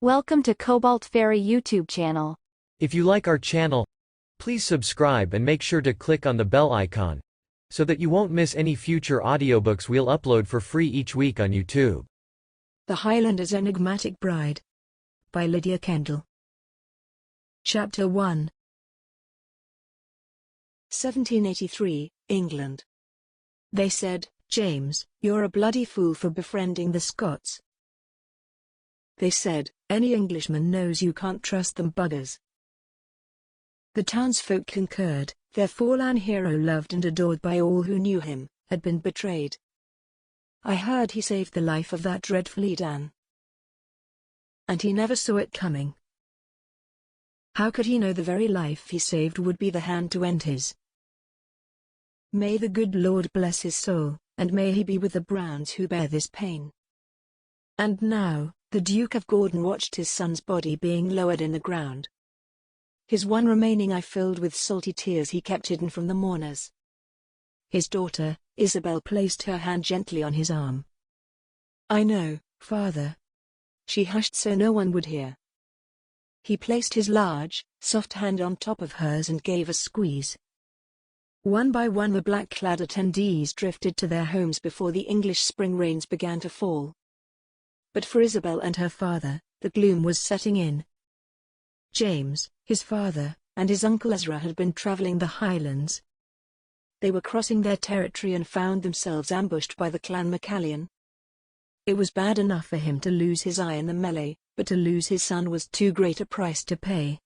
Welcome to Cobalt Fairy YouTube channel. If you like our channel, please subscribe and make sure to click on the bell icon, so that you won't miss any future audiobooks we'll upload for free each week on YouTube. The Highlander's Enigmatic Bride by Lydia Kendall. Chapter 1. 1783, England. They said, "James, you're a bloody fool for befriending the Scots." They said, "Any Englishman knows you can't trust them buggers." The townsfolk concurred, their fallen hero, loved and adored by all who knew him, had been betrayed. "I heard he saved the life of that dreadful Edan. And he never saw it coming. How could he know the very life he saved would be the hand to end his? May the good Lord bless his soul, and may he be with the Browns who bear this pain." And now, the Duke of Gordon watched his son's body being lowered in the ground. His one remaining eye filled with salty tears he kept hidden from the mourners. His daughter, Isabel, placed her hand gently on his arm. "I know, father," she hushed so no one would hear. He placed his large, soft hand on top of hers and gave a squeeze. One by one the black-clad attendees drifted to their homes before the English spring rains began to fall. But for Isabel and her father, the gloom was setting in. James, his father, and his uncle Ezra had been traveling the Highlands. They were crossing their territory and found themselves ambushed by the clan Maccallion. It was bad enough for him to lose his eye in the melee, but to lose his son was too great a price to pay.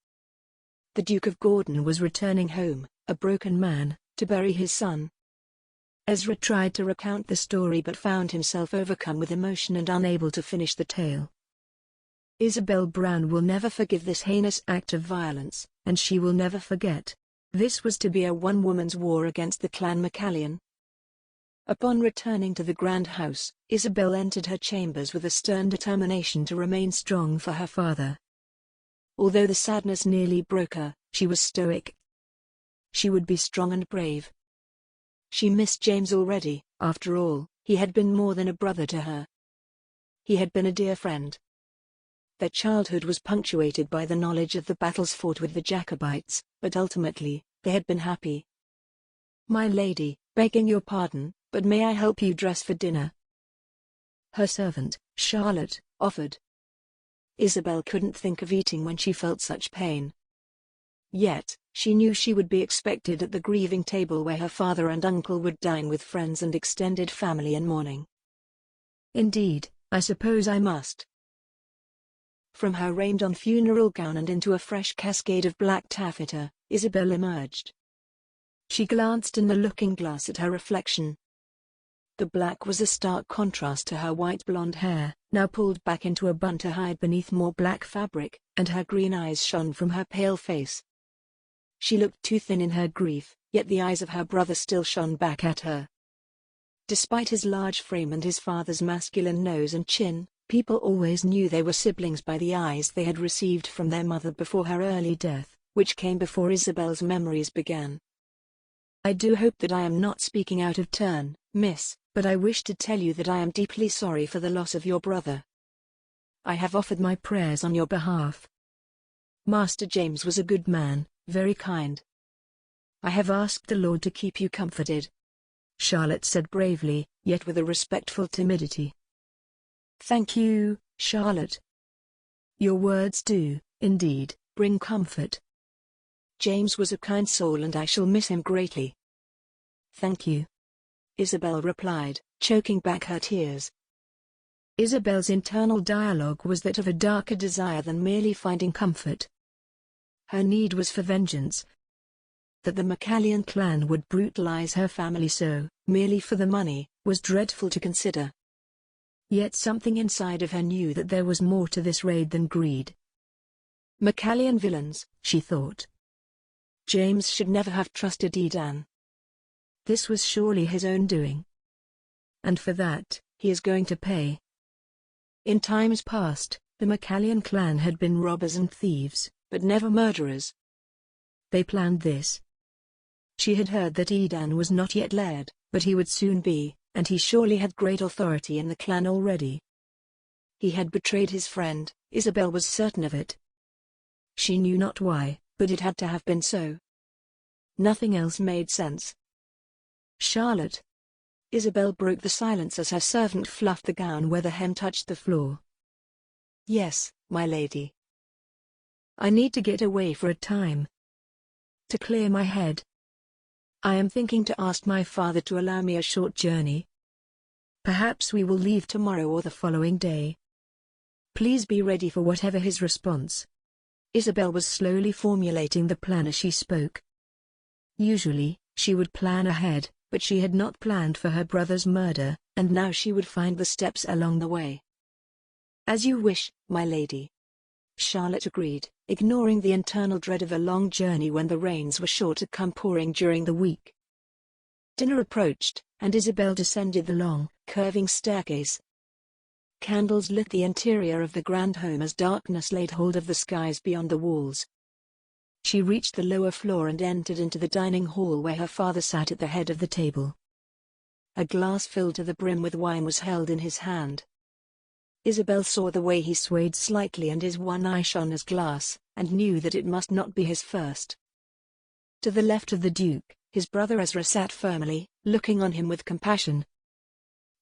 The Duke of Gordon was returning home, a broken man, to bury his son. Ezra tried to recount the story but found himself overcome with emotion and unable to finish the tale. Isabel Brown will never forgive this heinous act of violence, and she will never forget. This was to be a one-woman's war against the clan Maccallion. Upon returning to the grand house, Isabel entered her chambers with a stern determination to remain strong for her father. Although the sadness nearly broke her, she was stoic. She would be strong and brave. She missed James already. After all, he had been more than a brother to her. He had been a dear friend. Their childhood was punctuated by the knowledge of the battles fought with the Jacobites, but ultimately, they had been happy. "My lady, begging your pardon, but may I help you dress for dinner?" her servant, Charlotte, offered. Isabel couldn't think of eating when she felt such pain. Yet, she knew she would be expected at the grieving table where her father and uncle would dine with friends and extended family in mourning. "Indeed, I suppose I must." From her rained-on funeral gown and into a fresh cascade of black taffeta, Isabel emerged. She glanced in the looking-glass at her reflection. The black was a stark contrast to her white blonde hair, now pulled back into a bun to hide beneath more black fabric, and her green eyes shone from her pale face. She looked too thin in her grief, yet the eyes of her brother still shone back at her. Despite his large frame and his father's masculine nose and chin, people always knew they were siblings by the eyes they had received from their mother before her early death, which came before Isabel's memories began. "I do hope that I am not speaking out of turn, miss, but I wish to tell you that I am deeply sorry for the loss of your brother. I have offered my prayers on your behalf. Master James was a good man, very kind. I have asked the Lord to keep you comforted," Charlotte said bravely, yet with a respectful timidity. "Thank you, Charlotte. Your words do, indeed, bring comfort. James was a kind soul and I shall miss him greatly." "Thank you," Isabel replied, choking back her tears. Isabel's internal dialogue was that of a darker desire than merely finding comfort. Her need was for vengeance. That the Maccallion clan would brutalize her family so, merely for the money, was dreadful to consider. Yet something inside of her knew that there was more to this raid than greed. Maccallion villains, she thought. James should never have trusted Edan. This was surely his own doing. And for that, he is going to pay. In times past, the Maccallion clan had been robbers and thieves, but never murderers. They planned this. She had heard that Edan was not yet Laird, but he would soon be, and he surely had great authority in the clan already. He had betrayed his friend. Isabel was certain of it. She knew not why, but it had to have been so. Nothing else made sense. Charlotte. Isabel broke the silence as her servant fluffed the gown where the hem touched the floor. Yes, my lady. I need to get away for a time. To clear my head. I am thinking to ask my father to allow me a short journey. Perhaps we will leave tomorrow or the following day. Please be ready for whatever his response. Isabel was slowly formulating the plan as she spoke. Usually, she would plan ahead, but she had not planned for her brother's murder, and now she would find the steps along the way. As you wish, my lady. Charlotte agreed, ignoring the internal dread of a long journey when the rains were sure to come pouring during the week. Dinner approached, and Isabel descended the long, curving staircase. Candles lit the interior of the grand home as darkness laid hold of the skies beyond the walls. She reached the lower floor and entered into the dining hall where her father sat at the head of the table. A glass filled to the brim with wine was held in his hand. Isabel saw the way he swayed slightly and his one eye shone as glass, and knew that it must not be his first. To the left of the Duke, his brother Ezra sat firmly, looking on him with compassion.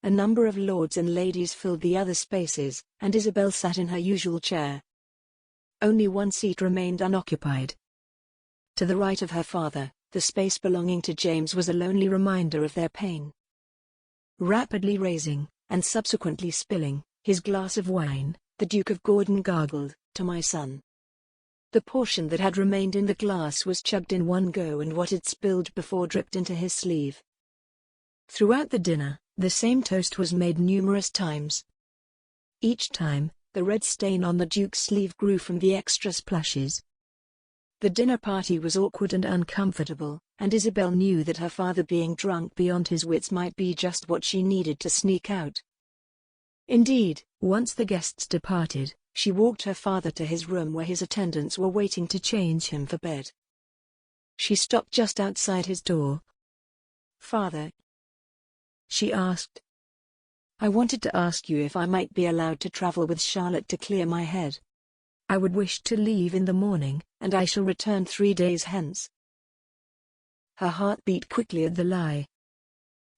A number of lords and ladies filled the other spaces, and Isabel sat in her usual chair. Only one seat remained unoccupied. To the right of her father, the space belonging to James was a lonely reminder of their pain. Rapidly raising, and subsequently spilling, his glass of wine, the Duke of Gordon gargled, "To my son." The portion that had remained in the glass was chugged in one go and what had spilled before dripped into his sleeve. Throughout the dinner, the same toast was made numerous times. Each time, the red stain on the Duke's sleeve grew from the extra splashes. The dinner party was awkward and uncomfortable, and Isabel knew that her father being drunk beyond his wits might be just what she needed to sneak out. Indeed, once the guests departed, she walked her father to his room where his attendants were waiting to change him for bed. She stopped just outside his door. "Father," she asked. "I wanted to ask you if I might be allowed to travel with Charlotte to clear my head. I would wish to leave in the morning, and I shall return 3 days hence." Her heart beat quickly at the lie.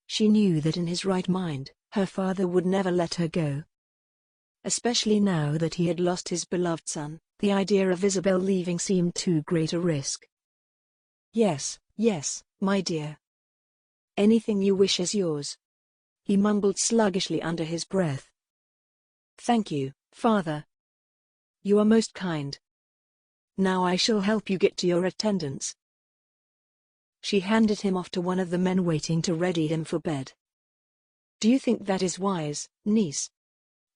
She knew that in his right mind, her father would never let her go. Especially now that he had lost his beloved son, the idea of Isabel leaving seemed too great a risk. "Yes, yes, my dear. Anything you wish is yours," he mumbled sluggishly under his breath. "Thank you, father. You are most kind. Now I shall help you get to your attendants." She handed him off to one of the men waiting to ready him for bed. "Do you think that is wise, niece?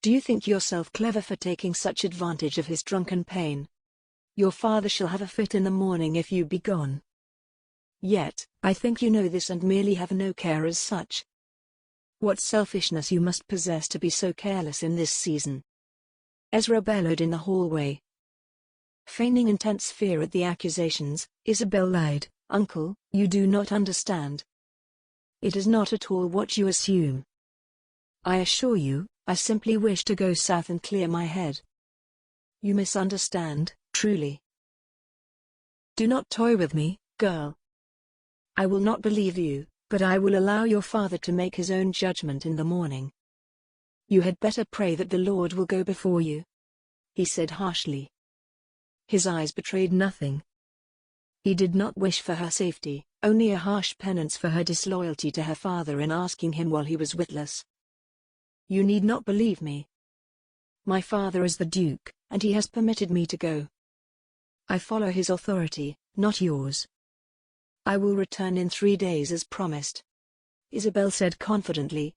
Do you think yourself clever for taking such advantage of his drunken pain? Your father shall have a fit in the morning if you be gone. Yet, I think you know this and merely have no care as such. What selfishness you must possess to be so careless in this season." Ezra bellowed in the hallway. Feigning intense fear at the accusations, Isabel lied, "Uncle, you do not understand. It is not at all what you assume. I assure you, I simply wish to go south and clear my head. You misunderstand, truly. Do not toy with me, girl. I will not believe you, but I will allow your father to make his own judgment in the morning. You had better pray that the Lord will go before you," he said harshly. His eyes betrayed nothing. He did not wish for her safety, only a harsh penance for her disloyalty to her father in asking him while he was witless. "You need not believe me. My father is the Duke, and he has permitted me to go. I follow his authority, not yours. I will return in 3 days as promised," Isabel said confidently.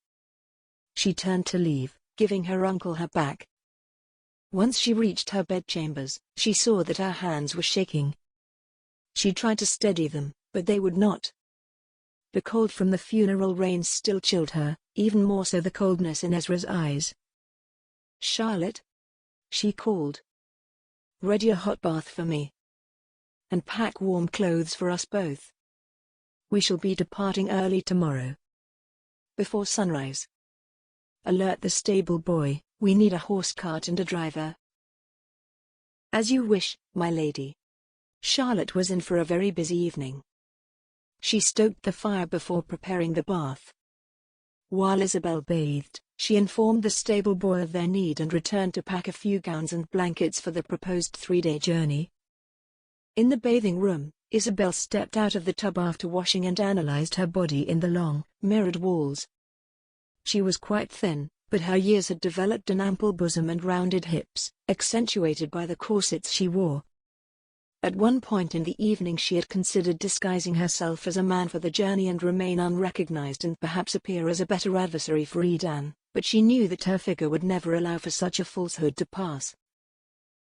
She turned to leave, giving her uncle her back. Once she reached her bedchambers, she saw that her hands were shaking. She tried to steady them, but they would not. The cold from the funeral rains still chilled her, even more so the coldness in Ezra's eyes. "Charlotte," she called. "Ready a hot bath for me. And pack warm clothes for us both. We shall be departing early tomorrow. Before sunrise." alert the stable boy, we need a horse cart and a driver. As you wish, my lady. Charlotte was in for a very busy evening. She stoked the fire before preparing the bath. While Isabel bathed, she informed the stable boy of their need and returned to pack a few gowns and blankets for the proposed 3-day journey. In the bathing room, Isabel stepped out of the tub after washing and analyzed her body in the long, mirrored walls. She was quite thin, but her years had developed an ample bosom and rounded hips, accentuated by the corsets she wore. At one point in the evening she had considered disguising herself as a man for the journey and remain unrecognized and perhaps appear as a better adversary for Edan, but she knew that her figure would never allow for such a falsehood to pass.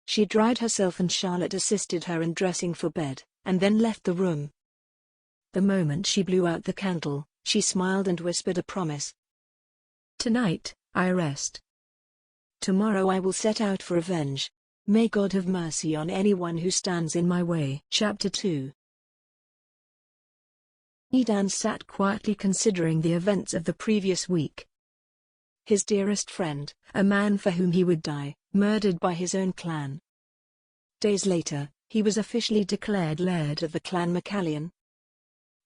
She dried herself and Charlotte assisted her in dressing for bed, and then left the room. The moment she blew out the candle, she smiled and whispered a promise. Tonight, I rest. Tomorrow I will set out for revenge. May God have mercy on anyone who stands in my way. Chapter 2. Edan sat quietly considering the events of the previous week. His dearest friend, a man for whom he would die, murdered by his own clan. Days later, he was officially declared Laird of the clan Maccallion.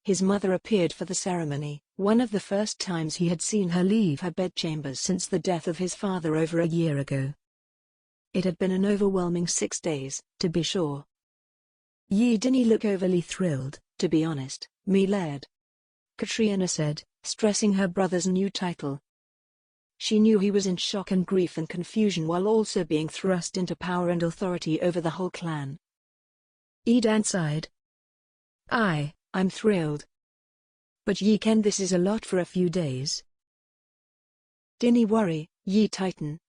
His mother appeared for the ceremony, one of the first times he had seen her leave her bedchambers since the death of his father over a year ago. It had been an overwhelming 6 days, to be sure. "Ye didn't look overly thrilled, to be honest, me Laird," Katrina said, stressing her brother's new title. She knew he was in shock and grief and confusion while also being thrust into power and authority over the whole clan. Edan sighed. I'm thrilled. But ye ken this is a lot for a few days. Dinny worry, ye Titan.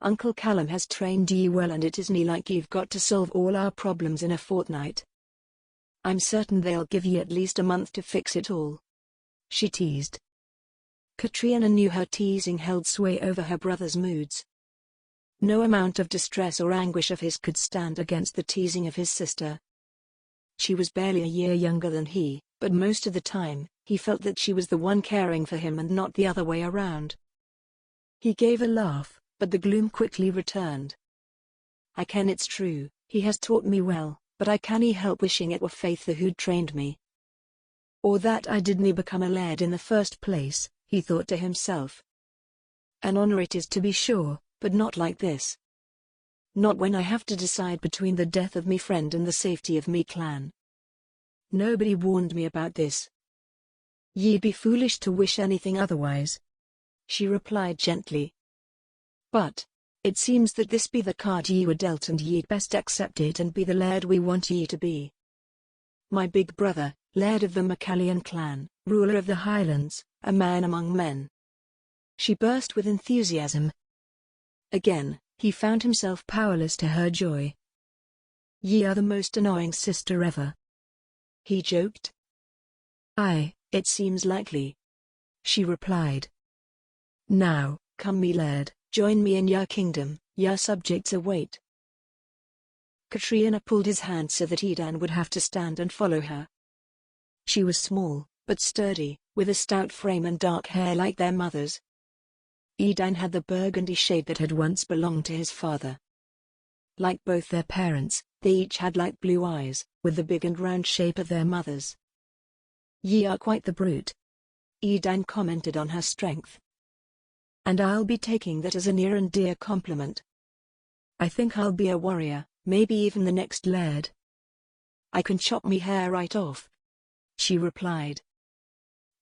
Uncle Callum has trained ye well and it isn't like you've got to solve all our problems in a fortnight. I'm certain they'll give ye at least a month to fix it all. She teased. Katrina knew her teasing held sway over her brother's moods. No amount of distress or anguish of his could stand against the teasing of his sister. She was barely a year younger than he, but most of the time, he felt that she was the one caring for him and not the other way around. He gave a laugh, but the gloom quickly returned. I ken it's true, he has taught me well, but I cannae help wishing it were Faither who'd trained me. Or that I didn't become a laird in the first place, he thought to himself. An honor it is to be sure, but not like this. Not when I have to decide between the death of me friend and the safety of me clan. Nobody warned me about this. Ye'd be foolish to wish anything otherwise, she replied gently. But it seems that this be the card ye were dealt and ye'd best accept it and be the laird we want ye to be. My big brother, Laird of the Maccallion clan, ruler of the Highlands, a man among men. She burst with enthusiasm. Again, he found himself powerless to her joy. Ye are the most annoying sister ever, he joked. Aye, it seems likely, she replied. Now, come me Laird, join me in your kingdom, your subjects await. Katrina pulled his hand so that Edan would have to stand and follow her. She was small, but sturdy, with a stout frame and dark hair like their mother's. Edan had the burgundy shade that had once belonged to his father. Like both their parents, they each had light blue eyes, with the big and round shape of their mother's. Ye are quite the brute, Edan commented on her strength. And I'll be taking that as a near and dear compliment. I think I'll be a warrior, maybe even the next laird. I can chop me hair right off, she replied.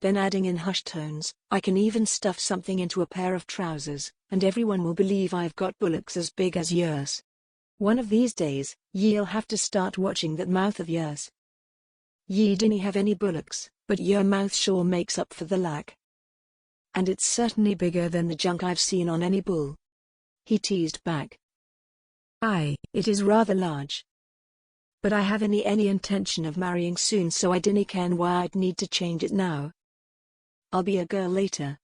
Then adding in hushed tones, I can even stuff something into a pair of trousers, and everyone will believe I've got bullocks as big as yours. One of these days, ye'll have to start watching that mouth of yours. Ye dinna have any bullocks, but your mouth sure makes up for the lack. And it's certainly bigger than the junk I've seen on any bull, he teased back. Aye, it is rather large. But I haven't any intention of marrying soon, so I dinna ken why I'd need to change it now. I'll be a girl later.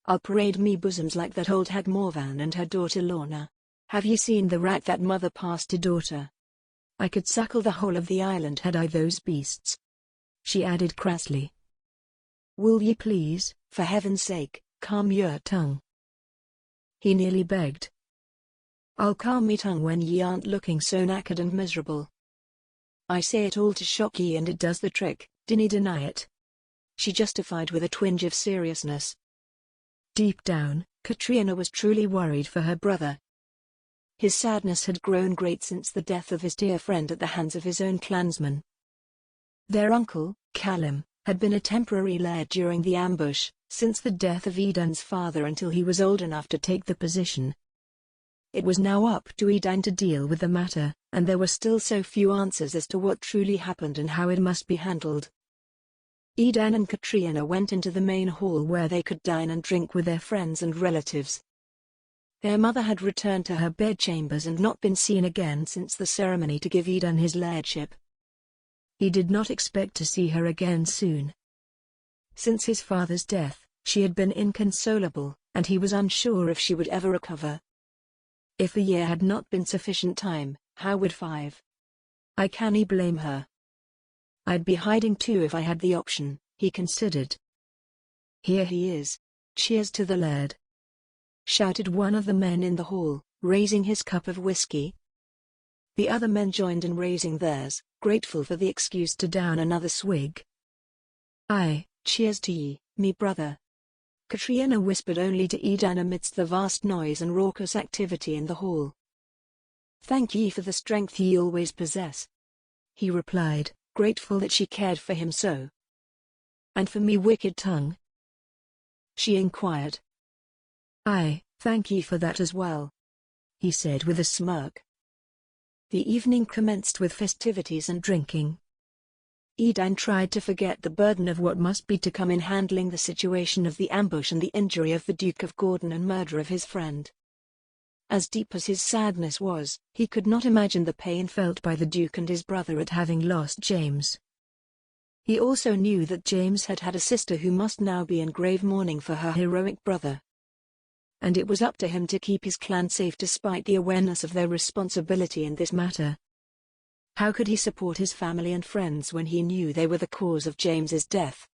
I'll parade me bosoms like that old hag Morvan and her daughter Lorna. Have ye seen the rat that mother passed to daughter? I could suckle the whole of the island had I those beasts, she added crassly. Will ye please, for heaven's sake, calm your tongue," he nearly begged. "I'll calm me tongue when ye aren't looking so knackered and miserable. I say it all to shock ye and it does the trick, dinna deny it," she justified with a twinge of seriousness. Deep down, Katrina was truly worried for her brother. His sadness had grown great since the death of his dear friend at the hands of his own clansmen. Their uncle, Callum, had been a temporary laird during the ambush, since the death of Edan's father until he was old enough to take the position. It was now up to Edan to deal with the matter, and there were still so few answers as to what truly happened and how it must be handled. Edan and Katrina went into the main hall where they could dine and drink with their friends and relatives. Their mother had returned to her bedchambers and not been seen again since the ceremony to give Edan his lairdship. He did not expect to see her again soon. Since his father's death, she had been inconsolable, and he was unsure if she would ever recover. If a year had not been sufficient time, how would 5? I can't blame her. I'd be hiding too if I had the option, he considered. Here he is. Cheers to the Laird, shouted one of the men in the hall, raising his cup of whiskey. The other men joined in raising theirs, grateful for the excuse to down another swig. "Aye, cheers to ye, me brother," Katrina whispered only to Edan amidst the vast noise and raucous activity in the hall. "Thank ye for the strength ye always possess," he replied, grateful that she cared for him so. "And for me wicked tongue?" she inquired. "Aye, thank ye for that as well," he said with a smirk. The evening commenced with festivities and drinking. Edan tried to forget the burden of what must be to come in handling the situation of the ambush and the injury of the Duke of Gordon and murder of his friend. As deep as his sadness was, he could not imagine the pain felt by the Duke and his brother at having lost James. He also knew that James had had a sister who must now be in grave mourning for her heroic brother. And it was up to him to keep his clan safe despite the awareness of their responsibility in this matter. How could he support his family and friends when he knew they were the cause of James's death?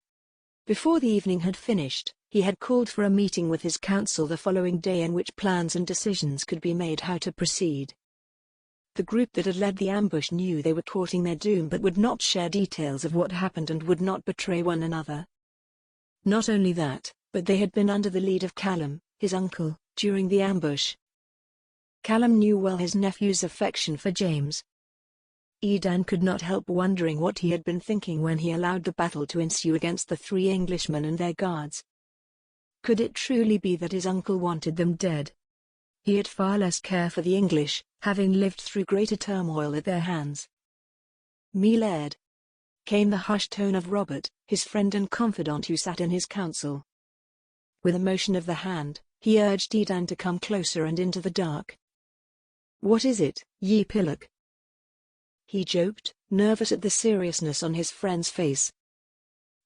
Before the evening had finished, he had called for a meeting with his council the following day in which plans and decisions could be made how to proceed. The group that had led the ambush knew they were courting their doom but would not share details of what happened and would not betray one another. Not only that, but they had been under the lead of Callum, his uncle, during the ambush. Callum knew well his nephew's affection for James. Edan could not help wondering what he had been thinking when he allowed the battle to ensue against the 3 Englishmen and their guards. Could it truly be that his uncle wanted them dead? He had far less care for the English, having lived through greater turmoil at their hands. "Me Laird," came the hushed tone of Robert, his friend and confidant who sat in his council. With a motion of the hand, he urged Edan to come closer and into the dark. "What is it, ye Epilogue?" he joked, nervous at the seriousness on his friend's face.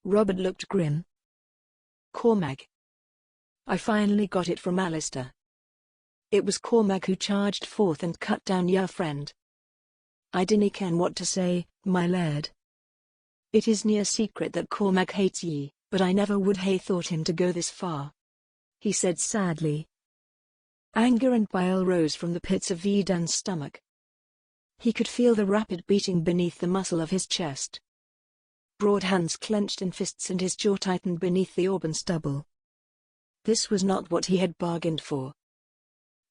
Robert looked grim. "Cormac. I finally got it from Alistair. It was Cormac who charged forth and cut down your friend. I dinna ken what to say, my laird. It is near secret that Cormac hates ye, but I never would hae thought him to go this far," he said sadly. Anger and bile rose from the pits of Edan's stomach. He could feel the rapid beating beneath the muscle of his chest. Broad hands clenched in fists and his jaw tightened beneath the auburn stubble. This was not what he had bargained for.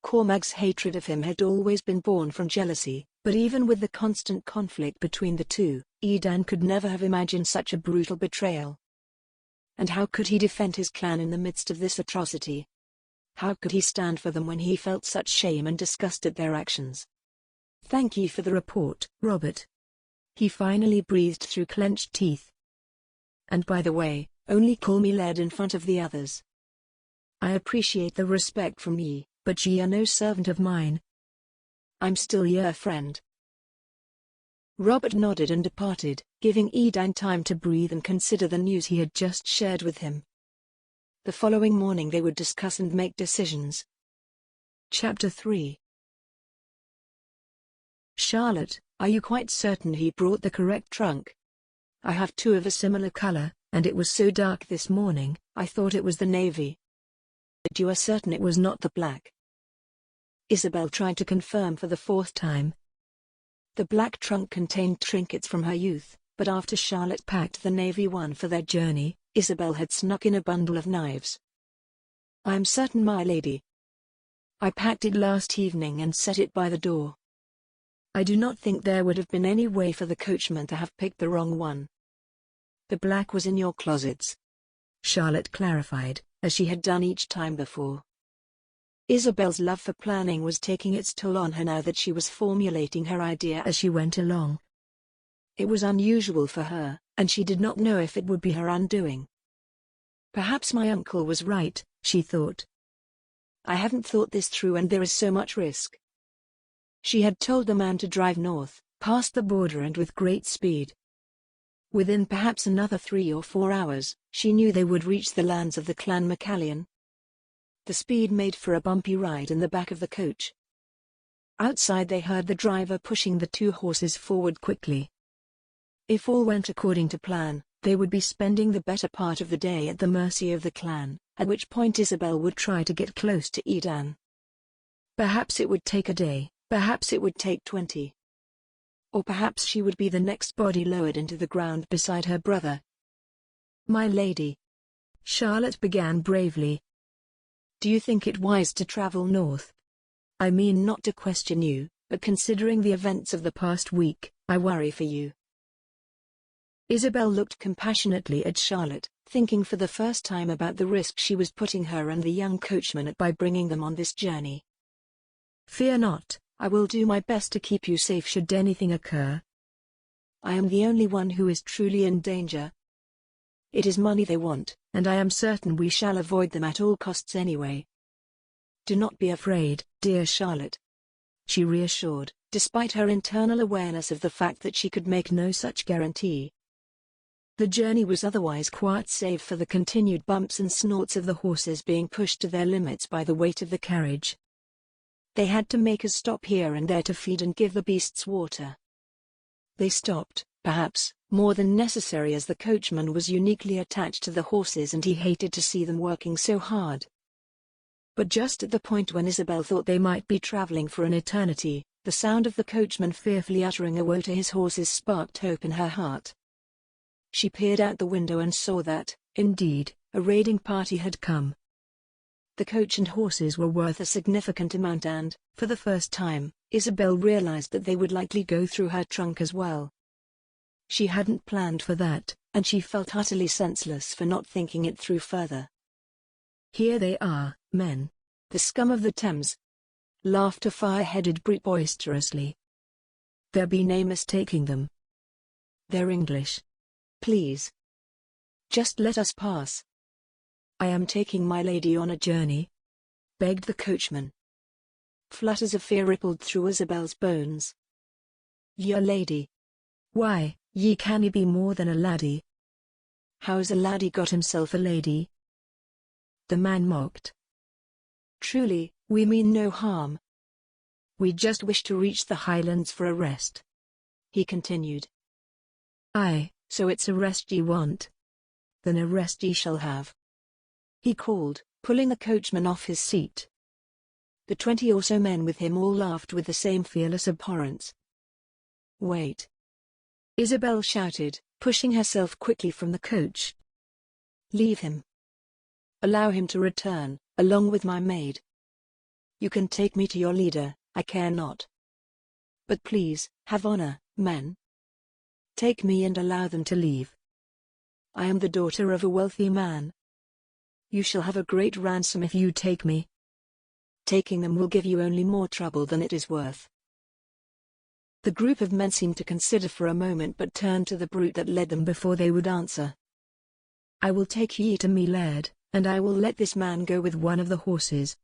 Cormac's hatred of him had always been born from jealousy, but even with the constant conflict between the two, Edan could never have imagined such a brutal betrayal. And how could he defend his clan in the midst of this atrocity? How could he stand for them when he felt such shame and disgust at their actions? "Thank ye for the report, Robert," he finally breathed through clenched teeth. "And by the way, only call me Laird in front of the others. I appreciate the respect from ye, but ye are no servant of mine. I'm still your friend." Robert nodded and departed, giving Edan time to breathe and consider the news he had just shared with him. The following morning they would discuss and make decisions. Chapter 3. "Charlotte, are you quite certain he brought the correct trunk? I have 2 of a similar color, and it was so dark this morning, I thought it was the navy." But you are certain it was not the black? Isabel tried to confirm for the fourth time. The black trunk contained trinkets from her youth, but after Charlotte packed the navy one for their journey, Isabel had snuck in a bundle of knives. I am certain, my lady. I packed it last evening and set it by the door. I do not think there would have been any way for the coachman to have picked the wrong one. The black was in your closets, Charlotte clarified, as she had done each time before. Isabel's love for planning was taking its toll on her now that she was formulating her idea as she went along. It was unusual for her, and she did not know if it would be her undoing. Perhaps my uncle was right, she thought. I haven't thought this through and there is so much risk. She had told the man to drive north, past the border and with great speed. Within perhaps another 3 or 4 hours, she knew they would reach the lands of the clan Maccallion. The speed made for a bumpy ride in the back of the coach. Outside they heard the driver pushing the 2 horses forward quickly. If all went according to plan, they would be spending the better part of the day at the mercy of the clan, at which point Isabel would try to get close to Edan. Perhaps it would take a day, perhaps it would take 20. Or perhaps she would be the next body lowered into the ground beside her brother. My lady, Charlotte began bravely. Do you think it wise to travel north? I mean not to question you, but considering the events of the past week, I worry for you. Isabel looked compassionately at Charlotte, thinking for the first time about the risk she was putting her and the young coachman at by bringing them on this journey. Fear not, I will do my best to keep you safe should anything occur. I am the only one who is truly in danger. It is money they want, and I am certain we shall avoid them at all costs anyway. Do not be afraid, dear Charlotte, she reassured, despite her internal awareness of the fact that she could make no such guarantee. The journey was otherwise quite safe for the continued bumps and snorts of the horses being pushed to their limits by the weight of the carriage. They had to make a stop here and there to feed and give the beasts water. They stopped, perhaps, more than necessary as the coachman was uniquely attached to the horses and he hated to see them working so hard. But just at the point when Isabel thought they might be traveling for an eternity, the sound of the coachman fearfully uttering a woe to his horses sparked hope in her heart. She peered out the window and saw that, indeed, a raiding party had come. The coach and horses were worth a significant amount and, for the first time, Isabel realized that they would likely go through her trunk as well. She hadn't planned for that, and she felt utterly senseless for not thinking it through further. Here they are, men. The scum of the Thames, laughed a fire-headed brute boisterously. There be no mistaking them. They're English. Please. Just let us pass. I am taking my lady on a journey, begged the coachman. Flutters of fear rippled through Isabel's bones. Your lady. Why, ye canny be more than a laddie. How's a laddie got himself a lady? The man mocked. Truly, we mean no harm. We just wish to reach the Highlands for a rest, he continued. Aye, so it's a rest ye want. Then a rest ye shall have, he called, pulling the coachman off his seat. The 20 or so men with him all laughed with the same fearless abhorrence. Wait, Isabel shouted, pushing herself quickly from the coach. Leave him. Allow him to return, along with my maid. You can take me to your leader, I care not. But please, have honor, men. Take me and allow them to leave. I am the daughter of a wealthy man. You shall have a great ransom if you take me. Taking them will give you only more trouble than it is worth. The group of men seemed to consider for a moment but turned to the brute that led them before they would answer. I will take ye to me, Laird, and I will let this man go with one of the horses.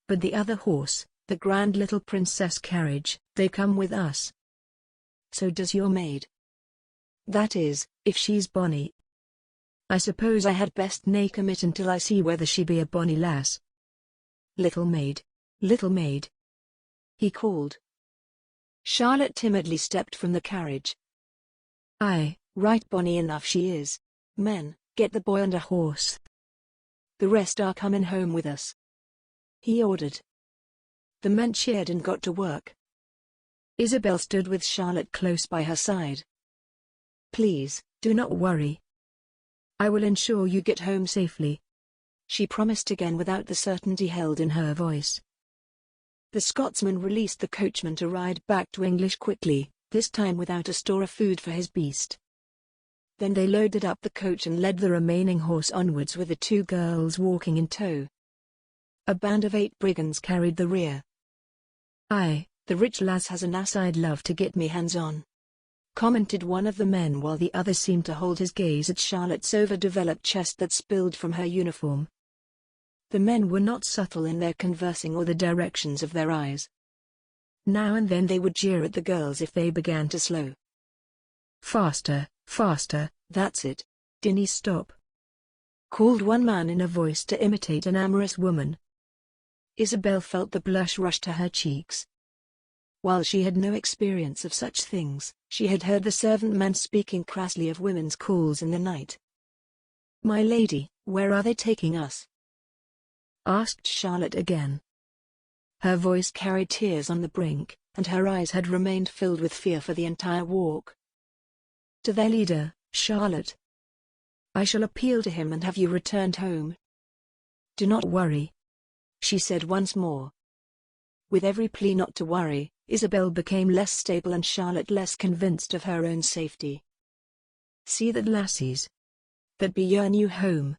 But the other horse, the grand little princess carriage, they come with us. So does your maid. That is, if she's bonny. I suppose I had best nae commit until I see whether she be a bonny lass. Little maid, he called. Charlotte timidly stepped from the carriage. Aye, right bonny enough she is. Men, get the boy and a horse. The rest are coming home with us," he ordered. The men cheered and got to work. Isabel stood with Charlotte close by her side. "Please, do not worry. I will ensure you get home safely," she promised again without the certainty held in her voice. The Scotsman released the coachman to ride back to English quickly, this time without a store of food for his beast. Then they loaded up the coach and led the remaining horse onwards with the two girls walking in tow. A band of 8 brigands carried the rear. "Aye, the rich lass has an ass I'd love to get me hands on," commented one of the men while the other seemed to hold his gaze at Charlotte's overdeveloped chest that spilled from her uniform. The men were not subtle in their conversing or the directions of their eyes. Now and then they would jeer at the girls if they began to slow. "Faster, faster, that's it. Dinny, stop," called one man in a voice to imitate an amorous woman. Isabel felt the blush rush to her cheeks. While she had no experience of such things, she had heard the servant men speaking crassly of women's calls in the night. "My lady, where are they taking us?" asked Charlotte again. Her voice carried tears on the brink, and her eyes had remained filled with fear for the entire walk. "To their leader, Charlotte. I shall appeal to him and have you returned home." "Do not worry," she said once more. With every plea not to worry, Isabel became less stable and Charlotte less convinced of her own safety. "See that, lassies. That be your new home,"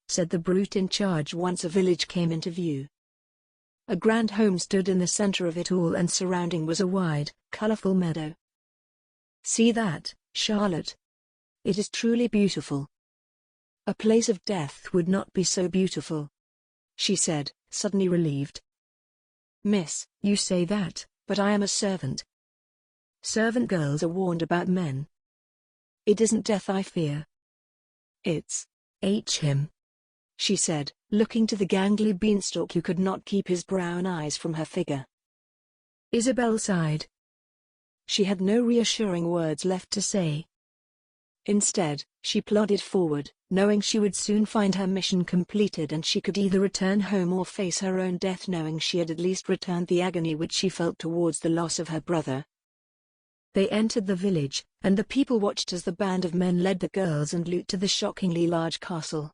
said the brute in charge once a village came into view. A grand home stood in the center of it all and surrounding was a wide, colorful meadow. "See that, Charlotte. It is truly beautiful." "A place of death would not be so beautiful," she said, suddenly relieved. "Miss, you say that, but I am a servant. Servant girls are warned about men. It isn't death I fear. It's him," she said, looking to the gangly beanstalk who could not keep his brown eyes from her figure. Isabel sighed. She had no reassuring words left to say. Instead, she plodded forward, knowing she would soon find her mission completed and she could either return home or face her own death, knowing she had at least returned the agony which she felt towards the loss of her brother. They entered the village, and the people watched as the band of men led the girls and loot to the shockingly large castle.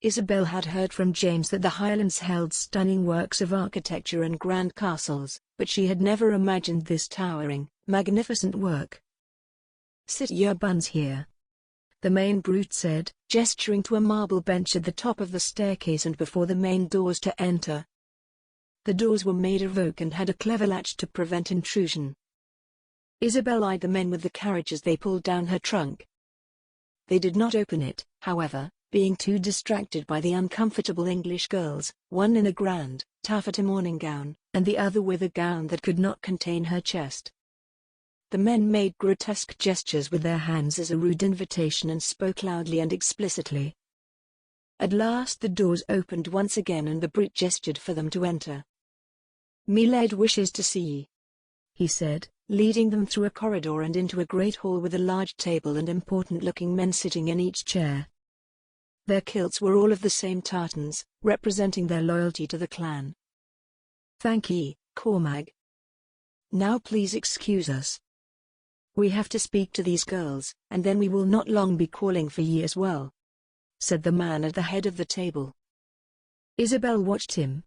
Isabel had heard from James that the Highlands held stunning works of architecture and grand castles, but she had never imagined this towering, magnificent work. "Sit your buns here," the main brute said, gesturing to a marble bench at the top of the staircase and before the main doors to enter. The doors were made of oak and had a clever latch to prevent intrusion. Isabel eyed the men with the carriage as they pulled down her trunk. They did not open it, however, being too distracted by the uncomfortable English girls, one in a grand, taffeta morning gown, and the other with a gown that could not contain her chest. The men made grotesque gestures with their hands as a rude invitation and spoke loudly and explicitly. At last the doors opened once again and the brute gestured for them to enter. "Me Laird wishes to see ye," he said, leading them through a corridor and into a great hall with a large table and important-looking men sitting in each chair. Their kilts were all of the same tartans, representing their loyalty to the clan. "Thank ye, Cormag. Now please excuse us. We have to speak to these girls, and then we will not long be calling for ye as well," said the man at the head of the table. Isabel watched him.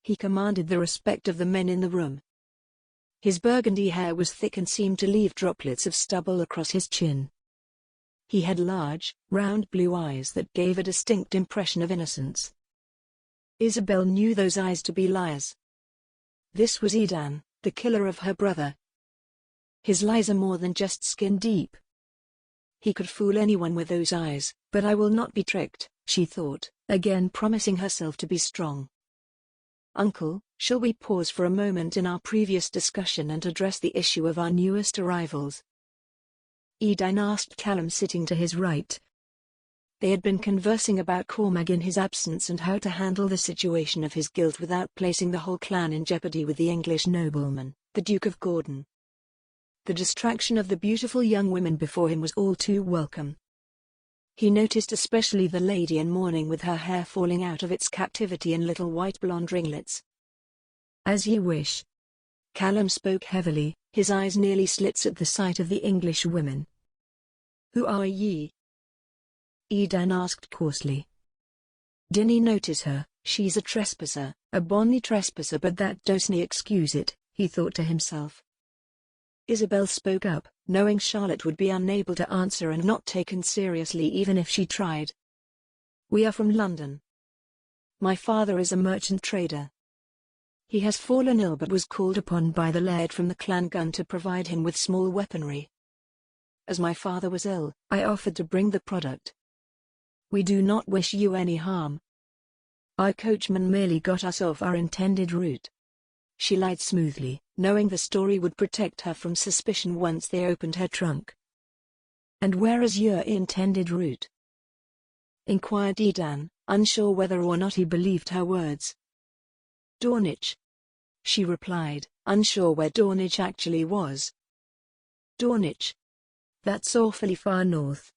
He commanded the respect of the men in the room. His burgundy hair was thick and seemed to leave droplets of stubble across his chin. He had large, round blue eyes that gave a distinct impression of innocence. Isabel knew those eyes to be liars. This was Edan, the killer of her brother. His lies are more than just skin deep. He could fool anyone with those eyes, but I will not be tricked, she thought, again promising herself to be strong. "Uncle, shall we pause for a moment in our previous discussion and address the issue of our newest arrivals?" Edan asked Callum sitting to his right. They had been conversing about Cormag in his absence and how to handle the situation of his guilt without placing the whole clan in jeopardy with the English nobleman, the Duke of Gordon. The distraction of the beautiful young women before him was all too welcome. He noticed especially the lady in mourning with her hair falling out of its captivity in little white blonde ringlets. As ye wish. Callum spoke heavily, his eyes nearly slits at the sight of the English women. Who are ye? Edan asked coarsely. Dinny notice her, she's a trespasser, a bonny trespasser, but that doesn't excuse it, he thought to himself. Isabel spoke up, knowing Charlotte would be unable to answer and not taken seriously even if she tried. We are from London. My father is a merchant trader. He has fallen ill but was called upon by the Laird from the clan gun to provide him with small weaponry. As my father was ill, I offered to bring the product. We do not wish you any harm. Our coachman merely got us off our intended route. She lied smoothly, knowing the story would protect her from suspicion once they opened her trunk. And where is your intended route? Inquired Edan, unsure whether or not he believed her words. Dornich. She replied, unsure where Dornich actually was. Dornich. That's awfully far north.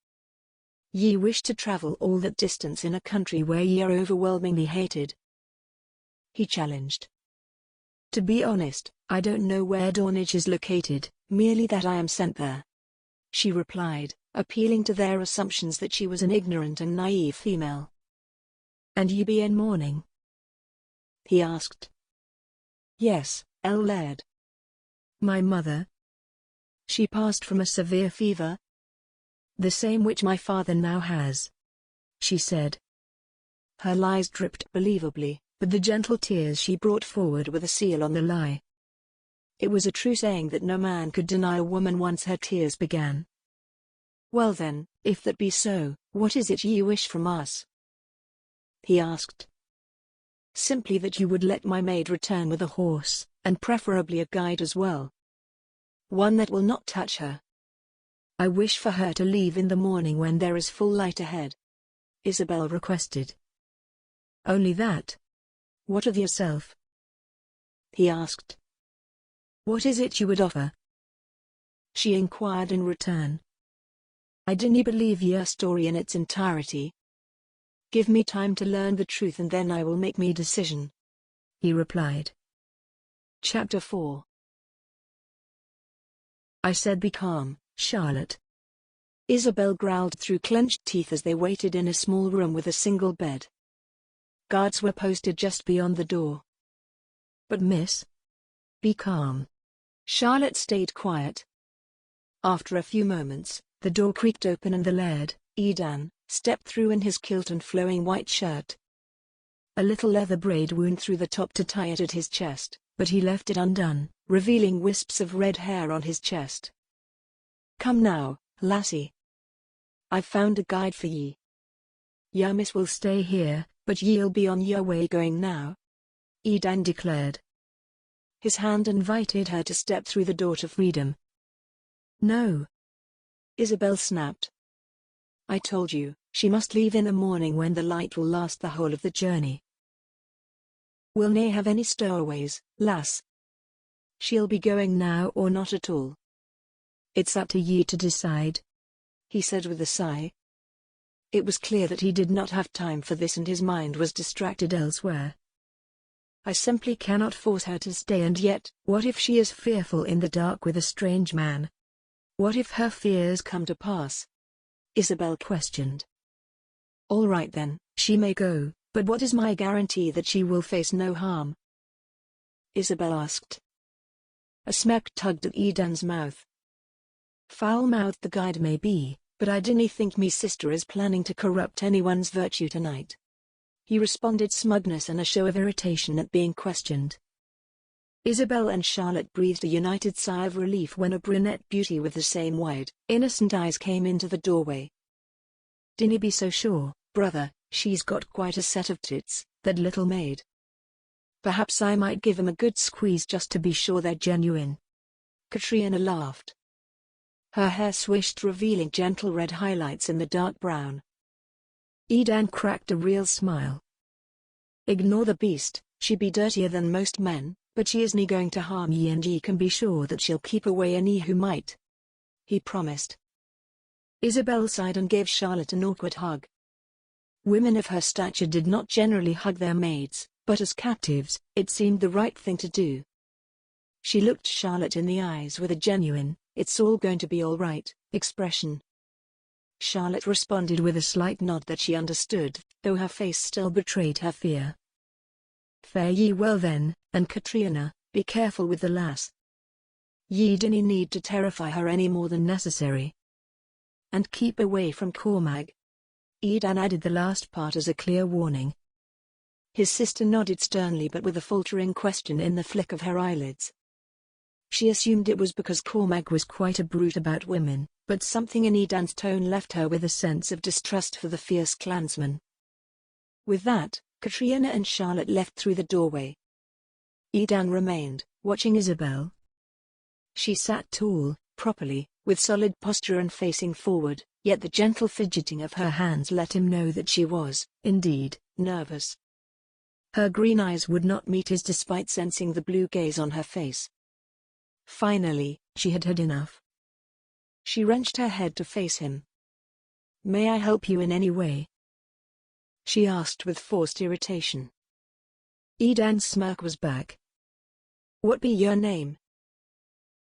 Ye wish to travel all that distance in a country where ye are overwhelmingly hated? He challenged. To be honest, I don't know where Dornich is located, merely that I am sent there. She replied, appealing to their assumptions that she was an ignorant and naive female. And ye be in mourning? He asked. Yes, Laird. My mother? She passed from a severe fever? The same which my father now has. She said. Her lies dripped believably, but the gentle tears she brought forward were the seal on the lie. It was a true saying that no man could deny a woman once her tears began. Well then, if that be so, what is it ye wish from us? He asked. Simply that you would let my maid return with a horse, and preferably a guide as well. One that will not touch her. I wish for her to leave in the morning when there is full light ahead. Isabel requested. Only that? What of yourself? He asked. What is it you would offer? She inquired in return. I didn't believe your story in its entirety. Give me time to learn the truth and then I will make me decision. He replied. Chapter 4. I said be calm, Charlotte. Isabel growled through clenched teeth as they waited in a small room with a single bed. Guards were posted just beyond the door. But miss? Be calm. Charlotte stayed quiet. After a few moments, the door creaked open and the Laird, Edan, stepped through in his kilt and flowing white shirt. A little leather braid wound through the top to tie it at his chest, but he left it undone, revealing wisps of red hair on his chest. Come now, lassie. I've found a guide for ye. Ya miss will stay here, but ye'll be on your way going now, Edan declared. His hand invited her to step through the door to freedom. No. Isabel snapped. I told you, she must leave in the morning when the light will last the whole of the journey. Will nae have any stowaways, lass? She'll be going now or not at all. It's up to ye to decide, he said with a sigh. It was clear that he did not have time for this and his mind was distracted elsewhere. I simply cannot force her to stay, and yet, what if she is fearful in the dark with a strange man? What if her fears come to pass? Isabel questioned. All right then, she may go, but what is my guarantee that she will face no harm? Isabel asked. A smirk tugged at Edan's mouth. Foul-mouthed the guide may be, but I dinna think me sister is planning to corrupt anyone's virtue tonight. He responded, smugness and a show of irritation at being questioned. Isabel and Charlotte breathed a united sigh of relief when a brunette beauty with the same wide, innocent eyes came into the doorway. Dinna be so sure, brother, she's got quite a set of tits, that little maid. Perhaps I might give 'em a good squeeze just to be sure they're genuine. Katrina laughed. Her hair swished, revealing gentle red highlights in the dark brown. Edan cracked a real smile. Ignore the beast, she be dirtier than most men, but she isn't going to harm ye and ye can be sure that she'll keep away any who might. He promised. Isabel sighed and gave Charlotte an awkward hug. Women of her stature did not generally hug their maids, but as captives, it seemed the right thing to do. She looked Charlotte in the eyes with a genuine, "It's all going to be all right," expression. Charlotte responded with a slight nod that she understood, though her face still betrayed her fear. "Fare ye well then, and Katrina, be careful with the lass. Ye dinna need to terrify her any more than necessary. And keep away from Cormag." Edan added the last part as a clear warning. His sister nodded sternly but with a faltering question in the flick of her eyelids. She assumed it was because Cormag was quite a brute about women, but something in Edan's tone left her with a sense of distrust for the fierce clansman. With that, Katrina and Charlotte left through the doorway. Edan remained, watching Isabel. She sat tall, properly, with solid posture and facing forward, yet the gentle fidgeting of her hands let him know that she was, indeed, nervous. Her green eyes would not meet his despite sensing the blue gaze on her face. Finally, she had had enough. She wrenched her head to face him. "May I help you in any way?" she asked with forced irritation. Edan's smirk was back. "What be your name?"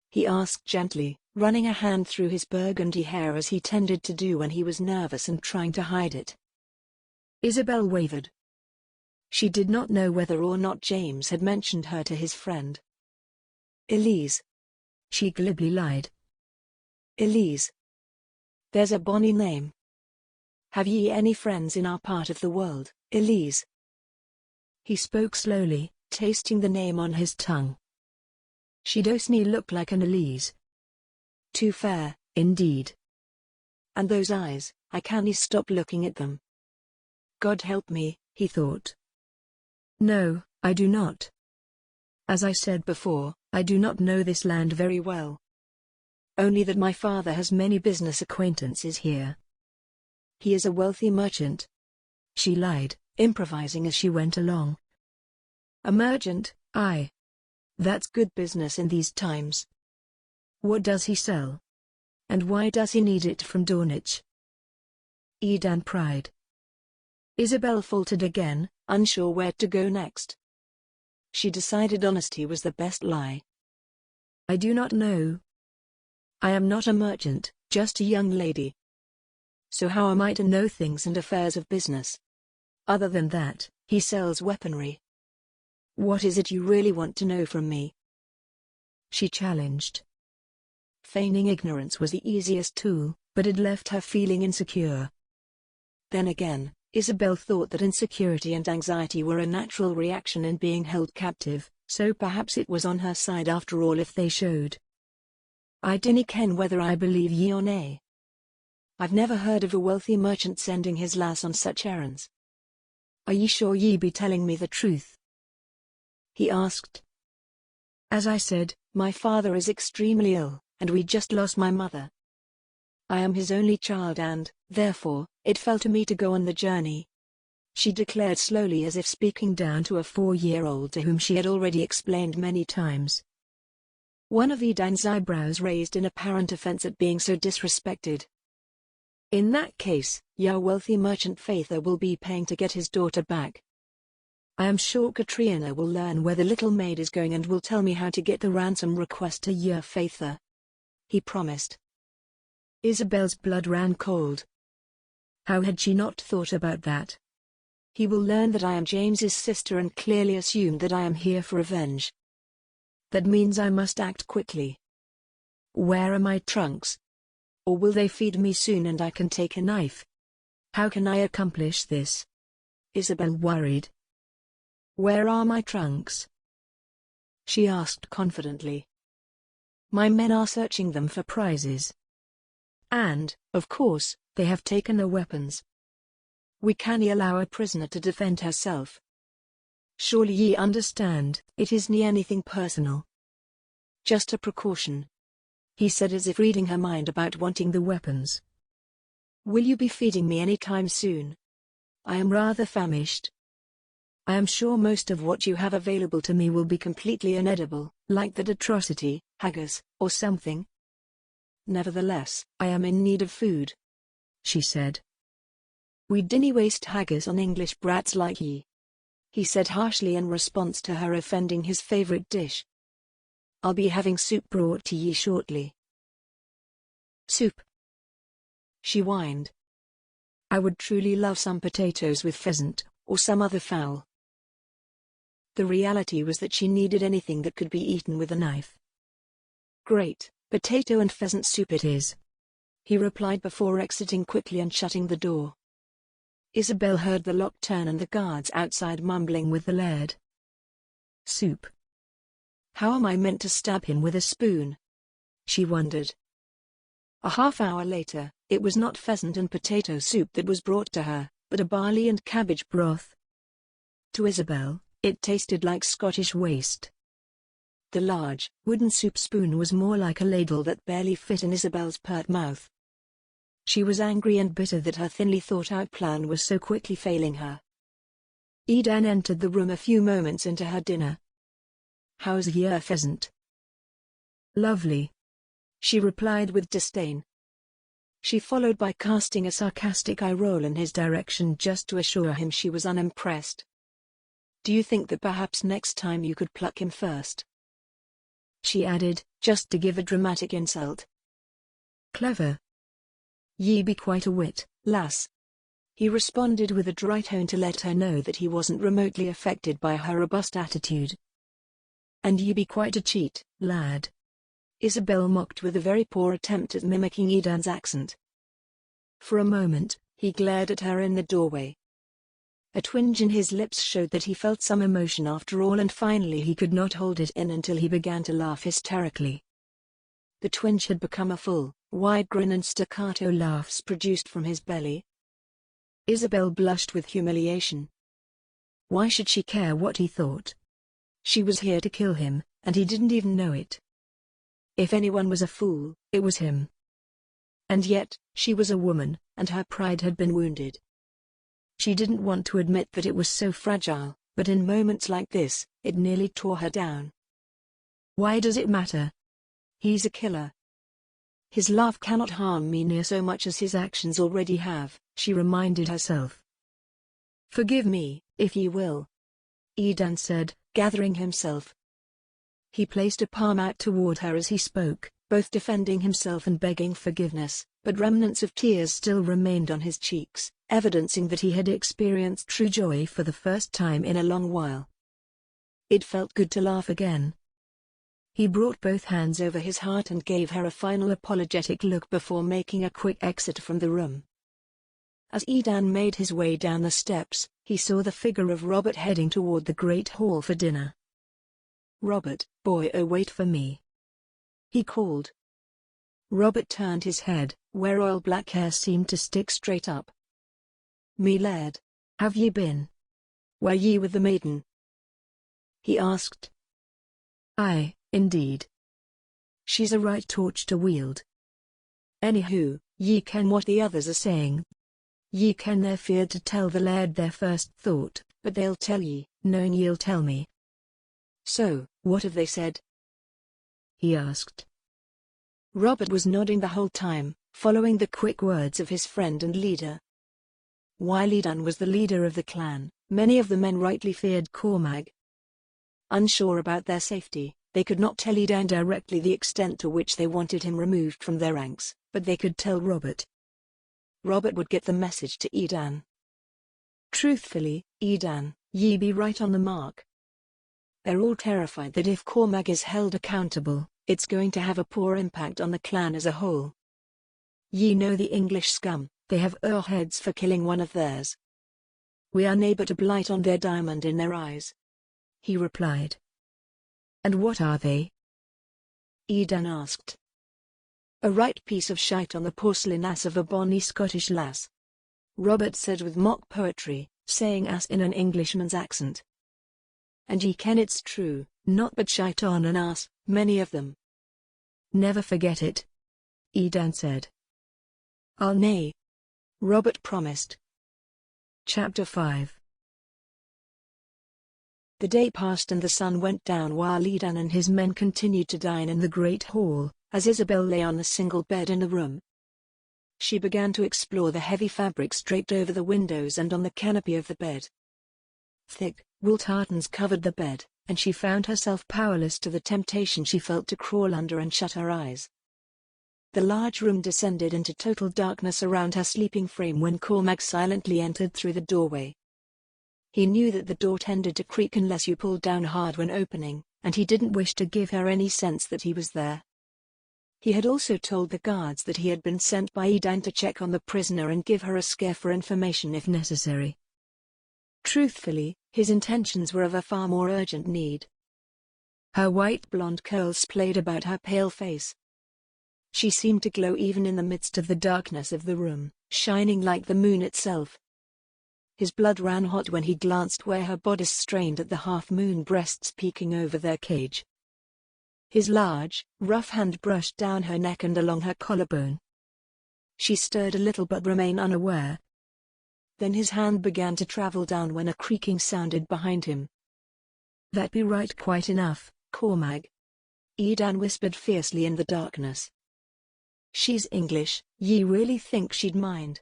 he asked gently, running a hand through his burgundy hair as he tended to do when he was nervous and trying to hide it. Isabel wavered. She did not know whether or not James had mentioned her to his friend. "Elise," she glibly lied. "Elise. There's a bonny name. Have ye any friends in our part of the world, Elise?" He spoke slowly, tasting the name on his tongue. "She doesn't look like an Elise. Too fair, indeed. And those eyes, I can't stop looking at them." God help me, he thought. "No, I do not. As I said before, I do not know this land very well. Only that my father has many business acquaintances here. He is a wealthy merchant." She lied, improvising as she went along. "A merchant, aye. That's good business in these times. What does he sell? And why does he need it from Dornich?" Edan pried. Isabel faltered again, unsure where to go next. She decided honesty was the best lie. "I do not know. I am not a merchant, just a young lady. So how am I to know things and affairs of business? Other than that, he sells weaponry. What is it you really want to know from me?" she challenged. Feigning ignorance was the easiest tool, but it left her feeling insecure. Then again, Isabel thought that insecurity and anxiety were a natural reaction in being held captive, so perhaps it was on her side after all if they showed. "I dinna ken whether I believe ye or nay. I've never heard of a wealthy merchant sending his lass on such errands. Are ye sure ye be telling me the truth?" he asked. "As I said, my father is extremely ill, and we just lost my mother. I am his only child and, therefore, it fell to me to go on the journey," she declared slowly as if speaking down to a 4-year-old to whom she had already explained many times. One of Edan's eyebrows raised in apparent offense at being so disrespected. "In that case, your wealthy merchant Father will be paying to get his daughter back. I am sure Katrina will learn where the little maid is going and will tell me how to get the ransom request to your Father," he promised. Isabel's blood ran cold. How had she not thought about that? "He will learn that I am James's sister and clearly assume that I am here for revenge. That means I must act quickly. Where are my trunks? Or will they feed me soon and I can take a knife? How can I accomplish this?" Isabel worried. "Where are my trunks?" she asked confidently. "My men are searching them for prizes. And, of course, they have taken the weapons. We can't allow a prisoner to defend herself. Surely ye understand, it isn't anything personal. Just a precaution," he said as if reading her mind about wanting the weapons. "Will you be feeding me any time soon? I am rather famished. I am sure most of what you have available to me will be completely inedible, like that atrocity, haggis, or something. Nevertheless, I am in need of food." she said. "We dinna waste haggis on English brats like ye," he said harshly in response to her offending his favorite dish. "I'll be having soup brought to ye shortly." "Soup?" she whined. "I would truly love some potatoes with pheasant, or some other fowl." The reality was that she needed anything that could be eaten with a knife. "Great, potato and pheasant soup it is," he replied before exiting quickly and shutting the door. Isabel heard the lock turn and the guards outside mumbling with the Laird. "Soup? How am I meant to stab him with a spoon?" she wondered. A half-hour later, it was not pheasant and potato soup that was brought to her, but a barley and cabbage broth. To Isabel, it tasted like Scottish waste. The large, wooden soup spoon was more like a ladle that barely fit in Isabel's pert mouth. She was angry and bitter that her thinly thought-out plan was so quickly failing her. Edan entered the room a few moments into her dinner. "How's your pheasant?" "Lovely," she replied with disdain. She followed by casting a sarcastic eye roll in his direction just to assure him she was unimpressed. "Do you think that perhaps next time you could pluck him first?" she added, just to give a dramatic insult. "Clever. Ye be quite a wit, lass," he responded with a dry tone to let her know that he wasn't remotely affected by her robust attitude. "And ye be quite a cheat, lad," Isabel mocked with a very poor attempt at mimicking Edan's accent. For a moment, he glared at her in the doorway. A twinge in his lips showed that he felt some emotion after all, and finally he could not hold it in until he began to laugh hysterically. The twinge had become a full, wide grin and staccato laughs produced from his belly. Isabel blushed with humiliation. Why should she care what he thought? She was here to kill him, and he didn't even know it. If anyone was a fool, it was him. And yet, she was a woman, and her pride had been wounded. She didn't want to admit that it was so fragile, but in moments like this, it nearly tore her down. Why does it matter? He's a killer. His laugh cannot harm me near so much as his actions already have, she reminded herself. Forgive me, if ye will, Edan said, gathering himself. He placed a palm out toward her as he spoke, both defending himself and begging forgiveness, but remnants of tears still remained on his cheeks, evidencing that he had experienced true joy for the first time in a long while. It felt good to laugh again. He brought both hands over his heart and gave her a final apologetic look before making a quick exit from the room. As Edan made his way down the steps, he saw the figure of Robert heading toward the great hall for dinner. "Robert, boy, oh wait for me," he called. Robert turned his head, where oil-black hair seemed to stick straight up. "Me Laird, have ye been? Were ye with the maiden?" he asked. "Aye, indeed. She's a right torch to wield. Anywho, ye ken what the others are saying. Ye ken they're feared to tell the Laird their first thought, but they'll tell ye, knowing ye'll tell me." "So, what have they said?" he asked. Robert was nodding the whole time, following the quick words of his friend and leader. While Edan was the leader of the clan, many of the men rightly feared Cormac. Unsure about their safety, they could not tell Edan directly the extent to which they wanted him removed from their ranks, but they could tell Robert. Robert would get the message to Edan. "Truthfully, Edan, ye be right on the mark. They're all terrified that if Cormac is held accountable, it's going to have a poor impact on the clan as a whole. Ye know the English scum, they have heads for killing one of theirs. We are nae but a blight on their diamond in their eyes," he replied. "And what are they?" Edan asked. "A right piece of shite on the porcelain ass of a bonny Scottish lass," Robert said with mock poetry, saying ass in an Englishman's accent. "And ye ken it's true, not but shite on an ass, many of them." "Never forget it," Edan said. "I'll nae," Robert promised. Chapter 5. The day passed and the sun went down while Edan and his men continued to dine in the great hall, as Isabel lay on the single bed in the room. She began to explore the heavy fabrics draped over the windows and on the canopy of the bed. Thick, wool tartans covered the bed, and she found herself powerless to the temptation she felt to crawl under and shut her eyes. The large room descended into total darkness around her sleeping frame when Cormac silently entered through the doorway. He knew that the door tended to creak unless you pulled down hard when opening, and he didn't wish to give her any sense that he was there. He had also told the guards that he had been sent by Edan to check on the prisoner and give her a scare for information if necessary. Truthfully, his intentions were of a far more urgent need. Her white blonde curls played about her pale face. She seemed to glow even in the midst of the darkness of the room, shining like the moon itself. His blood ran hot when he glanced where her bodice strained at the half-moon breasts peeking over their cage. His large, rough hand brushed down her neck and along her collarbone. She stirred a little but remained unaware. Then his hand began to travel down when a creaking sounded behind him. "That be right quite enough, Cormac," Edan whispered fiercely in the darkness. "She's English, ye really think she'd mind?"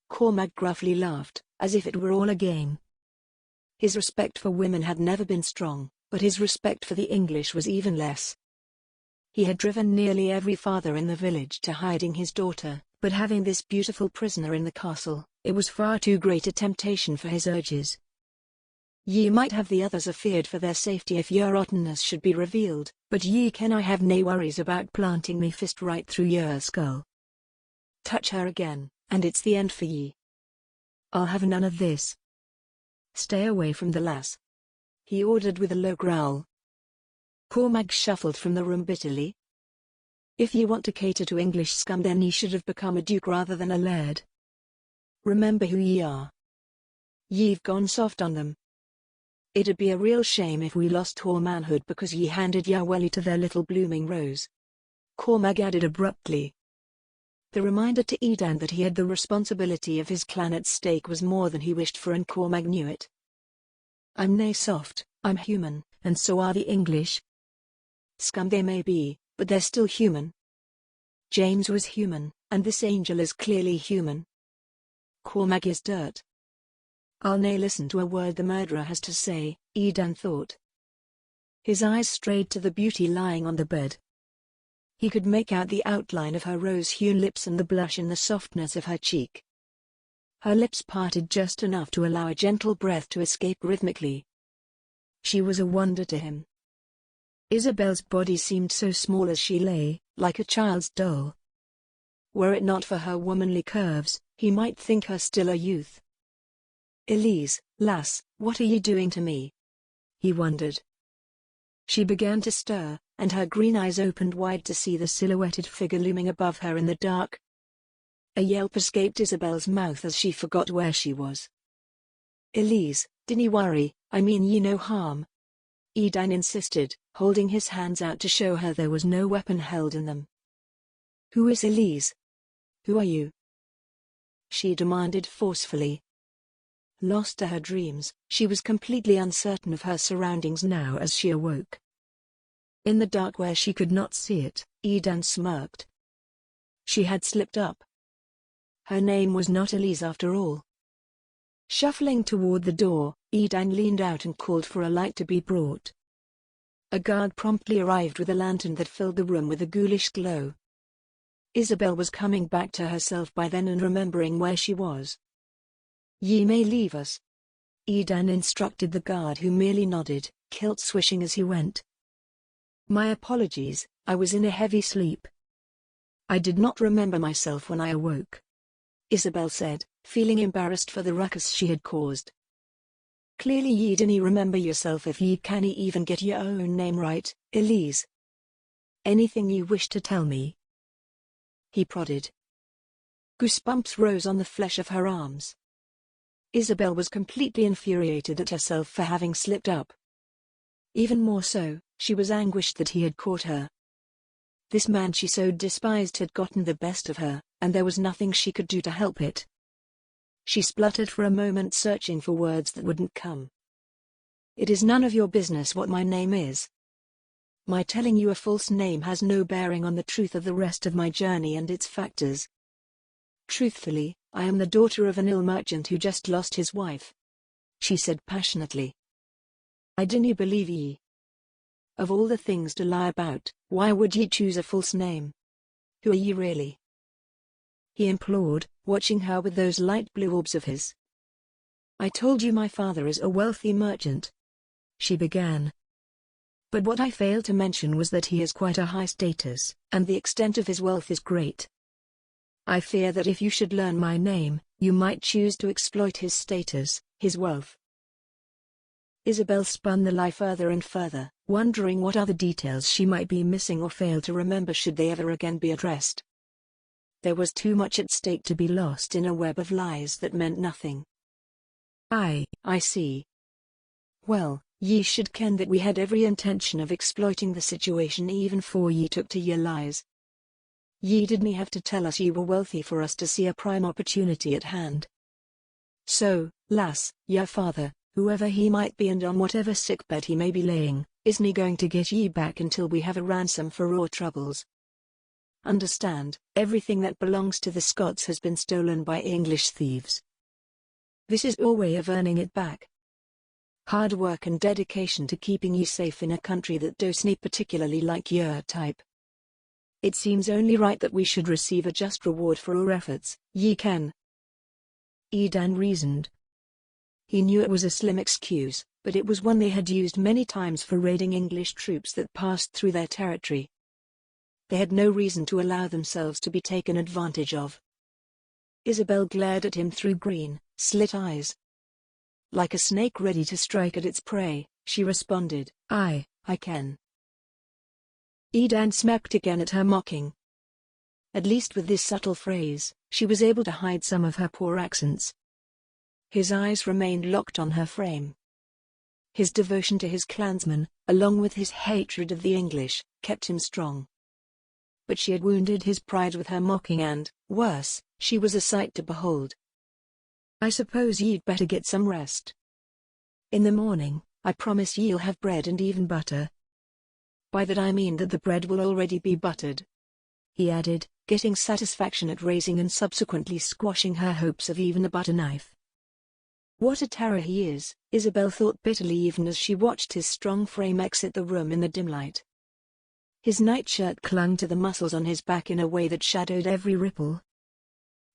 Cormac gruffly laughed, as if it were all a game. His respect for women had never been strong, but his respect for the English was even less. He had driven nearly every father in the village to hiding his daughter, but having this beautiful prisoner in the castle, it was far too great a temptation for his urges. "Ye might have the others afeared for their safety if your rottenness should be revealed, but ye can I have nae worries about planting me fist right through your skull. Touch her again, and it's the end for ye. I'll have none of this. Stay away from the lass," he ordered with a low growl. Cormac shuffled from the room bitterly. "If ye want to cater to English scum then ye should have become a duke rather than a laird. Remember who ye are. Ye've gone soft on them. It'd be a real shame if we lost our manhood because ye handed your welly to their little blooming rose," Cormac added abruptly. The reminder to Edan that he had the responsibility of his clan at stake was more than he wished for, and Cormac knew it. "I'm nae soft, I'm human, and so are the English. Scum they may be, but they're still human. James was human, and this angel is clearly human. Cormac is dirt. I'll nae listen to a word the murderer has to say," Edan thought. His eyes strayed to the beauty lying on the bed. He could make out the outline of her rose-hewn lips and the blush in the softness of her cheek. Her lips parted just enough to allow a gentle breath to escape rhythmically. She was a wonder to him. Isabel's body seemed so small as she lay, like a child's doll. Were it not for her womanly curves, he might think her still a youth. "Elise, lass, what are ye doing to me?" he wondered. She began to stir, and her green eyes opened wide to see the silhouetted figure looming above her in the dark. A yelp escaped Isabel's mouth as she forgot where she was. "Elise, dinna worry, I mean ye no harm," Edan insisted, holding his hands out to show her there was no weapon held in them. "Who is Elise? Who are you?" she demanded forcefully. Lost to her dreams, she was completely uncertain of her surroundings now as she awoke. In the dark where she could not see it, Edan smirked. She had slipped up. Her name was not Elise after all. Shuffling toward the door, Edan leaned out and called for a light to be brought. A guard promptly arrived with a lantern that filled the room with a ghoulish glow. Isabel was coming back to herself by then and remembering where she was. "Ye may leave us," Edan instructed the guard, who merely nodded, kilt swishing as he went. "My apologies, I was in a heavy sleep. I did not remember myself when I awoke," Isabel said, feeling embarrassed for the ruckus she had caused. "Clearly ye dinna remember yourself if ye canna even get your own name right, Elise. Anything you wish to tell me?" he prodded. Goosebumps rose on the flesh of her arms. Isabel was completely infuriated at herself for having slipped up. Even more so, she was anguished that he had caught her. This man she so despised had gotten the best of her, and there was nothing she could do to help it. She spluttered for a moment, searching for words that wouldn't come. "It is none of your business what my name is. My telling you a false name has no bearing on the truth of the rest of my journey and its factors. Truthfully, I am the daughter of an ill merchant who just lost his wife," she said passionately. "I dinna believe ye. Of all the things to lie about, why would ye choose a false name? Who are ye really?" he implored, watching her with those light blue orbs of his. "I told you my father is a wealthy merchant," she began. "But what I failed to mention was that he has quite a high status, and the extent of his wealth is great. I fear that if you should learn my name, you might choose to exploit his status, his wealth." Isabel spun the lie further and further, wondering what other details she might be missing or fail to remember should they ever again be addressed. There was too much at stake to be lost in a web of lies that meant nothing. I see. Well, ye should ken that we had every intention of exploiting the situation even 'fore ye took to your lies. Ye didn't have to tell us ye were wealthy for us to see a prime opportunity at hand. So, lass, your father, whoever he might be and on whatever sickbed he may be laying, isn't going to get ye back until we have a ransom for our troubles. Understand, everything that belongs to the Scots has been stolen by English thieves. This is our way of earning it back. Hard work and dedication to keeping ye safe in a country that doesn't particularly like your type. It seems only right that we should receive a just reward for our efforts, ye ken." Edan reasoned. He knew it was a slim excuse, but it was one they had used many times for raiding English troops that passed through their territory. They had no reason to allow themselves to be taken advantage of. Isabel glared at him through green, slit eyes. Like a snake ready to strike at its prey, she responded, I ken." Edan smirked again at her mocking. At least with this subtle phrase, she was able to hide some of her poor accents. His eyes remained locked on her frame. His devotion to his clansmen, along with his hatred of the English, kept him strong. But she had wounded his pride with her mocking and, worse, she was a sight to behold. "I suppose ye'd better get some rest. In the morning, I promise ye'll have bread and even butter. By that I mean that the bread will already be buttered," he added, getting satisfaction at raising and subsequently squashing her hopes of even a butter knife. What a terror he is, Isabel thought bitterly even as she watched his strong frame exit the room in the dim light. His nightshirt clung to the muscles on his back in a way that shadowed every ripple.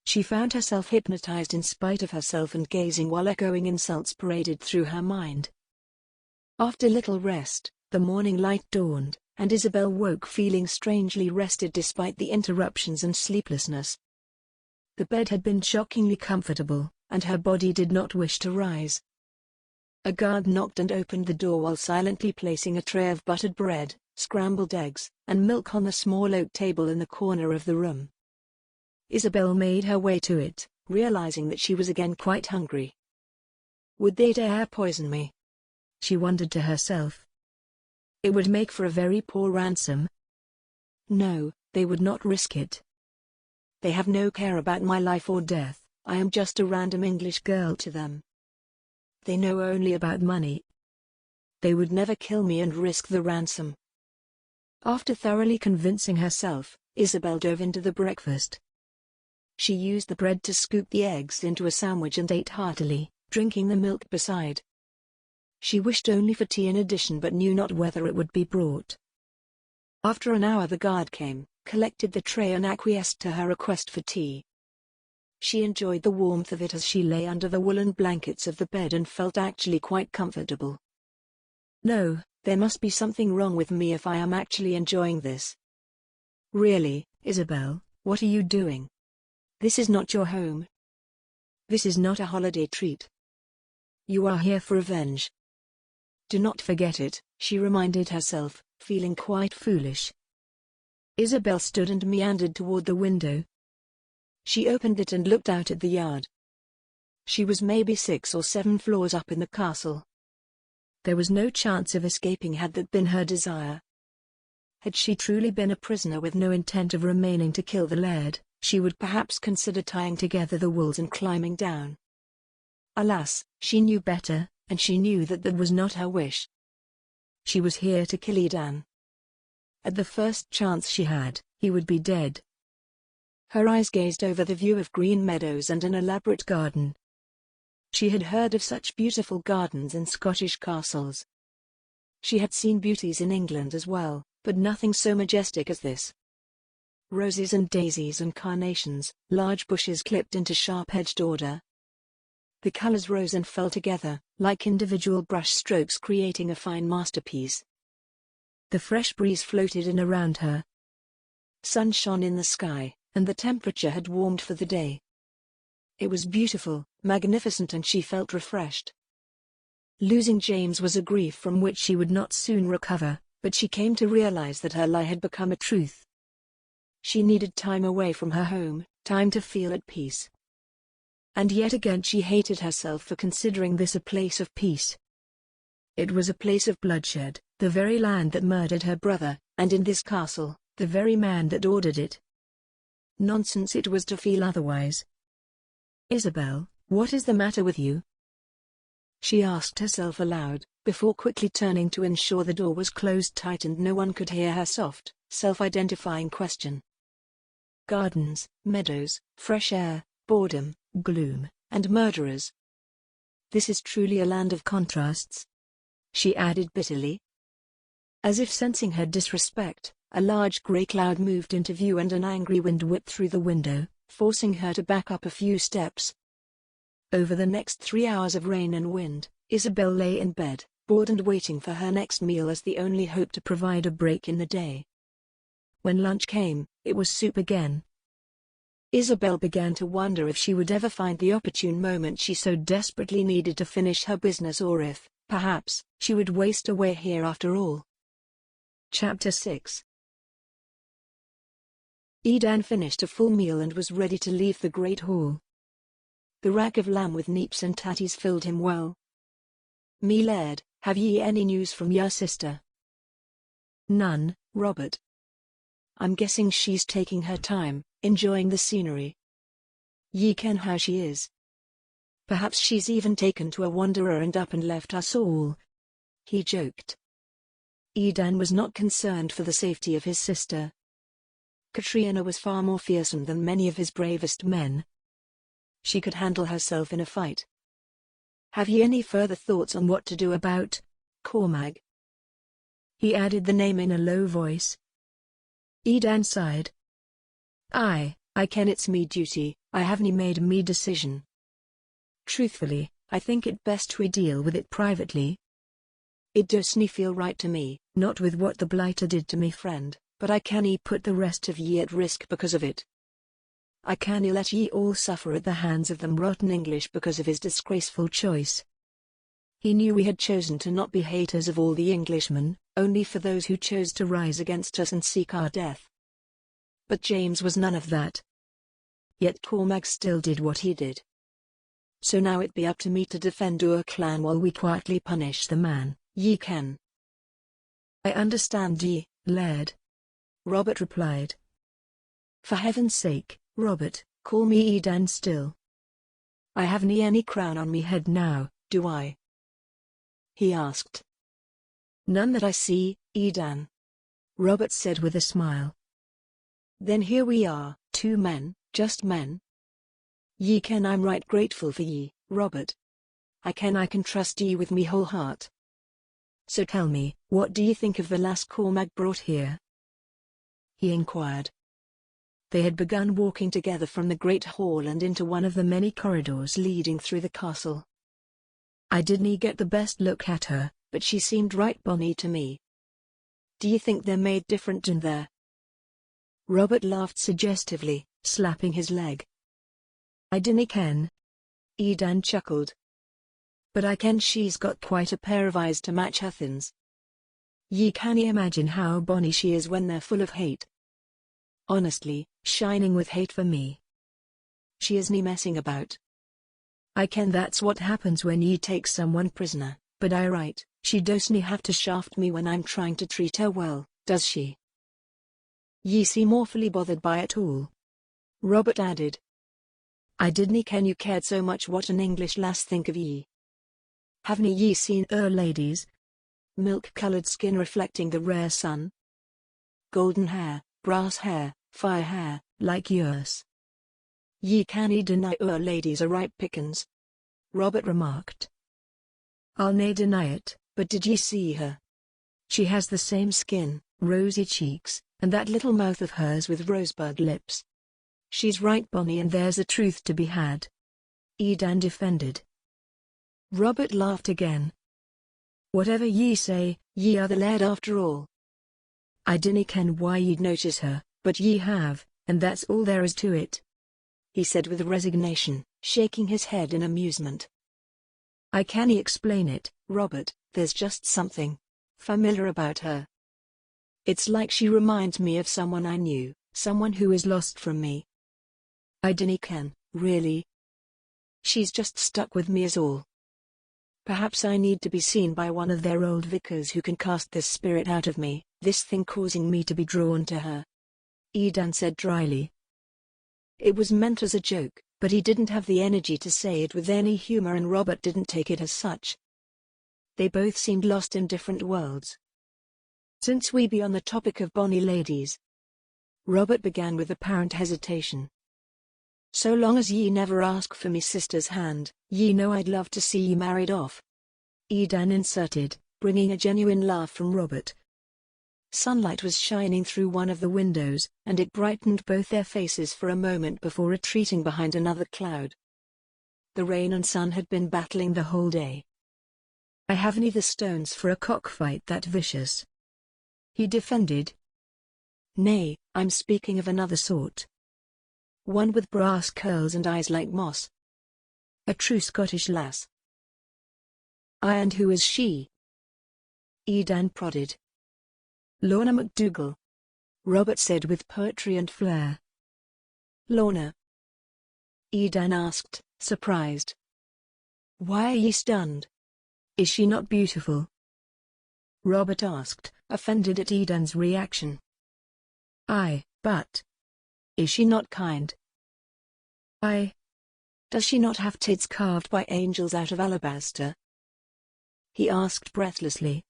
She found herself hypnotized in spite of herself and gazing while echoing insults paraded through her mind. After little rest, the morning light dawned, and Isabel woke feeling strangely rested despite the interruptions and sleeplessness. The bed had been shockingly comfortable, and her body did not wish to rise. A guard knocked and opened the door while silently placing a tray of buttered bread, scrambled eggs, and milk on the small oak table in the corner of the room. Isabel made her way to it, realizing that she was again quite hungry. Would they dare poison me? She wondered to herself. It would make for a very poor ransom. No, they would not risk it. They have no care about my life or death. I am just a random English girl to them. They know only about money. They would never kill me and risk the ransom. After thoroughly convincing herself, Isabel dove into the breakfast. She used the bread to scoop the eggs into a sandwich and ate heartily, drinking the milk beside. She wished only for tea in addition but knew not whether it would be brought. After an hour the guard came, collected the tray and acquiesced to her request for tea. She enjoyed the warmth of it as she lay under the woolen blankets of the bed and felt actually quite comfortable. No, there must be something wrong with me if I am actually enjoying this. Really, Isabel, what are you doing? This is not your home. This is not a holiday treat. You are here for revenge. Do not forget it, she reminded herself, feeling quite foolish. Isabel stood and meandered toward the window. She opened it and looked out at the yard. She was maybe 6 or 7 floors up in the castle. There was no chance of escaping had that been her desire. Had she truly been a prisoner with no intent of remaining to kill the Laird, she would perhaps consider tying together the walls and climbing down. Alas, she knew better, and she knew that that was not her wish. She was here to kill Edan. At the first chance she had, he would be dead. Her eyes gazed over the view of green meadows and an elaborate garden. She had heard of such beautiful gardens in Scottish castles. She had seen beauties in England as well, but nothing so majestic as this. Roses and daisies and carnations, large bushes clipped into sharp-edged order. The colors rose and fell together, like individual brush strokes creating a fine masterpiece. The fresh breeze floated in around her. Sun shone in the sky, and the temperature had warmed for the day. It was beautiful, magnificent, and she felt refreshed. Losing James was a grief from which she would not soon recover, but she came to realize that her lie had become a truth. She needed time away from her home, time to feel at peace. And yet again she hated herself for considering this a place of peace. It was a place of bloodshed, the very land that murdered her brother, and in this castle, the very man that ordered it. Nonsense it was to feel otherwise. "Isabel, what is the matter with you?" she asked herself aloud, before quickly turning to ensure the door was closed tight and no one could hear her soft, self-identifying question. Gardens, meadows, fresh air, boredom, gloom, and murderers. This is truly a land of contrasts, she added bitterly. As if sensing her disrespect, a large grey cloud moved into view and an angry wind whipped through the window, forcing her to back up a few steps. Over the next 3 hours of rain and wind, Isabel lay in bed, bored and waiting for her next meal as the only hope to provide a break in the day. When lunch came, it was soup again. Isabel began to wonder if she would ever find the opportune moment she so desperately needed to finish her business, or if, perhaps, she would waste away here after all. Chapter 6. Edan finished a full meal and was ready to leave the great hall. The rack of lamb with neeps and tatties filled him well. "Me Laird, have ye any news from your sister?" "None, Robert. I'm guessing she's taking her time, enjoying the scenery. Ye ken how she is. Perhaps she's even taken to a wanderer and up and left us all," he joked. Edan was not concerned for the safety of his sister. Katrina was far more fearsome than many of his bravest men. She could handle herself in a fight. "Have ye any further thoughts on what to do about Cormac?" He added the name in a low voice. Edan sighed. I ken it's me duty, I haven't made me decision. Truthfully, I think it best we deal with it privately. It doesn't feel right to me, not with what the blighter did to me friend, but I cannae put the rest of ye at risk because of it. I cannae let ye all suffer at the hands of them rotten English because of his disgraceful choice. He knew we had chosen to not be haters of all the Englishmen, only for those who chose to rise against us and seek our death. But James was none of that. Yet Cormac still did what he did. So now it be up to me to defend our clan while we quietly punish the man, ye ken. I understand ye, Laird, Robert replied. For heaven's sake, Robert, call me Edan still. I haven't any crown on me head now, do I? He asked. None that I see, Edan, Robert said with a smile. Then here we are, 2 men, just men. Ye ken I'm right grateful for ye, Robert. I can trust ye with me whole heart. So tell me, what do ye think of the lass Cormac brought here? He inquired. They had begun walking together from the great hall and into one of the many corridors leading through the castle. I didn't get the best look at her, but she seemed right bonny to me. Do ye think they're made different in there? Robert laughed suggestively, slapping his leg. I dinna ken. Edan chuckled. But I ken she's got quite a pair of eyes to match her thins. Ye cannae imagine how bonny she is when they're full of hate. Honestly, shining with hate for me. She isn't messing about. I ken that's what happens when ye take someone prisoner, but I right, she doesn't have to shaft me when I'm trying to treat her well, does she? Ye seem awfully bothered by it all, Robert added. I didn't ken you cared so much what an English lass think of ye. Haven't ye seen ladies? Milk-coloured skin reflecting the rare sun. Golden hair, brass hair, fire hair, like yours. Ye canny deny our ladies are ripe pickins, Robert remarked. I'll nae deny it, but did ye see her? She has the same skin, rosy cheeks, and that little mouth of hers with rosebud lips. She's right bonny, and there's a truth to be had, Edan defended. Robert laughed again. Whatever ye say, ye are the Laird after all. I dinna ken why ye'd notice her, but ye have, and that's all there is to it, he said with resignation, shaking his head in amusement. I canna explain it, Robert, there's just something familiar about her. It's like she reminds me of someone I knew, someone who is lost from me. I dinna ken, really. She's just stuck with me is all. Perhaps I need to be seen by one of their old vicars who can cast this spirit out of me, this thing causing me to be drawn to her, Edan said dryly. It was meant as a joke, but he didn't have the energy to say it with any humor, and Robert didn't take it as such. They both seemed lost in different worlds. Since we be on the topic of bonny ladies, Robert began with apparent hesitation. So long as ye never ask for me sister's hand, ye know I'd love to see ye married off, Edan inserted, bringing a genuine laugh from Robert. Sunlight was shining through one of the windows, and it brightened both their faces for a moment before retreating behind another cloud. The rain and sun had been battling the whole day. I haven't the stones for a cockfight that vicious, he defended. Nay, I'm speaking of another sort. One with brass curls and eyes like moss. A true Scottish lass. Aye, and who is she? Edan prodded. Lorna MacDougall, Robert said with poetry and flair. Lorna? Edan asked, surprised. Why are ye stunned? Is she not beautiful? Robert asked, offended at Edan's reaction. Aye, but is she not kind? Aye. Does she not have tits carved by angels out of alabaster? He asked breathlessly.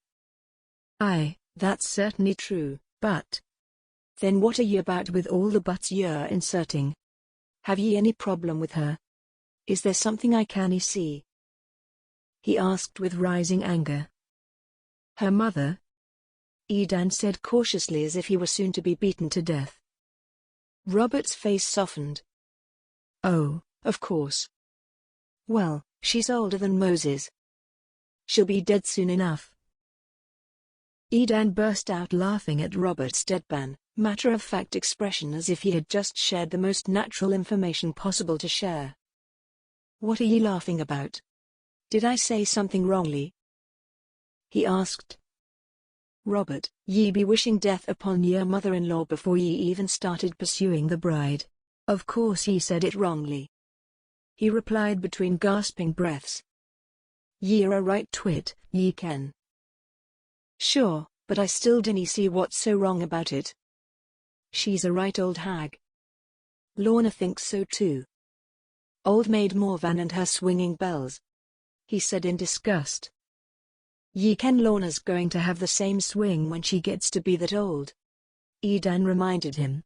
Aye, that's certainly true, but then what are ye about with all the buts ye're inserting? Have ye any problem with her? Is there something I cannae see? He asked with rising anger. Her mother? Edan said cautiously, as if he were soon to be beaten to death. Robert's face softened. Oh, of course. Well, she's older than Moses. She'll be dead soon enough. Edan burst out laughing at Robert's deadpan, matter-of-fact expression, as if he had just shared the most natural information possible to share. What are ye laughing about? Did I say something wrongly? He asked. Robert, ye be wishing death upon your mother-in-law before ye even started pursuing the bride. Of course ye said it wrongly, he replied between gasping breaths. Ye're a right twit, ye ken. Sure, but I still dinna see what's so wrong about it. She's a right old hag. Lorna thinks so too. Old Maid Morvan and her swinging bells, he said in disgust. Ye ken Lorna's going to have the same swing when she gets to be that old, Edan reminded him.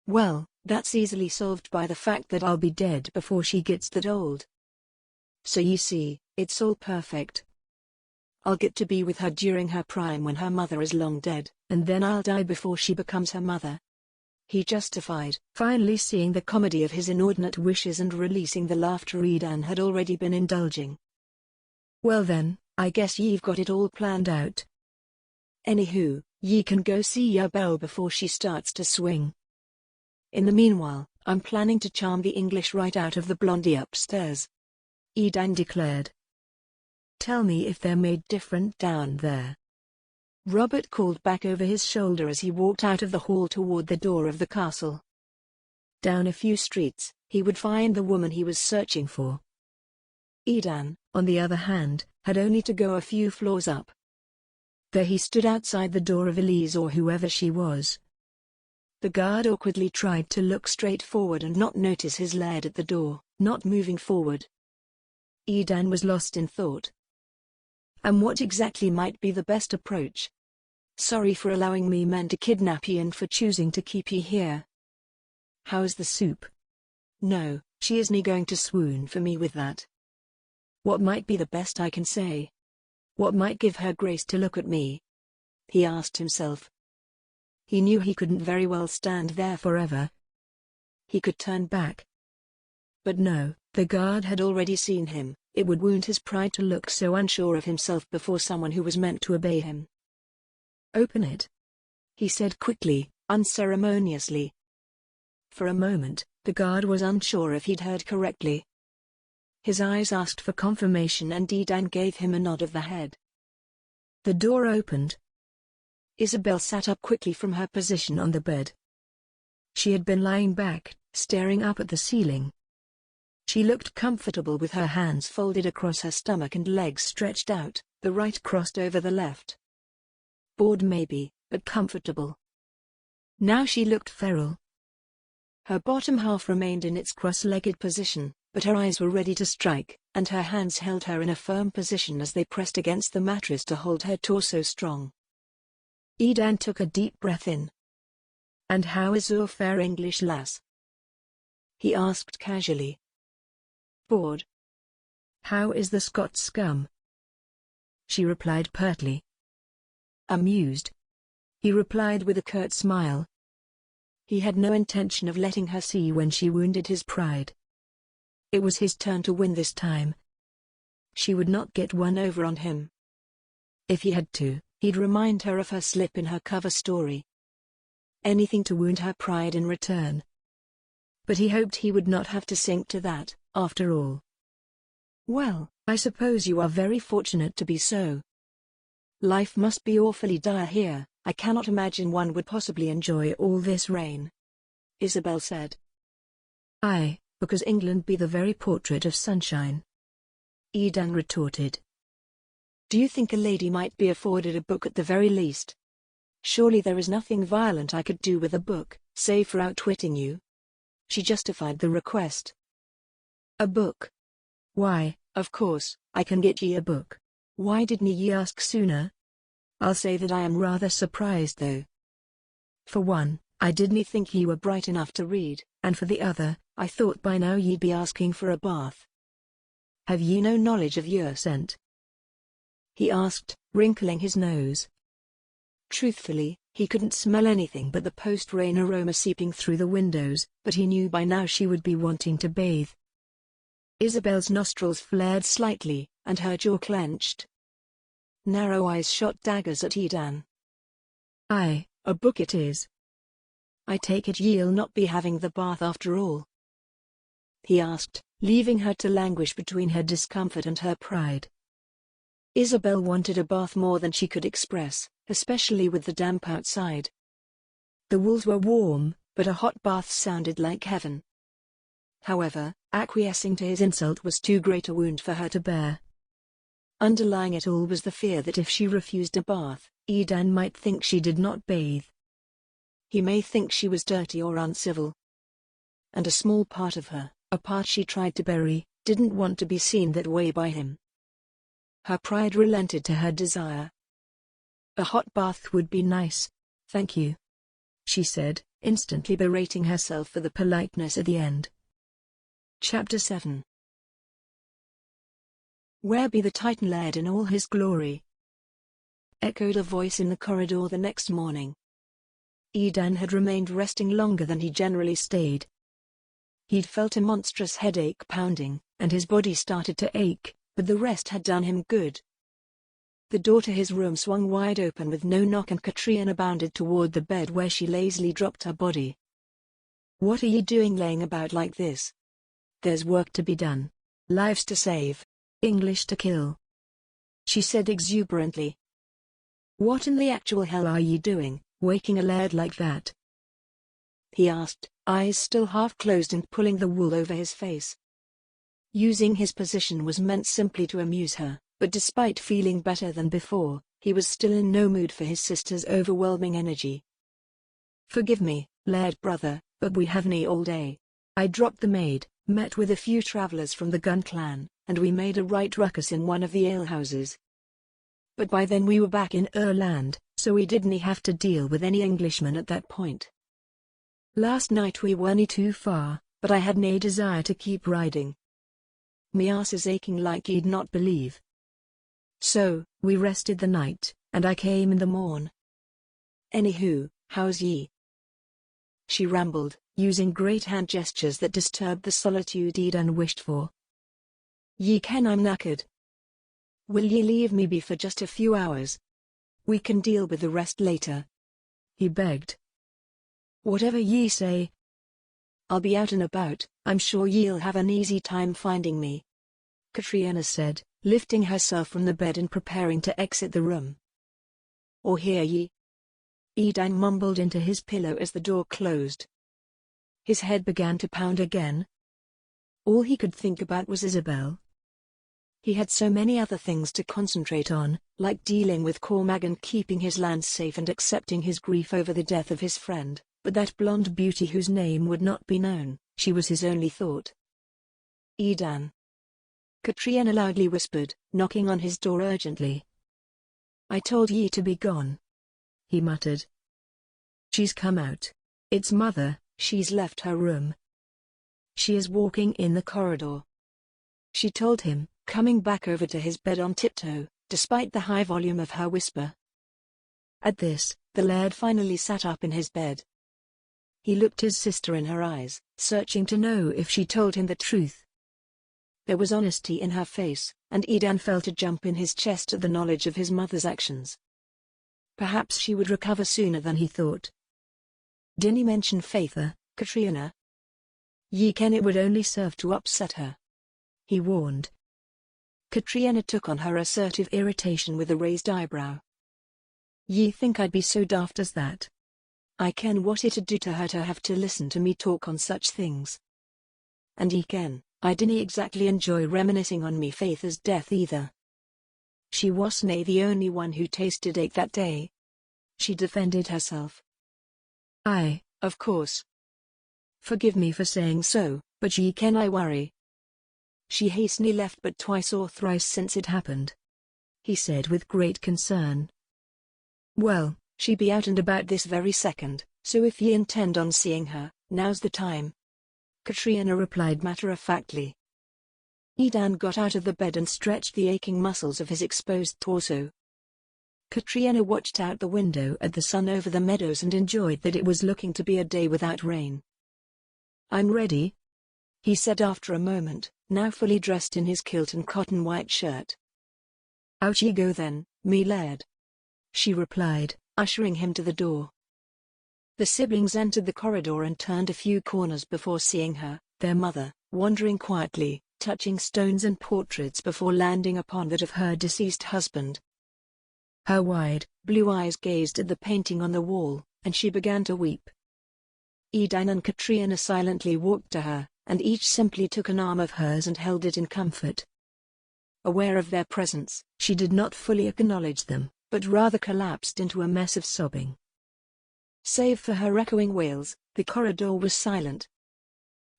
Well, that's easily solved by the fact that I'll be dead before she gets that old. So ye see, it's all perfect. I'll get to be with her during her prime when her mother is long dead, and then I'll die before she becomes her mother, he justified, finally seeing the comedy of his inordinate wishes and releasing the laughter Edan had already been indulging. Well then, I guess ye've got it all planned out. Anywho, ye can go see your belle before she starts to swing. In the meanwhile, I'm planning to charm the English right out of the blondie upstairs, Edan declared. Tell me if they're made different down there, Robert called back over his shoulder as he walked out of the hall toward the door of the castle. Down a few streets, he would find the woman he was searching for. Edan, on the other hand, had only to go a few floors up. There he stood outside the door of Elise, or whoever she was. The guard awkwardly tried to look straight forward and not notice his Laird at the door, not moving forward. Edan was lost in thought. And what exactly might be the best approach? Sorry for allowing me men to kidnap ye and for choosing to keep ye here. How's the soup? No, she isn't going to swoon for me with that. What might be the best I can say? What might give her grace to look at me? He asked himself. He knew he couldn't very well stand there forever. He could turn back. But no, the guard had already seen him. It would wound his pride to look so unsure of himself before someone who was meant to obey him. Open it, he said quickly, unceremoniously. For a moment, the guard was unsure if he'd heard correctly. His eyes asked for confirmation and Edan gave him a nod of the head. The door opened. Isabel sat up quickly from her position on the bed. She had been lying back, staring up at the ceiling. She looked comfortable with her hands folded across her stomach and legs stretched out, the right crossed over the left. Bored maybe, but comfortable. Now she looked feral. Her bottom half remained in its cross-legged position, but her eyes were ready to strike, and her hands held her in a firm position as they pressed against the mattress to hold her torso strong. Edan took a deep breath in. "And how is your fair English lass?" he asked casually. "Bored." "How is the Scots scum?" she replied pertly. "Amused," he replied with a curt smile. He had no intention of letting her see when she wounded his pride. It was his turn to win this time. She would not get one over on him. If he had to, he'd remind her of her slip in her cover story. Anything to wound her pride in return. But he hoped he would not have to sink to that, after all. "Well, I suppose you are very fortunate to be so. Life must be awfully dire here. I cannot imagine one would possibly enjoy all this rain," Isabel said. "Aye, because England be the very portrait of sunshine," Edan retorted. "Do you think a lady might be afforded a book at the very least? Surely there is nothing violent I could do with a book, save for outwitting you." She justified the request. "A book? Why, of course, I can get ye a book. Why didn't ye ask sooner? I'll say that I am rather surprised though. For one, I didn't think ye were bright enough to read, and for the other, I thought by now ye'd be asking for a bath. Have ye no knowledge of your scent?" he asked, wrinkling his nose. Truthfully, he couldn't smell anything but the post-rain aroma seeping through the windows, but he knew by now she would be wanting to bathe. Isabel's nostrils flared slightly, and her jaw clenched. Narrow eyes shot daggers at Edan. "Aye, a book it is. I take it ye'll not be having the bath after all?" he asked, leaving her to languish between her discomfort and her pride. Isabel wanted a bath more than she could express, especially with the damp outside. The walls were warm, but a hot bath sounded like heaven. However, acquiescing to his insult was too great a wound for her to bear. Underlying it all was the fear that if she refused a bath, Edan might think she did not bathe. He may think she was dirty or uncivil. And a small part of her, a part she tried to bury, didn't want to be seen that way by him. Her pride relented to her desire. "A hot bath would be nice, thank you," she said, instantly berating herself for the politeness at the end. Chapter 7. "Where be the Titan Laird in all his glory?" echoed a voice in the corridor the next morning. Edan had remained resting longer than he generally stayed. He'd felt a monstrous headache pounding, and his body started to ache, but the rest had done him good. The door to his room swung wide open with no knock and Katrina bounded toward the bed where she lazily dropped her body. "What are you doing laying about like this? There's work to be done. Lives to save. English to kill," she said exuberantly. "What in the actual hell are you doing, waking a laird like that?" he asked, eyes still half closed and pulling the wool over his face. Using his position was meant simply to amuse her, but despite feeling better than before, he was still in no mood for his sister's overwhelming energy. "Forgive me, Laird brother, but we haven't all day. I dropped the maid, met with a few travellers from the Gun clan, and we made a right ruckus in one of the alehouses. But by then we were back in Land, so we didn't have to deal with any Englishmen at that point." Last night we were too far, but I had nae desire to keep riding. Me arse is aching like ye'd not believe. So, we rested the night, and I came in the morn. Anywho, how's ye? She rambled, using great hand gestures that disturbed the solitude Edan wished for. Ye ken I'm knackered. Will ye leave me be for just a few hours? We can deal with the rest later. He begged. Whatever ye say. I'll be out and about, I'm sure ye'll have an easy time finding me. Katrina said, lifting herself from the bed and preparing to exit the room. Or hear ye? Edan mumbled into his pillow as the door closed. His head began to pound again. All he could think about was Isabel. He had so many other things to concentrate on, like dealing with Cormac and keeping his land safe and accepting his grief over the death of his friend, but that blonde beauty whose name would not be known, she was his only thought. Edan. Katrina loudly whispered, knocking on his door urgently. I told ye to be gone. He muttered. She's come out. It's mother, she's left her room. She is walking in the corridor. She told him, coming back over to his bed on tiptoe, despite the high volume of her whisper. At this, the Laird finally sat up in his bed. He looked his sister in her eyes, searching to know if she told him the truth. There was honesty in her face, and Edan felt a jump in his chest at the knowledge of his mother's actions. Perhaps she would recover sooner than he thought. Dinny mentioned Faither, Katrina. Ye ken it would only serve to upset her. He warned. Katrina took on her assertive irritation with a raised eyebrow. Ye think I'd be so daft as that? I ken what it'd do to her to have to listen to me talk on such things. And ye ken, I dinna exactly enjoy reminiscing on me Faither's death either. She wasna the only one who tasted ache that day. She defended herself. Aye, of course. Forgive me for saying so, but ye ken I worry. She hastily left but twice or thrice since it happened. He said with great concern. Well, she be out and about this very second, so if ye intend on seeing her, now's the time. Katrina replied matter-of-factly. Edan got out of the bed and stretched the aching muscles of his exposed torso. Katrina watched out the window at the sun over the meadows and enjoyed that it was looking to be a day without rain. I'm ready, he said after a moment, now fully dressed in his kilt and cotton white shirt. Out ye go then, me Laird, she replied, ushering him to the door. The siblings entered the corridor and turned a few corners before seeing her, their mother, wandering quietly, touching stones and portraits before landing upon that of her deceased husband. Her wide, blue eyes gazed at the painting on the wall, and she began to weep. Edan and Katrina silently walked to her, and each simply took an arm of hers and held it in comfort. Aware of their presence, she did not fully acknowledge them, but rather collapsed into a mess of sobbing. Save for her echoing wails, the corridor was silent.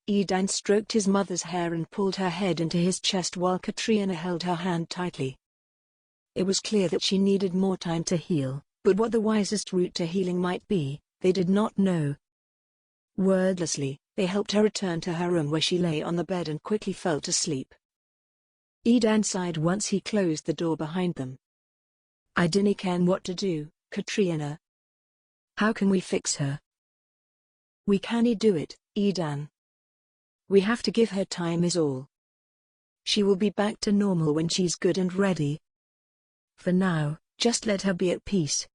Edan stroked his mother's hair and pulled her head into his chest while Katrina held her hand tightly. It was clear that she needed more time to heal, but what the wisest route to healing might be, they did not know. Wordlessly, they helped her return to her room where she lay on the bed and quickly fell to sleep. Edan sighed once he closed the door behind them. I dinna ken what to do, Katrina. How can we fix her? We canna do it, Edan. We have to give her time is all. She will be back to normal when she's good and ready. For now, just let her be at peace.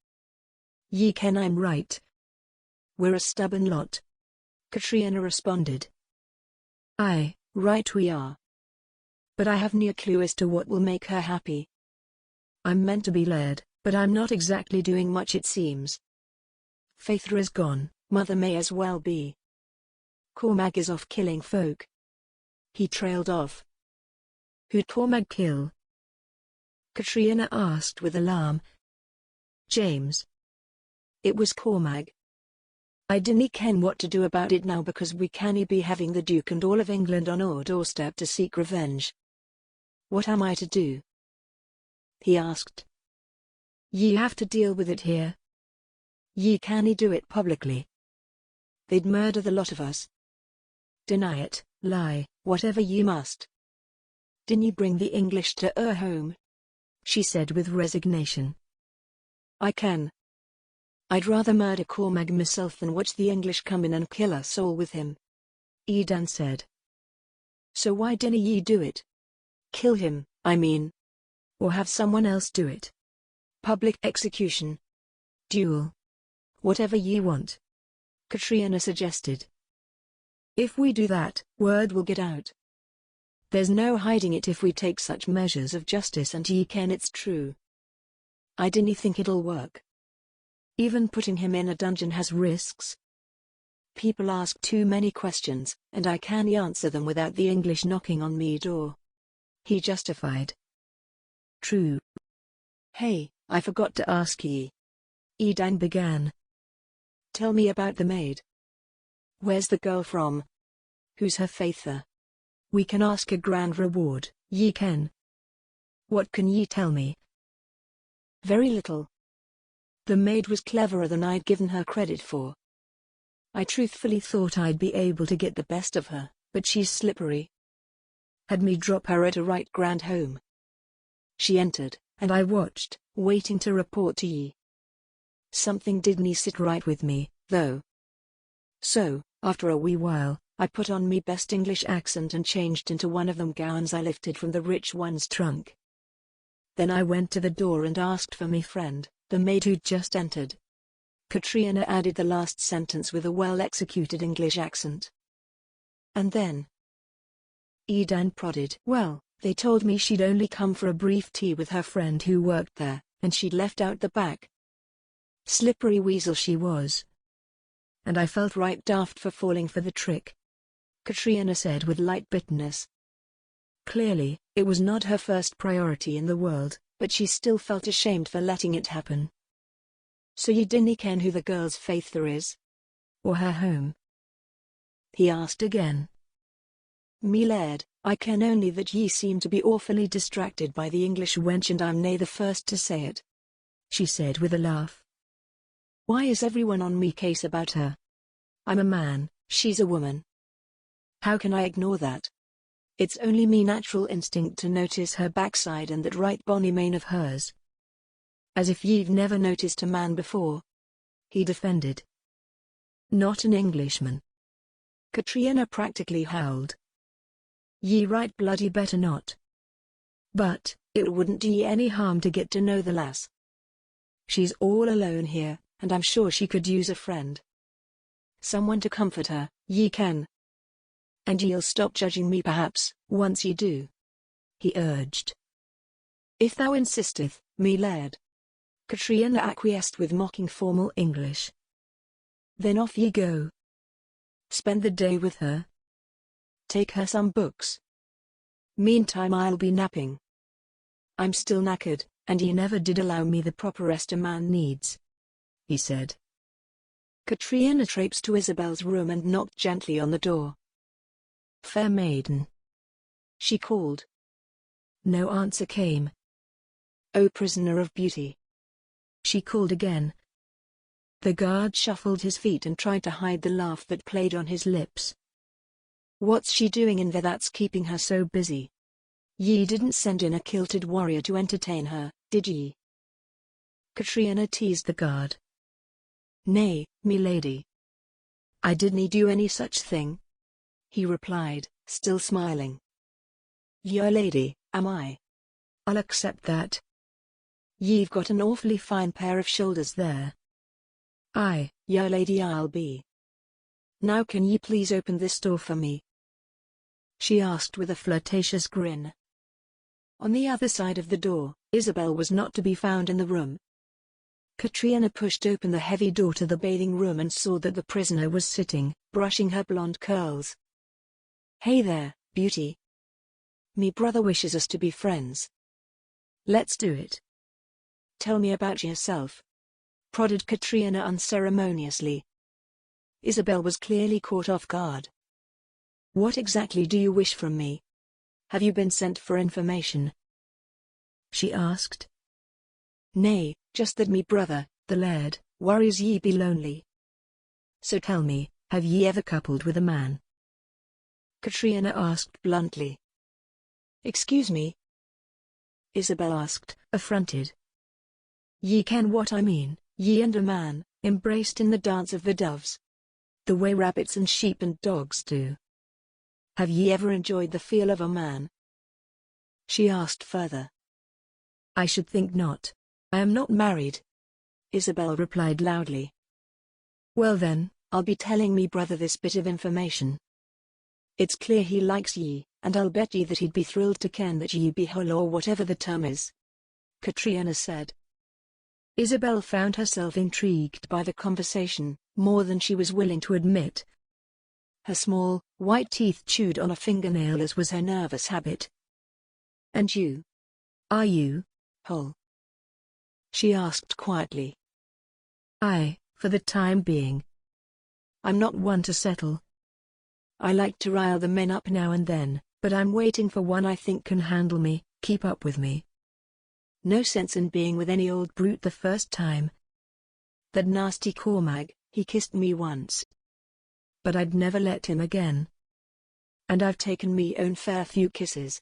Ye ken I'm right. We're a stubborn lot, Katrina responded. Aye, right we are. But I have nae clue as to what will make her happy. I'm meant to be Laird, but I'm not exactly doing much it seems. Faither is gone, mother may as well be. Cormac is off killing folk. He trailed off. Who'd Cormac kill? Katrina asked with alarm. James. It was Cormac. I dinna ken what to do about it now because we canna be having the Duke and all of England on our doorstep to seek revenge. What am I to do? He asked. Ye have to deal with it here. Ye canna do it publicly. they'd murder the lot of us. Deny it, lie, whatever ye must. Dinna ye bring the English to our home? She said with resignation. I can. I'd rather murder Cormac myself than watch the English come in and kill us all with him. Edan said. So why dinna ye do it? Kill him, I mean. Or have someone else do it. Public execution. Duel. Whatever ye want. Katrina suggested. If we do that, word will get out. There's no hiding it if we take such measures of justice, and ye ken it's true. I dinna think it'll work. Even putting him in a dungeon has risks. People ask too many questions, and I can't answer them without the English knocking on me door. He justified. True. Hey, I forgot to ask ye. Edan began. Tell me about the maid. Where's the girl from? Who's her faither? We can ask a grand reward, ye ken. What can ye tell me? Very little. The maid was cleverer than I'd given her credit for. I truthfully thought I'd be able to get the best of her, but she's slippery. Had me drop her at a right grand home. She entered, and I watched, waiting to report to ye. Something didn't sit right with me, though. So, after a wee while, I put on me best English accent and changed into one of them gowns I lifted from the rich one's trunk. Then I went to the door and asked for me friend, the maid who'd just entered. Katrina added the last sentence with a well-executed English accent. And then Edan prodded. Well, they told me she'd only come for a brief tea with her friend who worked there, and she'd left out the back. Slippery weasel she was. And I felt right daft for falling for the trick. Katrina said with light bitterness. Clearly, it was not her first priority in the world, but she still felt ashamed for letting it happen. So ye dinna ken who the girl's faither is? Or her home? He asked again. Me Laird, I ken only that ye seem to be awfully distracted by the English wench, and I'm nae the first to say it. She said with a laugh. Why is everyone on me case about her? I'm a man, she's a woman. How can I ignore that? It's only me natural instinct to notice her backside and that right bonny mane of hers. As if ye've never noticed a man before. He defended. Not an Englishman. Katrina practically howled. Ye right bloody better not. But, it wouldn't do ye any harm to get to know the lass. She's all alone here, and I'm sure she could use a friend. Someone to comfort her, ye ken. And ye'll stop judging me perhaps, once ye do. He urged. If thou insisteth, me Laird. Katrina acquiesced with mocking formal English. Then off ye go. Spend the day with her. Take her some books. Meantime I'll be napping. I'm still knackered, and ye never did allow me the proper rest a man needs. He said. Katrina traipsed to Isabel's room and knocked gently on the door. Fair maiden. She called. No answer came. O prisoner of beauty. She called again. The guard shuffled his feet and tried to hide the laugh that played on his lips. What's she doing in there that's keeping her so busy? Ye didn't send in a kilted warrior to entertain her, did ye? Katrina teased the guard. Nay, me lady. I didn't do any such thing. He replied, still smiling. Your lady, am I? I'll accept that. Ye've got an awfully fine pair of shoulders there. Aye, your lady I'll be. Now can ye please open this door for me? She asked with a flirtatious grin. On the other side of the door, Isabel was not to be found in the room. Katrina pushed open the heavy door to the bathing room and saw that the prisoner was sitting, brushing her blonde curls. Hey there, beauty. Me brother wishes us to be friends. Let's do it. Tell me about yourself. Prodded Katrina unceremoniously. Isabel was clearly caught off guard. What exactly do you wish from me? Have you been sent for information? She asked. Nay, just that me brother, the Laird, worries ye be lonely. So tell me, Have ye ever coupled with a man? Katrina asked bluntly. Excuse me? Isabel asked, affronted. Ye ken what I mean, ye and a man, embraced in the dance of the doves. The way rabbits and sheep and dogs do. Have ye ever enjoyed the feel of a man? She asked further. I should think not. I am not married. Isabel replied loudly. Well then, I'll be telling me brother this bit of information. It's clear he likes ye, and I'll bet ye that he'd be thrilled to ken that ye be whole or whatever the term is. Katrina said. Isabel found herself intrigued by the conversation, more than she was willing to admit. Her small, white teeth chewed on a fingernail as was her nervous habit. And you? Are you whole? She asked quietly. I, for the time being. I'm not one to settle. I like to rile the men up now and then, but I'm waiting for one I think can handle me, keep up with me. No sense in being with any old brute the first time. That nasty Cormag, he kissed me once. But I'd never let him again. And I've taken me own fair few kisses.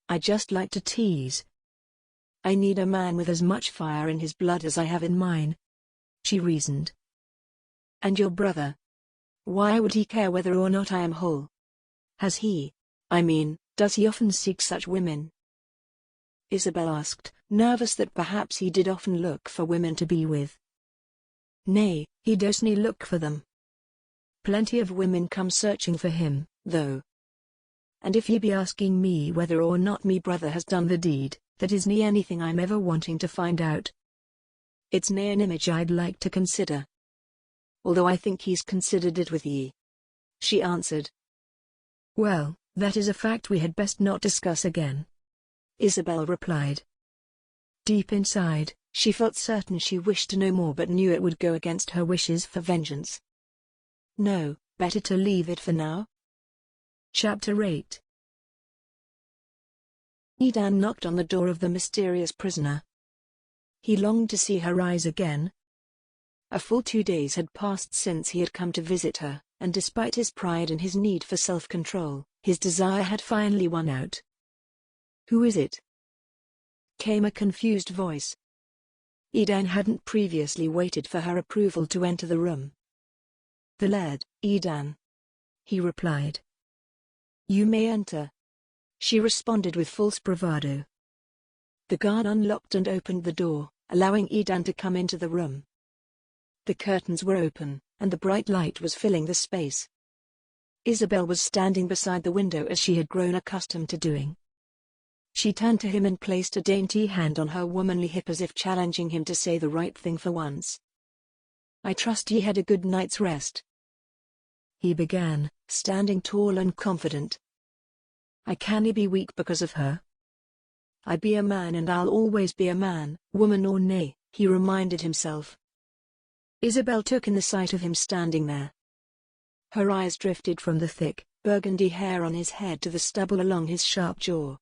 I just like to tease. I need a man with as much fire in his blood as I have in mine. She reasoned. And your brother? Why would he care whether or not I am whole? Does he often seek such women? Isabel asked, nervous that perhaps he did often look for women to be with. Nay, he doesn't look for them. Plenty of women come searching for him, though. And if ye be asking me whether or not me brother has done the deed, that is nae anything I'm ever wanting to find out. It's nae an image I'd like to consider. Although I think he's considered it with ye. She answered. Well, that is a fact we had best not discuss again. Isabel replied. Deep inside, she felt certain she wished to know more but knew it would go against her wishes for vengeance. No, better to leave it for now. Chapter 8. Edan knocked on the door of the mysterious prisoner. He longed to see her eyes again. A full 2 days had passed since he had come to visit her, and despite his pride and his need for self-control, his desire had finally won out. Who is it? Came a confused voice. Edan hadn't previously waited for her approval to enter the room. The Laird, Edan. He replied. You may enter. She responded with false bravado. The guard unlocked and opened the door, allowing Edan to come into the room. The curtains were open, and the bright light was filling the space. Isabel was standing beside the window as she had grown accustomed to doing. She turned to him and placed a dainty hand on her womanly hip as if challenging him to say the right thing for once. I trust ye had a good night's rest. He began, standing tall and confident. I canna be weak because of her. I be a man and I'll always be a man, woman or nay, he reminded himself. Isabel took in the sight of him standing there. Her eyes drifted from the thick, burgundy hair on his head to the stubble along his sharp jaw.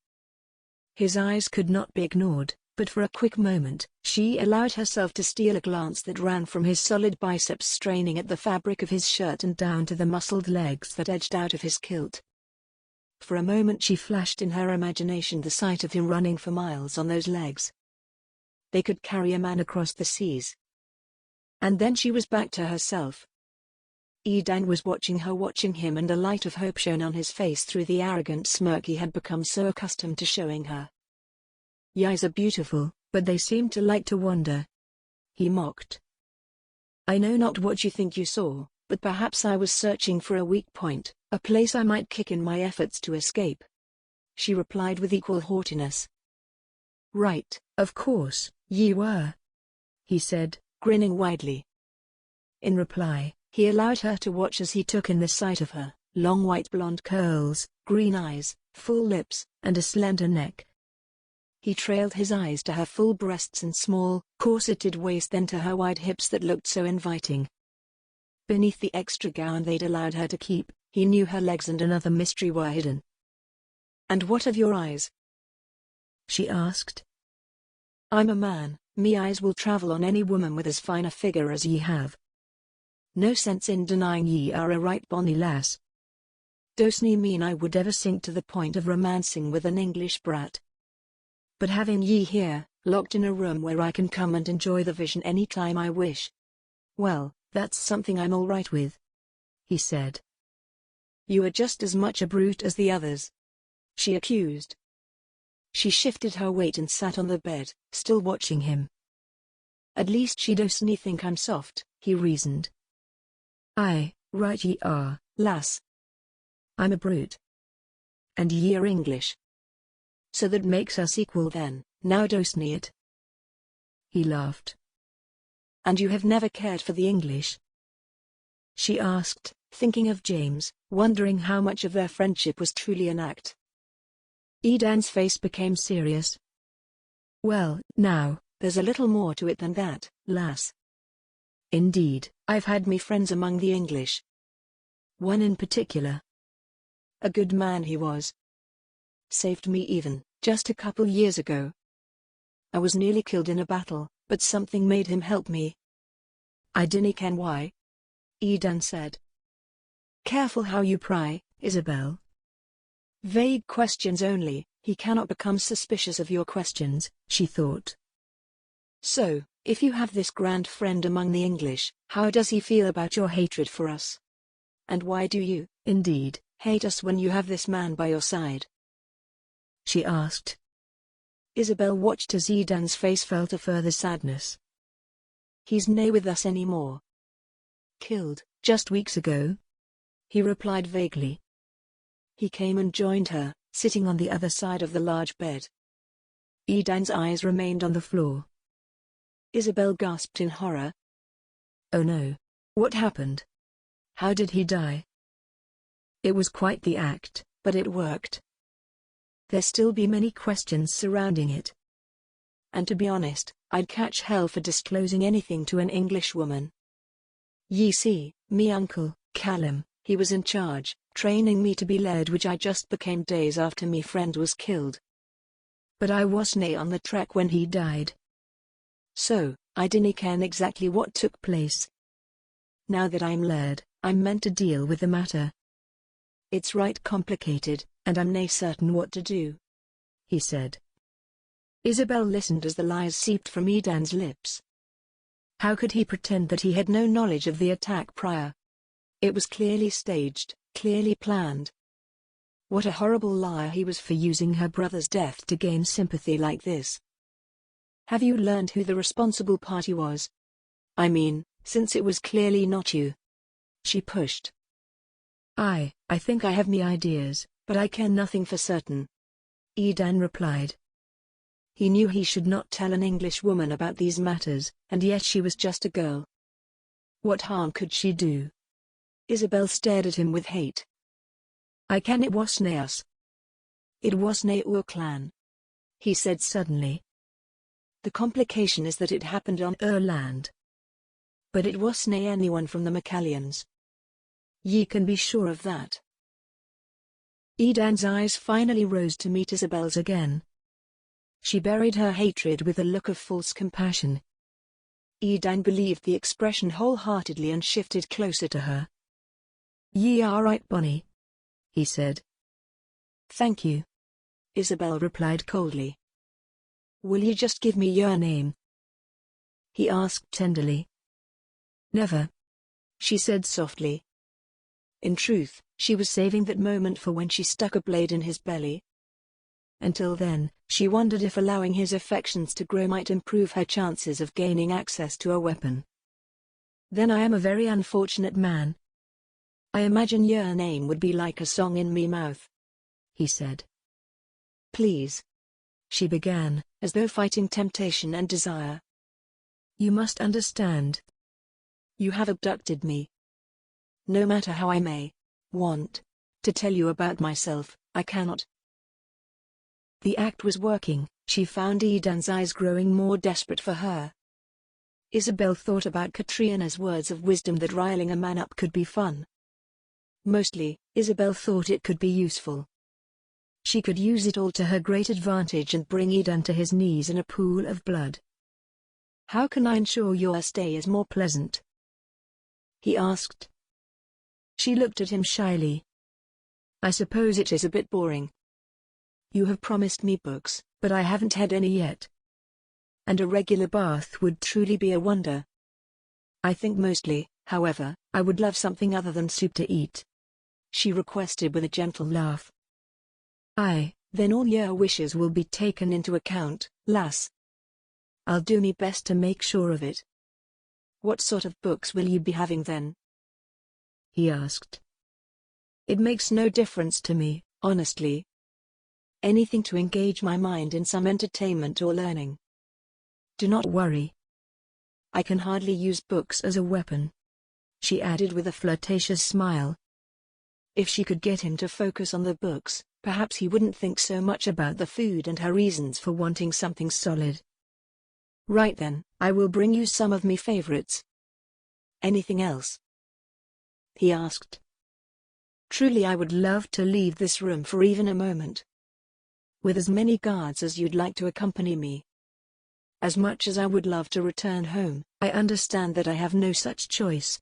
His eyes could not be ignored, but for a quick moment, she allowed herself to steal a glance that ran from his solid biceps straining at the fabric of his shirt and down to the muscled legs that edged out of his kilt. For a moment she flashed in her imagination the sight of him running for miles on those legs. They could carry a man across the seas. And then she was back to herself. Edan was watching him, and a light of hope shone on his face through the arrogant smirk he had become so accustomed to showing her. "Ye eyes are beautiful, but they seem to like to wander," he mocked. "I know not what you think you saw, but perhaps I was searching for a weak point, a place I might kick in my efforts to escape," she replied with equal haughtiness. "Right, of course, ye were," he said, grinning widely. In reply, he allowed her to watch as he took in the sight of her, long white blonde curls, green eyes, full lips, and a slender neck. He trailed his eyes to her full breasts and small, corseted waist, then to her wide hips that looked so inviting. Beneath the extra gown they'd allowed her to keep, he knew her legs and another mystery were hidden. "And what of your eyes?" she asked. "I'm a man, me eyes will travel on any woman with as fine a figure as ye have." No sense in denying ye are a right bonny lass. Doesn't mean I would ever sink to the point of romancing with an English brat. But having ye here, locked in a room where I can come and enjoy the vision any time I wish, well, that's something I'm all right with," he said. "You are just as much a brute as the others," she accused. She shifted her weight and sat on the bed, still watching him. "At least she doesn't think I'm soft," he reasoned. "Aye, right ye are, lass. I'm a brute. And ye are English. So that makes us equal then, now doesn't it?" He laughed. "And you have never cared for the English?" she asked, thinking of James, wondering how much of their friendship was truly an act. Edan's face became serious. "Well, now, there's a little more to it than that, lass. Indeed, I've had me friends among the English. One in particular. A good man he was. Saved me even, just a couple years ago. I was nearly killed in a battle, but something made him help me. I dinna ken why," Edan said. "Careful how you pry, Isabel. Vague questions only, he cannot become suspicious of your questions," she thought. "So, if you have this grand friend among the English, how does he feel about your hatred for us? And why do you, indeed, hate us when you have this man by your side?" she asked. Isabel watched as Edan's face fell to further sadness. "He's nae with us any more. Killed, just weeks ago," he replied vaguely. He came and joined her, sitting on the other side of the large bed. Edan's eyes remained on the floor. Isabel gasped in horror. "Oh no. What happened? How did he die?" It was quite the act, but it worked. There still be many questions surrounding it. And to be honest, I'd catch hell for disclosing anything to an Englishwoman. Ye see, me uncle, Callum, he was in charge, training me to be Laird, which I just became days after me friend was killed. But I wasna on the track when he died. So, I dinna ken exactly what took place. Now that I'm Laird, I'm meant to deal with the matter. It's right complicated, and I'm nae certain what to do," he said. Isabel listened as the lies seeped from Edan's lips. How could he pretend that he had no knowledge of the attack prior? It was clearly staged, clearly planned. What a horrible liar he was for using her brother's death to gain sympathy like this. "Have you learned who the responsible party was? I mean, since it was clearly not you," she pushed. "Aye, I think I have me ideas, but I care nothing for certain," Edan replied. He knew he should not tell an Englishwoman about these matters, and yet she was just a girl. What harm could she do? Isabel stared at him with hate. "I ken it wasna us. It wasna our clan," he said suddenly. "The complication is that it happened on our land. But it wasna anyone from the Maccallions. Ye can be sure of that." Edan's eyes finally rose to meet Isabel's again. She buried her hatred with a look of false compassion. Edan believed the expression wholeheartedly and shifted closer to her. "Ye are right, Bonnie," he said. "Thank you," Isabel replied coldly. "Will you just give me your name?" he asked tenderly. "Never," she said softly. In truth, she was saving that moment for when she stuck a blade in his belly. Until then, she wondered if allowing his affections to grow might improve her chances of gaining access to a weapon. "Then I am a very unfortunate man. I imagine your name would be like a song in me mouth," he said. "Please," she began, as though fighting temptation and desire. "You must understand. You have abducted me. No matter how I may want to tell you about myself, I cannot." The act was working. She found Edan's eyes growing more desperate for her. Isabel thought about Katrina's words of wisdom that riling a man up could be fun. Mostly, Isabel thought it could be useful. She could use it all to her great advantage and bring Edan to his knees in a pool of blood. "How can I ensure your stay is more pleasant?" he asked. She looked at him shyly. I suppose it is a bit boring. You have promised me books, but I haven't had any yet. And a regular bath would truly be a wonder. I think mostly, however, I would love something other than soup to eat, she requested with a gentle laugh. Then all your wishes will be taken into account, lass. I'll do me best to make sure of it. What sort of books will you be having then? He asked. It makes no difference to me, honestly. Anything to engage my mind in some entertainment or learning. Do not worry. I can hardly use books as a weapon, she added with a flirtatious smile. If she could get him to focus on the books, perhaps he wouldn't think so much about the food and her reasons for wanting something solid. Right then, I will bring you some of me favorites. Anything else? He asked. Truly, I would love to leave this room for even a moment. With as many guards as you'd like to accompany me. As much as I would love to return home, I understand that I have no such choice.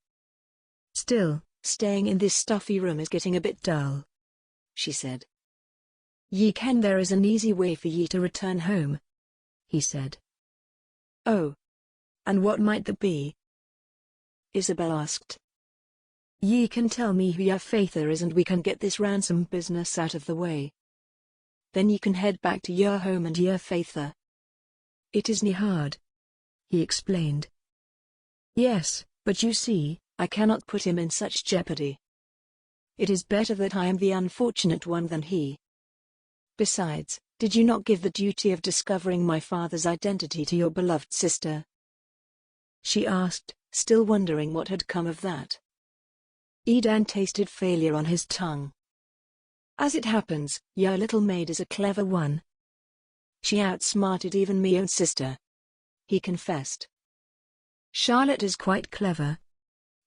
Still, staying in this stuffy room is getting a bit dull, she said. Ye ken there is an easy way for ye to return home, he said. Oh. And what might that be? Isabel asked. Ye can tell me who your faither is and we can get this ransom business out of the way. Then ye can head back to your home and your faither. It isn't hard, he explained. Yes, but you see, I cannot put him in such jeopardy. It is better that I am the unfortunate one than he. Besides, did you not give the duty of discovering my father's identity to your beloved sister? She asked, still wondering what had come of that. Edan tasted failure on his tongue. As it happens, your little maid is a clever one. She outsmarted even me own sister, he confessed. Charlotte is quite clever,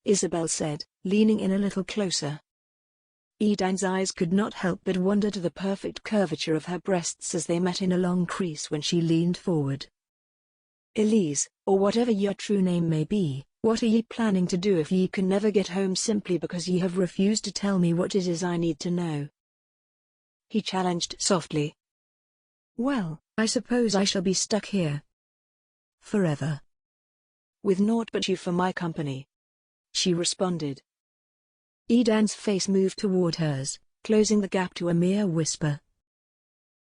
Isabel said, leaning in a little closer. Edan's eyes could not help but wander to the perfect curvature of her breasts as they met in a long crease when she leaned forward. Elise, or whatever your true name may be, what are ye planning to do if ye can never get home simply because ye have refused to tell me what it is I need to know? He challenged softly. Well, I suppose I shall be stuck here. Forever. With naught but you for my company, she responded. Edan's face moved toward hers, closing the gap to a mere whisper.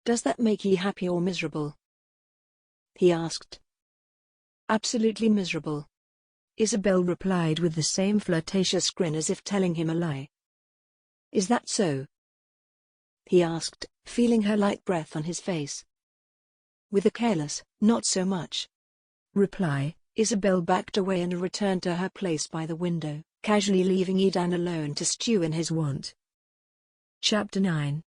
Does that make ye happy or miserable? He asked. Absolutely miserable, Isabel replied with the same flirtatious grin as if telling him a lie. Is that so? He asked, feeling her light breath on his face. With a careless, not so much reply, Isabel backed away and returned to her place by the window, casually leaving Edan alone to stew in his want. Chapter 9.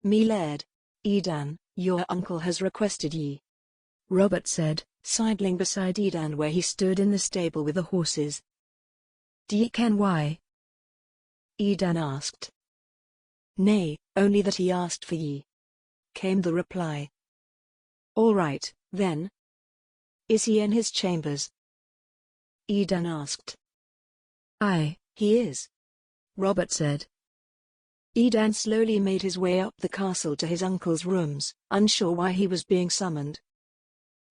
Me Laird, Edan, your uncle has requested ye, Robert said, sidling beside Edan where he stood in the stable with the horses. Do ye ken why? Edan asked. Nay, only that he asked for ye, came the reply. All right, then. Is he in his chambers? Edan asked. Aye, he is, Robert said. Edan slowly made his way up the castle to his uncle's rooms, unsure why he was being summoned.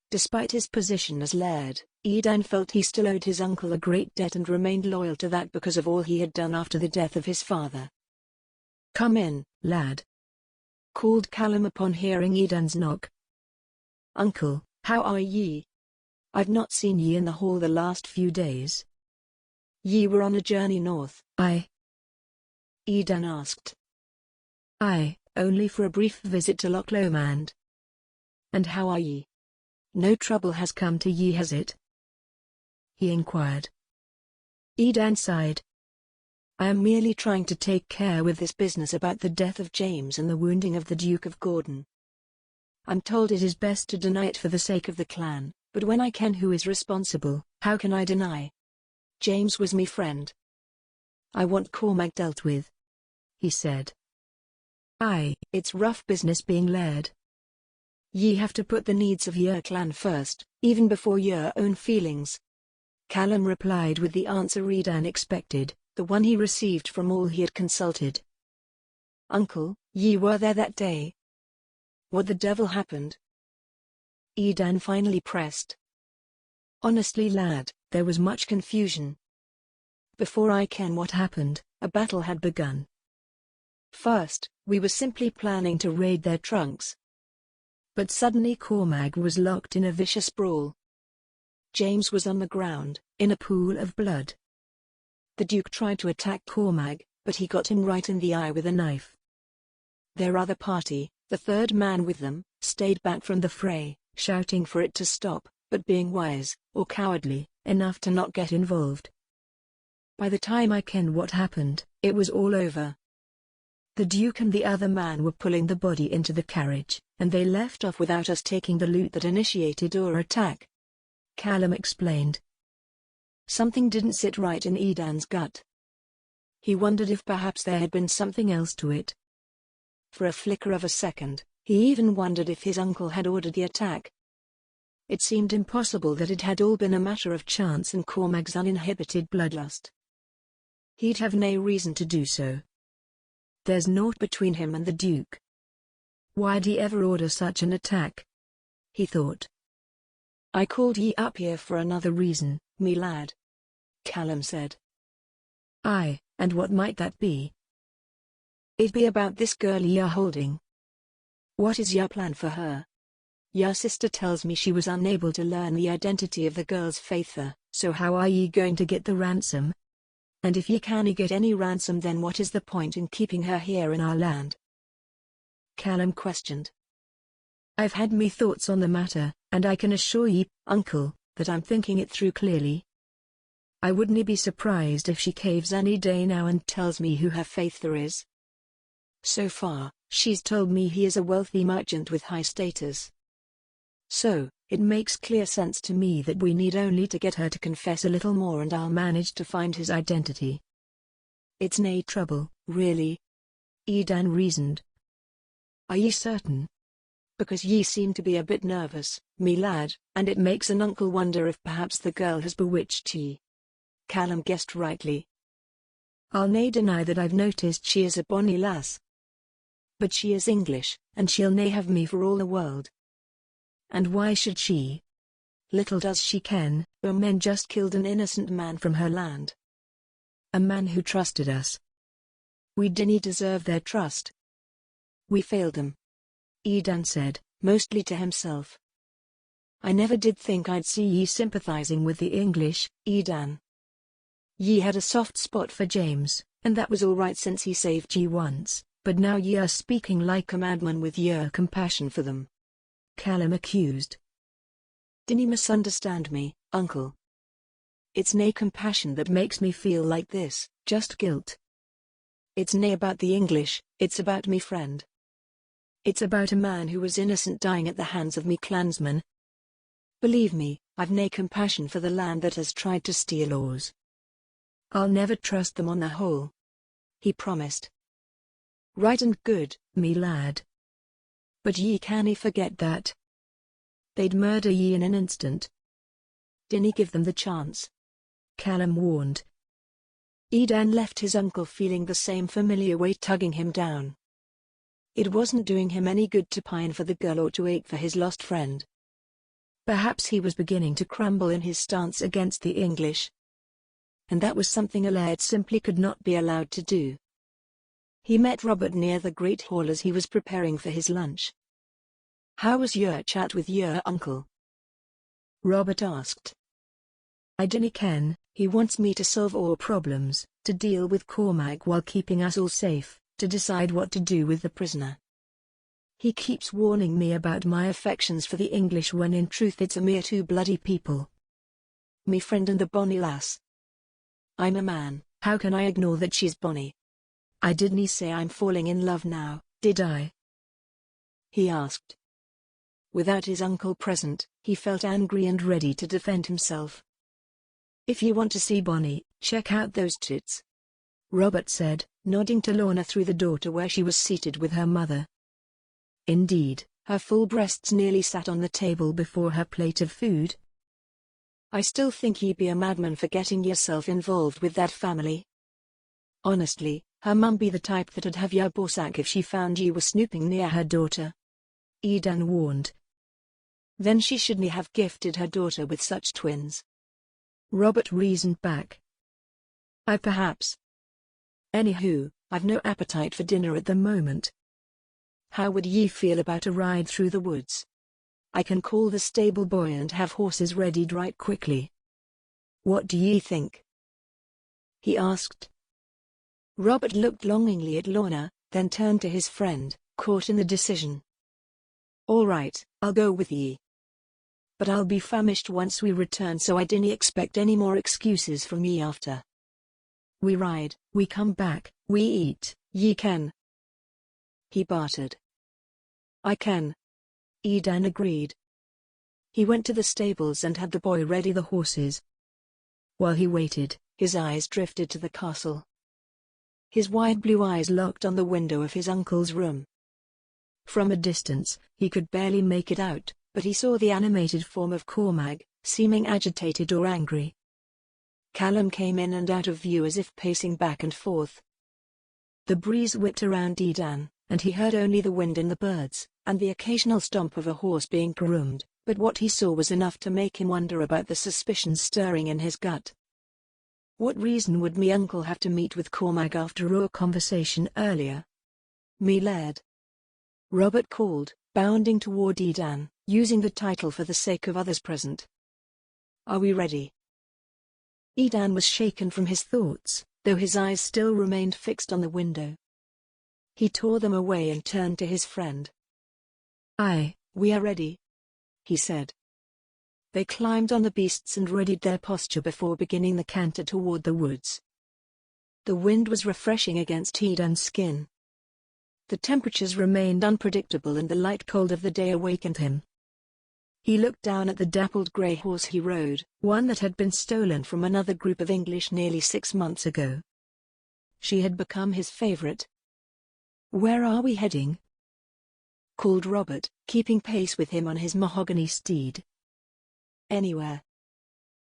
Despite his position as Laird, Edan felt he still owed his uncle a great debt and remained loyal to that because of all he had done after the death of his father. Come in, lad, called Callum upon hearing Edan's knock. Uncle, how are ye? I've not seen ye in the hall the last few days. Ye were on a journey north, Edan asked. Aye, only for a brief visit to Loch Lomond. And how are ye? No trouble has come to ye, has it? He inquired. Edan sighed. I am merely trying to take care with this business about the death of James and the wounding of the Duke of Gordon. I'm told it is best to deny it for the sake of the clan, but when I ken who is responsible, how can I deny? James was me friend. I want Cormac dealt with, he said. Aye, it's rough business being Laird. Ye have to put the needs of your clan first, even before your own feelings. Callum replied with the answer Edan expected, the one he received from all he had consulted. "Uncle, ye were there that day. What the devil happened?" Edan finally pressed. "Honestly, lad, there was much confusion. Before I ken what happened, a battle had begun. First, we were simply planning to raid their trunks. But suddenly Cormac was locked in a vicious brawl. James was on the ground, in a pool of blood. The Duke tried to attack Cormac, but he got him right in the eye with a knife. Their other party, the third man with them, stayed back from the fray, shouting for it to stop, but being wise, or cowardly, enough to not get involved. By the time I ken what happened, it was all over. The Duke and the other man were pulling the body into the carriage, and they left off without us taking the loot that initiated our attack," Callum explained. Something didn't sit right in Edan's gut. He wondered if perhaps there had been something else to it. For a flicker of a second, he even wondered if his uncle had ordered the attack. It seemed impossible that it had all been a matter of chance and Cormac's uninhibited bloodlust. He'd have no reason to do so. There's naught between him and the Duke. Why'd he ever order such an attack? He thought. "I called ye up here for another reason, me lad," Callum said. "Aye, and what might that be?" "It'd be about this girl you're holding. What is your plan for her? Your sister tells me she was unable to learn the identity of the girl's faither, so how are ye going to get the ransom? And if ye can't get any ransom, then what is the point in keeping her here in our land?" Callum questioned. "I've had me thoughts on the matter, and I can assure ye, uncle, that I'm thinking it through clearly. I wouldn't be surprised if she caves any day now and tells me who her faither is. So far, she's told me he is a wealthy merchant with high status. So, it makes clear sense to me that we need only to get her to confess a little more and I'll manage to find his identity. It's nae trouble, really," Edan reasoned. "Are ye certain? Because ye seem to be a bit nervous, me lad, and it makes an uncle wonder if perhaps the girl has bewitched ye." Callum guessed rightly. "I'll nae deny that I've noticed she is a bonny lass. But she is English, and she'll nae have me for all the world. And why should she? Little does she ken, our men just killed an innocent man from her land. A man who trusted us. We didn't deserve their trust. We failed them," Edan said, mostly to himself. "I never did think I'd see ye sympathizing with the English, Edan. Ye had a soft spot for James, and that was all right since he saved ye once, but now ye are speaking like a madman with your compassion for them," Callum accused. "Dinna misunderstand me, uncle. It's nae compassion that makes me feel like this, just guilt. It's nae about the English, it's about me friend. It's about a man who was innocent dying at the hands of me clansmen. Believe me, I've nae compassion for the land that has tried to steal ours. I'll never trust them on the whole," he promised. "Right and good, me lad. But ye cannae forget that they'd murder ye in an instant. Dinna give them the chance," Callum warned. Edan left his uncle feeling the same familiar weight tugging him down. It wasn't doing him any good to pine for the girl or to ache for his lost friend. Perhaps he was beginning to crumble in his stance against the English. And that was something a laird simply could not be allowed to do. He met Robert near the Great Hall as he was preparing for his lunch. "How was your chat with your uncle?" Robert asked. "I dinna ken, he wants me to solve all problems, to deal with Cormac while keeping us all safe, to decide what to do with the prisoner. He keeps warning me about my affections for the English when in truth it's a mere two bloody people. Me friend and the bonny lass. I'm a man, how can I ignore that she's bonny? I didn't say I'm falling in love now, did I?" he asked. Without his uncle present, he felt angry and ready to defend himself. "If you want to see Bonnie, check out those tits," Robert said, nodding to Lorna through the door to where she was seated with her mother. Indeed, her full breasts nearly sat on the table before her plate of food. I still think ye be a madman for getting yourself involved with that family. Honestly, her mum be the type that'd have ya bought if she found ye were snooping near her daughter. Edan warned. Then she shouldn't have gifted her daughter with such twins. Robert reasoned back. I perhaps. Anywho, I've no appetite for dinner at the moment. How would ye feel about a ride through the woods? I can call the stable boy and have horses readied right quickly. What do ye think? He asked. Robert looked longingly at Lorna, then turned to his friend, caught in the decision. All right, I'll go with ye. But I'll be famished once we return, so I dinna expect any more excuses from ye after. We ride, we come back, we eat, ye ken. He bartered. I ken. Edan agreed. He went to the stables and had the boy ready the horses. While he waited, his eyes drifted to the castle. His wide blue eyes locked on the window of his uncle's room. From a distance, he could barely make it out, but he saw the animated form of Cormac, seeming agitated or angry. Callum came in and out of view as if pacing back and forth. The breeze whipped around Edan, and he heard only the wind in the birds, and the occasional stomp of a horse being groomed, but what he saw was enough to make him wonder about the suspicions stirring in his gut. What reason would me uncle have to meet with Cormac after our conversation earlier? Me Laird. Robert called, bounding toward Edan, using the title for the sake of others present. Are we ready? Edan was shaken from his thoughts, though his eyes still remained fixed on the window. He tore them away and turned to his friend. Aye, we are ready, he said. They climbed on the beasts and readied their posture before beginning the canter toward the woods. The wind was refreshing against Edan's skin. The temperatures remained unpredictable and the light cold of the day awakened him. He looked down at the dappled grey horse he rode, one that had been stolen from another group of English nearly 6 months ago. She had become his favourite. Where are we heading? Called Robert, keeping pace with him on his mahogany steed. Anywhere,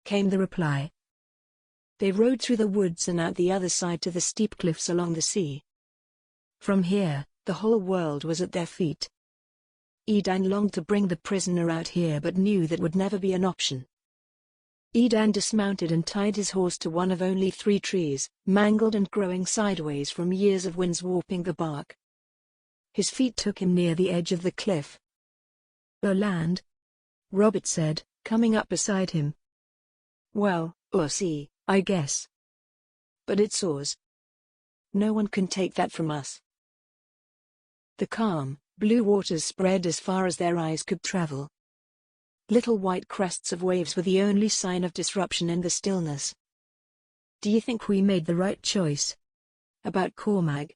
came the reply. They rode through the woods and out the other side to the steep cliffs along the sea. From here, the whole world was at their feet. Edan longed to bring the prisoner out here but knew that would never be an option. Edan dismounted and tied his horse to one of only 3 trees, mangled and growing sideways from years of winds warping the bark. His feet took him near the edge of the cliff. Land, Robert said, coming up beside him. Well, see, I guess. But it's ours. No one can take that from us. The calm, blue waters spread as far as their eyes could travel. Little white crests of waves were the only sign of disruption in the stillness. Do you think we made the right choice? About Cormac?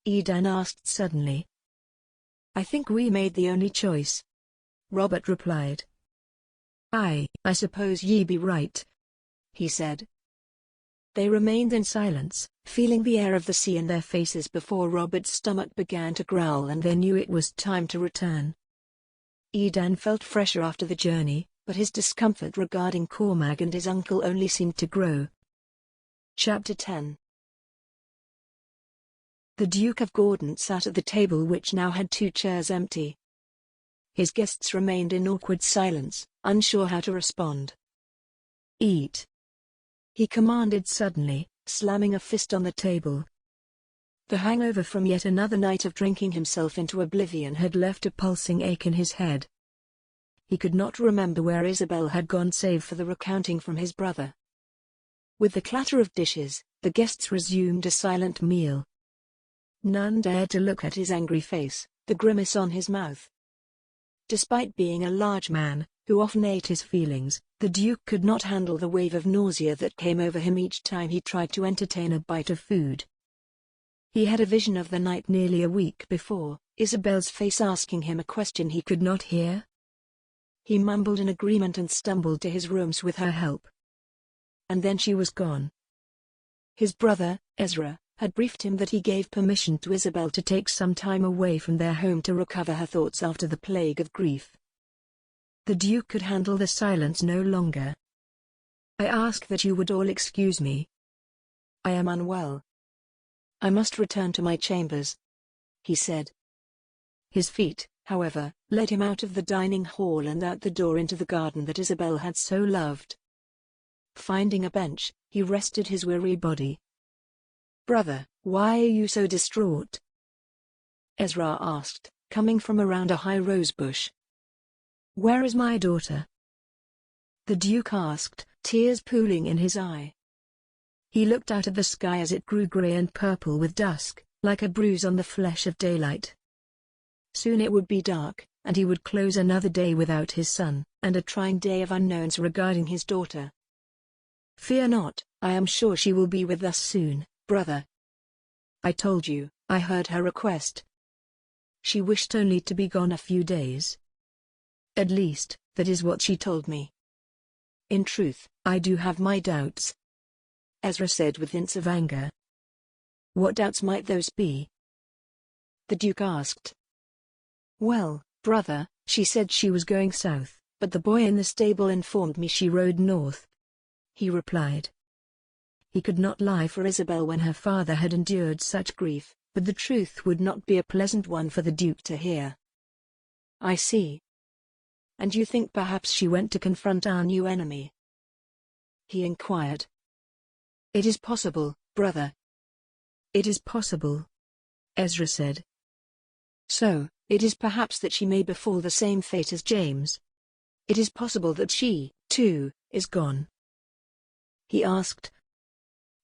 Edan asked suddenly. I think we made the only choice, Robert replied. I suppose ye be right, he said. They remained in silence, feeling the air of the sea in their faces before Robert's stomach began to growl and they knew it was time to return. Edan felt fresher after the journey, but his discomfort regarding Cormac and his uncle only seemed to grow. Chapter 10. The Duke of Gordon sat at the table which now had 2 chairs empty. His guests remained in awkward silence, unsure how to respond. Eat, he commanded suddenly, slamming a fist on the table. The hangover from yet another night of drinking himself into oblivion had left a pulsing ache in his head. He could not remember where Isabel had gone save for the recounting from his brother. With the clatter of dishes, the guests resumed a silent meal. None dared to look at his angry face, the grimace on his mouth. Despite being a large man, who often ate his feelings, the Duke could not handle the wave of nausea that came over him each time he tried to entertain a bite of food. He had a vision of the night nearly a week before, Isabel's face asking him a question he could not hear. He mumbled an agreement and stumbled to his rooms with her help. And then she was gone. His brother, Ezra, had briefed him that he gave permission to Isabel to take some time away from their home to recover her thoughts after the plague of grief. The Duke could handle the silence no longer. "I ask that you would all excuse me. I am unwell. I must return to my chambers," he said. His feet, however, led him out of the dining hall and out the door into the garden that Isabel had so loved. Finding a bench, he rested his weary body. "Brother, why are you so distraught?" Ezra asked, coming from around a high rose bush. "Where is my daughter?" the Duke asked, tears pooling in his eye. He looked out at the sky as it grew grey and purple with dusk, like a bruise on the flesh of daylight. Soon it would be dark, and he would close another day without his son, and a trying day of unknowns regarding his daughter. "Fear not, I am sure she will be with us soon, brother. I told you, I heard her request. She wished only to be gone a few days. At least, that is what she told me. In truth, I do have my doubts," Ezra said with hints of anger. "What doubts might those be?" the Duke asked. "Well, brother, she said she was going south, but the boy in the stable informed me she rode north," he replied. He could not lie for Isabel when her father had endured such grief, but the truth would not be a pleasant one for the Duke to hear. "I see. And you think perhaps she went to confront our new enemy?" he inquired. "It is possible, brother." "It is possible," Ezra said. "So, it is perhaps that she may befall the same fate as James. It is possible that she, too, is gone?" he asked.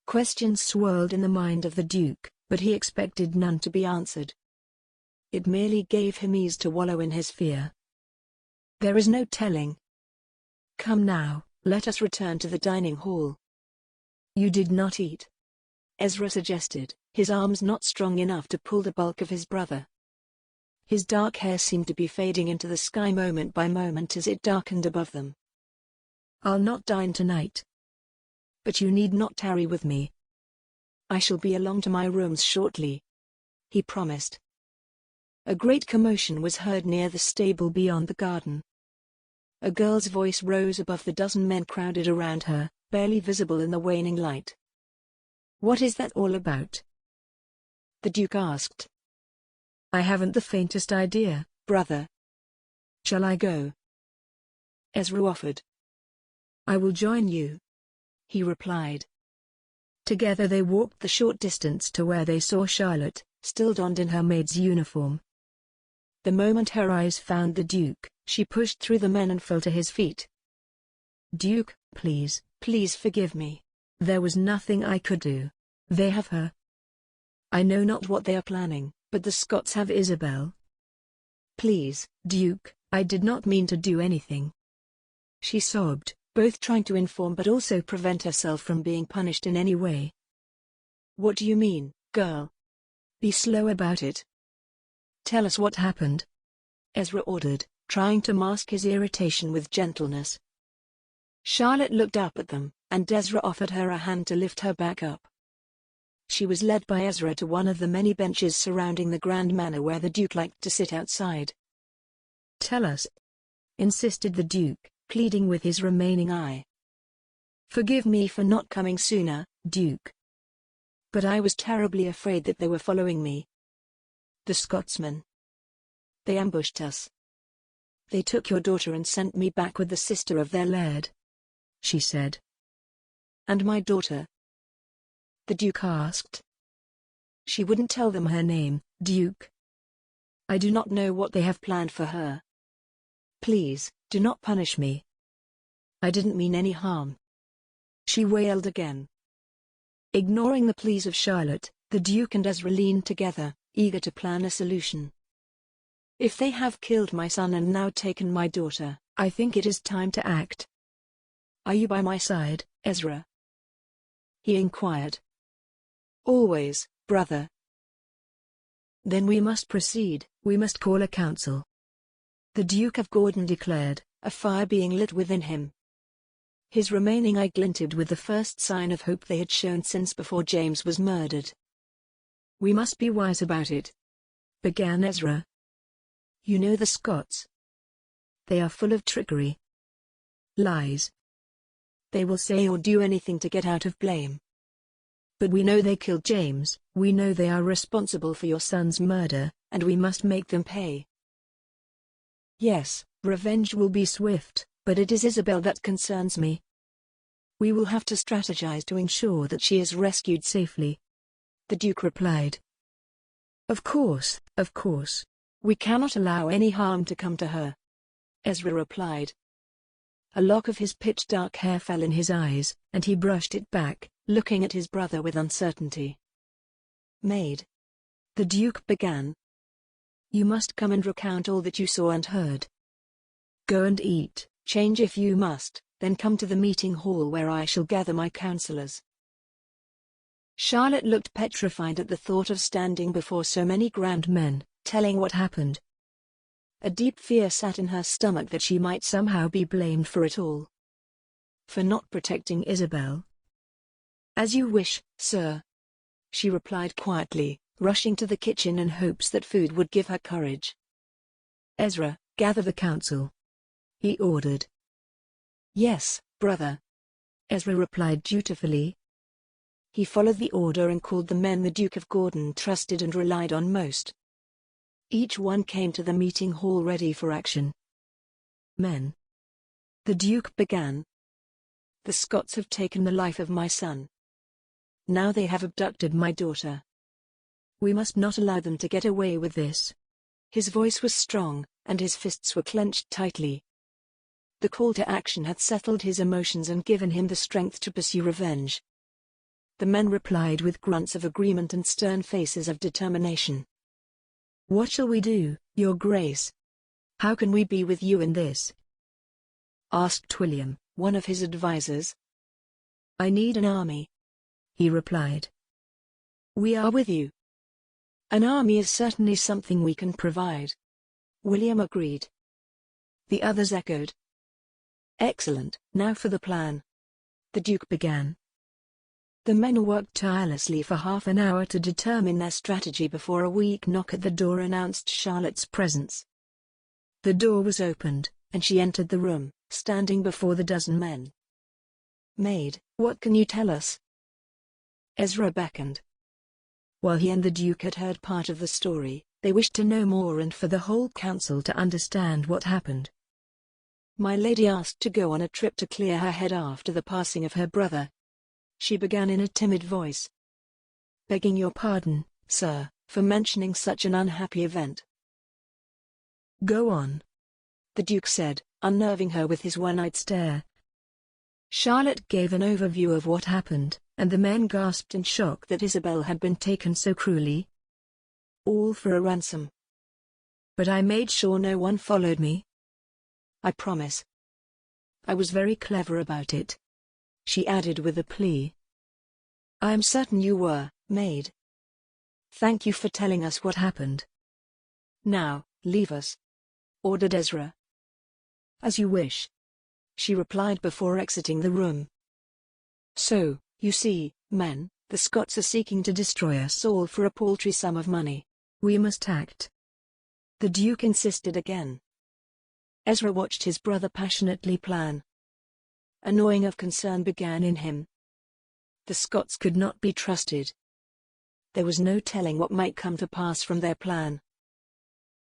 Questions swirled in the mind of the Duke, but he expected none to be answered. It merely gave him ease to wallow in his fear. "There is no telling. Come now, let us return to the dining hall." "You did not eat," Ezra suggested, his arms not strong enough to pull the bulk of his brother. His dark hair seemed to be fading into the sky moment by moment as it darkened above them. "I'll not dine tonight. But you need not tarry with me. I shall be along to my rooms shortly," he promised. A great commotion was heard near the stable beyond the garden. A girl's voice rose above the dozen men crowded around her, barely visible in the waning light. "What is that all about?" the Duke asked. "I haven't the faintest idea, brother." "Shall I go?" Ezra offered. "I will join you," he replied. Together they walked the short distance to where they saw Charlotte, still donned in her maid's uniform. The moment her eyes found the Duke, she pushed through the men and fell to his feet. "Duke, please, please forgive me. There was nothing I could do. They have her. I know not what they are planning, but the Scots have Isabel. Please, Duke, I did not mean to do anything." She sobbed, both trying to inform but also prevent herself from being punished in any way. "What do you mean, girl? Be slow about it. Tell us what happened," Ezra ordered, trying to mask his irritation with gentleness. Charlotte looked up at them, and Ezra offered her a hand to lift her back up. She was led by Ezra to one of the many benches surrounding the grand manor where the Duke liked to sit outside. "Tell us," insisted the Duke, pleading with his remaining eye. "Forgive me for not coming sooner, Duke. But I was terribly afraid that they were following me. The Scotsmen. They ambushed us. They took your daughter and sent me back with the sister of their Laird," she said. "And my daughter?" the Duke asked. "She wouldn't tell them her name, Duke. I do not know what they have planned for her. Please, do not punish me. I didn't mean any harm," she wailed again. Ignoring the pleas of Charlotte, the Duke and Ezra leaned together, eager to plan a solution. "If they have killed my son and now taken my daughter, I think it is time to act. Are you by my side, Ezra?" he inquired. "Always, brother." "Then we must proceed, we must call a council," the Duke of Gordon declared, a fire being lit within him. His remaining eye glinted with the first sign of hope they had shown since before James was murdered. "We must be wise about it," began Ezra. "You know the Scots. They are full of trickery. Lies. They will say or do anything to get out of blame. But we know they killed James, we know they are responsible for your son's murder, and we must make them pay. Yes, revenge will be swift, but it is Isabel that concerns me. We will have to strategize to ensure that she is rescued safely. The Duke replied. Of course, of course. We cannot allow any harm to come to her. Ezra replied. A lock of his pitch-dark hair fell in his eyes, and he brushed it back, looking at his brother with uncertainty. Maid. The Duke began. You must come and recount all that you saw and heard. Go and eat, change if you must, then come to the meeting hall where I shall gather my counselors. Charlotte looked petrified at the thought of standing before so many grand men, telling what happened. A deep fear sat in her stomach that she might somehow be blamed for it all. For not protecting Isabel. As you wish, sir. She replied quietly, rushing to the kitchen in hopes that food would give her courage. Ezra, gather the council. He ordered. Yes, brother. Ezra replied dutifully. He followed the order and called the men the Duke of Gordon trusted and relied on most. Each one came to the meeting hall ready for action. Men. The Duke began. The Scots have taken the life of my son. Now they have abducted my daughter. We must not allow them to get away with this. His voice was strong, and his fists were clenched tightly. The call to action had settled his emotions and given him the strength to pursue revenge. The men replied with grunts of agreement and stern faces of determination. What shall we do, Your Grace? How can we be with you in this? Asked William, one of his advisers. I need an army. He replied. We are with you. An army is certainly something we can provide. William agreed. The others echoed. Excellent, now for the plan. The Duke began. The men worked tirelessly for half an hour to determine their strategy before a weak knock at the door announced Charlotte's presence. The door was opened, and she entered the room, standing before the dozen men. Maid, what can you tell us? Ezra beckoned. While he and the Duke had heard part of the story, they wished to know more and for the whole council to understand what happened. My lady asked to go on a trip to clear her head after the passing of her brother. She began in a timid voice. Begging your pardon, sir, for mentioning such an unhappy event. Go on. The Duke said, unnerving her with his one-eyed stare. Charlotte gave an overview of what happened, and the men gasped in shock that Isabel had been taken so cruelly. All for a ransom. But I made sure no one followed me. I promise. I was very clever about it. She added with a plea. I am certain you were, maid. Thank you for telling us what happened. Now, leave us, ordered Ezra. As you wish, she replied before exiting the room. So, you see, men, the Scots are seeking to destroy us all for a paltry sum of money. We must act. The Duke insisted again. Ezra watched his brother passionately plan. A gnawing of concern began in him. The Scots could not be trusted. There was no telling what might come to pass from their plan.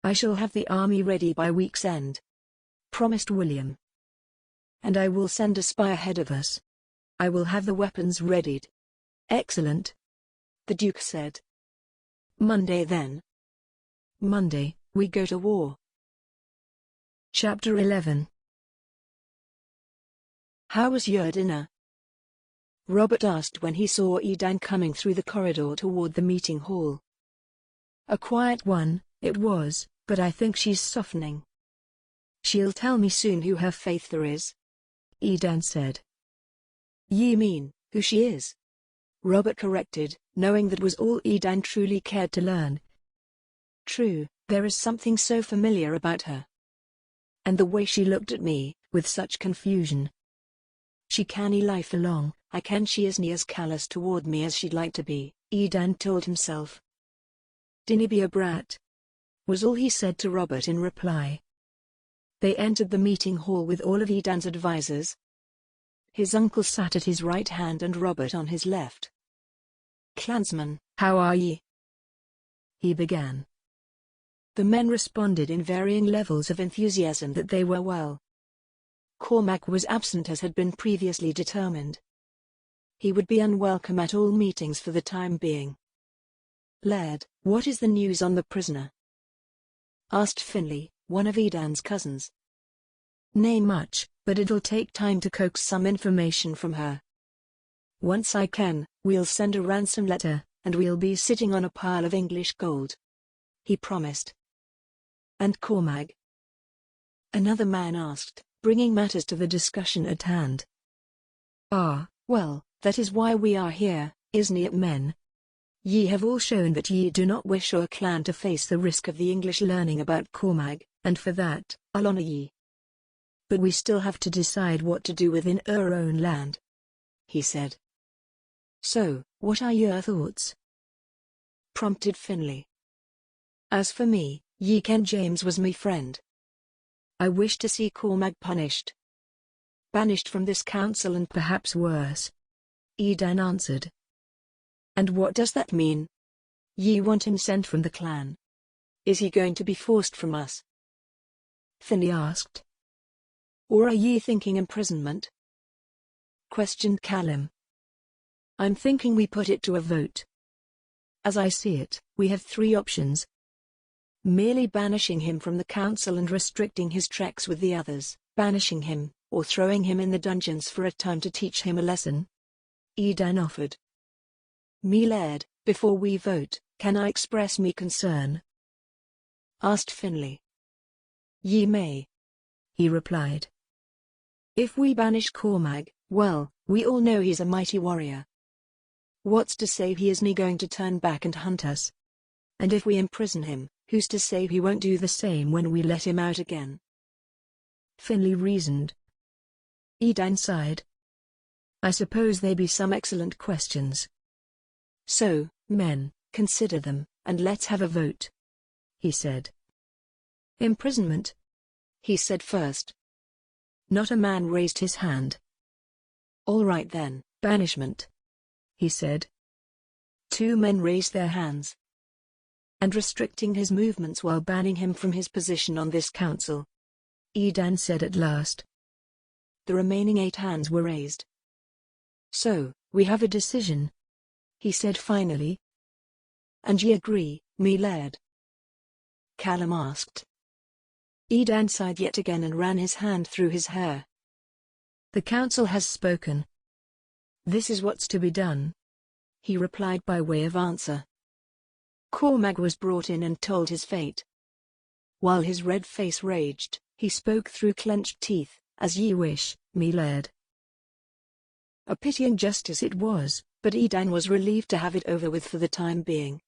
I shall have the army ready by week's end, promised William. And I will send a spy ahead of us. I will have the weapons readied. Excellent, the Duke said. Monday then. Monday, we go to war. Chapter 11. How was your dinner? Robert asked when he saw Edan coming through the corridor toward the meeting hall. A quiet one, it was, but I think she's softening. She'll tell me soon who her faither is, Edan said. Ye mean, who she is? Robert corrected, knowing that was all Edan truly cared to learn. True, there is something so familiar about her. And the way she looked at me, with such confusion. She canny life along, I ken she isn't as callous toward me as she'd like to be, Edan told himself. Dinny be a brat, was all he said to Robert in reply. They entered the meeting hall with all of Edan's advisors. His uncle sat at his right hand and Robert on his left. "Clansmen, how are ye?" he began. The men responded in varying levels of enthusiasm that they were well. Cormac was absent as had been previously determined. He would be unwelcome at all meetings for the time being. "Laird, what is the news on the prisoner?" asked Finlay, one of Edan's cousins. "Nay much, but it'll take time to coax some information from her. Once I can, we'll send a ransom letter, and we'll be sitting on a pile of English gold," he promised. "And Cormac?" another man asked, bringing matters to the discussion at hand. "Ah, well, that is why we are here, isn't it, men? Ye have all shown that ye do not wish our clan to face the risk of the English learning about Cormac, and for that, I'll honor ye. But we still have to decide what to do within our own land," he said. "So, what are your thoughts?" prompted Finlay. "As for me, ye ken James was me friend. I wish to see Cormac punished. Banished from this council and perhaps worse," Edan answered. "And what does that mean? Ye want him sent from the clan? Is he going to be forced from us?" Finlay asked. "Or are ye thinking imprisonment?" questioned Callum. "I'm thinking we put it to a vote. As I see it, we have three options. Merely banishing him from the council and restricting his treks with the others, banishing him, or throwing him in the dungeons for a time to teach him a lesson," Edan offered. "Me Laird, before we vote, can I express me concern?" asked Finlay. "Ye may," he replied. "If we banish Cormac, well, we all know he's a mighty warrior. What's to say he isn't going to turn back and hunt us? And if we imprison him, who's to say he won't do the same when we let him out again?" Finlay reasoned. Edan sighed. "I suppose they be some excellent questions. So, men, consider them, and let's have a vote," he said. "Imprisonment?" he said first. Not a man raised his hand. "All right then, banishment," he said. Two men raised their hands. "And restricting his movements while banning him from his position on this council," Edan said at last. The remaining 8 hands were raised. "So, we have a decision," he said finally. "And ye agree, me Laird?" Callum asked. Edan sighed yet again and ran his hand through his hair. "The council has spoken. This is what's to be done," he replied by way of answer. Cormac was brought in and told his fate. While his red face raged, he spoke through clenched teeth, "As ye wish, me Laird." A pitying justice it was, but Edan was relieved to have it over with for the time being.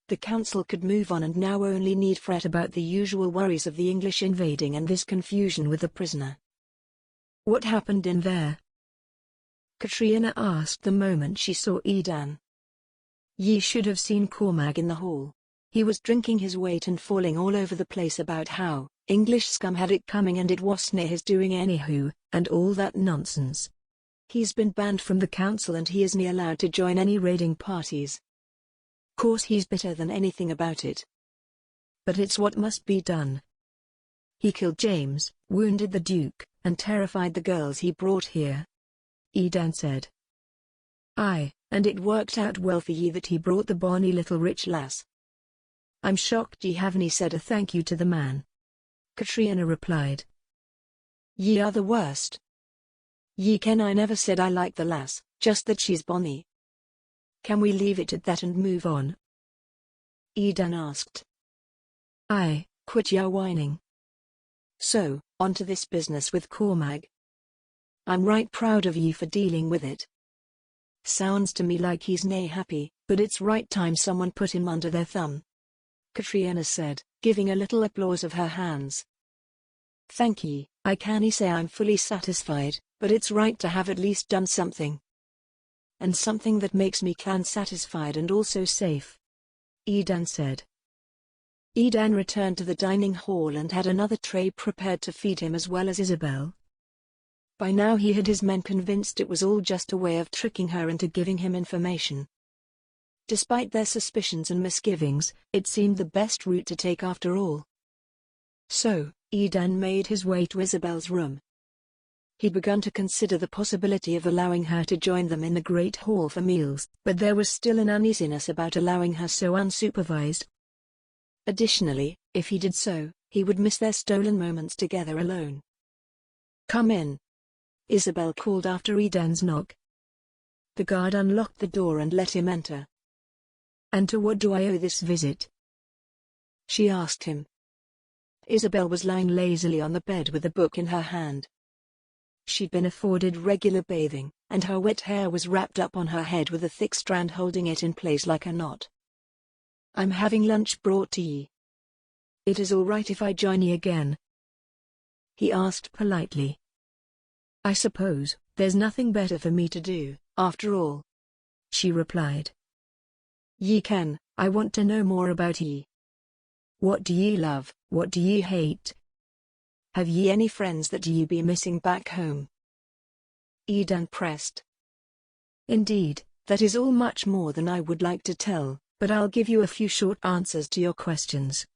The council could move on and now only need fret about the usual worries of the English invading and this confusion with the prisoner. "What happened in there?" Katrina asked the moment she saw Edan. "Ye should have seen Cormac in the hall. He was drinking his weight and falling all over the place about how English scum had it coming and it wasn't his doing anyhoo, and all that nonsense. He's been banned from the council and he isn't allowed to join any raiding parties. Course he's bitter than anything about it. But it's what must be done. He killed James, wounded the Duke, and terrified the girls he brought here," Edan said. "Aye, and it worked out well for ye that he brought the bonny little rich lass. I'm shocked ye haven't said a thank you to the man," Katrina replied. "Ye are the worst. Ye ken I never said I like the lass, just that she's bonny. Can we leave it at that and move on?" Edan asked. "Aye, quit your whining. So, on to this business with Cormac. I'm right proud of ye for dealing with it. Sounds to me like he's nae happy, but it's right time someone put him under their thumb," Katrina said, giving a little applause of her hands. "Thank ye, I cannae say I'm fully satisfied, but it's right to have at least done something. And something that makes me clan satisfied and also safe," Edan said. Edan returned to the dining hall and had another tray prepared to feed him as well as Isabel. By now he had his men convinced it was all just a way of tricking her into giving him information. Despite their suspicions and misgivings, it seemed the best route to take after all. So, Edan made his way to Isabel's room. He'd begun to consider the possibility of allowing her to join them in the Great Hall for meals, but there was still an uneasiness about allowing her so unsupervised. Additionally, if he did so, he would miss their stolen moments together alone. "Come in," Isabel called after Edan's knock. The guard unlocked the door and let him enter. "And to what do I owe this visit?" she asked him. Isabel was lying lazily on the bed with a book in her hand. She'd been afforded regular bathing, and her wet hair was wrapped up on her head with a thick strand holding it in place like a knot. "I'm having lunch brought to ye. It is all right if I join ye again?" he asked politely. "I suppose there's nothing better for me to do, after all," she replied. "Ye can, I want to know more about ye. What do ye love, what do ye hate? Have ye any friends that ye be missing back home?" Edan pressed. "Indeed, that is all much more than I would like to tell, but I'll give you a few short answers to your questions.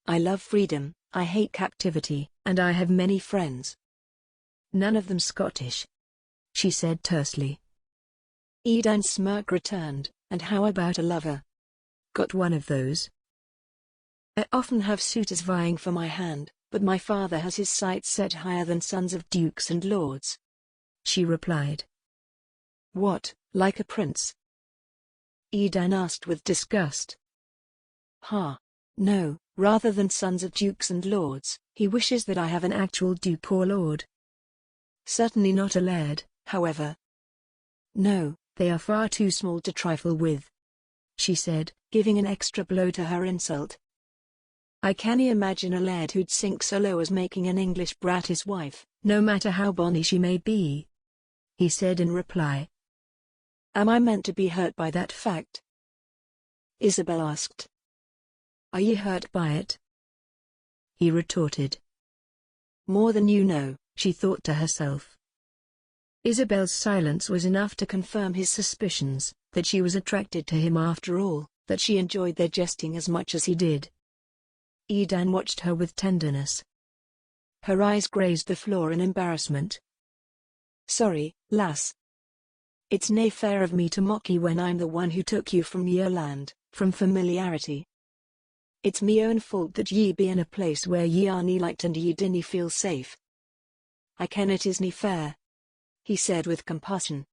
I love freedom, I hate captivity, and I have many friends. None of them Scottish," she said tersely. Edan's smirk returned. "And how about a lover? Got one of those?" "I often have suitors vying for my hand, but my father has his sights set higher than sons of dukes and lords," she replied. "What, like a prince?" Edan asked with disgust. No, rather than sons of dukes and lords, he wishes that I have an actual duke or lord. Certainly not a laird, however. No, they are far too small to trifle with," she said, giving an extra blow to her insult. "I can't imagine a laird who'd sink so low as making an English brat his wife, no matter how bonny she may be," he said in reply. "Am I meant to be hurt by that fact?" Isabel asked. "Are you hurt by it?" he retorted. "More than you know," she thought to herself. Isabel's silence was enough to confirm his suspicions, that she was attracted to him after all, that she enjoyed their jesting as much as he did. Edan watched her with tenderness. Her eyes grazed the floor in embarrassment. "Sorry, lass. It's nae fair of me to mock ye when I'm the one who took you from your land, from familiarity. It's me own fault that ye be in a place where ye are nae liked and ye dinna feel safe. I ken it is nae fair," he said with compassion.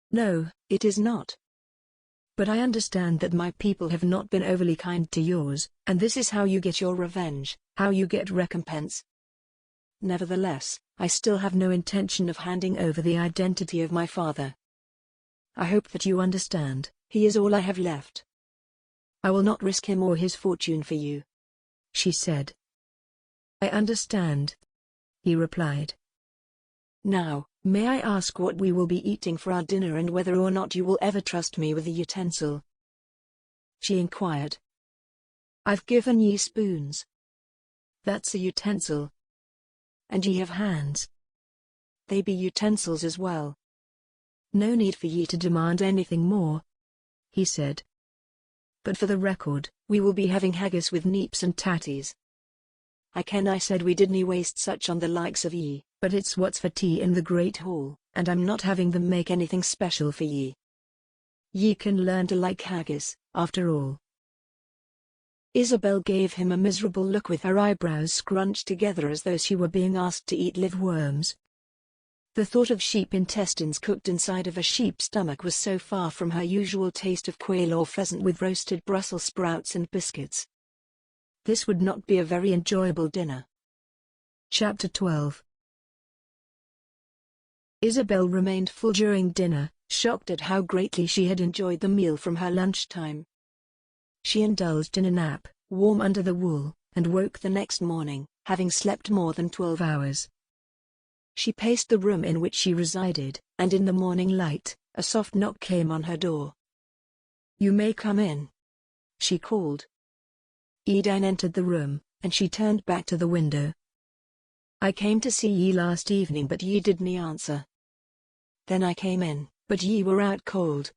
"No, it is not. But I understand that my people have not been overly kind to yours, and this is how you get your revenge, how you get recompense. Nevertheless, I still have no intention of handing over the identity of my father. I hope that you understand, he is all I have left. I will not risk him or his fortune for you," she said. "I understand," he replied. "Now, may I ask what we will be eating for our dinner and whether or not you will ever trust me with the utensil?" she inquired. "I've given ye spoons. That's a utensil. And ye have hands. They be utensils as well. No need for ye to demand anything more," he said. "But for the record, we will be having haggis with neeps and tatties. I ken I said we didn't waste such on the likes of ye, but it's what's for tea in the Great Hall, and I'm not having them make anything special for ye. Ye can learn to like haggis, after all." Isabel gave him a miserable look with her eyebrows scrunched together as though she were being asked to eat live worms. The thought of sheep intestines cooked inside of a sheep's stomach was so far from her usual taste of quail or pheasant with roasted Brussels sprouts and biscuits. This would not be a very enjoyable dinner. Chapter 12. Isabel remained full during dinner, shocked at how greatly she had enjoyed the meal from her lunchtime. She indulged in a nap, warm under the wool, and woke the next morning, having slept more than 12 hours. She paced the room in which she resided, and in the morning light, a soft knock came on her door. "You may come in," she called. Edan entered the room, and she turned back to the window. "I came to see ye last evening but ye didn't answer. Then I came in, but ye were out cold.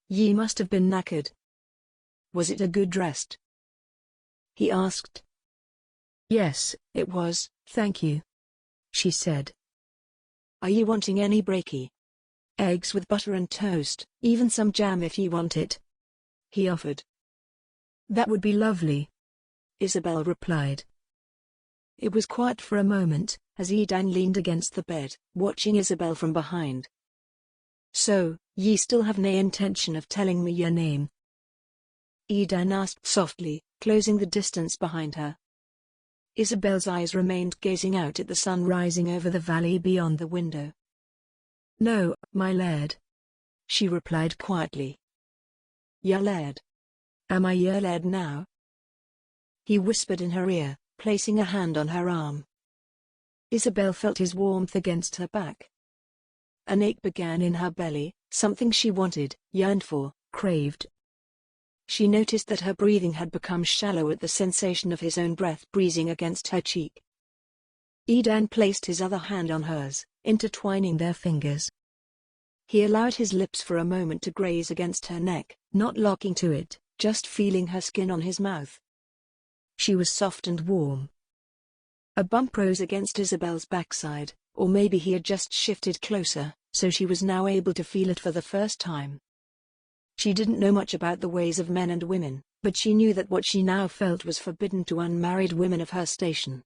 Ye must have been knackered. Was it a good rest?" he asked. "Yes, it was, thank you," she said. "Are ye wanting any brekkie? Eggs with butter and toast, even some jam if ye want it," he offered. "That would be lovely," Isabel replied. It was quiet for a moment, as Edan leaned against the bed, watching Isabel from behind. "So, ye still have nae intention of telling me your name?" Edan asked softly, closing the distance behind her. Isabel's eyes remained gazing out at the sun rising over the valley beyond the window. "No, my Laird," she replied quietly. "Your Laird? Am I your Laird now?" he whispered in her ear, placing a hand on her arm. Isabel felt his warmth against her back. An ache began in her belly, something she wanted, yearned for, craved. She noticed that her breathing had become shallow at the sensation of his own breath breezing against her cheek. Edan placed his other hand on hers, intertwining their fingers. He allowed his lips for a moment to graze against her neck, not locking to it, just feeling her skin on his mouth. She was soft and warm. A bump rose against Isabel's backside, or maybe he had just shifted closer, so she was now able to feel it for the first time. She didn't know much about the ways of men and women, but she knew that what she now felt was forbidden to unmarried women of her station.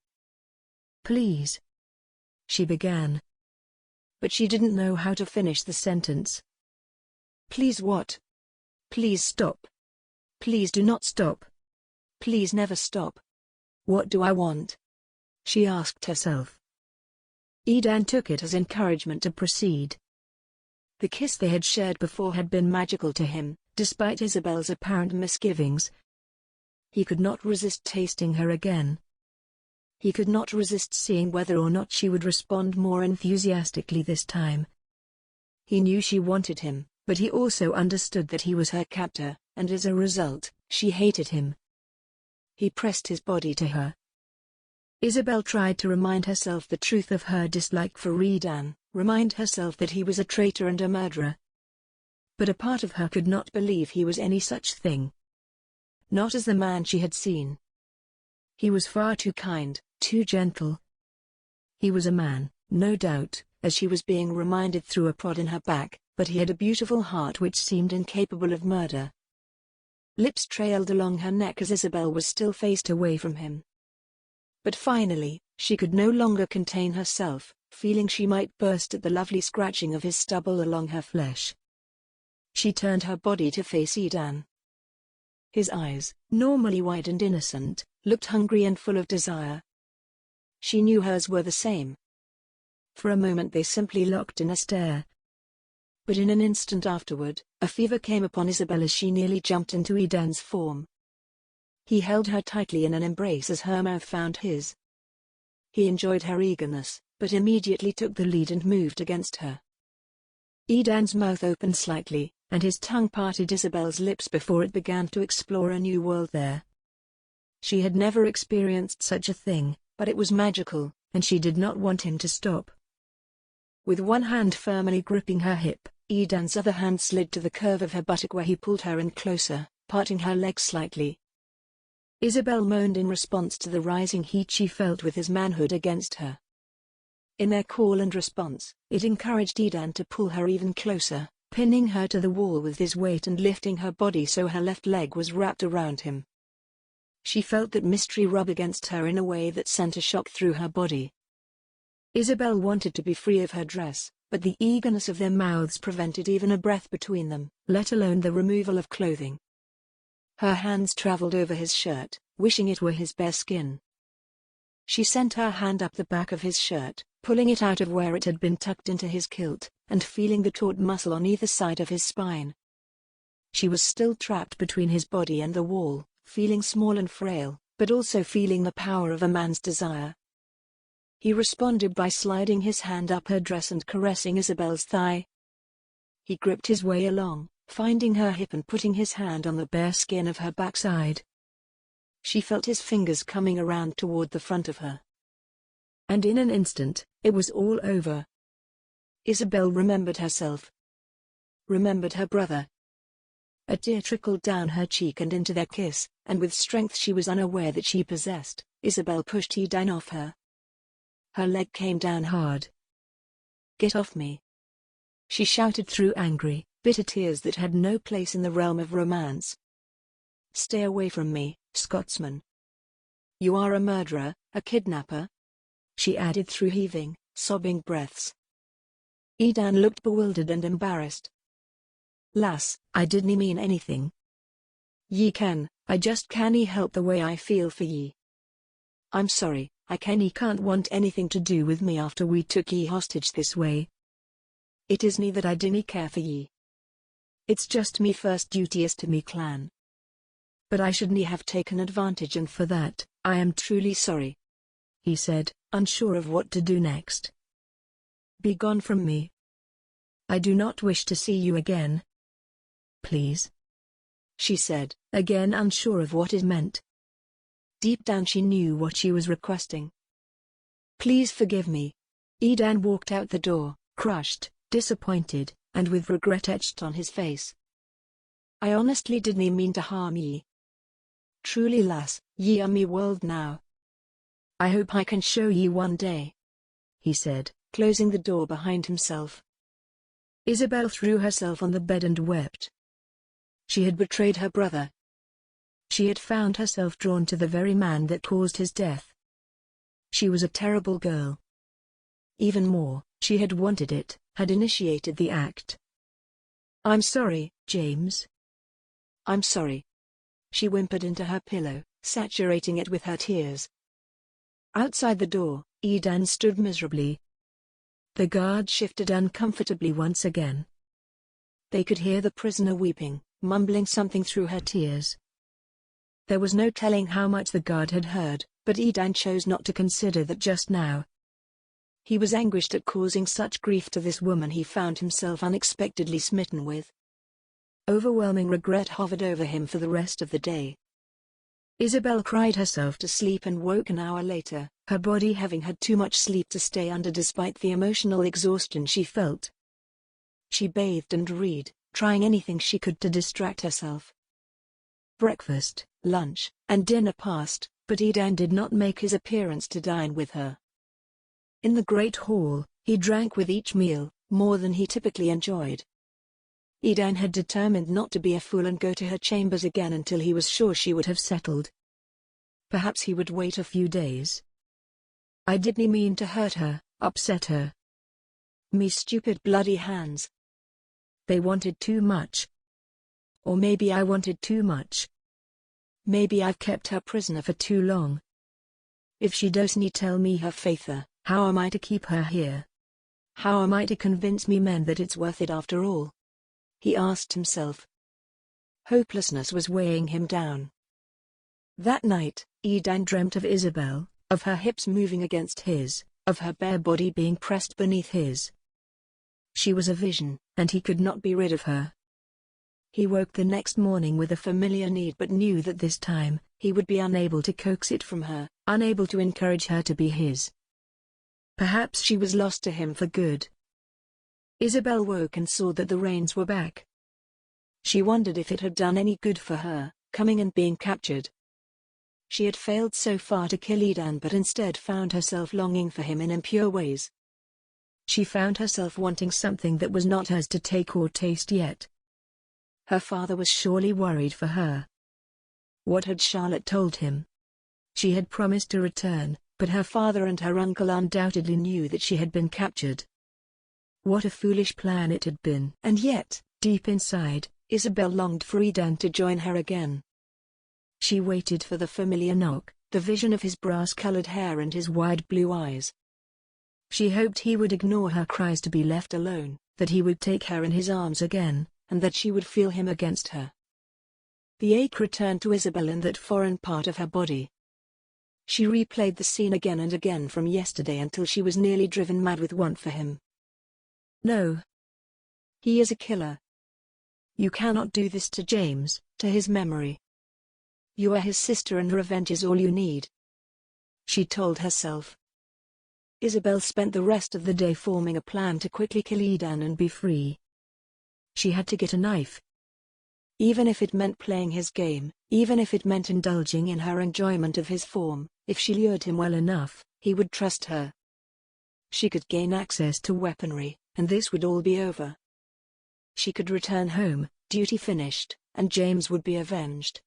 "Please," she began. But she didn't know how to finish the sentence. "Please what? Please stop. Please do not stop. Please never stop. What do I want?" she asked herself. Edan took it as encouragement to proceed. The kiss they had shared before had been magical to him, despite Isabel's apparent misgivings. He could not resist tasting her again. He could not resist seeing whether or not she would respond more enthusiastically this time. He knew she wanted him, but he also understood that he was her captor, and as a result, she hated him. He pressed his body to her. Isabel tried to remind herself the truth of her dislike for Edan, remind herself that he was a traitor and a murderer. But a part of her could not believe he was any such thing. Not as the man she had seen. He was far too kind, too gentle. He was a man, no doubt, as she was being reminded through a prod in her back, but he had a beautiful heart which seemed incapable of murder. Lips trailed along her neck as Isabel was still faced away from him. But finally, she could no longer contain herself, feeling she might burst at the lovely scratching of his stubble along her flesh. She turned her body to face Edan. His eyes, normally wide and innocent, looked hungry and full of desire. She knew hers were the same. For a moment they simply locked in a stare. But in an instant afterward, a fever came upon Isabel as she nearly jumped into Edan's form. He held her tightly in an embrace as her mouth found his. He enjoyed her eagerness, but immediately took the lead and moved against her. Edan's mouth opened slightly, and his tongue parted Isabel's lips before it began to explore a new world there. She had never experienced such a thing, but it was magical, and she did not want him to stop. With one hand firmly gripping her hip, Edan's other hand slid to the curve of her buttock where he pulled her in closer, parting her legs slightly. Isabel moaned in response to the rising heat she felt with his manhood against her. In their call and response, it encouraged Edan to pull her even closer, pinning her to the wall with his weight and lifting her body so her left leg was wrapped around him. She felt that mystery rub against her in a way that sent a shock through her body. Isabel wanted to be free of her dress, but the eagerness of their mouths prevented even a breath between them, let alone the removal of clothing. Her hands traveled over his shirt, wishing it were his bare skin. She sent her hand up the back of his shirt, pulling it out of where it had been tucked into his kilt, and feeling the taut muscle on either side of his spine. She was still trapped between his body and the wall, feeling small and frail, but also feeling the power of a man's desire. He responded by sliding his hand up her dress and caressing Isabel's thigh. He gripped his way along, finding her hip and putting his hand on the bare skin of her backside. She felt his fingers coming around toward the front of her. And in an instant, it was all over. Isabel remembered herself. Remembered her brother. A tear trickled down her cheek and into their kiss, and with strength she was unaware that she possessed, Isabel pushed Edan off her. Her leg came down hard. "Get off me!" she shouted through angry, bitter tears that had no place in the realm of romance. "Stay away from me, Scotsman. You are a murderer, a kidnapper," she added through heaving, sobbing breaths. Edan looked bewildered and embarrassed. "Lass, I didn't mean anything. Ye ken, I just cannae help the way I feel for ye. I'm sorry, I ken ye can't want anything to do with me after we took ye hostage this way. It isn't that I dinna care for ye. It's just me first duty is to me clan. But I shouldn't have taken advantage, and for that, I am truly sorry," he said, unsure of what to do next. "Be gone from me. I do not wish to see you again. Please," she said, again unsure of what it meant. Deep down she knew what she was requesting. "Please forgive me." Edan walked out the door, crushed, disappointed, and with regret etched on his face. "I honestly didn't mean to harm ye. Truly, lass, ye are me world now. I hope I can show ye one day," he said, closing the door behind himself. Isabel threw herself on the bed and wept. She had betrayed her brother. She had found herself drawn to the very man that caused his death. She was a terrible girl. Even more, she had wanted it, had initiated the act. "I'm sorry, James. I'm sorry," she whimpered into her pillow, saturating it with her tears. Outside the door, Edan stood miserably. The guard shifted uncomfortably once again. They could hear the prisoner weeping, mumbling something through her tears. There was no telling how much the guard had heard, but Edan chose not to consider that just now. He was anguished at causing such grief to this woman he found himself unexpectedly smitten with. Overwhelming regret hovered over him for the rest of the day. Isabel cried herself to sleep and woke an hour later, her body having had too much sleep to stay under despite the emotional exhaustion she felt. She bathed and read, trying anything she could to distract herself. Breakfast, lunch, and dinner passed, but Edan did not make his appearance to dine with her. In the great hall, he drank with each meal, more than he typically enjoyed. Edan had determined not to be a fool and go to her chambers again until he was sure she would have settled. Perhaps he would wait a few days. "I didn't mean to hurt her, upset her. Me stupid bloody hands. They wanted too much. Or maybe I wanted too much. Maybe I've kept her prisoner for too long. If she doesn't tell me her faither, how am I to keep her here? How am I to convince me men that it's worth it after all?" he asked himself. Hopelessness was weighing him down. That night, Edan dreamt of Isabel, of her hips moving against his, of her bare body being pressed beneath his. She was a vision, and he could not be rid of her. He woke the next morning with a familiar need but knew that this time, he would be unable to coax it from her, unable to encourage her to be his. Perhaps she was lost to him for good. Isabel woke and saw that the rains were back. She wondered if it had done any good for her, coming and being captured. She had failed so far to kill Edan but instead found herself longing for him in impure ways. She found herself wanting something that was not hers to take or taste yet. Her father was surely worried for her. What had Charlotte told him? She had promised to return, but her father and her uncle undoubtedly knew that she had been captured. What a foolish plan it had been. And yet, deep inside, Isabel longed for Edan to join her again. She waited for the familiar knock, the vision of his brass-colored hair and his wide blue eyes. She hoped he would ignore her cries to be left alone, that he would take her in his arms again, and that she would feel him against her. The ache returned to Isabel in that foreign part of her body. She replayed the scene again and again from yesterday until she was nearly driven mad with want for him. "No. He is a killer. You cannot do this to James, to his memory. You are his sister and revenge is all you need, she told herself. Isabel spent the rest of the day forming a plan to quickly kill Edan and be free. She had to get a knife. Even if it meant playing his game, even if it meant indulging in her enjoyment of his form, if she lured him well enough, he would trust her. She could gain access to weaponry, and this would all be over. She could return home, duty finished, and James would be avenged.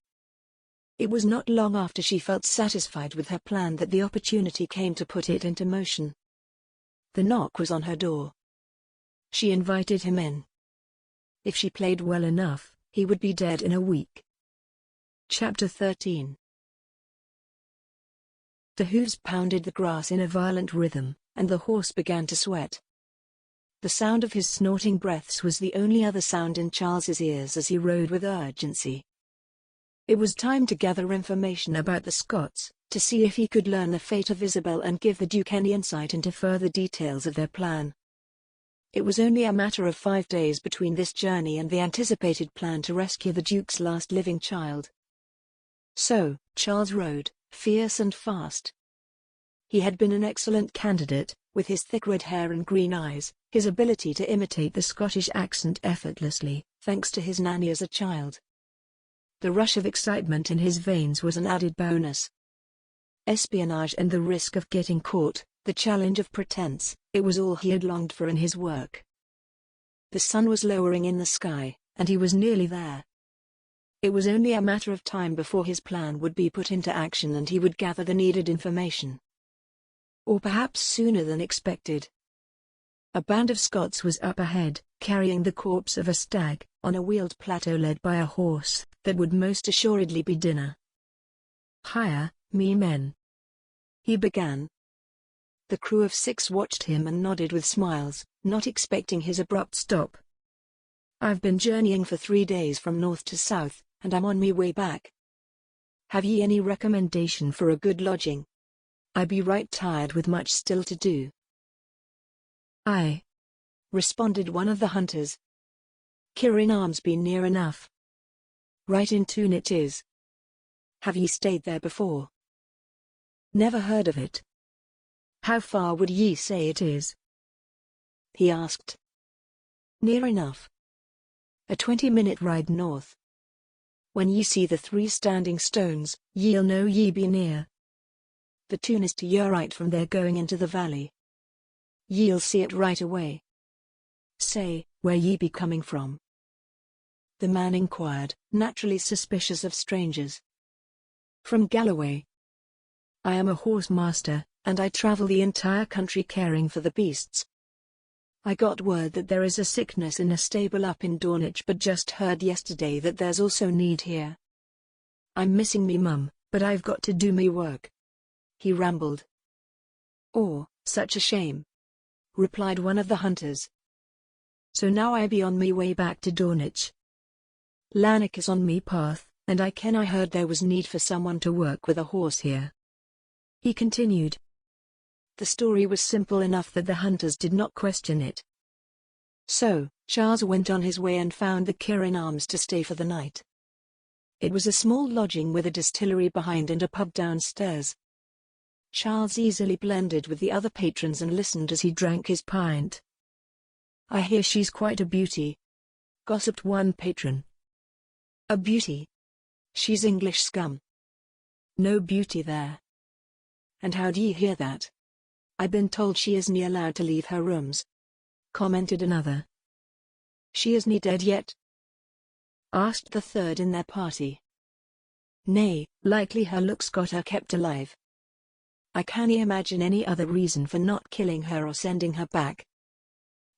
It was not long after she felt satisfied with her plan that the opportunity came to put it into motion. The knock was on her door. She invited him in. If she played well enough, he would be dead in a week. Chapter 13. The hooves pounded the grass in a violent rhythm, and the horse began to sweat. The sound of his snorting breaths was the only other sound in Charles's ears as he rode with urgency. It was time to gather information about the Scots, to see if he could learn the fate of Isabel and give the Duke any insight into further details of their plan. It was only a matter of 5 days between this journey and the anticipated plan to rescue the Duke's last living child. So, Charles rode, fierce and fast. He had been an excellent candidate, with his thick red hair and green eyes, his ability to imitate the Scottish accent effortlessly, thanks to his nanny as a child. The rush of excitement in his veins was an added bonus. Espionage and the risk of getting caught, the challenge of pretense, it was all he had longed for in his work. The sun was lowering in the sky, and he was nearly there. It was only a matter of time before his plan would be put into action and he would gather the needed information. Or perhaps sooner than expected. A band of Scots was up ahead, carrying the corpse of a stag, on a wheeled plateau led by a horse, that would most assuredly be dinner. "Hire me men," he began. The crew of 6 watched him and nodded with smiles, not expecting his abrupt stop. "I've been journeying for 3 days from north to south, and I'm on me way back. Have ye any recommendation for a good lodging? I be right tired with much still to do." "Aye," responded one of the hunters. "Kirin Arms be near enough." "Right in tune it is. Have ye stayed there before?" "Never heard of it." "How far would ye say it is?" he asked. "Near enough. A 20-minute ride north. When ye see the 3 standing stones, ye'll know ye be near. The tune is to your right from there going into the valley. Ye'll see it right away. Say, where ye be coming from?" the man inquired, naturally suspicious of strangers. "From Galloway. I am a horse master, and I travel the entire country caring for the beasts. I got word that there is a sickness in a stable up in Dornich, but just heard yesterday that there's also need here. I'm missing me mum, but I've got to do me work," he rambled. "Oh, such a shame," replied one of the hunters. "So now I be on me way back to Dornich. Lanark is on me path, and I heard there was need for someone to work with a horse here," he continued. The story was simple enough that the hunters did not question it. So, Charles went on his way and found the Kirin Arms to stay for the night. It was a small lodging with a distillery behind and a pub downstairs. Charles easily blended with the other patrons and listened as he drank his pint. "I hear she's quite a beauty," gossiped one patron. "A beauty? She's English scum. No beauty there." "And how'd ye hear that?" "I been told she isn't allowed to leave her rooms," commented another. "She isn't dead yet?" asked the third in their party. "Nay, likely her looks got her kept alive. I can't imagine any other reason for not killing her or sending her back.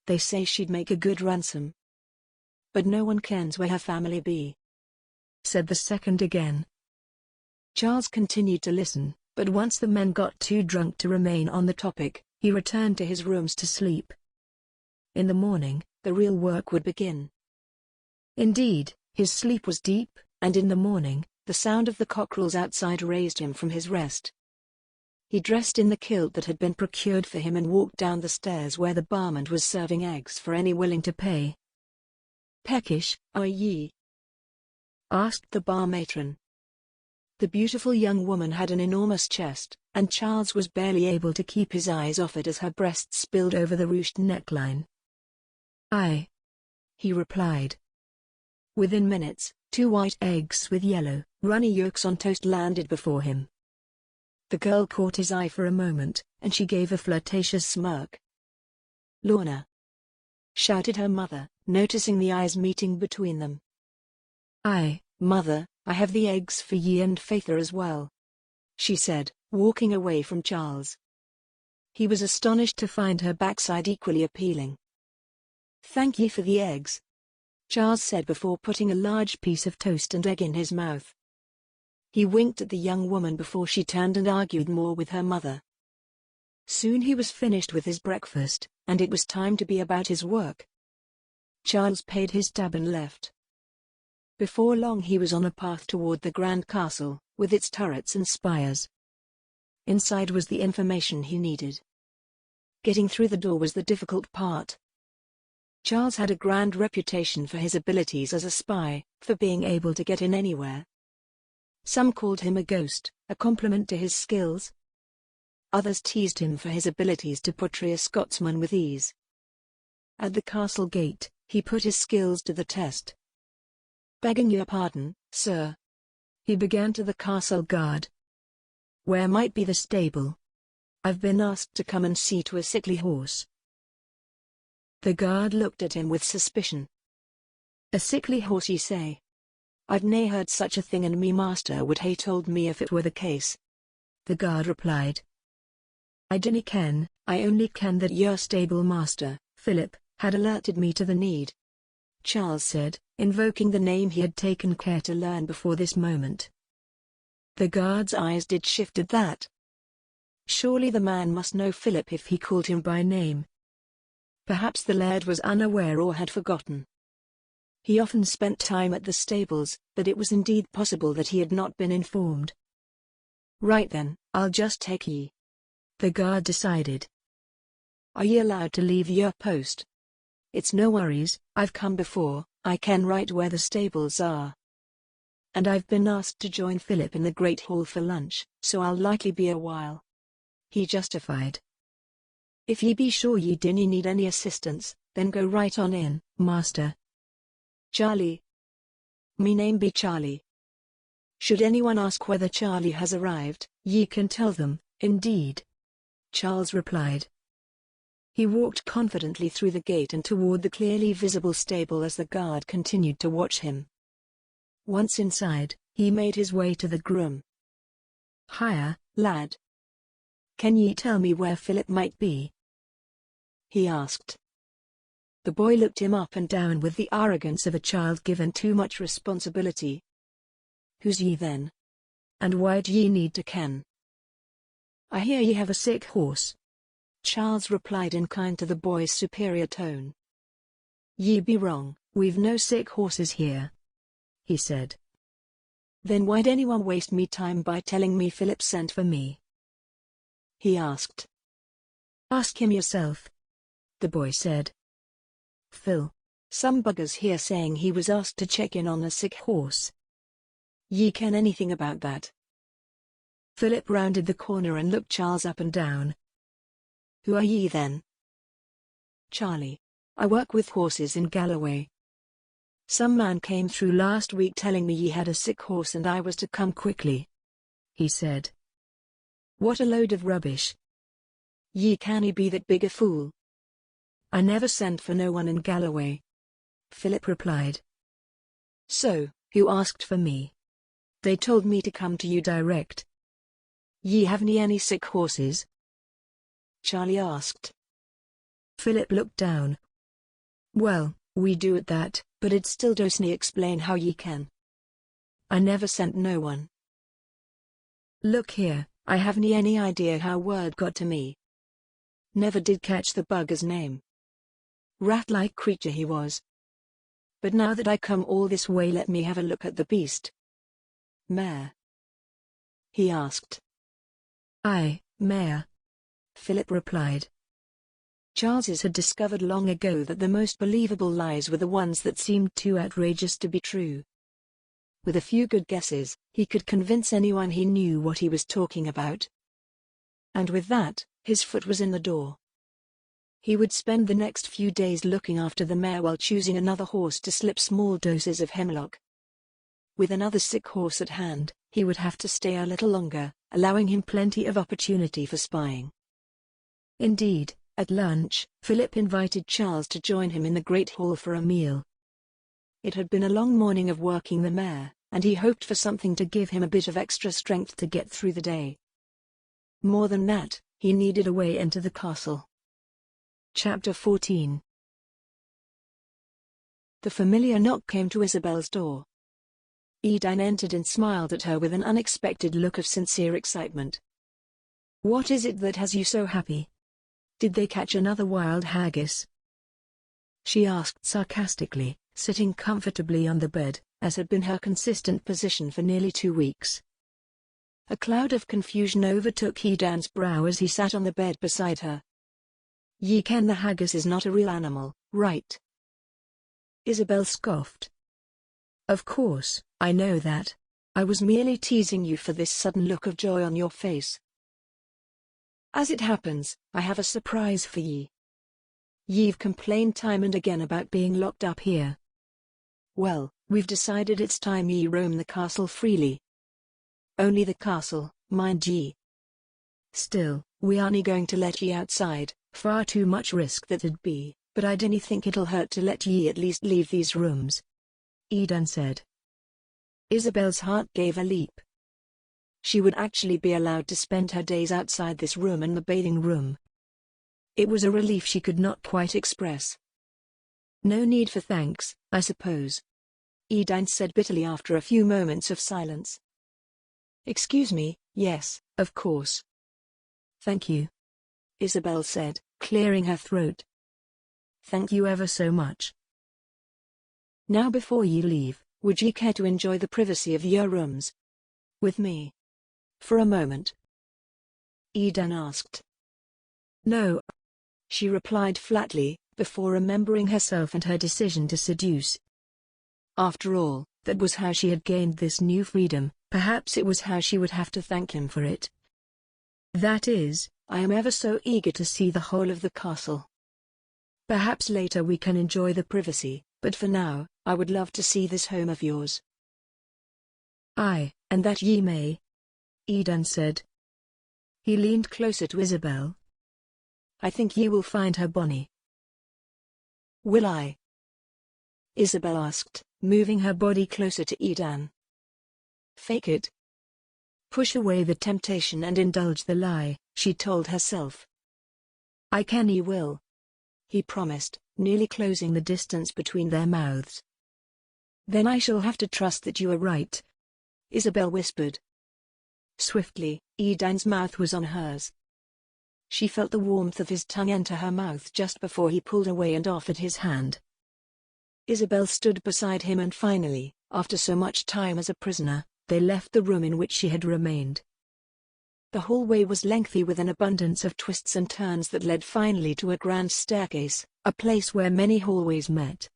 They say she'd make a good ransom. But no one kens where her family be," said the second again. Charles continued to listen, but once the men got too drunk to remain on the topic, he returned to his rooms to sleep. In the morning, the real work would begin. Indeed, his sleep was deep, and in the morning, the sound of the cockerels outside raised him from his rest. He dressed in the kilt that had been procured for him and walked down the stairs where the barman was serving eggs for any willing to pay. "Peckish, are ye?" asked the bar matron. The beautiful young woman had an enormous chest, and Charles was barely able to keep his eyes off it as her breasts spilled over the ruched neckline. "Aye," he replied. Within minutes, 2 white eggs with yellow, runny yolks on toast landed before him. The girl caught his eye for a moment, and she gave a flirtatious smirk. "Lorna!" shouted her mother, noticing the eyes meeting between them. "Aye, mother, I have the eggs for ye and Faither as well," she said, walking away from Charles. He was astonished to find her backside equally appealing. "Thank ye for the eggs," Charles said before putting a large piece of toast and egg in his mouth. He winked at the young woman before she turned and argued more with her mother. Soon he was finished with his breakfast, and it was time to be about his work. Charles paid his tab and left. Before long he was on a path toward the grand castle, with its turrets and spires. Inside was the information he needed. Getting through the door was the difficult part. Charles had a grand reputation for his abilities as a spy, for being able to get in anywhere. Some called him a ghost, a compliment to his skills. Others teased him for his abilities to portray a Scotsman with ease. At the castle gate, he put his skills to the test. "Begging your pardon, sir," he began to the castle guard. "Where might be the stable? I've been asked to come and see to a sickly horse." The guard looked at him with suspicion. "A sickly horse, ye say? I've nae heard such a thing, and me master would hae told me if it were the case," the guard replied. "I dinna ken, I only ken that your stable master, Philip, had alerted me to the need," Charles said, invoking the name he had taken care to learn before this moment. The guard's eyes did shift at that. Surely the man must know Philip if he called him by name. Perhaps the Laird was unaware or had forgotten. He often spent time at the stables, but it was indeed possible that he had not been informed. "Right then, I'll just take ye," the guard decided. "Are ye allowed to leave your post?" "It's no worries, I've come before, I ken right where the stables are. And I've been asked to join Philip in the Great Hall for lunch, so I'll likely be a while," he justified. "If ye be sure ye dinna need any assistance, then go right on in, master." "Charlie. Me name be Charlie. Should anyone ask whether Charlie has arrived, ye can tell them, indeed," Charles replied. He walked confidently through the gate and toward the clearly visible stable as the guard continued to watch him. Once inside, he made his way to the groom. "Hiya, lad. Can ye tell me where Philip might be?" he asked. The boy looked him up and down with the arrogance of a child given too much responsibility. "Who's ye then? And why d'ye need to ken?" "I hear ye have a sick horse," Charles replied in kind to the boy's superior tone. "Ye be wrong, we've no sick horses here," he said. "Then why'd anyone waste me time by telling me Philip sent for me?" he asked. "Ask him yourself," the boy said. "Phil, some bugger's here saying he was asked to check in on a sick horse. Ye ken anything about that?" Philip rounded the corner and looked Charles up and down. "Who are ye then?" "Charlie. I work with horses in Galloway. Some man came through last week telling me ye had a sick horse and I was to come quickly," he said. "What a load of rubbish. Ye canny be that big a fool." "I never sent for no one in Galloway," Philip replied. "So, who asked for me?" "They told me to come to you direct." "Ye haven't any sick horses?" Charlie asked. Philip looked down. "Well, we do at that, but it still doesn't explain how ye can." "I never sent no one." "Look here, I haven't any idea how word got to me. Never did catch the bugger's name. Rat-like creature he was. But now that I come all this way, let me have a look at the beast." "Mare?" he asked. "Aye, mare," Philip replied. Charles had discovered long ago that the most believable lies were the ones that seemed too outrageous to be true. with a few good guesses, he could convince anyone he knew what he was talking about. And with that, his foot was in the door. He would spend the next few days looking after the mare while choosing another horse to slip small doses of hemlock. With another sick horse at hand, he would have to stay a little longer, allowing him plenty of opportunity for spying. Indeed, at lunch, Philip invited Charles to join him in the Great Hall for a meal. It had been a long morning of working the mare, and he hoped for something to give him a bit of extra strength to get through the day. More than that, he needed a way into the castle. Chapter 14. The familiar knock came to Isabel's door. Edan entered and smiled at her with an unexpected look of sincere excitement. "What is it that has you so happy? Did they catch another wild haggis?" she asked sarcastically, sitting comfortably on the bed, as had been her consistent position for nearly 2 weeks. A cloud of confusion overtook Edan's brow as he sat on the bed beside her. "Ye ken the haggis is not a real animal, right?" Isabel scoffed. "Of course, I know that. I was merely teasing you for this sudden look of joy on your face. As it happens, I have a surprise for ye. Ye've complained time and again about being locked up here. Well, we've decided it's time ye roam the castle freely. Only the castle, mind ye. Still, we aren't going to let ye outside, far too much risk that'd be, but I dinna think it'll hurt to let ye at least leave these rooms," Edan said. Isabel's heart gave a leap. She would actually be allowed to spend her days outside this room and the bathing room. It was a relief she could not quite express. "No need for thanks, I suppose," Edan said bitterly after a few moments of silence. "Excuse me, yes, of course." "Thank you," Isabel said, clearing her throat. "Thank you ever so much. Now before ye leave, would ye care to enjoy the privacy of your rooms with me for a moment?" Edan asked. "No," she replied flatly, before remembering herself and her decision to seduce. After all, that was how she had gained this new freedom, perhaps it was how she would have to thank him for it. "That is, I am ever so eager to see the whole of the castle. Perhaps later we can enjoy the privacy, but for now, I would love to see this home of yours." "Aye, and that ye may," Edan said. He leaned closer to Isabel. "I think ye will find her bonny." "Will I?" Isabel asked, moving her body closer to Edan. "Fake it. Push away the temptation and indulge the lie," she told herself. "I ken ye will," he promised, nearly closing the distance between their mouths. "Then I shall have to trust that you are right," Isabel whispered. Swiftly, Edan's mouth was on hers. She felt the warmth of his tongue enter her mouth just before he pulled away and offered his hand. Isabel stood beside him and finally, after so much time as a prisoner, they left the room in which she had remained. The hallway was lengthy with an abundance of twists and turns that led finally to a grand staircase, a place where many hallways met.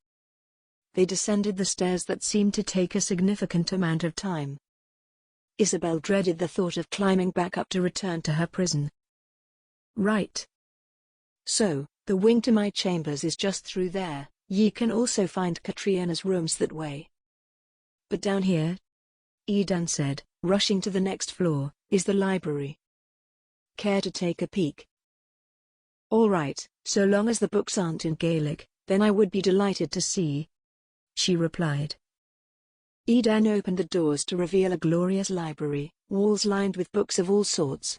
They descended the stairs that seemed to take a significant amount of time. Isabel dreaded the thought of climbing back up to return to her prison. "Right. So, the wing to my chambers is just through there. Ye can also find Katrina's rooms that way. But down here," Edan said, rushing to the next floor, "is the library. Care to take a peek?" "All right, so long as the books aren't in Gaelic, then I would be delighted to see," she replied. Edan opened the doors to reveal a glorious library, walls lined with books of all sorts.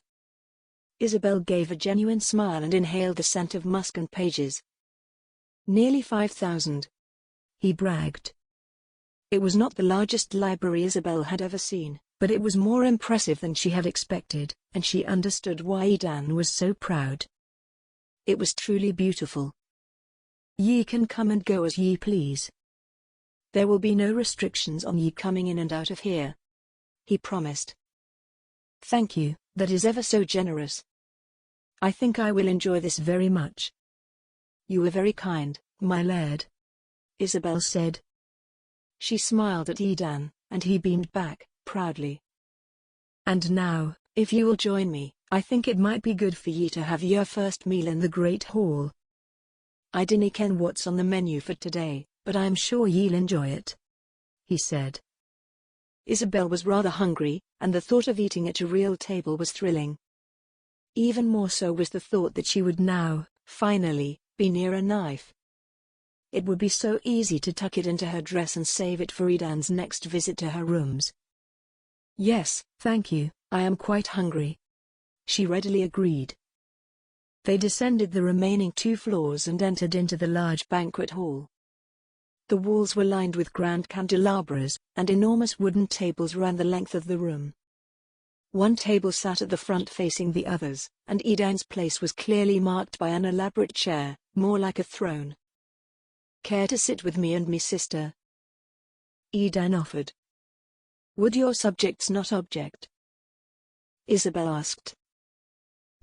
Isabel gave a genuine smile and inhaled the scent of musk and pages. "Nearly 5,000. He bragged. It was not the largest library Isabel had ever seen, but it was more impressive than she had expected, and she understood why Edan was so proud. It was truly beautiful. "Ye can come and go as ye please. There will be no restrictions on ye coming in and out of here," he promised. "Thank you, that is ever so generous. I think I will enjoy this very much." "You are very kind, my Laird," Isabel said. She smiled at Edan, and he beamed back, proudly. "And now, if you will join me, I think it might be good for ye to have your first meal in the Great Hall. I dinna ken what's on the menu for today, but I'm sure ye'll enjoy it," he said. Isabel was rather hungry, and the thought of eating at a real table was thrilling. Even more so was the thought that she would now, finally, be near a knife. It would be so easy to tuck it into her dress and save it for Edan's next visit to her rooms. "Yes, thank you, I am quite hungry," she readily agreed. They descended the remaining 2 floors and entered into the large banquet hall. The walls were lined with grand candelabras, and enormous wooden tables ran the length of the room. One table sat at the front facing the others, and Edan's place was clearly marked by an elaborate chair, more like a throne. "Care to sit with me and me sister?" Edan offered. "Would your subjects not object?" Isabel asked.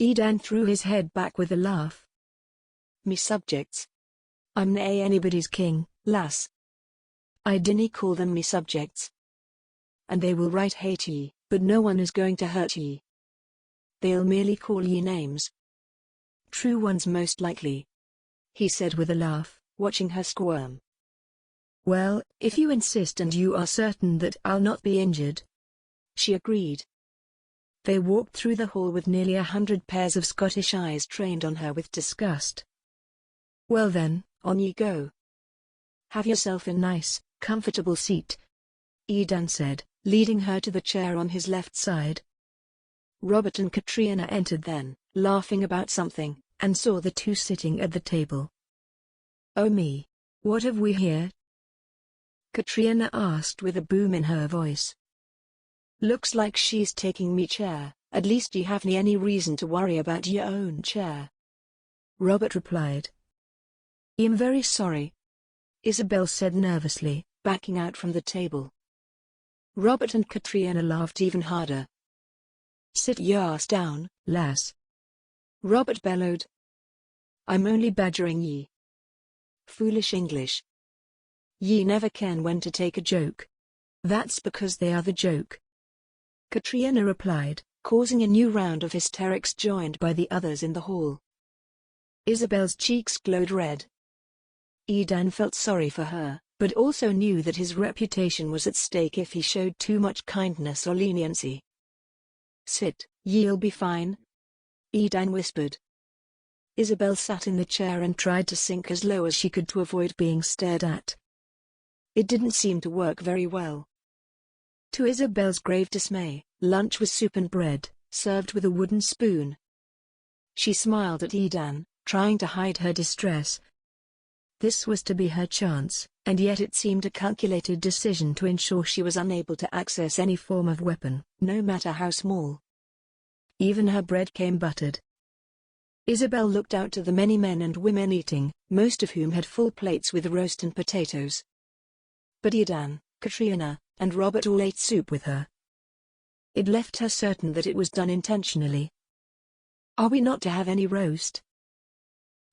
Edan threw his head back with a laugh. "Me subjects? I'm nae anybody's king, lass. I dinna call them me subjects. And they will right hate ye, but no one is going to hurt ye. They'll merely call ye names. True ones most likely," he said with a laugh, watching her squirm. "Well, if you insist and you are certain that I'll not be injured," she agreed. They walked through the hall with nearly 100 pairs of Scottish eyes trained on her with disgust. "Well then, on ye go. Have yourself a nice, comfortable seat," Edan said, leading her to the chair on his left side. Robert and Katrina entered then, laughing about something, and saw the 2 sitting at the table. "Oh me, what have we here?" Katrina asked with a boom in her voice. "Looks like she's taking me chair, at least ye haven't any reason to worry about your own chair," Robert replied. "I'm very sorry," Isabel said nervously, backing out from the table. Robert and Katrina laughed even harder. "Sit your ass down, lass," Robert bellowed. "I'm only badgering ye. Foolish English. Ye never ken when to take a joke. That's because they are the joke," Katrina replied, causing a new round of hysterics joined by the others in the hall. Isabel's cheeks glowed red. Edan felt sorry for her, but also knew that his reputation was at stake if he showed too much kindness or leniency. "Sit, ye'll be fine," Edan whispered. Isabel sat in the chair and tried to sink as low as she could to avoid being stared at. It didn't seem to work very well. To Isabel's grave dismay, lunch was soup and bread, served with a wooden spoon. She smiled at Edan, trying to hide her distress. This was to be her chance, and yet it seemed a calculated decision to ensure she was unable to access any form of weapon, no matter how small. Even her bread came buttered. Isabel looked out to the many men and women eating, most of whom had full plates with roast and potatoes. But Edan, Katrina, and Robert all ate soup with her. It left her certain that it was done intentionally. "Are we not to have any roast?"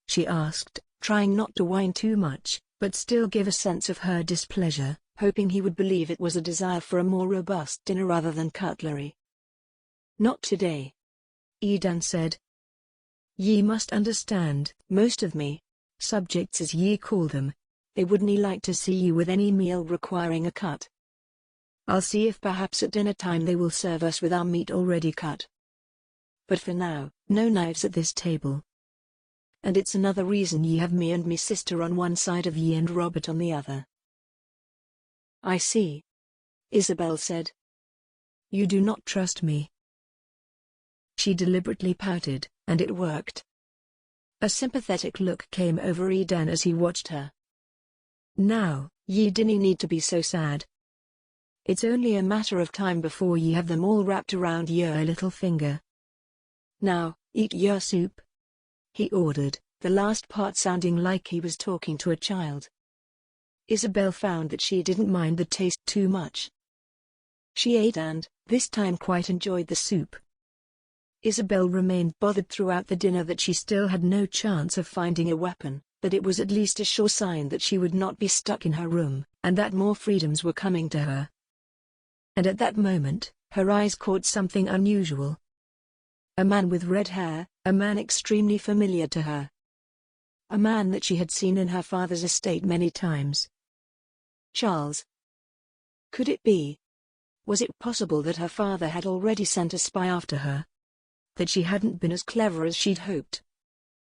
she asked, trying not to whine too much, but still give a sense of her displeasure, hoping he would believe it was a desire for a more robust dinner rather than cutlery. "Not today," Edan said. "Ye must understand, most of me, subjects as ye call them, they wouldn't like to see you with any meal requiring a cut. I'll see if perhaps at dinner time they will serve us with our meat already cut. But for now, no knives at this table. And it's another reason ye have me and me sister on one side of ye and Robert on the other." "I see," Isabel said. "You do not trust me." She deliberately pouted, and it worked. A sympathetic look came over Edan as he watched her. "Now, ye dinna need to be so sad. It's only a matter of time before ye have them all wrapped around your little finger. Now, eat your soup," he ordered, the last part sounding like he was talking to a child. Isabel found that she didn't mind the taste too much. She ate and, this time, quite enjoyed the soup. Isabel remained bothered throughout the dinner that she still had no chance of finding a weapon, but it was at least a sure sign that she would not be stuck in her room, and that more freedoms were coming to her. and at that moment, her eyes caught something unusual. A man with red hair, a man extremely familiar to her. A man that she had seen in her father's estate many times. Charles. Could it be? Was it possible that her father had already sent a spy after her? That she hadn't been as clever as she'd hoped?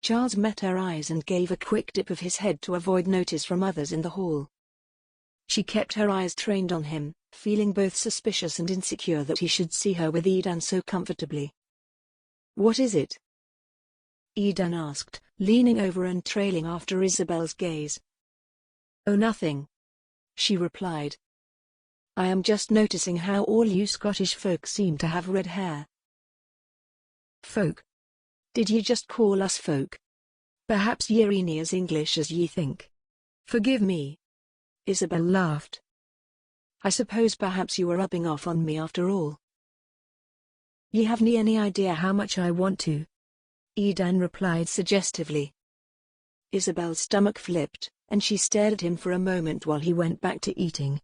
Charles met her eyes and gave a quick dip of his head to avoid notice from others in the hall. She kept her eyes trained on him, feeling both suspicious and insecure that he should see her with Edan so comfortably. "What is it?" Edan asked, leaning over and trailing after Isabel's gaze. "Oh, nothing," she replied. "I am just noticing how all you Scottish folk seem to have red hair." "Folk? Did ye just call us folk? Perhaps ye ain't as English as ye think. Forgive me." Isabel laughed. "I suppose perhaps you were rubbing off on me after all." "Ye haven't any idea how much I want to," Edan replied suggestively. Isabel's stomach flipped, and she stared at him for a moment while he went back to eating.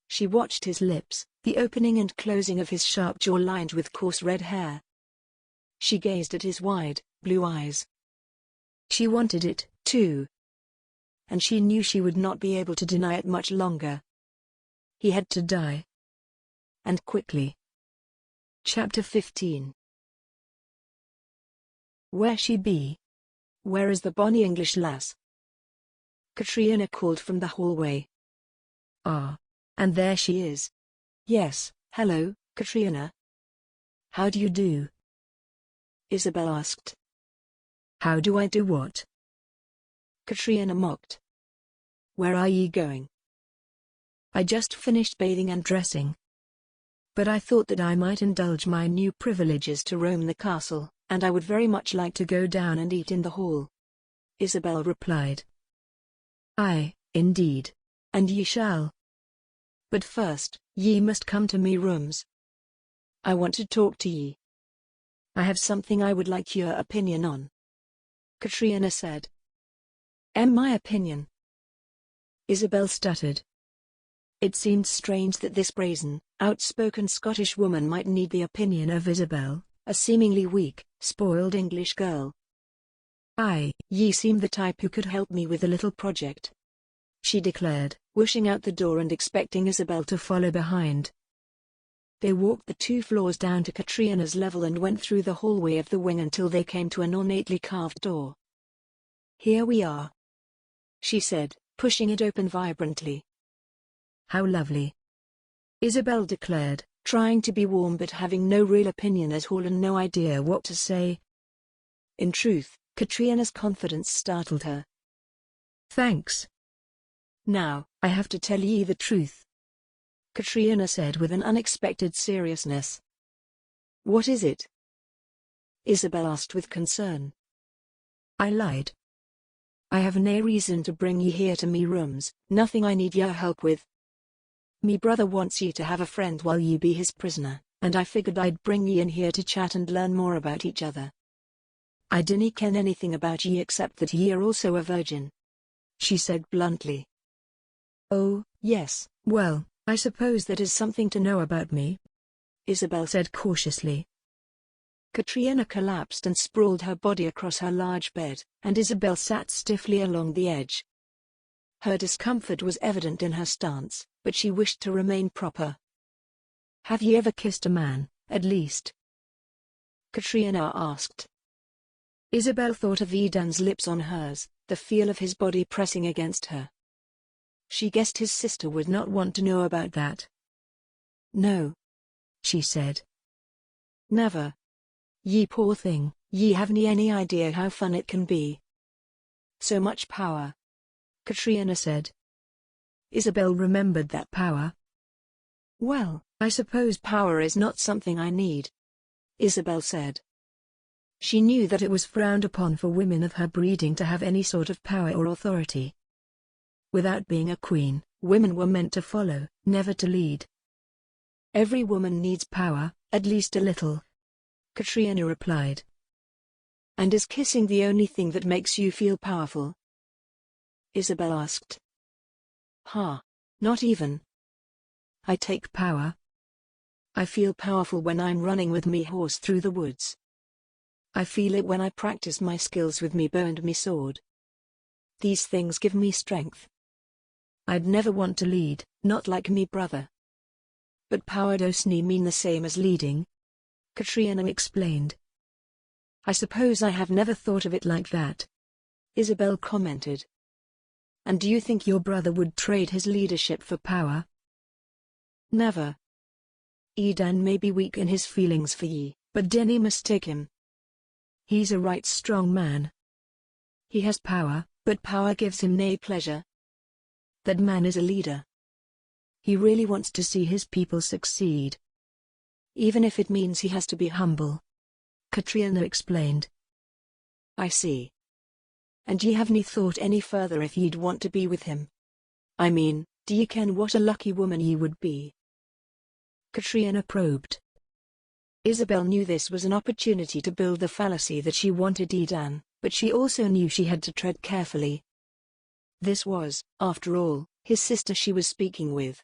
She watched his lips, the opening and closing of his sharp jaw lined with coarse red hair. She gazed at his wide, blue eyes. She wanted it, too. And she knew she would not be able to deny it much longer. He had to die. And quickly. Chapter 15. Where she be? Where is the bonny English lass? Katrina called from the hallway. "Ah. And there she is." "Yes, hello, Katrina." "How do you do?" Isabel asked. "How do I do what?" Katrina mocked. "Where are ye going?" "I just finished bathing and dressing. But I thought that I might indulge my new privileges to roam the castle, and I would very much like to go down and eat in the hall." Isabel replied. "Aye, indeed. And ye shall. But first, ye must come to me rooms. I want to talk to ye. I have something I would like your opinion on." Katrina said. My opinion?" Isabel stuttered. It seemed strange that this brazen, outspoken Scottish woman might need the opinion of Isabel, a seemingly weak, spoiled English girl. "Aye, ye seem the type who could help me with a little project," she declared, whooshing out the door and expecting Isabel to follow behind. They walked the 2 floors down to Katrina's level and went through the hallway of the wing until they came to an ornately carved door. "Here we are," she said, pushing it open vibrantly. "How lovely," Isabel declared, trying to be warm but having no real opinion at all and no idea what to say. In truth, Katrina's confidence startled her. "Thanks. Now, I have to tell ye the truth," Katrina said with an unexpected seriousness. "What is it?" Isabel asked with concern. "I lied. I have nae reason to bring ye here to me rooms, nothing I need your help with. Me brother wants ye to have a friend while ye be his prisoner, and I figured I'd bring ye in here to chat and learn more about each other. I dinna ken anything about ye except that ye are also a virgin," she said bluntly. "Oh, yes, well, I suppose that is something to know about me," Isabel said cautiously. Katrina collapsed and sprawled her body across her large bed, and Isabel sat stiffly along the edge. Her discomfort was evident in her stance, but she wished to remain proper. "Have you ever kissed a man, at least?" Katrina asked. Isabel thought of Edan's lips on hers, the feel of his body pressing against her. She guessed his sister would not want to know about that. "No," she said. "Never. Ye poor thing, ye haven't any idea how fun it can be." "So much power," Katrina said. Isabel remembered that power. "Well, I suppose power is not something I need," Isabel said. She knew that it was frowned upon for women of her breeding to have any sort of power or authority. Without being a queen, women were meant to follow, never to lead. "Every woman needs power, at least a little," Katrina replied. "And is kissing the only thing that makes you feel powerful?" Isabel asked. "Not even." I take power. I feel powerful when I'm running with me horse through the woods. I feel it when I practice my skills with me bow and me sword. These things give me strength. I'd never want to lead, not like me brother. But power doesn't mean the same as leading, Katrina explained. I suppose I have never thought of it like that, Isabel commented. And do you think your brother would trade his leadership for power? Never. Edan may be weak in his feelings for ye, but Denny must take him. He's a right strong man. He has power, but power gives him nae pleasure. That man is a leader. He really wants to see his people succeed. Even if it means he has to be humble, Katrina explained. I see. And ye haven't thought any further if ye'd want to be with him? I mean, do ye ken what a lucky woman ye would be? Katrina probed. Isabel knew this was an opportunity to build the fallacy that she wanted Edan, but she also knew she had to tread carefully. This was, after all, his sister she was speaking with.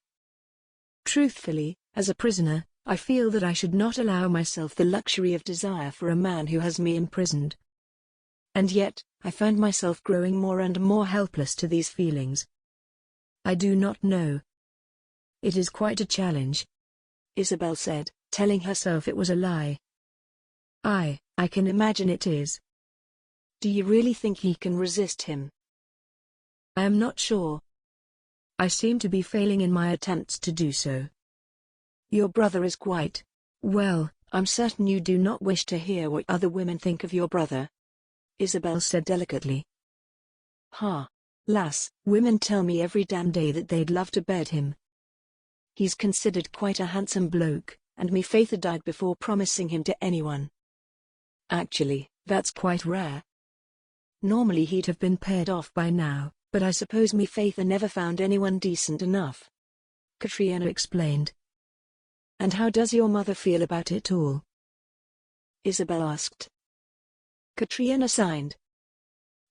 Truthfully, as a prisoner, I feel that I should not allow myself the luxury of desire for a man who has me imprisoned. And yet, I find myself growing more and more helpless to these feelings. I do not know. It is quite a challenge, Isabel said, telling herself it was a lie. I can imagine it is. Do you really think he can resist him? I am not sure. I seem to be failing in my attempts to do so. Your brother is quite well. I'm certain you do not wish to hear what other women think of your brother, Isabel said delicately. Lass, women tell me every damn day that they'd love to bed him. He's considered quite a handsome bloke, and me faither died before promising him to anyone. Actually, that's quite rare. Normally he'd have been paired off by now, but I suppose me faither never found anyone decent enough, Katrina explained. And how does your mother feel about it all? Isabel asked. Katrina signed.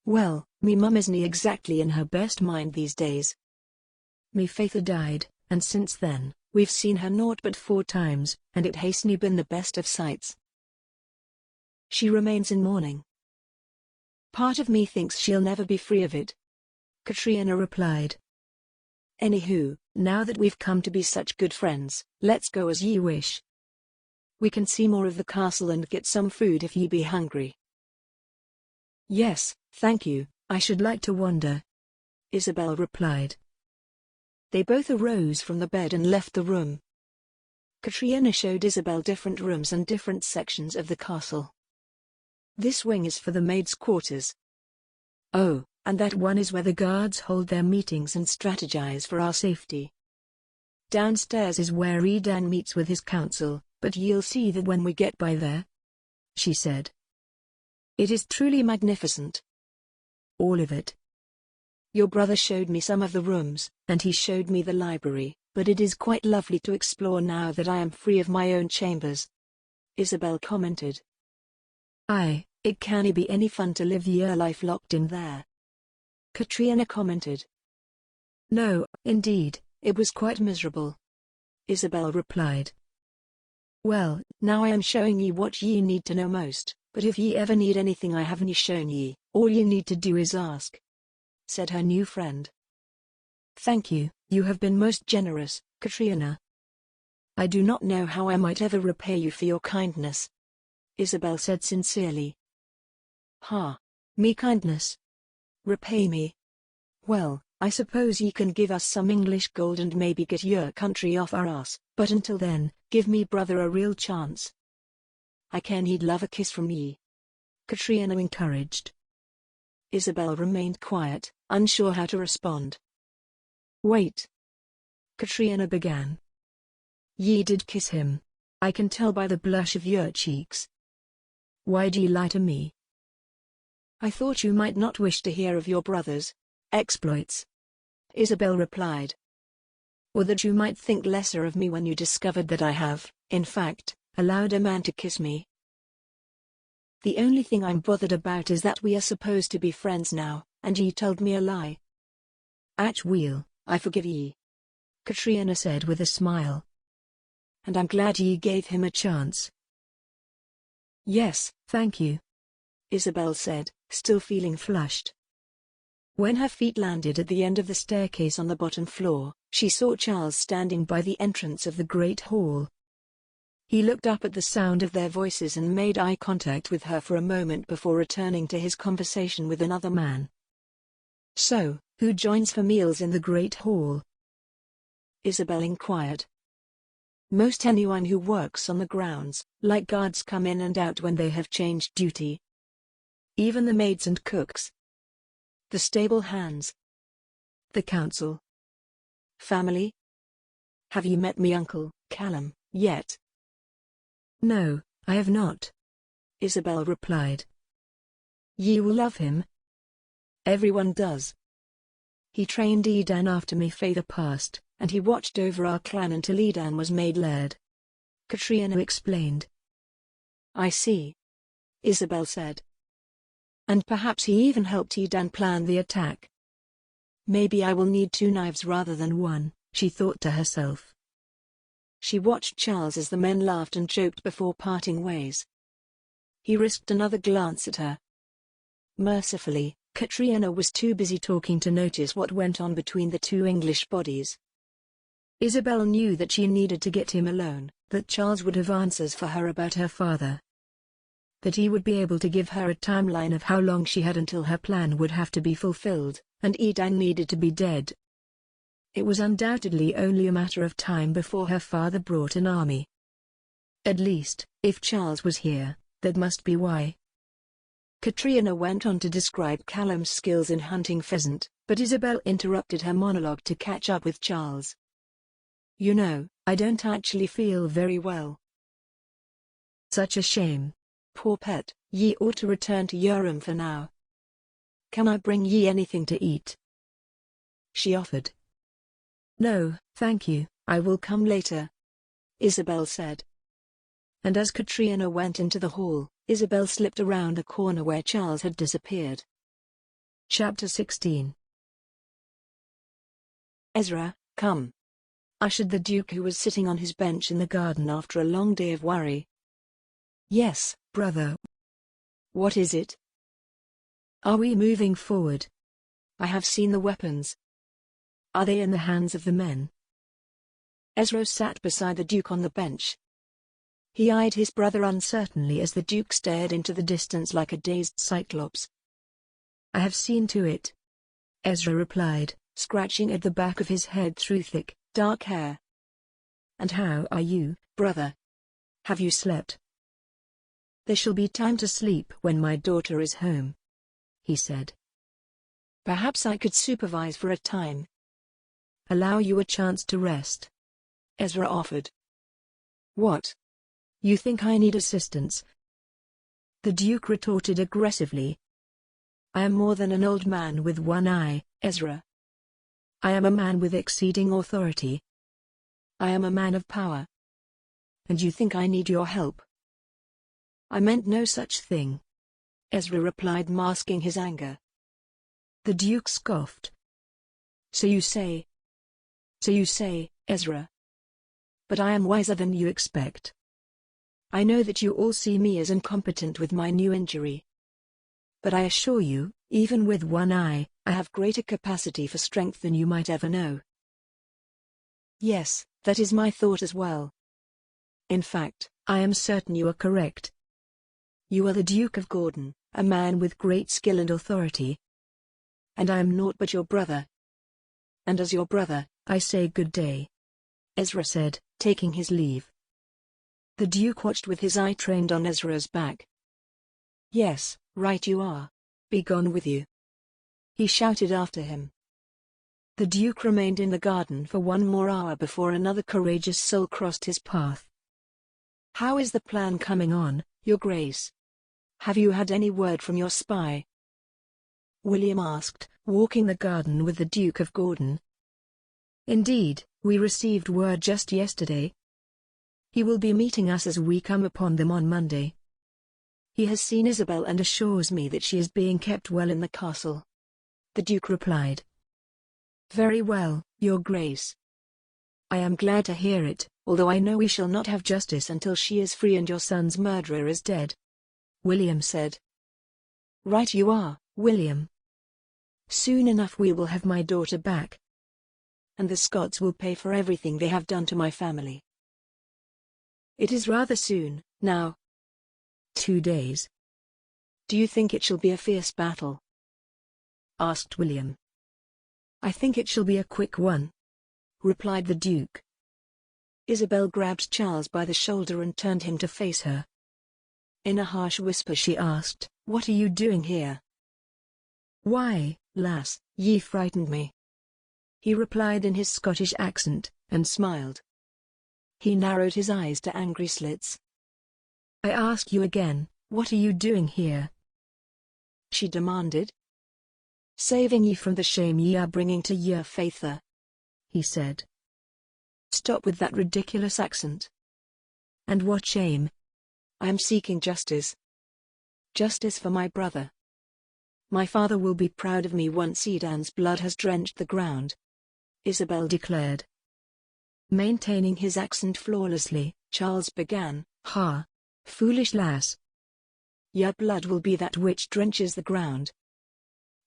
Well, me mum isn't exactly in her best mind these days. Me faither died, and since then, we've seen her naught but 4 times, and it hasn't been the best of sights. She remains in mourning. Part of me thinks she'll never be free of it, Katrina replied. Anywho, now that we've come to be such good friends, let's go as ye wish. We can see more of the castle and get some food if ye be hungry. Yes, thank you, I should like to wander, Isabel replied. They both arose from the bed and left the room. Katrina showed Isabel different rooms and different sections of the castle. This wing is for the maids' quarters. Oh, and that one is where the guards hold their meetings and strategize for our safety. Downstairs is where Edan meets with his council, but you'll see that when we get by there, she said. It is truly magnificent. All of it. Your brother showed me some of the rooms, and he showed me the library, but it is quite lovely to explore now that I am free of my own chambers, Isabel commented. Aye, it can't be any fun to live your life locked in there, Katrina commented. No, indeed, it was quite miserable, Isabel replied. Well, now I am showing ye what ye need to know most, but if ye ever need anything I haven't shown ye, all ye need to do is ask, said her new friend. Thank you, you have been most generous, Katrina. I do not know how I might ever repay you for your kindness, Isabel said sincerely. Me kindness? Repay me? Well, I suppose ye can give us some English gold and maybe get your country off our ass, but until then, give me brother a real chance. I ken he'd love a kiss from ye, Katrina encouraged. Isabel remained quiet, unsure how to respond. Wait. Katrina began. Ye did kiss him. I can tell by the blush of your cheeks. Why'd ye lie to me? I thought you might not wish to hear of your brother's exploits, Isabel replied. Or that you might think lesser of me when you discovered that I have, in fact, allowed a man to kiss me. The only thing I'm bothered about is that we are supposed to be friends now, and ye told me a lie. Ach wheel, I forgive ye. Katrina said with a smile. And I'm glad ye gave him a chance. Yes, Thank you, Isabel said, still feeling flushed. When her feet landed at the end of the staircase on the bottom floor, she saw Charles standing by the entrance of the great hall. He looked up at the sound of their voices and made eye contact with her for a moment before returning to his conversation with another man. So, who joins for meals in the great hall? Isabel inquired. Most anyone who works on the grounds, like guards, come in and out when they have changed duty. Even the maids and cooks. The stable hands. The council. Family? Have you met me Uncle Callum yet? No, I have not, Isabel replied. Ye will love him. Everyone does. He trained Edan after me father passed, and he watched over our clan until Edan was made Laird. Katrina explained. I see, Isabel said. And perhaps he even helped Edan plan the attack. Maybe I will need 2 knives rather than 1, she thought to herself. She watched Charles as the men laughed and joked before parting ways. He risked another glance at her. Mercifully, Katrina was too busy talking to notice what went on between the 2 English bodies. Isabel knew that she needed to get him alone, that Charles would have answers for her about her father. That he would be able to give her a timeline of how long she had until her plan would have to be fulfilled, and Edan needed to be dead. It was undoubtedly only a matter of time before her father brought an army. At least, if Charles was here, that must be why. Katrina went on to describe Callum's skills in hunting pheasant, but Isabel interrupted her monologue to catch up with Charles. You know, I don't actually feel very well. Such a shame. Poor pet, ye ought to return to your room for now. Can I bring ye anything to eat? She offered. No, thank you, I will come later, Isabel said. And as Katrina went into the hall, Isabel slipped around the corner where Charles had disappeared. Chapter 16. Ezra, come, ushered the Duke, who was sitting on his bench in the garden after a long day of worry. Yes, brother. What is it? Are we moving forward? I have seen the weapons. Are they in the hands of the men? Ezra sat beside the Duke on the bench. He eyed his brother uncertainly as the Duke stared into the distance like a dazed cyclops. I have seen to it, Ezra replied, scratching at the back of his head through thick, dark hair. And how are you, brother? Have you slept? There shall be time to sleep when my daughter is home, he said. Perhaps I could supervise for a time. Allow you a chance to rest, Ezra offered. What? You think I need assistance? The Duke retorted aggressively. I am more than an old man with one eye, Ezra. I am a man with exceeding authority. I am a man of power. And you think I need your help? I meant no such thing, Ezra replied, masking his anger. The Duke scoffed. So you say, Ezra. But I am wiser than you expect. I know that you all see me as incompetent with my new injury. But I assure you, even with one eye, I have greater capacity for strength than you might ever know. Yes, that is my thought as well. In fact, I am certain you are correct. You are the Duke of Gordon, a man with great skill and authority. And I am naught but your brother. And as your brother, I say good day, Ezra said, taking his leave. The Duke watched with his eye trained on Ezra's back. Yes, right you are. Be gone with you, he shouted after him. The Duke remained in the garden for 1 more hour before another courageous soul crossed his path. How is the plan coming on, Your Grace? Have you had any word from your spy? William asked, walking the garden with the Duke of Gordon. Indeed, we received word just yesterday. He will be meeting us as we come upon them on Monday. He has seen Isabel and assures me that she is being kept well in the castle, the Duke replied. Very well, Your Grace. I am glad to hear it, although I know we shall not have justice until she is free and your son's murderer is dead," William said. "Right you are, William. Soon enough we will have my daughter back. And the Scots will pay for everything they have done to my family." It is rather soon, now. 2 days. "Do you think it shall be a fierce battle?" asked William. "I think it shall be a quick one," replied the Duke. Isabel grabbed Charles by the shoulder and turned him to face her. In a harsh whisper she asked, "What are you doing here?" "Why, lass, ye frightened me," he replied in his Scottish accent, and smiled. He narrowed his eyes to angry slits. "I ask you again, what are you doing here?" she demanded. "Saving ye from the shame ye are bringing to your faither," he said. "Stop with that ridiculous accent." "And what shame?" "I am seeking justice. Justice for my brother. My father will be proud of me once Edan's blood has drenched the ground," Isabel declared. Maintaining his accent flawlessly, Charles began, "Ha! Foolish lass. Your blood will be that which drenches the ground.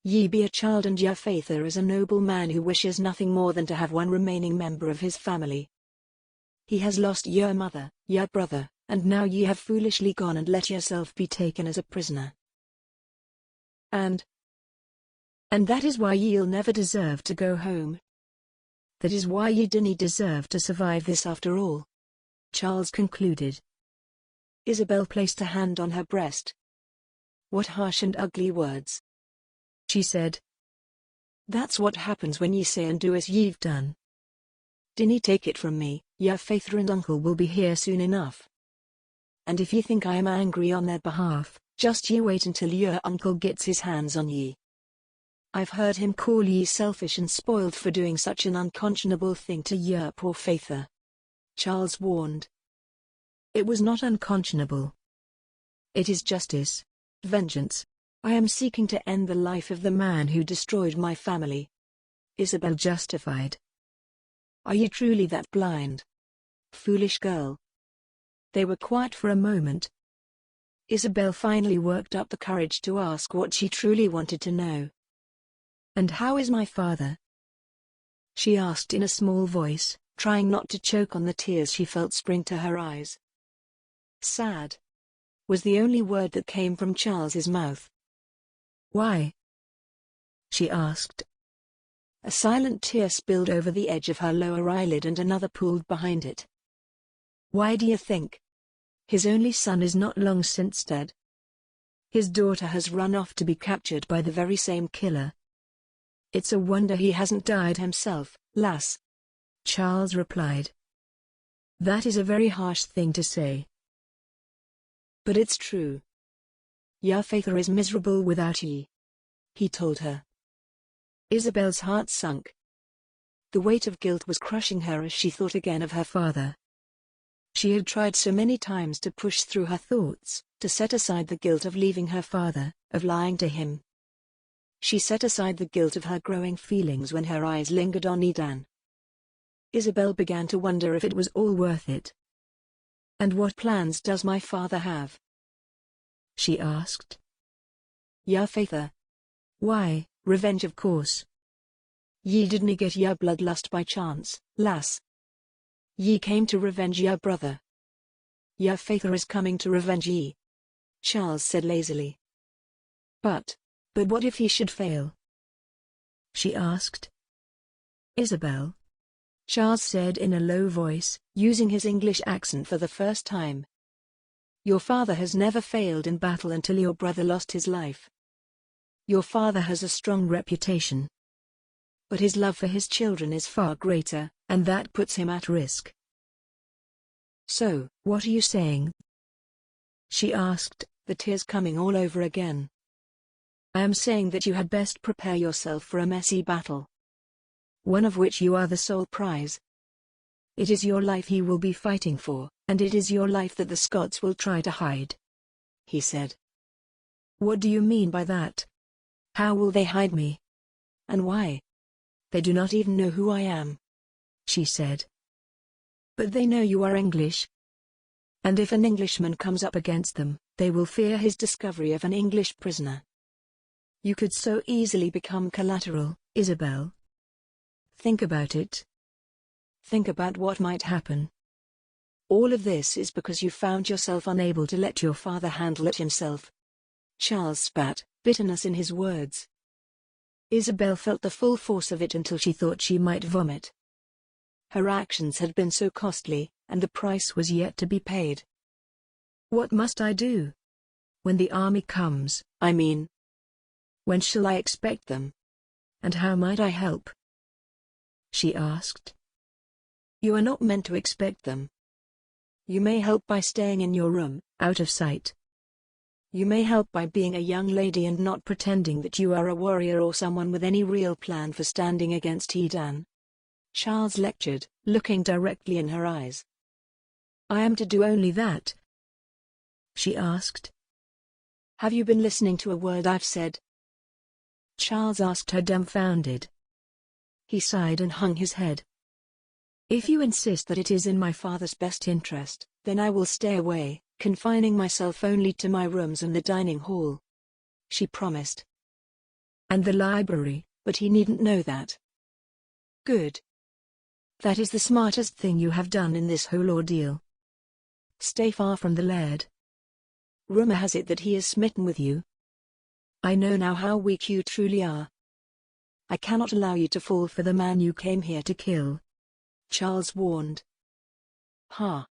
Ye be a child and your father is a noble man who wishes nothing more than to have one remaining member of his family. He has lost your mother, your brother, and now ye have foolishly gone and let yourself be taken as a prisoner. And that is why ye'll never deserve to go home. That is why ye dinna deserve to survive this after all," Charles concluded. Isabel placed a hand on her breast. "What harsh and ugly words," she said. "That's what happens when ye say and do as ye've done. Dinna take it from me, your father and uncle will be here soon enough. And if ye think I am angry on their behalf, just ye wait until your uncle gets his hands on ye. I've heard him call ye selfish and spoiled for doing such an unconscionable thing to your poor father," Charles warned. "It was not unconscionable. It is justice, vengeance. I am seeking to end the life of the man who destroyed my family," Isabel justified. "Are you truly that blind? Foolish girl." They were quiet for a moment. Isabel finally worked up the courage to ask what she truly wanted to know. "And how is my father?" she asked in a small voice, trying not to choke on the tears she felt spring to her eyes. "Sad," was the only word that came from Charles's mouth. "Why?" she asked. A silent tear spilled over the edge of her lower eyelid and another pooled behind it. "Why do you think? His only son is not long since dead. His daughter has run off to be captured by the very same killer. It's a wonder he hasn't died himself, lass," Charles replied. "That is a very harsh thing to say. But it's true. Your father is miserable without ye," he told her. Isabel's heart sunk. The weight of guilt was crushing her as she thought again of her father. She had tried so many times to push through her thoughts, to set aside the guilt of leaving her father, of lying to him. She set aside the guilt of her growing feelings when her eyes lingered on Edan. Isabel began to wonder if it was all worth it. "And what plans does my father have?" she asked. "Your father? Why, revenge of course. Ye didn't get your bloodlust by chance, lass. Ye came to revenge your brother. Your father is coming to revenge ye," Charles said lazily. But what if he should fail?" she asked. "Isabel," Charles said in a low voice, using his English accent for the first time. "Your father has never failed in battle until your brother lost his life. Your father has a strong reputation. But his love for his children is far greater, and that puts him at risk." "So, what are you saying?" she asked, the tears coming all over again. "I am saying that you had best prepare yourself for a messy battle. One of which you are the sole prize. It is your life he will be fighting for, and it is your life that the Scots will try to hide," he said. "What do you mean by that? How will they hide me? And why? They do not even know who I am," she said. But they know you are English. And if an Englishman comes up against them, they will fear his discovery of an English prisoner. You could so easily become collateral, Isabel. Think about it. Think about what might happen. All of this is because you found yourself unable to let your father handle it himself. Charles spat, bitterness in his words. Isabel felt the full force of it until she thought she might vomit. Her actions had been so costly, and the price was yet to be paid. What must I do? When the army comes, I mean. When shall I expect them? And how might I help? She asked. You are not meant to expect them. You may help by staying in your room, out of sight. You may help by being a young lady and not pretending that you are a warrior or someone with any real plan for standing against Edan. Charles lectured, looking directly in her eyes. I am to do only that? She asked. Have you been listening to a word I've said? Charles asked her, dumbfounded. He sighed and hung his head. If you insist that it is in my father's best interest, then I will stay away, confining myself only to my rooms and the dining hall. She promised. And the library, but he needn't know that. Good. That is the smartest thing you have done in this whole ordeal. Stay far from the Laird. Rumor has it that he is smitten with you. I know now how weak you truly are. I cannot allow you to fall for the man you came here to kill. Charles warned. Ha!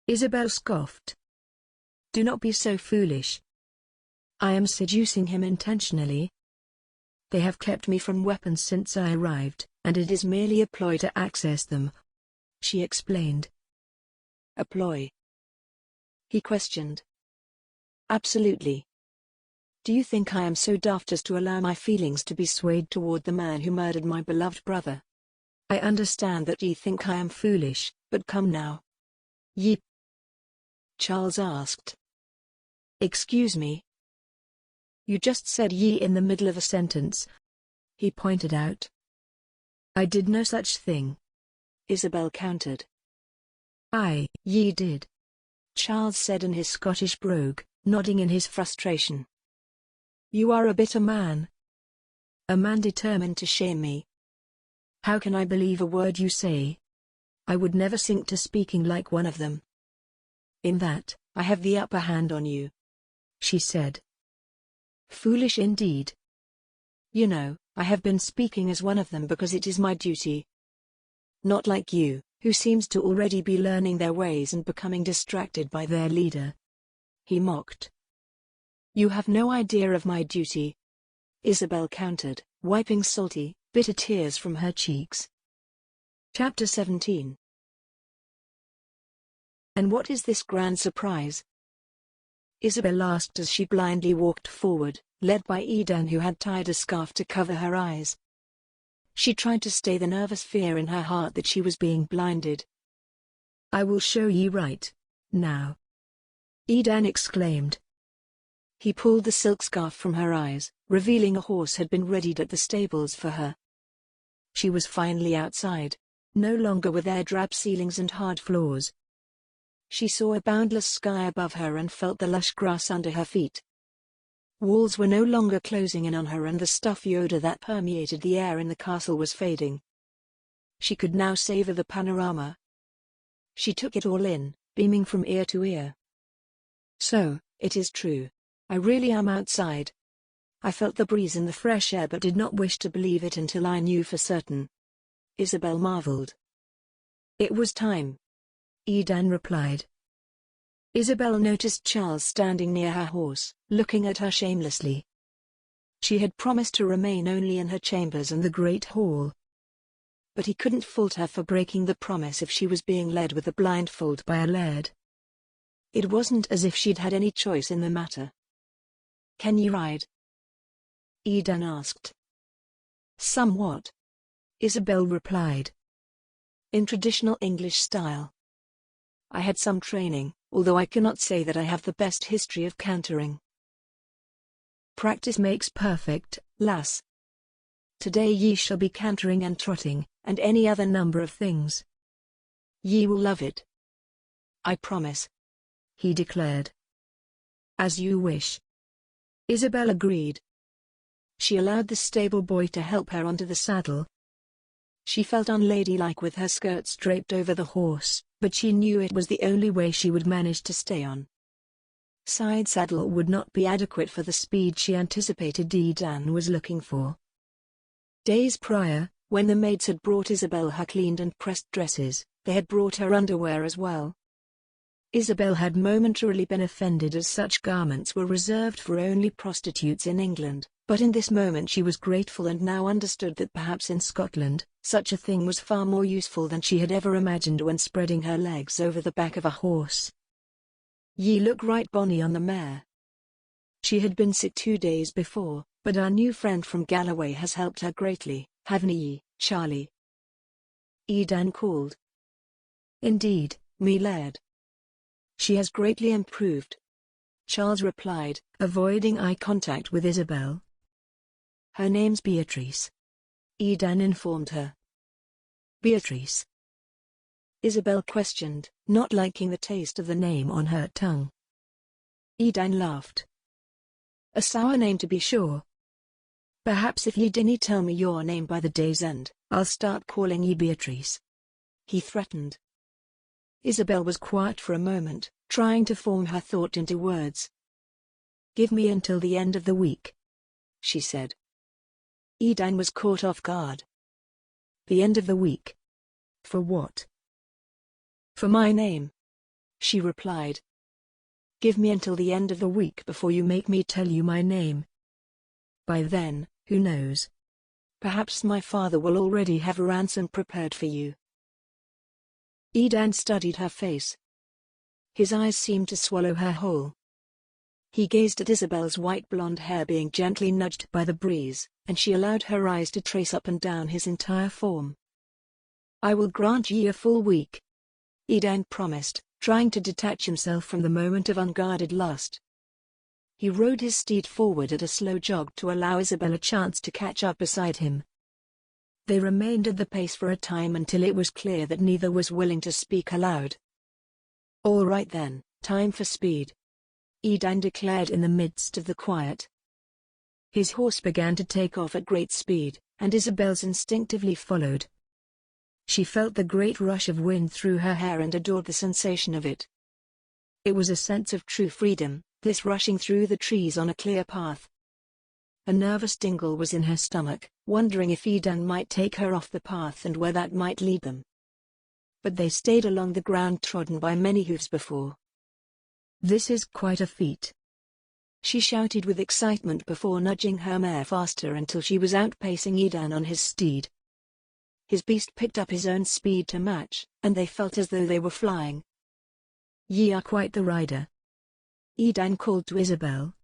Isabel scoffed. Do not be so foolish. I am seducing him intentionally. They have kept me from weapons since I arrived, and it is merely a ploy to access them. She explained. A ploy? He questioned. Absolutely. Do you think I am so daft as to allow my feelings to be swayed toward the man who murdered my beloved brother? I understand that ye think I am foolish, but come now. Ye? Charles asked. Excuse me? You just said ye in the middle of a sentence. He pointed out. I did no such thing. Isabel countered. Aye, ye did. Charles said in his Scottish brogue, nodding in his frustration. You are a bitter man. A man determined to shame me. How can I believe a word you say? I would never sink to speaking like one of them. In that, I have the upper hand on you. She said. Foolish indeed. You know, I have been speaking as one of them because it is my duty. Not like you, who seems to already be learning their ways and becoming distracted by their leader. He mocked. You have no idea of my duty. Isabel countered, wiping salty, bitter tears from her cheeks. Chapter 17. And what is this grand surprise? Isabel asked as she blindly walked forward, led by Edan, who had tied a scarf to cover her eyes. She tried to stay the nervous fear in her heart that she was being blinded. I will show ye right, now. Edan exclaimed. He pulled the silk scarf from her eyes, revealing a horse had been readied at the stables for her. She was finally outside, no longer with their drab ceilings and hard floors. She saw a boundless sky above her and felt the lush grass under her feet. Walls were no longer closing in on her, and the stuffy odor that permeated the air in the castle was fading. She could now savor the panorama. She took it all in, beaming from ear to ear. So, it is true. I really am outside. I felt the breeze in the fresh air but did not wish to believe it until I knew for certain. Isabel marveled. It was time. Edan replied. Isabel noticed Charles standing near her horse, looking at her shamelessly. She had promised to remain only in her chambers and the great hall. But he couldn't fault her for breaking the promise if she was being led with a blindfold by a laird. It wasn't as if she'd had any choice in the matter. Can you ride? Edan asked. Somewhat. Isabel replied. In traditional English style. I had some training, although I cannot say that I have the best history of cantering. Practice makes perfect, lass. Today ye shall be cantering and trotting, and any other number of things. Ye will love it. I promise, he declared. As you wish. Isabel agreed. She allowed the stable boy to help her onto the saddle. She felt unladylike with her skirts draped over the horse, but she knew it was the only way she would manage to stay on. Side saddle would not be adequate for the speed she anticipated Edan was looking for. Days prior, when the maids had brought Isabel her cleaned and pressed dresses, they had brought her underwear as well. Isabel had momentarily been offended as such garments were reserved for only prostitutes in England, but in this moment she was grateful and now understood that perhaps in Scotland, such a thing was far more useful than she had ever imagined when spreading her legs over the back of a horse. Ye look right bonny on the mare. She had been sick 2 days before, but our new friend from Galloway has helped her greatly, haven't ye, Charlie? Edan called. Indeed, me Laird. She has greatly improved, Charles replied, avoiding eye contact with Isabel. Her name's Beatrice, Edan informed her. Beatrice? Isabel questioned, not liking the taste of the name on her tongue. Edan laughed. A sour name to be sure. Perhaps if ye dinna tell me your name by the day's end, I'll start calling ye Beatrice, he threatened. Isabel was quiet for a moment, trying to form her thought into words. Give me until the end of the week, she said. Edan was caught off guard. The end of the week? For what? For my name, she replied. Give me until the end of the week before you make me tell you my name. By then, who knows? Perhaps my father will already have a ransom prepared for you. Edan studied her face. His eyes seemed to swallow her whole. He gazed at Isabel's white blonde hair being gently nudged by the breeze, and she allowed her eyes to trace up and down his entire form. I will grant ye a full week, Edan promised, trying to detach himself from the moment of unguarded lust. He rode his steed forward at a slow jog to allow Isabel a chance to catch up beside him. They remained at the pace for a time until it was clear that neither was willing to speak aloud. All right then, time for speed, Edan declared in the midst of the quiet. His horse began to take off at great speed, and Isabel's instinctively followed. She felt the great rush of wind through her hair and adored the sensation of it. It was a sense of true freedom, this rushing through the trees on a clear path. A nervous tingle was in her stomach, wondering if Edan might take her off the path and where that might lead them. But they stayed along the ground trodden by many hooves before. This is quite a feat, she shouted with excitement before nudging her mare faster until she was outpacing Edan on his steed. His beast picked up his own speed to match, and they felt as though they were flying. Ye are quite the rider, Edan called to Isabel.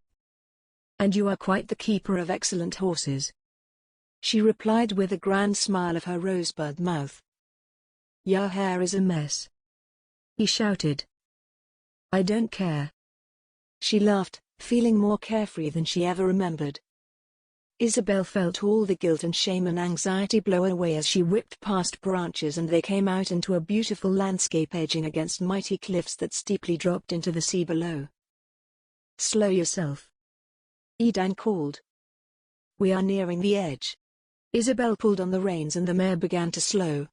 And you are quite the keeper of excellent horses, she replied with a grand smile of her rosebud mouth. Your hair is a mess, he shouted. I don't care, she laughed, feeling more carefree than she ever remembered. Isabel felt all the guilt and shame and anxiety blow away as she whipped past branches and they came out into a beautiful landscape edging against mighty cliffs that steeply dropped into the sea below. Slow yourself, Edan called. We are nearing the edge. Isabel pulled on the reins and the mare began to slow.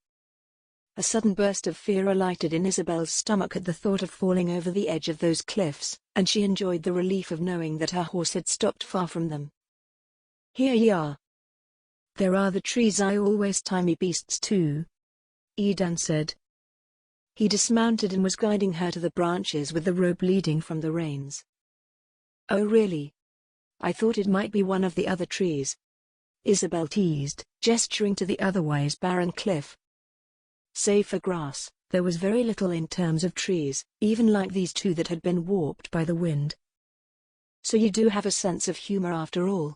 A sudden burst of fear alighted in Isabel's stomach at the thought of falling over the edge of those cliffs, and she enjoyed the relief of knowing that her horse had stopped far from them. Here ye are. There are the trees I always tie me beasts to, Edan said. He dismounted and was guiding her to the branches with the rope leading from the reins. Oh really? I thought it might be one of the other trees, Isabel teased, gesturing to the otherwise barren cliff. Save for grass, there was very little in terms of trees, even like these two that had been warped by the wind. So you do have a sense of humor after all?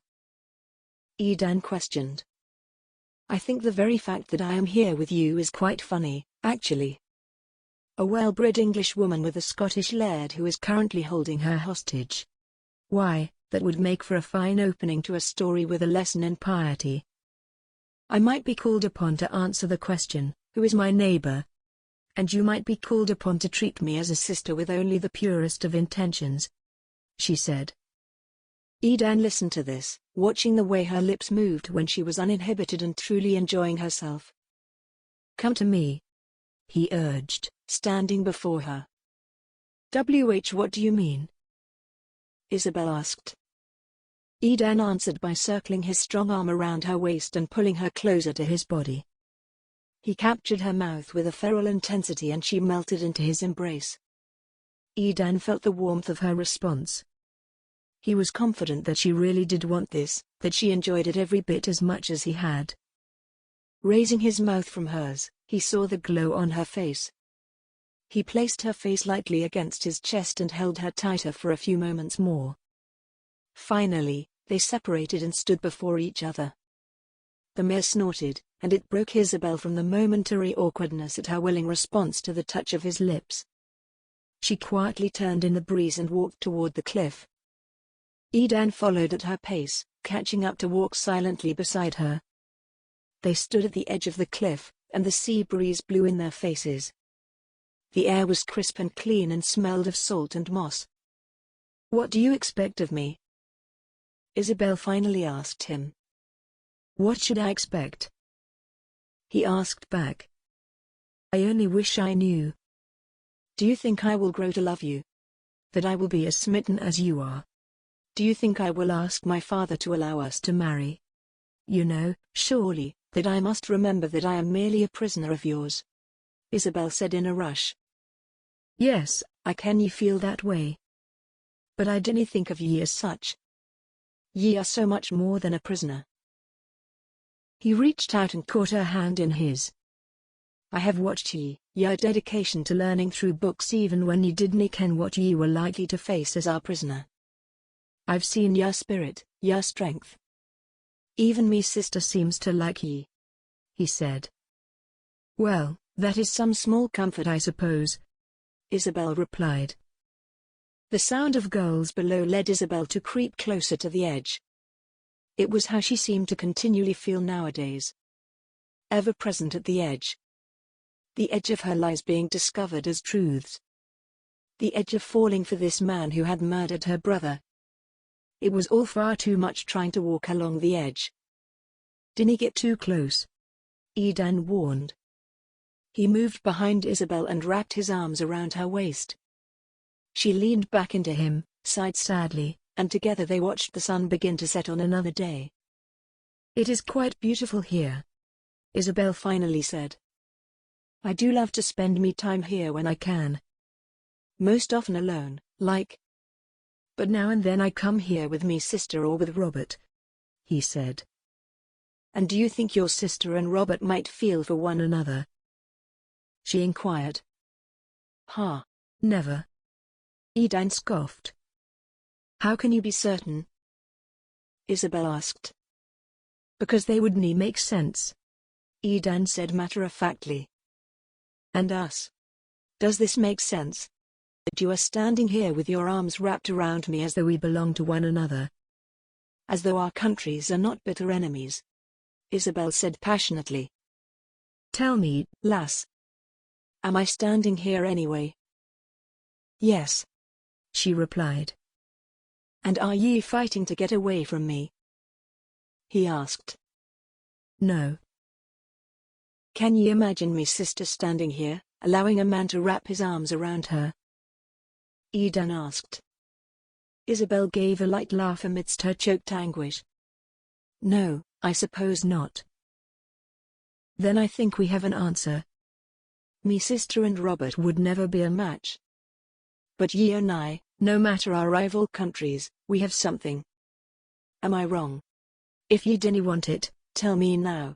Edan questioned. I think the very fact that I am here with you is quite funny, actually. A well-bred English woman with a Scottish laird who is currently holding her hostage. Why, that would make for a fine opening to a story with a lesson in piety. I might be called upon to answer the question, who is my neighbor? And you might be called upon to treat me as a sister with only the purest of intentions," she said. Edan listened to this, watching the way her lips moved when she was uninhibited and truly enjoying herself. "Come to me," he urged, standing before her. What do you mean?" Isabel asked. Edan answered by circling his strong arm around her waist and pulling her closer to his body. He captured her mouth with a feral intensity and she melted into his embrace. Edan felt the warmth of her response. He was confident that she really did want this, that she enjoyed it every bit as much as he had. Raising his mouth from hers, he saw the glow on her face. He placed her face lightly against his chest and held her tighter for a few moments more. Finally, they separated and stood before each other. The mare snorted, and it broke Isabel from the momentary awkwardness at her willing response to the touch of his lips. She quietly turned in the breeze and walked toward the cliff. Edan followed at her pace, catching up to walk silently beside her. They stood at the edge of the cliff, and the sea breeze blew in their faces. The air was crisp and clean and smelled of salt and moss. "What do you expect of me?" Isabel finally asked him. "What should I expect?" he asked back. "I only wish I knew." "Do you think I will grow to love you? That I will be as smitten as you are? Do you think I will ask my father to allow us to marry? You know, surely, that I must remember that I am merely a prisoner of yours," Isabel said in a rush. "Yes, I can ye feel that way. But I dinna think of ye as such. Ye are so much more than a prisoner." He reached out and caught her hand in his. "I have watched ye, your dedication to learning through books even when ye didn't ken what ye were likely to face as our prisoner. I've seen your spirit, your strength. Even me sister seems to like ye," he said. "Well, that is some small comfort I suppose," Isabel replied. The sound of girls below led Isabel to creep closer to the edge. It was how she seemed to continually feel nowadays. Ever present at the edge. The edge of her lies being discovered as truths. The edge of falling for this man who had murdered her brother. It was all far too much trying to walk along the edge. "Dinna get too close," Edan warned. He moved behind Isabel and wrapped his arms around her waist. She leaned back into him, sighed sadly, and together they watched the sun begin to set on another day. "It is quite beautiful here," Isabel finally said. "I do love to spend me time here when I can. Most often alone, like. But now and then I come here with me sister or with Robert," he said. "And do you think your sister and Robert might feel for one another?" she inquired. "Ha, never," Edan scoffed. "How can you be certain?" Isabel asked. "Because they wouldn't make sense," Edan said matter-of-factly. "And us? Does this make sense? That you are standing here with your arms wrapped around me as though we belong to one another? As though our countries are not bitter enemies?" Isabel said passionately. "Tell me, lass. Am I standing here anyway?" "Yes," she replied. "And are ye fighting to get away from me?" he asked. "No." "Can ye imagine me sister standing here, allowing a man to wrap his arms around her?" Edan asked. Isabel gave a light laugh amidst her choked anguish. "No, I suppose not." "Then I think we have an answer. Me sister and Robert would never be a match. But ye and I, no matter our rival countries, we have something. Am I wrong? If ye dinna want it, tell me now.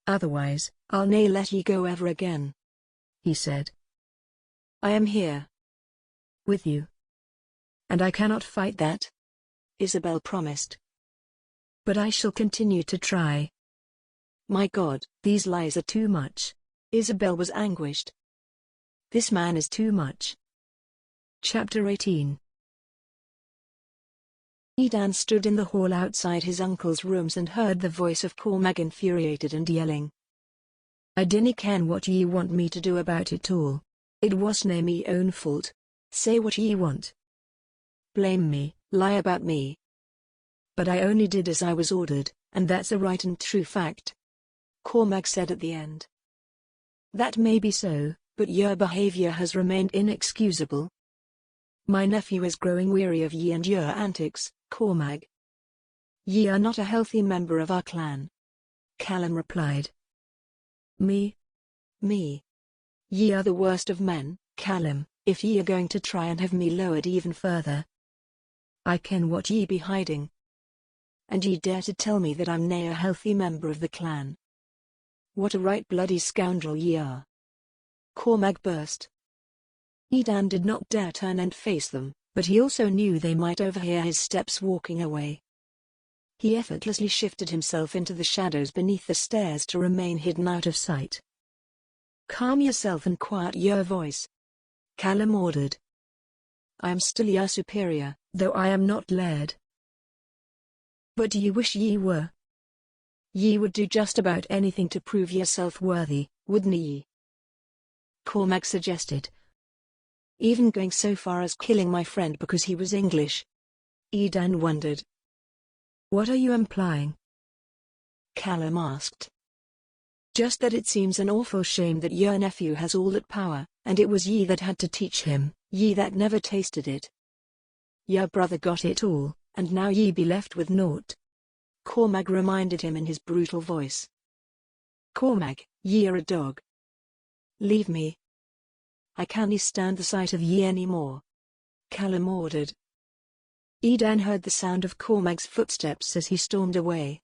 Otherwise, I'll nae let ye go ever again," he said. "I am here. With you. And I cannot fight that," Isabel promised. "But I shall continue to try." "My God, these lies are too much." Isabel was anguished. "This man is too much." Chapter 18. Edan stood in the hall outside his uncle's rooms and heard the voice of Cormac infuriated and yelling. I dinna ken what ye want me to do about it all. It wasna me own fault. Say what ye want. Blame me, lie about me. But I only did as I was ordered, and that's a right and true fact. Cormac said at the end. That may be so, but your behavior has remained inexcusable. My nephew is growing weary of ye and your antics, Cormac. Ye are not a healthy member of our clan. Callum replied. Me? Me? Ye are the worst of men, Callum, if ye are going to try and have me lowered even further. I ken what ye be hiding. And ye dare to tell me that I'm nae a healthy member of the clan. What a right bloody scoundrel ye are. Cormac burst. Edan did not dare turn and face them, but he also knew they might overhear his steps walking away. He effortlessly shifted himself into the shadows beneath the stairs to remain hidden out of sight. Calm yourself and quiet your voice, Callum ordered. I am still your superior, though I am not Laird. But do ye wish ye were? Ye would do just about anything to prove yourself worthy, wouldn't ye? Cormac suggested. Even going so far as killing my friend because he was English? Edan wondered. What are you implying? Callum asked. Just that it seems an awful shame that your nephew has all that power, and it was ye that had to teach him, ye that never tasted it. Your brother got it all, and now ye be left with naught. Cormac reminded him in his brutal voice. Cormac, ye are a dog. Leave me. I cannae stand the sight of ye any more. Callum ordered. Edan heard the sound of Cormac's footsteps as he stormed away.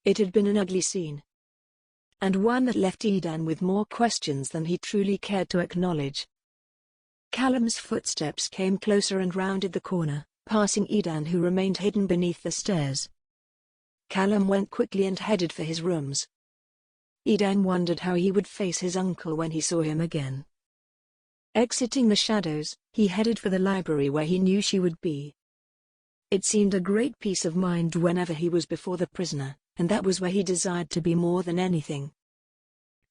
It had been an ugly scene, and one that left Edan with more questions than he truly cared to acknowledge. Callum's footsteps came closer and rounded the corner, passing Edan who remained hidden beneath the stairs. Callum went quickly and headed for his rooms. Edan wondered how he would face his uncle when he saw him again. Exiting the shadows, he headed for the library where he knew she would be. It seemed a great peace of mind whenever he was before the prisoner, and that was where he desired to be more than anything.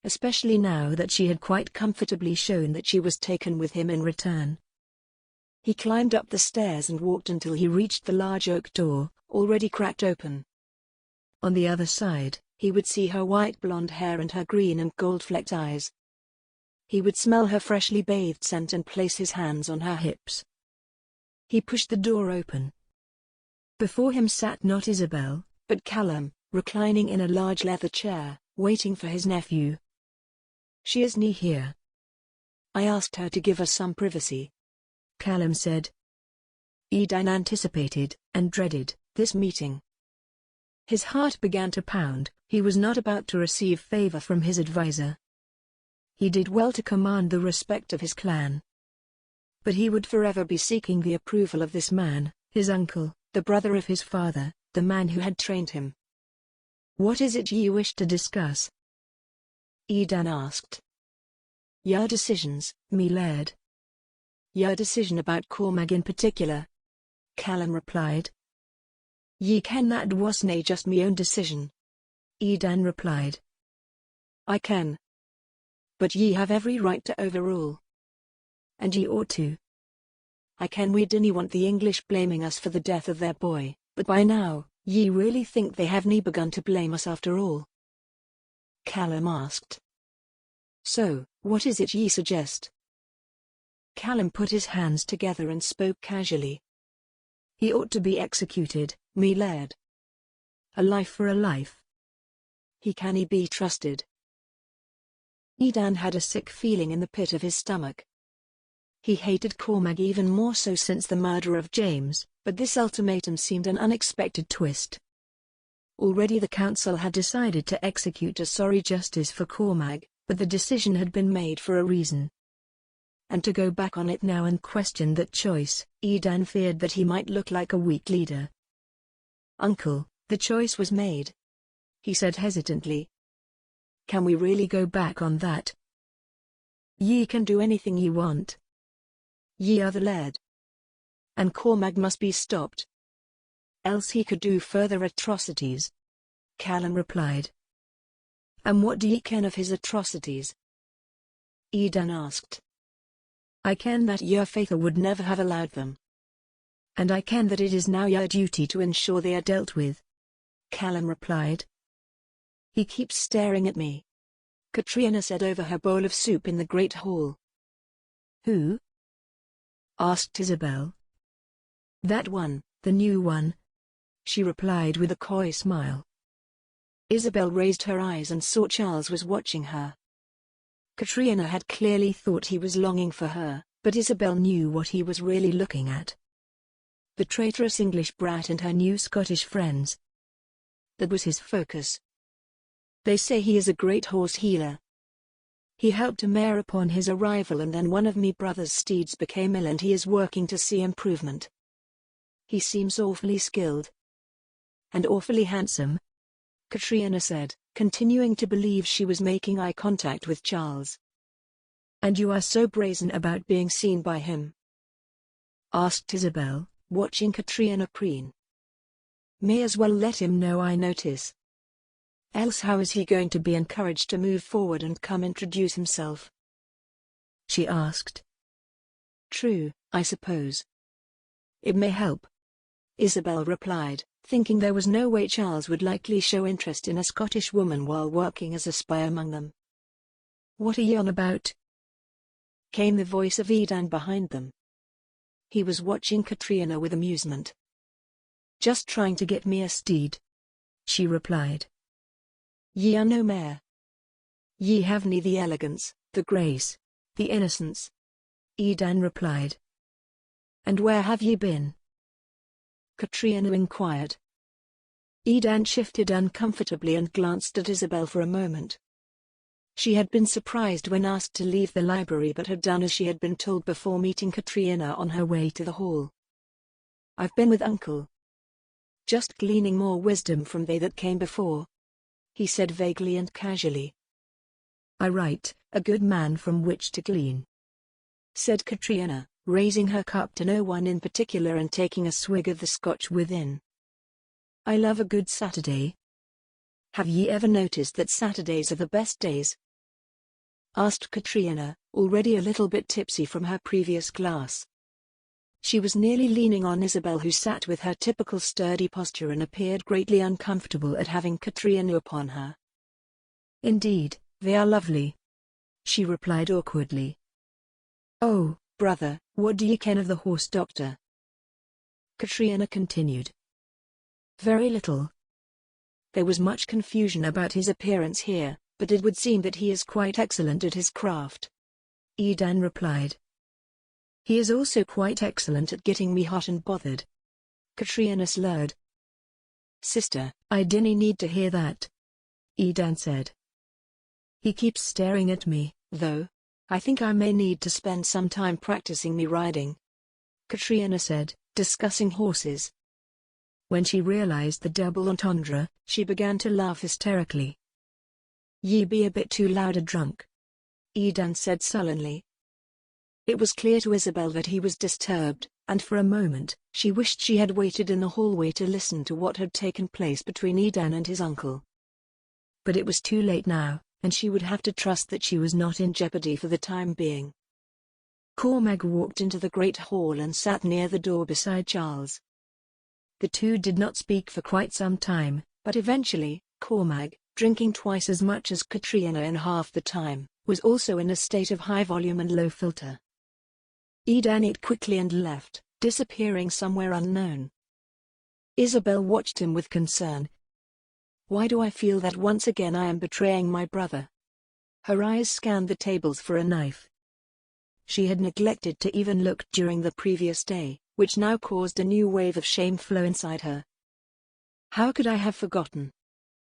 Especially now that she had quite comfortably shown that she was taken with him in return. He climbed up the stairs and walked until he reached the large oak door, already cracked open. On the other side, he would see her white blonde hair and her green and gold-flecked eyes. He would smell her freshly bathed scent and place his hands on her hips. He pushed the door open. Before him sat not Isabel, but Callum, reclining in a large leather chair, waiting for his nephew. She is nae here. I asked her to give us some privacy, Callum said. Edan anticipated, and dreaded, this meeting. His heart began to pound. He was not about to receive favor from his advisor. He did well to command the respect of his clan. But he would forever be seeking the approval of this man, his uncle, the brother of his father, the man who had trained him. What is it ye wish to discuss? Edan asked. Your decisions, me Laird. Your decision about Cormac in particular, Callum replied. Ye ken that wasna just me own decision, Edan replied. I ken. But ye have every right to overrule. And ye ought to. I ken we dinna want the English blaming us for the death of their boy, but by now, ye really think they have nae begun to blame us after all? Callum asked. So, what is it ye suggest? Callum put his hands together and spoke casually. He ought to be executed, me Laird. A life for a life. He cannae be trusted. Edan had a sick feeling in the pit of his stomach. He hated Cormac even more so since the murder of James, but this ultimatum seemed an unexpected twist. Already the council had decided to execute a sorry justice for Cormac, but the decision had been made for a reason. And to go back on it now and question that choice, Edan feared that he might look like a weak leader. Uncle, the choice was made, he said hesitantly. Can we really go back on that? Ye can do anything ye want. Ye are the Laird. And Cormac must be stopped. Else he could do further atrocities, Callum replied. And what do ye ken of his atrocities? Edan asked. I ken that your father would never have allowed them. And I ken that it is now your duty to ensure they are dealt with. Callum replied. He keeps staring at me, Katrina said over her bowl of soup in the great hall. Who? Asked Isabel. That one, the new one, she replied with a coy smile. Isabel raised her eyes and saw Charles was watching her. Katrina had clearly thought he was longing for her, but Isabel knew what he was really looking at. The traitorous English brat and her new Scottish friends. That was his focus. They say he is a great horse healer. He helped a mare upon his arrival, and then one of me brother's steeds became ill, and he is working to see improvement. He seems awfully skilled. And awfully handsome, Katrina said, continuing to believe she was making eye contact with Charles. And you are so brazen about being seen by him? Asked Isabel, watching Katrina preen. May as well let him know I notice. Else how is he going to be encouraged to move forward and come introduce himself? She asked. True, I suppose. It may help, Isabel replied, thinking there was no way Charles would likely show interest in a Scottish woman while working as a spy among them. What are ye on about? Came the voice of Edan behind them. He was watching Katrina with amusement. Just trying to get me a steed, she replied. Ye are no mare. Ye have neither the elegance, the grace, the innocence, Edan replied. And where have ye been? Katrina inquired. Edan shifted uncomfortably and glanced at Isabel for a moment. She had been surprised when asked to leave the library, but had done as she had been told before meeting Katrina on her way to the hall. I've been with Uncle. Just gleaning more wisdom from they that came before, he said vaguely and casually. I write, a good man from which to glean, said Katrina, raising her cup to no one in particular and taking a swig of the scotch within. I love a good Saturday. Have ye ever noticed that Saturdays are the best days? Asked Katrina, already a little bit tipsy from her previous glass. She was nearly leaning on Isabel, who sat with her typical sturdy posture and appeared greatly uncomfortable at having Katrina upon her. Indeed, they are lovely, she replied awkwardly. Oh, brother, what do ye ken of the horse doctor? Katrina continued. Very little. There was much confusion about his appearance here, but it would seem that he is quite excellent at his craft, Edan replied. He is also quite excellent at getting me hot and bothered, Katrina slurred. Sister, I dinna need to hear that, Edan said. He keeps staring at me, though. I think I may need to spend some time practicing me riding, Katrina said, discussing horses. When she realized the double entendre, she began to laugh hysterically. Ye be a bit too loud a drunk, Edan said sullenly. It was clear to Isabel that he was disturbed, and for a moment, she wished she had waited in the hallway to listen to what had taken place between Edan and his uncle. But it was too late now, and she would have to trust that she was not in jeopardy for the time being. Cormac walked into the great hall and sat near the door beside Charles. The two did not speak for quite some time, but eventually, Cormac, drinking twice as much as Katrina in half the time, was also in a state of high volume and low filter. Edan ate quickly and left, disappearing somewhere unknown. Isabel watched him with concern. Why do I feel that once again I am betraying my brother? Her eyes scanned the tables for a knife. She had neglected to even look during the previous day, which now caused a new wave of shame flow inside her. How could I have forgotten?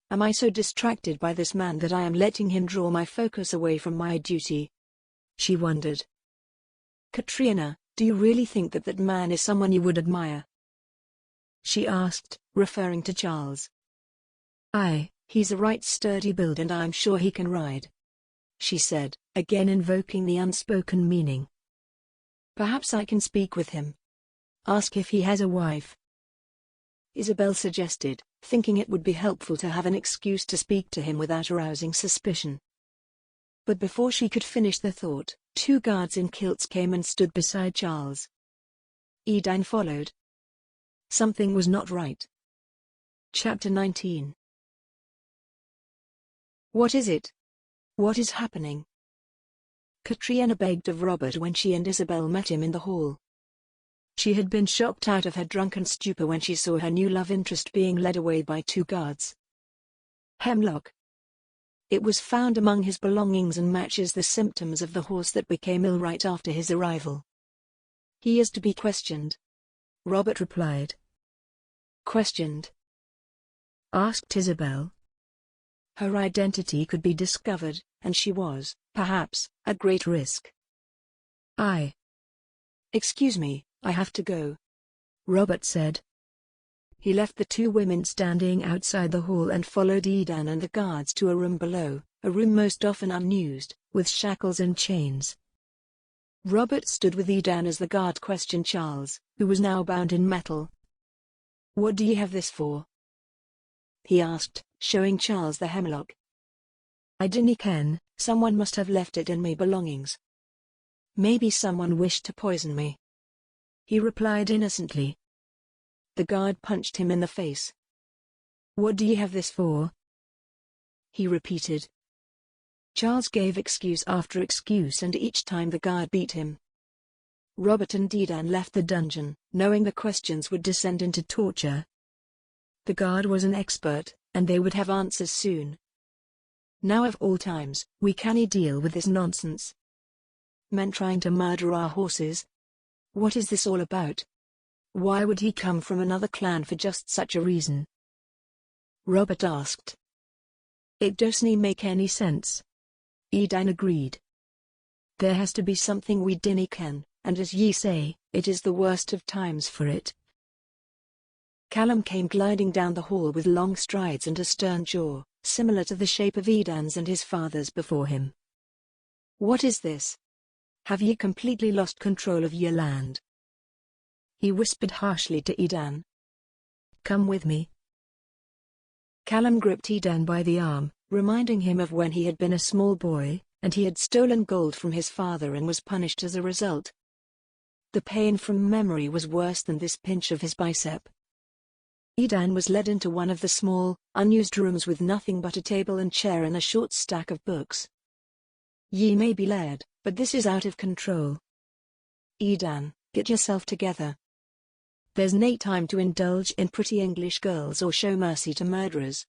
Am I so distracted by this man that I am letting him draw my focus away from my duty? She wondered. Katrina, do you really think that that man is someone you would admire? She asked, referring to Charles. Aye, he's a right sturdy build and I'm sure he can ride, she said, again invoking the unspoken meaning. Perhaps I can speak with him. Ask if he has a wife. Isabel suggested, thinking it would be helpful to have an excuse to speak to him without arousing suspicion. But before she could finish the thought, 2 guards in kilts came and stood beside Charles. Edan followed. Something was not right. Chapter 19. What is it? What is happening? Katrina begged of Robert when she and Isabel met him in the hall. She had been shocked out of her drunken stupor when she saw her new love interest being led away by 2 guards. Hemlock. It was found among his belongings and matches the symptoms of the horse that became ill right after his arrival. He is to be questioned, Robert replied. Questioned? Asked Isabel. Her identity could be discovered, and she was, perhaps, at great risk. Excuse me, I have to go, Robert said. He left the 2 women standing outside the hall and followed Edan and the guards to a room below, a room most often unused, with shackles and chains. Robert stood with Edan as the guard questioned Charles, who was now bound in metal. What do you have this for? He asked, showing Charles the hemlock. I dinna ken, someone must have left it in my belongings. Maybe someone wished to poison me, he replied innocently. The guard punched him in the face. What do you have this for? He repeated. Charles gave excuse after excuse and each time the guard beat him. Robert and Edan left the dungeon, knowing the questions would descend into torture. The guard was an expert, and they would have answers soon. Now of all times, we can't deal with this nonsense. Men trying to murder our horses? What is this all about? Why would he come from another clan for just such a reason? Robert asked. It doesn't make any sense. Edan agreed. There has to be something we dinna ken, and as ye say, it is the worst of times for it. Callum came gliding down the hall with long strides and a stern jaw, similar to the shape of Edan's and his father's before him. What is this? Have ye completely lost control of your land? He whispered harshly to Edan. Come with me. Callum gripped Edan by the arm, reminding him of when he had been a small boy, and he had stolen gold from his father and was punished as a result. The pain from memory was worse than this pinch of his bicep. Edan was led into one of the small, unused rooms with nothing but a table and chair and a short stack of books. Ye may be Laird, but this is out of control. Edan, get yourself together. There's no time to indulge in pretty English girls or show mercy to murderers.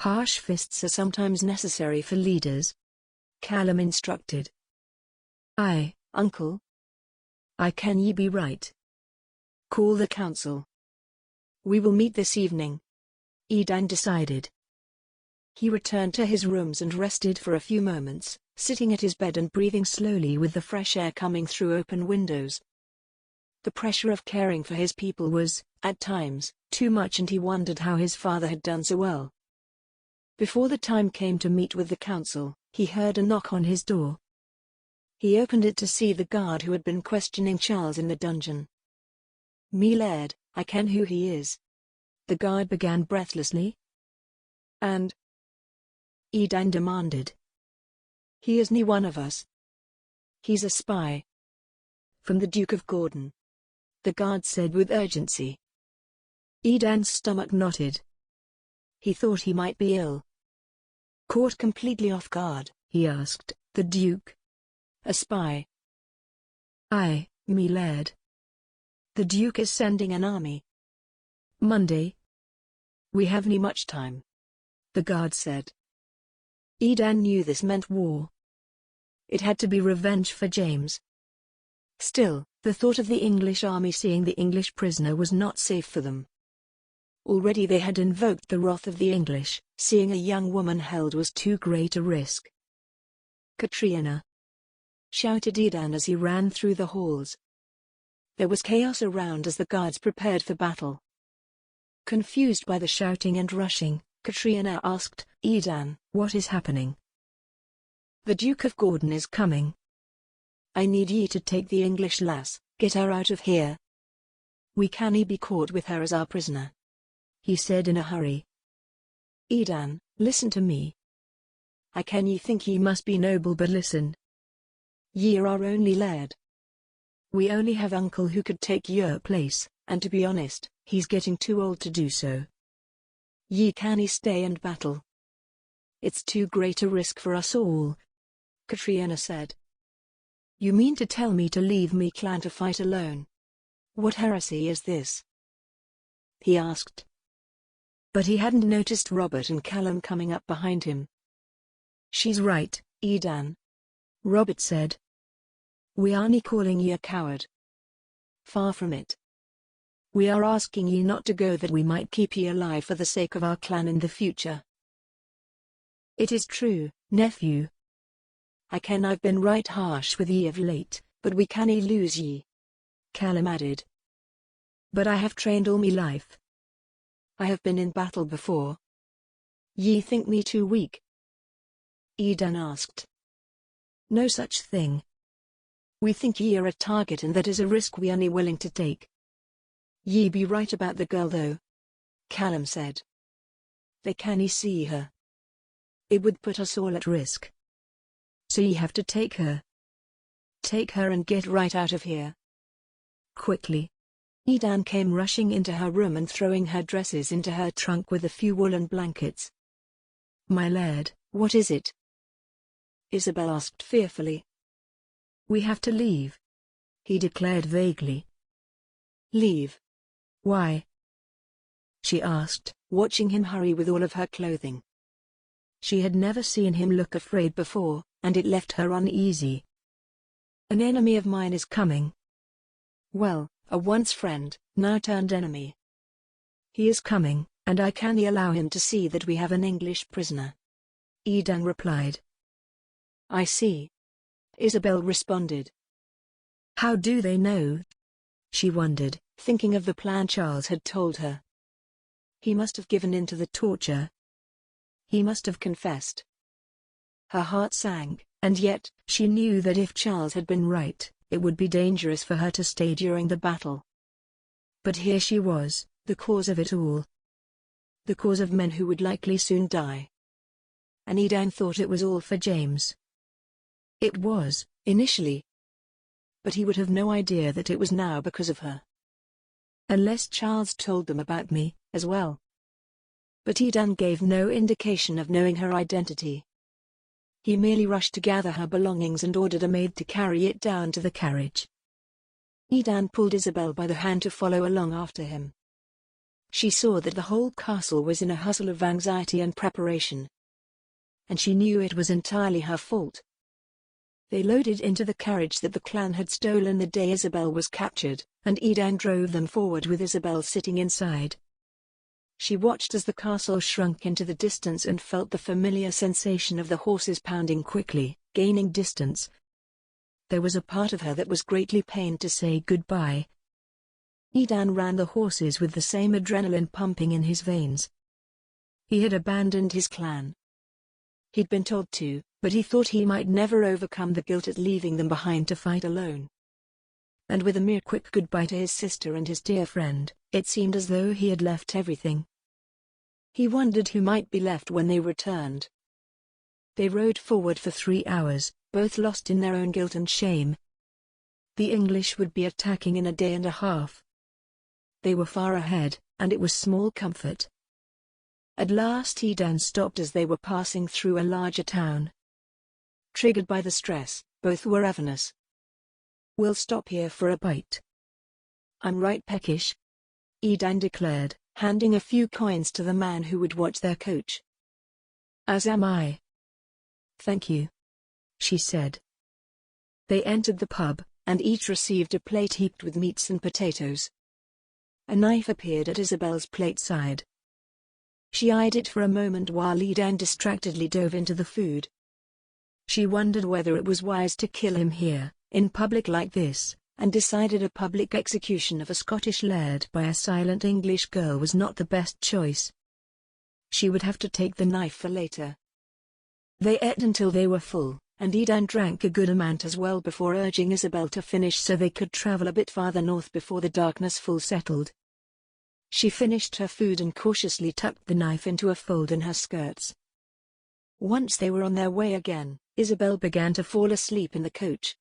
Harsh fists are sometimes necessary for leaders, Callum instructed. Aye, uncle. I can ye be right. Call the council. We will meet this evening, Edan decided. He returned to his rooms and rested for a few moments, sitting at his bed and breathing slowly with the fresh air coming through open windows. The pressure of caring for his people was, at times, too much and he wondered how his father had done so well. Before the time came to meet with the council, he heard a knock on his door. He opened it to see the guard who had been questioning Charles in the dungeon. Me Laird, I ken who he is. The guard began breathlessly. And? Edan demanded. He isn't one of us. He's a spy. From the Duke of Gordon, the guard said with urgency. Edan's stomach knotted. He thought he might be ill. Caught completely off guard, he asked, the Duke? A spy? Aye, me Laird. The Duke is sending an army. Monday. We haven't much time, the guard said. Edan knew this meant war. It had to be revenge for James. Still, the thought of the English army seeing the English prisoner was not safe for them. Already they had invoked the wrath of the English, seeing a young woman held was too great a risk. Katrina! Shouted Edan as he ran through the halls. There was chaos around as the guards prepared for battle. Confused by the shouting and rushing, Katrina asked, Edan, what is happening? The Duke of Gordon is coming. I need ye to take the English lass, get her out of here. We cannae be caught with her as our prisoner, he said in a hurry. Edan, listen to me. I can ye think ye must be noble, but listen. Ye are our only laird. We only have uncle who could take your place, and to be honest, he's getting too old to do so. Ye canny stay and battle. It's too great a risk for us all, Katrina said. You mean to tell me to leave me clan to fight alone? What heresy is this? He asked. But he hadn't noticed Robert and Callum coming up behind him. She's right, Edan, Robert said. We aren't calling ye a coward. Far from it. We are asking ye not to go that we might keep ye alive for the sake of our clan in the future. It is true, nephew. I ken I've been right harsh with ye of late, but we cannae lose ye, Callum added. But I have trained all me life. I have been in battle before. Ye think me too weak? Edan asked. No such thing. We think ye are a target, and that is a risk we are nae willing to take. Ye be right about the girl though, Callum said. They cannae see her. It would put us all at risk. So ye have to take her. Take her and get right out of here. Quickly. Edan came rushing into her room and throwing her dresses into her trunk with a few woolen blankets. My laird, what is it? Isabel asked fearfully. We have to leave, he declared vaguely. Leave? Why? She asked, watching him hurry with all of her clothing. She had never seen him look afraid before, and it left her uneasy. An enemy of mine is coming. Well, a once friend, now turned enemy. He is coming, and I cannae allow him to see that we have an English prisoner. Edan replied. I see. Isabel responded. How do they know? She wondered, thinking of the plan Charles had told her. He must have given in to the torture. He must have confessed. Her heart sank, and yet, she knew that if Charles had been right, it would be dangerous for her to stay during the battle. But here she was, the cause of it all. The cause of men who would likely soon die. And Edan thought it was all for James. It was, initially. But he would have no idea that it was now because of her. Unless Charles told them about me, as well. But Edan gave no indication of knowing her identity. He merely rushed to gather her belongings and ordered a maid to carry it down to the carriage. Edan pulled Isabel by the hand to follow along after him. She saw that the whole castle was in a hustle of anxiety and preparation. And she knew it was entirely her fault. They loaded into the carriage that the clan had stolen the day Isabel was captured, and Edan drove them forward with Isabel sitting inside. She watched as the castle shrunk into the distance and felt the familiar sensation of the horses pounding quickly, gaining distance. There was a part of her that was greatly pained to say goodbye. Edan ran the horses with the same adrenaline pumping in his veins. He had abandoned his clan. He'd been told to, but he thought he might never overcome the guilt at leaving them behind to fight alone. And with a mere quick goodbye to his sister and his dear friend, it seemed as though he had left everything. He wondered who might be left when they returned. They rode forward for 3 hours, both lost in their own guilt and shame. The English would be attacking in a day and a half. They were far ahead, and it was small comfort. At last Edan stopped as they were passing through a larger town. Triggered by the stress, both were ravenous. We'll stop here for a bite. I'm right peckish, Edan declared, handing a few coins to the man who would watch their coach. As am I. Thank you, she said. They entered the pub, and each received a plate heaped with meats and potatoes. A knife appeared at Isabel's plate side. She eyed it for a moment while Edan distractedly dove into the food. She wondered whether it was wise to kill him here, in public like this, and decided a public execution of a Scottish laird by a silent English girl was not the best choice. She would have to take the knife for later. They ate until they were full, and Edan drank a good amount as well before urging Isabel to finish so they could travel a bit farther north before the darkness full settled. She finished her food and cautiously tucked the knife into a fold in her skirts. Once they were on their way again, Isabel began to fall asleep in the coach.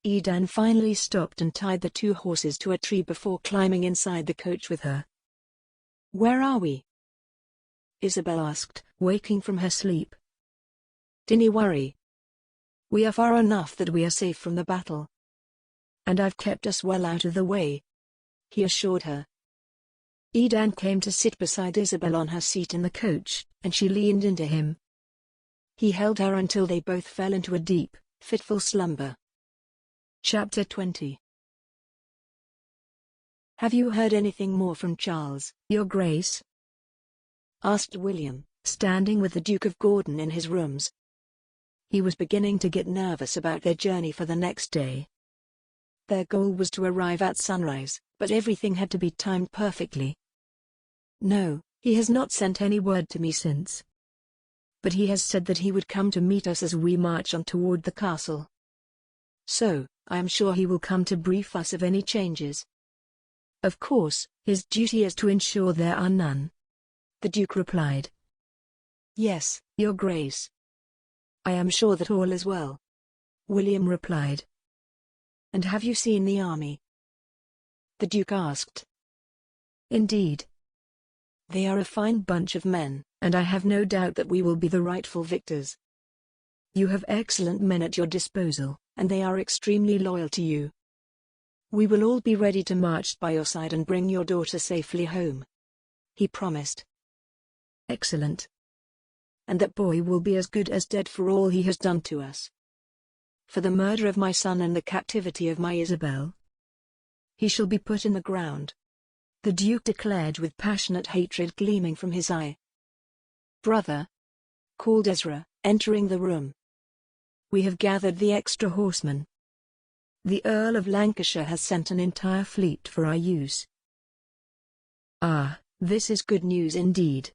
Edan finally stopped and tied the two horses to a tree before climbing inside the coach with her. "Where are we?" Isabel asked, waking from her sleep. "Dinny worry. We are far enough that we are safe from the battle. And I've kept us well out of the way," he assured her. Edan came to sit beside Isabel on her seat in the coach, and she leaned into him. He held her until they both fell into a deep, fitful slumber. Chapter 20. "Have you heard anything more from Charles, Your Grace?" asked William, standing with the Duke of Gordon in his rooms. He was beginning to get nervous about their journey for the next day. Their goal was to arrive at sunrise, but everything had to be timed perfectly. "No, he has not sent any word to me since. But he has said that he would come to meet us as we march on toward the castle. So, I am sure he will come to brief us of any changes. Of course, his duty is to ensure there are none," the Duke replied. "Yes, Your Grace. I am sure that all is well," William replied. "And have you seen the army?" the Duke asked. "Indeed. They are a fine bunch of men, and I have no doubt that we will be the rightful victors. You have excellent men at your disposal, and they are extremely loyal to you. We will all be ready to march by your side and bring your daughter safely home," he promised. "Excellent. And that boy will be as good as dead for all he has done to us. For the murder of my son and the captivity of my Isabel. He shall be put in the ground," the Duke declared with passionate hatred gleaming from his eye. "Brother," called Ezra, entering the room. "We have gathered the extra horsemen. The Earl of Lancashire has sent an entire fleet for our use." "Ah, this is good news indeed,"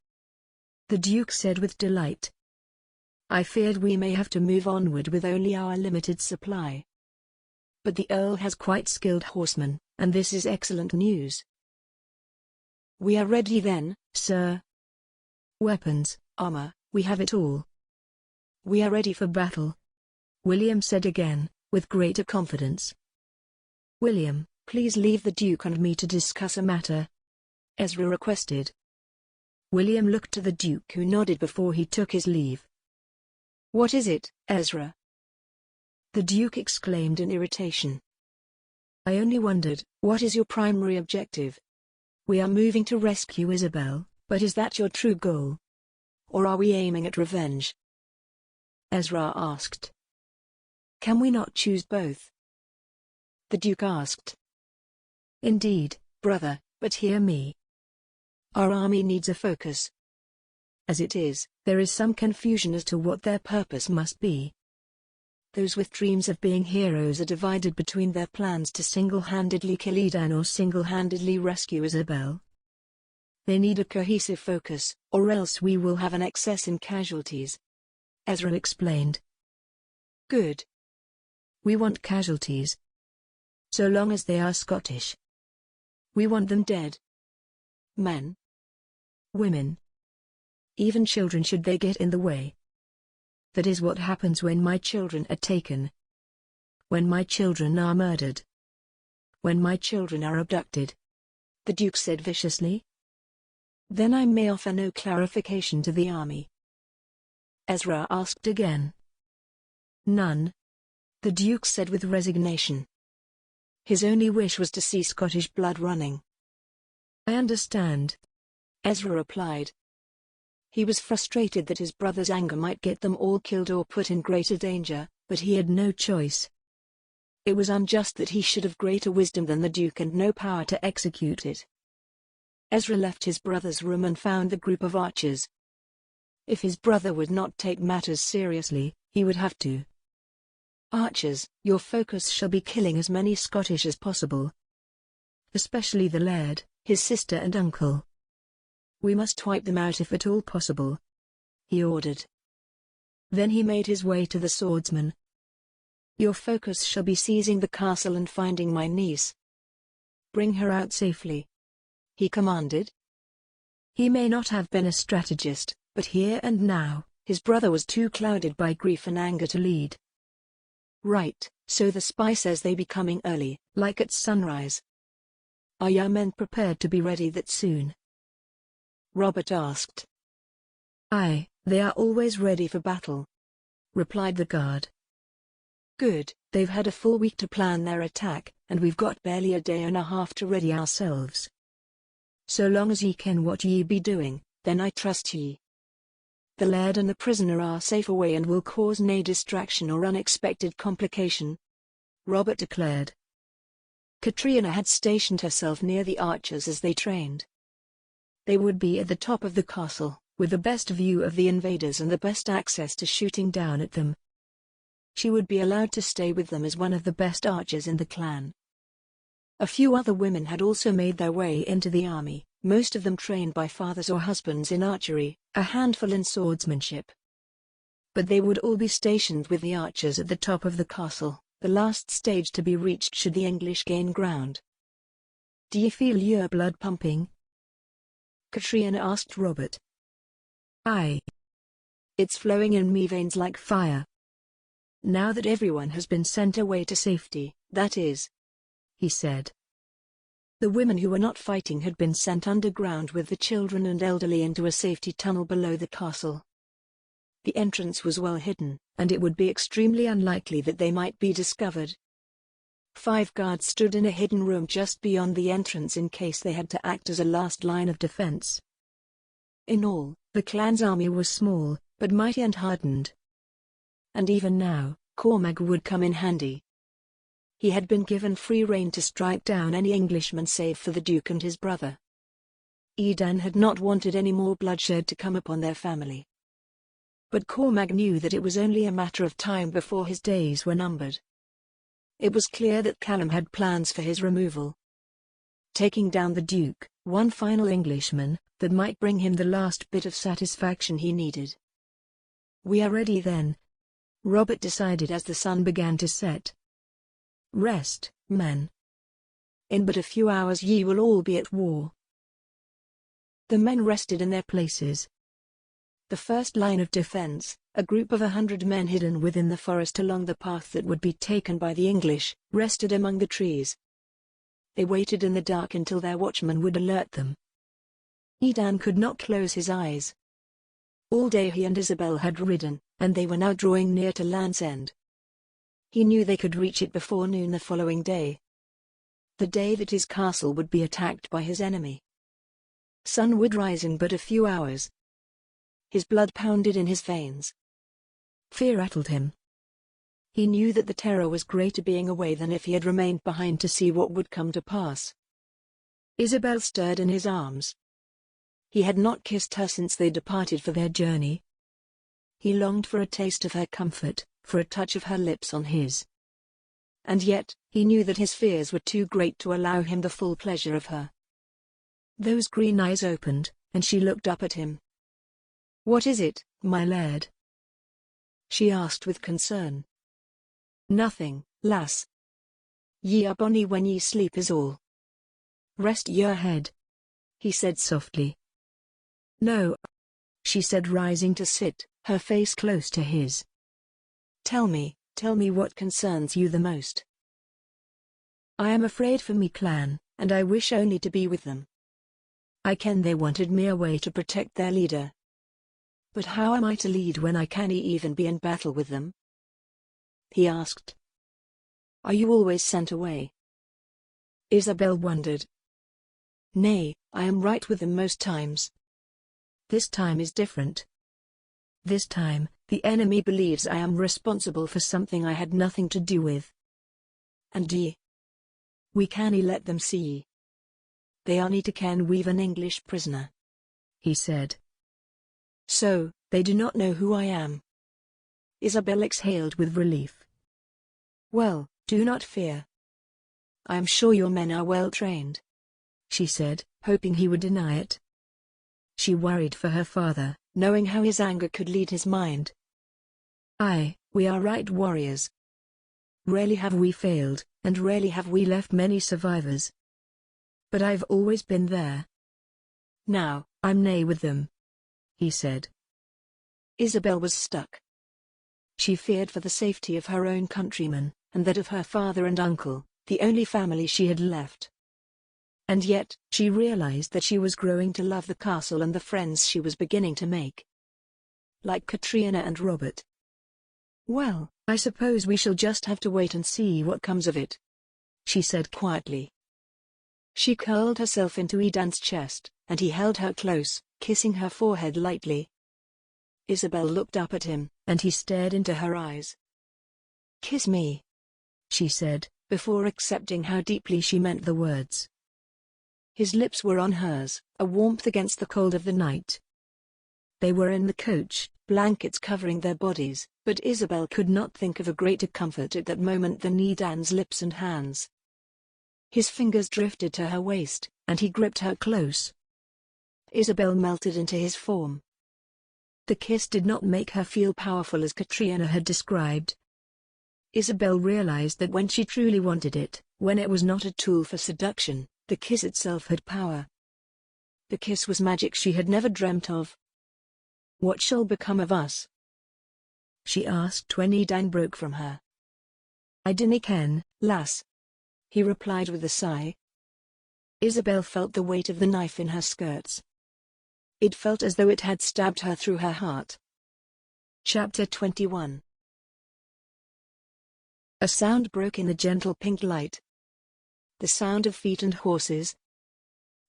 the Duke said with delight. "I feared we may have to move onward with only our limited supply. But the Earl has quite skilled horsemen, and this is excellent news." "We are ready then, sir. Weapons, armor, we have it all. We are ready for battle," William said again, with greater confidence. "William, please leave the Duke and me to discuss a matter," Ezra requested. William looked to the Duke, who nodded before he took his leave. "What is it, Ezra?" the Duke exclaimed in irritation. "I only wondered, what is your primary objective? We are moving to rescue Isabel, but is that your true goal? Or are we aiming at revenge?" Ezra asked. "Can we not choose both?" the Duke asked. "Indeed, brother, but hear me. Our army needs a focus. As it is, there is some confusion as to what their purpose must be. Those with dreams of being heroes are divided between their plans to single-handedly kill Edan or single-handedly rescue Isabel. They need a cohesive focus, or else we will have an excess in casualties," Ezra explained. "Good. We want casualties. So long as they are Scottish. We want them dead. Men. Women. Even children should they get in the way. That is what happens when my children are taken. When my children are murdered. When my children are abducted," the Duke said viciously. "Then I may offer no clarification to the army?" Ezra asked again. "None," the Duke said with resignation. His only wish was to see Scottish blood running. "I understand," Ezra replied. He was frustrated that his brother's anger might get them all killed or put in greater danger, but he had no choice. It was unjust that he should have greater wisdom than the Duke and no power to execute it. Ezra left his brother's room and found the group of archers. If his brother would not take matters seriously, he would have to. "Archers, your focus shall be killing as many Scottish as possible. Especially the Laird, his sister and uncle. We must wipe them out if at all possible," he ordered. Then he made his way to the swordsman. "Your focus shall be seizing the castle and finding my niece. Bring her out safely. he commanded. He may not have been a strategist, but here and now, his brother was too clouded by grief and anger to lead. Right, so the spy says they be coming early, like at sunrise. Are your men prepared to be ready that soon? Robert asked. Aye, they are always ready for battle, replied the guard. Good, they've had a full week to plan their attack, and we've got barely a day and a half to ready ourselves. So long as ye ken what ye be doing, then I trust ye. The laird and the prisoner are safe away and will cause nae distraction or unexpected complication, Robert declared. Katrina had stationed herself near the archers as they trained. They would be at the top of the castle, with the best view of the invaders and the best access to shooting down at them. She would be allowed to stay with them as one of the best archers in the clan. A few other women had also made their way into the army, most of them trained by fathers or husbands in archery, a handful in swordsmanship. But they would all be stationed with the archers at the top of the castle, the last stage to be reached should the English gain ground. Do you feel your blood pumping? Katrina asked Robert. Aye. It's flowing in me veins like fire. Now that everyone has been sent away to safety, that is, he said. The women who were not fighting had been sent underground with the children and elderly into a safety tunnel below the castle. The entrance was well hidden, and it would be extremely unlikely that they might be discovered. 5 guards stood in a hidden room just beyond the entrance in case they had to act as a last line of defense. In all, the clan's army was small, but mighty and hardened. And even now, Cormac would come in handy. He had been given free rein to strike down any Englishman save for the Duke and his brother. Edan had not wanted any more bloodshed to come upon their family. But Cormac knew that it was only a matter of time before his days were numbered. It was clear that Callum had plans for his removal. Taking down the Duke, one final Englishman, that might bring him the last bit of satisfaction he needed. We are ready then, Robert decided as the sun began to set. Rest, men. In but a few hours ye will all be at war. The men rested in their places. The first line of defense, a group of 100 men hidden within the forest along the path that would be taken by the English, rested among the trees. They waited in the dark until their watchman would alert them. Edan could not close his eyes. All day he and Isabel had ridden, and they were now drawing near to Land's End. He knew they could reach it before noon the following day. The day that his castle would be attacked by his enemy. Sun would rise in but a few hours. His blood pounded in his veins. Fear rattled him. He knew that the terror was greater being away than if he had remained behind to see what would come to pass. Isabel stirred in his arms. He had not kissed her since they departed for their journey. He longed for a taste of her comfort, for a touch of her lips on his. And yet, he knew that his fears were too great to allow him the full pleasure of her. Those green eyes opened, and she looked up at him. "What is it, my laird?" she asked with concern. "Nothing, lass. Ye are bonny when ye sleep is all. Rest your head," he said softly. "No," she said, rising to sit, her face close to his. Tell me what concerns you the most." "I am afraid for me clan, and I wish only to be with them. I ken they wanted me away to protect their leader. But how am I to lead when I cannae even be in battle with them?" he asked. "Are you always sent away?" Isabel wondered. "Nay, I am right with them most times. This time is different. This time, the enemy believes I am responsible for something I had nothing to do with. And ye? We cannae let them see ye. They only to ken we've an English prisoner," he said. "So, they do not know who I am." Isabel exhaled with relief. "Well, do not fear. I am sure your men are well trained," she said, hoping he would deny it. She worried for her father, knowing how his anger could lead his mind. "Aye, we are right warriors. Rarely have we failed, and rarely have we left many survivors. But I've always been there. Now, I'm nae with them," he said. Isabel was stuck. She feared for the safety of her own countrymen, and that of her father and uncle, the only family she had left. And yet, she realized that she was growing to love the castle and the friends she was beginning to make. Like Katrina and Robert. "Well, I suppose we shall just have to wait and see what comes of it," she said quietly. She curled herself into Edan's chest, and he held her close, kissing her forehead lightly. Isabel looked up at him, and he stared into her eyes. "Kiss me," she said, before accepting how deeply she meant the words. His lips were on hers, a warmth against the cold of the night. They were in the coach, blankets covering their bodies, but Isabel could not think of a greater comfort at that moment than Edan's lips and hands. His fingers drifted to her waist, and he gripped her close. Isabel melted into his form. The kiss did not make her feel powerful as Katrina had described. Isabel realized that when she truly wanted it, when it was not a tool for seduction, the kiss itself had power. The kiss was magic she had never dreamt of. "What shall become of us?" she asked when Edan broke from her. "I dinna ken, lass," he replied with a sigh. Isabel felt the weight of the knife in her skirts. It felt as though it had stabbed her through her heart. Chapter 21. A sound broke in the gentle pink light. The sound of feet and horses.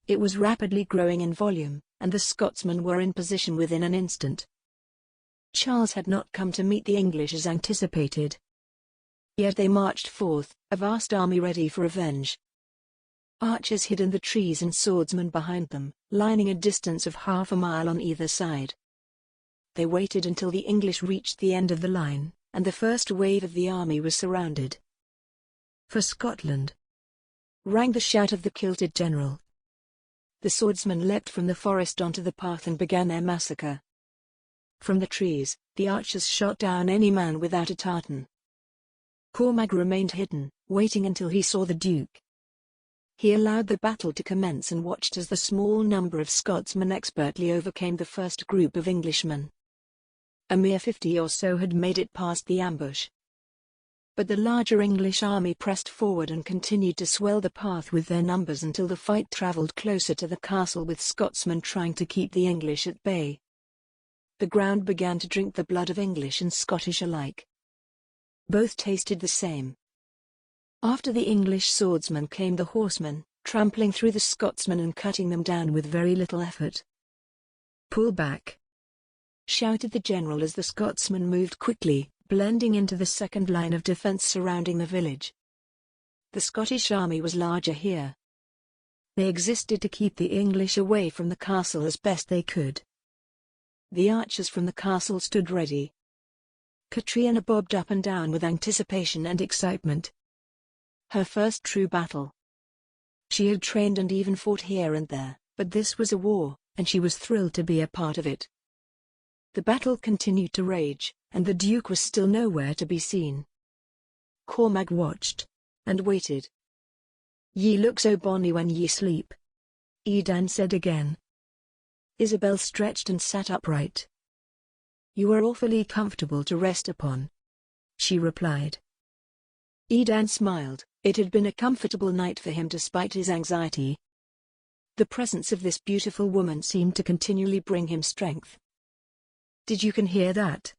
It was rapidly growing in volume, and the Scotsmen were in position within an instant. Charles had not come to meet the English as anticipated. Yet they marched forth, a vast army ready for revenge. Archers hid in the trees and swordsmen behind them, lining a distance of half a mile on either side. They waited until the English reached the end of the line, and the first wave of the army was surrounded. "For Scotland!" rang the shout of the kilted general. The swordsmen leapt from the forest onto the path and began their massacre. From the trees, the archers shot down any man without a tartan. Cormac remained hidden, waiting until he saw the Duke. He allowed the battle to commence and watched as the small number of Scotsmen expertly overcame the first group of Englishmen. A mere 50 or so had made it past the ambush. But the larger English army pressed forward and continued to swell the path with their numbers until the fight travelled closer to the castle, with Scotsmen trying to keep the English at bay. The ground began to drink the blood of English and Scottish alike. Both tasted the same. After the English swordsmen came the horsemen, trampling through the Scotsmen and cutting them down with very little effort. "Pull back!" shouted the general as the Scotsmen moved quickly, blending into the second line of defence surrounding the village. The Scottish army was larger here. They existed to keep the English away from the castle as best they could. The archers from the castle stood ready. Katrina bobbed up and down with anticipation and excitement. Her first true battle. She had trained and even fought here and there, but this was a war, and she was thrilled to be a part of it. The battle continued to rage, and the Duke was still nowhere to be seen. Cormac watched, and waited. "Ye look so bonny when ye sleep," Edan said again. Isabel stretched and sat upright. "You are awfully comfortable to rest upon," she replied. Edan smiled. It had been a comfortable night for him despite his anxiety. The presence of this beautiful woman seemed to continually bring him strength. "Did you can hear that?"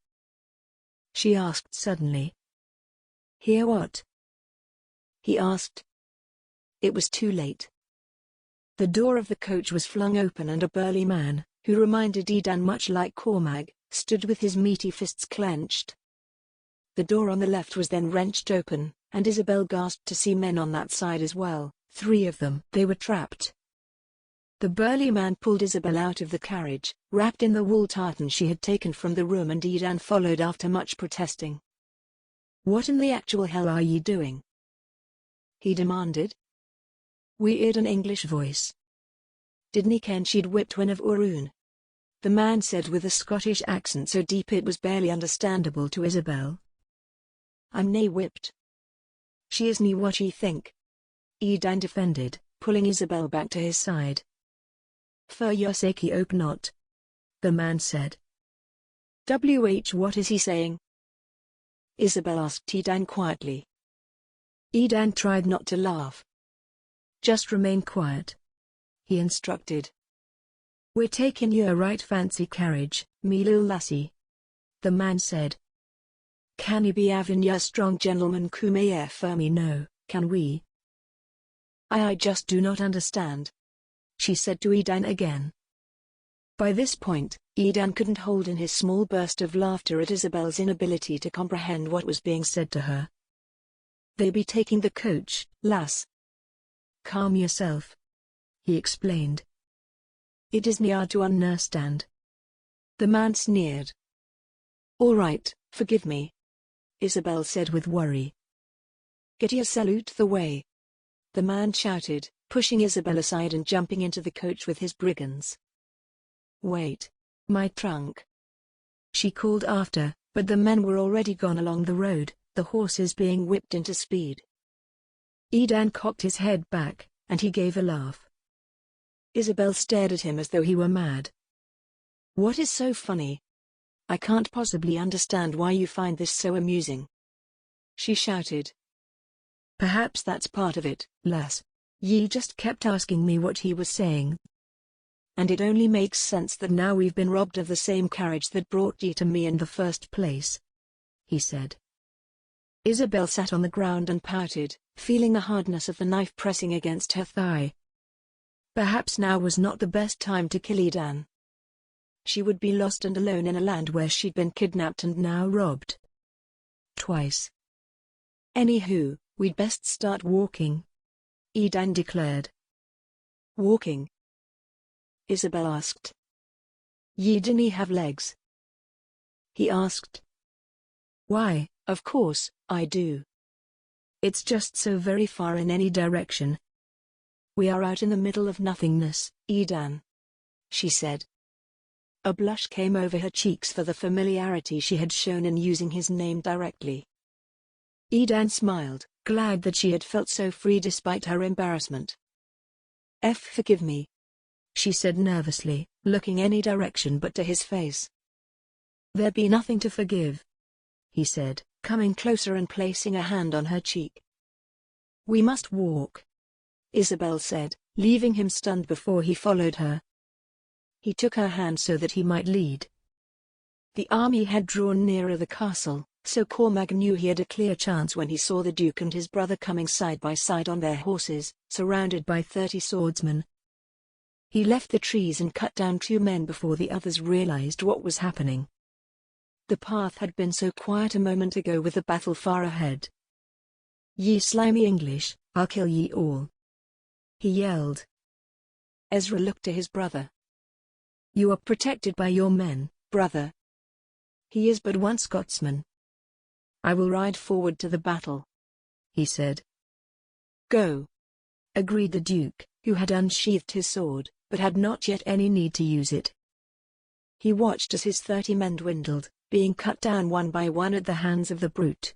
she asked suddenly. "Hear what?" he asked. It was too late. The door of the coach was flung open and a burly man, who reminded Edan much like Cormac, stood with his meaty fists clenched. The door on the left was then wrenched open, and Isabel gasped to see men on that side as well, 3 of them. They were trapped. The burly man pulled Isabel out of the carriage, wrapped in the wool tartan she had taken from the room, and Edan followed after much protesting. "What in the actual hell are ye doing?" he demanded. We heard an English voice. "Didn't ken she'd whipped one of our own," the man said with a Scottish accent so deep it was barely understandable to Isabel. "I'm nae whipped. She isn't what ye think," Edan defended. pulling Isabel back to his side. "For your sake he ope not," the man said. What is he saying?" Isabel asked Edan quietly. Edan tried not to laugh. "Just remain quiet," he instructed. "We're taking you a right fancy carriage, me lil lassie," the man said. "Can he be having ya strong gentleman kumaye for me No, can we?" I just do not understand," she said to Edan again. By this point, Edan couldn't hold in his small burst of laughter at Isabel's inability to comprehend what was being said to her. "They be taking the coach, lass." "Calm yourself," he explained. "It isn't hard to understand." The man sneered. "All right, forgive me," Isabel said with worry. "Get your salute the way," the man shouted, pushing Isabel aside and jumping into the coach with his brigands. "Wait. My trunk," she called after, but the men were already gone along the road, the horses being whipped into speed. Edan cocked his head back, and he gave a laugh. Isabel stared at him as though he were mad. "What is so funny? I can't possibly understand why you find this so amusing," she shouted. "Perhaps that's part of it, lass. Ye just kept asking me what he was saying. And it only makes sense that now we've been robbed of the same carriage that brought ye to me in the first place," he said. Isabel sat on the ground and pouted, feeling the hardness of the knife pressing against her thigh. Perhaps now was not the best time to kill Edan. She would be lost and alone in a land where she'd been kidnapped and now robbed. Twice. "Anywho, we'd best start walking," Edan declared. "Walking?" Isabel asked. "Ye dinna have legs?" he asked. "Why, of course, I do. It's just so very far in any direction." "We are out in the middle of nothingness, Edan," she said. A blush came over her cheeks for the familiarity she had shown in using his name directly. Edan smiled, glad that she had felt so free despite her embarrassment. "Forgive me," she said nervously, looking any direction but to his face. "There be nothing to forgive," he said, coming closer and placing a hand on her cheek. "We must walk," Isabel said, leaving him stunned before he followed her. He took her hand so that he might lead. The army had drawn nearer the castle, so Cormac knew he had a clear chance when he saw the Duke and his brother coming side by side on their horses, surrounded by 30 swordsmen. He left the trees and cut down 2 men before the others realized what was happening. The path had been so quiet a moment ago with the battle far ahead. "Ye slimy English, I'll kill ye all," he yelled. Ezra looked to his brother. "You are protected by your men, brother. He is but one Scotsman." "I will ride forward to the battle," he said. "Go," agreed the Duke, who had unsheathed his sword, but had not yet any need to use it. He watched as his 30 men dwindled, being cut down one by one at the hands of the brute.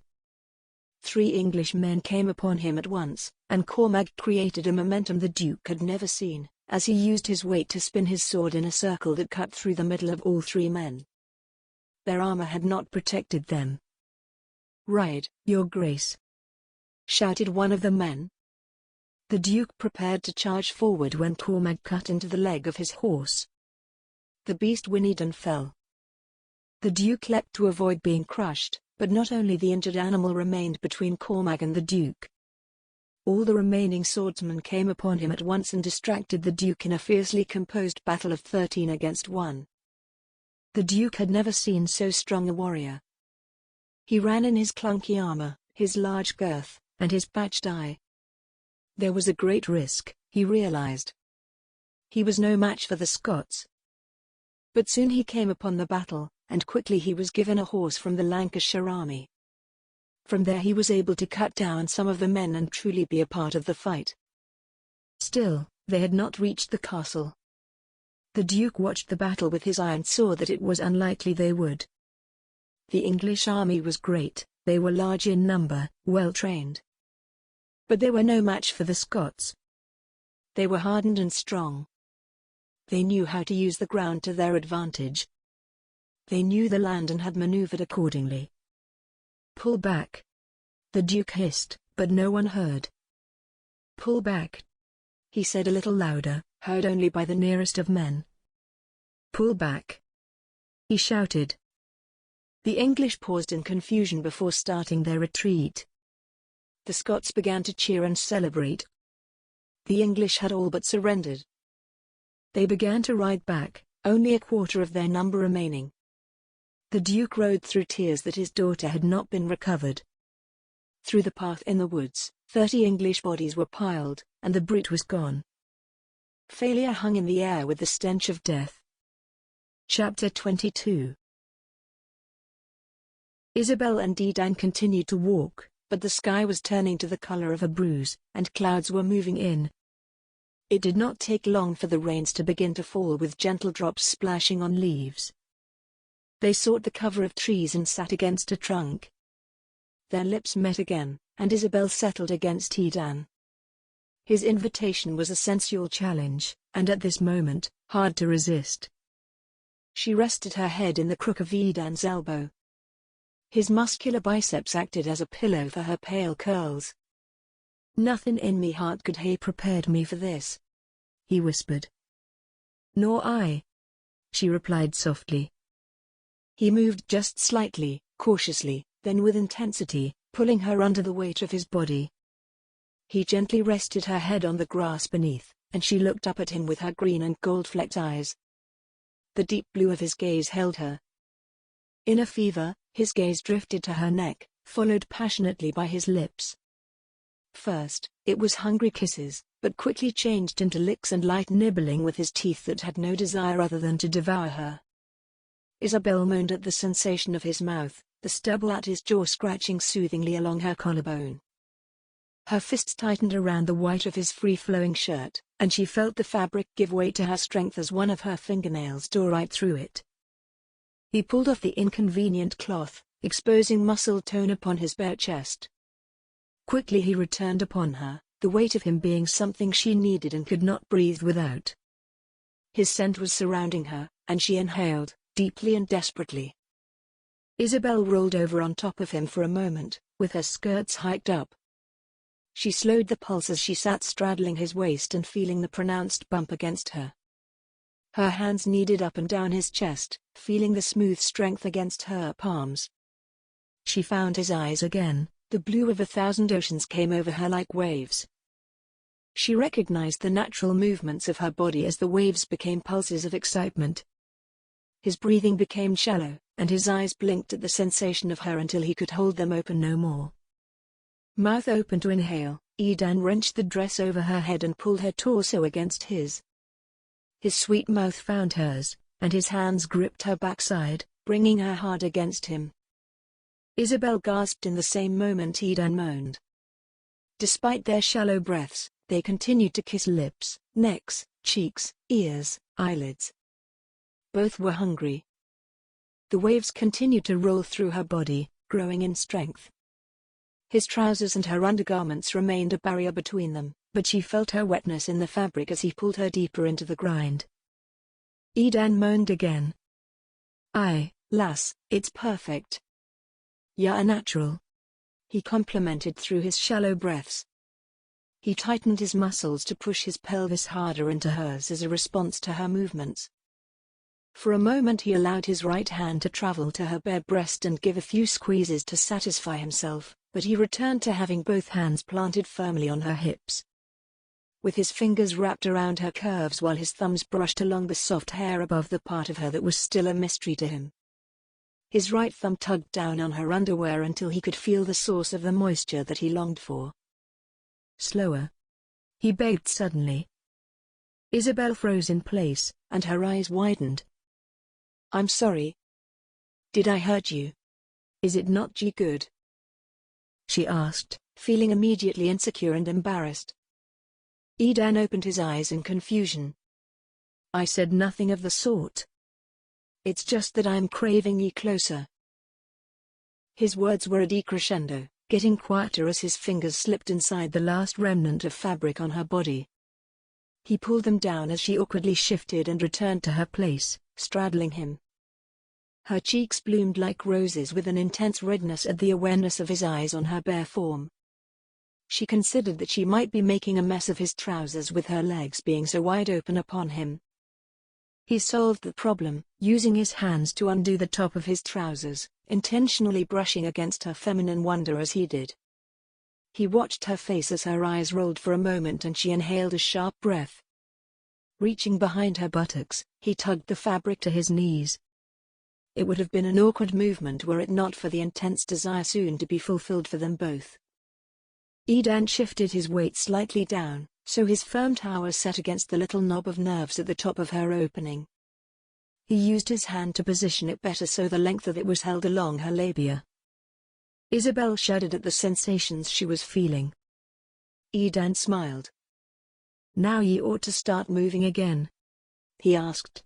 3 English men came upon him at once, and Cormac created a momentum the Duke had never seen, as he used his weight to spin his sword in a circle that cut through the middle of all 3 men. Their armor had not protected them. "Ride, your grace," shouted one of the men. The Duke prepared to charge forward when Cormac cut into the leg of his horse. The beast whinnied and fell. The Duke leapt to avoid being crushed, but not only the injured animal remained between Cormac and the Duke. All the remaining swordsmen came upon him at once and distracted the Duke in a fiercely composed battle of 13 against 1. The Duke had never seen so strong a warrior. He ran in his clunky armor, his large girth, and his patched eye. There was a great risk, he realized. He was no match for the Scots. But soon he came upon the battle, and quickly he was given a horse from the Lancashire army. From there he was able to cut down some of the men and truly be a part of the fight. Still, they had not reached the castle. The Duke watched the battle with his eye and saw that it was unlikely they would. The English army was great, they were large in number, well trained. But they were no match for the Scots. They were hardened and strong. They knew how to use the ground to their advantage. They knew the land and had maneuvered accordingly. "Pull back," the Duke hissed, but no one heard. "Pull back," he said a little louder, heard only by the nearest of men. "Pull back," he shouted. The English paused in confusion before starting their retreat. The Scots began to cheer and celebrate. The English had all but surrendered. They began to ride back, only a quarter of their number remaining. The Duke rode through tears that his daughter had not been recovered. Through the path in the woods, 30 English bodies were piled, and the brute was gone. Failure hung in the air with the stench of death. Chapter 22. Isabel and Edan continued to walk, but the sky was turning to the color of a bruise, and clouds were moving in. It did not take long for the rains to begin to fall with gentle drops splashing on leaves. They sought the cover of trees and sat against a trunk. Their lips met again, and Isabel settled against Edan. His invitation was a sensual challenge, and at this moment, hard to resist. She rested her head in the crook of Edan's elbow. His muscular biceps acted as a pillow for her pale curls. "Nothing in me heart could hae prepared me for this," he whispered. "Nor I," she replied softly. He moved just slightly, cautiously, then with intensity, pulling her under the weight of his body. He gently rested her head on the grass beneath, and she looked up at him with her green and gold-flecked eyes. The deep blue of his gaze held her. In a fever, his gaze drifted to her neck, followed passionately by his lips. First, it was hungry kisses, but quickly changed into licks and light nibbling with his teeth that had no desire other than to devour her. Isabel moaned at the sensation of his mouth, the stubble at his jaw scratching soothingly along her collarbone. Her fists tightened around the white of his free-flowing shirt, and she felt the fabric give way to her strength as one of her fingernails tore right through it. He pulled off the inconvenient cloth, exposing muscle tone upon his bare chest. Quickly he returned upon her, the weight of him being something she needed and could not breathe without. His scent was surrounding her, and she inhaled, deeply and desperately. Isabel rolled over on top of him for a moment, with her skirts hiked up. She slowed the pulse as she sat straddling his waist and feeling the pronounced bump against her. Her hands kneaded up and down his chest, feeling the smooth strength against her palms. She found his eyes again, the blue of 1,000 oceans came over her like waves. She recognized the natural movements of her body as the waves became pulses of excitement. His breathing became shallow, and his eyes blinked at the sensation of her until he could hold them open no more. Mouth open to inhale, Edan wrenched the dress over her head and pulled her torso against his. His sweet mouth found hers, and his hands gripped her backside, bringing her hard against him. Isabel gasped in the same moment Edan moaned. Despite their shallow breaths, they continued to kiss lips, necks, cheeks, ears, eyelids. Both were hungry. The waves continued to roll through her body, growing in strength. His trousers and her undergarments remained a barrier between them, but she felt her wetness in the fabric as he pulled her deeper into the grind. Edan moaned again. "Aye, lass, it's perfect. You're a natural," he complimented through his shallow breaths. He tightened his muscles to push his pelvis harder into hers as a response to her movements. For a moment he allowed his right hand to travel to her bare breast and give a few squeezes to satisfy himself, but he returned to having both hands planted firmly on her hips. With his fingers wrapped around her curves while his thumbs brushed along the soft hair above the part of her that was still a mystery to him. His right thumb tugged down on her underwear until he could feel the source of the moisture that he longed for. "Slower," he begged suddenly. Isabel froze in place, and her eyes widened. "I'm sorry. Did I hurt you? Is it not good?" she asked, feeling immediately insecure and embarrassed. Edan opened his eyes in confusion. "I said nothing of the sort. It's just that I'm craving ye closer." His words were a decrescendo, getting quieter as his fingers slipped inside the last remnant of fabric on her body. He pulled them down as she awkwardly shifted and returned to her place, straddling him. Her cheeks bloomed like roses with an intense redness at the awareness of his eyes on her bare form. She considered that she might be making a mess of his trousers with her legs being so wide open upon him. He solved the problem, using his hands to undo the top of his trousers, intentionally brushing against her feminine wonder as he did. He watched her face as her eyes rolled for a moment and she inhaled a sharp breath. Reaching behind her buttocks, he tugged the fabric to his knees. It would have been an awkward movement were it not for the intense desire soon to be fulfilled for them both. Edan shifted his weight slightly down, so his firm tower set against the little knob of nerves at the top of her opening. He used his hand to position it better so the length of it was held along her labia. Isabel shuddered at the sensations she was feeling. Edan smiled. "Now ye ought to start moving again," he asked.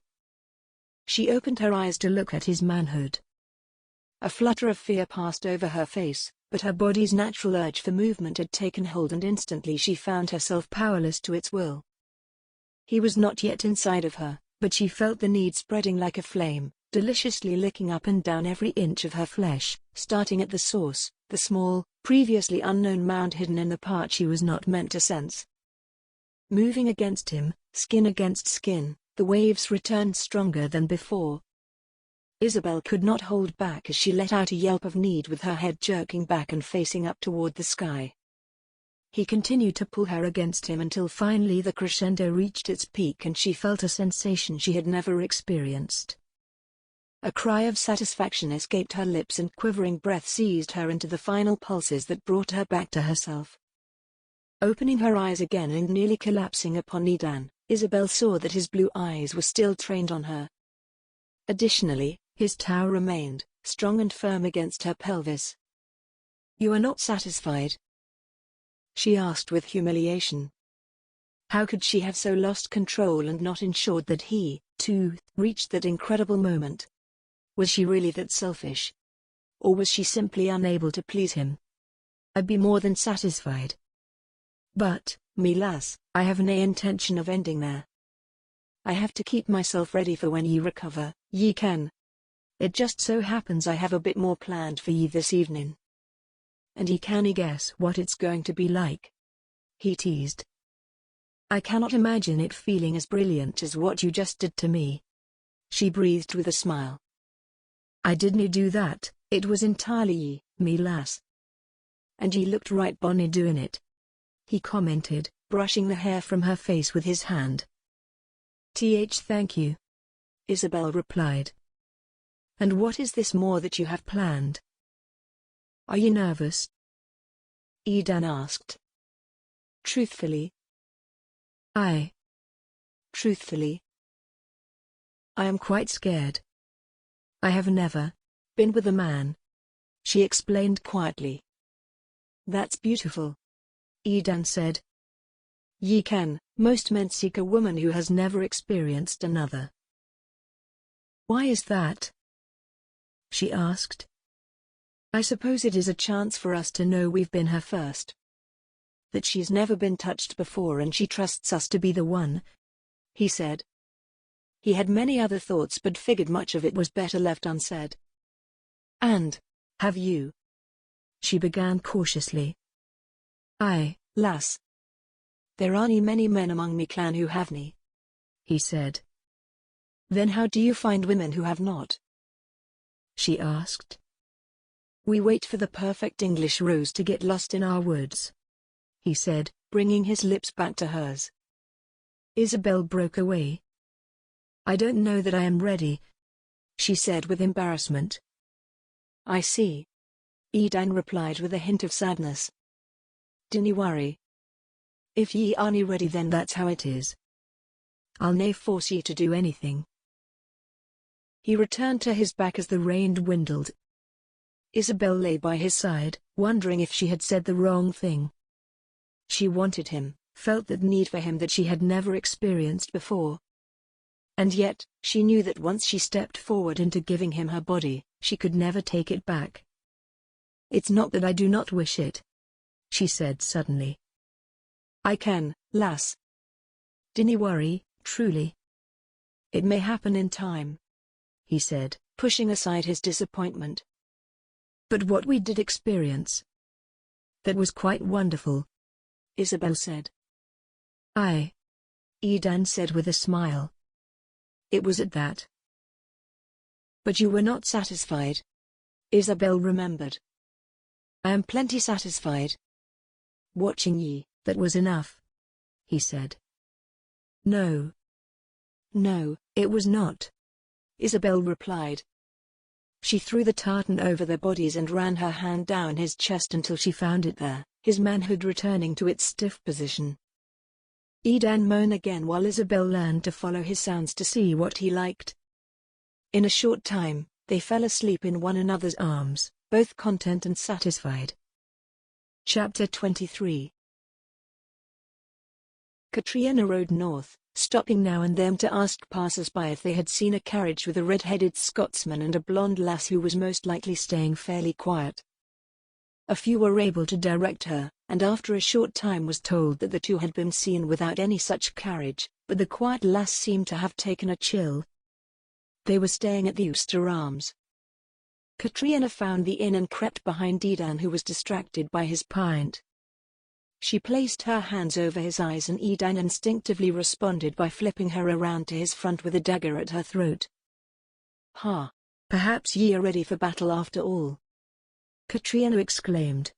She opened her eyes to look at his manhood. A flutter of fear passed over her face, but her body's natural urge for movement had taken hold and instantly she found herself powerless to its will. He was not yet inside of her, but she felt the need spreading like a flame, deliciously licking up and down every inch of her flesh, starting at the source, the small, previously unknown mound hidden in the part she was not meant to sense. Moving against him, skin against skin, the waves returned stronger than before. Isabel could not hold back as she let out a yelp of need with her head jerking back and facing up toward the sky. He continued to pull her against him until finally the crescendo reached its peak and she felt a sensation she had never experienced. A cry of satisfaction escaped her lips and quivering breath seized her into the final pulses that brought her back to herself. Opening her eyes again and nearly collapsing upon Edan, Isabel saw that his blue eyes were still trained on her. Additionally, his tower remained, strong and firm against her pelvis. "You are not satisfied?" she asked with humiliation. How could she have so lost control and not ensured that he, too, reached that incredible moment? Was she really that selfish? Or was she simply unable to please him? "I'd be more than satisfied. But, me lass, I have nae intention of ending there. I have to keep myself ready for when ye recover, ye can. It just so happens I have a bit more planned for ye this evening. And ye canny guess what it's going to be like," he teased. "I cannot imagine it feeling as brilliant as what you just did to me," she breathed with a smile. "I didn't do that, it was entirely ye, me lass. And ye looked right bonny doing it," he commented, brushing the hair from her face with his hand. Thank you," Isabel replied. "And what is this more that you have planned? Are you nervous?" Edan asked. "Truthfully?" "Aye. Truthfully. I am quite scared. I have never been with a man," she explained quietly. "That's beautiful," Edan said. "Ye can, most men seek a woman who has never experienced another." "Why is that?" she asked. "I suppose it is a chance for us to know we've been her first. That she's never been touched before and she trusts us to be the one," he said. He had many other thoughts but figured much of it was better left unsaid. "And, have you?" she began cautiously. "Aye, lass. There aren't many men among me clan who have nie," he said. "Then how do you find women who have not?" she asked. "We wait for the perfect English rose to get lost in our woods," he said, bringing his lips back to hers. Isabel broke away. "I don't know that I am ready," she said with embarrassment. "I see," Edan replied with a hint of sadness. "Dinny worry. If ye aren't ready then that's how it is. I'll nae force ye to do anything." He returned to his back as the rain dwindled. Isabel lay by his side, wondering if she had said the wrong thing. She wanted him, felt that need for him that she had never experienced before. And yet, she knew that once she stepped forward into giving him her body, she could never take it back. "It's not that I do not wish it," she said suddenly. "I can, lass. Dinny worry, truly. It may happen in time, he said, pushing aside his disappointment. But what we did experience, that was quite wonderful, Isabel said. Aye, Edan said with a smile. It was at that. But you were not satisfied, Isabel remembered. I am plenty satisfied. Watching ye. That was enough, he said. No. No, it was not, Isabel replied. She threw the tartan over their bodies and ran her hand down his chest until she found it there, his manhood returning to its stiff position. Edan moaned again while Isabel learned to follow his sounds to see what he liked. In a short time, they fell asleep in one another's arms, both content and satisfied. Chapter 23. Katrina rode north, stopping now and then to ask passers-by if they had seen a carriage with a red-headed Scotsman and a blonde lass who was most likely staying fairly quiet. A few were able to direct her, and after a short time was told that the two had been seen without any such carriage, but the quiet lass seemed to have taken a chill. They were staying at the Euster Arms. Katrina found the inn and crept behind Edan, who was distracted by his pint. She placed her hands over his eyes and Edan instinctively responded by flipping her around to his front with a dagger at her throat. Ha! Perhaps ye are ready for battle after all, Katrina exclaimed.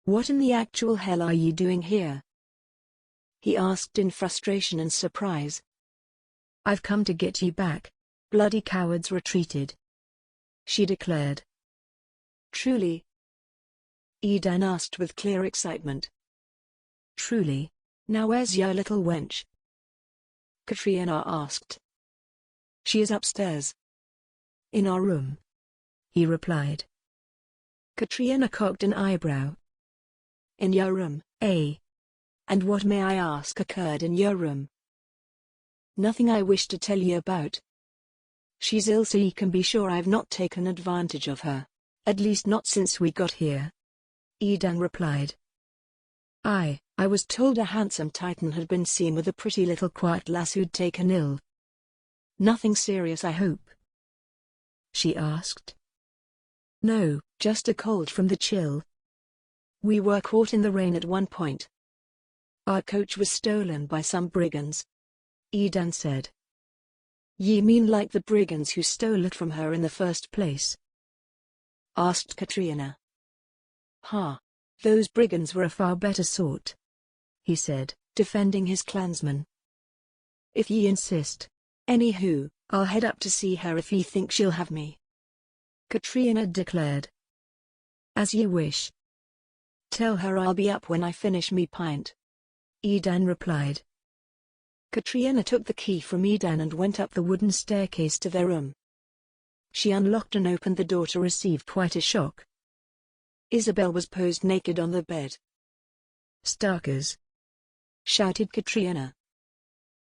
What in the actual hell are ye doing here? He asked in frustration and surprise. I've come to get ye back. Bloody cowards retreated, she declared. Truly? Edan asked with clear excitement. Truly. Now where's your little wench? Katrina asked. She is upstairs. In our room, he replied. Katrina cocked an eyebrow. In your room, eh? And what, may I ask, occurred in your room? Nothing I wish to tell you about. She's ill, so ye can be sure I've not taken advantage of her. At least not since we got here, Edan replied. I was told a handsome Titan had been seen with a pretty little quiet lass who'd taken ill. Nothing serious, I hope? She asked. No, just a cold from the chill. We were caught in the rain at one point. Our coach was stolen by some brigands, Edan said. Ye mean like the brigands who stole it from her in the first place? Asked Katrina. Ha! Those brigands were a far better sort, he said, defending his clansmen. If ye insist. Anywho, I'll head up to see her if ye think she'll have me, Katrina declared. As ye wish. Tell her I'll be up when I finish me pint, Edan replied. Katrina took the key from Edan and went up the wooden staircase to their room. She unlocked and opened the door to receive quite a shock. Isabel was posed naked on the bed. Starkers! Shouted Katrina.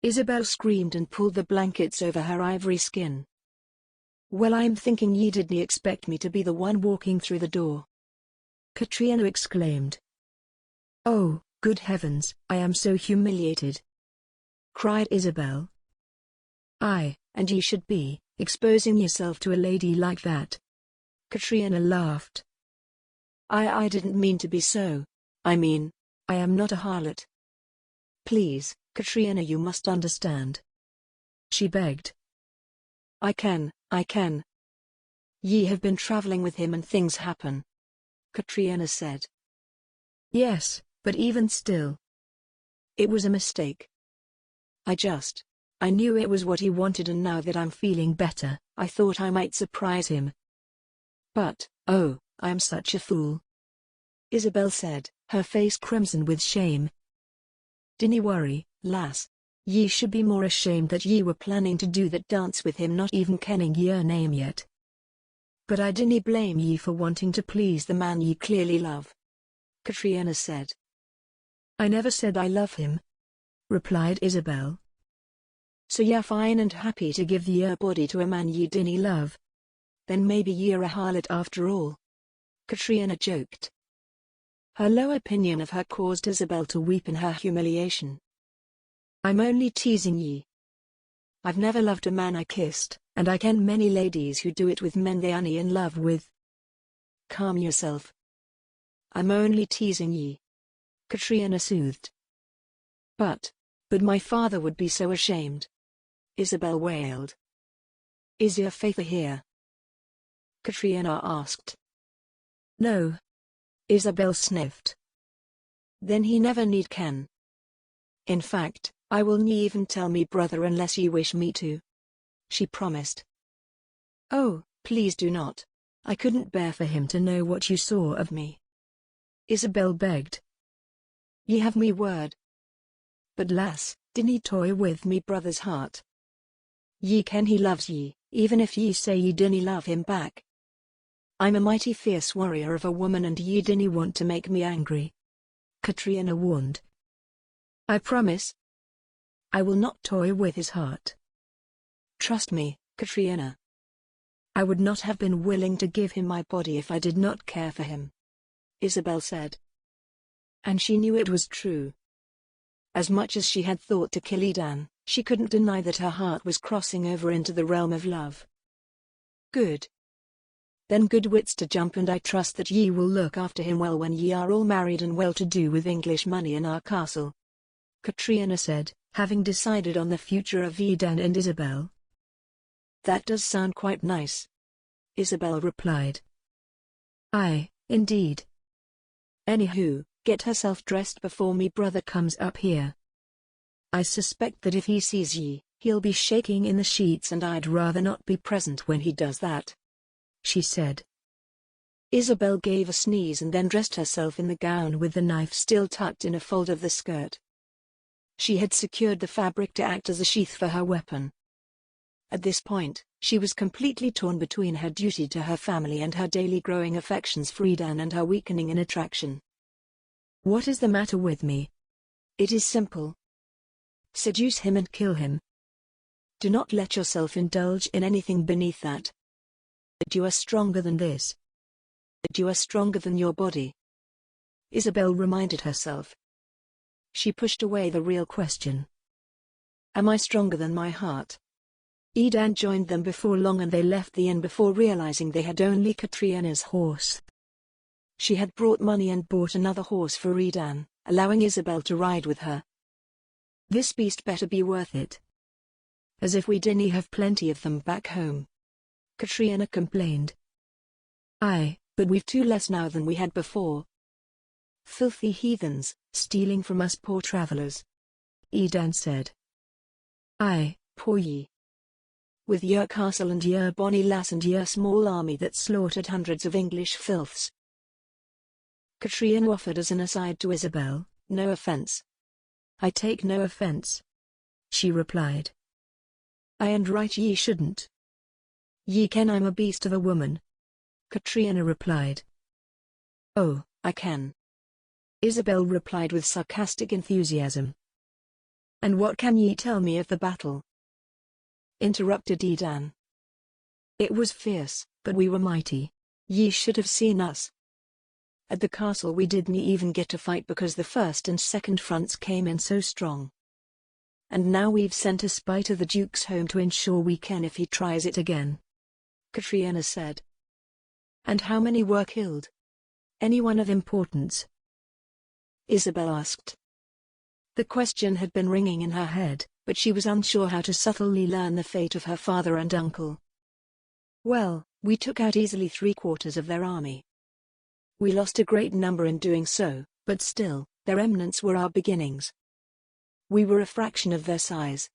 Isabel screamed and pulled the blankets over her ivory skin. Well, I'm thinking ye didn't expect me to be the one walking through the door, Katrina exclaimed. Oh, good heavens, I am so humiliated, cried Isabel. Aye, and ye should be, exposing yourself to a lady like that. Katrina laughed. I didn't mean to be so. I mean, I am not a harlot. Please, Katrina, you must understand, she begged. I can. Ye have been traveling with him and things happen, Katrina said. Yes, but even still. It was a mistake. I knew it was what he wanted, and now that I'm feeling better, I thought I might surprise him. But, oh, I am such a fool, Isabel said, her face crimson with shame. Dinny worry, lass. Ye should be more ashamed that ye were planning to do that dance with him, not even kenning yer name yet. But I dinny blame ye for wanting to please the man ye clearly love, Katrina said. I never said I love him, replied Isabel. So ye're fine and happy to give yer body to a man ye dinny love? Then maybe ye're a harlot after all, Katrina joked. Her low opinion of her caused Isabel to weep in her humiliation. I'm only teasing ye. I've never loved a man I kissed, and I ken many ladies who do it with men they ain't in love with. Calm yourself. I'm only teasing ye. Katrina soothed. But my father would be so ashamed. Isabel wailed. Is your father here? Katrina asked. No. Isabel sniffed. Then he never need ken. In fact, I will nie even tell me brother unless ye wish me to. She promised. Oh, please do not. I couldn't bear for him to know what you saw of me. Isabel begged. Ye have me word. But lass, dinna toy with me brother's heart. Ye ken he loves ye, even if ye say ye dinna love him back. I'm a mighty fierce warrior of a woman and ye dinna want to make me angry. Katrina warned. I promise. I will not toy with his heart. Trust me, Katrina. I would not have been willing to give him my body if I did not care for him. Isabel said. And she knew it was true. As much as she had thought to kill Edan, she couldn't deny that her heart was crossing over into the realm of love. Good. Then good wits to jump, and I trust that ye will look after him well when ye are all married and well-to-do with English money in our castle. Katrina said, having decided on the future of Edan and Isabel. That does sound quite nice. Isabel replied. Aye, indeed. Anywho, get herself dressed before me brother comes up here. I suspect that if he sees ye, he'll be shaking in the sheets, and I'd rather not be present when he does that. She said. Isabel gave a sneeze and then dressed herself in the gown with the knife still tucked in a fold of the skirt. She had secured the fabric to act as a sheath for her weapon. At this point, she was completely torn between her duty to her family and her daily growing affections for Edan and her weakening in attraction. What is the matter with me? It is simple. Seduce him and kill him. Do not let yourself indulge in anything beneath that. That you are stronger than this. That you are stronger than your body. Isabel reminded herself. She pushed away the real question. Am I stronger than my heart? Edan joined them before long, and they left the inn before realizing they had only Katrina's horse. She had brought money and bought another horse for Edan, allowing Isabel to ride with her. This beast better be worth it. As if we didn't have plenty of them back home. Katrina complained. Aye, but we've two less now than we had before. Filthy heathens, stealing from us poor travelers. Edan said. Aye, poor ye. With your castle and your bonny lass and your small army that slaughtered hundreds of English filths. Katrina offered as an aside to Isabel, no offense. I take no offense. She replied. Aye, and right ye shouldn't. Ye ken I'm a beast of a woman. Katrina replied. Oh, I can. Isabel replied with sarcastic enthusiasm. And what can ye tell me of the battle? Interrupted Edan. It was fierce, but we were mighty. Ye should have seen us. At the castle we didn't even get to fight because the first and second fronts came in so strong. And now we've sent a spy to the Duke's home to ensure we can if he tries it again. Katrina said. And how many were killed? Anyone of importance? Isabel asked. The question had been ringing in her head, but she was unsure how to subtly learn the fate of her father and uncle. Well, we took out easily 3/4 of their army. We lost a great number in doing so, but still, their remnants were our beginnings. We were a fraction of their size.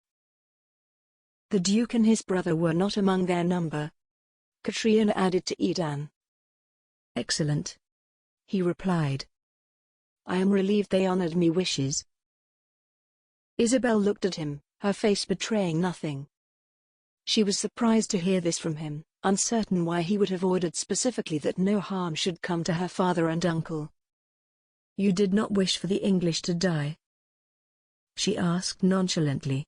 The Duke and his brother were not among their number. Katrina added to Edan. Excellent. He replied. I am relieved they honored me wishes. Isabel looked at him, her face betraying nothing. She was surprised to hear this from him, uncertain why he would have ordered specifically that no harm should come to her father and uncle. You did not wish for the English to die? She asked nonchalantly.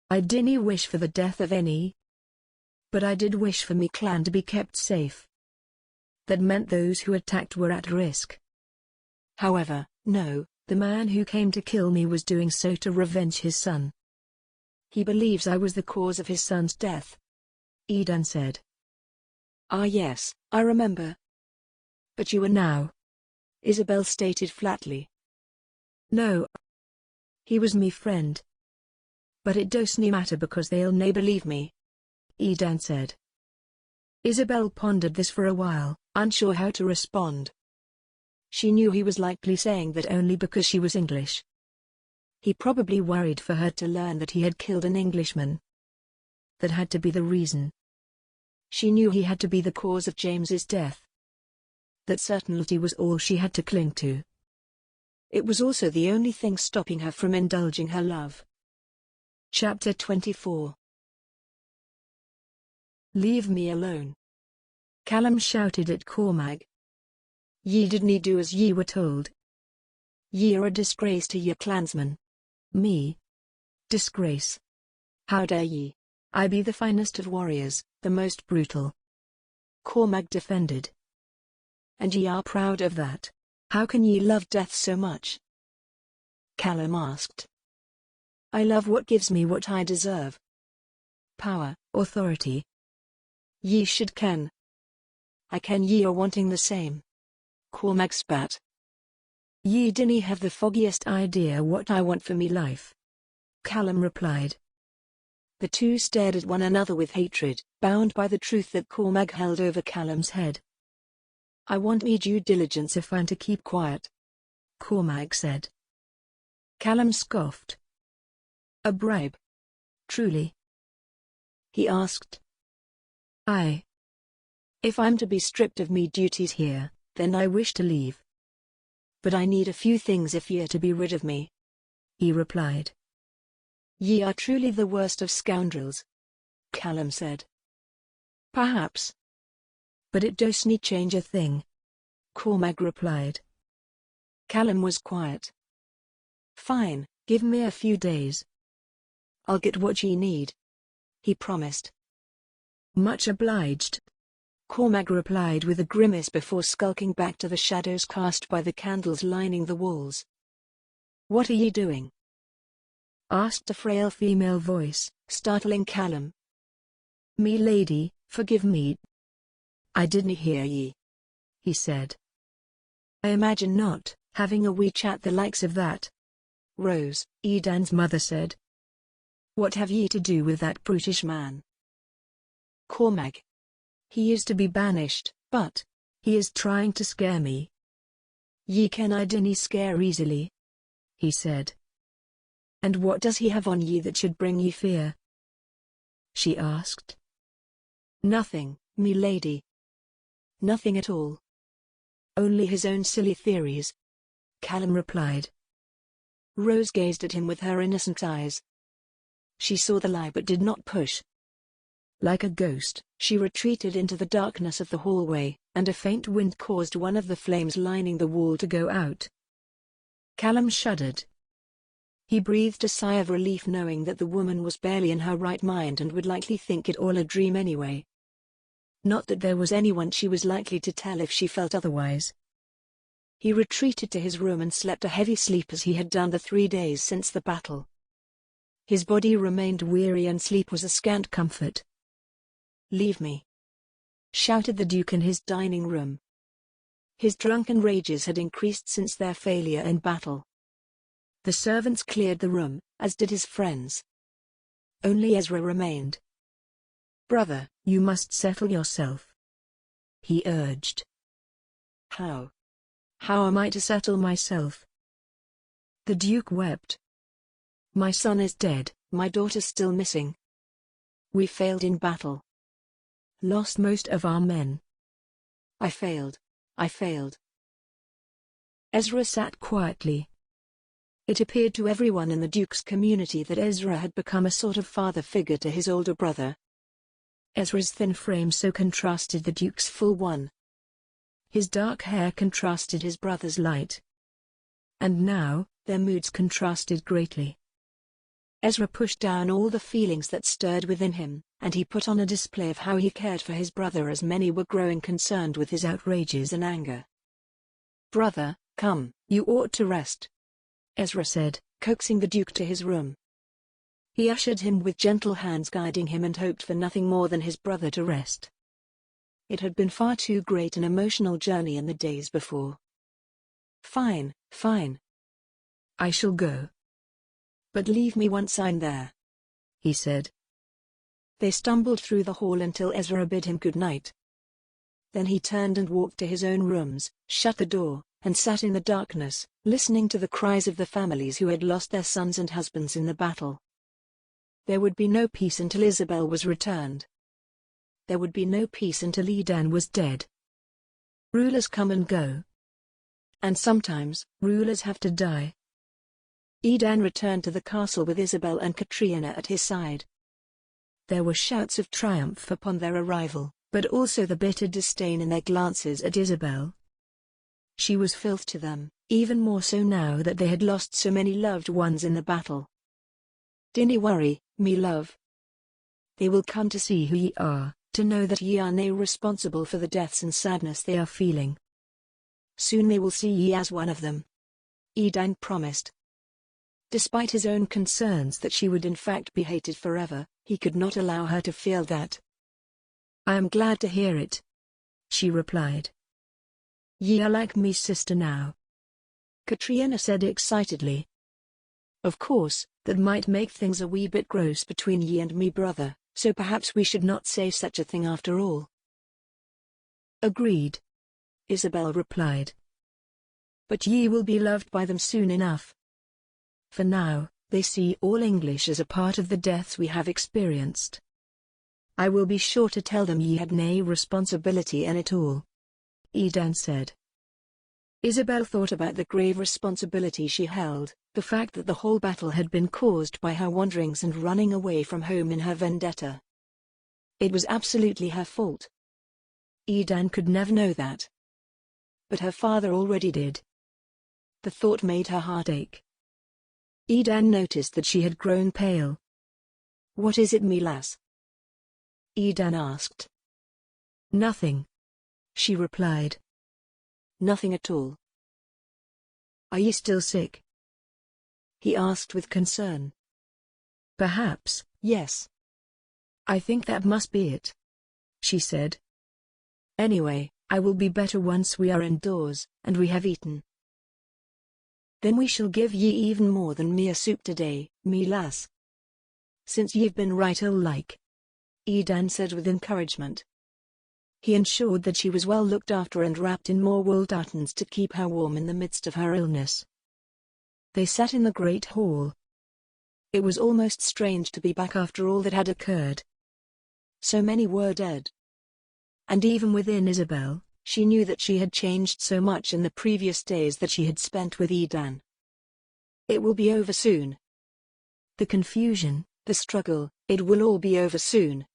I didn't wish for the death of any. But I did wish for me clan to be kept safe. That meant those who attacked were at risk. However, no, The man who came to kill me was doing so to revenge his son. He believes I was the cause of his son's death. Edan said. Ah yes, I remember. But you are now. Isabel stated flatly. No. He was me friend. But it doesn't matter because they'll nae believe me. Edan said. Isabel pondered this for a while, unsure how to respond. She knew he was likely saying that only because she was English. He probably worried for her to learn that he had killed an Englishman. That had to be the reason. She knew he had to be the cause of James's death. That certainty was all she had to cling to. It was also the only thing stopping her from indulging her love. Chapter 24. Leave me alone. Callum shouted at Cormac. Ye didn't do as ye were told. Ye are a disgrace to your clansmen. Me? Disgrace? How dare ye? I be the finest of warriors, the most brutal. Cormac defended. And ye are proud of that. How can ye love death so much? Callum asked. I love what gives me what I deserve. Power, authority. Ye should ken. I ken ye are wanting the same. Cormac spat. Ye dinna have the foggiest idea what I want for me life. Callum replied. The two stared at one another with hatred, bound by the truth that Cormac held over Callum's head. I want me due diligence if I'm to keep quiet. Cormac said. Callum scoffed. A bribe? Truly? He asked. Aye. If I'm to be stripped of me duties here, then I wish to leave. But I need a few things if ye are to be rid of me. He replied. Ye are truly the worst of scoundrels. Callum said. Perhaps. But it doesn't change a thing. Cormac replied. Callum was quiet. Fine, give me a few days. I'll get what ye need. He promised. Much obliged. Cormac replied with a grimace before skulking back to the shadows cast by the candles lining the walls. What are ye doing? Asked a frail female voice, startling Callum. Me lady, forgive me. I didn't hear ye. He said. I imagine not, having a wee chat the likes of that. Rose, Edan's mother said. What have ye to do with that brutish man? Cormac. He is to be banished, but he is trying to scare me. Ye ken I dinna scare easily. He said. And what does he have on ye that should bring ye fear? She asked. Nothing, me lady. Nothing at all. Only his own silly theories. Callum replied. Rose gazed at him with her innocent eyes. She saw the lie but did not push. Like a ghost, she retreated into the darkness of the hallway, and a faint wind caused one of the flames lining the wall to go out. Callum shuddered. He breathed a sigh of relief knowing that the woman was barely in her right mind and would likely think it all a dream anyway. Not that there was anyone she was likely to tell if she felt otherwise. He retreated to his room and slept a heavy sleep as he had done the 3 days since the battle. His body remained weary and sleep was a scant comfort. Leave me! Shouted the Duke in his dining room. His drunken rages had increased since their failure in battle. The servants cleared the room, as did his friends. Only Ezra remained. Brother, you must settle yourself. He urged. How? How am I to settle myself? The Duke wept. My son is dead, my daughter still missing. We failed in battle. Lost most of our men. I failed. Ezra sat quietly. It appeared to everyone in the Duke's community that Ezra had become a sort of father figure to his older brother. Ezra's thin frame so contrasted the Duke's full one. His dark hair contrasted his brother's light. And now, their moods contrasted greatly. Ezra pushed down all the feelings that stirred within him, and he put on a display of how he cared for his brother as many were growing concerned with his outrages and anger. Brother, come, you ought to rest. Ezra said, coaxing the Duke to his room. He ushered him with gentle hands, guiding him, and hoped for nothing more than his brother to rest. It had been far too great an emotional journey in the days before. Fine, fine. I shall go. But leave me once I'm there, he said. They stumbled through the hall until Ezra bid him good night. Then he turned and walked to his own rooms, shut the door, and sat in the darkness, listening to the cries of the families who had lost their sons and husbands in the battle. There would be no peace until Isabel was returned. There would be no peace until Edan was dead. Rulers come and go. And sometimes, rulers have to die. Edan returned to the castle with Isabel and Katrina at his side. There were shouts of triumph upon their arrival, but also the bitter disdain in their glances at Isabel. She was filth to them, even more so now that they had lost so many loved ones in the battle. Dinny worry, me love. They will come to see who ye are, to know that ye are nae responsible for the deaths and sadness they are feeling. Soon they will see ye as one of them. Edan promised. Despite his own concerns that she would in fact be hated forever, he could not allow her to feel that. I am glad to hear it, she replied. Ye are like me sister now, Katrina said excitedly. Of course, that might make things a wee bit gross between ye and me brother, so perhaps we should not say such a thing after all. Agreed, Isabel replied. But ye will be loved by them soon enough. For now, they see all English as a part of the deaths we have experienced. I will be sure to tell them ye had nae responsibility in it all, Edan said. Isabel thought about the grave responsibility she held, the fact that the whole battle had been caused by her wanderings and running away from home in her vendetta. It was absolutely her fault. Edan could never know that. But her father already did. The thought made her heart ache. Edan noticed that she had grown pale. What is it, me lass? Edan asked. Nothing, she replied. Nothing at all. Are you still sick? He asked with concern. Perhaps, yes. I think that must be it, she said. Anyway, I will be better once we are indoors, and we have eaten. Then we shall give ye even more than mere soup today, me lass. Since ye've been right ill-like, Edan said with encouragement. He ensured that she was well looked after and wrapped in more wool tartans to keep her warm in the midst of her illness. They sat in the great hall. It was almost strange to be back after all that had occurred. So many were dead. And even within Isabel, she knew that she had changed so much in the previous days that she had spent with Edan. It will be over soon. The confusion, the struggle, it will all be over soon.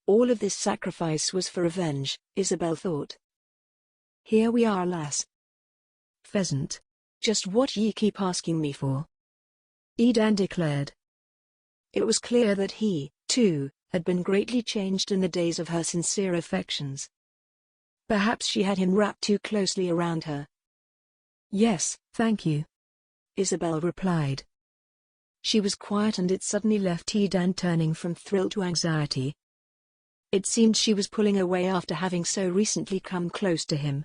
All of this sacrifice was for revenge, Isabel thought. Here we are, lass. Pheasant. Just what ye keep asking me for, Edan declared. It was clear that he, too, had been greatly changed in the days of her sincere affections. Perhaps she had him wrapped too closely around her. Yes, thank you, Isabel replied. She was quiet, and it suddenly left Edan turning from thrill to anxiety. It seemed she was pulling away after having so recently come close to him.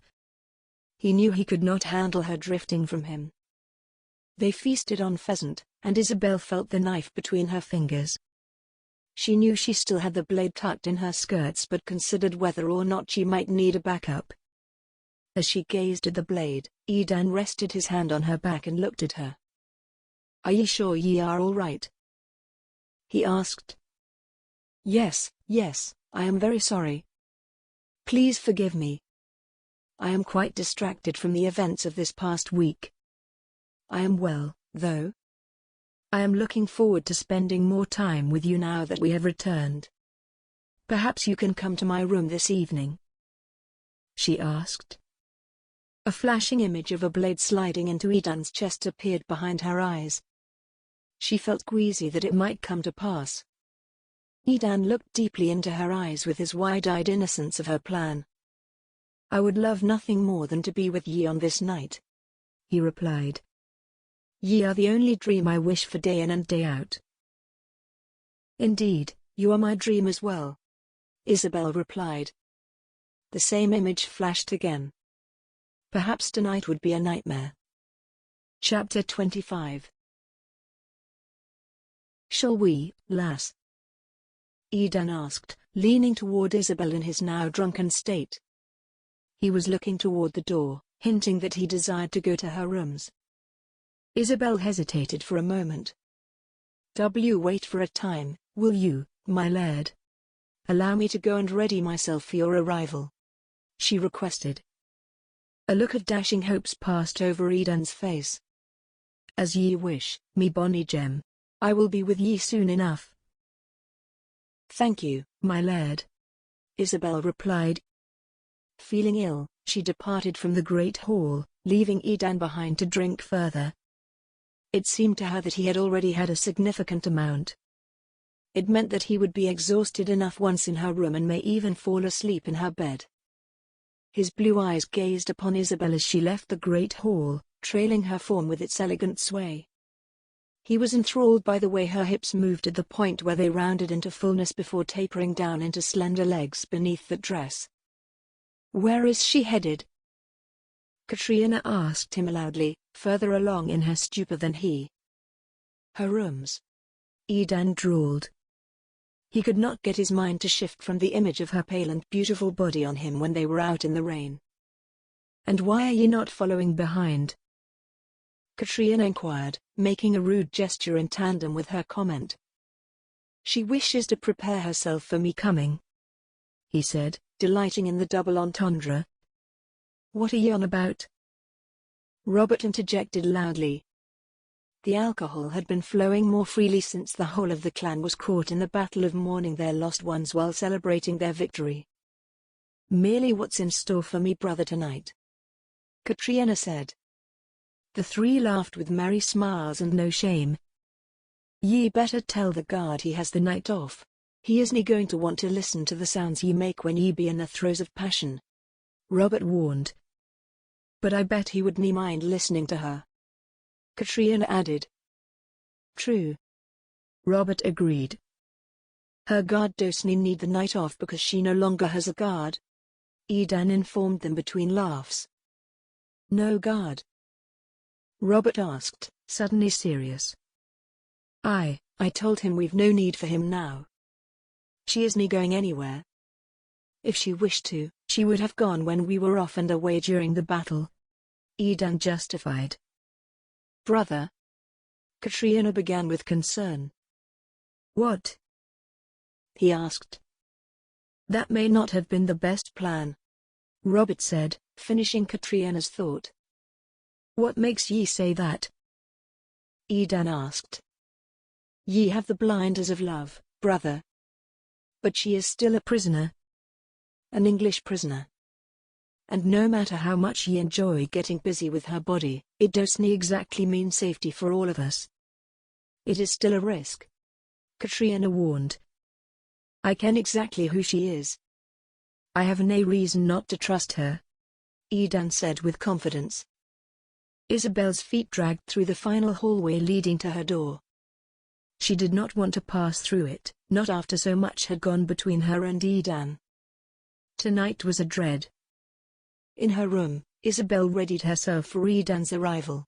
He knew he could not handle her drifting from him. They feasted on pheasant, and Isabel felt the knife between her fingers. She knew she still had the blade tucked in her skirts, but considered whether or not she might need a backup. As she gazed at the blade, Edan rested his hand on her back and looked at her. Are ye sure ye are all right? He asked. Yes, I am very sorry. Please forgive me. I am quite distracted from the events of this past week. I am well, though. I am looking forward to spending more time with you now that we have returned. Perhaps you can come to my room this evening? She asked. A flashing image of a blade sliding into Edan's chest appeared behind her eyes. She felt queasy that it might come to pass. Edan looked deeply into her eyes with his wide-eyed innocence of her plan. I would love nothing more than to be with ye on this night, he replied. Ye are the only dream I wish for day in and day out. Indeed, you are my dream as well, Isabel replied. The same image flashed again. Perhaps tonight would be a nightmare. Chapter 25. Shall we, lass? Edan asked, leaning toward Isabel in his now drunken state. He was looking toward the door, hinting that he desired to go to her rooms. Isabel hesitated for a moment. Wait for a time, will you, my Laird? Allow me to go and ready myself for your arrival, she requested. A look of dashing hopes passed over Edan's face. As ye wish, me bonny gem. I will be with ye soon enough. Thank you, my Laird, Isabel replied. Feeling ill, she departed from the great hall, leaving Edan behind to drink further. It seemed to her that he had already had a significant amount. It meant that he would be exhausted enough once in her room and may even fall asleep in her bed. His blue eyes gazed upon Isabel as she left the great hall, trailing her form with its elegant sway. He was enthralled by the way her hips moved at the point where they rounded into fullness before tapering down into slender legs beneath that dress. Where is she headed? Katrina asked him loudly, further along in her stupor than he. Her rooms, Edan drawled. He could not get his mind to shift from the image of her pale and beautiful body on him when they were out in the rain. And why are ye not following behind? Katrina inquired, making a rude gesture in tandem with her comment. She wishes to prepare herself for me coming, he said, delighting in the double entendre. What are ye on about? Robert interjected loudly. The alcohol had been flowing more freely since the whole of the clan was caught in the battle of mourning their lost ones while celebrating their victory. Merely what's in store for me brother tonight, Katrina said. The three laughed with merry smiles and no shame. Ye better tell the guard he has the night off. He isn't going to want to listen to the sounds ye make when ye be in the throes of passion, Robert warned. But I bet he wouldn't mind listening to her, Katrina added. True, Robert agreed. Her guard doesn't need the night off because she no longer has a guard, Edan informed them between laughs. No guard? Robert asked, suddenly serious. I told him we've no need for him now. She isn't going anywhere. If she wished to, she would have gone when we were off and away during the battle, Edan justified. Brother? Katrina began with concern. What? He asked. That may not have been the best plan, Robert said, finishing Katrina's thought. What makes ye say that? Edan asked. Ye have the blinders of love, brother. But she is still a prisoner. An English prisoner. And no matter how much ye enjoy getting busy with her body, it doesn't exactly mean safety for all of us. It is still a risk, Katrina warned. I ken exactly who she is. I have no reason not to trust her, Edan said with confidence. Isabel's feet dragged through the final hallway leading to her door. She did not want to pass through it, not after so much had gone between her and Edan. Tonight was a dread. In her room, Isabel readied herself for Edan's arrival.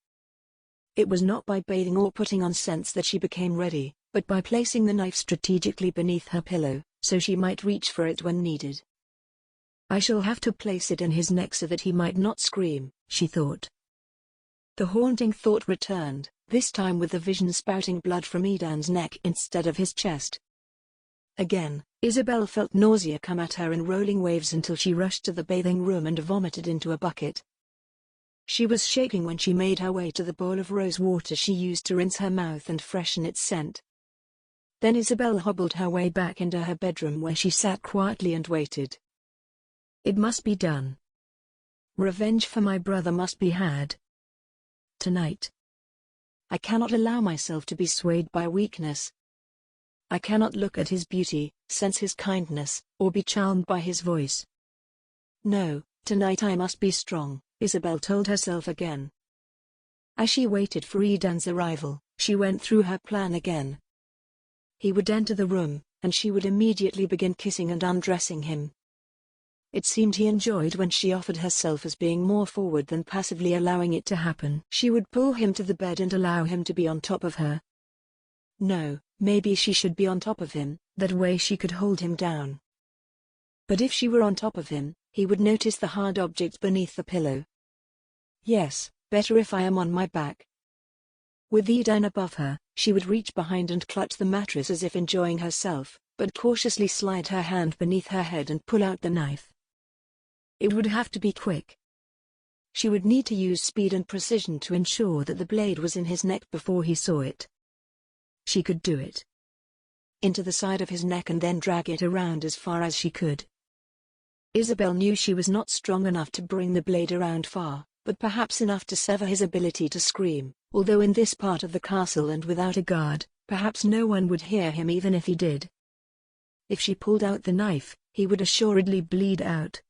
It was not by bathing or putting on scents that she became ready, but by placing the knife strategically beneath her pillow, so she might reach for it when needed. I shall have to place it in his neck so that he might not scream, she thought. The haunting thought returned, this time with the vision spouting blood from Edan's neck instead of his chest. Again, Isabel felt nausea come at her in rolling waves until she rushed to the bathing room and vomited into a bucket. She was shaking when she made her way to the bowl of rose water she used to rinse her mouth and freshen its scent. Then Isabel hobbled her way back into her bedroom where she sat quietly and waited. It must be done. Revenge for my brother must be had. Tonight. I cannot allow myself to be swayed by weakness. I cannot look at his beauty, sense his kindness, or be charmed by his voice. No, tonight I must be strong, Isabel told herself again. As she waited for Edan's arrival, she went through her plan again. He would enter the room, and she would immediately begin kissing and undressing him. It seemed he enjoyed when she offered herself as being more forward than passively allowing it to happen. She would pull him to the bed and allow him to be on top of her. No, maybe she should be on top of him, that way she could hold him down. But if she were on top of him, he would notice the hard object beneath the pillow. Yes, better if I am on my back. With Edan above her, she would reach behind and clutch the mattress as if enjoying herself, but cautiously slide her hand beneath her head and pull out the knife. It would have to be quick. She would need to use speed and precision to ensure that the blade was in his neck before he saw it. She could do it. Into the side of his neck and then drag it around as far as she could. Isabel knew she was not strong enough to bring the blade around far, but perhaps enough to sever his ability to scream, although in this part of the castle and without a guard, perhaps no one would hear him even if he did. If she pulled out the knife, he would assuredly bleed out.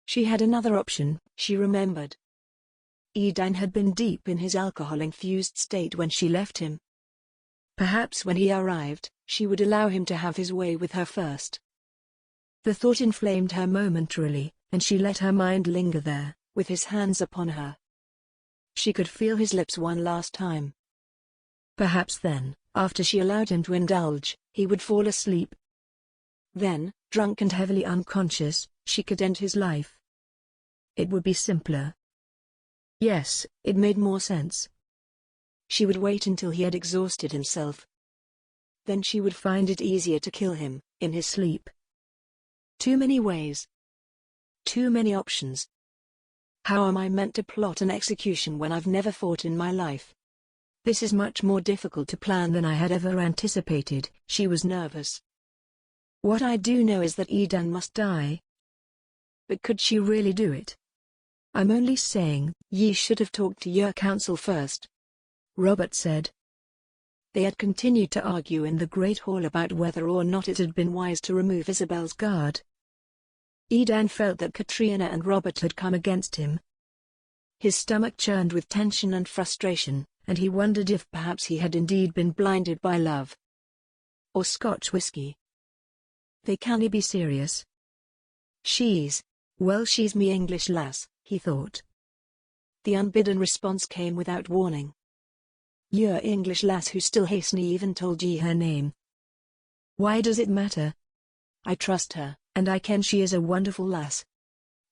She had another option, she remembered. Edan had been deep in his alcohol-infused state when she left him. Perhaps when he arrived, she would allow him to have his way with her first. The thought inflamed her momentarily, and she let her mind linger there, with his hands upon her. She could feel his lips one last time. Perhaps then, after she allowed him to indulge, he would fall asleep. Then, drunk and heavily unconscious, she could end his life. It would be simpler. Yes, it made more sense. She would wait until he had exhausted himself. Then she would find it easier to kill him, in his sleep. Too many ways. Too many options. How am I meant to plot an execution when I've never fought in my life? This is much more difficult to plan than I had ever anticipated. She was nervous. What I do know is that Edan must die. But could she really do it? I'm only saying, ye should have talked to your council first, Robert said. They had continued to argue in the Great Hall about whether or not it had been wise to remove Isabel's guard. Edan felt that Katrina and Robert had come against him. His stomach churned with tension and frustration, and he wondered if perhaps he had indeed been blinded by love. Or Scotch whiskey. They can't be serious. She's me English lass, he thought. The unbidden response came without warning. You're English lass who still hasn't even told ye her name. Why does it matter? I trust her, and I ken she is a wonderful lass,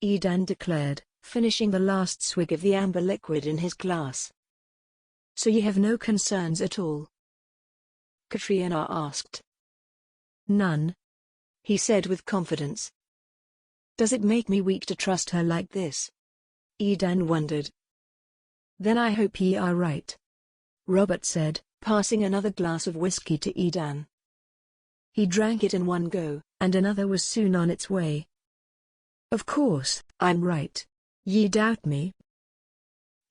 Edan declared, finishing the last swig of the amber liquid in his glass. So ye have no concerns at all? Katrina asked. None, he said with confidence. Does it make me weak to trust her like this? Edan wondered. Then I hope ye are right, Robert said, passing another glass of whiskey to Edan. He drank it in one go, and another was soon on its way. Of course, I'm right. Ye doubt me?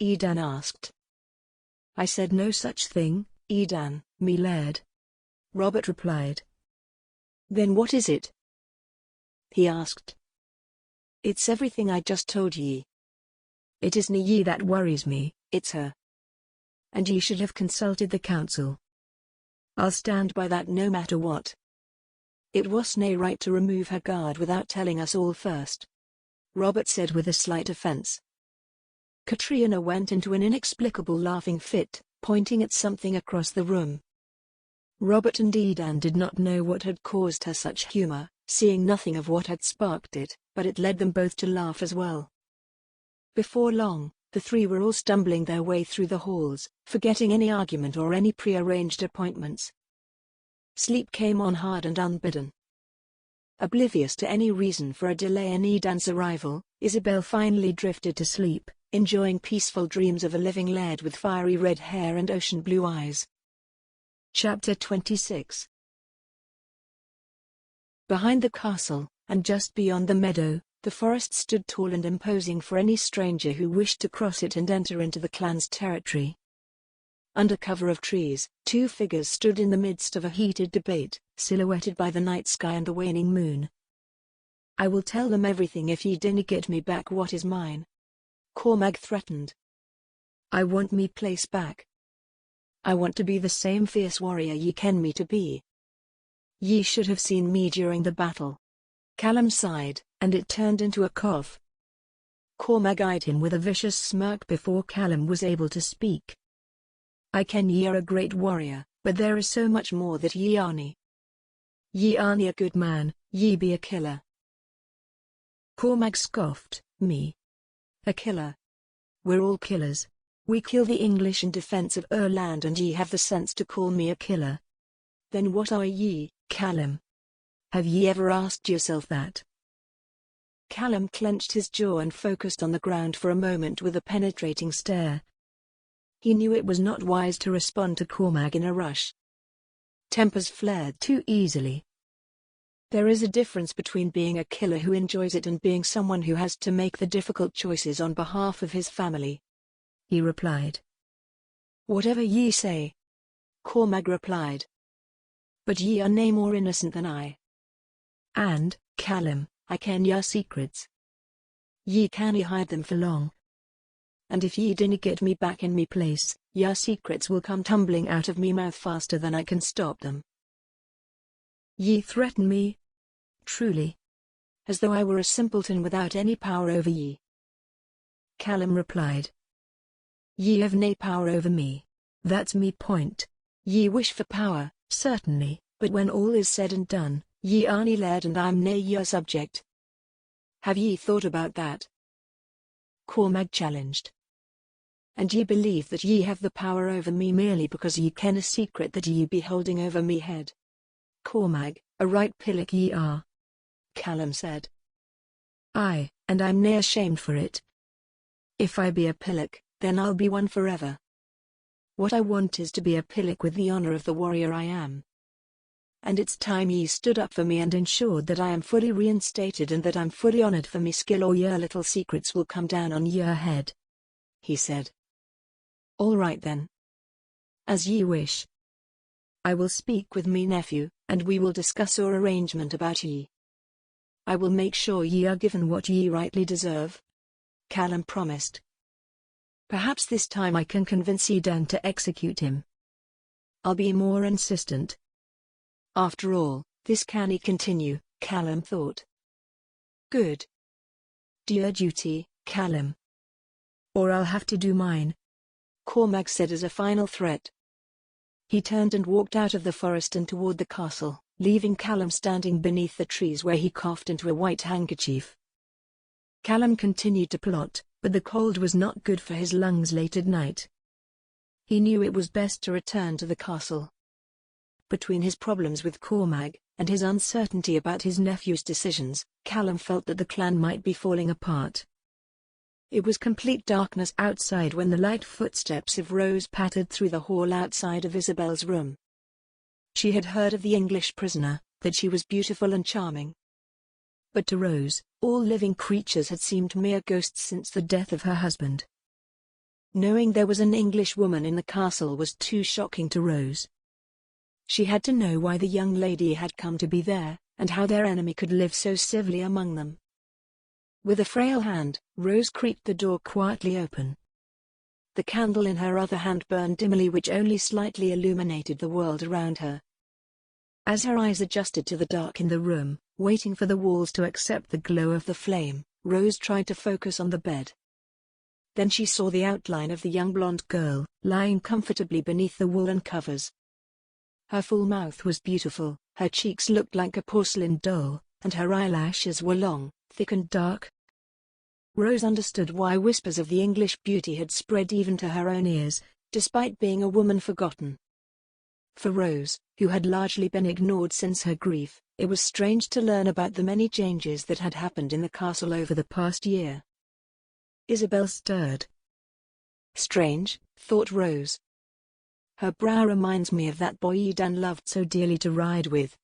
Edan asked. I said no such thing, Edan, me Laird, Robert replied. Then what is it? He asked. It's everything I just told ye. It isn't ye that worries me, it's her. And ye should have consulted the council. I'll stand by that no matter what. It wasn't right to remove her guard without telling us all first, Robert said with a slight offense. Katrina went into an inexplicable laughing fit, pointing at something across the room. Robert and Edan did not know what had caused her such humor, seeing nothing of what had sparked it, but it led them both to laugh as well. Before long, the three were all stumbling their way through the halls, forgetting any argument or any pre-arranged appointments. Sleep came on hard and unbidden. Oblivious to any reason for a delay in Edan's arrival, Isabel finally drifted to sleep, enjoying peaceful dreams of a living Laird with fiery red hair and ocean blue eyes. Chapter 26. Behind the castle, and just beyond the meadow, the forest stood tall and imposing for any stranger who wished to cross it and enter into the clan's territory. Under cover of trees, two figures stood in the midst of a heated debate, silhouetted by the night sky and the waning moon. I will tell them everything if ye dinna get me back what is mine, Cormac threatened. I want me place back. I want to be the same fierce warrior ye ken me to be. Ye should have seen me during the battle. Callum sighed, and it turned into a cough. Cormac eyed him with a vicious smirk before Callum was able to speak. I ken ye are a great warrior, but there is so much more that ye ar'nae. Ye ar'nae a good man, ye be a killer. Cormac scoffed. Me? A killer? We're all killers. We kill the English in defense of our land, and ye have the sense to call me a killer. Then what are ye, Callum? Have ye ever asked yourself that? Callum clenched his jaw and focused on the ground for a moment with a penetrating stare. He knew it was not wise to respond to Cormac in a rush. Tempers flared too easily. There is a difference between being a killer who enjoys it and being someone who has to make the difficult choices on behalf of his family, he replied. Whatever ye say, Cormac replied. But ye are nae more innocent than I. And, Callum, I ken your secrets. Ye cannae hide them for long. And if ye dinna get me back in me place, your secrets will come tumbling out of me mouth faster than I can stop them. Ye threaten me? Truly. As though I were a simpleton without any power over ye. Callum replied. Ye have nae power over me. That's me point. Ye wish for power, certainly, but when all is said and done, ye ar'nae Laird and I'm nae your subject. Have ye thought about that? Cormac challenged. And ye believe that ye have the power over me merely because ye ken a secret that ye be holding over me head? Cormac, a right pillock ye are, Callum said. Aye, and I'm nae ashamed for it. If I be a pillock, then I'll be one forever. What I want is to be a pillock with the honor of the warrior I am. And it's time ye stood up for me and ensured that I am fully reinstated and that I'm fully honored for me skill, or your little secrets will come down on your head, he said. All right then. As ye wish. I will speak with me nephew, and we will discuss our arrangement about ye. I will make sure ye are given what ye rightly deserve, Callum promised. Perhaps this time I can convince Edan to execute him. I'll be more insistent. After all, this cannae continue, Callum thought. Good. Do your duty, Callum. Or I'll have to do mine, Cormac said as a final threat. He turned and walked out of the forest and toward the castle, leaving Callum standing beneath the trees where he coughed into a white handkerchief. Callum continued to plot, but the cold was not good for his lungs late at night. He knew it was best to return to the castle. Between his problems with Cormac, and his uncertainty about his nephew's decisions, Callum felt that the clan might be falling apart. It was complete darkness outside when the light footsteps of Rose pattered through the hall outside of Isabel's room. She had heard of the English prisoner, that she was beautiful and charming. But to Rose, all living creatures had seemed mere ghosts since the death of her husband. Knowing there was an English woman in the castle was too shocking to Rose. She had to know why the young lady had come to be there, and how their enemy could live so civilly among them. With a frail hand, Rose creaked the door quietly open. The candle in her other hand burned dimly, which only slightly illuminated the world around her. As her eyes adjusted to the dark in the room, waiting for the walls to accept the glow of the flame, Rose tried to focus on the bed. Then she saw the outline of the young blonde girl, lying comfortably beneath the woolen covers. Her full mouth was beautiful, her cheeks looked like a porcelain doll, and her eyelashes were long, thick and dark. Rose understood why whispers of the English beauty had spread even to her own ears, despite being a woman forgotten. For Rose, who had largely been ignored since her grief, it was strange to learn about the many changes that had happened in the castle over the past year. Isabel stirred. Strange, thought Rose. Her brow reminds me of that boy Edan loved so dearly to ride with.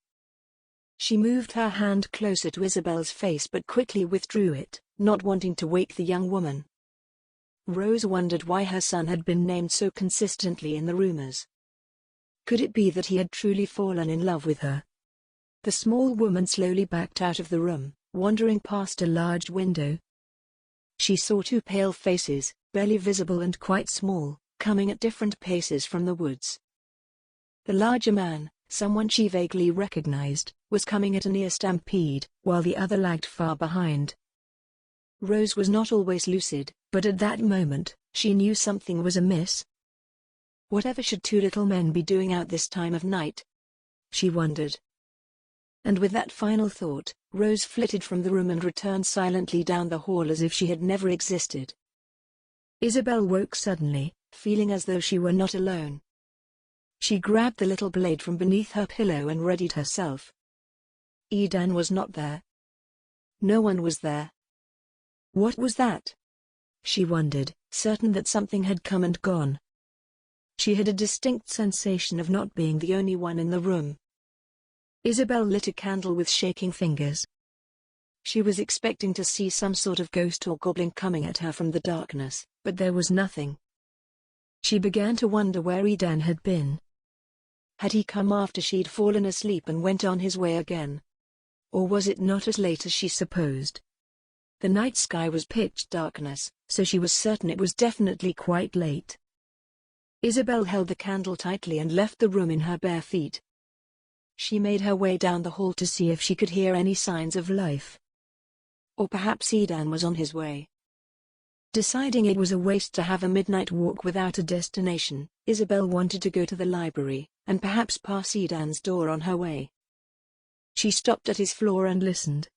She moved her hand closer to Isabel's face but quickly withdrew it, not wanting to wake the young woman. Rose wondered why her son had been named so consistently in the rumors. Could it be that he had truly fallen in love with her? The small woman slowly backed out of the room, wandering past a large window. She saw two pale faces, barely visible and quite small, coming at different paces from the woods. The larger man, someone she vaguely recognized, was coming at a near stampede, while the other lagged far behind. Rose was not always lucid, but at that moment, she knew something was amiss. Whatever should two little men be doing out this time of night? She wondered. And with that final thought, Rose flitted from the room and returned silently down the hall as if she had never existed. Isabel woke suddenly, feeling as though she were not alone. She grabbed the little blade from beneath her pillow and readied herself. Edan was not there. No one was there. What was that? She wondered, certain that something had come and gone. She had a distinct sensation of not being the only one in the room. Isabel lit a candle with shaking fingers. She was expecting to see some sort of ghost or goblin coming at her from the darkness, but there was nothing. She began to wonder where Edan had been. Had he come after she'd fallen asleep and went on his way again? Or was it not as late as she supposed? The night sky was pitch darkness, so she was certain it was definitely quite late. Isabel held the candle tightly and left the room in her bare feet. She made her way down the hall to see if she could hear any signs of life. Or perhaps Edan was on his way. Deciding it was a waste to have a midnight walk without a destination, Isabel wanted to go to the library, and perhaps pass Edan's door on her way. She stopped at his floor and listened.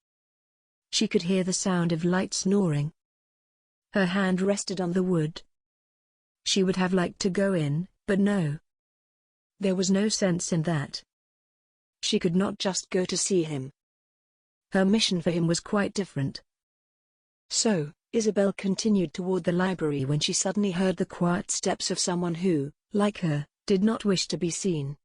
She could hear the sound of light snoring. Her hand rested on the wood. She would have liked to go in, but no. There was no sense in that. She could not just go to see him. Her mission for him was quite different. So, Isabel continued toward the library when she suddenly heard the quiet steps of someone who, like her, did not wish to be seen.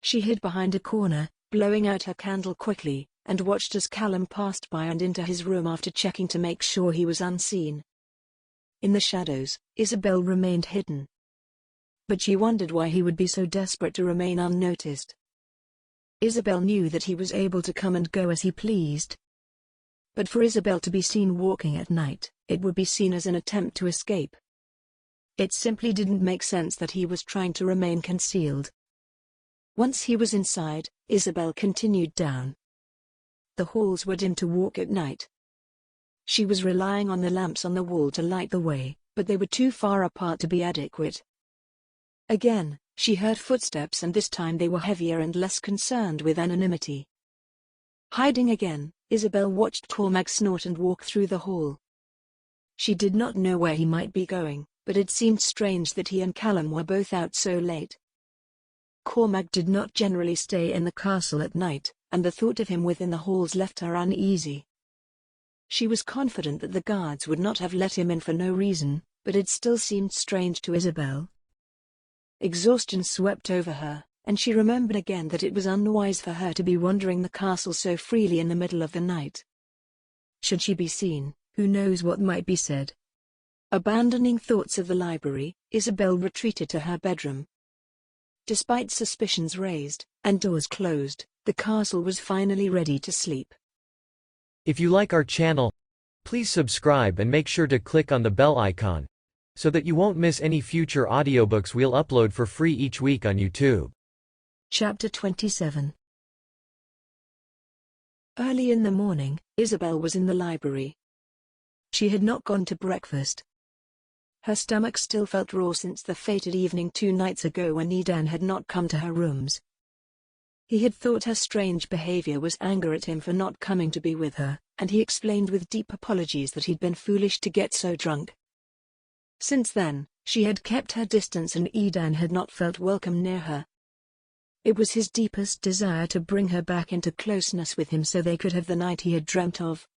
She hid behind a corner, blowing out her candle quickly, and watched as Callum passed by and into his room after checking to make sure he was unseen. In the shadows, Isabel remained hidden. But she wondered why he would be so desperate to remain unnoticed. Isabel knew that he was able to come and go as he pleased. But for Isabel to be seen walking at night, it would be seen as an attempt to escape. It simply didn't make sense that he was trying to remain concealed. Once he was inside, Isabel continued down. The halls were dim to walk at night. She was relying on the lamps on the wall to light the way, but they were too far apart to be adequate. Again, she heard footsteps, and this time they were heavier and less concerned with anonymity. Hiding again, Isabel watched Cormac snort and walk through the hall. She did not know where he might be going, but it seemed strange that he and Callum were both out so late. Cormac did not generally stay in the castle at night, and the thought of him within the halls left her uneasy. She was confident that the guards would not have let him in for no reason, but it still seemed strange to Isabel. Exhaustion swept over her, and she remembered again that it was unwise for her to be wandering the castle so freely in the middle of the night. Should she be seen, who knows what might be said. Abandoning thoughts of the library, Isabel retreated to her bedroom. Despite suspicions raised, and doors closed, the castle was finally ready to sleep. If you like our channel, please subscribe and make sure to click on the bell icon, so that you won't miss any future audiobooks we'll upload for free each week on YouTube. Chapter 27. Early in the morning, Isabel was in the library. She had not gone to breakfast. Her stomach still felt raw since the fated evening 2 nights ago when Edan had not come to her rooms. He had thought her strange behavior was anger at him for not coming to be with her, and he explained with deep apologies that he'd been foolish to get so drunk. Since then, she had kept her distance and Edan had not felt welcome near her. It was his deepest desire to bring her back into closeness with him so they could have the night he had dreamt of.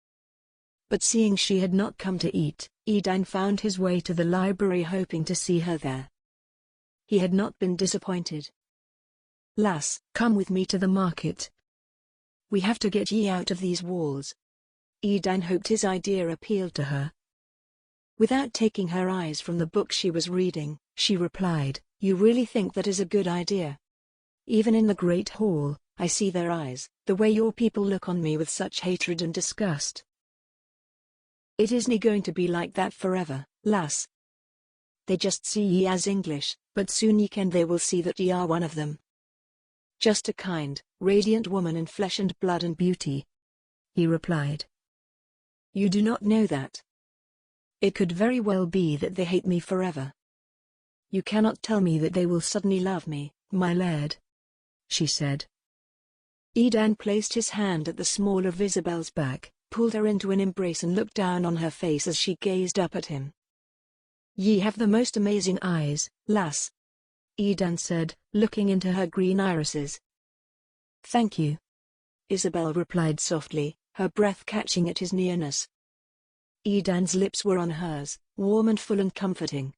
But seeing she had not come to eat, Edan found his way to the library hoping to see her there. He had not been disappointed. "Lass, come with me to the market. We have to get ye out of these walls." Edan hoped his idea appealed to her. Without taking her eyes from the book she was reading, she replied, "You really think that is a good idea? Even in the Great Hall, I see their eyes, the way your people look on me with such hatred and disgust." It isn't going to be like that forever, lass. They just see ye as English, but soon ye ken they will see that ye are one of them. Just a kind, radiant woman in flesh and blood and beauty. He replied. You do not know that. It could very well be that they hate me forever. You cannot tell me that they will suddenly love me, my laird, she said. Edan placed his hand at the small of Isabel's back, pulled her into an embrace and looked down on her face as she gazed up at him. Ye have the most amazing eyes, lass, Edan said, looking into her green irises. Thank you, Isabel replied softly, her breath catching at his nearness. Edan's lips were on hers, warm and full and comforting.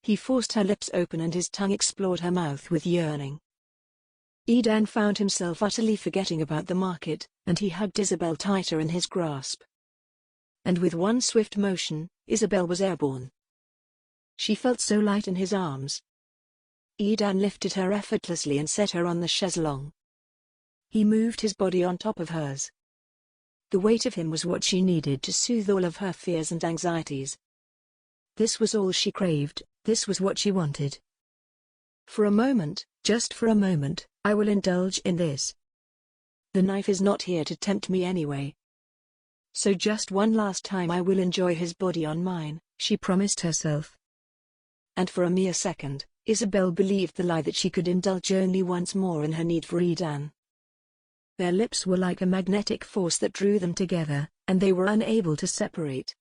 He forced her lips open and his tongue explored her mouth with yearning. Edan found himself utterly forgetting about the market, and he hugged Isabel tighter in his grasp. And with one swift motion, Isabel was airborne. She felt so light in his arms. Edan lifted her effortlessly and set her on the chaiselong. He moved his body on top of hers. The weight of him was what she needed to soothe all of her fears and anxieties. This was all she craved, this was what she wanted. For a moment, just for a moment, I will indulge in this. The knife is not here to tempt me anyway. So just one last time I will enjoy his body on mine, she promised herself. And for a mere second, Isabel believed the lie that she could indulge only once more in her need for Edan. Their lips were like a magnetic force that drew them together, and they were unable to separate.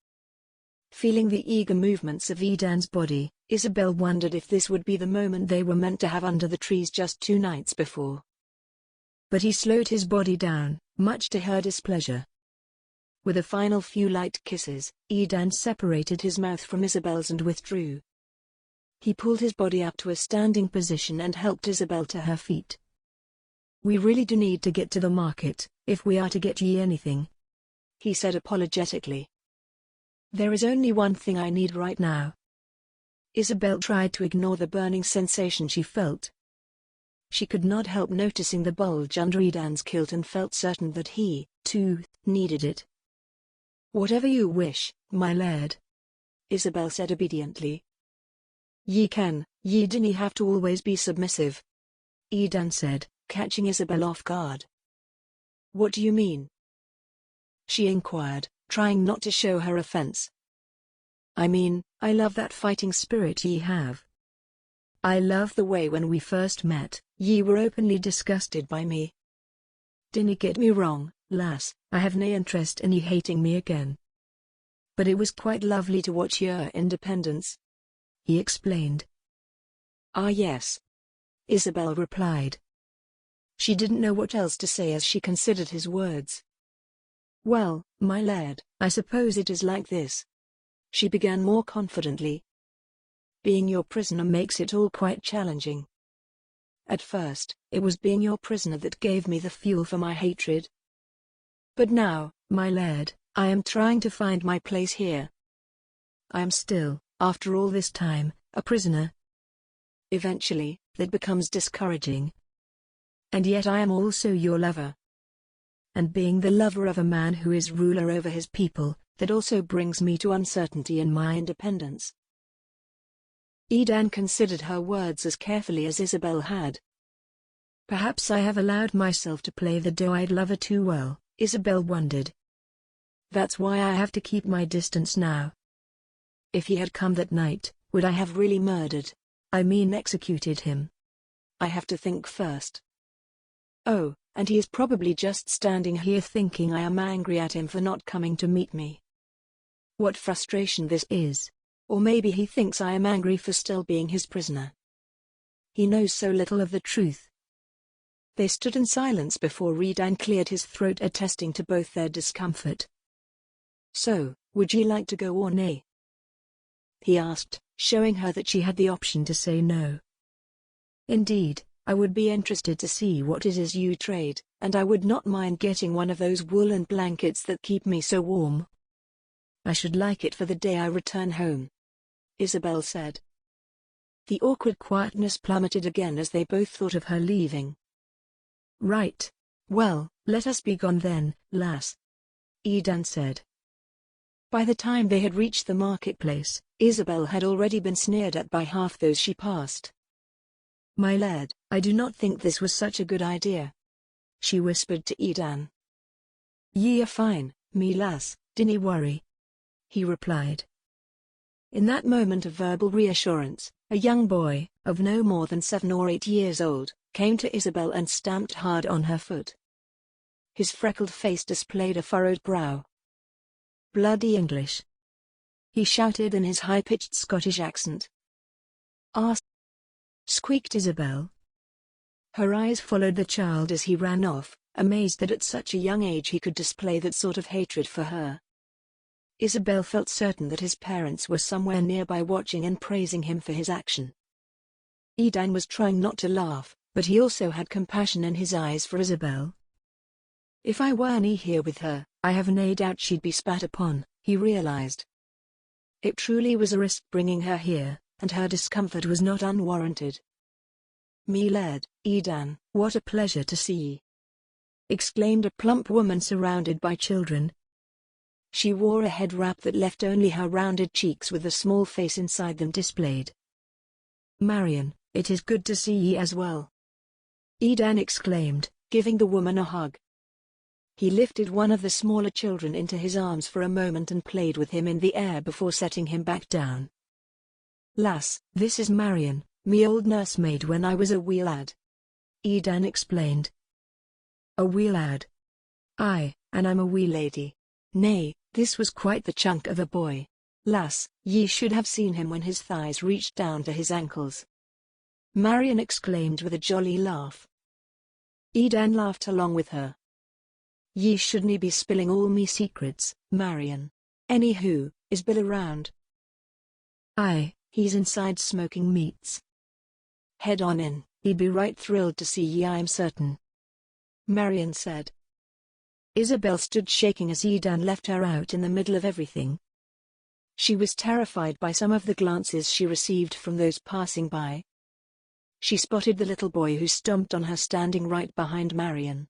Feeling the eager movements of Edan's body, Isabel wondered if this would be the moment they were meant to have under the trees just 2 nights before. But he slowed his body down, much to her displeasure. With a final few light kisses, Edan separated his mouth from Isabel's and withdrew. He pulled his body up to a standing position and helped Isabel to her feet. We really do need to get to the market, if we are to get ye anything, he said apologetically. There is only one thing I need right now. Isabel tried to ignore the burning sensation she felt. She could not help noticing the bulge under Edan's kilt and felt certain that he, too, needed it. Whatever you wish, my laird, Isabel said obediently. Ye dinna have to always be submissive, Edan said, catching Isabel off guard. What do you mean? She inquired, trying not to show her offense. I mean, I love that fighting spirit ye have. I love the way when we first met, ye were openly disgusted by me. Dinna get me wrong, lass, I have nae interest in ye hating me again. But it was quite lovely to watch your independence, he explained. Ah yes, Isabel replied. She didn't know what else to say as she considered his words. Well, my laird, I suppose it is like this, she began more confidently. Being your prisoner makes it all quite challenging. At first, it was being your prisoner that gave me the fuel for my hatred. But now, my laird, I am trying to find my place here. I am still, after all this time, a prisoner. Eventually, that becomes discouraging. And yet I am also your lover. And being the lover of a man who is ruler over his people, that also brings me to uncertainty in my independence. Edan considered her words as carefully as Isabel had. Perhaps I have allowed myself to play the doe-eyed lover too well, Isabel wondered. That's why I have to keep my distance now. If he had come that night, would I have really executed him? I have to think first. Oh, and he is probably just standing here thinking I am angry at him for not coming to meet me. What frustration this is. Or maybe he thinks I am angry for still being his prisoner. He knows so little of the truth. They stood in silence before Edan cleared his throat, attesting to both their discomfort. So, would ye like to go or nay? He asked, showing her that she had the option to say no. Indeed, I would be interested to see what it is you trade, and I would not mind getting one of those woolen blankets that keep me so warm. I should like it for the day I return home, Isabel said. The awkward quietness plummeted again as they both thought of her leaving. Right. Well, let us be gone then, lass, Edan said. By the time they had reached the marketplace, Isabel had already been sneered at by half those she passed. "My lad, I do not think this was such a good idea," she whispered to Edan. "Ye are fine, me lass, dinna worry," he replied. In that moment of verbal reassurance, a young boy, of no more than 7 or 8 years old, came to Isabel and stamped hard on her foot. His freckled face displayed a furrowed brow. "Bloody English!" he shouted in his high-pitched Scottish accent. "Arse!" squeaked Isabel. Her eyes followed the child as he ran off, amazed that at such a young age he could display that sort of hatred for her. Isabel felt certain that his parents were somewhere nearby watching and praising him for his action. Edan was trying not to laugh, but he also had compassion in his eyes for Isabel. If I weren't here with her, I have no doubt she'd be spat upon, he realized. It truly was a risk bringing her here, and her discomfort was not unwarranted. "Me Laird, Edan, what a pleasure to see ye," exclaimed a plump woman surrounded by children. She wore a head wrap that left only her rounded cheeks with a small face inside them displayed. "Marion, it is good to see ye as well," Edan exclaimed, giving the woman a hug. He lifted one of the smaller children into his arms for a moment and played with him in the air before setting him back down. "Lass, this is Marion, me old nursemaid when I was a wee lad," Edan explained. "A wee lad? Aye, and I'm a wee lady. Nay, this was quite the chunk of a boy. Lass, ye should have seen him when his thighs reached down to his ankles," Marion exclaimed with a jolly laugh. Edan laughed along with her. "Ye shouldn't be spilling all me secrets, Marion. Anywho, is Bill around?" "Aye, he's inside smoking meats." "Head on in, he'd be right thrilled to see ye, I'm certain," Marion said. Isabel stood shaking as Edan left her out in the middle of everything. She was terrified by some of the glances she received from those passing by. She spotted the little boy who stomped on her standing right behind Marion.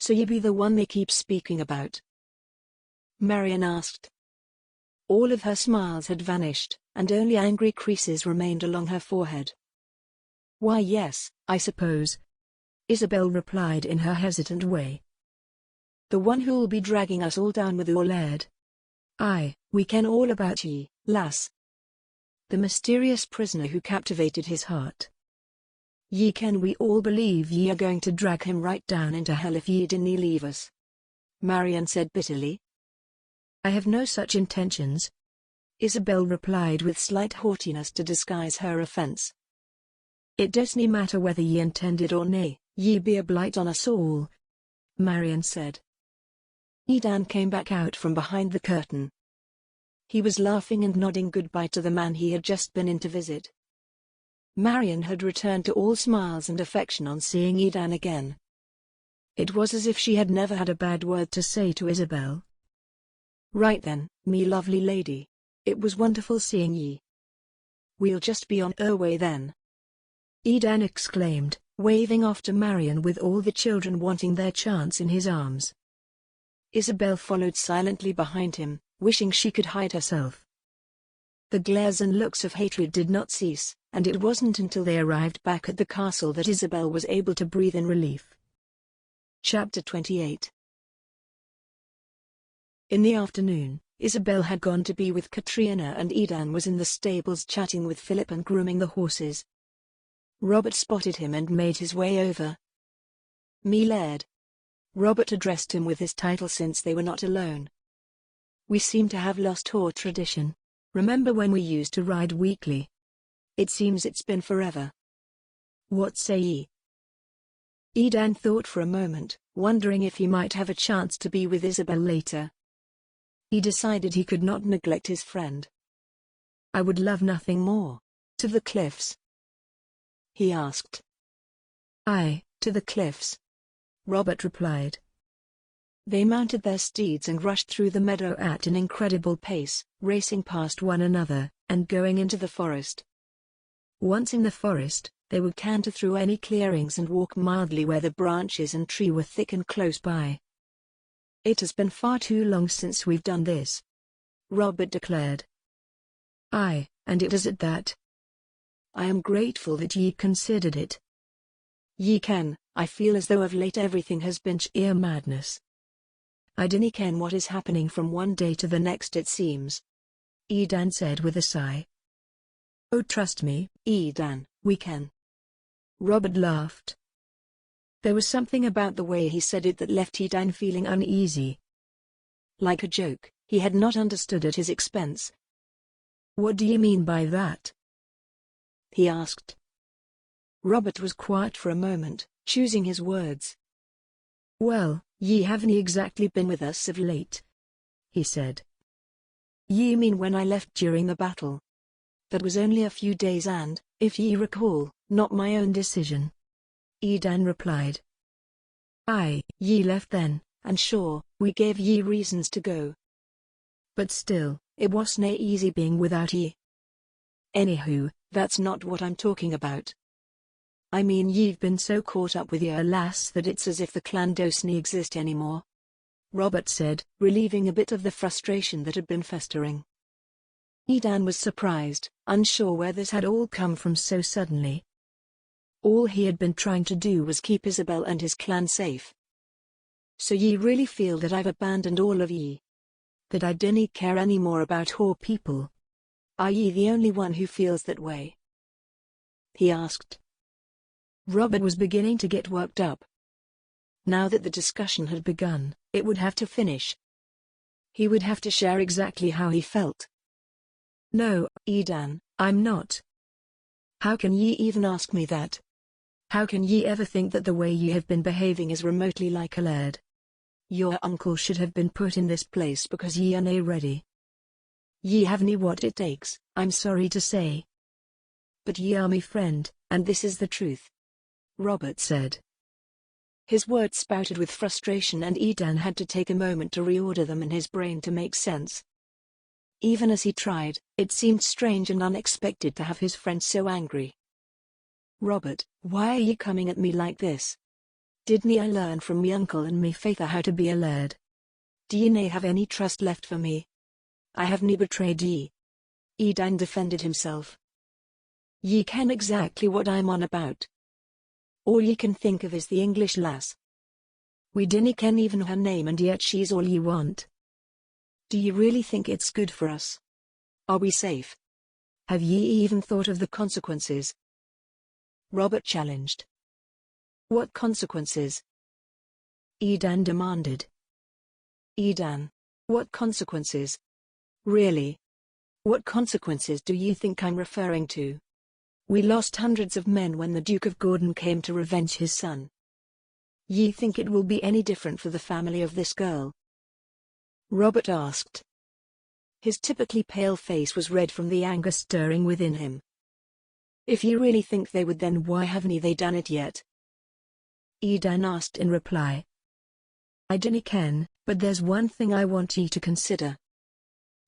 "So ye be the one they keep speaking about?" Marion asked. All of her smiles had vanished, and only angry creases remained along her forehead. "Why yes, I suppose," Isabel replied in her hesitant way. "The one who'll be dragging us all down with your Laird?" "Aye, we ken all about ye, lass. The mysterious prisoner who captivated his heart. Ye ken we all believe ye are going to drag him right down into hell if ye dinna leave us," Marion said bitterly. "I have no such intentions," Isabel replied with slight haughtiness to disguise her offense. "It doesn't matter whether ye intended or nay, ye be a blight on us all," Marion said. Edan came back out from behind the curtain. He was laughing and nodding goodbye to the man he had just been in to visit. Marion had returned to all smiles and affection on seeing Edan again. It was as if she had never had a bad word to say to Isabel. "Right then, me lovely lady. It was wonderful seeing ye. We'll just be on our way then," Edan exclaimed, waving off to Marion with all the children wanting their chance in his arms. Isabel followed silently behind him, wishing she could hide herself. The glares and looks of hatred did not cease, and it wasn't until they arrived back at the castle that Isabel was able to breathe in relief. Chapter 28. In the afternoon, Isabel had gone to be with Katrina and Edan was in the stables chatting with Philip and grooming the horses. Robert spotted him and made his way over. "Me Laird." Robert addressed him with his title since they were not alone. "We seem to have lost our tradition. Remember when we used to ride weekly? It seems it's been forever. What say ye?" Edan thought for a moment, wondering if he might have a chance to be with Isabel later. He decided he could not neglect his friend. "I would love nothing more." "To the cliffs?" he asked. "Aye, to the cliffs," Robert replied. They mounted their steeds and rushed through the meadow at an incredible pace, racing past one another, and going into the forest. Once in the forest, they would canter through any clearings and walk mildly where the branches and tree were thick and close by. "It has been far too long since we've done this," Robert declared. Aye, and it is at that. I am grateful that ye considered it. Ye ken, I feel as though of late everything has been sheer madness. I dinna ken what is happening from one day to the next it seems. Edan said with a sigh. Oh, trust me, Edan, we can. Robert laughed. There was something about the way he said it that left Edan feeling uneasy. Like a joke, he had not understood at his expense. What do you mean by that? He asked. Robert was quiet for a moment, choosing his words. Well, ye haven't exactly been with us of late, he said. Ye mean when I left during the battle? That was only a few days and, if ye recall, not my own decision. Edan replied. Aye, ye left then, and sure, we gave ye reasons to go. But still, it wasna easy being without ye. Anywho, that's not what I'm talking about. I mean ye've been so caught up with your lass that it's as if the clan doesn't exist anymore. Robert said, relieving a bit of the frustration that had been festering. Edan was surprised, unsure where this had all come from so suddenly. All he had been trying to do was keep Isabel and his clan safe. So ye really feel that I've abandoned all of ye? That I dinna care any more about whore people? Are ye the only one who feels that way? He asked. Robert was beginning to get worked up. Now that the discussion had begun, it would have to finish. He would have to share exactly how he felt. No, Edan, I'm not. How can ye even ask me that? How can ye ever think that the way ye have been behaving is remotely like a laird? Your uncle should have been put in this place because ye are nae ready. Ye haven't what it takes, I'm sorry to say. But ye are me friend, and this is the truth. Robert said. His words spouted with frustration and Edan had to take a moment to reorder them in his brain to make sense. Even as he tried, it seemed strange and unexpected to have his friend so angry. Robert, why are ye coming at me like this? Didn't I learn from me uncle and me father how to be a laird? Do ye nae have any trust left for me? I have nae betrayed ye. Edan defended himself. Ye ken exactly what I'm on about. All ye can think of is the English lass. We dinna ken even her name and yet she's all ye want. Do ye really think it's good for us? Are we safe? Have ye even thought of the consequences? Robert challenged. What consequences? Edan demanded. Edan, what consequences? Really? What consequences do you think I'm referring to? We lost hundreds of men when the Duke of Gordon came to revenge his son. Ye think it will be any different for the family of this girl? Robert asked. His typically pale face was red from the anger stirring within him. If you really think they would, then why haven't they done it yet? Edan asked in reply. I dinna ken, but there's one thing I want ye to consider.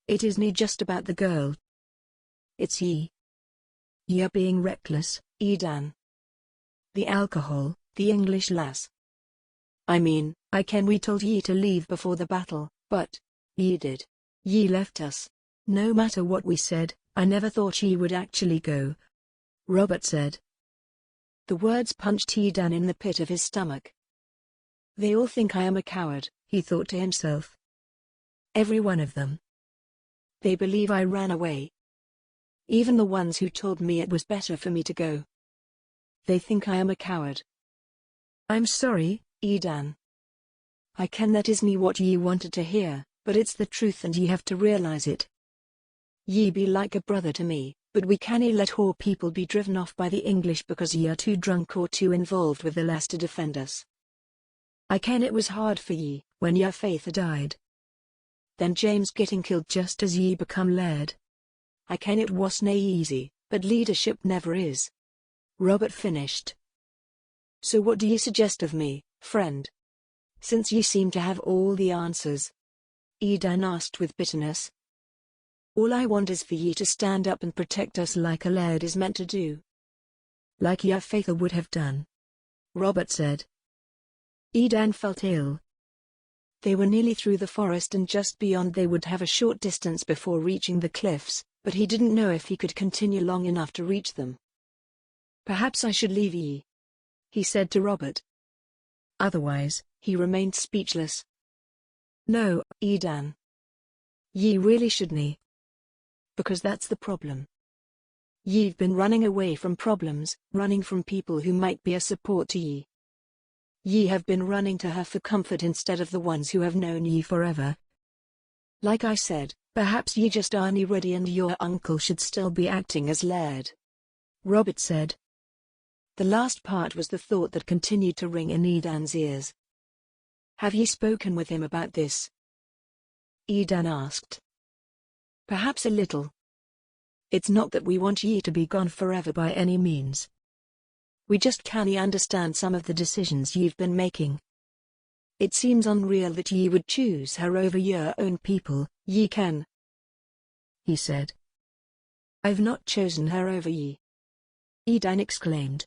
It isn't just about the girl. It's ye. Ye are being reckless, Edan. The alcohol, the English lass. I mean, I ken we told ye to leave before the battle, but ye did. Ye left us. No matter what we said, I never thought ye would actually go. Robert said. The words punched Edan in the pit of his stomach. They all think I am a coward, he thought to himself. Every one of them. They believe I ran away. Even the ones who told me it was better for me to go. They think I am a coward. I'm sorry, Edan. I ken that isn't what ye wanted to hear, but it's the truth and ye have to realize it. Ye be like a brother to me, but we cannae let whore people be driven off by the English because ye are too drunk or too involved with the lass to defend us. I ken it was hard for ye, when your father died. Then James getting killed just as ye become laird. I ken it wasna easy, but leadership never is. Robert finished. So what do ye suggest of me, friend? Since ye seem to have all the answers. Edan asked with bitterness. All I want is for ye to stand up and protect us like a laird is meant to do. Like your father would have done. Robert said. Edan felt ill. They were nearly through the forest and just beyond. They would have a short distance before reaching the cliffs, but he didn't know if he could continue long enough to reach them. "Perhaps I should leave ye," he said to Robert. Otherwise, he remained speechless. "No, Edan. Ye really shouldn't. Because that's the problem. Ye've been running away from problems, running from people who might be a support to ye. Ye have been running to her for comfort instead of the ones who have known ye forever. Like I said, perhaps ye just aren't ready and your uncle should still be acting as Laird," Robert said. The last part was the thought that continued to ring in Edan's ears. "Have ye spoken with him about this?" Edan asked. "Perhaps a little. It's not that we want ye to be gone forever by any means. We just can't understand some of the decisions ye've been making. It seems unreal that ye would choose her over your own people, ye can," he said. "I've not chosen her over ye," Edan exclaimed.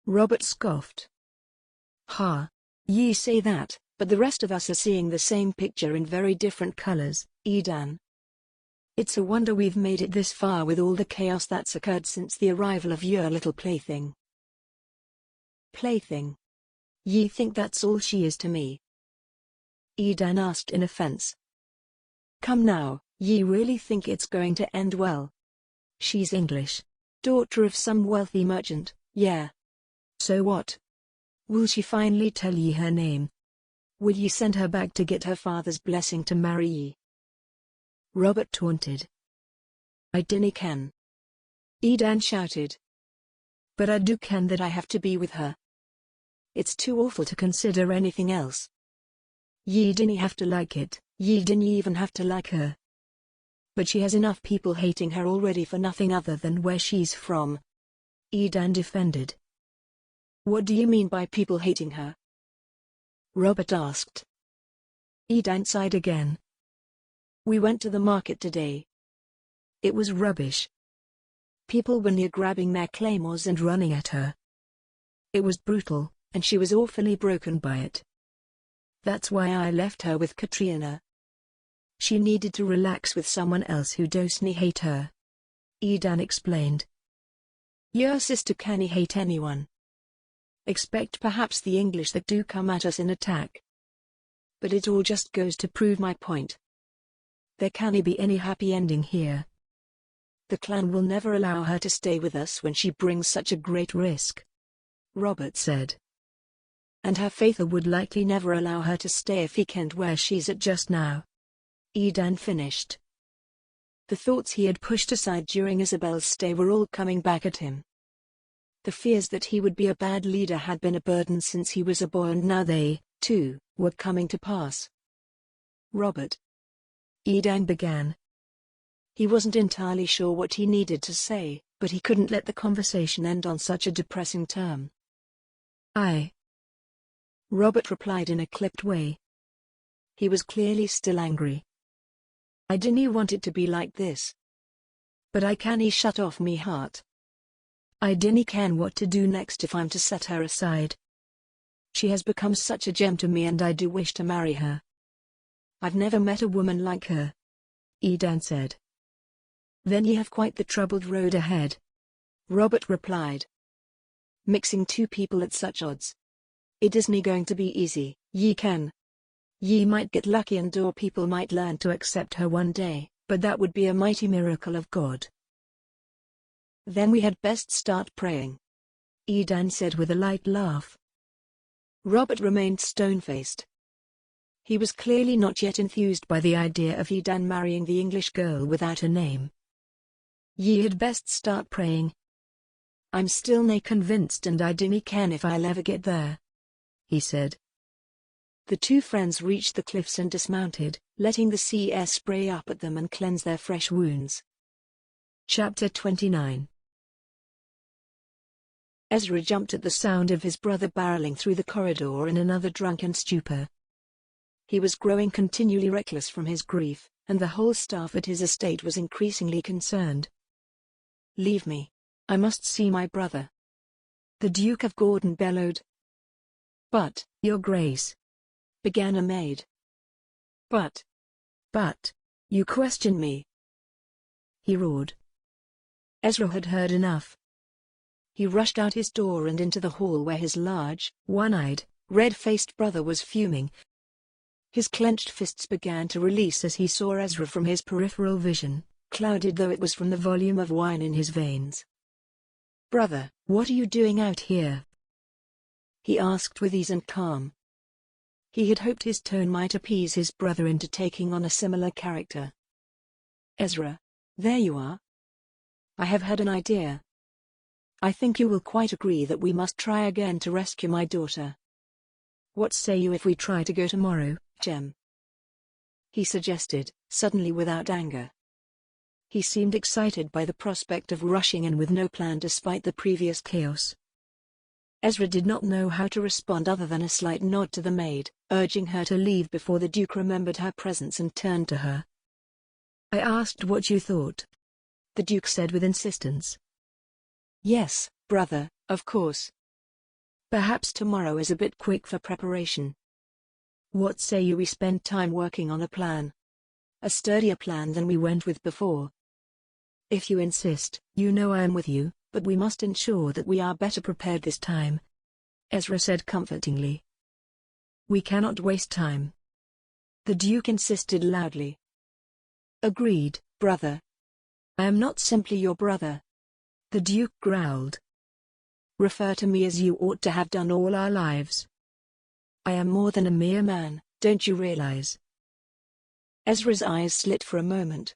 Robert scoffed. "Ha! Ye say that, but the rest of us are seeing the same picture in very different colors, Edan. It's a wonder we've made it this far with all the chaos that's occurred since the arrival of your little plaything." "Plaything? Ye think that's all she is to me?" Edan asked in offense. "Come now, ye really think it's going to end well? She's English. Daughter of some wealthy merchant, yeah. So what? Will she finally tell ye her name? Will ye send her back to get her father's blessing to marry ye?" Robert taunted. "I dinna ken," Edan shouted. "But I do ken that I have to be with her. It's too awful to consider anything else. Ye dinna have to like it, ye dinna even have to like her. But she has enough people hating her already for nothing other than where she's from," Edan defended. "What do you mean by people hating her?" Robert asked. Edan sighed again. "We went to the market today. It was rubbish. People were near grabbing their claymores and running at her. It was brutal, and she was awfully broken by it. That's why I left her with Katrina. She needed to relax with someone else who doesn't hate her," Edan explained. "Your sister can't hate anyone. Except perhaps the English that do come at us in attack. But it all just goes to prove my point. There can't be any happy ending here. The clan will never allow her to stay with us when she brings such a great risk," Robert said. "And her father would likely never allow her to stay if he kenned where she's at just now," Edan finished. The thoughts he had pushed aside during Isabel's stay were all coming back at him. The fears that he would be a bad leader had been a burden since he was a boy, and now they, too, were coming to pass. "Robert," Edan began. He wasn't entirely sure what he needed to say, but he couldn't let the conversation end on such a depressing term. "Aye," Robert replied in a clipped way. He was clearly still angry. "I dinna want it to be like this. But I cannae shut off me heart. I dinna ken what to do next if I'm to set her aside. She has become such a gem to me and I do wish to marry her. I've never met a woman like her," Edan said. "Then ye have quite the troubled road ahead," Robert replied. "Mixing two people at such odds. It isn't going to be easy, ye ken. Ye might get lucky and or people might learn to accept her one day, but that would be a mighty miracle of God." "Then we had best start praying," Edan said with a light laugh. Robert remained stone-faced. He was clearly not yet enthused by the idea of Edan marrying the English girl without a name. "Ye had best start praying. I'm still nae convinced and I dinna ken if I'll ever get there," he said. The two friends reached the cliffs and dismounted, letting the sea air spray up at them and cleanse their fresh wounds. Chapter 29. Ezra jumped at the sound of his brother barreling through the corridor in another drunken stupor. He was growing continually reckless from his grief, and the whole staff at his estate was increasingly concerned. "Leave me. I must see my brother," the Duke of Gordon bellowed. "But, Your Grace," began a maid. But, you question me," he roared. Ezra had heard enough. he rushed out his door and into the hall where his large, One-eyed, red-faced brother was fuming. His clenched fists began to release as he saw Ezra from his peripheral vision, clouded though it was from the volume of wine in his veins. "Brother, what are you doing out here?" he asked with ease and calm. He had hoped his tone might appease his brother into taking on a similar character. "Ezra, there you are. I have had an idea. I think you will quite agree that we must try again to rescue my daughter. What say you if we try to go tomorrow, Jem?" he suggested, suddenly without anger. He seemed excited by the prospect of rushing in with no plan despite the previous chaos. Ezra did not know how to respond other than a slight nod to the maid, urging her to leave before the Duke remembered her presence and turned to her. "I asked what you thought," the Duke said with insistence. "Yes, brother, of course. Perhaps tomorrow is a bit quick for preparation. What say you we spend time working on a plan? A sturdier plan than we went with before." "If you insist, you know I am with you, but we must ensure that we are better prepared this time," Ezra said comfortingly. "We cannot waste time." The Duke insisted loudly. "Agreed, brother. I am not simply your brother," the Duke growled. "Refer to me as you ought to have done all our lives. I am more than a mere man, don't you realize?" Ezra's eyes slit for a moment.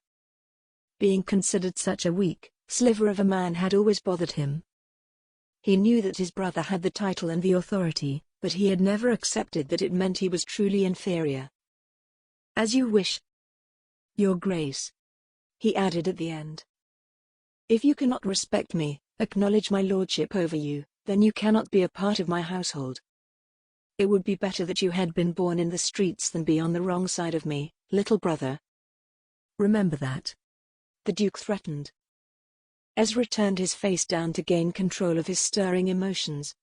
Being considered such a weak sliver of a man had always bothered him. He knew that his brother had the title and the authority, but he had never accepted that it meant he was truly inferior. "As you wish, Your Grace," he added at the end. "If you cannot respect me, acknowledge my lordship over you, then you cannot be a part of my household. It would be better that you had been born in the streets than be on the wrong side of me, little brother. Remember that," the Duke threatened. Ezra turned his face down to gain control of his stirring emotions.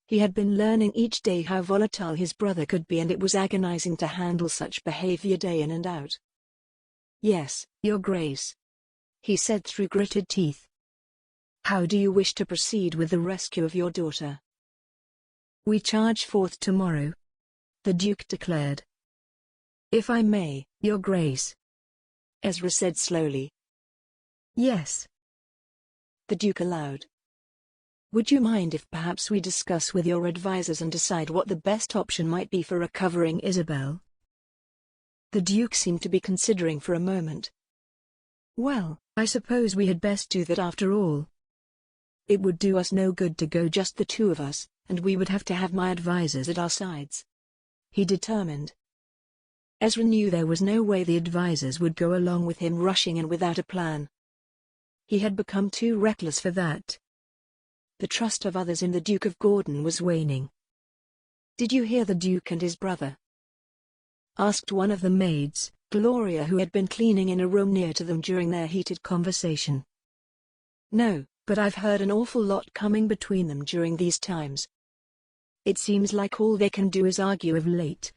He had been learning each day how volatile his brother could be, and it was agonizing to handle such behavior day in and out. "Yes, Your Grace," he said through gritted teeth. "How do you wish to proceed with the rescue of your daughter?" "We charge forth tomorrow," the Duke declared. "If I may, Your Grace," Ezra said slowly. "Yes," the Duke allowed. "Would you mind if perhaps we discuss with your advisors and decide what the best option might be for recovering Isabel?" The Duke seemed to be considering for a moment. "Well, I suppose we had best do that after all. It would do us no good to go just the two of us, and we would have to have my advisors at our sides," he determined. Ezra knew there was no way the advisors would go along with him rushing in without a plan. He had become too reckless for that. The trust of others in the Duke of Gordon was waning. "Did you hear the Duke and his brother?" asked one of the maids, Gloria, who had been cleaning in a room near to them during their heated conversation. "No, but I've heard an awful lot coming between them during these times. It seems like all they can do is argue of late.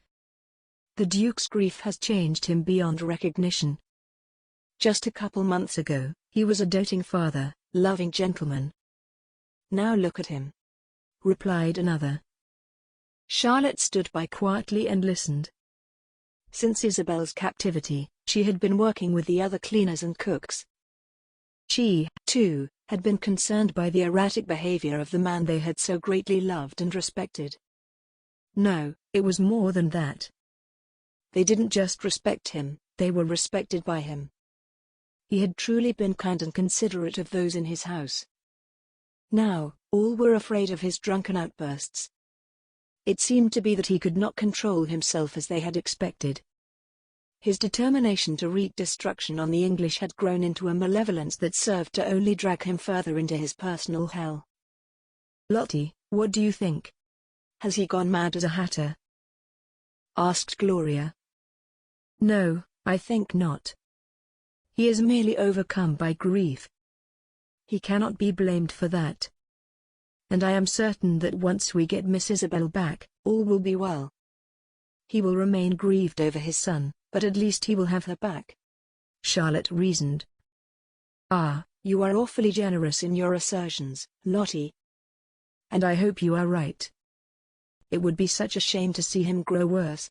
The Duke's grief has changed him beyond recognition. Just a couple months ago, he was a doting father, loving gentleman. Now look at him," replied another. Charlotte stood by quietly and listened. Since Isabel's captivity, she had been working with the other cleaners and cooks. She, too, had been concerned by the erratic behavior of the man they had so greatly loved and respected. No, it was more than that. They didn't just respect him, they were respected by him. He had truly been kind and considerate of those in his house. Now, all were afraid of his drunken outbursts. It seemed to be that he could not control himself as they had expected. His determination to wreak destruction on the English had grown into a malevolence that served to only drag him further into his personal hell. "Lottie, what do you think? Has he gone mad as a hatter?" asked Gloria. "No, I think not. He is merely overcome by grief. He cannot be blamed for that. And I am certain that once we get Miss Isabel back, all will be well." He will remain grieved over his son, but at least he will have her back. Charlotte reasoned. Ah, You are awfully generous in your assertions, Lottie. and I hope you are right. It would be such a shame to see him grow worse.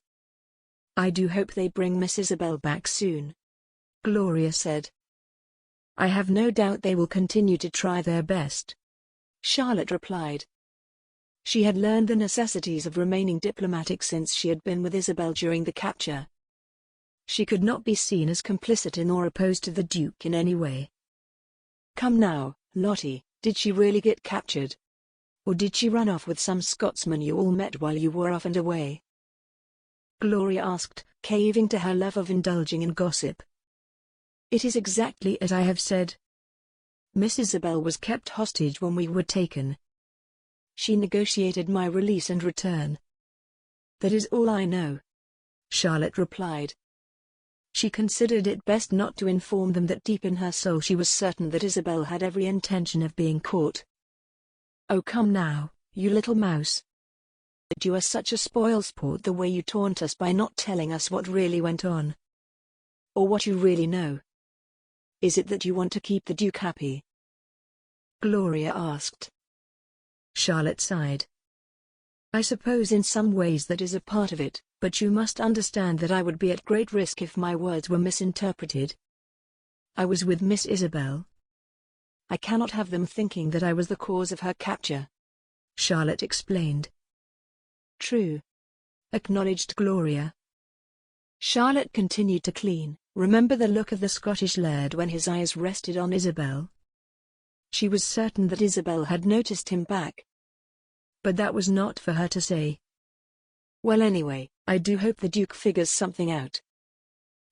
I do hope they bring Miss Isabel back soon, Gloria said. I have no doubt they will continue to try their best, Charlotte replied. She had learned the necessities of remaining diplomatic since she had been with Isabel during the capture. She could not be seen as complicit in or opposed to the Duke in any way. Come now, Lottie, did she really get captured? Or did she run off with some Scotsman you all met while you were off and away? Gloria asked, caving to her love of indulging in gossip. It is exactly as I have said. Miss Isabel was kept hostage when we were taken. She negotiated my release and return. That is all I know, Charlotte replied. She considered it best not to inform them that deep in her soul she was certain that Isabel had every intention of being caught. Oh come now, you little mouse. You are such a spoilsport the way you taunt us by not telling us what really went on. Or what you really know. Is it that you want to keep the Duke happy? Gloria asked. Charlotte sighed. I suppose in some ways that is a part of it, but you must understand that I would be at great risk if my words were misinterpreted. I was with Miss Isabel. I cannot have them thinking that I was the cause of her capture, Charlotte explained. True, acknowledged Gloria. Charlotte continued to clean. Remember the look of the Scottish Laird when his eyes rested on Isabel? She was certain that Isabel had noticed him back. But that was not for her to say. Well anyway, I do hope the Duke figures something out.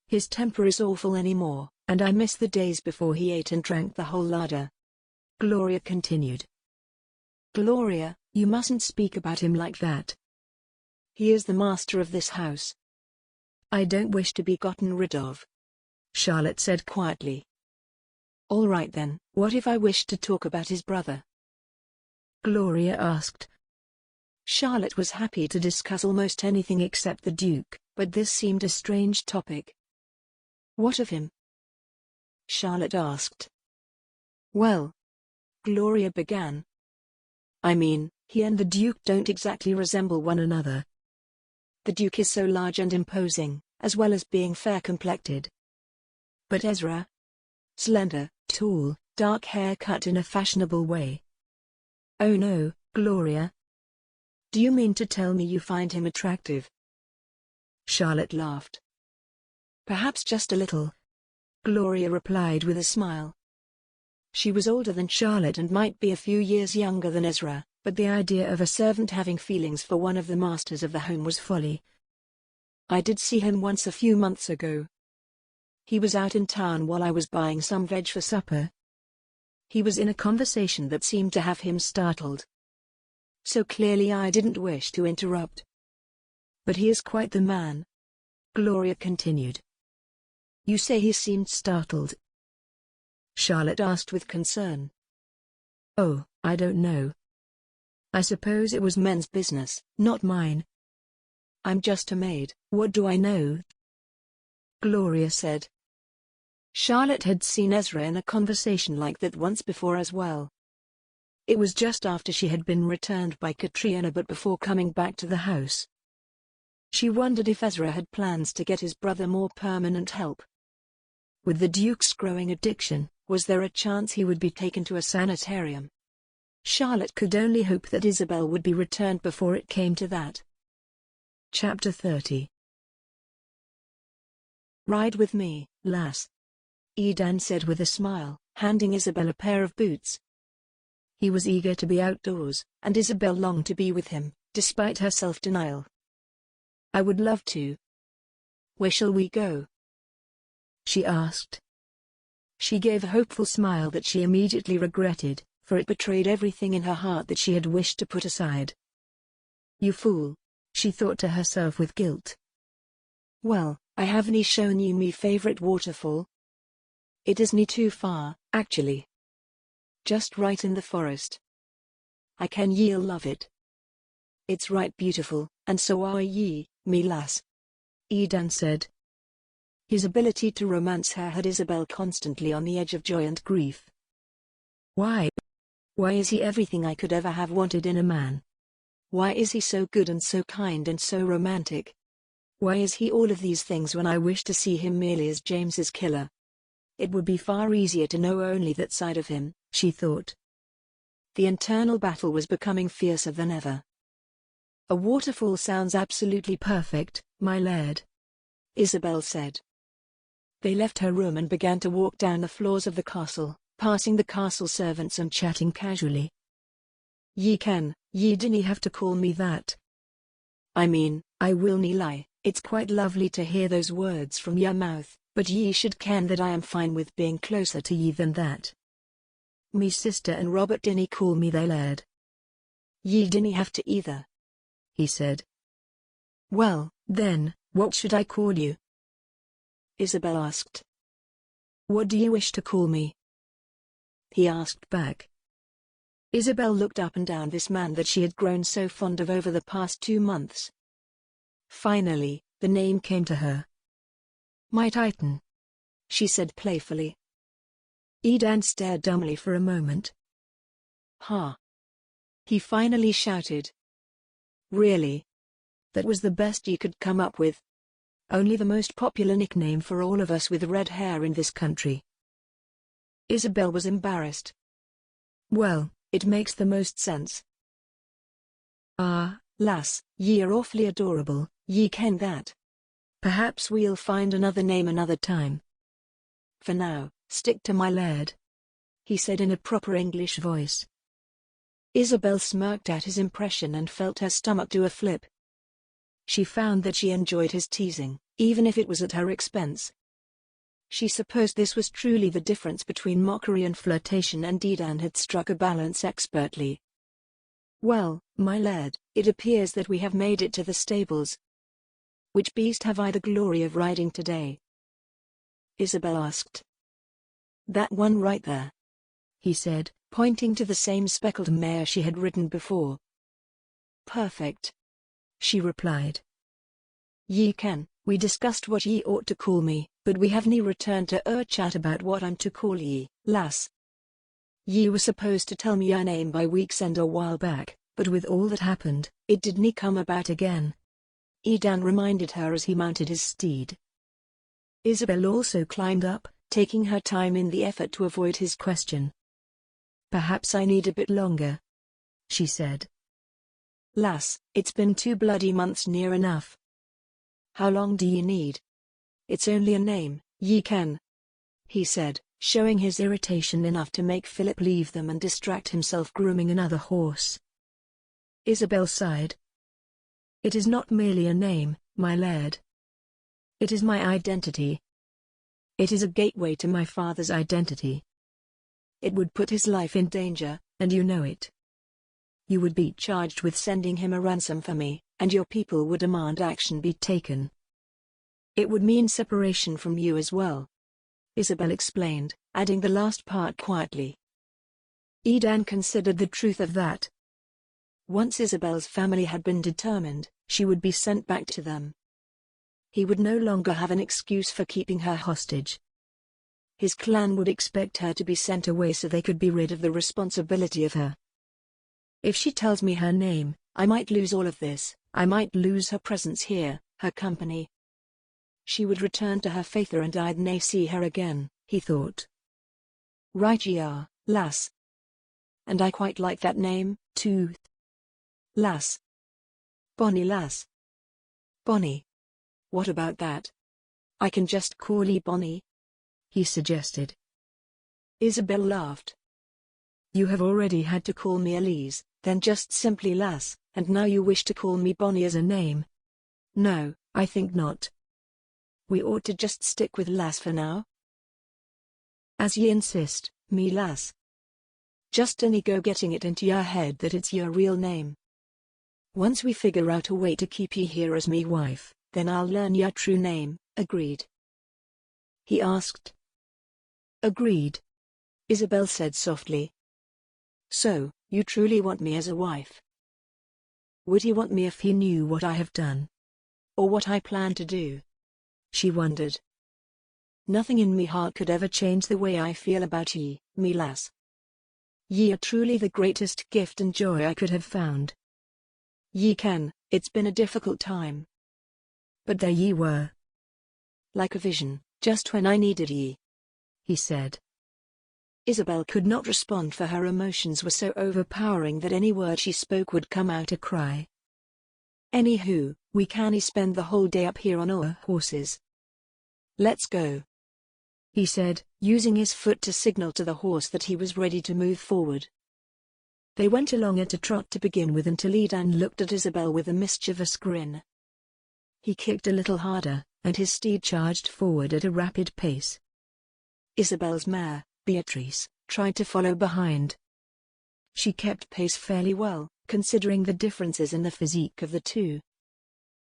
His temper is awful anymore, and I miss the days before he ate and drank the whole larder. Gloria continued. Gloria, you mustn't speak about him like that. He is the master of this house. I don't wish to be gotten rid of, Charlotte said quietly. All right then, what if I wish to talk about his brother? Gloria asked. Charlotte was happy to discuss almost anything except the Duke, but this seemed a strange topic. What of him? Charlotte asked. Well, Gloria began. I mean, he and the Duke don't exactly resemble one another. The Duke is so large and imposing, as well as being fair-complected. But Ezra? Slender, tall, dark hair cut in a fashionable way. Oh no, Gloria. Do you mean to tell me you find him attractive? Charlotte laughed. Perhaps just a little, Gloria replied with a smile. She was older than Charlotte and might be a few years younger than Ezra, but the idea of a servant having feelings for one of the masters of the home was folly. I did see him once a few months ago. He was out in town while I was buying some veg for supper. He was in a conversation that seemed to have him startled. So clearly I didn't wish to interrupt. But he is quite the man, Gloria continued. You say he seemed startled? Charlotte asked with concern. Oh, I don't know. I suppose it was men's business, not mine. I'm just a maid, what do I know? Gloria said. Charlotte had seen Ezra in a conversation like that once before as well. It was just after she had been returned by Katrina but before coming back to the house. She wondered if Ezra had plans to get his brother more permanent help. With the Duke's growing addiction, was there a chance he would be taken to a sanitarium? Charlotte could only hope that Isabel would be returned before it came to that. Chapter 30. Ride with me, lass, Edan said with a smile, handing Isabel a pair of boots. He was eager to be outdoors, and Isabel longed to be with him, despite her self-denial. I would love to. Where shall we go? She asked. She gave a hopeful smile that she immediately regretted, for it betrayed everything in her heart that she had wished to put aside. You fool, she thought to herself with guilt. Well, I haven't shown you me favorite waterfall. It isn't too far, actually. Just right in the forest. I can ye'll love it. It's right beautiful, and so are ye, Me lass. Edan said. His ability to romance her had Isabel constantly on the edge of joy and grief. Why? Why is he everything I could ever have wanted in a man? Why is he so good and so kind and so romantic? Why is he all of these things when I wish to see him merely as James's killer? It would be far easier to know only that side of him, she thought. The internal battle was becoming fiercer than ever. A waterfall sounds absolutely perfect, my Laird, Isabel said. They left her room and began to walk down the floors of the castle, passing the castle servants and chatting casually. Ye dinna have to call me that. I mean, I will nae lie, it's quite lovely to hear those words from your mouth, but ye should ken that I am fine with being closer to ye than that. Me sister and Robert dinna call me thy Laird. Ye dinna have to either, he said. Well, then, what should I call you? Isabel asked. What do you wish to call me? He asked back. Isabel looked up and down this man that she had grown so fond of over the past 2 months. Finally, the name came to her. My Titan, she said playfully. Edan stared dumbly for a moment. Ha! He finally shouted. Really? That was the best you could come up with? Only the most popular nickname for all of us with red hair in this country. Isabel was embarrassed. Well, it makes the most sense. Ah, lass, ye are awfully adorable, ye ken that. Perhaps we'll find another name another time. For now, stick to my Laird, he said in a proper English voice. Isabel smirked at his impression and felt her stomach do a flip. She found that she enjoyed his teasing, even if it was at her expense. She supposed this was truly the difference between mockery and flirtation, and Edan had struck a balance expertly. Well, my Laird, it appears that we have made it to the stables. Which beast have I the glory of riding today? Isabel asked. That one right there, he said, pointing to the same speckled mare she had ridden before. Perfect, she replied. Ye ken, we discussed what ye ought to call me, but we haven't returned to chat about what I'm to call ye, lass. Ye were supposed to tell me your name by week's end a while back, but with all that happened, it didn't come about again. Edan reminded her as he mounted his steed. Isabel also climbed up, taking her time in the effort to avoid his question. Perhaps I need a bit longer, she said. Lass, it's been 2 bloody months near enough. How long do ye need? It's only a name, ye ken, he said, showing his irritation enough to make Philip leave them and distract himself grooming another horse. Isabel sighed. It is not merely a name, my Laird. It is my identity. It is a gateway to my father's identity. It would put his life in danger, and you know it. You would be charged with sending him a ransom for me, and your people would demand action be taken. It would mean separation from you as well, Isabel explained, adding the last part quietly. Edan considered the truth of that. Once Isabel's family had been determined, she would be sent back to them. He would no longer have an excuse for keeping her hostage. His clan would expect her to be sent away so they could be rid of the responsibility of her. If she tells me her name, I might lose all of this. I might lose her presence here, her company. She would return to her father and I'd nae see her again, he thought. Right ye are, lass. And I quite like that name, too. Lass. Bonnie lass. Bonnie. What about that? I can just call ye Bonnie, he suggested. Isabel laughed. You have already had to call me Elise, then just simply lass, and now you wish to call me Bonnie as a name. No, I think not. We ought to just stick with lass for now. As ye insist, me lass. Just any go getting it into your head that it's your real name. Once we figure out a way to keep ye here as me wife, then I'll learn your true name, agreed? He asked. Agreed, Isabel said softly. So, you truly want me as a wife? Would he want me if he knew what I have done? or what I plan to do. She wondered. Nothing in me heart could ever change the way I feel about ye, me lass. Ye are truly the greatest gift and joy I could have found. Ye can, it's been a difficult time. But there ye were. Like a vision, just when I needed ye. He said. Isabel could not respond, for her emotions were so overpowering that any word she spoke would come out a cry. Anywho, we can't spend the whole day up here on our horses. Let's go, he said, using his foot to signal to the horse that he was ready to move forward. They went along at a trot to begin with until Edan looked at Isabel with a mischievous grin. He kicked a little harder, and his steed charged forward at a rapid pace. Isabel's mare, Beatrice, tried to follow behind. She kept pace fairly well, considering the differences in the physique of the two.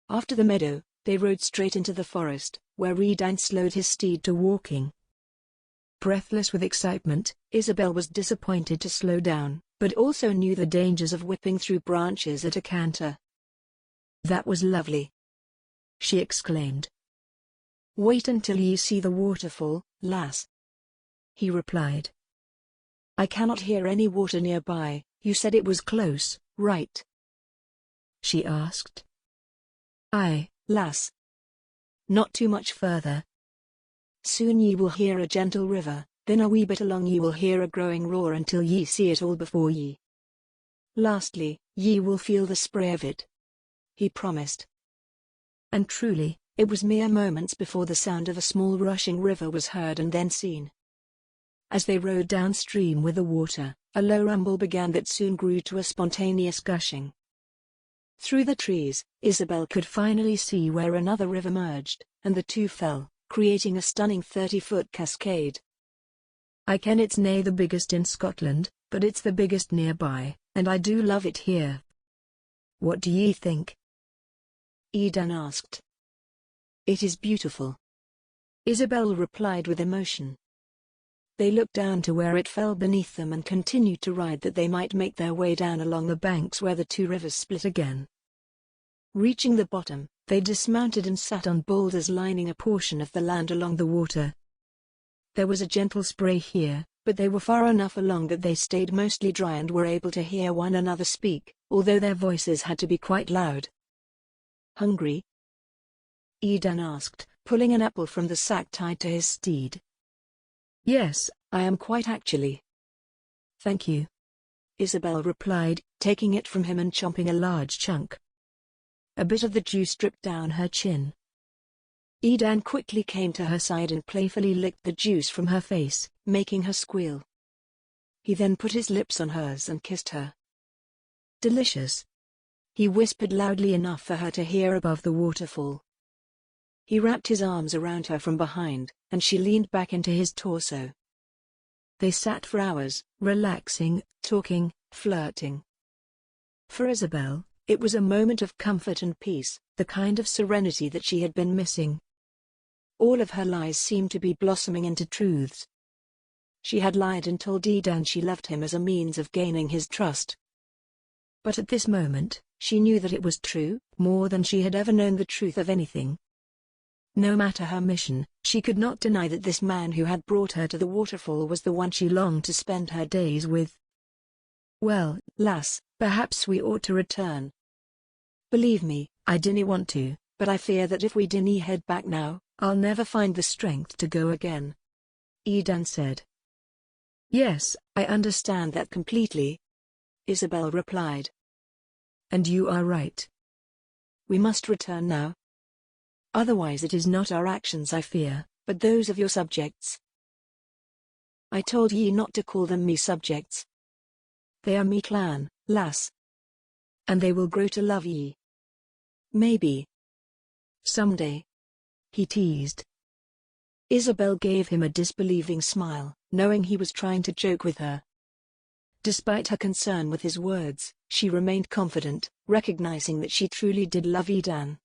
After the meadow, they rode straight into the forest, where Edan slowed his steed to walking. Breathless with excitement, Isabel was disappointed to slow down, but also knew the dangers of whipping through branches at a canter. That was lovely, she exclaimed. Wait until ye see the waterfall, lass, he replied. I cannot hear any water nearby. You said it was close, right? She asked. Aye, lass. Not too much further. Soon ye will hear a gentle river, then a wee bit along ye will hear a growing roar until ye see it all before ye. Lastly, ye will feel the spray of it, he promised. And truly, it was mere moments before the sound of a small rushing river was heard and then seen. As they rode downstream with the water, a low rumble began that soon grew to a spontaneous gushing. Through the trees, Isabel could finally see where another river merged, and the two fell, creating a stunning 30-foot cascade. I ken it's nae the biggest in Scotland, but it's the biggest nearby, and I do love it here. What do ye think? Edan asked. It is beautiful, Isabel replied with emotion. They looked down to where it fell beneath them and continued to ride that they might make their way down along the banks where the two rivers split again. Reaching the bottom, they dismounted and sat on boulders lining a portion of the land along the water. There was a gentle spray here, but they were far enough along that they stayed mostly dry and were able to hear one another speak, although their voices had to be quite loud. Hungry? Edan asked, pulling an apple from the sack tied to his steed. Yes, I am quite actually. Thank you, Isabel replied, taking it from him and chomping a large chunk. A bit of the juice dripped down her chin. Edan quickly came to her side and playfully licked the juice from her face, making her squeal. He then put his lips on hers and kissed her. Delicious, he whispered loudly enough for her to hear above the waterfall. He wrapped his arms around her from behind, and she leaned back into his torso. They sat for hours, relaxing, talking, flirting. For Isabel, it was a moment of comfort and peace, the kind of serenity that she had been missing. All of her lies seemed to be blossoming into truths. She had lied and told Edan she loved him as a means of gaining his trust. But at this moment, she knew that it was true, more than she had ever known the truth of anything. No matter her mission, she could not deny that this man who had brought her to the waterfall was the one she longed to spend her days with. Well, lass, perhaps we ought to return. Believe me, I dinna want to, but I fear that if we dinna head back now, I'll never find the strength to go again, Edan said. Yes, I understand that completely, Isabel replied. And you are right. We must return now. Otherwise it is not our actions I fear, but those of your subjects. I told ye not to call them me subjects. They are me clan, lass. And they will grow to love ye. Maybe. Someday, he teased. Isabel gave him a disbelieving smile, knowing he was trying to joke with her. Despite her concern with his words, she remained confident, recognizing that she truly did love Edan.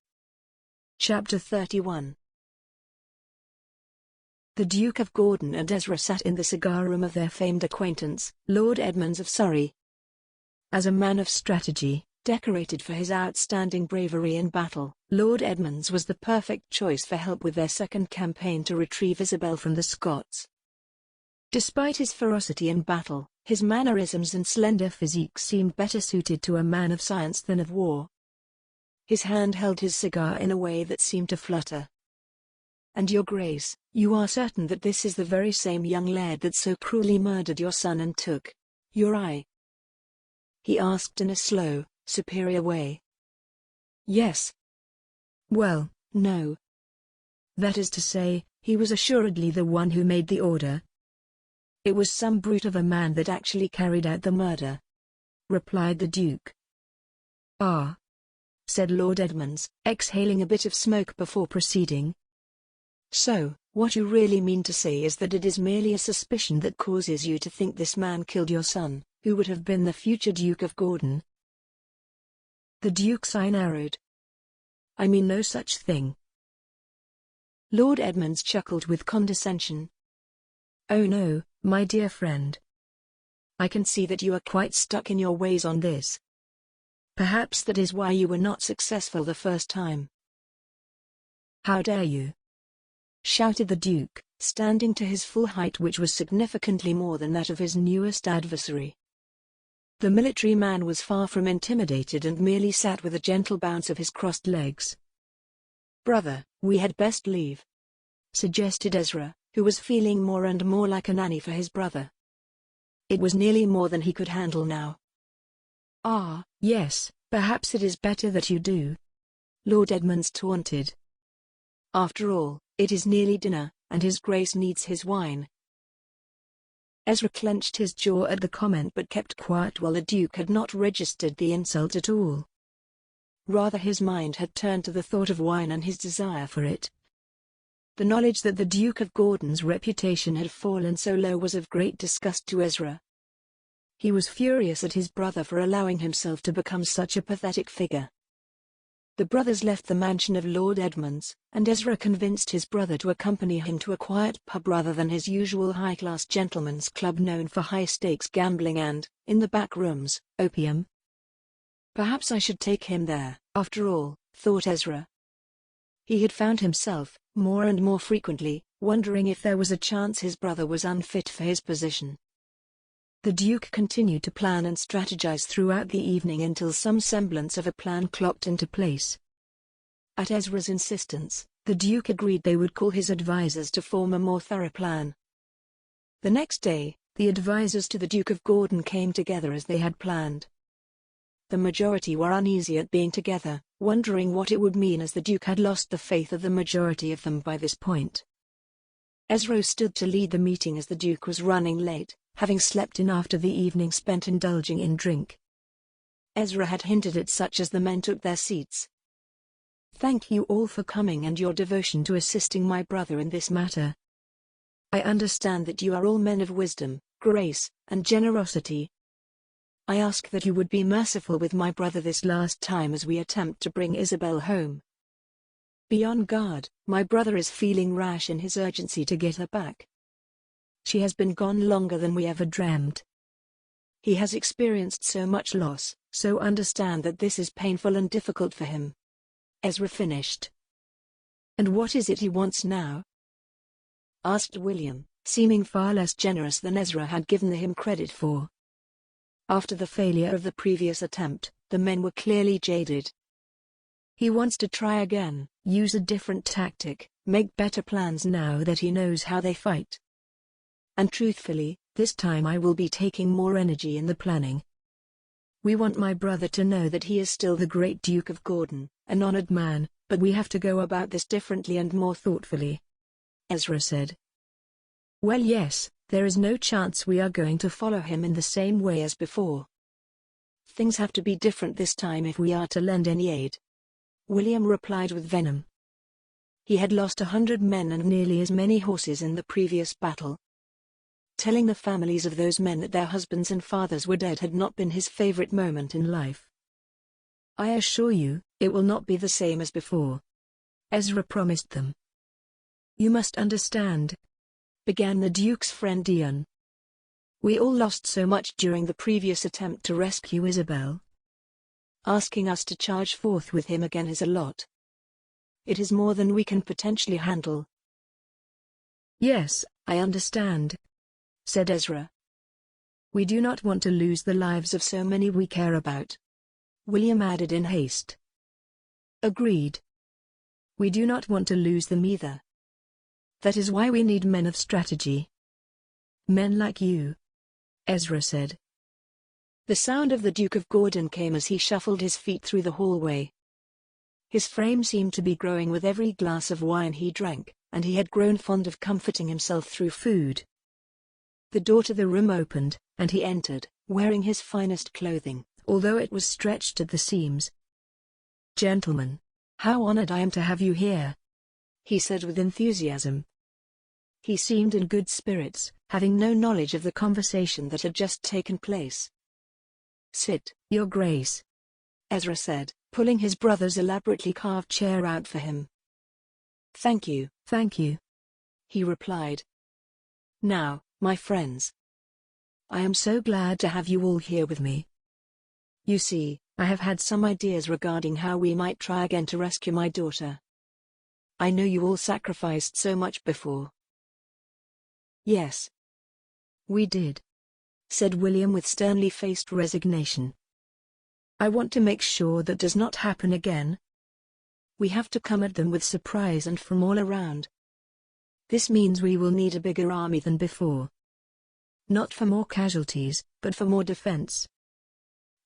Chapter 31. The Duke of Gordon and Ezra sat in the cigar room of their famed acquaintance, Lord Edmonds of Surrey. As a man of strategy, decorated for his outstanding bravery in battle. Lord Edmonds was the perfect choice for help with their second campaign to retrieve Isabel from the Scots. Despite his ferocity in battle, his mannerisms and slender physique seemed better suited to a man of science than of war. His hand held his cigar in a way that seemed to flutter. "And your Grace, you are certain that this is the very same young Laird that so cruelly murdered your son and took your eye?" he asked in a slow, superior way. "Yes." "Well, no. That is to say, he was assuredly the one who made the order. It was some brute of a man that actually carried out the murder," replied the Duke. "Ah," said Lord Edmonds, exhaling a bit of smoke before proceeding. "So, what you really mean to say is that it is merely a suspicion that causes you to think this man killed your son, who would have been the future Duke of Gordon?" The Duke's eye narrowed. "I mean no such thing." Lord Edmonds chuckled with condescension. "Oh no, my dear friend. I can see that you are quite stuck in your ways on this. Perhaps that is why you were not successful the first time." "How dare you?" shouted the Duke, standing to his full height, which was significantly more than that of his newest adversary. The military man was far from intimidated and merely sat with a gentle bounce of his crossed legs. "Brother, we had best leave," suggested Ezra, who was feeling more and more like a nanny for his brother. It was nearly more than he could handle now. "Ah, yes, perhaps it is better that you do," Lord Edmonds taunted. "After all, it is nearly dinner, and his Grace needs his wine." Ezra clenched his jaw at the comment but kept quiet while the Duke had not registered the insult at all. Rather, his mind had turned to the thought of wine and his desire for it. The knowledge that the Duke of Gordon's reputation had fallen so low was of great disgust to Ezra. He was furious at his brother for allowing himself to become such a pathetic figure. The brothers left the mansion of Lord Edmonds, and Ezra convinced his brother to accompany him to a quiet pub rather than his usual high-class gentlemen's club known for high-stakes gambling and, in the back rooms, opium. Perhaps I should take him there, after all, thought Ezra. He had found himself, more and more frequently, wondering if there was a chance his brother was unfit for his position. The Duke continued to plan and strategize throughout the evening until some semblance of a plan clocked into place. At Ezra's insistence, the Duke agreed they would call his advisors to form a more thorough plan. The next day, the advisors to the Duke of Gordon came together as they had planned. The majority were uneasy at being together, wondering what it would mean as the Duke had lost the faith of the majority of them by this point. Ezra stood to lead the meeting as the Duke was running late, having slept in after the evening spent indulging in drink. Ezra had hinted at such as the men took their seats. "Thank you all for coming and your devotion to assisting my brother in this matter. I understand that you are all men of wisdom, grace, and generosity. I ask that you would be merciful with my brother this last time as we attempt to bring Isabel home. Be on guard, my brother is feeling rash in his urgency to get her back. She has been gone longer than we ever dreamed. He has experienced so much loss, so understand that this is painful and difficult for him." Ezra finished. "And what is it he wants now?" asked William, seeming far less generous than Ezra had given him credit for. After the failure of the previous attempt, the men were clearly jaded. "He wants to try again, use a different tactic, make better plans now that he knows how they fight. And truthfully, this time I will be taking more energy in the planning. We want my brother to know that he is still the great Duke of Gordon, an honored man, but we have to go about this differently and more thoughtfully," Ezra said. "Well, yes, there is no chance we are going to follow him in the same way as before. Things have to be different this time if we are to lend any aid," William replied with venom. He had lost 100 men and nearly as many horses in the previous battle. Telling the families of those men that their husbands and fathers were dead had not been his favorite moment in life. "I assure you, it will not be the same as before," Ezra promised them. "You must understand," began the Duke's friend Edan. "We all lost so much during the previous attempt to rescue Isabel. asking us to charge forth with him again is a lot. It is more than we can potentially handle. Yes, I understand, said Ezra. We do not want to lose the lives of so many we care about. William added in haste. Agreed. We do not want to lose them either. That is why we need men of strategy. Men like you, Ezra said. The sound of the Duke of Gordon came as he shuffled his feet through the hallway. His frame seemed to be growing with every glass of wine he drank, and he had grown fond of comforting himself through food. The door to the room opened, and he entered, wearing his finest clothing, although it was stretched at the seams. Gentlemen, how honored I am to have you here, he said with enthusiasm. He seemed in good spirits, having no knowledge of the conversation that had just taken place. Sit, Your Grace, Ezra said, pulling his brother's elaborately carved chair out for him. Thank you, he replied. Now, my friends, I am so glad to have you all here with me. You see, I have had some ideas regarding how we might try again to rescue my daughter. I know you all sacrificed so much before. Yes. We did, said William with sternly faced resignation. I want to make sure that does not happen again. We have to come at them with surprise and from all around. This means we will need a bigger army than before. Not for more casualties, but for more defense.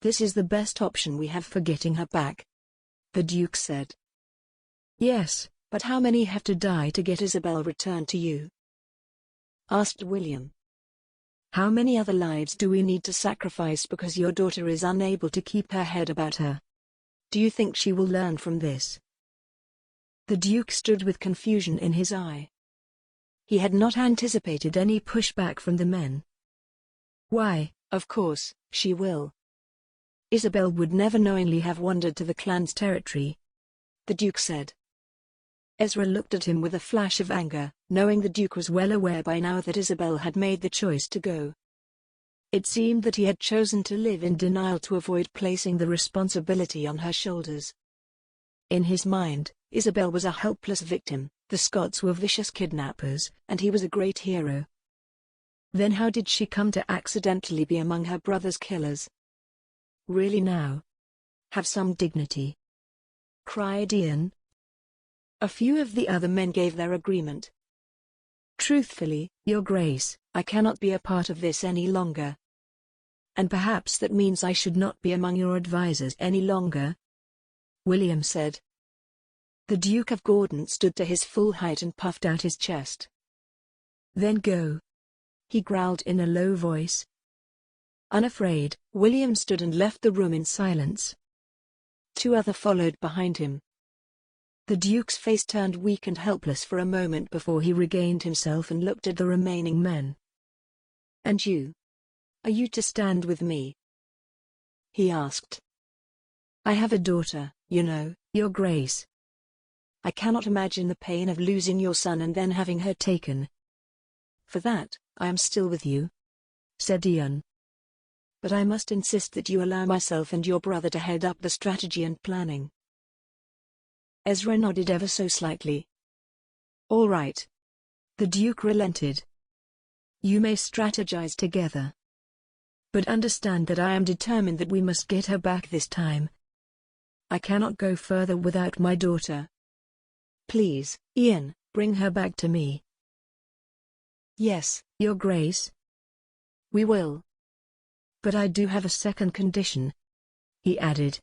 This is the best option we have for getting her back, the Duke said. Yes, but how many have to die to get Isabel returned to you? Asked William. How many other lives do we need to sacrifice because your daughter is unable to keep her head about her? Do you think she will learn from this? The Duke stood with confusion in his eye. He had not anticipated any pushback from the men. Why, of course, she will. Isabel would never knowingly have wandered to the clan's territory, the Duke said. Ezra looked at him with a flash of anger, knowing the Duke was well aware by now that Isabel had made the choice to go. It seemed that he had chosen to live in denial to avoid placing the responsibility on her shoulders. In his mind, Isabel was a helpless victim, the Scots were vicious kidnappers, and he was a great hero. Then how did she come to accidentally be among her brother's killers? Really now? Have some dignity, cried Ian. A few of the other men gave their agreement. Truthfully, Your Grace, I cannot be a part of this any longer. And perhaps that means I should not be among your advisors any longer, William said. The Duke of Gordon stood to his full height and puffed out his chest. Then go, he growled in a low voice. Unafraid, William stood and left the room in silence. Two others followed behind him. The Duke's face turned weak and helpless for a moment before he regained himself and looked at the remaining men. And you? Are you to stand with me? He asked. I have a daughter, you know, Your Grace. I cannot imagine the pain of losing your son and then having her taken. For that, I am still with you, said Ian. But I must insist that you allow myself and your brother to head up the strategy and planning. Ezra nodded ever so slightly. All right. The Duke relented. You may strategize together. But understand that I am determined that we must get her back this time. I cannot go further without my daughter. Please, Ian, bring her back to me. Yes, Your Grace. We will. But I do have a second condition, he added.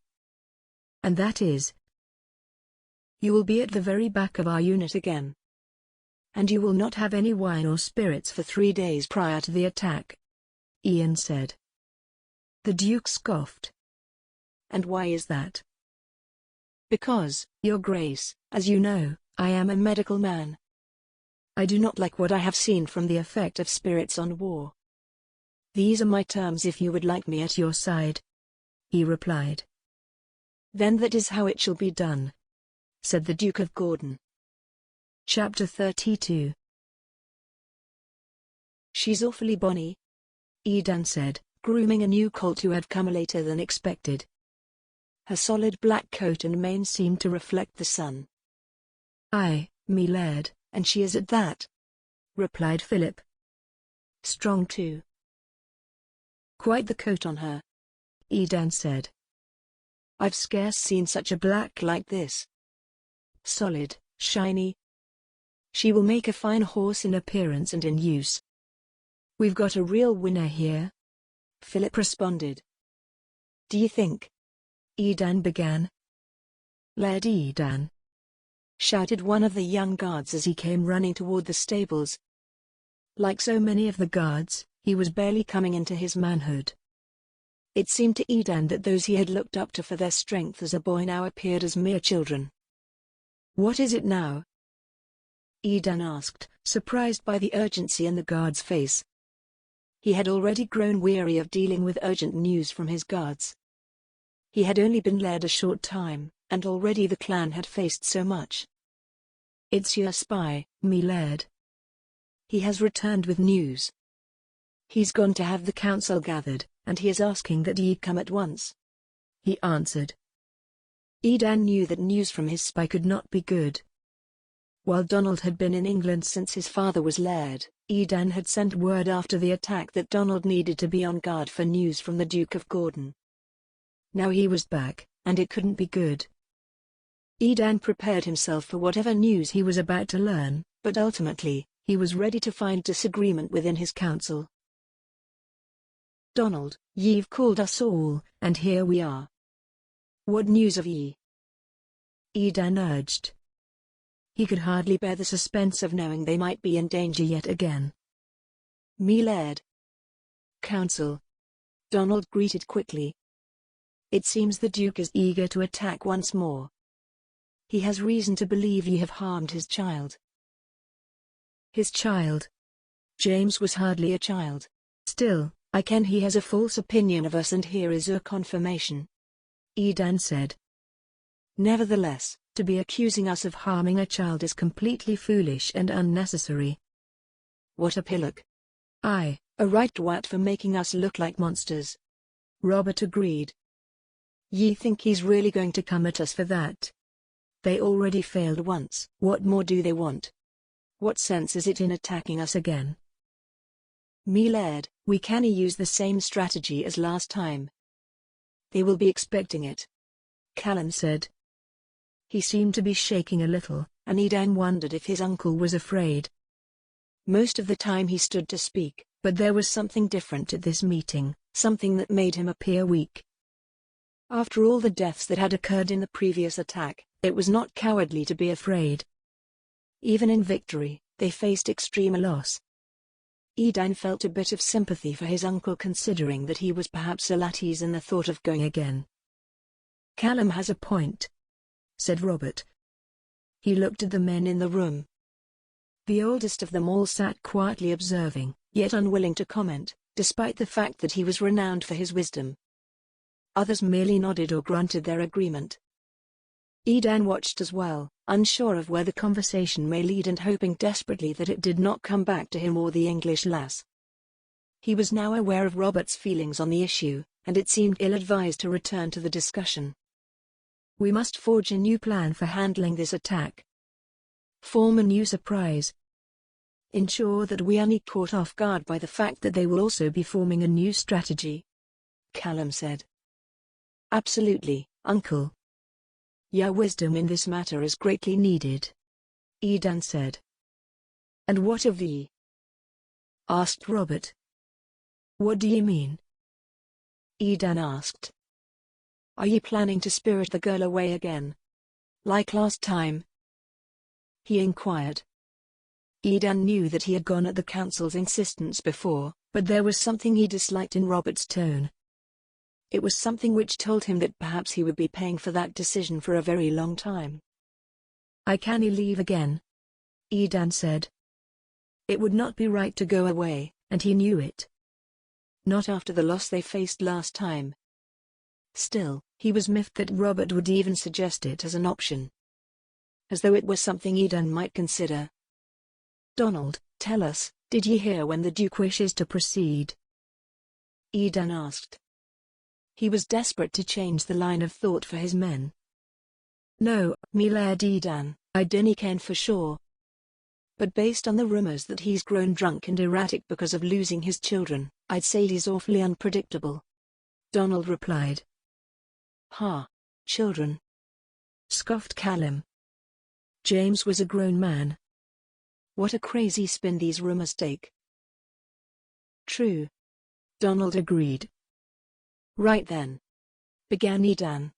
And that is, you will be at the very back of our unit again. And you will not have any wine or spirits for 3 days prior to the attack, Ian said. The Duke scoffed. And why is that? Because, Your Grace, as you know, I am a medical man. I do not like what I have seen from the effect of spirits on war. These are my terms if you would like me at your side, he replied. Then that is how it shall be done, said the Duke of Gordon. Chapter 32. She's awfully bonny, Edan said, grooming a new colt who had come later than expected. Her solid black coat and mane seemed to reflect the sun. "Aye, me Laird, and she is at that," replied Philip. "Strong too. Quite the coat on her," Edan said. "I've scarce seen such a black like this. Solid, shiny. She will make a fine horse in appearance and in use." "We've got a real winner here," Philip responded. "Do you think?" Edan began. "Laird Edan," shouted one of the young guards as he came running toward the stables. Like so many of the guards, he was barely coming into his manhood. It seemed to Edan that those he had looked up to for their strength as a boy now appeared as mere children. "What is it now?" Edan asked, surprised by the urgency in the guard's face. He had already grown weary of dealing with urgent news from his guards. He had only been Laird a short time, and already the clan had faced so much. "It's your spy, me Laird. He has returned with news. He's gone to have the council gathered, and he is asking that ye come at once," he answered. Edan knew that news from his spy could not be good. While Donald had been in England since his father was Laird, Edan had sent word after the attack that Donald needed to be on guard for news from the Duke of Gordon. Now he was back, and it couldn't be good. Edan prepared himself for whatever news he was about to learn, but ultimately, he was ready to find disagreement within his council. "Donald, ye've called us all, and here we are. What news have ye?" Edan urged. He could hardly bear the suspense of knowing they might be in danger yet again. "Me Laird." "Council," Donald greeted quickly. "It seems the Duke is eager to attack once more. He has reason to believe ye have harmed his child." "His child?" "James was hardly a child. Still, I ken he has a false opinion of us, and here is your confirmation," Edan said. "Nevertheless, to be accusing us of harming a child is completely foolish and unnecessary." "What a pillock." "Aye, a right twat for making us look like monsters," Robert agreed. "Ye think he's really going to come at us for that? They already failed once. What more do they want? What sense is it in attacking us again?" "Me Laird, we canna use the same strategy as last time. They will be expecting it," Callum said. He seemed to be shaking a little, and Edan wondered if his uncle was afraid. Most of the time he stood to speak, but there was something different at this meeting, something that made him appear weak. After all the deaths that had occurred in the previous attack, it was not cowardly to be afraid. Even in victory, they faced extreme loss. Edan felt a bit of sympathy for his uncle, considering that he was perhaps ill at ease in the thought of going again. "Callum has a point," said Robert. He looked at the men in the room. The oldest of them all sat quietly observing, yet unwilling to comment, despite the fact that he was renowned for his wisdom. Others merely nodded or grunted their agreement. Edan watched as well, unsure of where the conversation may lead and hoping desperately that it did not come back to him or the English lass. He was now aware of Robert's feelings on the issue, and it seemed ill-advised to return to the discussion. "We must forge a new plan for handling this attack. Form a new surprise. Ensure that we are not caught off guard by the fact that they will also be forming a new strategy," Callum said. "Absolutely, uncle. Your wisdom in this matter is greatly needed," Edan said. "And what of thee?" asked Robert. "What do you mean?" Edan asked. "Are ye planning to spirit the girl away again? Like last time?" he inquired. Edan knew that he had gone at the council's insistence before, but there was something he disliked in Robert's tone. It was something which told him that perhaps he would be paying for that decision for a very long time. "I cannae leave again," Edan said. "It would not be right to go away, and he knew it. Not after the loss they faced last time. Still, he was miffed that Robert would even suggest it as an option. As though it were something Edan might consider. "Donald, tell us, did ye hear when the Duke wishes to proceed?" Edan asked. He was desperate to change the line of thought for his men. "No, me Laird Edan, I dinna ken for sure. But based on the rumors that he's grown drunk and erratic because of losing his children, I'd say he's awfully unpredictable," Donald replied. "Ha! Children," scoffed Callum. James was a grown man. "What a crazy spin these rumors take." "True," Donald agreed. "Right then," began Edan.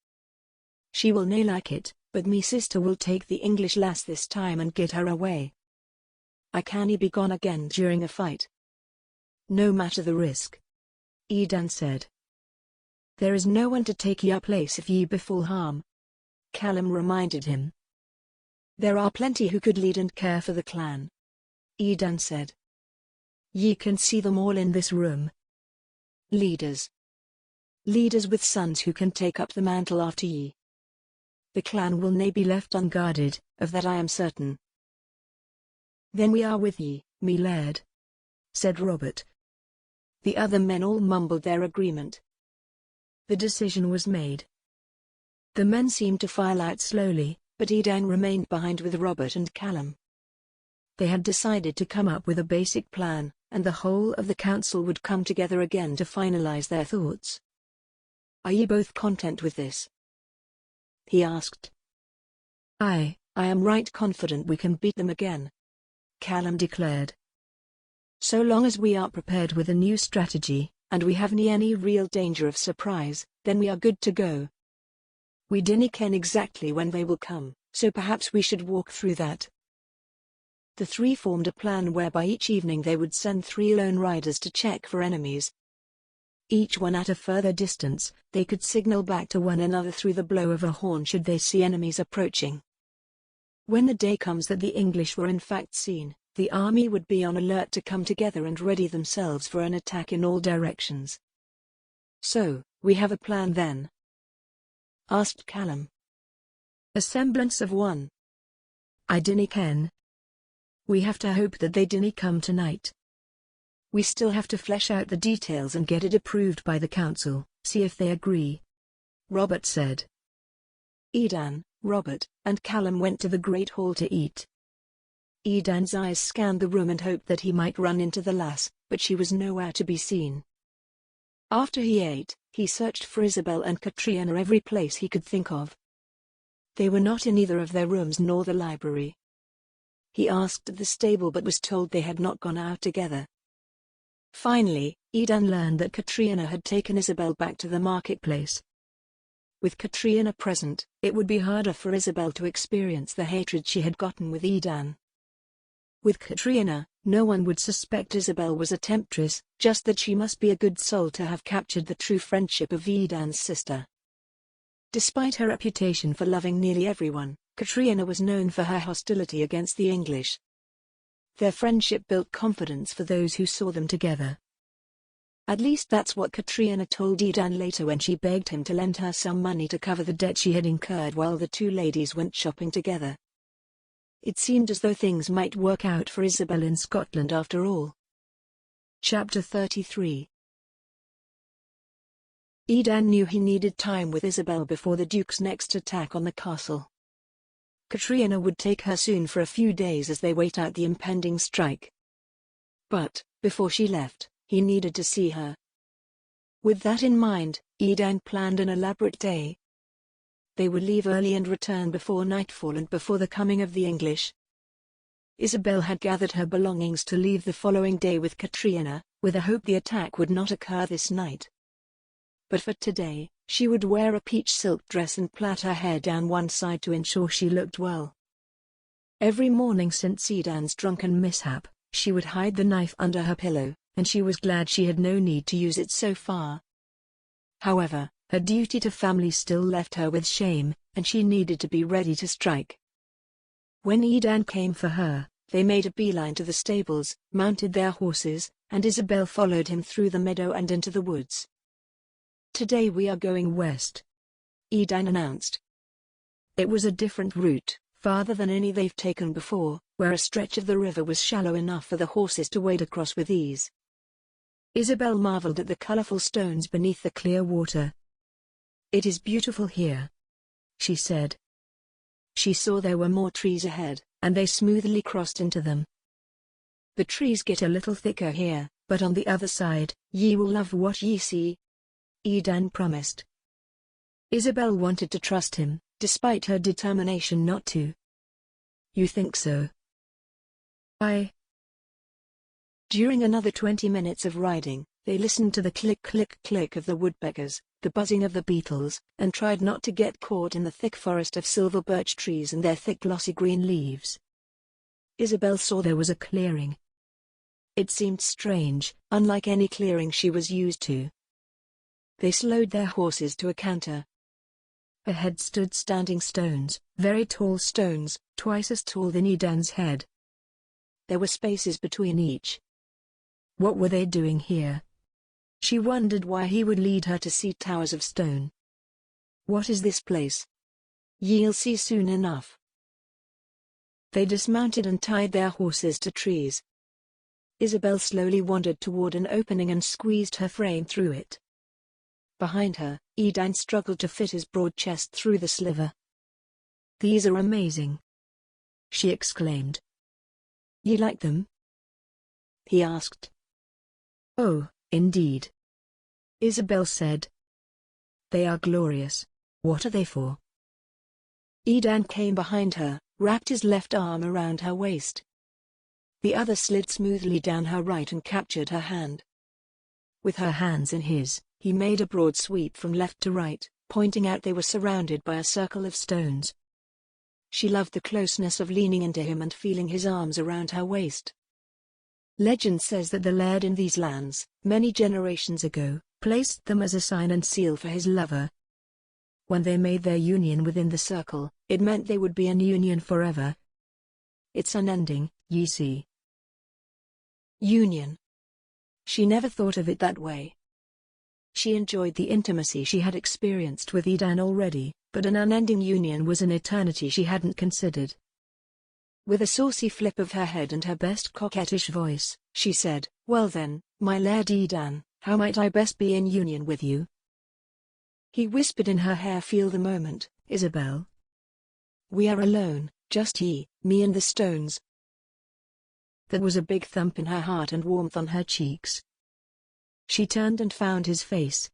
"She will nae like it, but me sister will take the English lass this time and get her away. I cannae be gone again during a fight. No matter the risk," Edan said. "There is no one to take your place if ye befall harm," Callum reminded him. "There are plenty who could lead and care for the clan," Edan said. "Ye can see them all in this room. Leaders. Leaders with sons who can take up the mantle after ye. The clan will nae be left unguarded, of that I am certain." "Then we are with ye, me Laird," said Robert. The other men all mumbled their agreement. The decision was made. The men seemed to file out slowly, but Edan remained behind with Robert and Callum. They had decided to come up with a basic plan, and the whole of the council would come together again to finalize their thoughts. "Are ye both content with this?" he asked. I am right confident we can beat them again," Callum declared. "So long as we are prepared with a new strategy, and we haven't any real danger of surprise, then we are good to go. We dinna ken exactly when they will come, so perhaps we should walk through that." The three formed a plan whereby each evening they would send 3 lone riders to check for enemies. Each one at a further distance, they could signal back to one another through the blow of a horn should they see enemies approaching. When the day comes that the English were in fact seen, the army would be on alert to come together and ready themselves for an attack in all directions. "So, we have a plan then?" asked Callum. "A semblance of one. I dinna ken. We have to hope that they dinna come tonight. We still have to flesh out the details and get it approved by the council, see if they agree," Robert said. Edan, Robert, and Callum went to the Great Hall to eat. Edan's eyes scanned the room and hoped that he might run into the lass, but she was nowhere to be seen. After he ate, he searched for Isabel and Katrina every place he could think of. They were not in either of their rooms nor the library. He asked at the stable but was told they had not gone out together. Finally, Edan learned that Katrina had taken Isabel back to the marketplace. With Katrina present, it would be harder for Isabel to experience the hatred she had gotten with Edan. With Katrina, no one would suspect Isabel was a temptress, just that she must be a good soul to have captured the true friendship of Edan's sister. Despite her reputation for loving nearly everyone, Katrina was known for her hostility against the English. Their friendship built confidence for those who saw them together. At least that's what Katrina told Edan later when she begged him to lend her some money to cover the debt she had incurred while the two ladies went shopping together. It seemed as though things might work out for Isabel in Scotland after all. Chapter 33. Edan knew he needed time with Isabel before the Duke's next attack on the castle. Katrina would take her soon for a few days as they wait out the impending strike. But, before she left, he needed to see her. With that in mind, Edan planned an elaborate day. They would leave early and return before nightfall and before the coming of the English. Isabel had gathered her belongings to leave the following day with Katrina, with a hope the attack would not occur this night. But for today, she would wear a peach silk dress and plait her hair down one side to ensure she looked well. Every morning since Edan's drunken mishap, she would hide the knife under her pillow, and she was glad she had no need to use it so far. However, her duty to family still left her with shame, and she needed to be ready to strike. When Edan came for her, they made a beeline to the stables, mounted their horses, and Isabel followed him through the meadow and into the woods. "Today we are going west," Edan announced. It was a different route, farther than any they've taken before, where a stretch of the river was shallow enough for the horses to wade across with ease. Isabel marveled at the colorful stones beneath the clear water. It is beautiful here, she said. She saw there were more trees ahead, and they smoothly crossed into them. The trees get a little thicker here, but on the other side, ye will love what ye see, Edan promised. Isabel wanted to trust him, despite her determination not to. You think so? During another 20 minutes of riding, they listened to the click-click-click of the woodpeckers, the buzzing of the beetles, and tried not to get caught in the thick forest of silver birch trees and their thick glossy green leaves. Isabel saw there was a clearing. It seemed strange, unlike any clearing she was used to. They slowed their horses to a canter. Ahead stood standing stones, very tall stones, twice as tall than Edan's head. There were spaces between each. What were they doing here? She wondered why he would lead her to see towers of stone. What is this place? Ye'll see soon enough. They dismounted and tied their horses to trees. Isabel slowly wandered toward an opening and squeezed her frame through it. Behind her, Edan struggled to fit his broad chest through the sliver. These are amazing, she exclaimed. You like them? He asked. Oh, indeed, Isabel said. They are glorious. What are they for? Edan came behind her, wrapped his left arm around her waist. The other slid smoothly down her right and captured her hand. With her hands in his, he made a broad sweep from left to right, pointing out they were surrounded by a circle of stones. She loved the closeness of leaning into him and feeling his arms around her waist. Legend says that the Laird in these lands, many generations ago, placed them as a sign and seal for his lover. When they made their union within the circle, it meant they would be an union forever. It's unending, ye see. Union. She never thought of it that way. She enjoyed the intimacy she had experienced with Edan already, but an unending union was an eternity she hadn't considered. With a saucy flip of her head and her best coquettish voice, she said, "Well then, my Laird Edan, how might I best be in union with you?" He whispered in her hair, "Feel the moment, Isabel. We are alone, just ye, me and the stones." There was a big thump in her heart and warmth on her cheeks. She turned and found his face.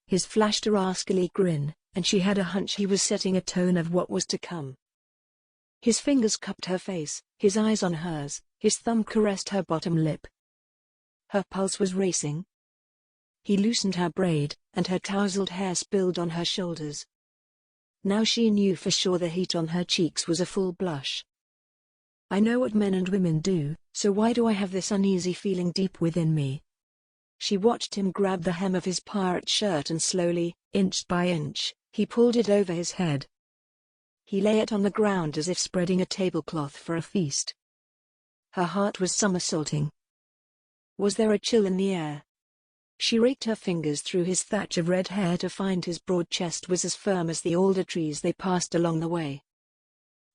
His flashed a rascally grin, and she had a hunch he was setting a tone of what was to come. His fingers cupped her face, his eyes on hers, his thumb caressed her bottom lip. Her pulse was racing. He loosened her braid, and her tousled hair spilled on her shoulders. Now she knew for sure the heat on her cheeks was a full blush. "I know what men and women do, so why do I have this uneasy feeling deep within me?" She watched him grab the hem of his pirate shirt and slowly, inch by inch, he pulled it over his head. He lay it on the ground as if spreading a tablecloth for a feast. Her heart was somersaulting. Was there a chill in the air? She raked her fingers through his thatch of red hair to find his broad chest was as firm as the alder trees they passed along the way.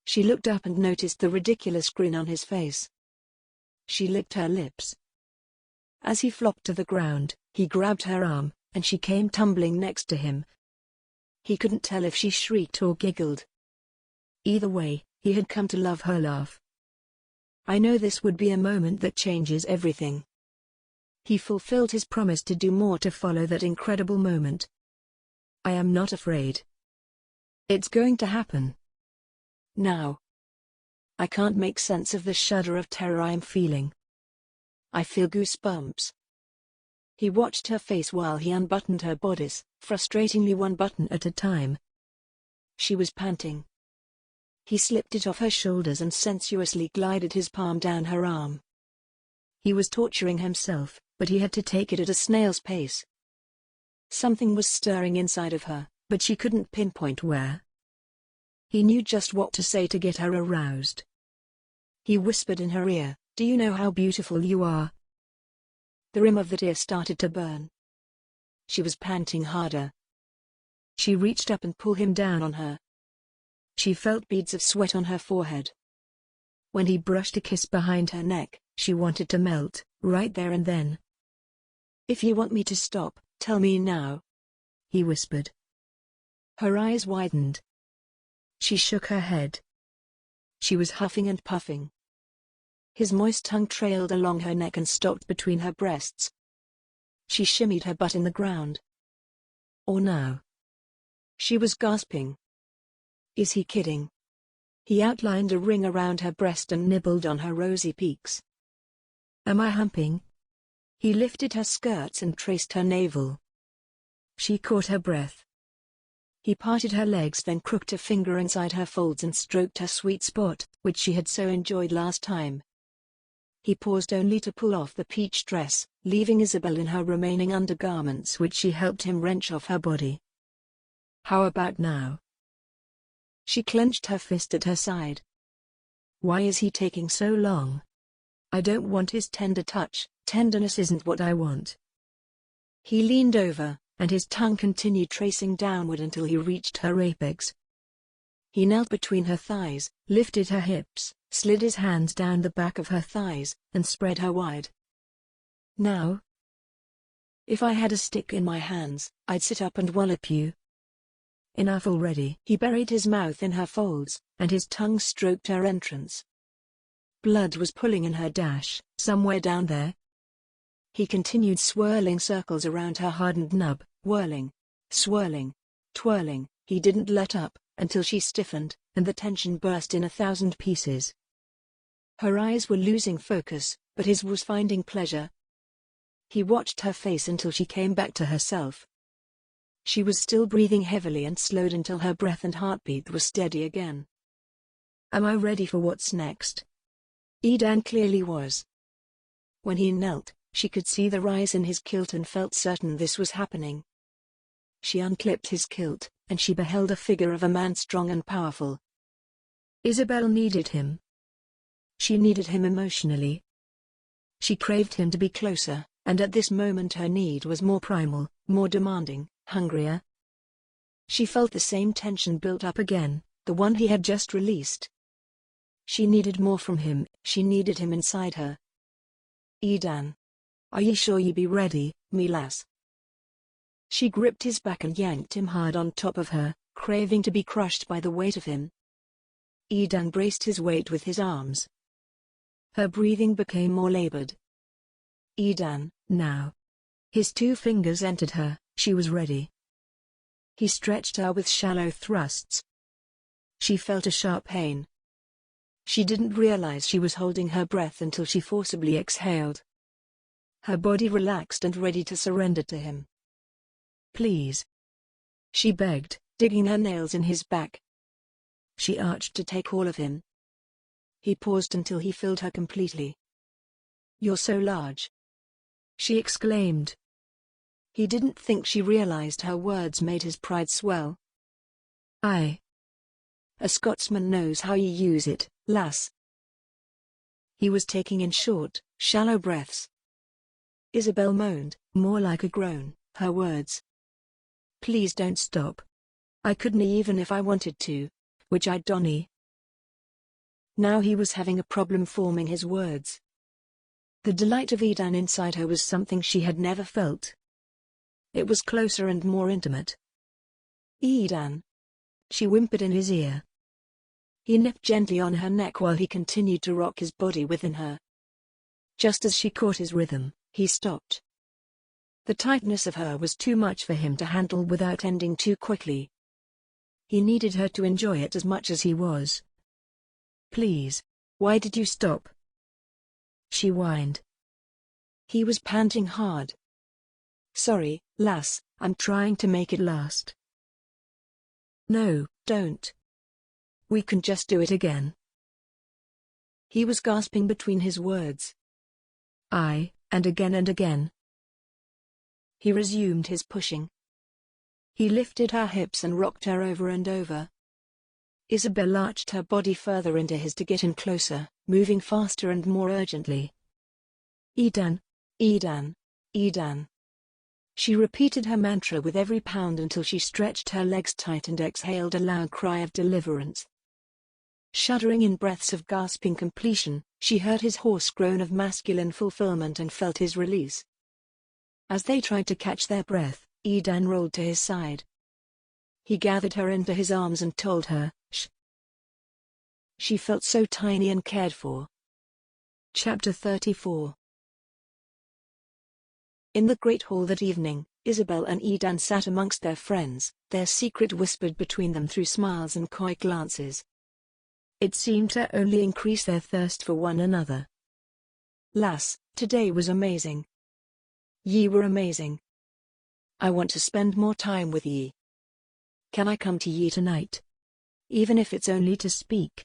She looked up and noticed the ridiculous grin on his face. She licked her lips. As he flopped to the ground, he grabbed her arm, and she came tumbling next to him. He couldn't tell if she shrieked or giggled. Either way, he had come to love her laugh. "I know this would be a moment that changes everything." He fulfilled his promise to do more to follow that incredible moment. "I am not afraid. It's going to happen. Now. I can't make sense of the shudder of terror I'm feeling. I feel goosebumps." He watched her face while he unbuttoned her bodice, frustratingly one button at a time. She was panting. He slipped it off her shoulders and sensuously glided his palm down her arm. He was torturing himself, but he had to take it at a snail's pace. Something was stirring inside of her, but she couldn't pinpoint where. He knew just what to say to get her aroused. He whispered in her ear, "Do you know how beautiful you are?" The rim of that ear started to burn. She was panting harder. She reached up and pulled him down on her. She felt beads of sweat on her forehead. When he brushed a kiss behind her neck, she wanted to melt, right there and then. "If you want me to stop, tell me now," he whispered. Her eyes widened. She shook her head. She was huffing and puffing. His moist tongue trailed along her neck and stopped between her breasts. She shimmied her butt in the ground. "Or now?" She was gasping. Is he kidding? He outlined a ring around her breast and nibbled on her rosy peaks. Am I humping? He lifted her skirts and traced her navel. She caught her breath. He parted her legs, then crooked a finger inside her folds and stroked her sweet spot, which she had so enjoyed last time. He paused only to pull off the peach dress, leaving Isabel in her remaining undergarments, which she helped him wrench off her body. How about now? She clenched her fist at her side. Why is he taking so long? I don't want his tender touch. Tenderness isn't what I want. He leaned over, and his tongue continued tracing downward until he reached her apex. He knelt between her thighs, lifted her hips, slid his hands down the back of her thighs, and spread her wide. Now? If I had a stick in my hands, I'd sit up and wallop you. Enough already. He buried his mouth in her folds, and his tongue stroked her entrance. Blood was pulling in her dash, somewhere down there. He continued swirling circles around her hardened nub, whirling, swirling, twirling. He didn't let up, until she stiffened, and the tension burst in 1,000 pieces. Her eyes were losing focus, but his was finding pleasure. He watched her face until she came back to herself. She was still breathing heavily and slowed until her breath and heartbeat were steady again. Am I ready for what's next? Edan clearly was. When he knelt, she could see the rise in his kilt and felt certain this was happening. She unclipped his kilt, and she beheld a figure of a man strong and powerful. Isabel needed him. She needed him emotionally. She craved him to be closer, and at this moment her need was more primal, more demanding, hungrier. She felt the same tension built up again, the one he had just released. She needed more from him, she needed him inside her. Edan. Are ye sure ye be ready, me lass? She gripped his back and yanked him hard on top of her, craving to be crushed by the weight of him. Edan braced his weight with his arms. Her breathing became more labored. Edan, now. His 2 fingers entered her, she was ready. He stretched her with shallow thrusts. She felt a sharp pain. She didn't realize she was holding her breath until she forcibly exhaled. Her body relaxed and ready to surrender to him. Please. She begged, digging her nails in his back. She arched to take all of him. He paused until he filled her completely. You're so large. She exclaimed. He didn't think she realized her words made his pride swell. A Scotsman knows how you use it, lass. He was taking in short, shallow breaths. Isabel moaned, more like a groan, her words. Please don't stop. I couldn't even if I wanted to, which I'd donny. Now he was having a problem forming his words. The delight of Edan inside her was something she had never felt. It was closer and more intimate. Edan. She whimpered in his ear. He nipped gently on her neck while he continued to rock his body within her. Just as she caught his rhythm, he stopped. The tightness of her was too much for him to handle without ending too quickly. He needed her to enjoy it as much as he was. Please, why did you stop? She whined. He was panting hard. Sorry, lass, I'm trying to make it last. No, don't. We can just do it again. He was gasping between his words. And again and again. He resumed his pushing. He lifted her hips and rocked her over and over. Isabel arched her body further into his to get him closer, moving faster and more urgently. Edan, Edan, Edan. She repeated her mantra with every pound until she stretched her legs tight and exhaled a loud cry of deliverance. Shuddering in breaths of gasping completion, she heard his hoarse groan of masculine fulfillment and felt his release. As they tried to catch their breath, Edan rolled to his side. He gathered her into his arms and told her, "Shh." She felt so tiny and cared for. Chapter 34. In the great hall that evening, Isabel and Edan sat amongst their friends, their secret whispered between them through smiles and coy glances. It seemed to only increase their thirst for one another. "Lass, today was amazing. Ye were amazing. I want to spend more time with ye. Can I come to ye tonight? Even if it's only to speak.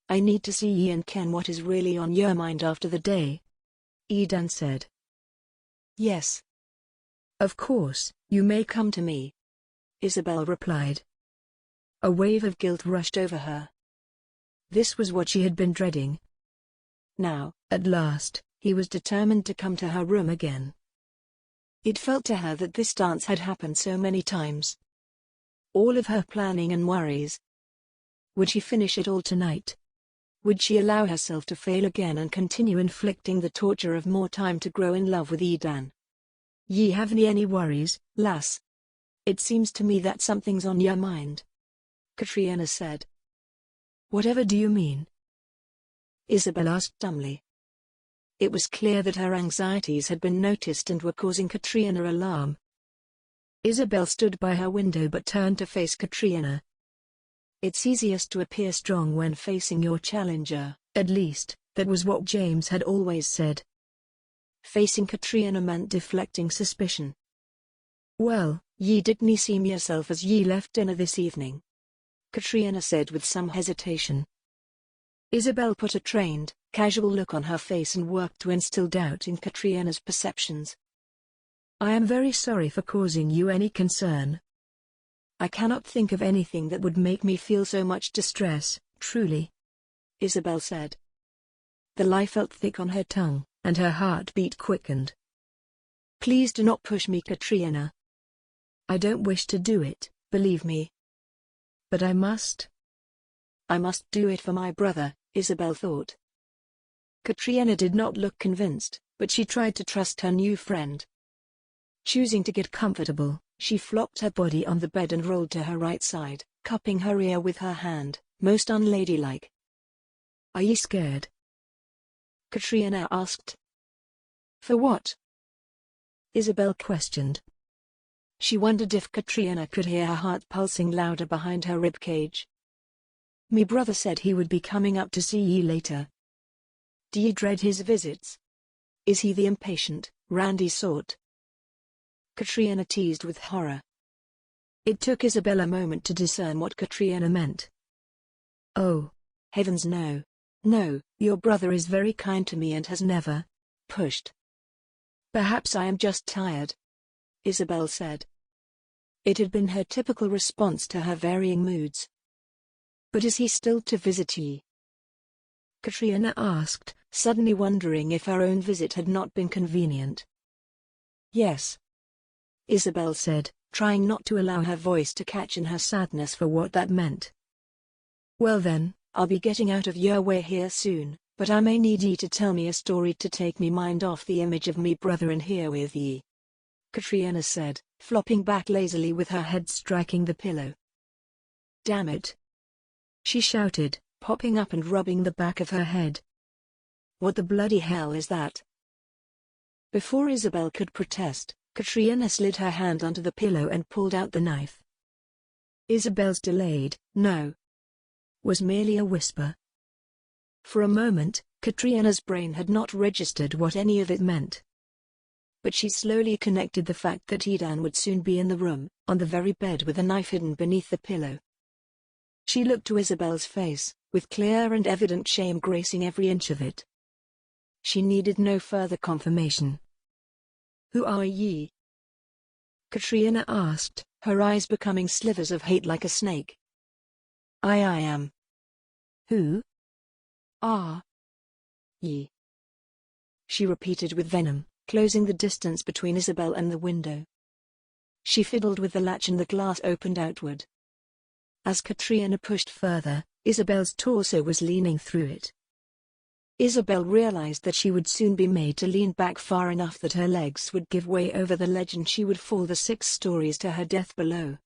I need to see ye and ken what is really on your mind after the day," Edan said. "Yes. Of course, you may come to me," Isabel replied. A wave of guilt rushed over her. This was what she had been dreading. Now, at last, he was determined to come to her room again. It felt to her that this dance had happened so many times. All of her planning and worries. Would she finish it all tonight? Would she allow herself to fail again and continue inflicting the torture of more time to grow in love with Edan? "Ye haven't any worries, lass? It seems to me that something's on your mind," Katrina said. "Whatever do you mean?" Isabel asked dumbly. It was clear that her anxieties had been noticed and were causing Katrina alarm. Isabel stood by her window but turned to face Katrina. "It's easiest to appear strong when facing your challenger," at least, that was what James had always said. Facing Katrina meant deflecting suspicion. "Well, ye didn't seem yourself as ye left dinner this evening," Katrina said with some hesitation. Isabel put a trained, casual look on her face and worked to instill doubt in Katrina's perceptions. "I am very sorry for causing you any concern. I cannot think of anything that would make me feel so much distress, truly," Isabel said. The lie felt thick on her tongue, and her heartbeat quickened. "Please do not push me, Katrina. I don't wish to do it, believe me. But I must. I must do it for my brother," Isabel thought. Katrina did not look convinced, but she tried to trust her new friend. Choosing to get comfortable, she flopped her body on the bed and rolled to her right side, cupping her ear with her hand, most unladylike. "Are ye scared?" Katrina asked. "For what?" Isabel questioned. She wondered if Katrina could hear her heart pulsing louder behind her ribcage. "Me brother said he would be coming up to see ye later. Do ye dread his visits? Is he the impatient, randy sort?" Katrina teased with horror. It took Isabel a moment to discern what Katrina meant. "Oh, heavens no. No, your brother is very kind to me and has never pushed. Perhaps I am just tired," Isabel said. It had been her typical response to her varying moods. "But is he still to visit ye?" Katrina asked, suddenly wondering if her own visit had not been convenient. "Yes," Isabel said, trying not to allow her voice to catch in her sadness for what that meant. "Well then, I'll be getting out of your way here soon, but I may need ye to tell me a story to take me mind off the image of me brother in here with ye," Katrina said, flopping back lazily with her head striking the pillow. "Damn it!" she shouted, popping up and rubbing the back of her head. "What the bloody hell is that?" Before Isabel could protest, Katrina slid her hand onto the pillow and pulled out the knife. Isabel's delayed, "No," was merely a whisper. For a moment, Katrina's brain had not registered what any of it meant. But she slowly connected the fact that Edan would soon be in the room, on the very bed with a knife hidden beneath the pillow. She looked to Isabel's face, with clear and evident shame gracing every inch of it. She needed no further confirmation. "Who are ye?" Katrina asked, her eyes becoming slivers of hate like a snake. I am." "Who are ye?" she repeated with venom, closing the distance between Isabel and the window. She fiddled with the latch and the glass opened outward. As Katrina pushed further, Isabel's torso was leaning through it. Isabel realized that she would soon be made to lean back far enough that her legs would give way over the ledge and she would fall the 6 stories to her death below.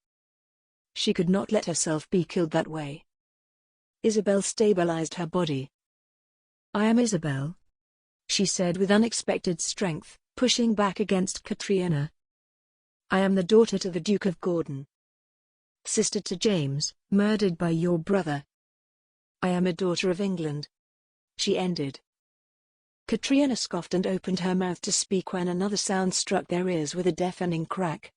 She could not let herself be killed that way. Isabel stabilized her body. "I am Isabel," she said with unexpected strength, pushing back against Katrina. "I am the daughter to the Duke of Gordon. Sister to James, murdered by your brother. I am a daughter of England," she ended. Katrina scoffed and opened her mouth to speak when another sound struck their ears with a deafening crack.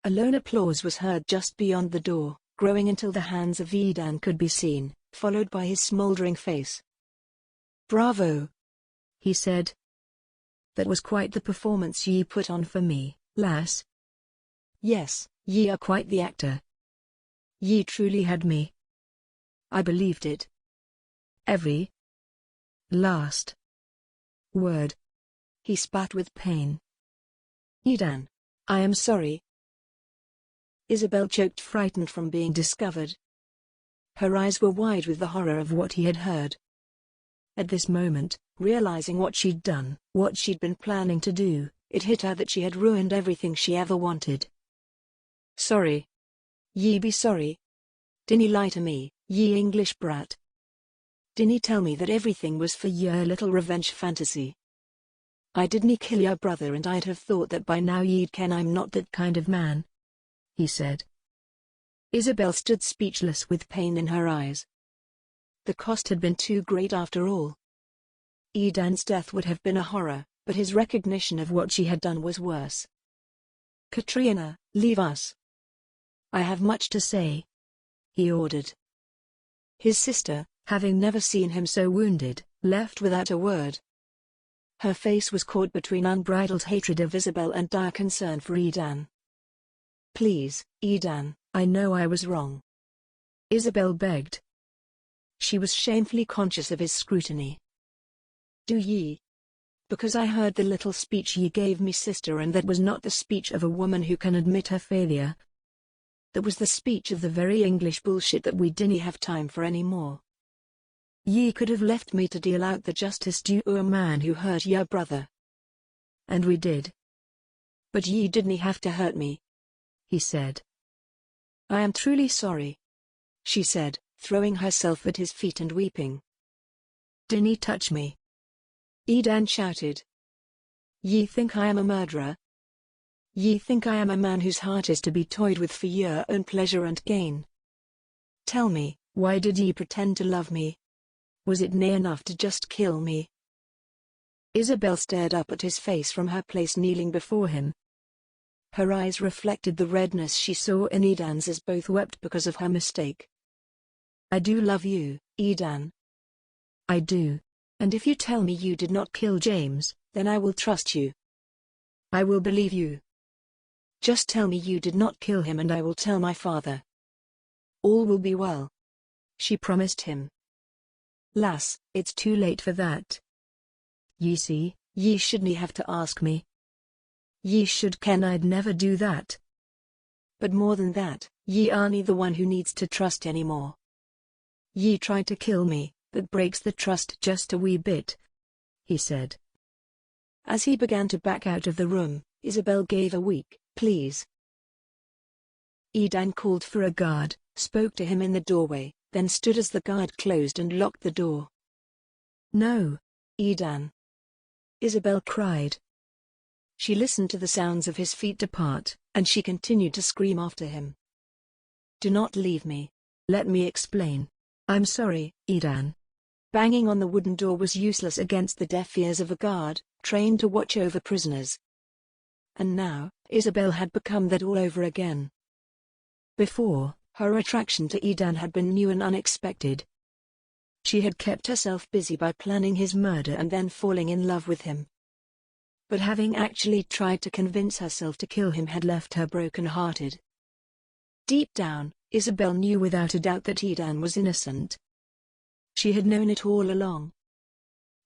A lone applause was heard just beyond the door, growing until the hands of Edan could be seen, followed by his smoldering face. "Bravo," he said. "That was quite the performance ye put on for me, lass. Yes, ye are quite the actor. Ye truly had me. I believed it. Every last word." He spat with pain. "Edan, I am sorry." Isabel choked, frightened from being discovered. Her eyes were wide with the horror of what he had heard. At this moment, realizing what she'd done, what she'd been planning to do, it hit her that she had ruined everything she ever wanted. "Sorry. Ye be sorry. Dinna lie to me, ye English brat. Dinna tell me that everything was for your little revenge fantasy. I didn't kill your brother, and I'd have thought that by now ye'd ken I'm not that kind of man," he said. Isabel stood speechless with pain in her eyes. The cost had been too great after all. Edan's death would have been a horror, but his recognition of what she had done was worse. "Katrina, leave us. I have much to say," he ordered. His sister, having never seen him so wounded, left without a word. Her face was caught between unbridled hatred of Isabel and dire concern for Edan. "Please, Edan, I know I was wrong," Isabel begged. She was shamefully conscious of his scrutiny. "Do ye? Because I heard the little speech ye gave me, sister, and that was not the speech of a woman who can admit her failure. That was the speech of the very English bullshit that we dinna have time for any more. Ye could have left me to deal out the justice due a man who hurt your brother. And we did. But ye didn't have to hurt me," he said. "I am truly sorry," she said, throwing herself at his feet and weeping. "Dinna touch me," Edan shouted. "Ye think I am a murderer? Ye think I am a man whose heart is to be toyed with for your own pleasure and gain? Tell me, why did ye pretend to love me? Was it nae enough to just kill me?" Isabel stared up at his face from her place kneeling before him. Her eyes reflected the redness she saw in Edan's as both wept because of her mistake. "I do love you, Edan. I do. And if you tell me you did not kill James, then I will trust you. I will believe you. Just tell me you did not kill him and I will tell my father. All will be well," she promised him. "Lass, it's too late for that. Ye see, ye shouldn't have to ask me. Ye should ken I'd never do that. But more than that, ye aren't the one who needs to trust anymore. Ye tried to kill me, that breaks the trust just a wee bit," he said. As he began to back out of the room, Isabel gave a weak, "Please." Edan called for a guard, spoke to him in the doorway, then stood as the guard closed and locked the door. "No, Edan," Isabel cried. She listened to the sounds of his feet depart, and she continued to scream after him. "Do not leave me. Let me explain. I'm sorry, Edan." Banging on the wooden door was useless against the deaf ears of a guard, trained to watch over prisoners. And now, Isabel had become that all over again. Before, her attraction to Edan had been new and unexpected. She had kept herself busy by planning his murder and then falling in love with him. But having actually tried to convince herself to kill him had left her broken-hearted. Deep down, Isabel knew without a doubt that Edan was innocent. She had known it all along.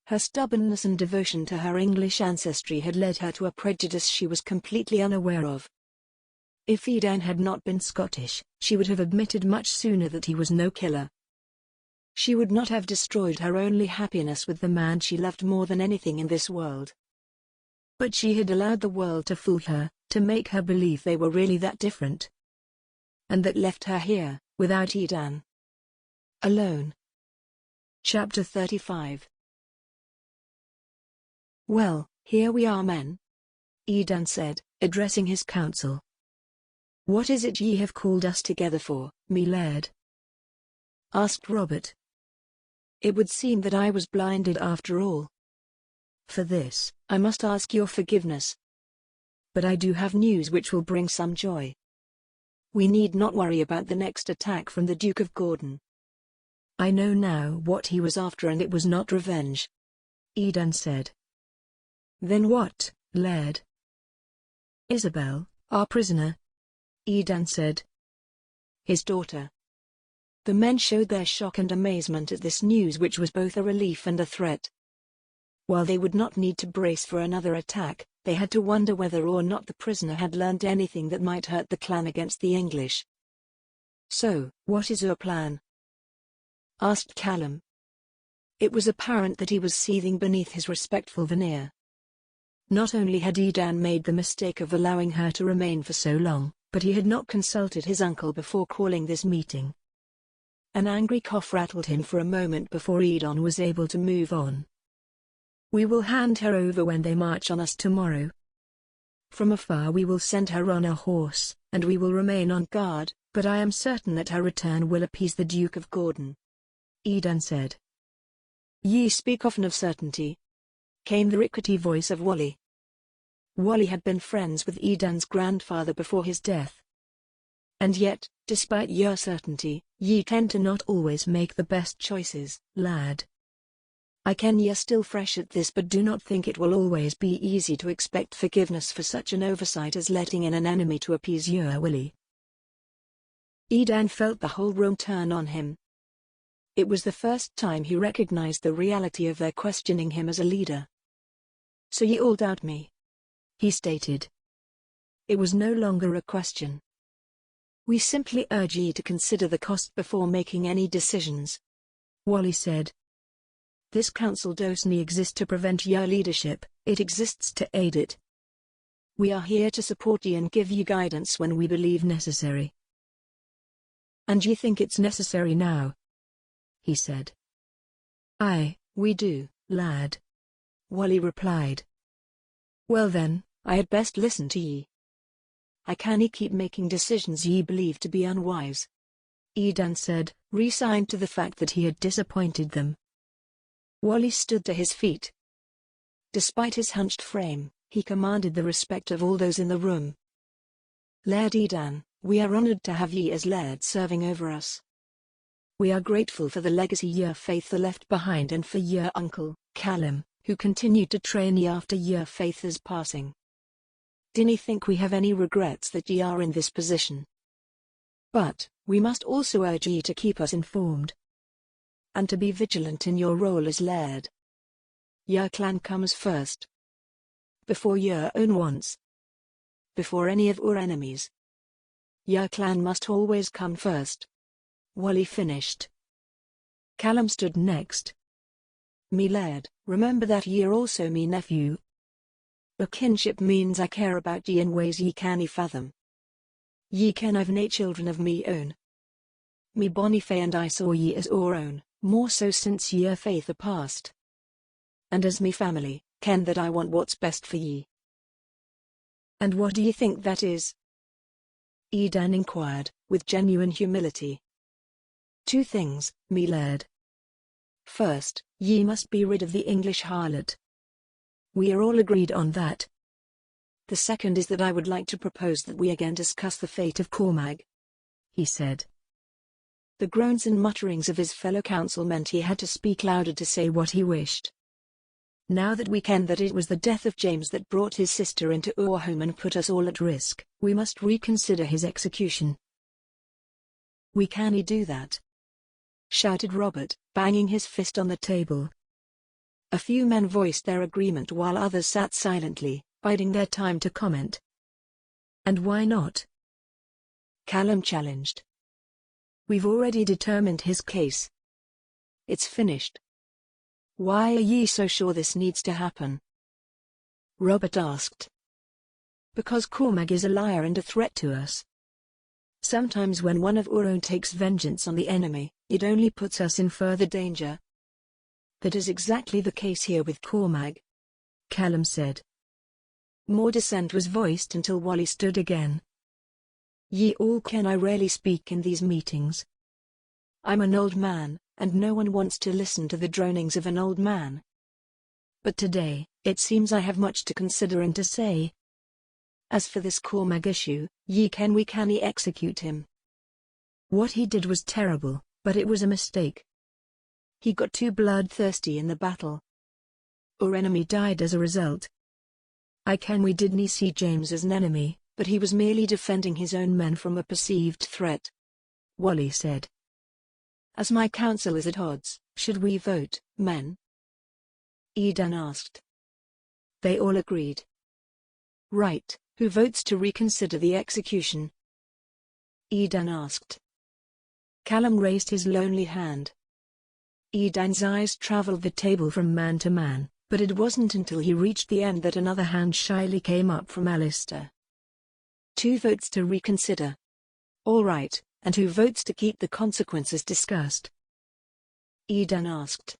Her stubbornness and devotion to her English ancestry had led her to a prejudice she was completely unaware of. If Edan had not been Scottish, she would have admitted much sooner that he was no killer. She would not have destroyed her only happiness with the man she loved more than anything in this world. But she had allowed the world to fool her, to make her believe they were really that different. and that left her here, without Edan. Alone. Chapter 35. Well, here we are, men, Edan said, addressing his council. What is it ye have called us together for, me Laird? Asked Robert. It would seem that I was blinded after all. For this, I must ask your forgiveness. But I do have news which will bring some joy. We need not worry about the next attack from the Duke of Gordon. I know now what he was after, and it was not revenge, Edan said. Then what, Laird? Isabel, our prisoner, Edan said. His daughter. The men showed their shock and amazement at this news, which was both a relief and a threat. While they would not need to brace for another attack, they had to wonder whether or not the prisoner had learned anything that might hurt the clan against the English. So, what is your plan? Asked Callum. It was apparent that he was seething beneath his respectful veneer. Not only had Edan made the mistake of allowing her to remain for so long, but he had not consulted his uncle before calling this meeting. An angry cough rattled him for a moment before Edan was able to move on. We will hand her over when they march on us tomorrow. From afar we will send her on a horse, and we will remain on guard, but I am certain that her return will appease the Duke of Gordon, Edan said. Ye speak often of certainty, came the rickety voice of Wally. Wally had been friends with Edan's grandfather before his death. And yet, despite your certainty, ye tend to not always make the best choices, lad. I ken ye are still fresh at this, but do not think it will always be easy to expect forgiveness for such an oversight as letting in an enemy to appease your Willie. Edan felt the whole room turn on him. It was the first time he recognized the reality of their questioning him as a leader. So ye all doubt me, he stated. It was no longer a question. We simply urge ye to consider the cost before making any decisions, Wally said. This council doesn't exist to prevent your leadership, it exists to aid it. We are here to support ye and give ye guidance when we believe necessary. And ye think it's necessary now? He said. Aye, we do, lad, Wally replied. Well then, I had best listen to ye. I cannae keep making decisions ye believe to be unwise, Edan said, resigned to the fact that he had disappointed them. Wally stood to his feet. Despite his hunched frame, he commanded the respect of all those in the room. Laird Edan, we are honored to have ye as Laird serving over us. We are grateful for the legacy your faither left behind and for your uncle, Callum, who continued to train ye after your faither's passing. Dinna think we have any regrets that ye are in this position. But, we must also urge ye to keep us informed. And to be vigilant in your role as Laird. Your clan comes first. Before your own wants. Before any of our enemies. Your clan must always come first. Wally finished. Callum stood next. Me Laird, remember that ye're also me nephew. A kinship means I care about ye in ways ye cannae fathom. Ye ken I've nae children of me own. Me bonny Fae and I saw ye as our own, more so since ye're faither passed. And as me family, ken that I want what's best for ye. And what do ye think that is? Edan inquired, with genuine humility. Two things, me Laird. First, ye must be rid of the English harlot. We are all agreed on that. The second is that I would like to propose that we again discuss the fate of Cormac, he said. The groans and mutterings of his fellow council meant he had to speak louder to say what he wished. Now that we ken that it was the death of James that brought his sister into our home and put us all at risk, we must reconsider his execution. We cannae do that, shouted Robert, banging his fist on the table. A few men voiced their agreement while others sat silently, biding their time to comment. And why not? Callum challenged. We've already determined his case. It's finished. Why are ye so sure this needs to happen? Robert asked. Because Cormac is a liar and a threat to us. Sometimes when one of our own takes vengeance on the enemy, it only puts us in further danger. That is exactly the case here with Cormac, Callum said. More dissent was voiced until Wally stood again. Ye all ken I rarely speak in these meetings. I'm an old man, and no one wants to listen to the dronings of an old man. But today, it seems I have much to consider and to say. As for this Cormac issue, ye ken we cannae execute him. What he did was terrible, but it was a mistake. He got too bloodthirsty in the battle. Our enemy died as a result. I ken we didn't see James as an enemy, but he was merely defending his own men from a perceived threat. Wally said. As my council is at odds, should we vote, men? Edan asked. They all agreed. Right, who votes to reconsider the execution? Edan asked. Callum raised his lonely hand. Edan's eyes traveled the table from man to man, but it wasn't until he reached the end that another hand shyly came up from Alistair. 2 votes to reconsider. All right, and who votes to keep the consequences discussed? Edan asked.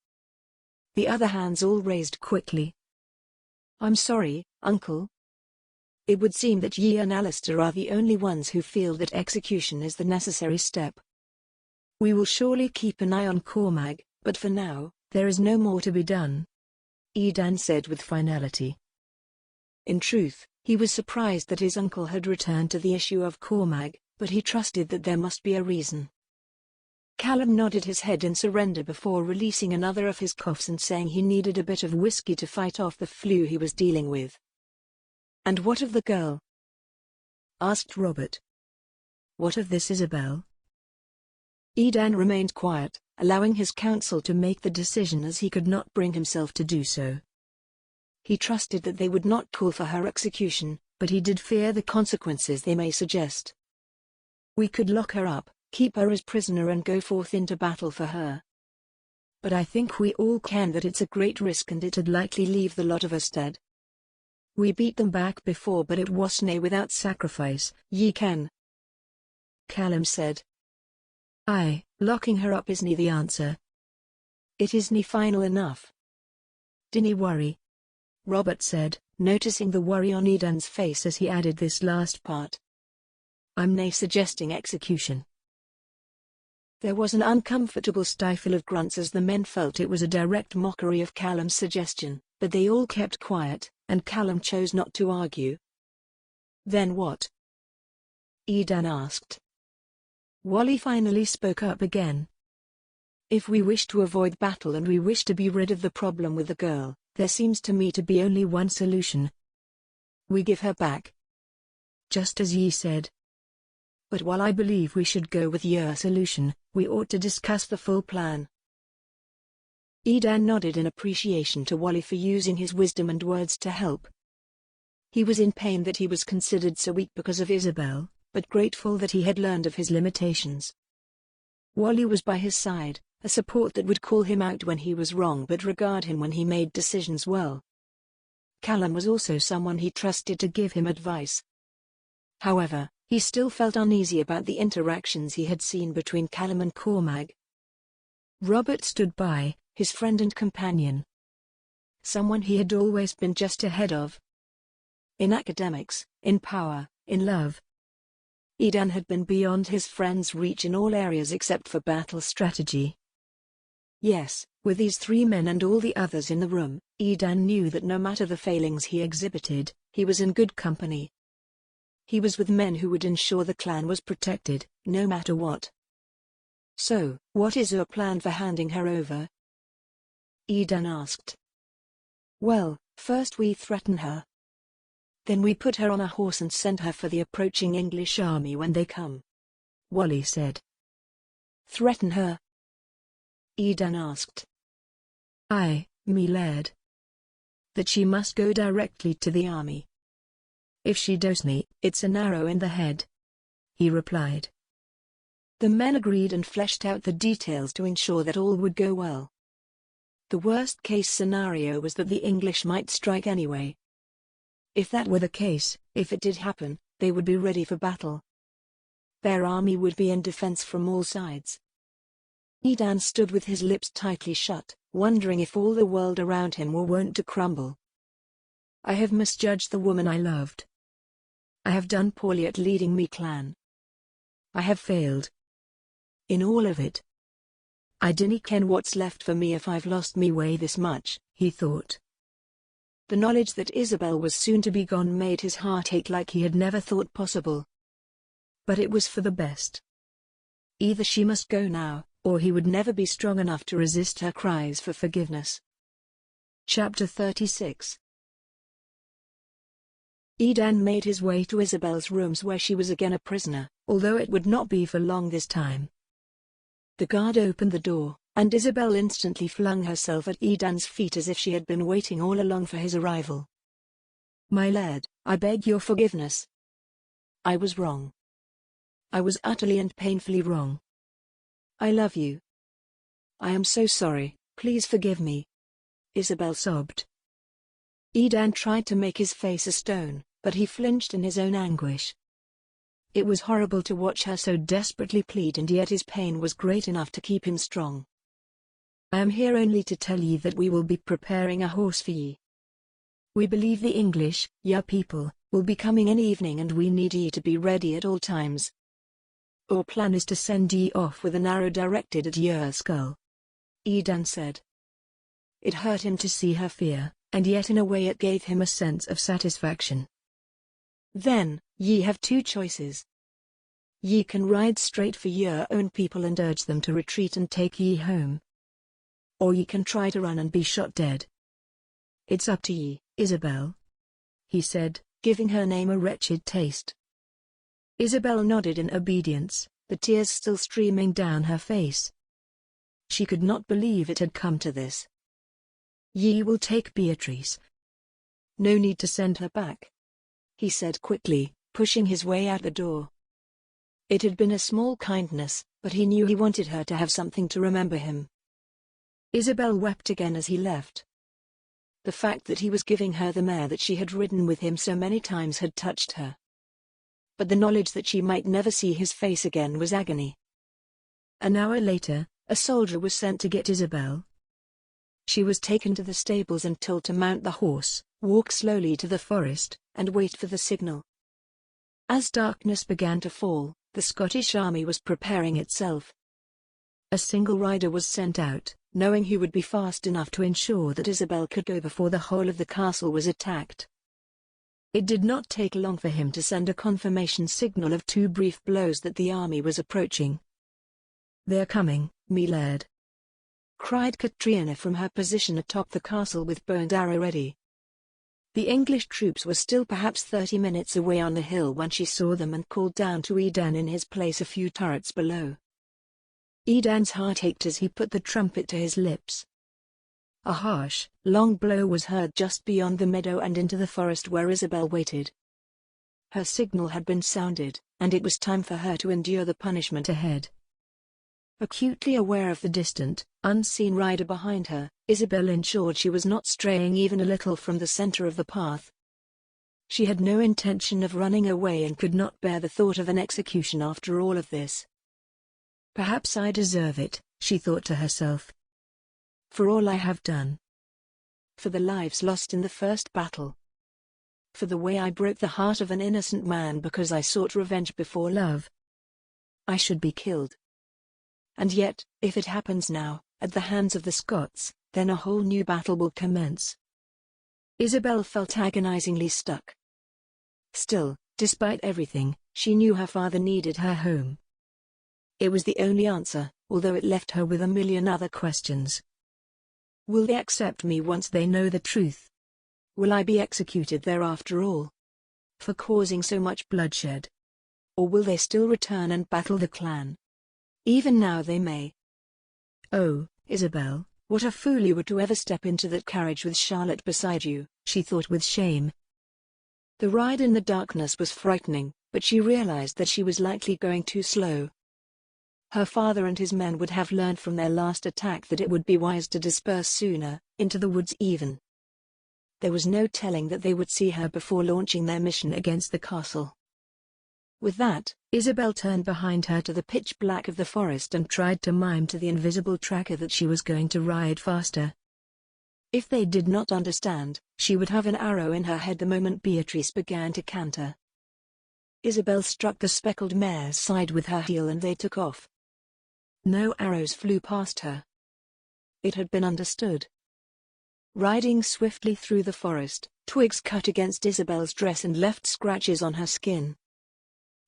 The other hands all raised quickly. I'm sorry, Uncle. It would seem that ye and Alistair are the only ones who feel that execution is the necessary step. We will surely keep an eye on Cormac, but for now, there is no more to be done, Edan said with finality. In truth, he was surprised that his uncle had returned to the issue of Cormac, but he trusted that there must be a reason. Callum nodded his head in surrender before releasing another of his coughs and saying he needed a bit of whiskey to fight off the flu he was dealing with. And what of the girl? Asked Robert. What of this Isabel? Edan remained quiet, allowing his council to make the decision as he could not bring himself to do so. He trusted that they would not call for her execution, but he did fear the consequences they may suggest. We could lock her up, keep her as prisoner and go forth into battle for her. But I think we all ken that it's a great risk and it'd likely leave the lot of us dead. We beat them back before but it wasnae without sacrifice, ye ken. Callum said. Aye, locking her up isnae the answer. It isnae final enough. Dinnae worry, Robert said, noticing the worry on Edan's face as he added this last part. I'm nae suggesting execution. There was an uncomfortable stifle of grunts as the men felt it was a direct mockery of Callum's suggestion, but they all kept quiet, and Callum chose not to argue. Then what? Edan asked. Wally finally spoke up again. If we wish to avoid battle and we wish to be rid of the problem with the girl, there seems to me to be only one solution. We give her back. Just as ye said. But while I believe we should go with your solution, we ought to discuss the full plan. Edan nodded in appreciation to Wally for using his wisdom and words to help. He was in pain that he was considered so weak because of Isabel, but grateful that he had learned of his limitations. Wally was by his side, a support that would call him out when he was wrong but regard him when he made decisions well. Callum was also someone he trusted to give him advice. However, he still felt uneasy about the interactions he had seen between Callum and Cormac. Robert stood by, his friend and companion. Someone he had always been just ahead of. In academics, in power, in love. Edan had been beyond his friend's reach in all areas except for battle strategy. Yes, with these 3 men and all the others in the room, Edan knew that no matter the failings he exhibited, he was in good company. He was with men who would ensure the clan was protected, no matter what. So, what is your plan for handing her over? Edan asked. Well, first we threaten her. Then we put her on a horse and send her for the approaching English army when they come. Wally said. Threaten her? Edan asked. Aye, me Laird. That she must go directly to the army. If she doesn't, it's an arrow in the head, he replied. The men agreed and fleshed out the details to ensure that all would go well. The worst-case scenario was that the English might strike anyway. If that were the case, if it did happen, they would be ready for battle. their army would be in defense from all sides. Edan stood with his lips tightly shut, wondering if all the world around him were wont to crumble. I have misjudged the woman I loved. I have done poorly at leading me clan. I have failed. In all of it. I dinna ken what's left for me if I've lost me way this much, he thought. The knowledge that Isabel was soon to be gone made his heart ache like he had never thought possible. But it was for the best. Either she must go now, or he would never be strong enough to resist her cries for forgiveness. Chapter 36. Edan made his way to Isabel's rooms where she was again a prisoner, although it would not be for long this time. The guard opened the door, and Isabel instantly flung herself at Edan's feet as if she had been waiting all along for his arrival. My Laird, I beg your forgiveness. I was wrong. I was utterly and painfully wrong. I love you. I am so sorry, please forgive me. Isabel sobbed. Edan tried to make his face a stone, but he flinched in his own anguish. It was horrible to watch her so desperately plead, and yet his pain was great enough to keep him strong. I am here only to tell ye that we will be preparing a horse for ye. We believe the English, ya people, will be coming in evening, and we need ye to be ready at all times. Our plan is to send ye off with an arrow directed at your skull. Edan said. It hurt him to see her fear, and yet in a way it gave him a sense of satisfaction. Then, ye have two choices. Ye can ride straight for your own people and urge them to retreat and take ye home. Or ye can try to run and be shot dead. It's up to ye, Isabel, he said, giving her name a wretched taste. Isabel nodded in obedience, the tears still streaming down her face. She could not believe it had come to this. Ye will take Beatrice. No need to send her back, he said quickly, pushing his way out the door. It had been a small kindness, but he knew he wanted her to have something to remember him. Isabel wept again as he left. The fact that he was giving her the mare that she had ridden with him so many times had touched her. But the knowledge that she might never see his face again was agony. An hour later, a soldier was sent to get Isabel. She was taken to the stables and told to mount the horse, walk slowly to the forest, and wait for the signal. As darkness began to fall, the Scottish army was preparing itself. A single rider was sent out, knowing he would be fast enough to ensure that Isabel could go before the whole of the castle was attacked. It did not take long for him to send a confirmation signal of 2 brief blows that the army was approaching. They're coming, me Laird, cried Katrina from her position atop the castle with bow and arrow ready. The English troops were still perhaps 30 minutes away on the hill when she saw them and called down to Edan in his place a few turrets below. Edan's heart ached as he put the trumpet to his lips. A harsh, long blow was heard just beyond the meadow and into the forest where Isabel waited. Her signal had been sounded, and it was time for her to endure the punishment ahead. Acutely aware of the distant, unseen rider behind her, Isabel ensured she was not straying even a little from the center of the path. She had no intention of running away and could not bear the thought of an execution after all of this. Perhaps I deserve it, she thought to herself. For all I have done. For the lives lost in the first battle. For the way I broke the heart of an innocent man because I sought revenge before love. I should be killed. And yet, if it happens now, at the hands of the Scots, then a whole new battle will commence. Isabel felt agonizingly stuck. Still, despite everything, she knew her father needed her home. It was the only answer, although it left her with a million other questions. Will they accept me once they know the truth? Will I be executed there after all? For causing so much bloodshed? Or will they still return and battle the clan? Even now they may. Oh, Isabel, what a fool you were to ever step into that carriage with Charlotte beside you, she thought with shame. The ride in the darkness was frightening, but she realized that she was likely going too slow. Her father and his men would have learned from their last attack that it would be wise to disperse sooner, into the woods even. There was no telling that they would see her before launching their mission against the castle. With that, Isabel turned behind her to the pitch black of the forest and tried to mime to the invisible tracker that she was going to ride faster. If they did not understand, she would have an arrow in her head the moment Beatrice began to canter. Isabel struck the speckled mare's side with her heel and they took off. No arrows flew past her. It had been understood. Riding swiftly through the forest, twigs cut against Isabel's dress and left scratches on her skin.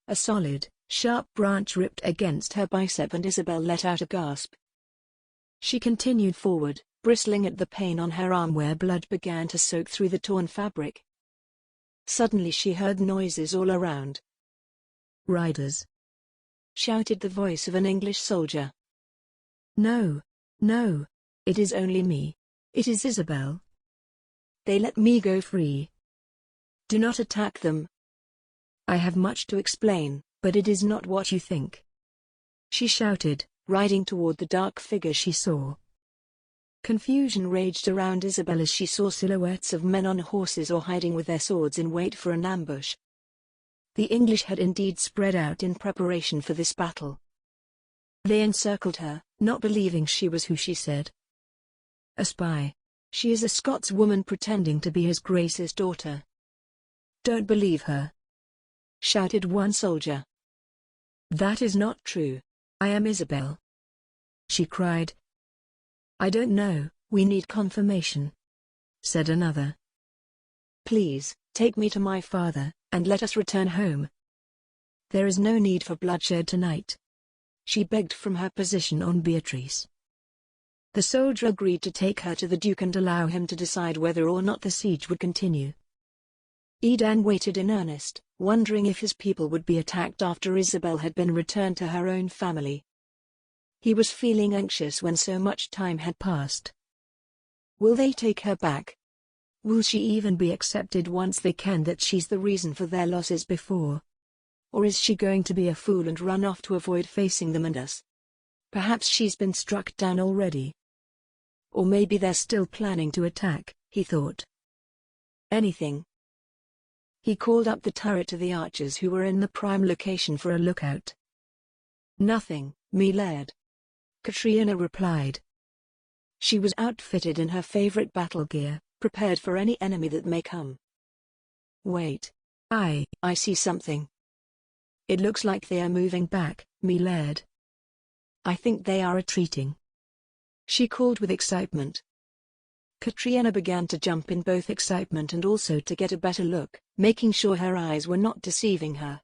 A solid, sharp branch ripped against her bicep and Isabel let out a gasp. She continued forward, bristling at the pain on her arm where blood began to soak through the torn fabric. Suddenly she heard noises all around. "Riders!" shouted the voice of an English soldier. "No, no, it is only me. It is Isabel. They let me go Free. Do not attack them. I have much to explain, but it is not what you think," she shouted, riding toward the dark figure she saw. Confusion raged around Isabel as she saw silhouettes of men on horses or hiding with their swords in wait for an ambush. The English had indeed spread out in preparation for this battle. They encircled her, not believing she was who she said. "A spy. She is a Scotswoman pretending to be His Grace's daughter." "Don't believe her," shouted one soldier. "That is not true. I am Isabel," she cried. "I don't know, we need confirmation," said another. "Please, take me to my father, and let us return home. There is no need for bloodshed tonight," she begged from her position on Beatrice. The soldier agreed to take her to the Duke and allow him to decide whether or not the siege would continue. Edan waited in earnest, wondering if his people would be attacked after Isabel had been returned to her own family. He was feeling anxious when so much time had passed. Will they take her back? Will she even be accepted once they can that she's the reason for their losses before? Or is she going to be a fool and run off to avoid facing them and us? Perhaps she's been struck down already. Or maybe they're still planning to attack, he thought. Anything. He called up the turret to the archers who were in the prime location for a lookout. "Nothing, me Laird," Katrina replied. She was outfitted in her favorite battle gear, prepared for any enemy that may come. "Wait. I see something. It looks like they are moving back, me Laird. I think they are retreating," she called with excitement. Katrina began to jump in both excitement and also to get a better look, making sure her eyes were not deceiving her.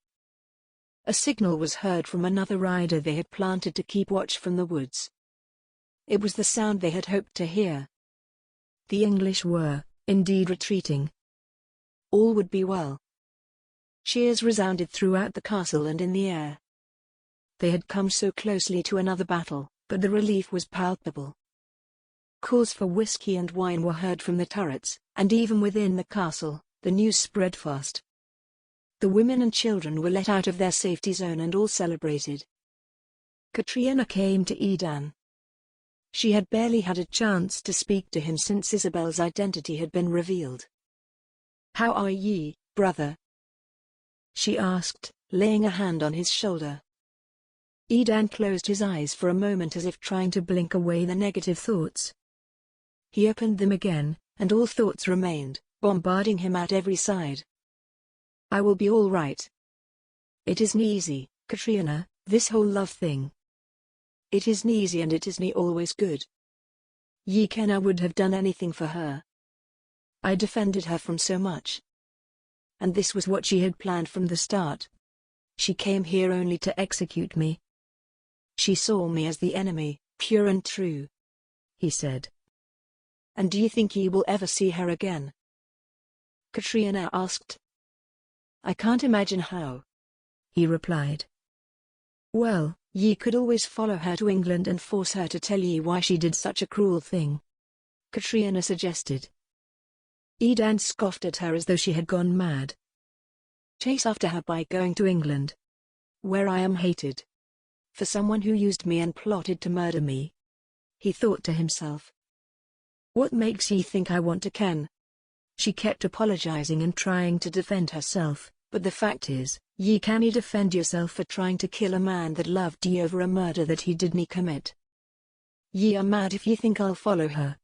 A signal was heard from another rider they had planted to keep watch from the woods. It was the sound they had hoped to hear. The English were, indeed, retreating. All would be well. Cheers resounded throughout the castle and in the air. They had come so closely to another battle, but the relief was palpable. Calls for whiskey and wine were heard from the turrets, and even within the castle, the news spread fast. The women and children were let out of their safety zone and all celebrated. Katrina came to Edan. She had barely had a chance to speak to him since Isabel's identity had been revealed. "How are ye, brother?" she asked, laying a hand on his shoulder. Edan closed his eyes for a moment as if trying to blink away the negative thoughts. He opened them again, and all thoughts remained, bombarding him at every side. "I will be all right. It isn't easy, Katrina, this whole love thing. It isn't easy and it isn't always good. Ye ken I would have done anything for her. I defended her from so much. And this was what she had planned from the start. She came here only to execute me. She saw me as the enemy, pure and true," he said. "And do you think ye will ever see her again?" Katrina asked. "I can't imagine how," he replied. "Well, ye could always follow her to England and force her to tell ye why she did such a cruel thing," Katrina suggested. Edan scoffed at her as though she had gone mad. "Chase after her by going to England, where I am hated. For someone who used me and plotted to murder me," he thought to himself. "What makes ye think I want to ken?" She kept apologizing and trying to defend herself, but the fact is, Ye canny defend yourself for trying to kill a man that loved ye over a murder that he didn't commit. Ye are mad if ye think I'll follow her.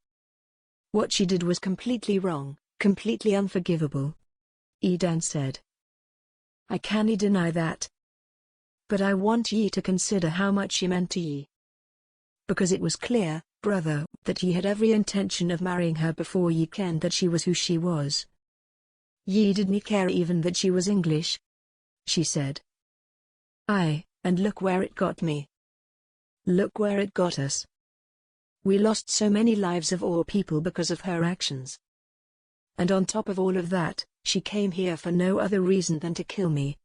What she did was completely wrong, completely unforgivable. Edan said. I canny deny that. But I want ye to consider how much she meant to ye. Because it was clear, brother, that ye had every intention of marrying her before ye kenned that she was who she was. Ye didn't care even that she was English, she said. Aye, and look where it got me. Look where it got us. We lost so many lives of all people because of her actions. And on top of all of that, she came here for no other reason than to kill me.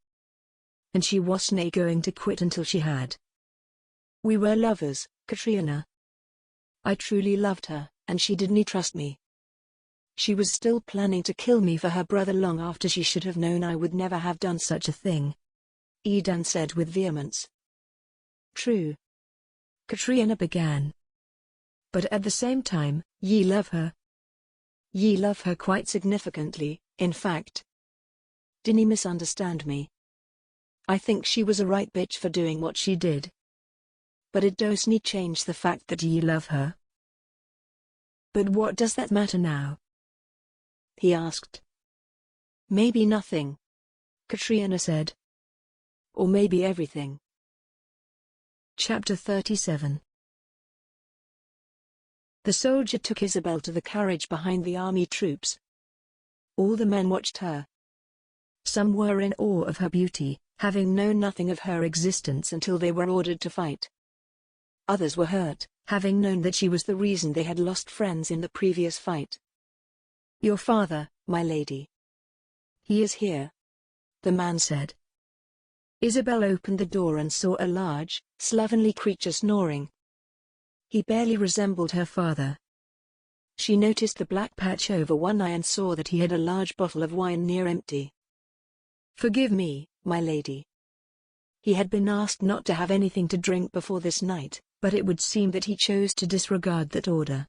And she wasn't going to quit until she had. We were lovers, Katrina. I truly loved her, and she didn't trust me. She was still planning to kill me for her brother long after she should have known I would never have done such a thing. Edan said with vehemence. True. Katrina began. But at the same time, ye love her. Ye love her quite significantly, in fact. Dinny misunderstand me. I think she was a right bitch for doing what she did. But it doesn't change the fact that ye love her. But what does that matter now? He asked. Maybe nothing, Katrina said. Or maybe everything. Chapter 37. The soldier took Isabel to the carriage behind the army troops. All the men watched her. Some were in awe of her beauty, having known nothing of her existence until they were ordered to fight. Others were hurt, having known that she was the reason they had lost friends in the previous fight. Your father, my lady. He is here, the man said. Isabel opened the door and saw a large, slovenly creature snoring. He barely resembled her father. She noticed the black patch over one eye and saw that he had a large bottle of wine near empty. Forgive me, my lady. He had been asked not to have anything to drink before this night, but it would seem that he chose to disregard that order,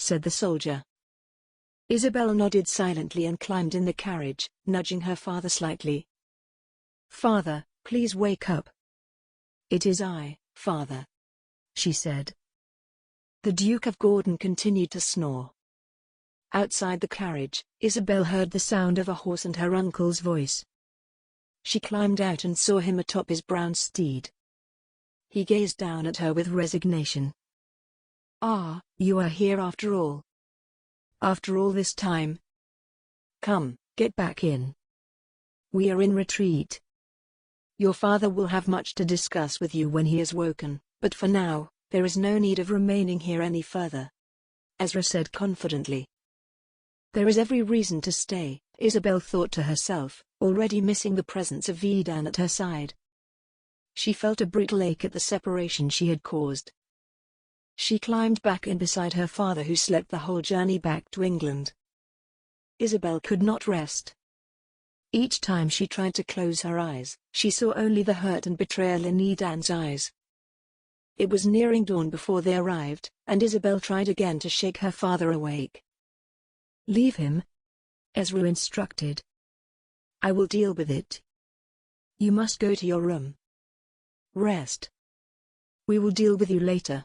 said the soldier. Isabel nodded silently and climbed in the carriage, nudging her father slightly. Father, please wake up. It is I, father, she said. The Duke of Gordon continued to snore. Outside the carriage, Isabel heard the sound of a horse and her uncle's voice. She climbed out and saw him atop his brown steed. He gazed down at her with resignation. Ah, you are here after all. After all this time. Come, get back in. We are in retreat. Your father will have much to discuss with you when he is woken, but for now, there is no need of remaining here any further. Ezra said confidently. There is every reason to stay, Isabel thought to herself, already missing the presence of Edan at her side. She felt a brutal ache at the separation she had caused. She climbed back in beside her father who slept the whole journey back to England. Isabel could not rest. Each time she tried to close her eyes, she saw only the hurt and betrayal in Edan's eyes. It was nearing dawn before they arrived, and Isabel tried again to shake her father awake. Leave him, Ezra instructed. I will deal with it. You must go to your room. Rest. We will deal with you later.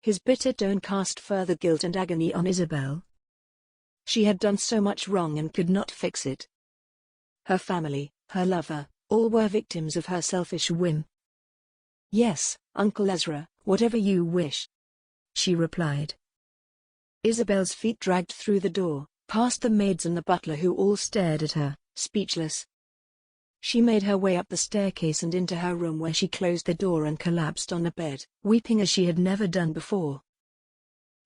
His bitter tone cast further guilt and agony on Isabel. She had done so much wrong and could not fix it. Her family, her lover, all were victims of her selfish whim. Yes, Uncle Ezra, whatever you wish, she replied. Isabel's feet dragged through the door, past the maids and the butler who all stared at her, speechless. She made her way up the staircase and into her room where she closed the door and collapsed on the bed, weeping as she had never done before.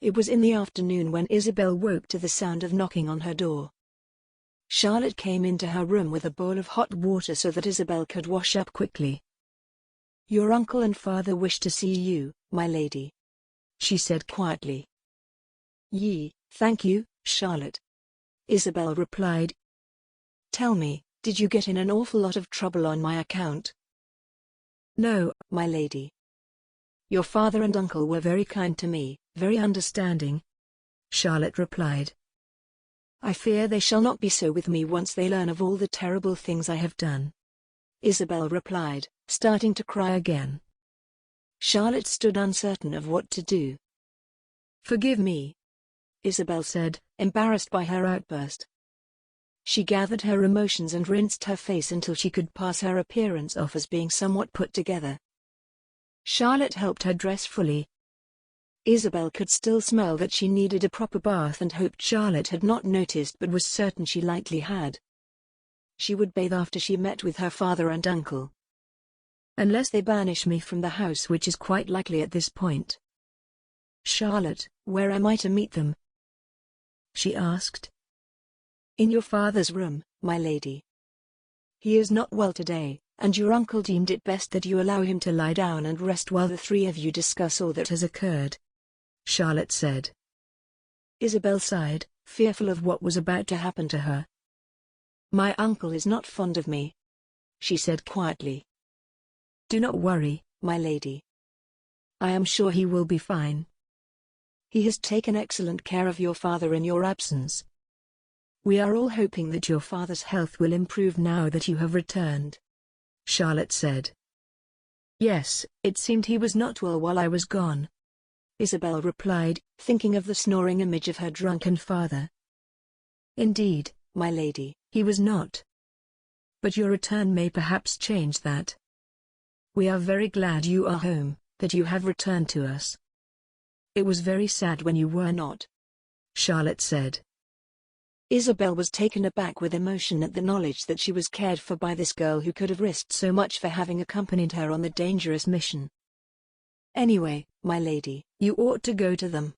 It was in the afternoon when Isabel woke to the sound of knocking on her door. Charlotte came into her room with a bowl of hot water so that Isabel could wash up quickly. Your uncle and father wish to see you, my lady, she said quietly. Thank you, Charlotte, Isabel replied. Tell me, did you get in an awful lot of trouble on my account? No, my lady. Your father and uncle were very kind to me, very understanding, Charlotte replied. I fear they shall not be so with me once they learn of all the terrible things I have done. Isabel replied, starting to cry again. Charlotte stood uncertain of what to do. Forgive me, Isabel said, embarrassed by her outburst. She gathered her emotions and rinsed her face until she could pass her appearance off as being somewhat put together. Charlotte helped her dress fully. Isabel could still smell that she needed a proper bath and hoped Charlotte had not noticed but was certain she likely had. She would bathe after she met with her father and uncle. Unless they banish me from the house, which is quite likely at this point. Charlotte, where am I to meet them? She asked. In your father's room, my lady. He is not well today, and your uncle deemed it best that you allow him to lie down and rest while the three of you discuss all that has occurred, Charlotte said. Isabel sighed, fearful of what was about to happen to her. My uncle is not fond of me, she said quietly. Do not worry, my lady. I am sure he will be fine. He has taken excellent care of your father in your absence. We are all hoping that your father's health will improve now that you have returned, Charlotte said. Yes, it seemed he was not well while I was gone, Isabel replied, thinking of the snoring image of her drunken father. Indeed, my lady, he was not. But your return may perhaps change that. We are very glad you are home, that you have returned to us. It was very sad when you were not, Charlotte said. Isabel was taken aback with emotion at the knowledge that she was cared for by this girl who could have risked so much for having accompanied her on the dangerous mission. Anyway, my lady, you ought to go to them,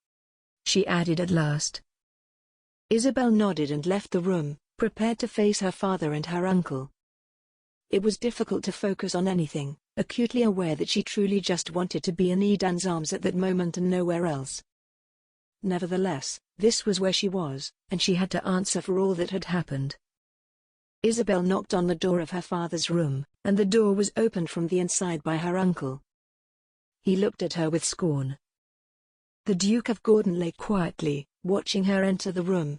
she added at last. Isabel nodded and left the room, prepared to face her father and her uncle. It was difficult to focus on anything, acutely aware that she truly just wanted to be in Edan's arms at that moment and nowhere else. Nevertheless, this was where she was, and she had to answer for all that had happened. Isabel knocked on the door of her father's room, and the door was opened from the inside by her uncle. He looked at her with scorn. The Duke of Gordon lay quietly, watching her enter the room.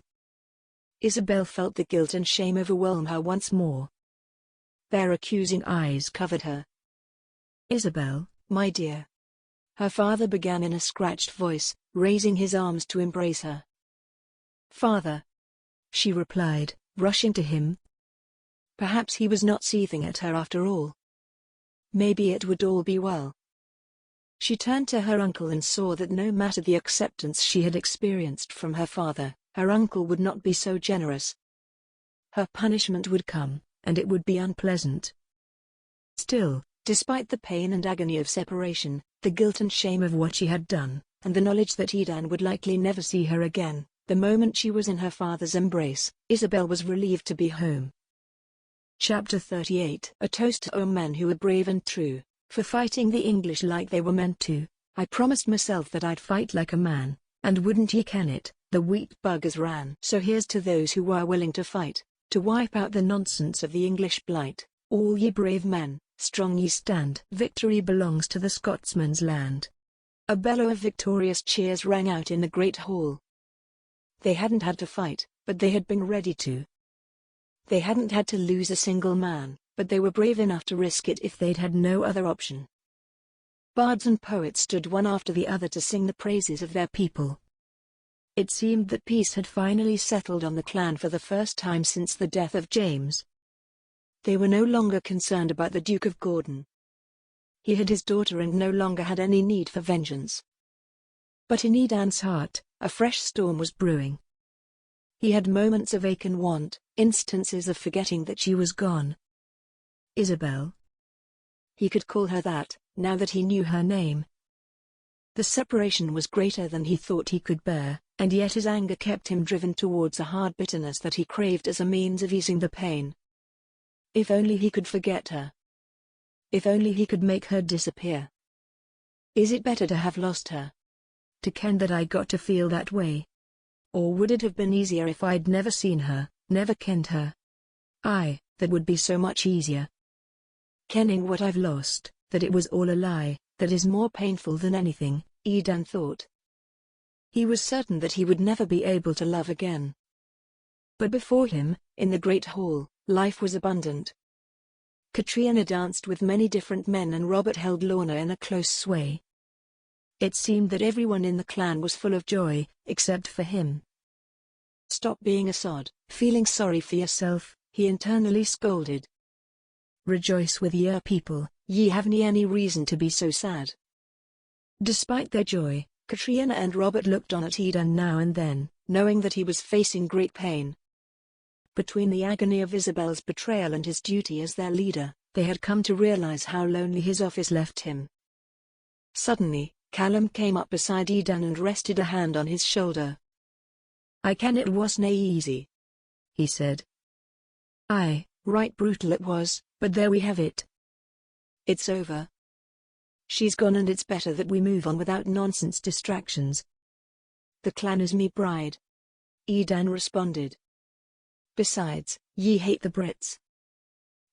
Isabel felt the guilt and shame overwhelm her once more. Their accusing eyes covered her. Isabel, my dear. Her father began in a scratched voice, raising his arms to embrace her. Father, she replied, rushing to him. Perhaps he was not seething at her after all. Maybe it would all be well. She turned to her uncle and saw that no matter the acceptance she had experienced from her father, her uncle would not be so generous. Her punishment would come, and it would be unpleasant. Still, despite the pain and agony of separation, the guilt and shame of what she had done, and the knowledge that Edan would likely never see her again, the moment she was in her father's embrace, Isabel was relieved to be home. Chapter 38. A toast to all men who were brave and true, for fighting the English like they were meant to. I promised myself that I'd fight like a man, and wouldn't ye ken it, the wheat buggers ran. So here's to those who were willing to fight, to wipe out the nonsense of the English blight. All ye brave men, strong ye stand. Victory belongs to the Scotsman's land. A bellow of victorious cheers rang out in the great hall. They hadn't had to fight, but they had been ready to. They hadn't had to lose a single man, but they were brave enough to risk it if they'd had no other option. Bards and poets stood one after the other to sing the praises of their people. It seemed that peace had finally settled on the clan for the first time since the death of James. They were no longer concerned about the Duke of Gordon. He had his daughter and no longer had any need for vengeance. But in Edan's heart, a fresh storm was brewing. He had moments of ache and want, instances of forgetting that she was gone. Isabel. He could call her that, now that he knew her name. The separation was greater than he thought he could bear, and yet his anger kept him driven towards a hard bitterness that he craved as a means of easing the pain. If only he could forget her. If only he could make her disappear. Is it better to have lost her? To ken that I got to feel that way? Or would it have been easier if I'd never seen her, never kenned her? Aye, that would be so much easier. Kenning what I've lost, that it was all a lie, that is more painful than anything, Edan thought. He was certain that he would never be able to love again. But before him, in the great hall, life was abundant. Katrina danced with many different men and Robert held Lorna in a close sway. It seemed that everyone in the clan was full of joy, except for him. "Stop being a sod, feeling sorry for yourself," he internally scolded. "Rejoice with your people, ye haven't any reason to be so sad." Despite their joy, Katrina and Robert looked on at Edan now and then, knowing that he was facing great pain. Between the agony of Isabel's betrayal and his duty as their leader, they had come to realize how lonely his office left him. Suddenly, Callum came up beside Edan and rested a hand on his shoulder. "I ken it wasna easy," he said. "Aye, right brutal it was, but there we have it. It's over. She's gone and it's better that we move on without nonsense distractions. The clan is me bride," Edan responded. "Besides, ye hate the Brits.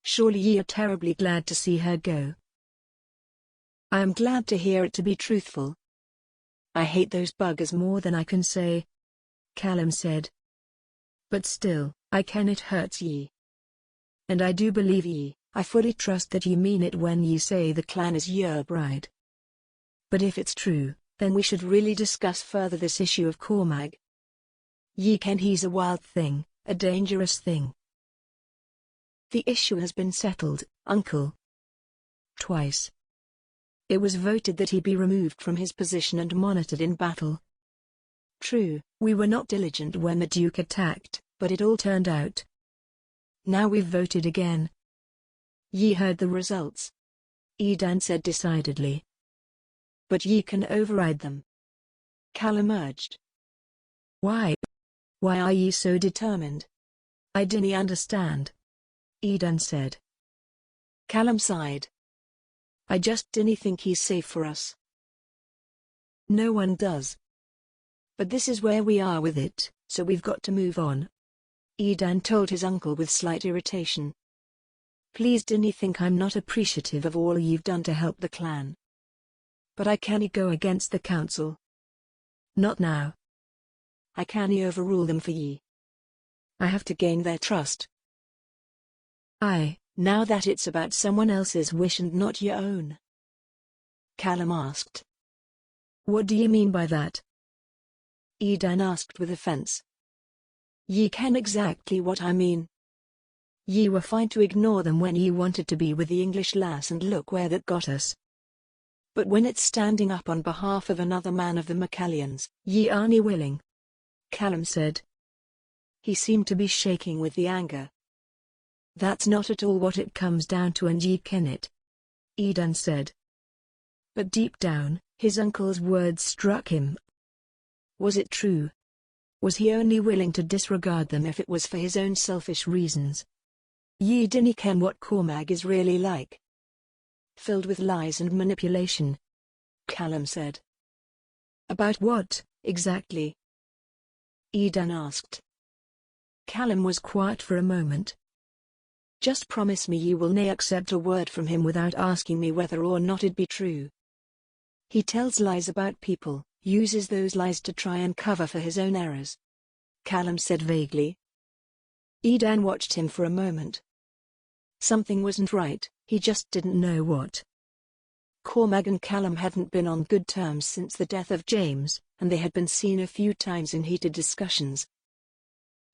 Surely ye are terribly glad to see her go." "I am glad to hear it, to be truthful. I hate those buggers more than I can say," Callum said. "But still, I ken it hurts ye. And I do believe ye. I fully trust that ye mean it when ye say the clan is your bride. But if it's true, then we should really discuss further this issue of Cormag. Ye ken he's a wild thing, a dangerous thing." "The issue has been settled, uncle. Twice. It was voted that he be removed from his position and monitored in battle. True, we were not diligent when the Duke attacked, but it all turned out. Now we've voted again." "Ye heard the results," Edan said decidedly. "But ye can override them," Callum urged. "Why? Why are ye so determined?" "I dinna understand," Edan said. Callum sighed. "I just dinna think he's safe for us." "No one does. But this is where we are with it, so we've got to move on," Edan told his uncle with slight irritation. "Please dinna think I'm not appreciative of all you've done to help the clan. But I canna go against the council. Not now. I canna overrule them for ye. I have to gain their trust." "Aye, now that it's about someone else's wish and not your own?" Callum asked. "What do you mean by that?" Edan asked with offense. "Ye ken exactly what I mean. Ye were fine to ignore them when ye wanted to be with the English lass, and look where that got us. But when it's standing up on behalf of another man of the Maccallions, ye aren't willing," Callum said. He seemed to be shaking with the anger. "That's not at all what it comes down to, and ye ken it," Edan said. But deep down, his uncle's words struck him. Was it true? Was he only willing to disregard them if it was for his own selfish reasons? "Ye dinna ken what Cormag is really like. Filled with lies and manipulation," Callum said. "About what, exactly?" Edan asked. Callum was quiet for a moment. "Just promise me you will nae accept a word from him without asking me whether or not it be true." "He tells lies about people, uses those lies to try and cover for his own errors," Callum said vaguely. Edan watched him for a moment. Something wasn't right, he just didn't know what. Cormag and Callum hadn't been on good terms since the death of James, and they had been seen a few times in heated discussions.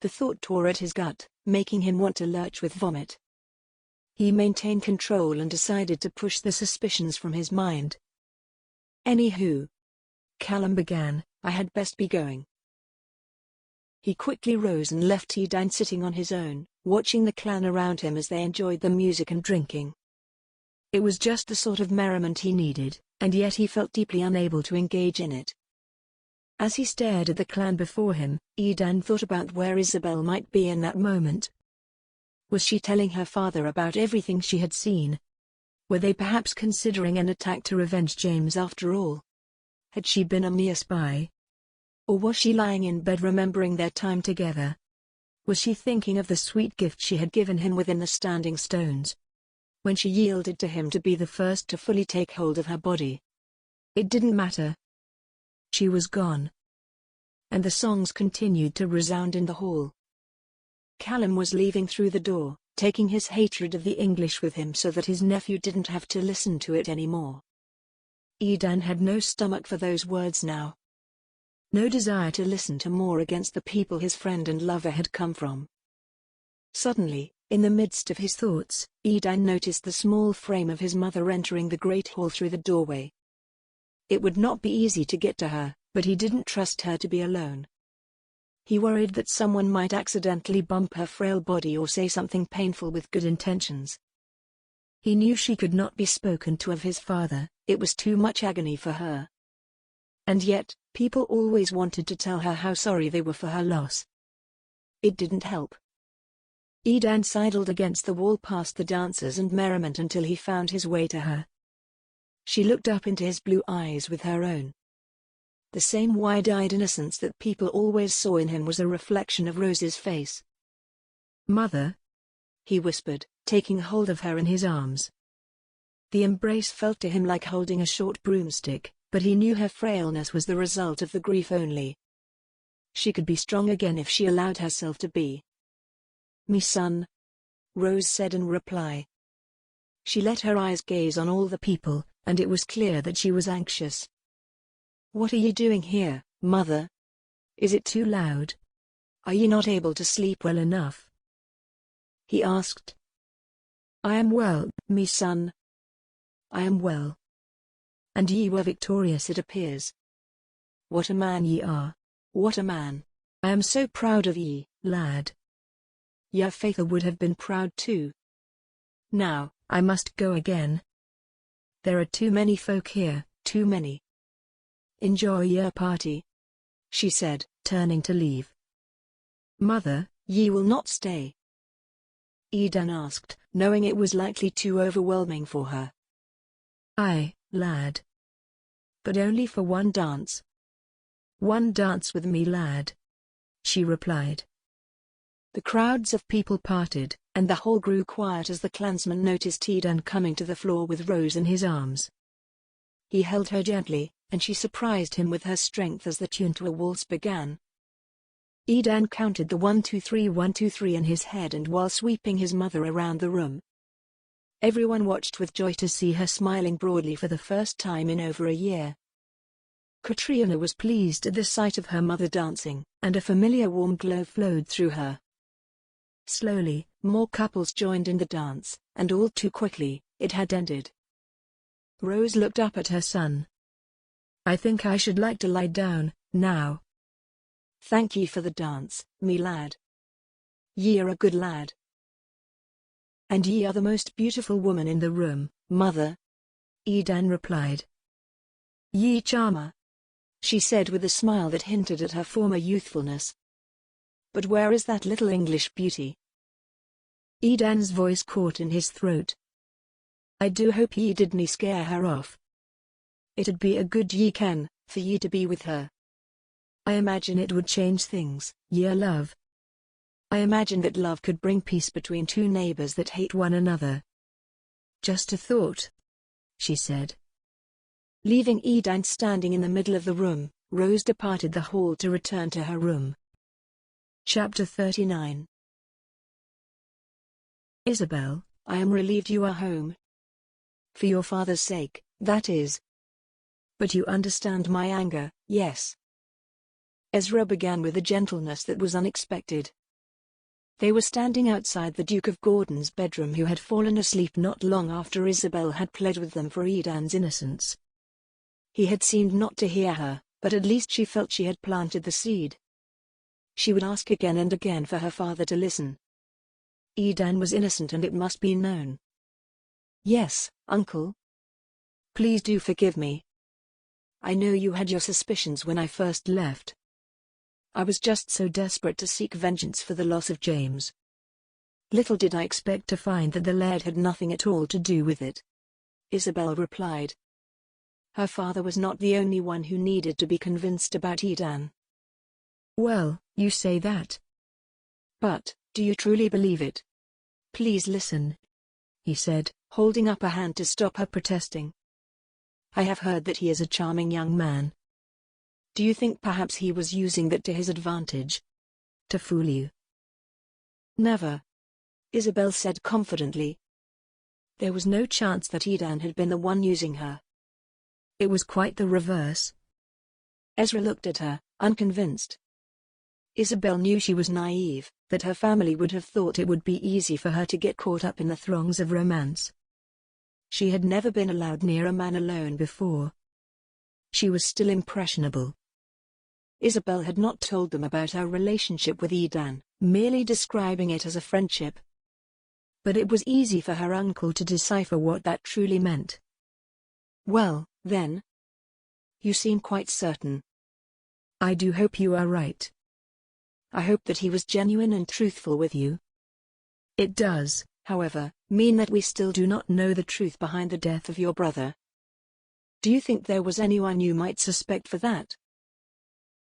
The thought tore at his gut, making him want to lurch with vomit. He maintained control and decided to push the suspicions from his mind. "Anywho," Callum began, "I had best be going." He quickly rose and left Edan sitting on his own, watching the clan around him as they enjoyed the music and drinking. It was just the sort of merriment he needed, and yet he felt deeply unable to engage in it. As he stared at the clan before him, Edan thought about where Isabel might be in that moment. Was she telling her father about everything she had seen? Were they perhaps considering an attack to revenge James after all? Had she been a mere spy? Or was she lying in bed remembering their time together? Was she thinking of the sweet gift she had given him within the Standing Stones? When she yielded to him to be the first to fully take hold of her body. It didn't matter. She was gone. And the songs continued to resound in the hall. Callum was leaving through the door, taking his hatred of the English with him so that his nephew didn't have to listen to it anymore. Edan had no stomach for those words now. No desire to listen to more against the people his friend and lover had come from. Suddenly, in the midst of his thoughts, Edan noticed the small frame of his mother entering the great hall through the doorway. It would not be easy to get to her, but he didn't trust her to be alone. He worried that someone might accidentally bump her frail body or say something painful with good intentions. He knew she could not be spoken to of his father, it was too much agony for her. And yet, people always wanted to tell her how sorry they were for her loss. It didn't help. Edan sidled against the wall past the dancers and merriment until he found his way to her. She looked up into his blue eyes with her own. The same wide-eyed innocence that people always saw in him was a reflection of Rose's face. "Mother," he whispered, taking hold of her in his arms. The embrace felt to him like holding a short broomstick, but he knew her frailness was the result of the grief only. She could be strong again if she allowed herself to be. "Me son," Rose said in reply. She let her eyes gaze on all the people, and it was clear that she was anxious. "What are you doing here, mother? Is it too loud? Are you not able to sleep well enough?" he asked. "I am well, me son. I am well. And ye were victorious, it appears. What a man ye are, what a man. I am so proud of ye, lad. Your father would have been proud too. Now, I must go again. There are too many folk here, too many. Enjoy your party," she said, turning to leave. "Mother, ye will not stay?" Edan asked, knowing it was likely too overwhelming for her. "Aye, lad. But only for one dance." "One dance with me, lad," she replied. The crowds of people parted, and the hall grew quiet as the clansman noticed Edan coming to the floor with Rose in his arms. He held her gently, and she surprised him with her strength as the tune to a waltz began. Edan counted the 1-2-3 1-2-3 in his head and while sweeping his mother around the room. Everyone watched with joy to see her smiling broadly for the first time in over a year. Katrina was pleased at the sight of her mother dancing, and a familiar warm glow flowed through her. Slowly, more couples joined in the dance, and all too quickly, it had ended. Rose looked up at her son. "I think I should like to lie down, now." "Thank ye for the dance, me lad. Ye are a good lad. And ye are the most beautiful woman in the room, mother," Edan replied. "Ye charmer," she said with a smile that hinted at her former youthfulness. "But where is that little English beauty?" Edan's voice caught in his throat. "I do hope ye didn't scare her off. It'd be a good ye can, for ye to be with her. I imagine it would change things, ye love. I imagine that love could bring peace between two neighbors that hate one another." "Just a thought," she said. Leaving Edan standing in the middle of the room, Rose departed the hall to return to her room. Chapter 39. "Isabel, I am relieved you are home. For your father's sake, that is. But you understand my anger, yes?" Ezra began with a gentleness that was unexpected. They were standing outside the Duke of Gordon's bedroom, who had fallen asleep not long after Isabel had pled with them for Edan's innocence. He had seemed not to hear her, but at least she felt she had planted the seed. She would ask again and again for her father to listen. Edan was innocent and it must be known. "Yes, uncle. Please do forgive me. I know you had your suspicions when I first left. I was just so desperate to seek vengeance for the loss of James. Little did I expect to find that the Laird had nothing at all to do with it," Isabel replied. Her father was not the only one who needed to be convinced about Edan. "Well, you say that. But, do you truly believe it? Please listen," he said, holding up a hand to stop her protesting. "I have heard that he is a charming young man. Do you think perhaps he was using that to his advantage? To fool you?" Never, Isabel said confidently. There was no chance that Edan had been the one using her. It was quite the reverse. Ezra looked at her, unconvinced. Isabel knew she was naive, that her family would have thought it would be easy for her to get caught up in the throngs of romance. She had never been allowed near a man alone before. She was still impressionable. Isabel had not told them about her relationship with Edan, merely describing it as a friendship. But it was easy for her uncle to decipher what that truly meant. Well, then. You seem quite certain. I do hope you are right. I hope that he was genuine and truthful with you. It does, however, mean that we still do not know the truth behind the death of your brother. Do you think there was anyone you might suspect for that?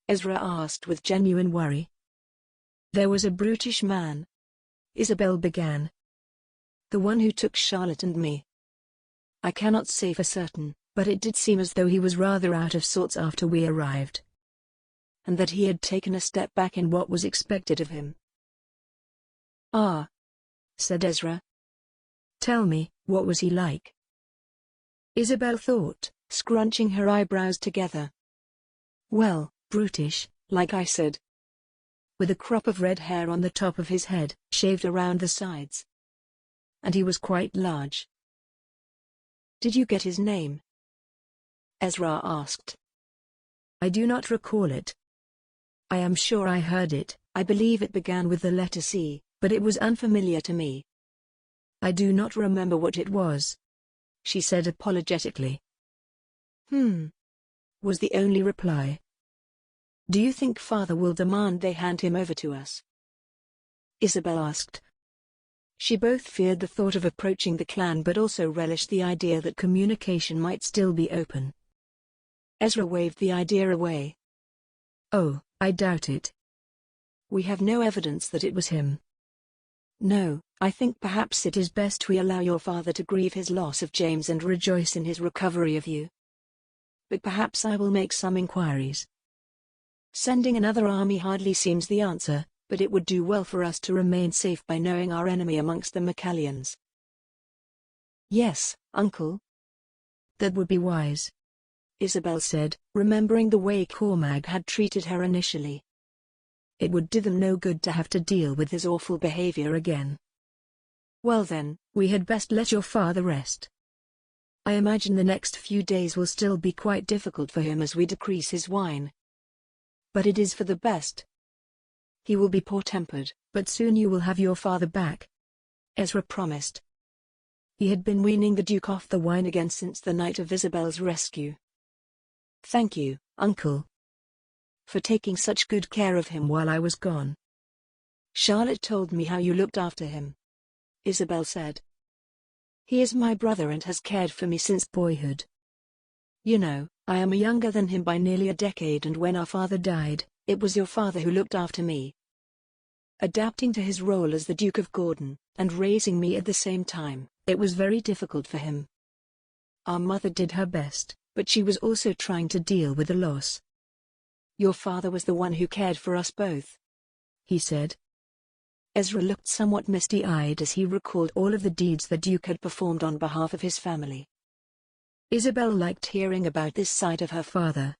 Ezra asked with genuine worry. There was a brutish man. Isabel began. The one who took Charlotte and me. I cannot say for certain, but it did seem as though he was rather out of sorts after we arrived. And that he had taken a step back in what was expected of him. Ah, said Ezra. Tell me, what was he like? Isabel thought, scrunching her eyebrows together. Well, brutish, like I said. With a crop of red hair on the top of his head, shaved around the sides. And he was quite large. Did you get his name? Ezra asked. I do not recall it. I am sure I heard it. I believe it began with the letter C, but it was unfamiliar to me. I do not remember what it was, she said apologetically. Was the only reply. Do you think Father will demand they hand him over to us? Isabel asked. She both feared the thought of approaching the clan but also relished the idea that communication might still be open. Ezra waved the idea away. Oh, I doubt it. We have no evidence that it was him. No, I think perhaps it is best we allow your father to grieve his loss of James and rejoice in his recovery of you. But perhaps I will make some inquiries. Sending another army hardly seems the answer, but it would do well for us to remain safe by knowing our enemy amongst the Maccallions. Yes, Uncle. That would be wise, Isabel said, remembering the way Cormac had treated her initially. It would do them no good to have to deal with his awful behavior again. Well then, we had best let your father rest. I imagine the next few days will still be quite difficult for him as we decrease his wine. But it is for the best. He will be poor-tempered, but soon you will have your father back, Ezra promised. He had been weaning the Duke off the wine again since the night of Isabel's rescue. Thank you, Uncle, for taking such good care of him while I was gone. Charlotte told me how you looked after him, Isabel said. He is my brother and has cared for me since boyhood. You know, I am younger than him by nearly a decade, and when our father died, it was your father who looked after me, adapting to his role as the Duke of Gordon, and raising me at the same time. It was very difficult for him. Our mother did her best, but she was also trying to deal with the loss. Your father was the one who cared for us both, he said. Ezra looked somewhat misty-eyed as he recalled all of the deeds the Duke had performed on behalf of his family. Isabel liked hearing about this side of her father.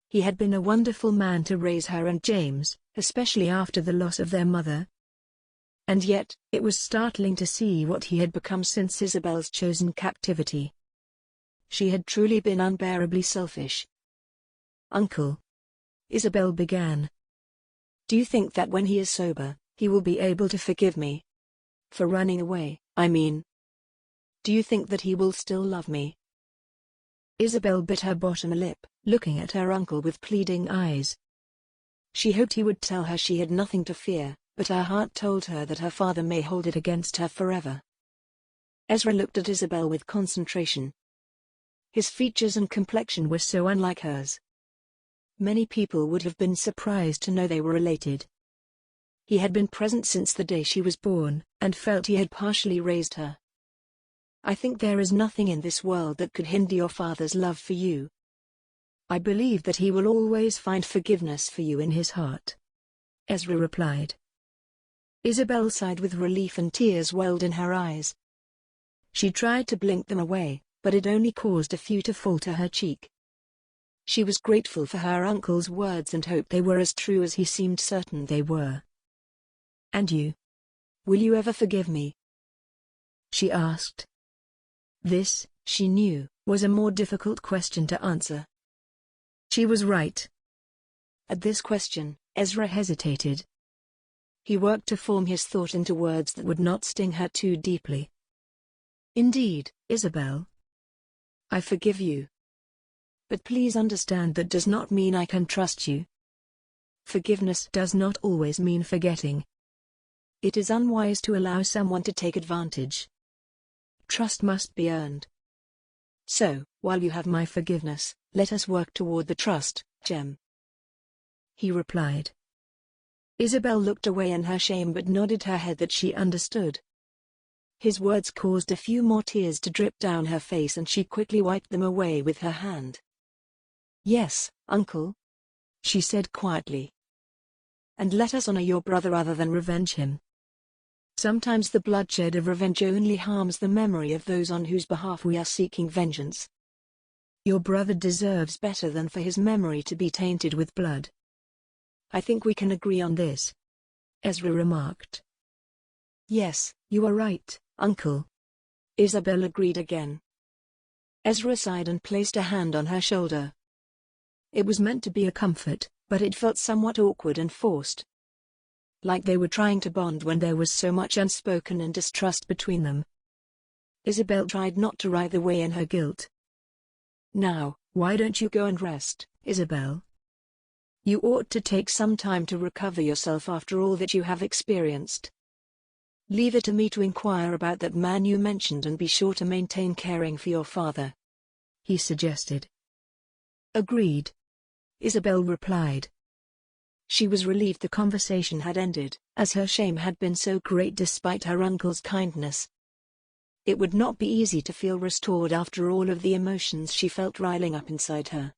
He had been a wonderful man to raise her and James, especially after the loss of their mother. And yet, it was startling to see what he had become since Isabel's chosen captivity. She had truly been unbearably selfish. Uncle, Isabel began. Do you think that when he is sober, he will be able to forgive me? For running away, I mean. Do you think that he will still love me? Isabel bit her bottom lip, looking at her uncle with pleading eyes. She hoped he would tell her she had nothing to fear, but her heart told her that her father may hold it against her forever. Ezra looked at Isabel with concentration. His features and complexion were so unlike hers. Many people would have been surprised to know they were related. He had been present since the day she was born, and felt he had partially raised her. I think there is nothing in this world that could hinder your father's love for you. I believe that he will always find forgiveness for you in his heart, Ezra replied. Isabel sighed with relief and tears welled in her eyes. She tried to blink them away, but it only caused a few to fall to her cheek. She was grateful for her uncle's words and hoped they were as true as he seemed certain they were. "And you? Will you ever forgive me?" she asked. This, she knew, was a more difficult question to answer. She was right. At this question, Ezra hesitated. He worked to form his thought into words that would not sting her too deeply. "Indeed, Isabel. I forgive you. But please understand that does not mean I can trust you. Forgiveness does not always mean forgetting. It is unwise to allow someone to take advantage. Trust must be earned. So, while you have my forgiveness, let us work toward the trust, Jem," he replied. Isabel looked away in her shame but nodded her head that she understood. His words caused a few more tears to drip down her face and she quickly wiped them away with her hand. "Yes, uncle," she said quietly. "And let us honor your brother rather than revenge him. Sometimes the bloodshed of revenge only harms the memory of those on whose behalf we are seeking vengeance. Your brother deserves better than for his memory to be tainted with blood." "I think we can agree on this," Ezra remarked. "Yes, you are right, uncle," Isabel agreed again. Ezra sighed and placed a hand on her shoulder. It was meant to be a comfort, but it felt somewhat awkward and forced. Like they were trying to bond when there was so much unspoken and distrust between them. Isabel tried not to writhe away in her guilt. "Now, why don't you go and rest, Isabel? You ought to take some time to recover yourself after all that you have experienced. Leave it to me to inquire about that man you mentioned and be sure to maintain caring for your father," he suggested. "Agreed," Isabel replied. She was relieved the conversation had ended, as her shame had been so great despite her uncle's kindness. It would not be easy to feel restored after all of the emotions she felt riling up inside her.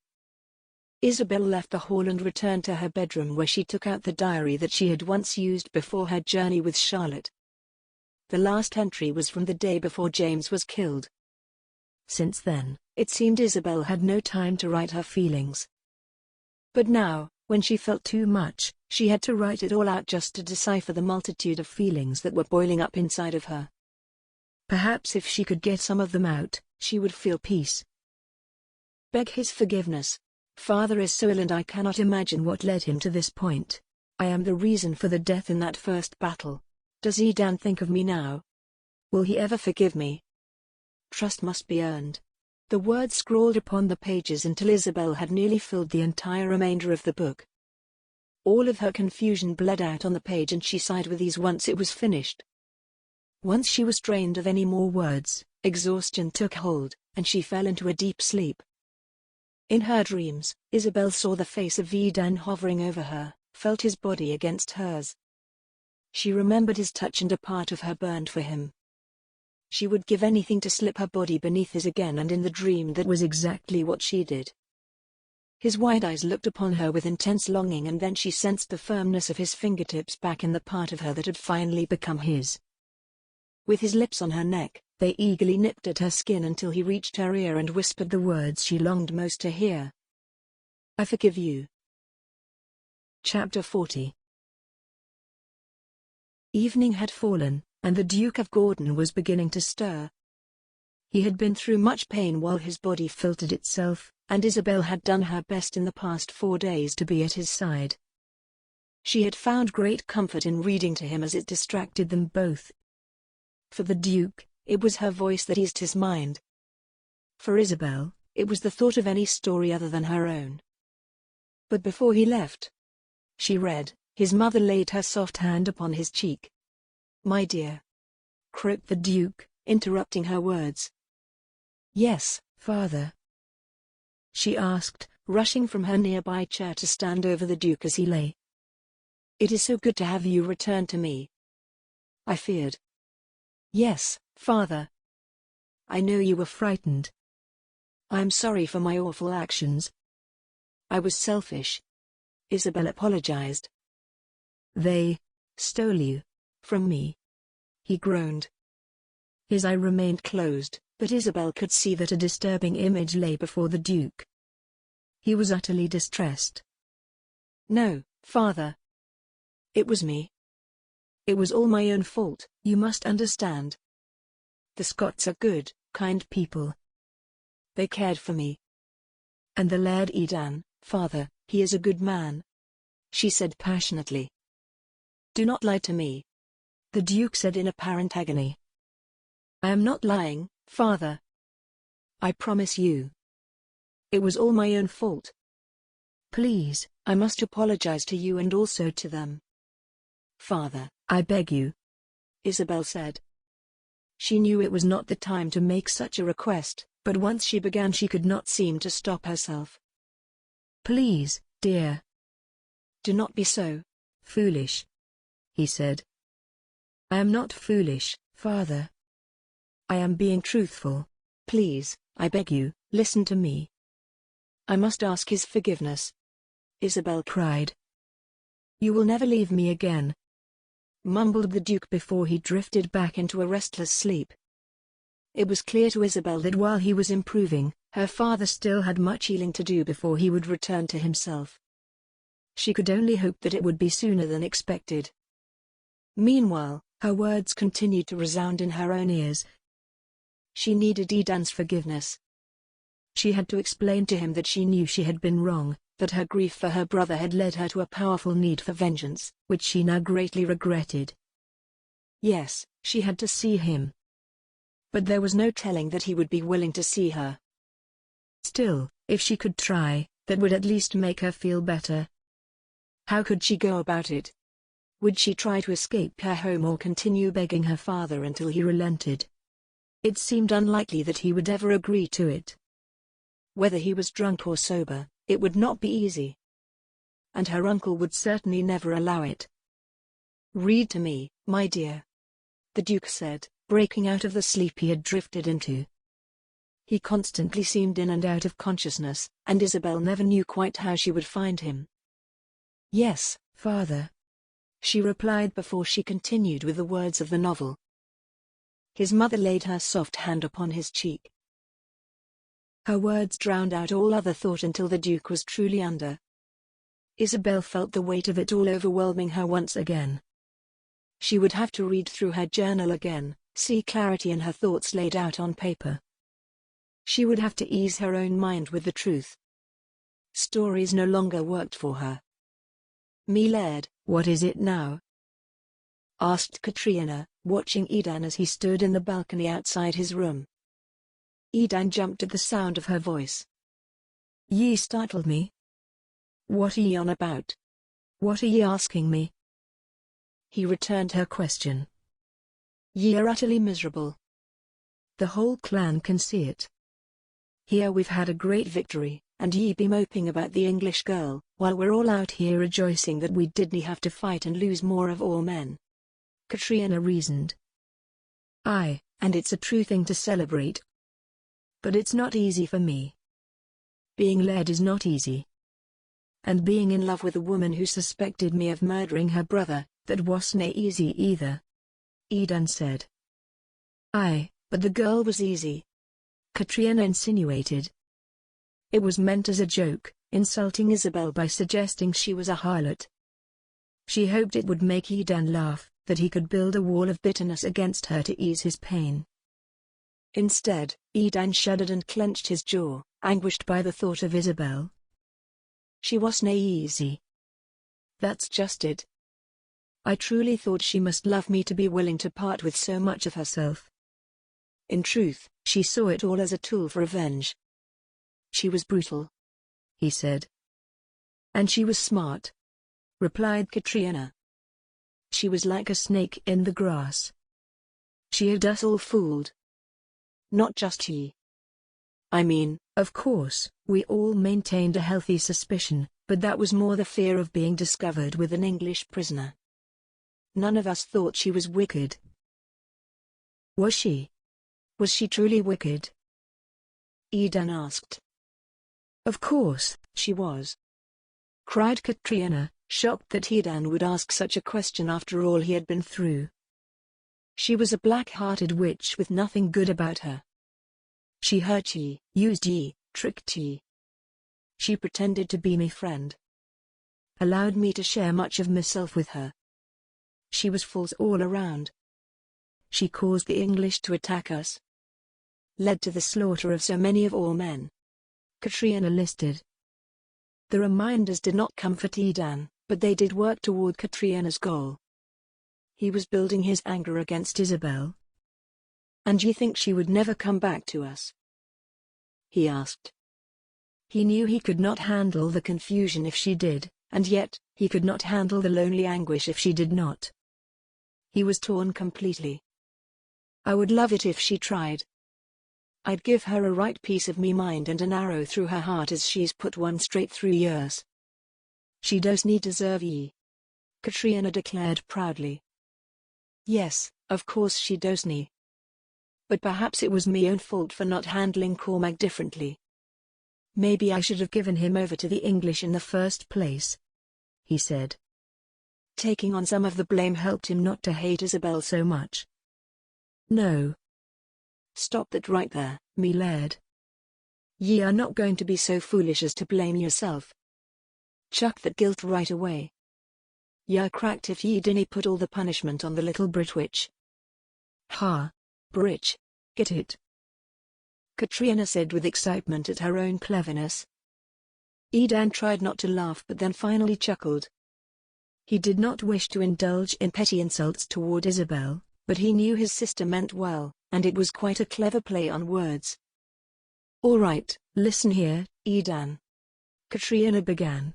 Isabel left the hall and returned to her bedroom where she took out the diary that she had once used before her journey with Charlotte. The last entry was from the day before James was killed. Since then, it seemed Isabel had no time to write her feelings. But now, when she felt too much, she had to write it all out just to decipher the multitude of feelings that were boiling up inside of her. Perhaps if she could get some of them out, she would feel peace. "Beg his forgiveness. Father is so ill and I cannot imagine what led him to this point. I am the reason for the death in that first battle. Does Edan think of me now? Will he ever forgive me? Trust must be earned." The words scrawled upon the pages until Isabel had nearly filled the entire remainder of the book. All of her confusion bled out on the page and she sighed with ease once it was finished. Once she was drained of any more words, exhaustion took hold, and she fell into a deep sleep. In her dreams, Isabel saw the face of Edan hovering over her, felt his body against hers. She remembered his touch and a part of her burned for him. She would give anything to slip her body beneath his again, and in the dream that was exactly what she did. His wide eyes looked upon her with intense longing and then she sensed the firmness of his fingertips back in the part of her that had finally become his. With his lips on her neck, they eagerly nipped at her skin until he reached her ear and whispered the words she longed most to hear. "I forgive you." Chapter 40. Evening had fallen, and the Duke of Gordon was beginning to stir. He had been through much pain while his body filtered itself, and Isabel had done her best in the past 4 days to be at his side. She had found great comfort in reading to him as it distracted them both. For the Duke, it was her voice that eased his mind. For Isabel, it was the thought of any story other than her own. But before he left, she read, his mother laid her soft hand upon his cheek. "My dear," croaked the Duke, interrupting her words. "Yes, father?" she asked, rushing from her nearby chair to stand over the Duke as he lay. "It is so good to have you return to me. I feared." "Yes, father. I know you were frightened. I am sorry for my awful actions. I was selfish." Isabel apologized. "They stole you, from me," he groaned. His eye remained closed, but Isabel could see that a disturbing image lay before the Duke. He was utterly distressed. "No, father. It was me. It was all my own fault. You must understand. The Scots are good, kind people. They cared for me. And the Laird Edan, father, he is a good man," she said passionately. "Do not lie to me," the Duke said in apparent agony. "I am not lying, father. I promise you. It was all my own fault. Please, I must apologize to you and also to them." "Father, I beg you," Isabel said. She knew it was not the time to make such a request, but once she began she could not seem to stop herself. "Please, dear. Do not be so foolish," he said. "I am not foolish, father. I am being truthful. Please, I beg you, listen to me. I must ask his forgiveness," Isabel cried. "You will never leave me again," mumbled the Duke before he drifted back into a restless sleep. It was clear to Isabel that while he was improving, her father still had much healing to do before he would return to himself. She could only hope that it would be sooner than expected. Meanwhile, her words continued to resound in her own ears. She needed Edan's forgiveness. She had to explain to him that she knew she had been wrong, that her grief for her brother had led her to a powerful need for vengeance, which she now greatly regretted. Yes, she had to see him. But there was no telling that he would be willing to see her. Still, if she could try, that would at least make her feel better. How could she go about it? Would she try to escape her home or continue begging her father until he relented? It seemed unlikely that he would ever agree to it. Whether he was drunk or sober, it would not be easy. And her uncle would certainly never allow it. "Read to me, my dear," the Duke said, breaking out of the sleep he had drifted into. He constantly seemed in and out of consciousness, and Isabel never knew quite how she would find him. "Yes, father," she replied before she continued with the words of the novel. His mother laid her soft hand upon his cheek. Her words drowned out all other thought until the Duke was truly under. Isabel felt the weight of it all overwhelming her once again. She would have to read through her journal again, see clarity in her thoughts laid out on paper. She would have to ease her own mind with the truth. Stories no longer worked for her. "Me Laird, what is it now?" asked Katrina, watching Edan as he stood in the balcony outside his room. Edan jumped at the sound of her voice. "Ye startled me. What are ye on about? What are ye asking me?" He returned her question. "Ye are utterly miserable. The whole clan can see it. Here we've had a great victory, and ye be moping about the English girl, while we're all out here rejoicing that we didn't have to fight and lose more of all men," Katrina reasoned. "Aye, and it's a true thing to celebrate. But it's not easy for me. Being Laird is not easy. And being in love with a woman who suspected me of murdering her brother, that wasn't easy either," Edan said. "Aye, but the girl was easy," Katrina insinuated. It was meant as a joke, insulting Isabel by suggesting she was a harlot. She hoped it would make Edan laugh, that he could build a wall of bitterness against her to ease his pain. Instead, Edan shuddered and clenched his jaw, anguished by the thought of Isabel. "She wasn't easy. That's just it. I truly thought she must love me to be willing to part with so much of herself. In truth, she saw it all as a tool for revenge." "She was brutal," he said. "And she was smart," replied Katrina. "She was like a snake in the grass. She had us all fooled. Not just she. I mean, of course, we all maintained a healthy suspicion, but that was more the fear of being discovered with an English prisoner. None of us thought she was wicked." "Was she? Was she truly wicked?" Edan asked. "Of course, she was," cried Katrina, shocked that Edan would ask such a question after all he had been through. She was a black-hearted witch with nothing good about her. She hurt ye, used ye, tricked ye. She pretended to be my friend. Allowed me to share much of myself with her. She was false all around. She caused the English to attack us. Led to the slaughter of so many of our men. Katrina listed. The reminders did not comfort Edan, but they did work toward Katrina's goal. He was building his anger against Isabel. And you think she would never come back to us? He asked. He knew he could not handle the confusion if she did, and yet, he could not handle the lonely anguish if she did not. He was torn completely. I would love it if she tried. I'd give her a right piece of me mind and an arrow through her heart as she's put one straight through yours. She does need deserve ye. Katrina declared proudly. Yes, of course she does me. But perhaps it was me own fault for not handling Cormac differently. Maybe I should have given him over to the English in the first place, he said. Taking on some of the blame helped him not to hate Isabel so much. No. Stop that right there, me Laird. Ye are not going to be so foolish as to blame yourself. Chuck that guilt right away. Ye are cracked if ye dinna put all the punishment on the little Brit witch. Ha. Britch. Get it? Katrina said with excitement at her own cleverness. Edan tried not to laugh but then finally chuckled. He did not wish to indulge in petty insults toward Isabel, but he knew his sister meant well, and it was quite a clever play on words. All right, listen here, Edan. Katrina began.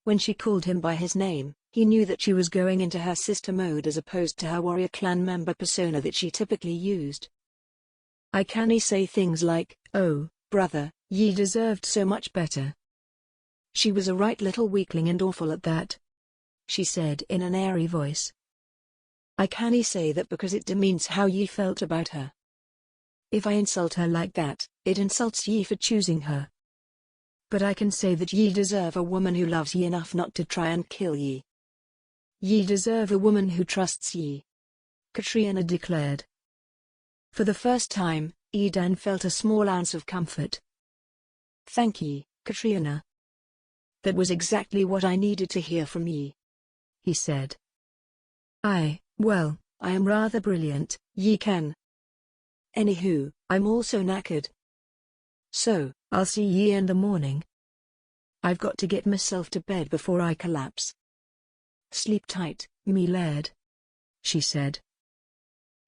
When she called him by his name, he knew that she was going into her sister mode as opposed to her warrior clan member persona that she typically used. I cannae say things like, oh, brother, ye deserved so much better. She was a right little weakling and awful at that, she said in an airy voice. I cannae say that because it demeans how ye felt about her. If I insult her like that, it insults ye for choosing her. But I can say that ye deserve a woman who loves ye enough not to try and kill ye. Ye deserve a woman who trusts ye, Katrina declared. For the first time, Edan felt a small ounce of comfort. Thank ye, Katrina. That was exactly what I needed to hear from ye, he said. Well, I am rather brilliant, ye ken. Anywho, I'm also knackered. So, I'll see ye in the morning. I've got to get myself to bed before I collapse. Sleep tight, me Laird, she said.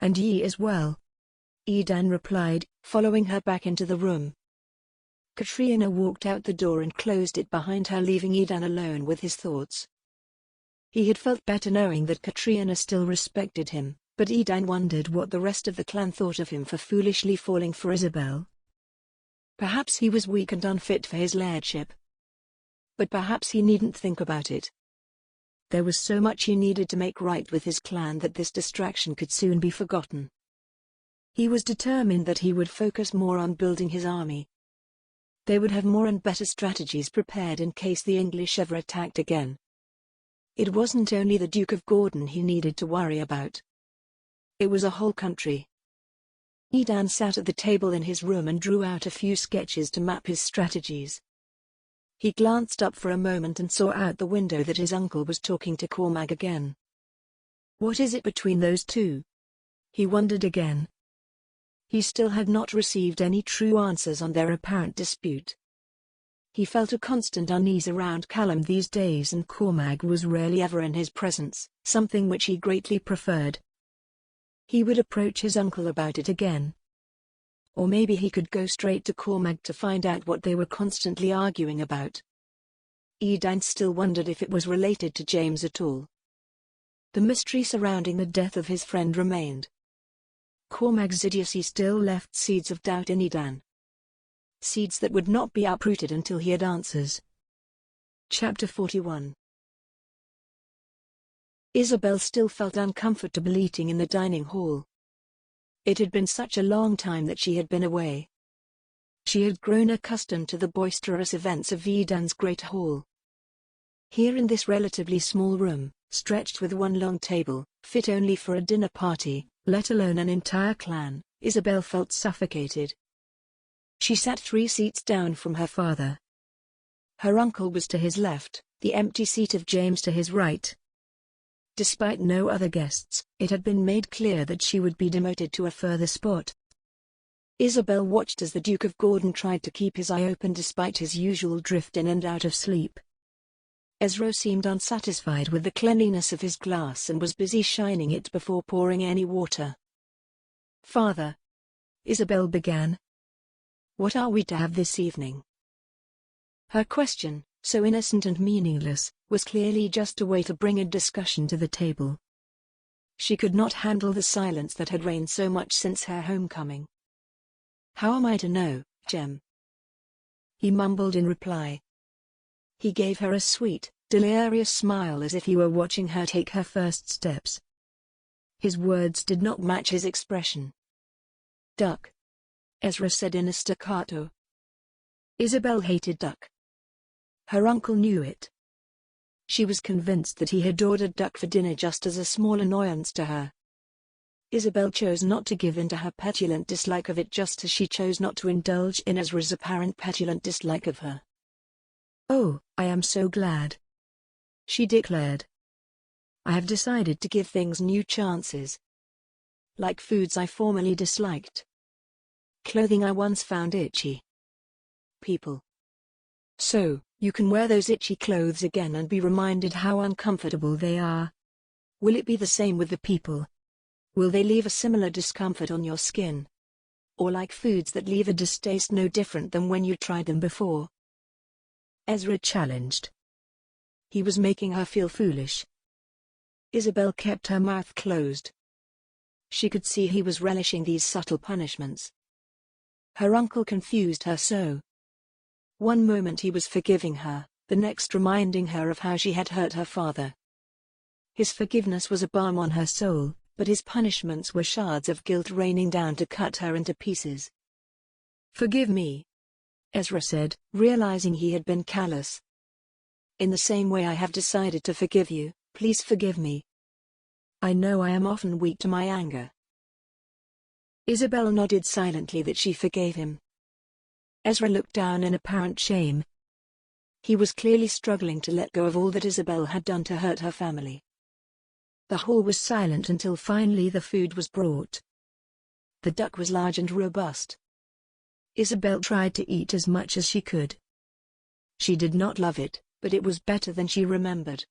And ye as well, Edan replied, following her back into the room. Katrina walked out the door and closed it behind her, leaving Edan alone with his thoughts. He had felt better knowing that Katrina still respected him, but Edan wondered what the rest of the clan thought of him for foolishly falling for Isabel. Perhaps he was weak and unfit for his lairdship. But perhaps he needn't think about it. There was so much he needed to make right with his clan that this distraction could soon be forgotten. He was determined that he would focus more on building his army. They would have more and better strategies prepared in case the English ever attacked again. It wasn't only the Duke of Gordon he needed to worry about. It was a whole country. Edan sat at the table in his room and drew out a few sketches to map his strategies. He glanced up for a moment and saw out the window that his uncle was talking to Cormac again. What is it between those two? He wondered again. He still had not received any true answers on their apparent dispute. He felt a constant unease around Callum these days, and Cormac was rarely ever in his presence, something which he greatly preferred. He would approach his uncle about it again. Or maybe he could go straight to Cormac to find out what they were constantly arguing about. Edan still wondered if it was related to James at all. The mystery surrounding the death of his friend remained. Cormac's idiocy still left seeds of doubt in Edan. Seeds that would not be uprooted until he had answers. Chapter 41. Isabel still felt uncomfortable eating in the dining hall. It had been such a long time that she had been away. She had grown accustomed to the boisterous events of Edan's great hall. Here in this relatively small room, stretched with one long table, fit only for a dinner party, let alone an entire clan. Isabel felt suffocated. She sat 3 seats down from her father. Her uncle was to his left, the empty seat of James to his right. Despite no other guests, it had been made clear that she would be demoted to a further spot. Isabel watched as the Duke of Gordon tried to keep his eye open despite his usual drift in and out of sleep. Ezra seemed unsatisfied with the cleanliness of his glass and was busy shining it before pouring any water. "Father," Isabel began, "what are we to have this evening?" Her question, so innocent and meaningless, was clearly just a way to bring a discussion to the table. She could not handle the silence that had reigned so much since her homecoming. "How am I to know, Jem?" he mumbled in reply. He gave her a sweet, delirious smile as if he were watching her take her first steps. His words did not match his expression. "Duck," Ezra said in a staccato. Isabel hated duck. Her uncle knew it. She was convinced that he had ordered duck for dinner just as a small annoyance to her. Isabel chose not to give in to her petulant dislike of it just as she chose not to indulge in Ezra's apparent petulant dislike of her. "Oh, I am so glad," she declared. "I have decided to give things new chances. Like foods I formerly disliked. Clothing I once found itchy. People. So, you can wear those itchy clothes again and be reminded how uncomfortable they are. Will it be the same with the people? Will they leave a similar discomfort on your skin? Or like foods that leave a distaste no different than when you tried them before?" Ezra challenged. He was making her feel foolish. Isabel kept her mouth closed. She could see he was relishing these subtle punishments. Her uncle confused her so. One moment he was forgiving her, the next reminding her of how she had hurt her father. His forgiveness was a balm on her soul, but his punishments were shards of guilt raining down to cut her into pieces. "Forgive me," Ezra said, realizing he had been callous. "In the same way I have decided to forgive you, please forgive me. I know I am often weak to my anger." Isabel nodded silently that she forgave him. Ezra looked down in apparent shame. He was clearly struggling to let go of all that Isabel had done to hurt her family. The hall was silent until finally the food was brought. The duck was large and robust. Isabel tried to eat as much as she could. She did not love it, but it was better than she remembered.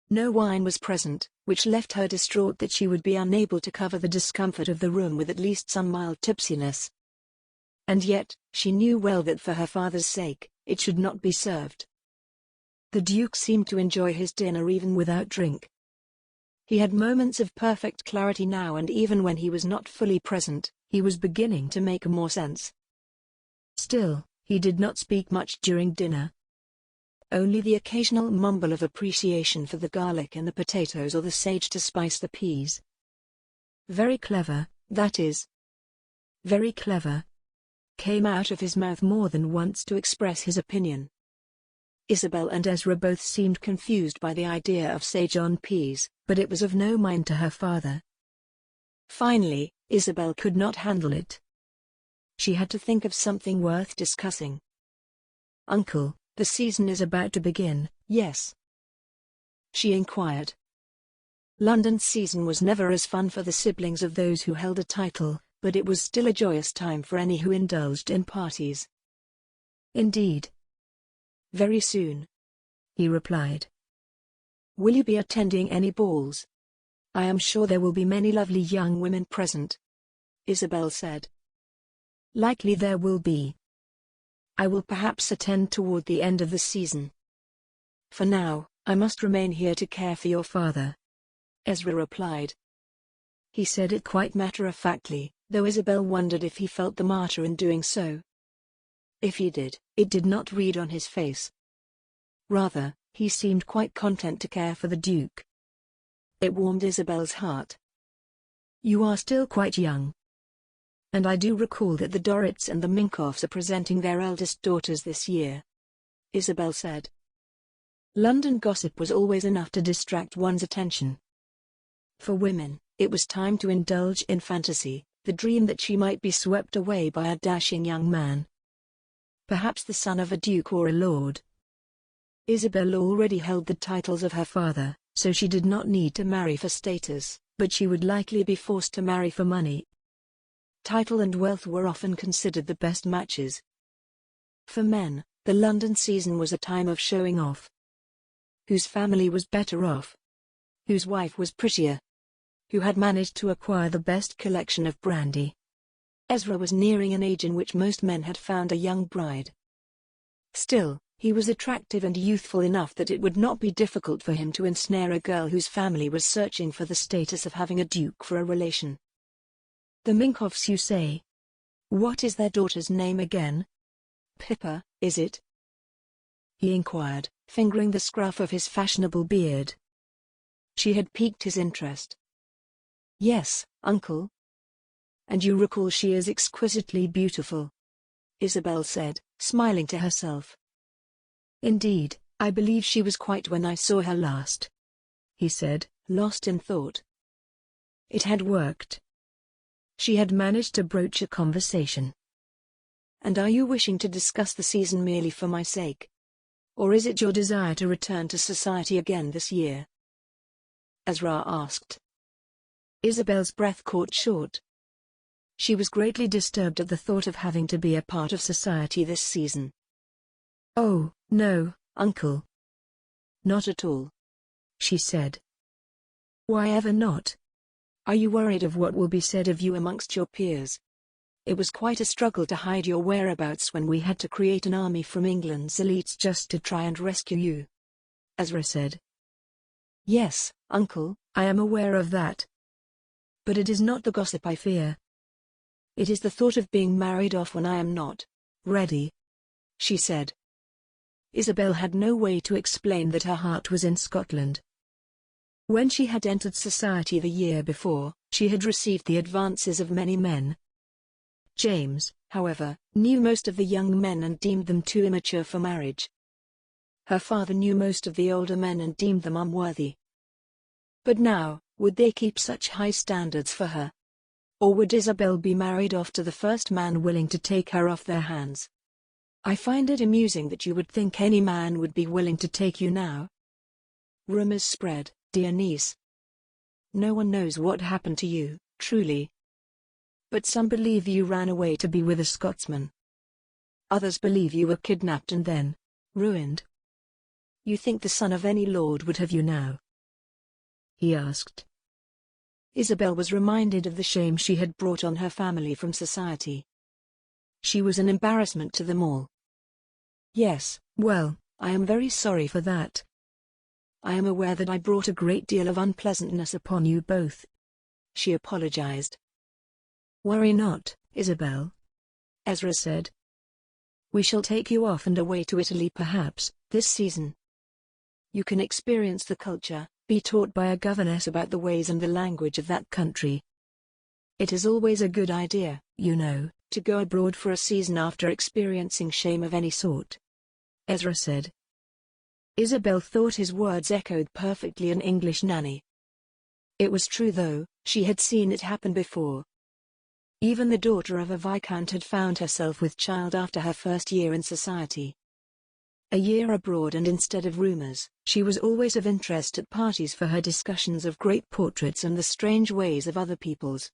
No wine was present, which left her distraught that she would be unable to cover the discomfort of the room with at least some mild tipsiness. And yet, she knew well that for her father's sake, it should not be served. The Duke seemed to enjoy his dinner even without drink. He had moments of perfect clarity now, and even when he was not fully present, he was beginning to make more sense. Still, he did not speak much during dinner. Only the occasional mumble of appreciation for the garlic in the potatoes or the sage to spice the peas. "Very clever, that is. Very clever," came out of his mouth more than once to express his opinion. Isabel and Ezra both seemed confused by the idea of sage on peas, but it was of no mind to her father. Finally, Isabel could not handle it. She had to think of something worth discussing. "Uncle, the season is about to begin, yes?" she inquired. London's season was never as fun for the siblings of those who held a title, but it was still a joyous time for any who indulged in parties. "Indeed." "Very soon," he replied. "Will you be attending any balls?" "I am sure there will be many lovely young women present," Isabel said. "Likely there will be. I will perhaps attend toward the end of the season. For now, I must remain here to care for your father," Ezra replied. He said it quite matter-of-factly, though Isabel wondered if he felt the martyr in doing so. If he did, it did not read on his face. Rather, he seemed quite content to care for the Duke. It warmed Isabel's heart. "You are still quite young. And I do recall that the Dorrits and the Minkoffs are presenting their eldest daughters this year," Isabel said. London gossip was always enough to distract one's attention. For women, It was time to indulge in fantasy, the dream that she might be swept away by a dashing young man. Perhaps the son of a duke or a lord. Isabel already held the titles of her father, so she did not need to marry for status, but she would likely be forced to marry for money. Title and wealth were often considered the best matches. For men, the London season was a time of showing off. Whose family was better off? Whose wife was prettier? Who had managed to acquire the best collection of brandy? Ezra was nearing an age in which most men had found a young bride. Still, he was attractive and youthful enough that it would not be difficult for him to ensnare a girl whose family was searching for the status of having a duke for a relation. The Minkoffs, you say? What is their daughter's name again? Pippa, is it? He inquired, fingering the scruff of his fashionable beard. She had piqued his interest. Yes, uncle. And you recall she is exquisitely beautiful? Isabel said, smiling to herself. Indeed, I believe she was quite when I saw her last, he said, lost in thought. It had worked. She had managed to broach a conversation. And are you wishing to discuss the season merely for my sake? Or is it your desire to return to society again this year? Ezra asked. Isabel's breath caught short. She was greatly disturbed at the thought of having to be a part of society this season. Oh, no, uncle. Not at all, she said. Why ever not? Are you worried of what will be said of you amongst your peers? It was quite a struggle to hide your whereabouts when we had to create an army from England's elites just to try and rescue you. Ezra said. Yes, uncle, I am aware of that. But it is not the gossip I fear. It is the thought of being married off when I am not ready, she said. Isabel had no way to explain that her heart was in Scotland. When she had entered society the year before, she had received the advances of many men. James, however, knew most of the young men and deemed them too immature for marriage. Her father knew most of the older men and deemed them unworthy. But now, would they keep such high standards for her? Or would Isabel be married off to the first man willing to take her off their hands? I find it amusing that you would think any man would be willing to take you now. Rumors spread, dear niece. No one knows what happened to you, truly. But some believe you ran away to be with a Scotsman. Others believe you were kidnapped and then ruined. You think the son of any lord would have you now? He asked. Isabel was reminded of the shame she had brought on her family from society. She was an embarrassment to them all. Yes, well, I am very sorry for that. I am aware that I brought a great deal of unpleasantness upon you both. She apologized. Worry not, Isabel, Ezra said. We shall take you off and away to Italy perhaps, this season. You can experience the culture, be taught by a governess about the ways and the language of that country. It is always a good idea, you know, to go abroad for a season after experiencing shame of any sort, Ezra said. Isabel thought his words echoed perfectly an English nanny. It was true though, she had seen it happen before. Even the daughter of a viscount had found herself with child after her first year in society. A year abroad, and instead of rumors, she was always of interest at parties for her discussions of great portraits and the strange ways of other peoples.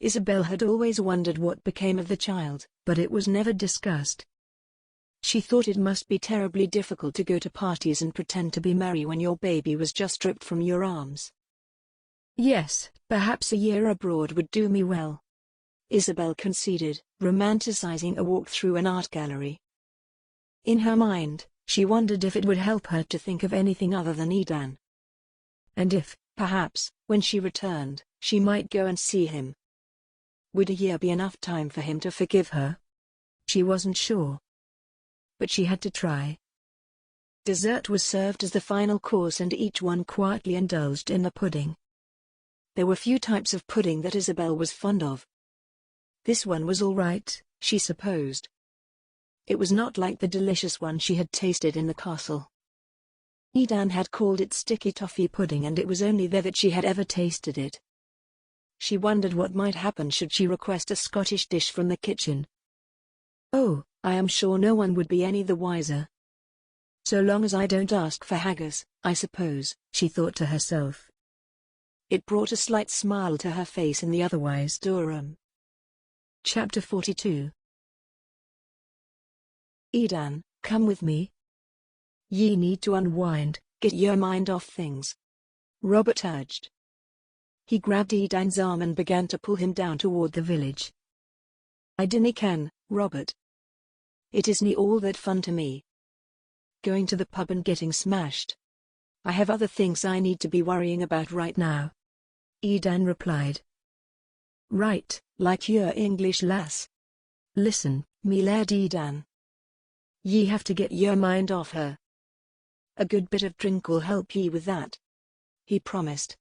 Isabel had always wondered what became of the child, but it was never discussed. She thought it must be terribly difficult to go to parties and pretend to be merry when your baby was just stripped from your arms. Yes, perhaps a year abroad would do me well, Isabel conceded, romanticizing a walk through an art gallery. In her mind, she wondered if it would help her to think of anything other than Edan. And if, perhaps, when she returned, she might go and see him. Would a year be enough time for him to forgive her? She wasn't sure. But she had to try. Dessert was served as the final course and each one quietly indulged in the pudding. There were few types of pudding that Isabel was fond of. This one was all right, she supposed. It was not like the delicious one she had tasted in the castle. Edan had called it sticky toffee pudding, and it was only there that she had ever tasted it. She wondered what might happen should she request a Scottish dish from the kitchen. Oh, I am sure no one would be any the wiser. So long as I don't ask for haggis, I suppose, she thought to herself. It brought a slight smile to her face in the otherwise dull room. Chapter 42. Edan, come with me. Ye need to unwind, get your mind off things. Robert urged. He grabbed Edan's arm and began to pull him down toward the village. I dinna ken, Robert. It isn't all that fun to me. Going to the pub and getting smashed. I have other things I need to be worrying about right now. Edan replied. Right, like your English lass. Listen, me Laird Edan. Ye have to get your mind off her. A good bit of drink will help ye with that, he promised.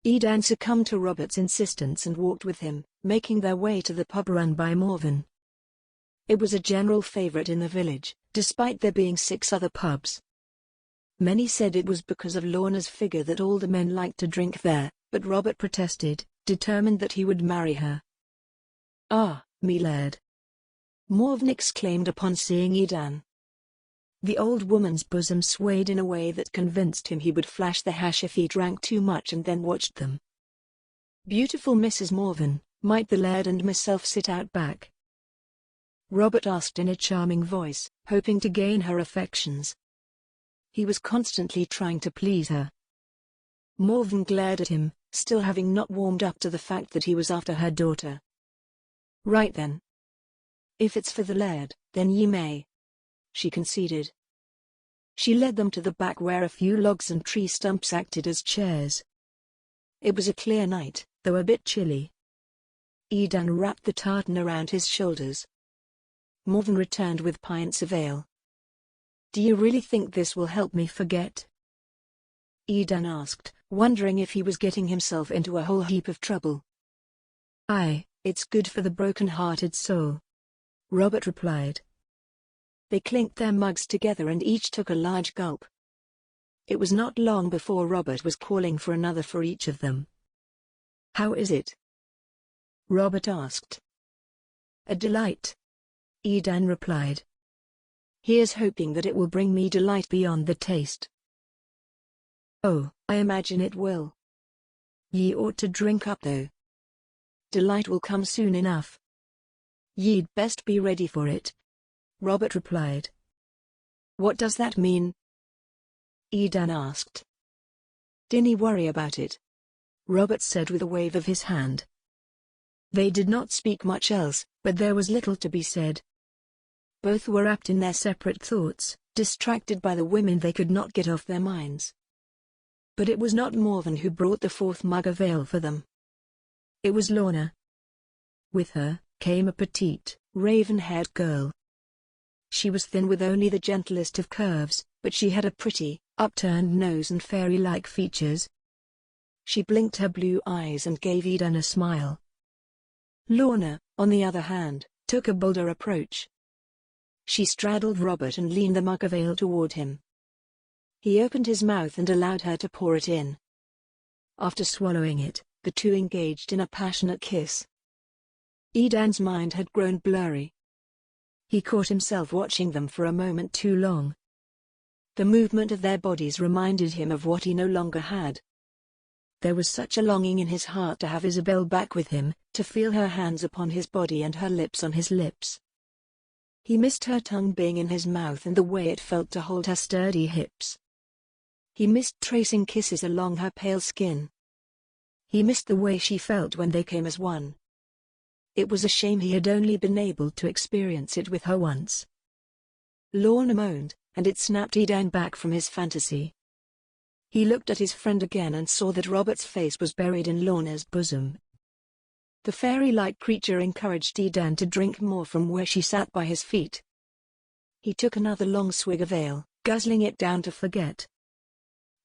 Edan succumbed to Robert's insistence and walked with him, making their way to the pub run by Morven. It was a general favorite in the village, despite there being 6 other pubs. Many said it was because of Lorna's figure that older men liked to drink there, but Robert protested, determined that he would marry her. Ah, me Laird, Morven exclaimed upon seeing Edan. The old woman's bosom swayed in a way that convinced him he would flash the hash if he drank too much and then watched them. Beautiful Mrs. Morven, might the Laird and myself sit out back? Robert asked in a charming voice, hoping to gain her affections. He was constantly trying to please her. Morven glared at him, still having not warmed up to the fact that he was after her daughter. Right then. If it's for the Laird, then ye may, she conceded. She led them to the back where a few logs and tree stumps acted as chairs. It was a clear night, though a bit chilly. Edan wrapped the tartan around his shoulders. Morven returned with pints of ale. Do you really think this will help me forget? Edan asked, wondering if he was getting himself into a whole heap of trouble. Aye, it's good for the broken-hearted soul, Robert replied. They clinked their mugs together and each took a large gulp. It was not long before Robert was calling for another for each of them. How is it? Robert asked. A delight, Edan replied. Here's hoping that it will bring me delight beyond the taste. Oh, I imagine it will. Ye ought to drink up though. Delight will come soon enough. Ye'd best be ready for it, Robert replied. What does that mean? Edan asked. Dinny worry about it, Robert said with a wave of his hand. They did not speak much else, but there was little to be said. Both were wrapped in their separate thoughts, distracted by the women they could not get off their minds. But it was not Morven who brought the 4th mug of ale for them. It was Lorna. With her came a petite, raven-haired girl. She was thin with only the gentlest of curves, but she had a pretty, upturned nose and fairy-like features. She blinked her blue eyes and gave Edan a smile. Lorna, on the other hand, took a bolder approach. She straddled Robert and leaned the mug of ale toward him. He opened his mouth and allowed her to pour it in. After swallowing it, the two engaged in a passionate kiss. Edan's mind had grown blurry. He caught himself watching them for a moment too long. The movement of their bodies reminded him of what he no longer had. There was such a longing in his heart to have Isabel back with him, to feel her hands upon his body and her lips on his lips. He missed her tongue being in his mouth and the way it felt to hold her sturdy hips. He missed tracing kisses along her pale skin. He missed the way she felt when they came as one. It was a shame he had only been able to experience it with her once. Lorna moaned, and it snapped Edan back from his fantasy. He looked at his friend again and saw that Robert's face was buried in Lorna's bosom. The fairy-like creature encouraged Edan to drink more from where she sat by his feet. He took another long swig of ale, guzzling it down to forget.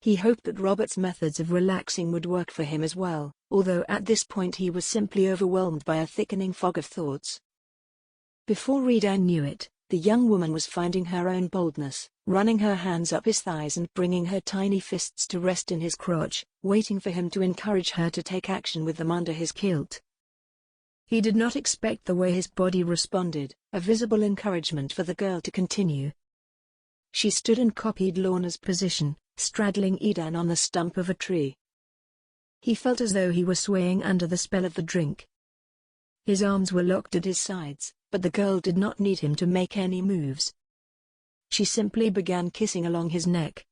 He hoped that Robert's methods of relaxing would work for him as well, although at this point he was simply overwhelmed by a thickening fog of thoughts. Before Edan knew it, The young woman was finding her own boldness, running her hands up his thighs and bringing her tiny fists to rest in his crotch, waiting for him to encourage her to take action with them under his kilt. He did not expect the way his body responded, a visible encouragement for the girl to continue. She stood and copied Lorna's position, straddling Edan on the stump of a tree. He felt as though he were swaying under the spell of the drink. His arms were locked at his sides, but the girl did not need him to make any moves. She simply began kissing along his neck.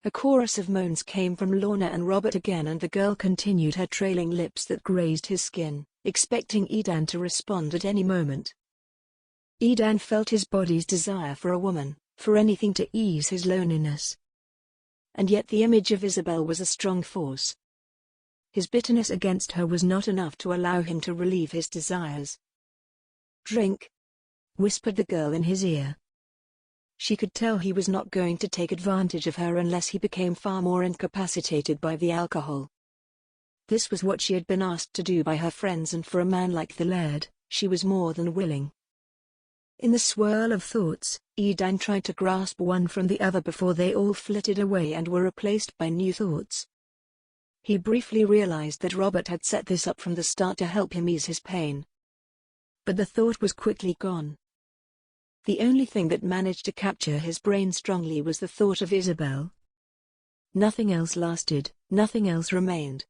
A chorus of moans came from Lorna and Robert again, and the girl continued her trailing lips that grazed his skin, expecting Edan to respond at any moment. Edan felt his body's desire for a woman, for anything to ease his loneliness. And yet the image of Isabel was a strong force. His bitterness against her was not enough to allow him to relieve his desires. "Drink," whispered the girl in his ear. She could tell he was not going to take advantage of her unless he became far more incapacitated by the alcohol. This was what she had been asked to do by her friends, and for a man like the Laird, she was more than willing. In the swirl of thoughts, Edan tried to grasp one from the other before they all flitted away and were replaced by new thoughts. He briefly realized that Robert had set this up from the start to help him ease his pain. But the thought was quickly gone. The only thing that managed to capture his brain strongly was the thought of Isabel. Nothing else lasted, nothing else remained.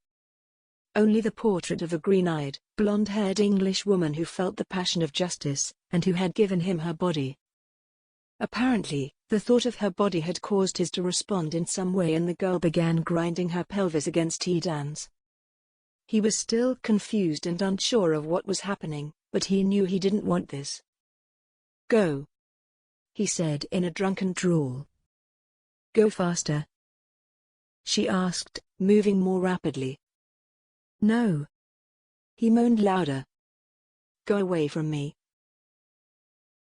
Only the portrait of a green-eyed, blonde-haired English woman who felt the passion of justice, and who had given him her body. Apparently, the thought of her body had caused his to respond in some way, and the girl began grinding her pelvis against Edan's. He was still confused and unsure of what was happening, but he knew he didn't want this. "Go," he said in a drunken drawl. "Go faster?" she asked, moving more rapidly. "No." He moaned louder. "Go away from me."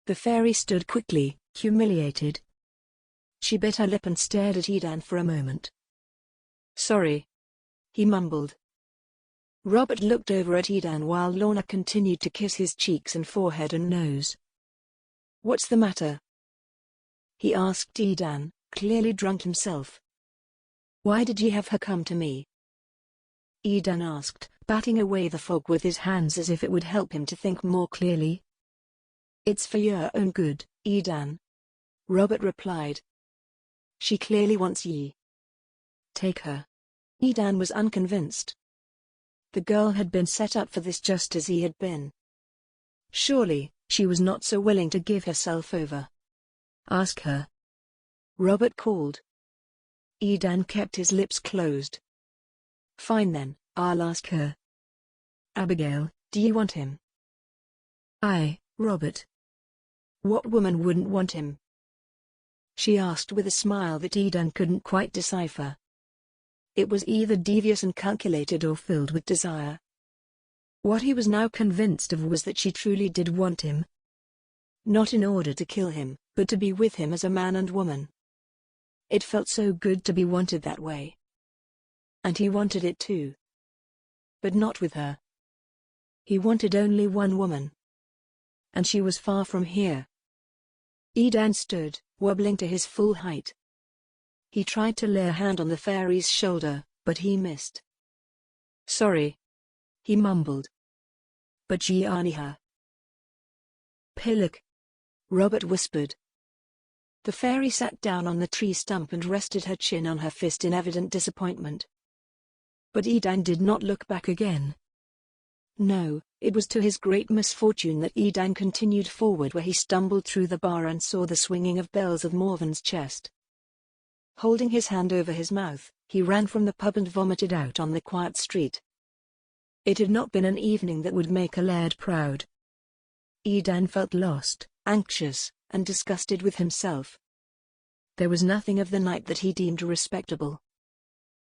The fairy stood quickly, humiliated. She bit her lip and stared at Edan for a moment. "Sorry," he mumbled. Robert looked over at Edan while Lorna continued to kiss his cheeks and forehead and nose. "What's the matter?" he asked Edan, clearly drunk himself. "Why did you have her come to me?" Edan asked, batting away the fog with his hands as if it would help him to think more clearly. "It's for your own good, Edan," Robert replied. "She clearly wants ye. Take her." Edan was unconvinced. The girl had been set up for this just as he had been. Surely, she was not so willing to give herself over. "Ask her," Robert called. Edan kept his lips closed. "Fine then, I'll ask her. Abigail, do you want him?" "Aye, Robert." "What woman wouldn't want him?" she asked with a smile that Edan couldn't quite decipher. It was either devious and calculated or filled with desire. What he was now convinced of was that she truly did want him. Not in order to kill him, but to be with him as a man and woman. It felt so good to be wanted that way. And he wanted it too. But not with her. He wanted only one woman. And she was far from here. Edan stood, wobbling to his full height. He tried to lay a hand on the fairy's shoulder, but he missed. "Sorry," he mumbled. "But ye aren't her." "Pillock," Robert whispered. The fairy sat down on the tree stump and rested her chin on her fist in evident disappointment. But Edan did not look back again. No, it was to his great misfortune that Edan continued forward, where he stumbled through the bar and saw the swinging of bells of Morven's chest. Holding his hand over his mouth, he ran from the pub and vomited out on the quiet street. It had not been an evening that would make a Laird proud. Edan felt lost, anxious, and disgusted with himself. There was nothing of the night that he deemed respectable.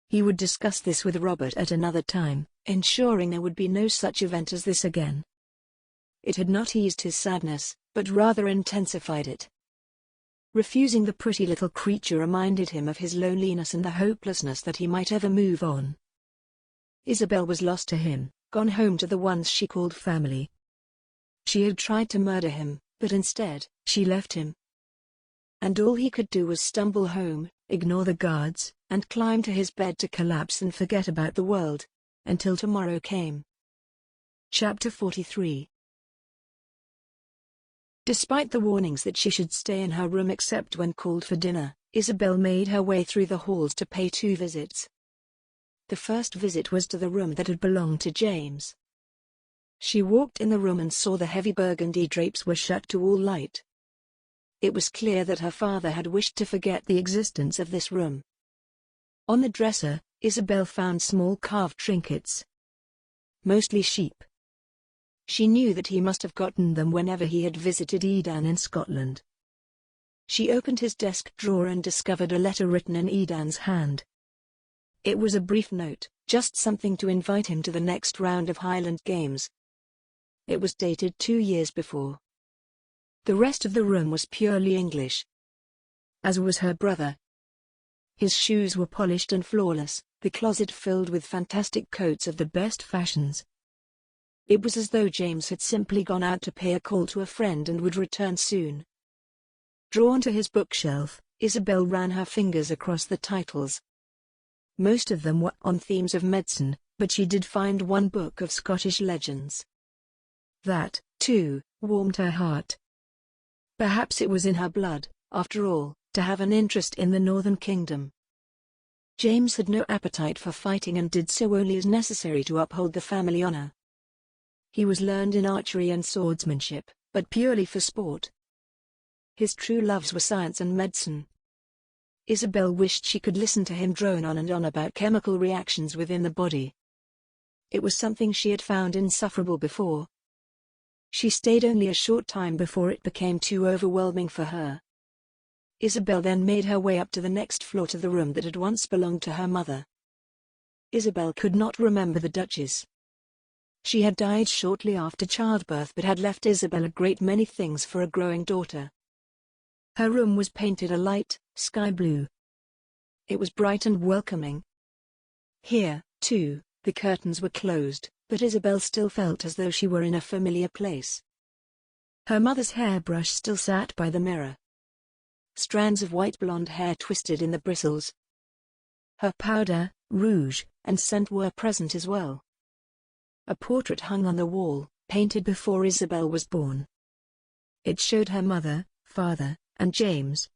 He would discuss this with Robert at another time, ensuring there would be no such event as this again. It had not eased his sadness, but rather intensified it. Refusing the pretty little creature reminded him of his loneliness and the hopelessness that he might ever move on. Isabel was lost to him, gone home to the ones she called family. She had tried to murder him, but instead, she left him. And all he could do was stumble home, ignore the guards, and climb to his bed to collapse and forget about the world, until tomorrow came. Chapter 43. Despite the warnings that she should stay in her room except when called for dinner, Isabel made her way through the halls to pay 2 visits. The first visit was to the room that had belonged to James. She walked in the room and saw the heavy burgundy drapes were shut to all light. It was clear that her father had wished to forget the existence of this room. On the dresser, Isabel found small carved trinkets. Mostly sheep. She knew that he must have gotten them whenever he had visited Edan in Scotland. She opened his desk drawer and discovered a letter written in Edan's hand. It was a brief note, just something to invite him to the next round of Highland Games. It was dated 2 years before. The rest of the room was purely English. As was her brother. His shoes were polished and flawless, the closet filled with fantastic coats of the best fashions. It was as though James had simply gone out to pay a call to a friend and would return soon. Drawn to his bookshelf, Isabel ran her fingers across the titles. Most of them were on themes of medicine, but she did find one book of Scottish legends. That, too, warmed her heart. Perhaps it was in her blood, after all, to have an interest in the Northern Kingdom. James had no appetite for fighting and did so only as necessary to uphold the family honor. He was learned in archery and swordsmanship, but purely for sport. His true loves were science and medicine. Isabel wished she could listen to him drone on and on about chemical reactions within the body. It was something she had found insufferable before. She stayed only a short time before it became too overwhelming for her. Isabel then made her way up to the next floor to the room that had once belonged to her mother. Isabel could not remember the Duchess. She had died shortly after childbirth but had left Isabel a great many things for a growing daughter. Her room was painted a light, sky blue. It was bright and welcoming. Here, too, the curtains were closed, but Isabel still felt as though she were in a familiar place. Her mother's hairbrush still sat by the mirror. Strands of white blonde hair twisted in the bristles. Her powder, rouge, and scent were present as well. A portrait hung on the wall, painted before Isabel was born. It showed her mother, father, and James.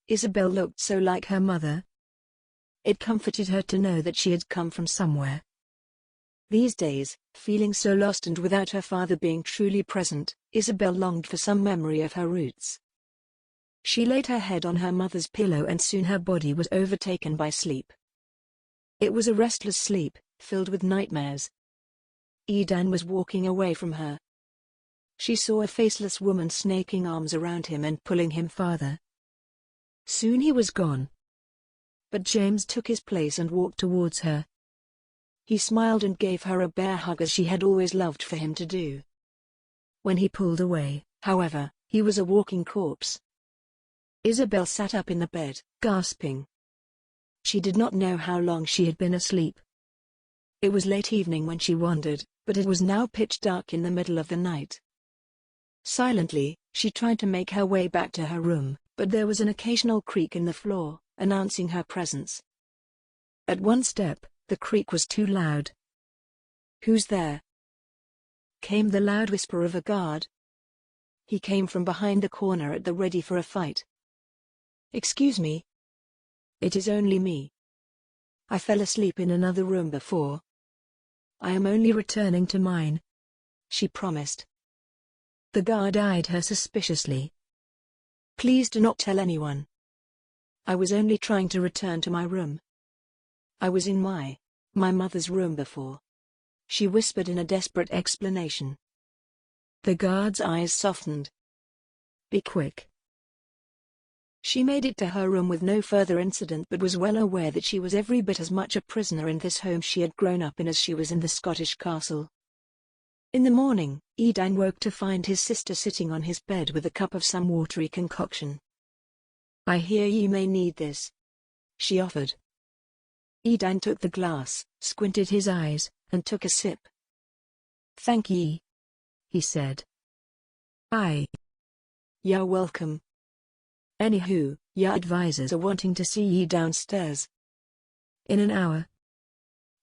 Isabel looked so like her mother. It comforted her to know that she had come from somewhere. These days, feeling so lost and without her father being truly present, Isabel longed for some memory of her roots. She laid her head on her mother's pillow and soon her body was overtaken by sleep. It was a restless sleep, filled with nightmares. Edan was walking away from her. She saw a faceless woman snaking arms around him and pulling him farther. Soon he was gone. But James took his place and walked towards her. He smiled and gave her a bear hug as she had always loved for him to do. When he pulled away, however, he was a walking corpse. Isabel sat up in the bed, gasping. She did not know how long she had been asleep. It was late evening when she wandered, but it was now pitch dark in the middle of the night. Silently, she tried to make her way back to her room, but there was an occasional creak in the floor, announcing her presence. At one step, the creak was too loud. "Who's there?" came the loud whisper of a guard. He came from behind the corner at the ready for a fight. "Excuse me. It is only me. I fell asleep in another room before. I am only returning to mine," she promised. The guard eyed her suspiciously. "Please do not tell anyone. I was only trying to return to my room. I was in my mother's room before," she whispered in a desperate explanation. The guard's eyes softened. "Be quick." She made it to her room with no further incident but was well aware that she was every bit as much a prisoner in this home she had grown up in as she was in the Scottish castle. In the morning, Edan woke to find his sister sitting on his bed with a cup of some watery concoction. "I hear you may need this," she offered. Edan took the glass, squinted his eyes, and took a sip. "Thank ye," he said. "I You're welcome. Anywho, your advisors are wanting to see ye downstairs. In an hour.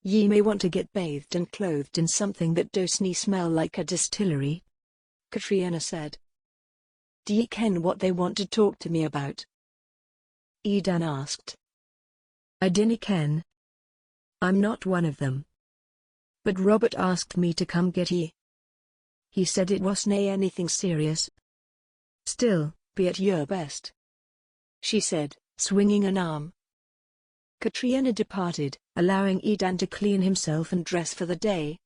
Ye may want to get bathed and clothed in something that doesn't smell like a distillery, Katrina said. Do ye ken what they want to talk to me about? Edan asked. I dinna ken. I'm not one of them. But Robert asked me to come get ye. He said it wasn't anything serious. Still, be at your best, she said, swinging an arm. Katrina departed, allowing Edan to clean himself and dress for the day.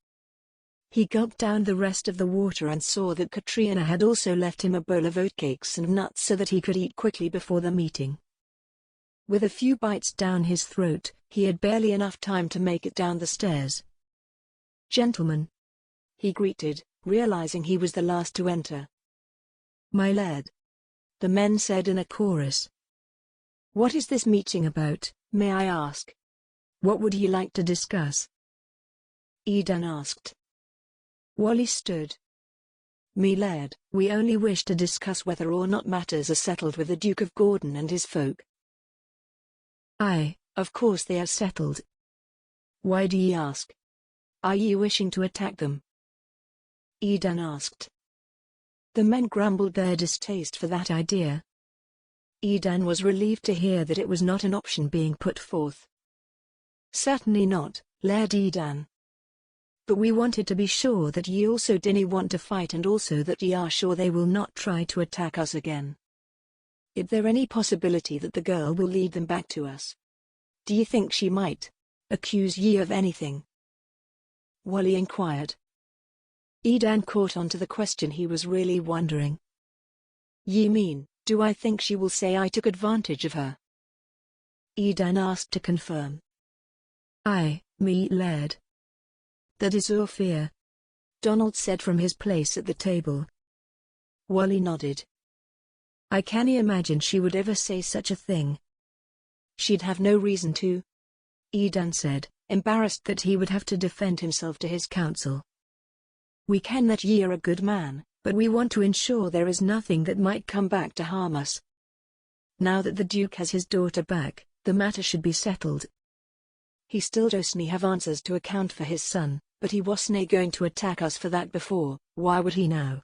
He gulped down the rest of the water and saw that Katrina had also left him a bowl of oatcakes and nuts so that he could eat quickly before the meeting. With a few bites down his throat, he had barely enough time to make it down the stairs. Gentlemen, he greeted, realizing he was the last to enter. My lad, the men said in a chorus. What is this meeting about, may I ask? What would ye like to discuss? Edan asked. Wally stood. Me lad, we only wish to discuss whether or not matters are settled with the Duke of Gordon and his folk. Aye, of course they are settled. Why do ye ask? Are ye wishing to attack them? Edan asked. The men grumbled their distaste for that idea. Edan was relieved to hear that it was not an option being put forth. Certainly not, Laird Edan. But we wanted to be sure that ye also didn't want to fight and also that ye are sure they will not try to attack us again. Is there any possibility that the girl will lead them back to us? Do ye think she might accuse ye of anything? Wally inquired. Edan caught on to the question he was really wondering. Ye mean, do I think she will say I took advantage of her? Edan asked to confirm. Aye, me lad. That is our fear, Donald said from his place at the table. Wally nodded. I can't imagine she would ever say such a thing. She'd have no reason to, Edan said, embarrassed that he would have to defend himself to his counsel. We ken that ye are a good man, but we want to ensure there is nothing that might come back to harm us. Now that the Duke has his daughter back, the matter should be settled. He still doesn't have answers to account for his son, but he wasn't going to attack us for that before, why would he now?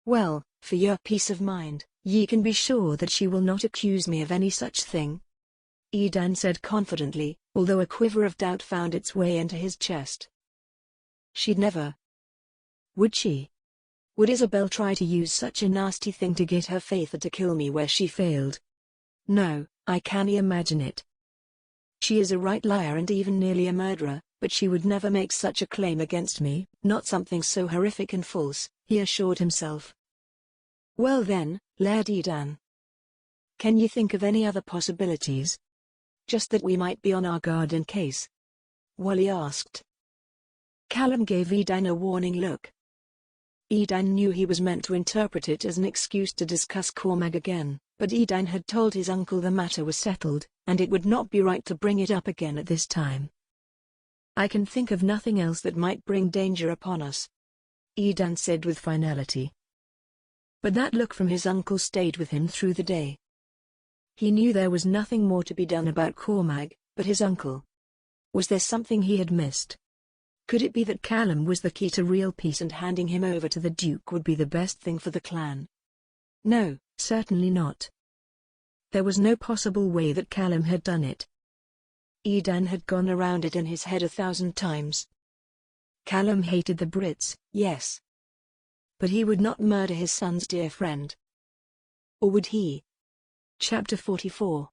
Well, for your peace of mind, ye can be sure that she will not accuse me of any such thing, Edan said confidently, although a quiver of doubt found its way into his chest. She'd never. Would she? Would Isabel try to use such a nasty thing to get her Father to kill me where she failed? No, I can't imagine it. She is a right liar and even nearly a murderer, but she would never make such a claim against me, not something so horrific and false, he assured himself. Well then, Laird Edan. Can you think of any other possibilities? Just that we might be on our guard in case? Wally asked. Callum gave Edan a warning look. Edan knew he was meant to interpret it as an excuse to discuss Cormac again, but Edan had told his uncle the matter was settled, and it would not be right to bring it up again at this time. I can think of nothing else that might bring danger upon us, Edan said with finality. But that look from his uncle stayed with him through the day. He knew there was nothing more to be done about Cormac, but his uncle. Was there something he had missed? Could it be that Callum was the key to real peace and handing him over to the Duke would be the best thing for the clan? No, certainly not. There was no possible way that Callum had done it. Edan had gone around it in his head 1,000 times. Callum hated the Brits, yes. But he would not murder his son's dear friend. Or would he? Chapter 44.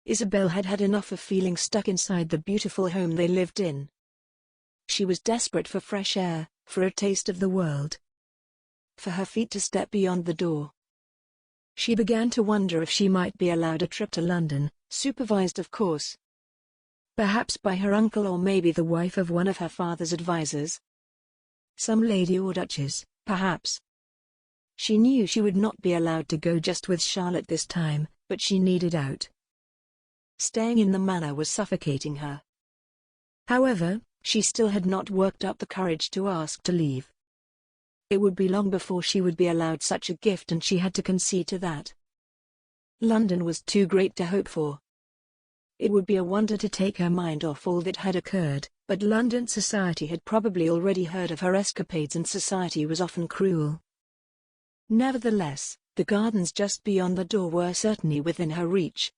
Isabel had had enough of feeling stuck inside the beautiful home they lived in. She was desperate for fresh air, for a taste of the world. For her feet to step beyond the door. She began to wonder if she might be allowed a trip to London, supervised of course. Perhaps by her uncle or maybe the wife of one of her father's advisors. Some lady or duchess, perhaps. She knew she would not be allowed to go just with Charlotte this time, but she needed out. Staying in the manor was suffocating her. However, she still had not worked up the courage to ask to leave. It would be long before she would be allowed such a gift, and she had to concede to that. London was too great to hope for. It would be a wonder to take her mind off all that had occurred, but London society had probably already heard of her escapades, and society was often cruel. Nevertheless, the gardens just beyond the door were certainly within her reach.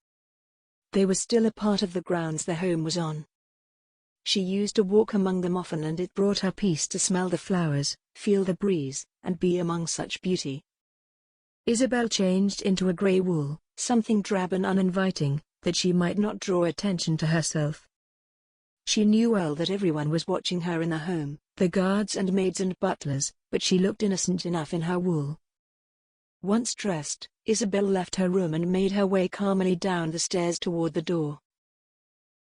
They were still a part of the grounds their home was on. She used to walk among them often, and it brought her peace to smell the flowers, feel the breeze, and be among such beauty. Isabel changed into a grey wool, something drab and uninviting, that she might not draw attention to herself. She knew well that everyone was watching her in the home, the guards and maids and butlers, but she looked innocent enough in her wool. Once dressed, Isabel left her room and made her way calmly down the stairs toward the door.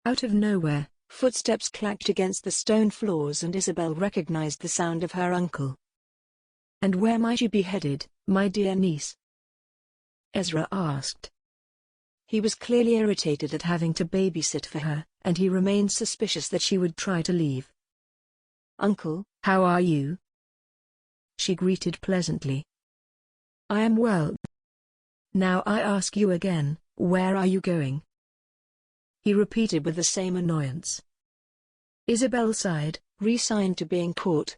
Out of nowhere, footsteps clacked against the stone floors, and Isabel recognized the sound of her uncle. "And where might you be headed, my dear niece?" Ezra asked. He was clearly irritated at having to babysit for her, and he remained suspicious that she would try to leave. "Uncle, how are you?" she greeted pleasantly. "I am well. Now I ask you again, where are you going?" he repeated with the same annoyance. Isabel sighed, resigned to being caught.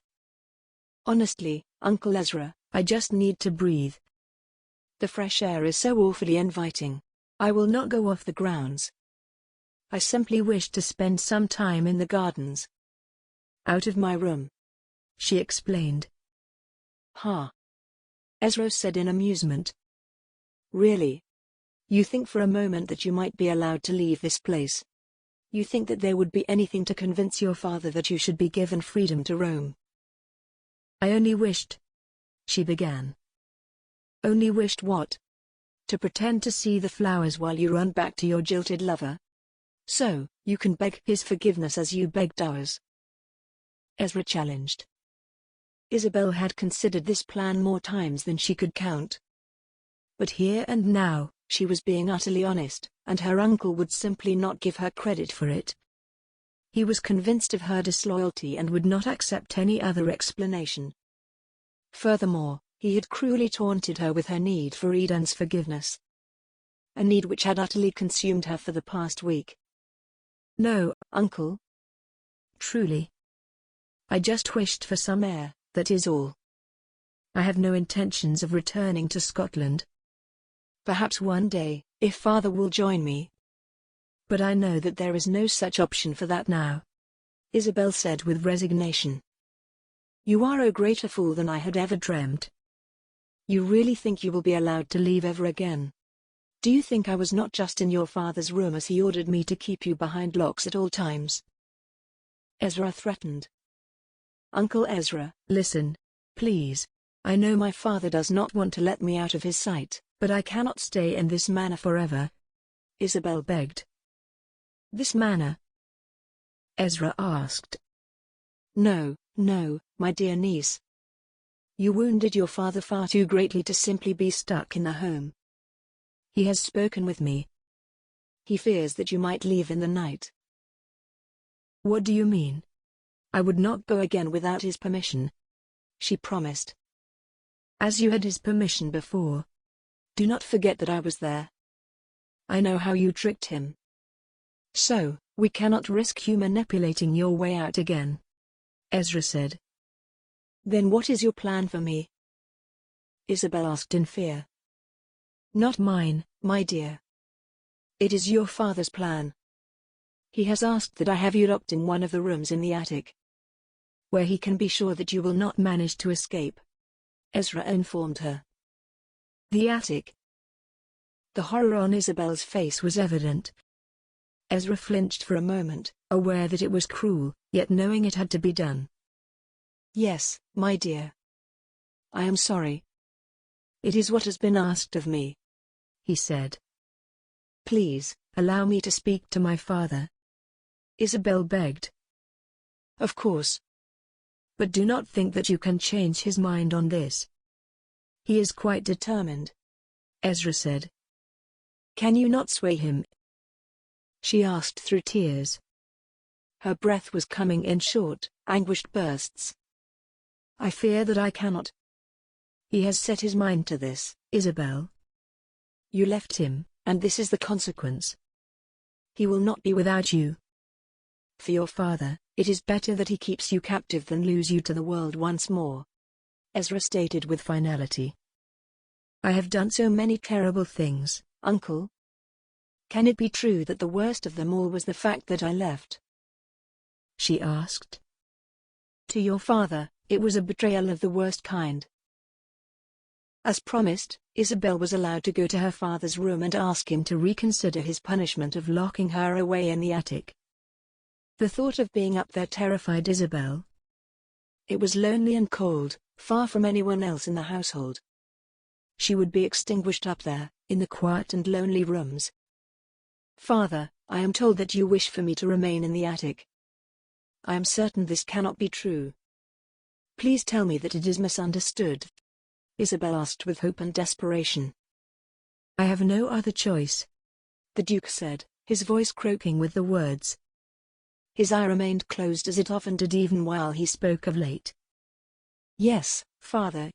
"Honestly, Uncle Ezra, I just need to breathe. The fresh air is so awfully inviting. I will not go off the grounds. I simply wish to spend some time in the gardens. Out of my room," she explained. "Huh?" Ezra said in amusement. "Really? You think for a moment that you might be allowed to leave this place? You think that there would be anything to convince your father that you should be given freedom to roam?" "I only wished," she began. "Only wished what? To pretend to see the flowers while you run back to your jilted lover? So, you can beg his forgiveness as you begged ours?" Ezra challenged. Isabel had considered this plan more times than she could count. But here and now, she was being utterly honest, and her uncle would simply not give her credit for it. He was convinced of her disloyalty and would not accept any other explanation. Furthermore, he had cruelly taunted her with her need for Edan's forgiveness. A need which had utterly consumed her for the past week. "No, uncle. Truly. I just wished for some air, that is all. I have no intentions of returning to Scotland. Perhaps one day, if father will join me. But I know that there is no such option for that now," Isabel said with resignation. "You are a greater fool than I had ever dreamt. You really think you will be allowed to leave ever again? Do you think I was not just in your father's room as he ordered me to keep you behind locks at all times?" Ezra threatened. "Uncle Ezra, listen, please. I know my father does not want to let me out of his sight, but I cannot stay in this manner forever," Isabel begged. "This manner?" Ezra asked. "No, no, my dear niece. You wounded your father far too greatly to simply be stuck in the home. He has spoken with me. He fears that you might leave in the night." "What do you mean?" "I would not go again without his permission," she promised. "As you had his permission before. Do not forget that I was there. I know how you tricked him. So, we cannot risk you manipulating your way out again," Ezra said. "Then what is your plan for me?" Isabel asked in fear. "Not mine, my dear. It is your father's plan. He has asked that I have you locked in one of the rooms in the attic, where he can be sure that you will not manage to escape," Ezra informed her. "The attic?" The horror on Isabel's face was evident. Ezra flinched for a moment, aware that it was cruel, yet knowing it had to be done. "Yes, my dear. I am sorry. It is what has been asked of me," he said. "Please, allow me to speak to my father," Isabel begged. "Of course. But do not think that you can change his mind on this. He is quite determined," Ezra said. "Can you not sway him?" she asked through tears. Her breath was coming in short, anguished bursts. "I fear that I cannot," He has set his mind to this, Isabel. You left him, and this is the consequence. He will not be without you. For your father, it is better that he keeps you captive than lose you to the world once more. Ezra stated with finality. I have done so many terrible things, Uncle. Can it be true that the worst of them all was the fact that I left? She asked. To your father, it was a betrayal of the worst kind. As promised, Isabel was allowed to go to her father's room and ask him to reconsider his punishment of locking her away in the attic. The thought of being up there terrified Isabel. It was lonely and cold, far from anyone else in the household. She would be extinguished up there, in the quiet and lonely rooms. Father, I am told that you wish for me to remain in the attic. I am certain this cannot be true. Please tell me that it is misunderstood. Isabel asked with hope and desperation. I have no other choice, the Duke said, his voice croaking with the words. His eye remained closed as it often did even while he spoke of late. Yes, Father.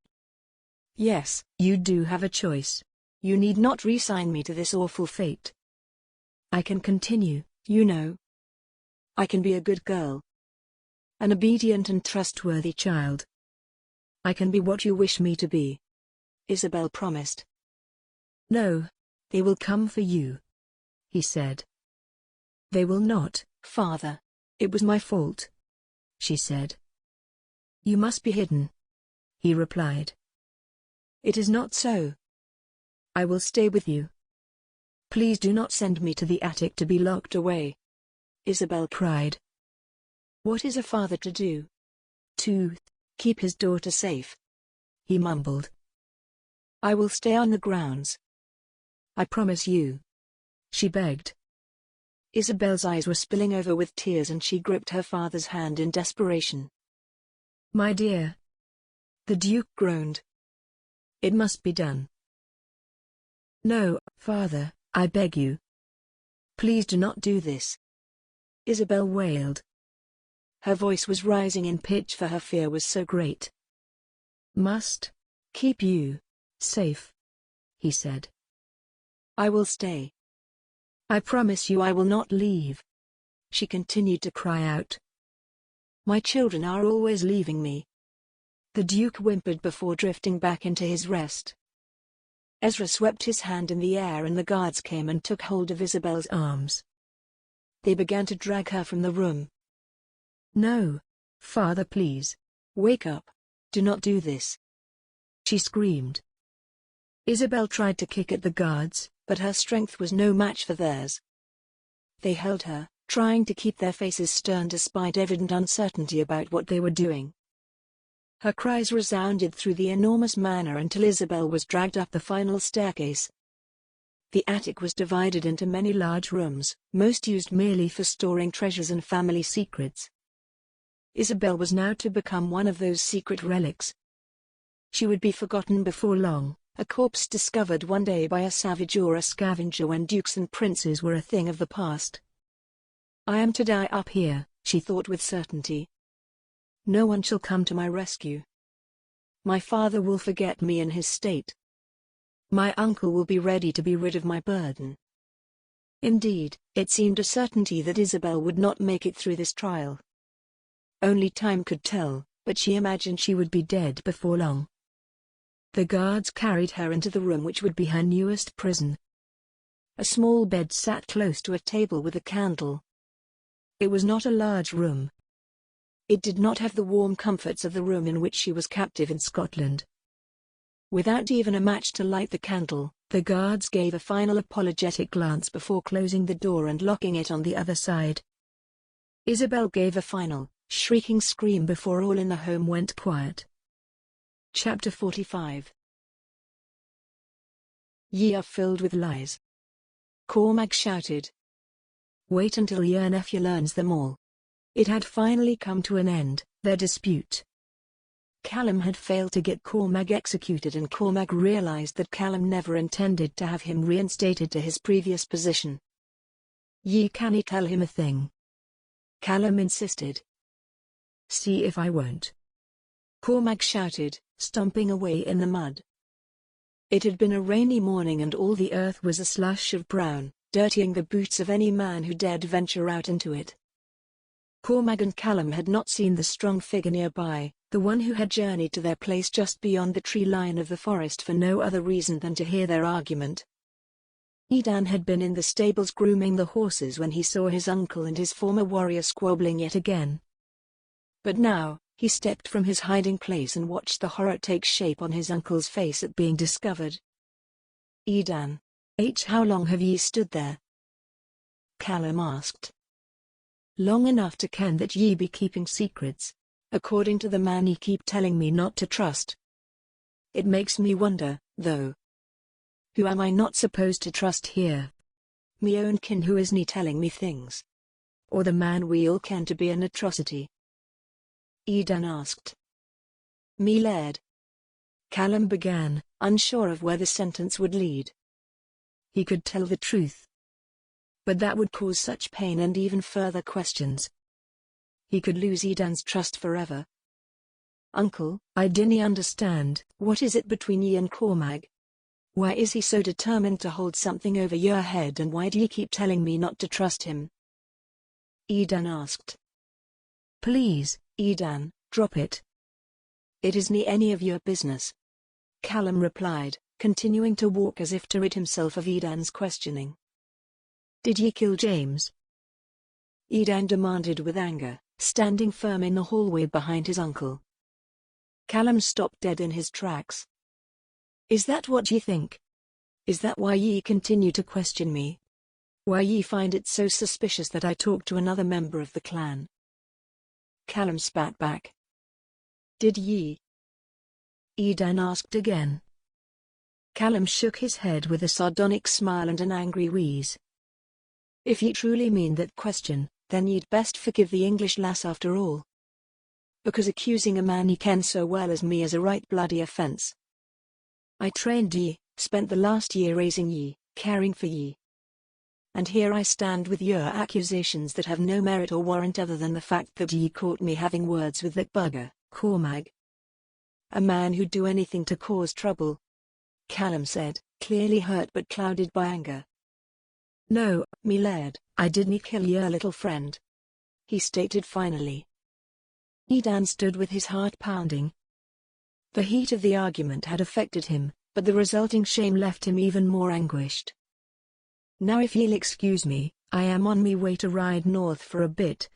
Yes, you do have a choice. You need not resign me to this awful fate. I can continue, you know. I can be a good girl. An obedient and trustworthy child. I can be what you wish me to be. Isabel promised. No, they will come for you, he said. They will not, Father. It was my fault, she said. You must be hidden, he replied. It is not so. I will stay with you. Please do not send me to the attic to be locked away, Isabel cried. What is a father to do? To keep his daughter safe, he mumbled. I will stay on the grounds. I promise you, she begged. Isabel's eyes were spilling over with tears and she gripped her father's hand in desperation. My dear, the Duke groaned. It must be done. No, Father, I beg you. Please do not do this, Isabel wailed. Her voice was rising in pitch for her fear was so great. Must keep you safe, he said. I will stay. I promise you I will not leave. She continued to cry out. My children are always leaving me. The Duke whimpered before drifting back into his rest. Ezra swept his hand in the air and the guards came and took hold of Isabel's arms. They began to drag her from the room. No, Father, please. Wake up. Do not do this, she screamed. Isabel tried to kick at the guards, but her strength was no match for theirs. They held her, trying to keep their faces stern despite evident uncertainty about what they were doing. Her cries resounded through the enormous manor until Isabel was dragged up the final staircase. The attic was divided into many large rooms, most used merely for storing treasures and family secrets. Isabel was now to become one of those secret relics. She would be forgotten before long, a corpse discovered one day by a savage or a scavenger when dukes and princes were a thing of the past. I am to die up here, she thought with certainty. No one shall come to my rescue. My father will forget me in his state. My uncle will be ready to be rid of my burden. Indeed, it seemed a certainty that Isabel would not make it through this trial. Only time could tell, but she imagined she would be dead before long. The guards carried her into the room which would be her newest prison. A small bed sat close to a table with a candle. It was not a large room. It did not have the warm comforts of the room in which she was captive in Scotland. Without even a match to light the candle, the guards gave a final apologetic glance before closing the door and locking it on the other side. Isabel gave a final, shrieking scream before all in the home went quiet. Chapter 45. Ye are filled with lies, Cormac shouted. Wait until your nephew learns them all. It had finally come to an end, their dispute. Callum had failed to get Cormac executed and Cormac realized that Callum never intended to have him reinstated to his previous position. Ye cannae tell him a thing, Callum insisted. See if I won't, Cormac shouted, stomping away in the mud. It had been a rainy morning and all the earth was a slush of brown, dirtying the boots of any man who dared venture out into it. Cormac and Callum had not seen the strong figure nearby, the one who had journeyed to their place just beyond the tree line of the forest for no other reason than to hear their argument. Edan had been in the stables grooming the horses when he saw his uncle and his former warrior squabbling yet again. But now, he stepped from his hiding place and watched the horror take shape on his uncle's face at being discovered. "Edan, how long have ye stood there?" Callum asked. "Long enough to ken that ye be keeping secrets, according to the man ye keep telling me not to trust. It makes me wonder, though. Who am I not supposed to trust here? Me own kin who isn't telling me things? Or the man we all ken to be an atrocity?" Edan asked. "Me Laird," Callum began, unsure of where the sentence would lead. He could tell the truth, but that would cause such pain and even further questions. He could lose Edan's trust forever. "Uncle, I dinna understand. What is it between ye and Cormac? Why is he so determined to hold something over your head and why do you keep telling me not to trust him?" Edan asked. "Please, Edan, drop it. It isn't any of your business," Callum replied, continuing to walk as if to rid himself of Edan's questioning. "Did ye kill James?" Edan demanded with anger, standing firm in the hallway behind his uncle. Callum stopped dead in his tracks. "Is that what ye think? Is that why ye continue to question me? Why ye find it so suspicious that I talk to another member of the clan?" Callum spat back. "Did ye?" Edan asked again. Callum shook his head with a sardonic smile and an angry wheeze. "If ye truly mean that question, then ye'd best forgive the English lass after all. Because accusing a man ye ken so well as me is a right bloody offence. I trained ye, spent the last year raising ye, caring for ye. And here I stand with your accusations that have no merit or warrant other than the fact that ye caught me having words with that bugger, Cormac. A man who'd do anything to cause trouble," Callum said, clearly hurt but clouded by anger. "No, me Laird, I didn't kill your little friend," he stated finally. Edan stood with his heart pounding. The heat of the argument had affected him, but the resulting shame left him even more anguished. "Now if ye'll excuse me, I am on me way to ride north for a bit,"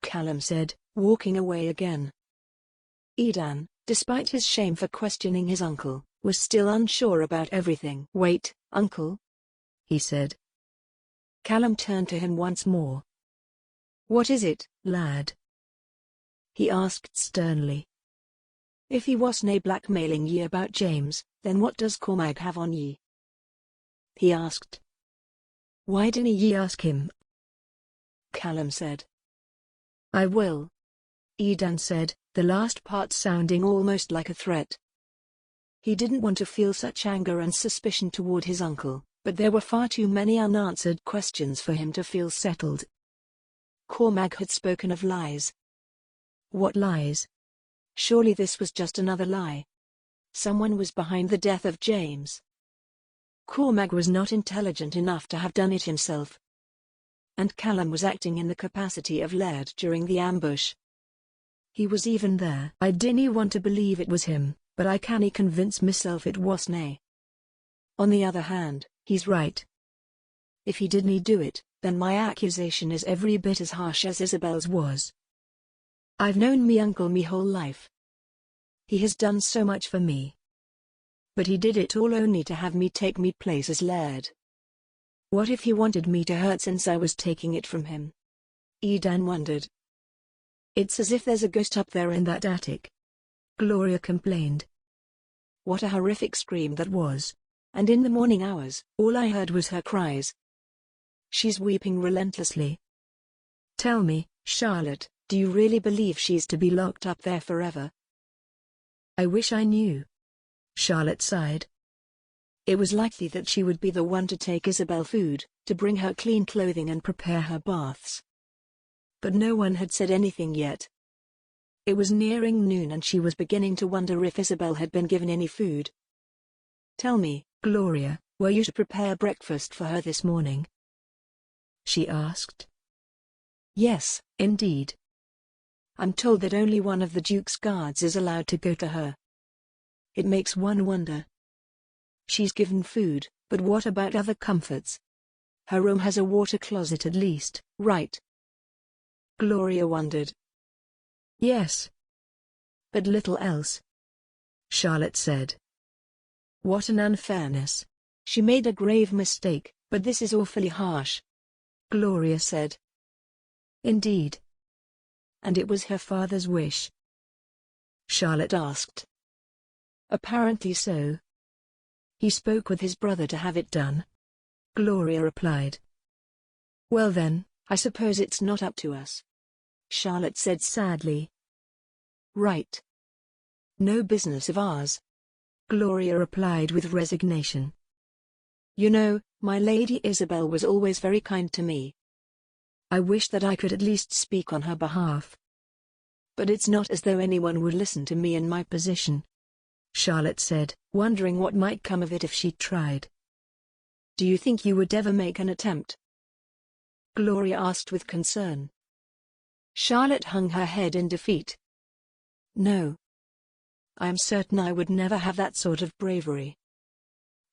Callum said, walking away again. Edan, despite his shame for questioning his uncle, was still unsure about everything. "Wait, uncle," he said. Callum turned to him once more. "What is it, lad?" he asked sternly. "If he wasnae blackmailing ye about James, then what does Cormac have on ye?" he asked. "Why dinna ye ask him?" Callum said. "I will," Edan said, the last part sounding almost like a threat. He didn't want to feel such anger and suspicion toward his uncle, but there were far too many unanswered questions for him to feel settled. Cormac had spoken of lies. What lies? Surely this was just another lie. Someone was behind the death of James. Cormac was not intelligent enough to have done it himself. And Callum was acting in the capacity of Laird during the ambush. He was even there. "I dinna want to believe it was him, but I canna convince myself it wasnae. On the other hand, he's right. If he didn't do it, then my accusation is every bit as harsh as Isabel's was. I've known me uncle me whole life. He has done so much for me. But he did it all only to have me take me place as Laird. What if he wanted me to hurt since I was taking it from him?" Edan wondered. "It's as if there's a ghost up there in that attic," Gloria complained. What a horrific scream that was. And in the morning hours, all I heard was her cries. She's weeping relentlessly. "Tell me, Charlotte, do you really believe she's to be locked up there forever?" "I wish I knew," Charlotte sighed. It was likely that she would be the one to take Isabel food, to bring her clean clothing and prepare her baths. But no one had said anything yet. It was nearing noon and she was beginning to wonder if Isabel had been given any food. "Tell me, Gloria, were you to prepare breakfast for her this morning?" she asked. "Yes, Indeed. I'm told that only one of the Duke's guards is allowed to go to her. It makes one wonder. She's given food, but what about other comforts? Her room has a water closet at least, right?" Gloria wondered. Yes. But little else, Charlotte said. What an unfairness. "She made a grave mistake, but this is awfully harsh," Gloria said. Indeed. And it was her father's wish? Charlotte asked. Apparently so. He spoke with his brother to have it done, Gloria replied. Well then, I suppose it's not up to us, Charlotte said sadly. "Right. No business of ours," Gloria replied with resignation. You know, my Lady Isabel was always very kind to me. I wish that I could at least speak on her behalf. But it's not as though anyone would listen to me in my position," Charlotte said, wondering what might come of it if she tried. "Do you think you would ever make an attempt?" Gloria asked with concern. Charlotte hung her head in defeat. "No. I am certain I would never have that sort of bravery.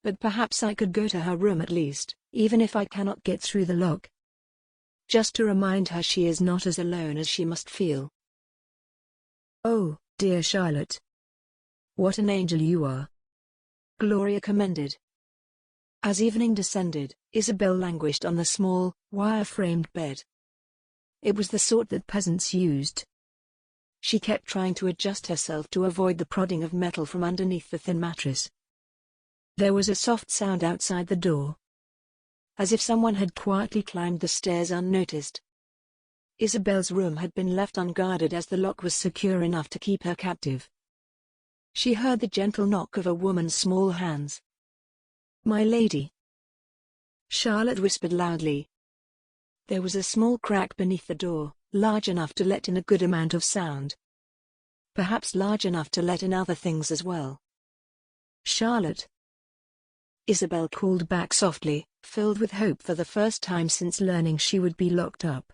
But perhaps I could go to her room at least, even if I cannot get through the lock. Just to remind her she is not as alone as she must feel." Oh, dear Charlotte. What an angel you are, Gloria commended. As evening descended, Isabel languished on the small, wire-framed bed. It was the sort that peasants used. She kept trying to adjust herself to avoid the prodding of metal from underneath the thin mattress. There was a soft sound outside the door, as if someone had quietly climbed the stairs unnoticed. Isabel's room had been left unguarded as the lock was secure enough to keep her captive. She heard the gentle knock of a woman's small hands. "My lady," Charlotte whispered loudly. There was a small crack beneath the door, large enough to let in a good amount of sound. Perhaps large enough to let in other things as well. "Charlotte," Isabel called back softly, filled with hope for the first time since learning she would be locked up.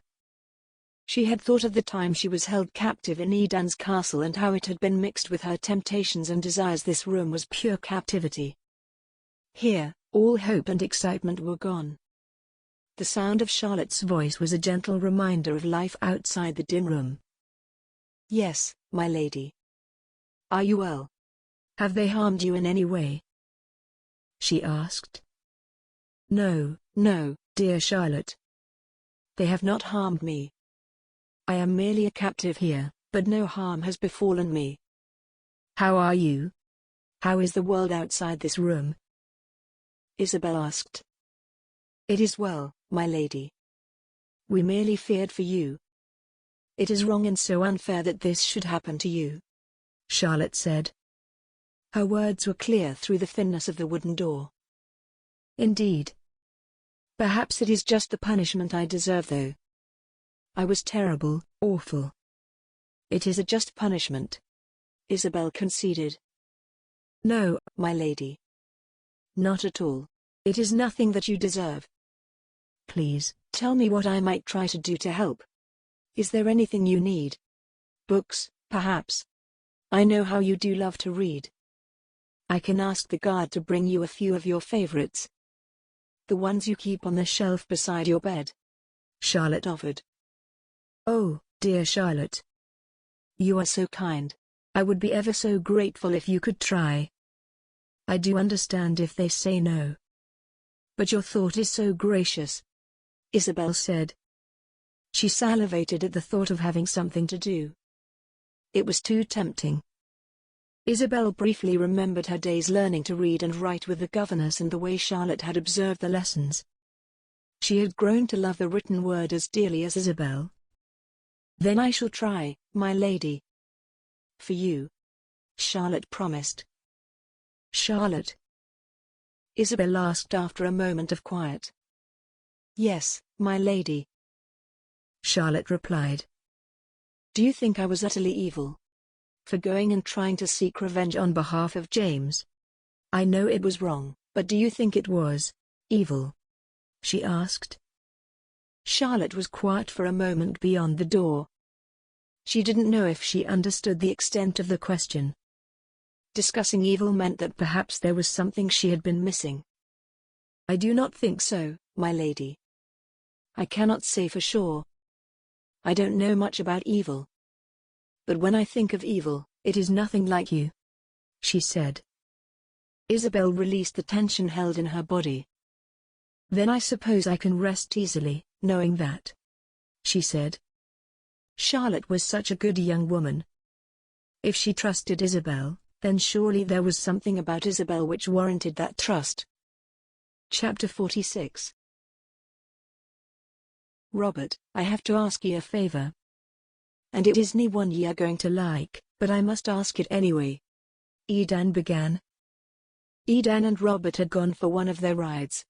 She had thought of the time she was held captive in Edan's castle and how it had been mixed with her temptations and desires. This room was pure captivity. Here, all hope and excitement were gone. The sound of Charlotte's voice was a gentle reminder of life outside the dim room. "Yes, my lady. Are you well? Have they harmed you in any way?" she asked. "No, no, dear Charlotte. They have not harmed me. I am merely a captive here, but no harm has befallen me." "How are you? How is the world outside this room?" Isabel asked. "It is well, my lady. We merely feared for you. It is wrong and so unfair that this should happen to you," Charlotte said. Her words were clear through the thinness of the wooden door. "Indeed. Perhaps it is just the punishment I deserve though. I was terrible, awful." "It is a just punishment," Isabel conceded. "No, my lady. Not at all. It is nothing that you deserve. Please, tell me what I might try to do to help. Is there anything you need? Books, perhaps? I know how you do love to read. I can ask the guard to bring you a few of your favorites. The ones you keep on the shelf beside your bed," Charlotte offered. "Oh, dear Charlotte. You are so kind. I would be ever so grateful if you could try. I do understand if they say no. But your thought is so gracious," Isabel said. She salivated at the thought of having something to do. It was too tempting. Isabel briefly remembered her days learning to read and write with the governess and the way Charlotte had observed the lessons. She had grown to love the written word as dearly as Isabel. "Then I shall try, my lady. For you," Charlotte promised. "Charlotte?" Isabel asked after a moment of quiet. "Yes, my lady," Charlotte replied. Do you think I was utterly evil for going and trying to seek revenge on behalf of James? I know it was wrong, but do you think it was evil?" she asked. Charlotte was quiet for a moment beyond the door. She didn't know if she understood the extent of the question. Discussing evil meant that perhaps there was something she had been missing. "I do not think so, my lady. I cannot say for sure. I don't know much about evil. But when I think of evil, it is nothing like you," she said. Isabel released the tension held in her body. "Then I suppose I can rest easily, knowing that," she said. Charlotte was such a good young woman. If she trusted Isabel, then surely there was something about Isabel which warranted that trust. Chapter 46. "Robert, I have to ask ye a favor. And it isn't one ye are going to like, but I must ask it anyway," Edan began. Edan and Robert had gone for one of their rides.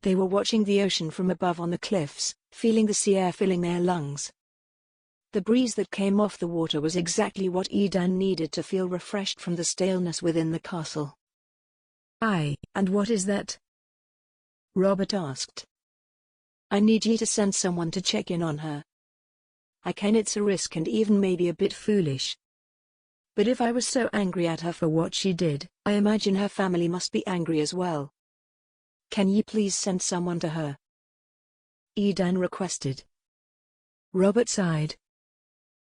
They were watching the ocean from above on the cliffs, feeling the sea air filling their lungs. The breeze that came off the water was exactly what Edan needed to feel refreshed from the staleness within the castle. "Aye, and what is that?" Robert asked. "I need ye to send someone to check in on her. I ken it's a risk and even maybe a bit foolish. But if I was so angry at her for what she did, I imagine her family must be angry as well. Can ye please send someone to her?" Edan requested. Robert sighed.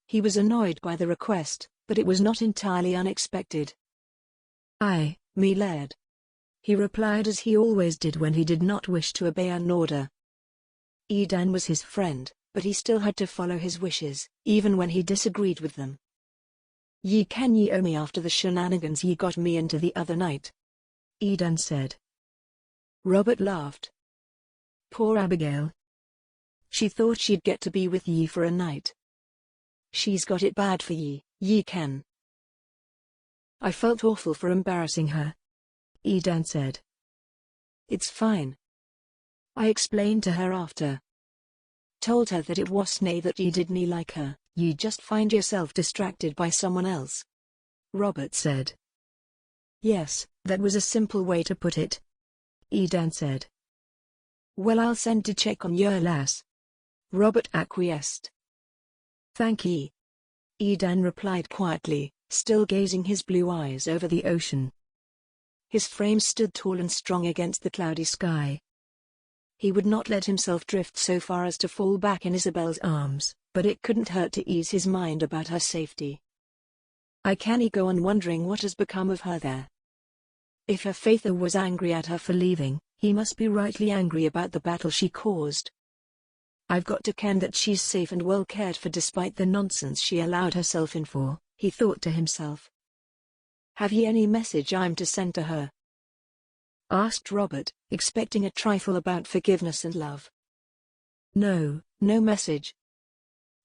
He was annoyed by the request, but it was not entirely unexpected. "Aye, me Laird," he replied as he always did when he did not wish to obey an order. Edan was his friend, but he still had to follow his wishes, even when he disagreed with them. "Ye owe me after the shenanigans ye got me into the other night," Edan said. Robert laughed. "Poor Abigail. She thought she'd get to be with ye for a night. She's got it bad for ye ken." "I felt awful for embarrassing her," Edan said. "It's fine. I explained to her after. Told her that it wasn't that ye didn't like her, ye just find yourself distracted by someone else," Robert said. "Yes, that was a simple way to put it," Edan said. "Well, I'll send to check on your lass," Robert acquiesced. "Thank ye," Edan replied quietly, still gazing his blue eyes over the ocean. His frame stood tall and strong against the cloudy sky. He would not let himself drift so far as to fall back in Isabel's arms, but it couldn't hurt to ease his mind about her safety. "I can't go on wondering what has become of her there. If her father was angry at her for leaving, he must be rightly angry about the battle she caused. I've got to ken that she's safe and well cared for despite the nonsense she allowed herself in for," he thought to himself. "Have ye any message I'm to send to her?" asked Robert, expecting a trifle about forgiveness and love. No message.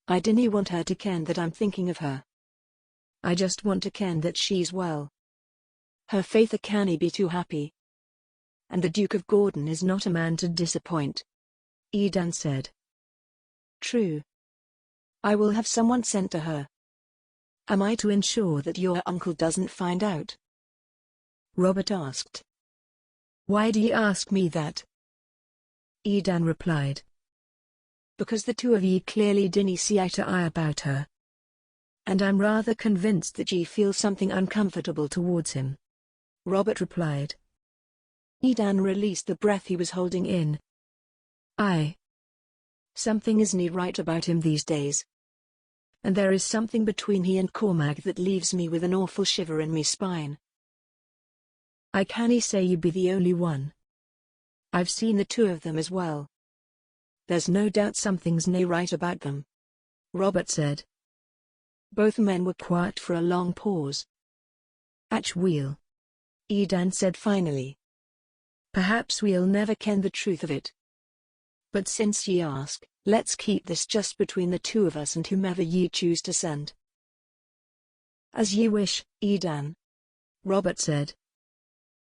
I dinna want her to ken that I'm thinking of her. I just want to ken that she's well. Her father canna be too happy. And the Duke of Gordon is not a man to disappoint," Edan said. "True. I will have someone sent to her. Am I to ensure that your uncle doesn't find out?" Robert asked. "Why do ye ask me that?" Edan replied. "Because the two of ye clearly dinna see eye to eye about her. And I'm rather convinced that ye feel something uncomfortable towards him," Robert replied. Edan released the breath he was holding in. "Aye. Something isn't right about him these days. And there is something between he and Cormac that leaves me with an awful shiver in me spine. I canna say you be the only one. I've seen the two of them as well. There's no doubt something's nae right about them," Robert said. Both men were quiet for a long pause. "Ach weel," Edan said finally. "Perhaps we'll never ken the truth of it. But since ye ask, let's keep this just between the two of us and whomever ye choose to send." "As ye wish, Edan," Robert said.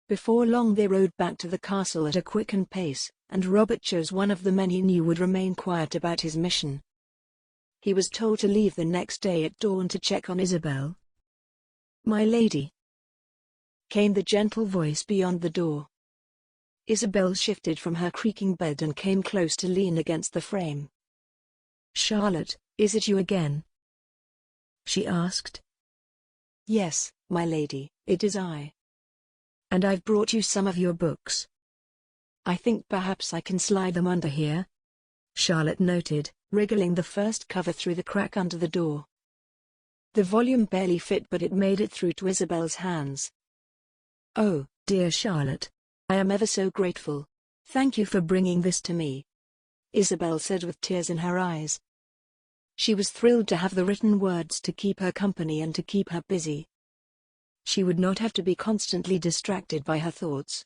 Before long they rode back to the castle at a quickened pace, and Robert chose one of the men he knew would remain quiet about his mission. He was told to leave the next day at dawn to check on Isabel. "My lady," came the gentle voice beyond the door. Isabel shifted from her creaking bed and came close to lean against the frame. "Charlotte, is it you again?" she asked. "Yes, my lady, it is I. "And I've brought you some of your books. I think perhaps I can slide them under here," Charlotte noted, wriggling the first cover through the crack under the door. The volume barely fit, but it made it through to Isabel's hands. "Oh, dear Charlotte. I am ever so grateful. Thank you for bringing this to me," Isabel said with tears in her eyes. She was thrilled to have the written words to keep her company and to keep her busy. She would not have to be constantly distracted by her thoughts.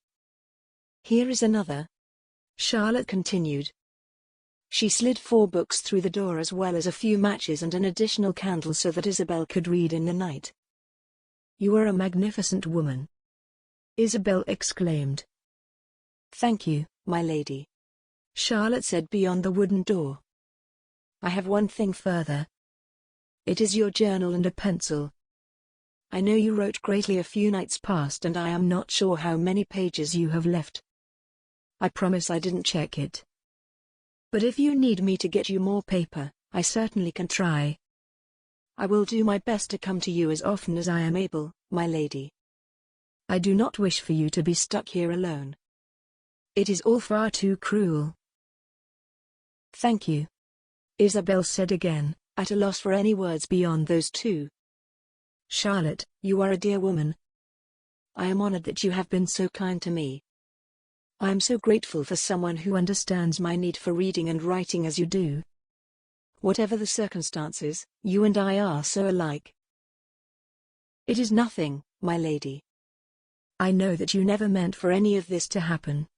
"Here is another," Charlotte continued. She slid 4 books through the door as well as a few matches and an additional candle so that Isabel could read in the night. "You are a magnificent woman," Isabel exclaimed. "Thank you, my lady," Charlotte said beyond the wooden door. "I have one thing further. It is your journal and a pencil. I know you wrote greatly a few nights past and I am not sure how many pages you have left. I promise I didn't check it. But if you need me to get you more paper, I certainly can try. I will do my best to come to you as often as I am able, my lady. I do not wish for you to be stuck here alone. It is all far too cruel." "Thank you," Isabel said again, at a loss for any words beyond those 2. "Charlotte, you are a dear woman. I am honored that you have been so kind to me. I am so grateful for someone who understands my need for reading and writing as you do. Whatever the circumstances, you and I are so alike." "It is nothing, my lady. I know that you never meant for any of this to happen.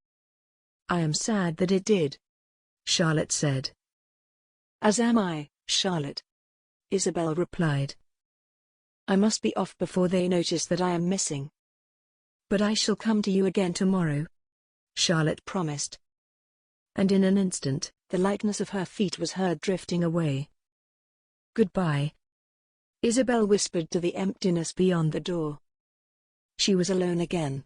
I am sad that it did," Charlotte said. "As am I, Charlotte," Isabel replied. "I must be off before they notice that I am missing." "But I shall come to you again tomorrow," Charlotte promised. And in an instant, the lightness of her feet was heard drifting away. "Goodbye," Isabel whispered to the emptiness beyond the door. She was alone again.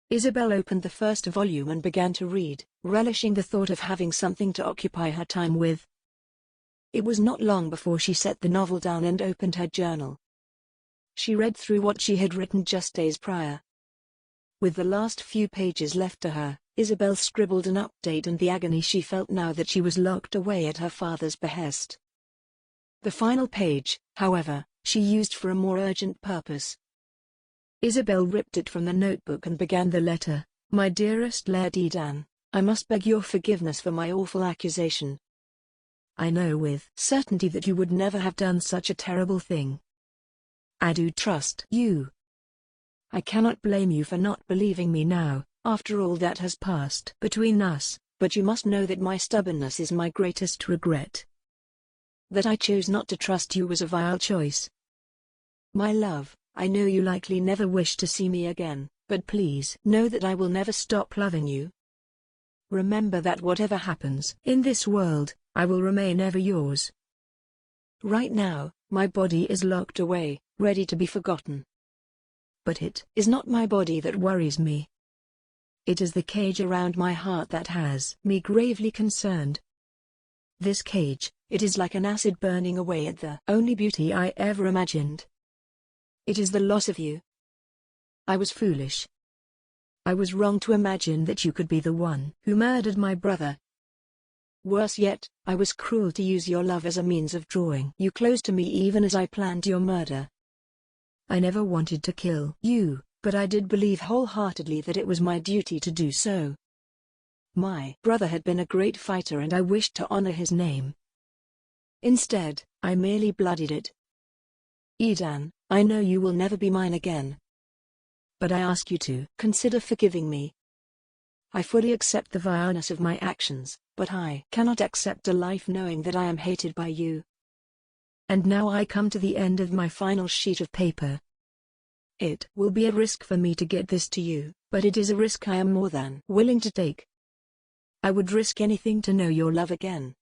Isabel opened the first volume and began to read, relishing the thought of having something to occupy her time with. It was not long before she set the novel down and opened her journal. She read through what she had written just days prior. With the last few pages left to her, Isabel scribbled an update and the agony she felt now that she was locked away at her father's behest. The final page, however, she used for a more urgent purpose. Isabel ripped it from the notebook and began the letter. "My dearest Laird Edan, I must beg your forgiveness for my awful accusation. I know with certainty that you would never have done such a terrible thing. I do trust you. I cannot blame you for not believing me now, after all that has passed between us, but you must know that my stubbornness is my greatest regret. That I chose not to trust you was a vile choice. My love, I know you likely never wish to see me again, but please know that I will never stop loving you. Remember that whatever happens in this world, I will remain ever yours. Right now, my body is locked away, ready to be forgotten. But it is not my body that worries me. It is the cage around my heart that has me gravely concerned. This cage, it is like an acid burning away at the only beauty I ever imagined. It is the loss of you. I was foolish. I was wrong to imagine that you could be the one who murdered my brother. Worse yet, I was cruel to use your love as a means of drawing you close to me even as I planned your murder. I never wanted to kill you, but I did believe wholeheartedly that it was my duty to do so. My brother had been a great fighter and I wished to honor his name. Instead, I merely bloodied it. Edan, I know you will never be mine again. But I ask you to consider forgiving me. I fully accept the vileness of my actions, but I cannot accept a life knowing that I am hated by you. And now I come to the end of my final sheet of paper. It will be a risk for me to get this to you, but it is a risk I am more than willing to take. I would risk anything to know your love again.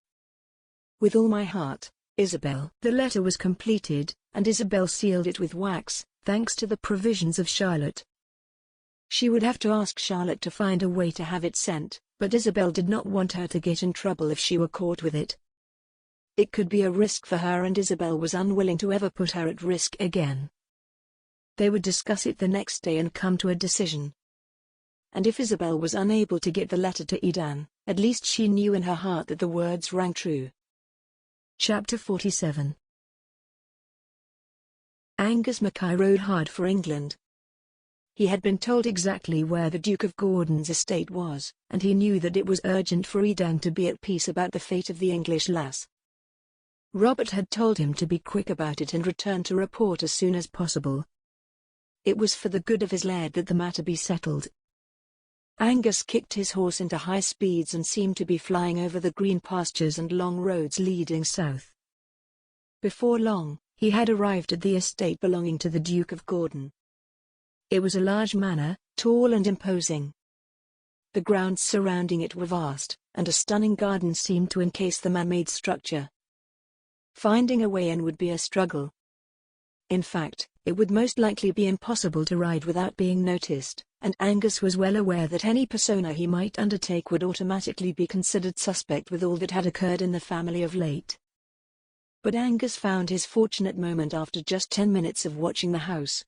With all my heart, Isabel. The letter was completed, and Isabel sealed it with wax, thanks to the provisions of Charlotte. She would have to ask Charlotte to find a way to have it sent, but Isabel did not want her to get in trouble if she were caught with it. It could be a risk for her, and Isabel was unwilling to ever put her at risk again. They would discuss it the next day and come to a decision. And if Isabel was unable to get the letter to Edan, at least she knew in her heart that the words rang true. Chapter 47. Angus Mackay rode hard for England. He had been told exactly where the Duke of Gordon's estate was, and he knew that it was urgent for Edan to be at peace about the fate of the English lass. Robert had told him to be quick about it and return to report as soon as possible. It was for the good of his laird that the matter be settled. Angus kicked his horse into high speeds and seemed to be flying over the green pastures and long roads leading south. Before long, he had arrived at the estate belonging to the Duke of Gordon. It was a large manor, tall and imposing. The grounds surrounding it were vast, and a stunning garden seemed to encase the man-made structure. Finding a way in would be a struggle. In fact, it would most likely be impossible to ride without being noticed, and Angus was well aware that any persona he might undertake would automatically be considered suspect with all that had occurred in the family of late. But Angus found his fortunate moment after just 10 minutes of watching the house.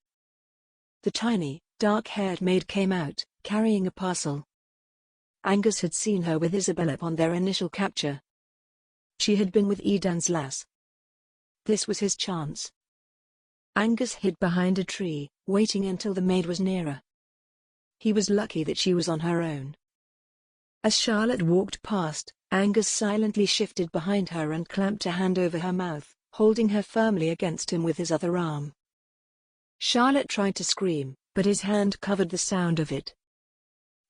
The tiny, dark-haired maid came out, carrying a parcel. Angus had seen her with Isabel upon their initial capture. She had been with Edan's lass. This was his chance. Angus hid behind a tree, waiting until the maid was nearer. He was lucky that she was on her own. As Charlotte walked past, Angus silently shifted behind her and clamped a hand over her mouth, holding her firmly against him with his other arm. Charlotte tried to scream, but his hand covered the sound of it.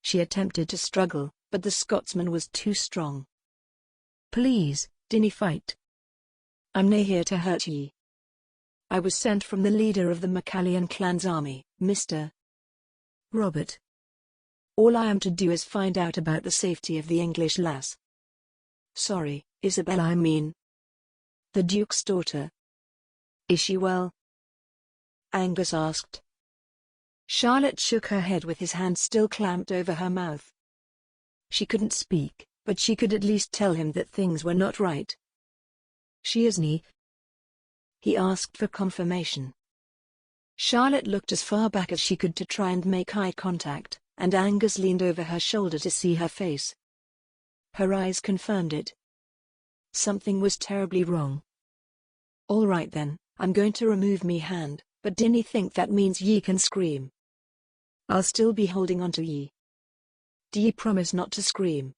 She attempted to struggle, but the Scotsman was too strong. "Please, dinna fight. I'm nae here to hurt ye. I was sent from the leader of the Maccallion clan's army, Mr. Robert. All I am to do is find out about the safety of the English lass." "Sorry, Isabel, I mean the Duke's daughter. Is she well?" Angus asked. Charlotte shook her head with his hand still clamped over her mouth. She couldn't speak, but she could at least tell him that things were not right. "She isn't?" he asked for confirmation. Charlotte looked as far back as she could to try and make eye contact, and Angus leaned over her shoulder to see her face. Her eyes confirmed it. Something was terribly wrong. "All right then, I'm going to remove me hand, but dinna think that means ye can scream. I'll still be holding on to ye. Do ye promise not to scream?"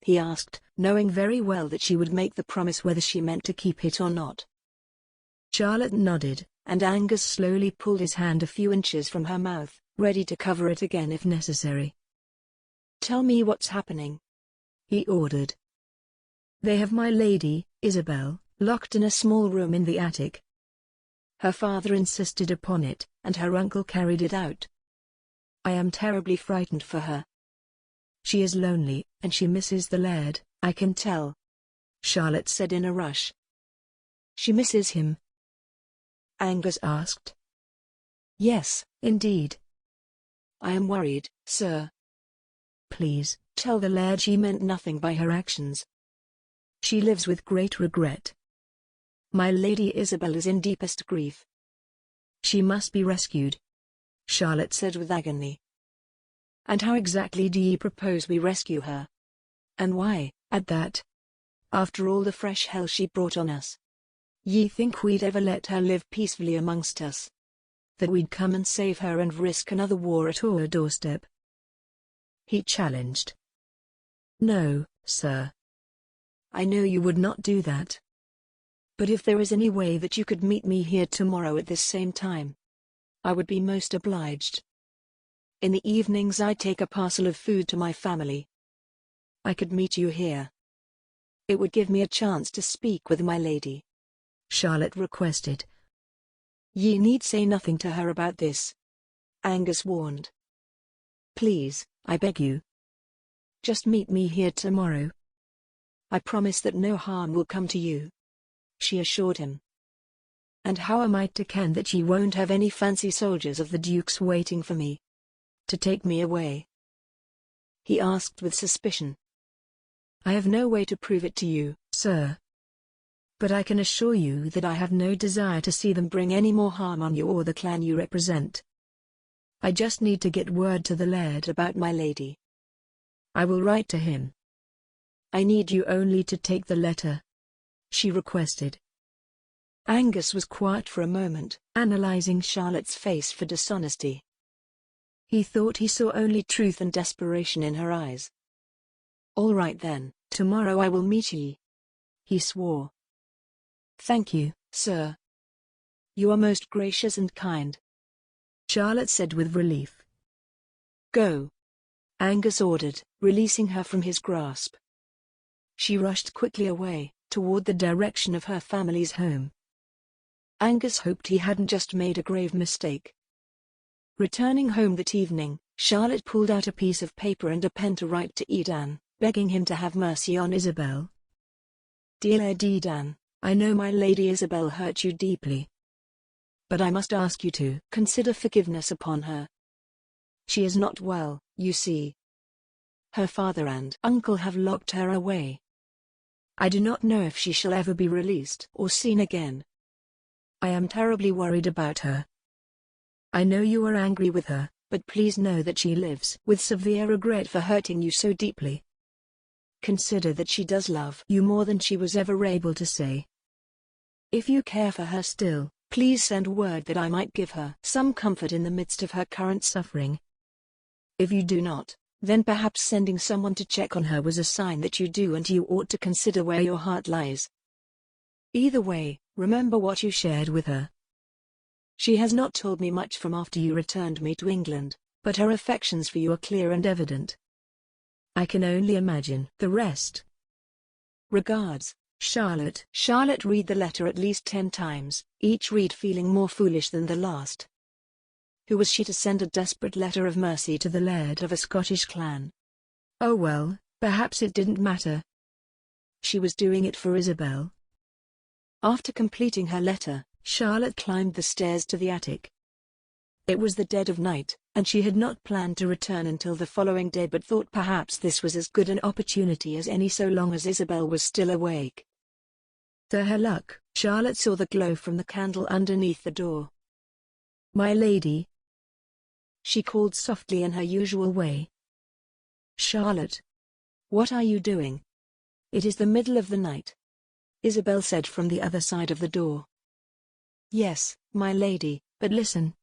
he asked, knowing very well that she would make the promise whether she meant to keep it or not. Charlotte nodded, and Angus slowly pulled his hand a few inches from her mouth, ready to cover it again if necessary. "Tell me what's happening," he ordered. "They have my lady, Isabel, locked in a small room in the attic. Her father insisted upon it, and her uncle carried it out. I am terribly frightened for her. She is lonely, and she misses the Laird, I can tell," Charlotte said in a rush. "She misses him?" Angus asked. "Yes, indeed. I am worried, sir. Please, tell the Laird she meant nothing by her actions. She lives with great regret. My Lady Isabel is in deepest grief. She must be rescued," Charlotte said with agony. "And how exactly do ye propose we rescue her? And why, at that? After all the fresh hell she brought on us. Ye think we'd ever let her live peacefully amongst us? That we'd come and save her and risk another war at our doorstep?" he challenged. "No, sir. I know you would not do that. But if there is any way that you could meet me here tomorrow at this same time, I would be most obliged. In the evenings I take a parcel of food to my family. I could meet you here. It would give me a chance to speak with my lady," Charlotte requested. "Ye need say nothing to her about this," Angus warned. "Please, I beg you. Just meet me here tomorrow. I promise that no harm will come to you. she assured him. And how am I to ken that ye won't have any fancy soldiers of the Duke's waiting for me to take me away? He asked with suspicion. I have no way to prove it to you, sir. But I can assure you that I have no desire to see them bring any more harm on you or the clan you represent. I just need to get word to the Laird about my lady. I will write to him. I need you only to take the letter, she requested. Angus was quiet for a moment, analyzing Charlotte's face for dishonesty. He thought he saw only truth and desperation in her eyes. All right then, tomorrow I will meet ye, he swore. Thank you, sir. You are most gracious and kind, Charlotte said with relief. Go, Angus ordered, releasing her from his grasp. She rushed quickly away, toward the direction of her family's home. Angus hoped he hadn't just made a grave mistake. Returning home that evening, Charlotte pulled out a piece of paper and a pen to write to Edan, begging him to have mercy on Isabel. Dear Edan, I know my lady Isabel hurt you deeply. But I must ask you to consider forgiveness upon her. She is not well, you see. Her father and uncle have locked her away. I do not know if she shall ever be released or seen again. I am terribly worried about her. I know you are angry with her, but please know that she lives with severe regret for hurting you so deeply. Consider that she does love you more than she was ever able to say. If you care for her still, please send word that I might give her some comfort in the midst of her current suffering. If you do not, then perhaps sending someone to check on her was a sign that you do, and you ought to consider where your heart lies. Either way, remember what you shared with her. She has not told me much from after you returned me to England, but her affections for you are clear and evident. I can only imagine the rest. Regards, Charlotte. Charlotte read the letter at least 10 times, each read feeling more foolish than the last. Who was she to send a desperate letter of mercy to the Laird of a Scottish clan? Oh well, perhaps it didn't matter. She was doing it for Isabel. After completing her letter, Charlotte climbed the stairs to the attic. It was the dead of night, and she had not planned to return until the following day, but thought perhaps this was as good an opportunity as any so long as Isabel was still awake. To her luck, Charlotte saw the glow from the candle underneath the door. My lady, she called softly in her usual way. Charlotte, what are you doing? It is the middle of the night, Isabel said from the other side of the door. Yes, my lady, but listen.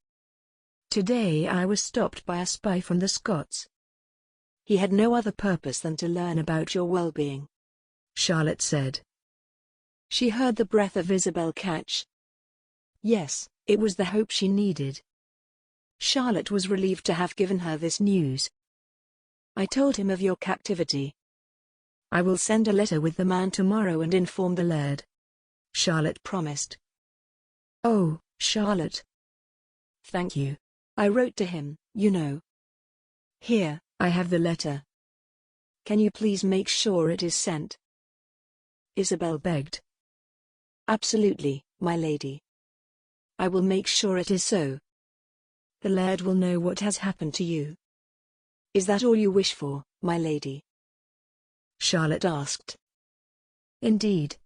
Today I was stopped by a spy from the Scots. He had no other purpose than to learn about your well-being, Charlotte said. She heard the breath of Isabel catch. Yes, it was the hope she needed. Charlotte was relieved to have given her this news. I told him of your captivity. I will send a letter with the man tomorrow and inform the Laird, Charlotte promised. Oh, Charlotte. Thank you. I wrote to him, you know. Here, I have the letter. Can you please make sure it is sent? Isabel begged. Absolutely, my lady. I will make sure it is so. The Laird will know what has happened to you. Is that all you wish for, my lady? Charlotte asked. Indeed.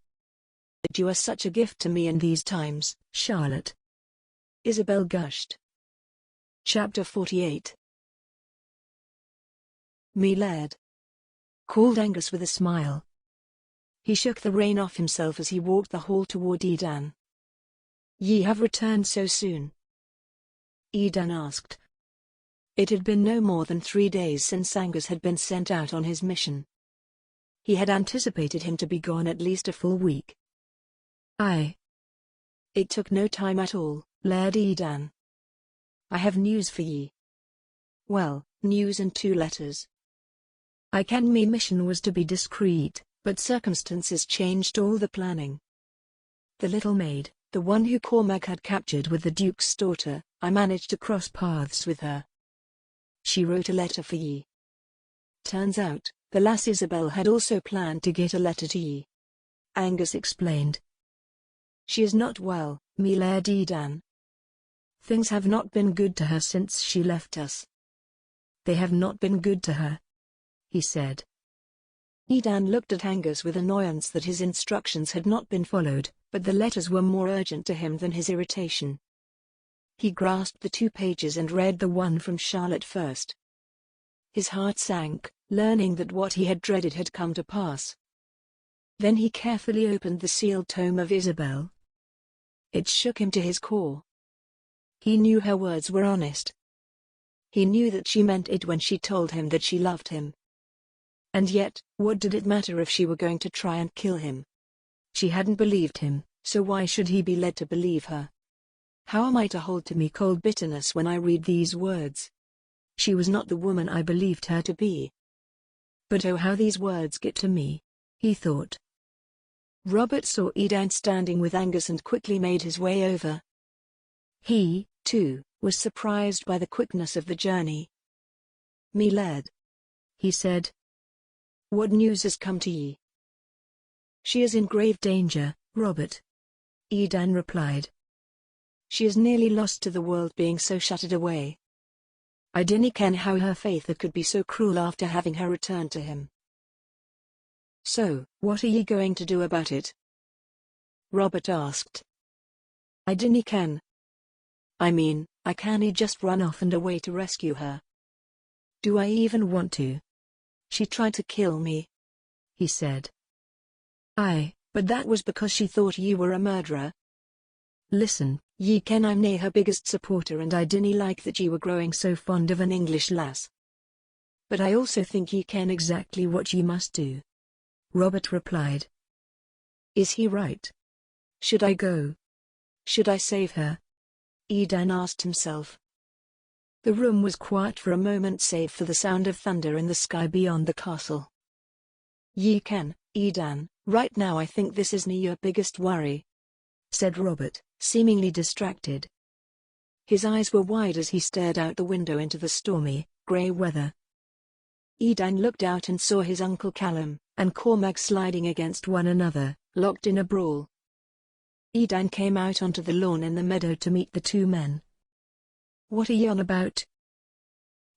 But you are such a gift to me in these times, Charlotte. Isabel gushed. Chapter 48. Me Laird, called Angus with a smile. He shook the rain off himself as he walked the hall toward Edan. Ye have returned so soon? Edan asked. It had been no more than 3 days since Angus had been sent out on his mission. He had anticipated him to be gone at least a full week. Aye. It took no time at all, Laird Edan. I have news for ye. Well, news in 2 letters. I ken me mission was to be discreet, but circumstances changed all the planning. The little maid, the one who Cormac had captured with the Duke's daughter, I managed to cross paths with her. She wrote a letter for ye. Turns out, the lass Isabel had also planned to get a letter to ye. Angus explained. She is not well, me Laird Edan. Things have not been good to her since she left us. They have not been good to her, he said. Edan looked at Angus with annoyance that his instructions had not been followed, but the letters were more urgent to him than his irritation. He grasped the 2 pages and read the one from Charlotte first. His heart sank, learning that what he had dreaded had come to pass. Then he carefully opened the sealed tome of Isabel. It shook him to his core. He knew her words were honest. He knew that she meant it when she told him that she loved him. And yet, what did it matter if she were going to try and kill him? She hadn't believed him, so why should he be led to believe her? How am I to hold to me cold bitterness when I read these words? She was not the woman I believed her to be. But oh, how these words get to me, he thought. Robert saw Edan standing with Angus and quickly made his way over. He, too, was surprised by the quickness of the journey. "Me Laird," he said. "What news has come to ye?" "She is in grave danger, Robert," Edan replied. "She is nearly lost to the world being so shuttered away. I dinna ken how her faith could be so cruel after having her return to him." "So, what are ye going to do about it?" Robert asked. "I dinna ken. I mean, I cannae just run off and away to rescue her. Do I even want to? She tried to kill me," he said. "Aye, but that was because she thought ye were a murderer. Listen, ye ken I'm nae her biggest supporter and I dinna like that ye were growing so fond of an English lass. But I also think ye ken exactly what ye must do," Robert replied. "Is he right? Should I go? Should I save her?" Edan asked himself. The room was quiet for a moment save for the sound of thunder in the sky beyond the castle. "Ye ken, Edan, right now I think this is nae your biggest worry," said Robert, seemingly distracted. His eyes were wide as he stared out the window into the stormy, grey weather. Edan looked out and saw his uncle Callum and Cormac sliding against one another, locked in a brawl. Edan came out onto the lawn in the meadow to meet the 2 men. "What are ye on about?"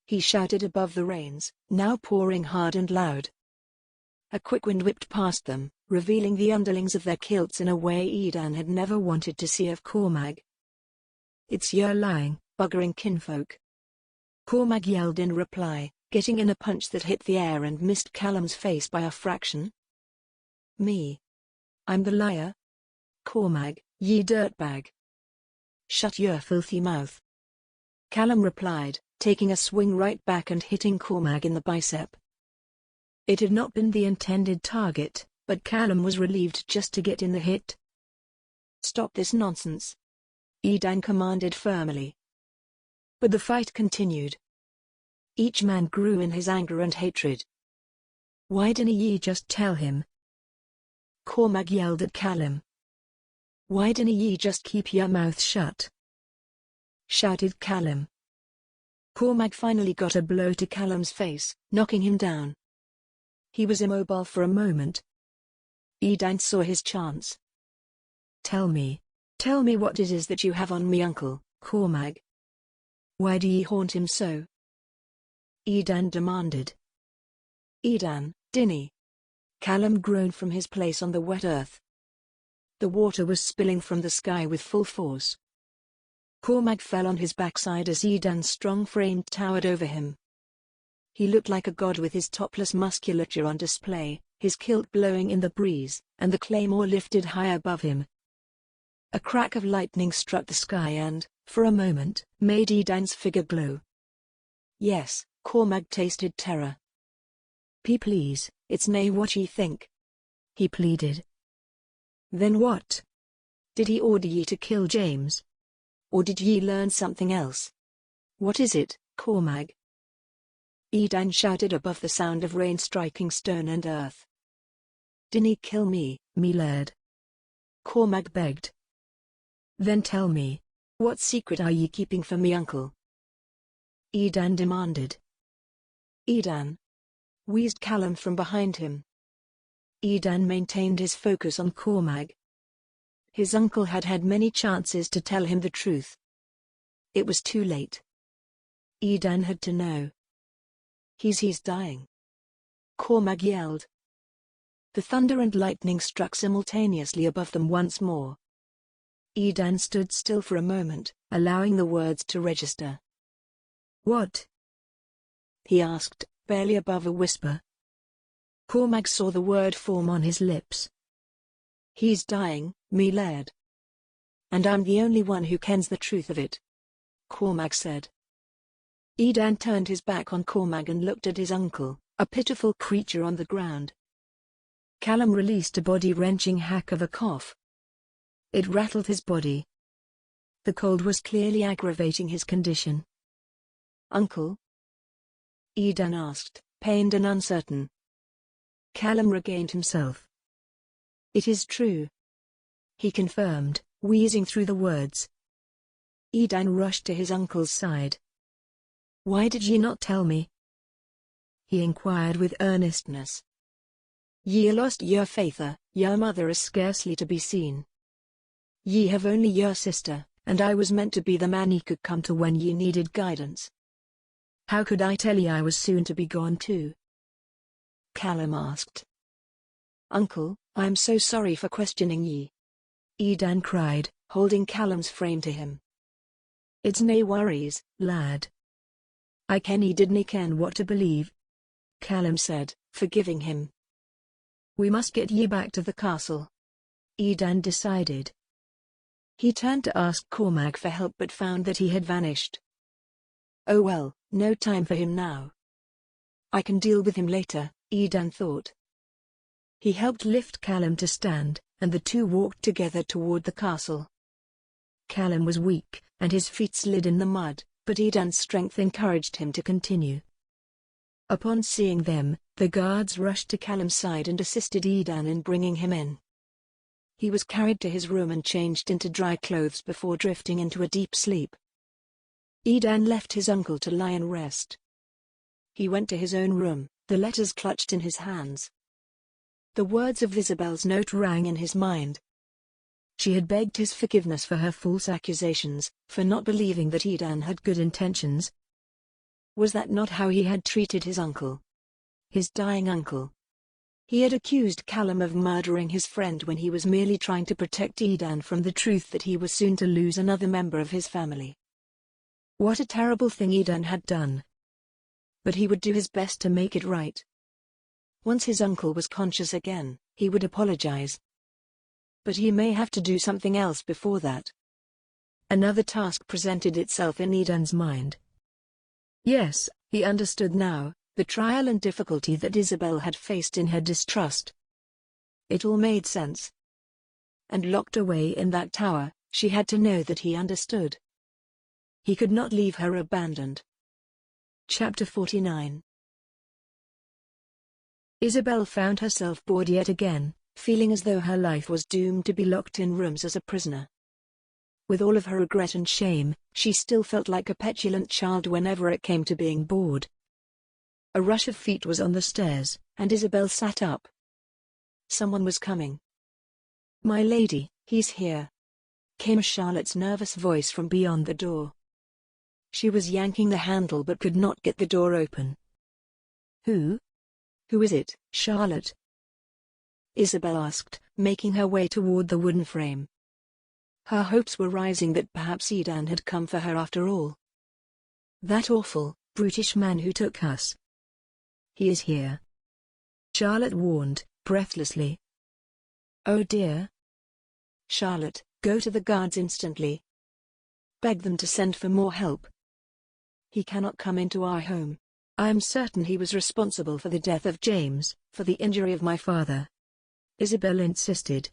he shouted above the rains, now pouring hard and loud. A quick wind whipped past them, revealing the underlings of their kilts in a way Edan had never wanted to see of Cormac. "It's your lying, buggering kinfolk," Cormac yelled in reply, getting in a punch that hit the air and missed Callum's face by a fraction. "Me? I'm the liar? Cormac, ye dirtbag. Shut your filthy mouth," Callum replied, taking a swing right back and hitting Cormac in the bicep. It had not been the intended target, but Callum was relieved just to get in the hit. "Stop this nonsense," Edan commanded firmly. But the fight continued. Each man grew in his anger and hatred. "Why dinna ye just tell him?" Cormac yelled at Callum. "Why dinna ye just keep your mouth shut?" shouted Callum. Cormac finally got a blow to Callum's face, knocking him down. He was immobile for a moment. Edan saw his chance. Tell me what it is that you have on me uncle, Cormac. Why do ye haunt him so?" Edan demanded. "Edan, dinny." Callum groaned from his place on the wet earth. The water was spilling from the sky with full force. Cormac fell on his backside as Edan's strong frame towered over him. He looked like a god with his topless musculature on display, his kilt blowing in the breeze, and the claymore lifted high above him. A crack of lightning struck the sky and, for a moment, made Edan's figure glow. Yes, Cormac tasted terror. Please, it's nae what ye think," he pleaded. "Then what? Did he order ye to kill James? Or did ye learn something else? What is it, Cormac?" Edan shouted above the sound of rain striking stone and earth. "Dinna kill me, me Laird," Cormac begged. "Then tell me, what secret are ye keeping from me uncle?" Edan demanded. "Edan," wheezed Callum from behind him. Edan maintained his focus on Cormac. His uncle had had many chances to tell him the truth. It was too late. Edan had to know. He's dying. Cormac yelled. The thunder and lightning struck simultaneously above them once more. Edan stood still for a moment, allowing the words to register. "What?" he asked, barely above a whisper. Cormac saw the word form on his lips. "He's dying, me Laird. And I'm the only one who kens the truth of it," Cormac said. Edan turned his back on Cormac and looked at his uncle, a pitiful creature on the ground. Callum released a body-wrenching hack of a cough. It rattled his body. The cold was clearly aggravating his condition. "Uncle?" Edan asked, pained and uncertain. Callum regained himself. "It is true," he confirmed, wheezing through the words. Edan rushed to his uncle's side. "Why did ye not tell me?" he inquired with earnestness. "Ye lost your father, your mother is scarcely to be seen. Ye have only your sister, and I was meant to be the man ye could come to when ye needed guidance. How could I tell ye I was soon to be gone too?" Callum asked. "Uncle, I am so sorry for questioning ye," Edan cried, holding Callum's frame to him. "It's nae worries, lad. I ken ye didna ken what to believe," Callum said, forgiving him. "We must get ye back to the castle," Edan decided. He turned to ask Cormac for help but found that he had vanished. Oh well, no time for him now. I can deal with him later, Edan thought. He helped lift Callum to stand, and the two walked together toward the castle. Callum was weak, and his feet slid in the mud, but Edan's strength encouraged him to continue. Upon seeing them, the guards rushed to Callum's side and assisted Edan in bringing him in. He was carried to his room and changed into dry clothes before drifting into a deep sleep. Edan left his uncle to lie and rest. He went to his own room, the letters clutched in his hands. The words of Isabel's note rang in his mind. She had begged his forgiveness for her false accusations, for not believing that Edan had good intentions. Was that not how he had treated his uncle? His dying uncle. He had accused Callum of murdering his friend when he was merely trying to protect Edan from the truth that he was soon to lose another member of his family. What a terrible thing Edan had done. But he would do his best to make it right. Once his uncle was conscious again, he would apologize. But he may have to do something else before that. Another task presented itself in Edan's mind. Yes, he understood now, the trial and difficulty that Isabel had faced in her distrust. It all made sense. And locked away in that tower, she had to know that he understood. He could not leave her abandoned. Chapter 49. Isabel found herself bored yet again, feeling as though her life was doomed to be locked in rooms as a prisoner. With all of her regret and shame, she still felt like a petulant child whenever it came to being bored. A rush of feet was on the stairs, and Isabel sat up. Someone was coming. "My lady, he's here," came Charlotte's nervous voice from beyond the door. She was yanking the handle but could not get the door open. "Who? Who is it, Charlotte?" Isabel asked, making her way toward the wooden frame. Her hopes were rising that perhaps Edan had come for her after all. "That awful, brutish man who took us. He is here," Charlotte warned, breathlessly. "Oh dear." "Charlotte, go to the guards instantly. Beg them to send for more help. He cannot come into our home. I am certain he was responsible for the death of James, for the injury of my father," Isabel insisted.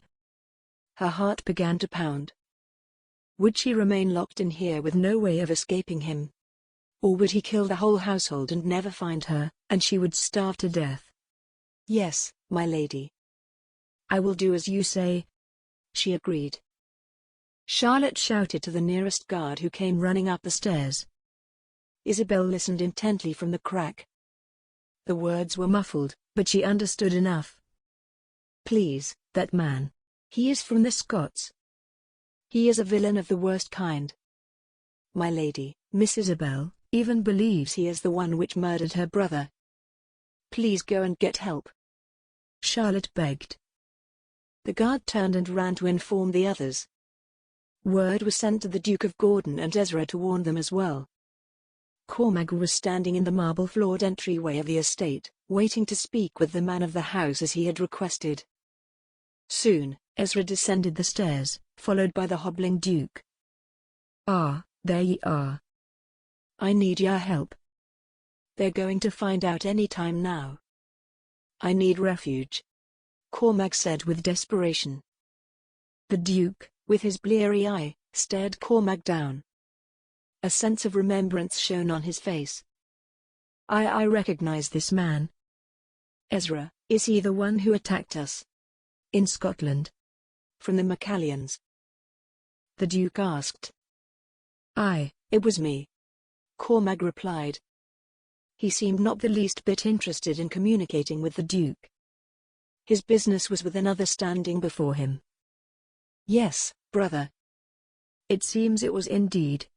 Her heart began to pound. Would she remain locked in here with no way of escaping him? Or would he kill the whole household and never find her, and she would starve to death? "Yes, my lady. I will do as you say," she agreed. Charlotte shouted to the nearest guard who came running up the stairs. Isabel listened intently from the crack. The words were muffled, but she understood enough. "Please, that man. He is from the Scots. He is a villain of the worst kind. My lady, Miss Isabel, even believes he is the one which murdered her brother. Please go and get help. Charlotte begged. The guard turned and ran to inform the others. Word was sent to the Duke of Gordon and Ezra to warn them as well. Cormac was standing in the marble-floored entryway of the estate, waiting to speak with the man of the house as he had requested. Soon, Ezra descended the stairs, followed by the hobbling Duke. "Ah, there ye are. I need your help. They're going to find out any time now. I need refuge," Cormac said with desperation. The Duke, with his bleary eye, stared Cormac down. A sense of remembrance shone on his face. I recognize this man. Ezra, is he the one who attacked us? In Scotland. From the Maccallions? The Duke asked. Aye, it was me, Cormac replied. He seemed not the least bit interested in communicating with the Duke. His business was with another standing before him. Yes, brother. It seems it was indeed.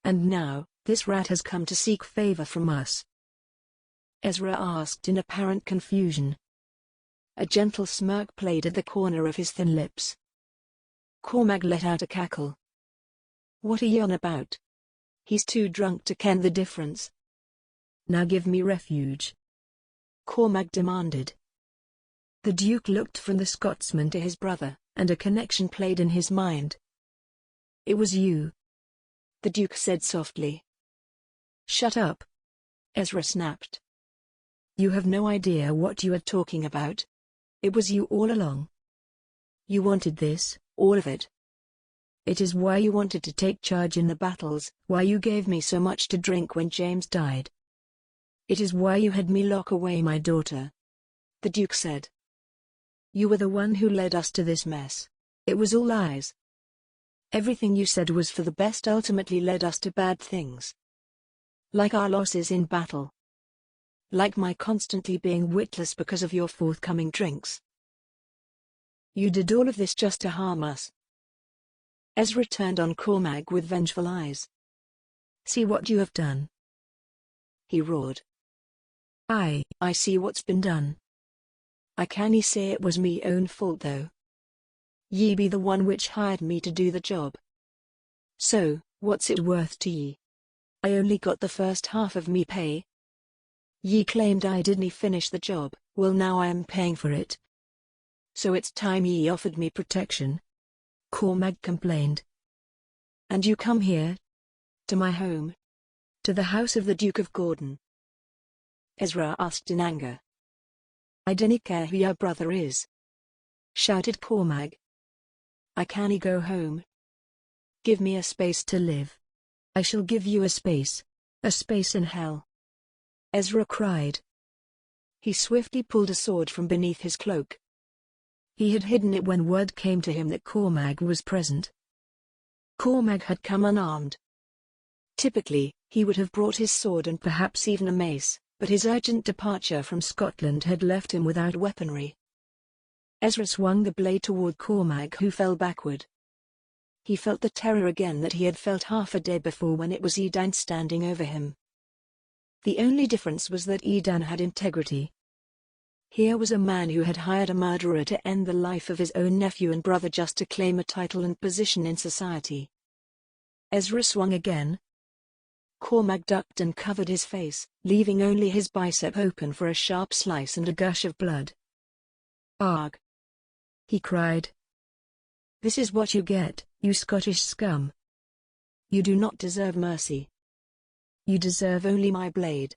And now, this rat has come to seek favor from us? Ezra asked in apparent confusion. A gentle smirk played at the corner of his thin lips. Cormac let out a cackle. What are you on about? He's too drunk to ken the difference. Now give me refuge, Cormac demanded. The Duke looked from the Scotsman to his brother, and a connection played in his mind. It was you, the Duke said softly. Shut up, Ezra snapped. You have no idea what you are talking about. It was you all along. You wanted this, all of it. It is why you wanted to take charge in the battles, why you gave me so much to drink when James died. It is why you had me lock away my daughter, the Duke said. You were the one who led us to this mess. It was all lies. Everything you said was for the best ultimately led us to bad things. Like our losses in battle. Like my constantly being witless because of your forthcoming drinks. You did all of this just to harm us. Ezra turned on Cormac with vengeful eyes. See what you have done, he roared. I see what's been done. I cannae say it was me own fault though. Ye be the one which hired me to do the job. So, what's it worth to ye? I only got the first half of me pay. Ye claimed I didn't finish the job, well now I am paying for it. So it's time ye offered me protection, Cormac complained. And you come here? To my home? To the house of the Duke of Gordon? Ezra asked in anger. I dinna care who your brother is, shouted Cormac. I cannae go home. Give me a space to live. I shall give you a space in hell, Ezra cried. He swiftly pulled a sword from beneath his cloak. He had hidden it when word came to him that Cormac was present. Cormac had come unarmed. Typically, he would have brought his sword and perhaps even a mace, but his urgent departure from Scotland had left him without weaponry. Ezra swung the blade toward Cormac, who fell backward. He felt the terror again that he had felt half a day before when it was Edan standing over him. The only difference was that Edan had integrity. Here was a man who had hired a murderer to end the life of his own nephew and brother just to claim a title and position in society. Ezra swung again. Cormac ducked and covered his face, leaving only his bicep open for a sharp slice and a gush of blood. Arg! He cried. This is what you get, you Scottish scum. You do not deserve mercy. You deserve only my blade.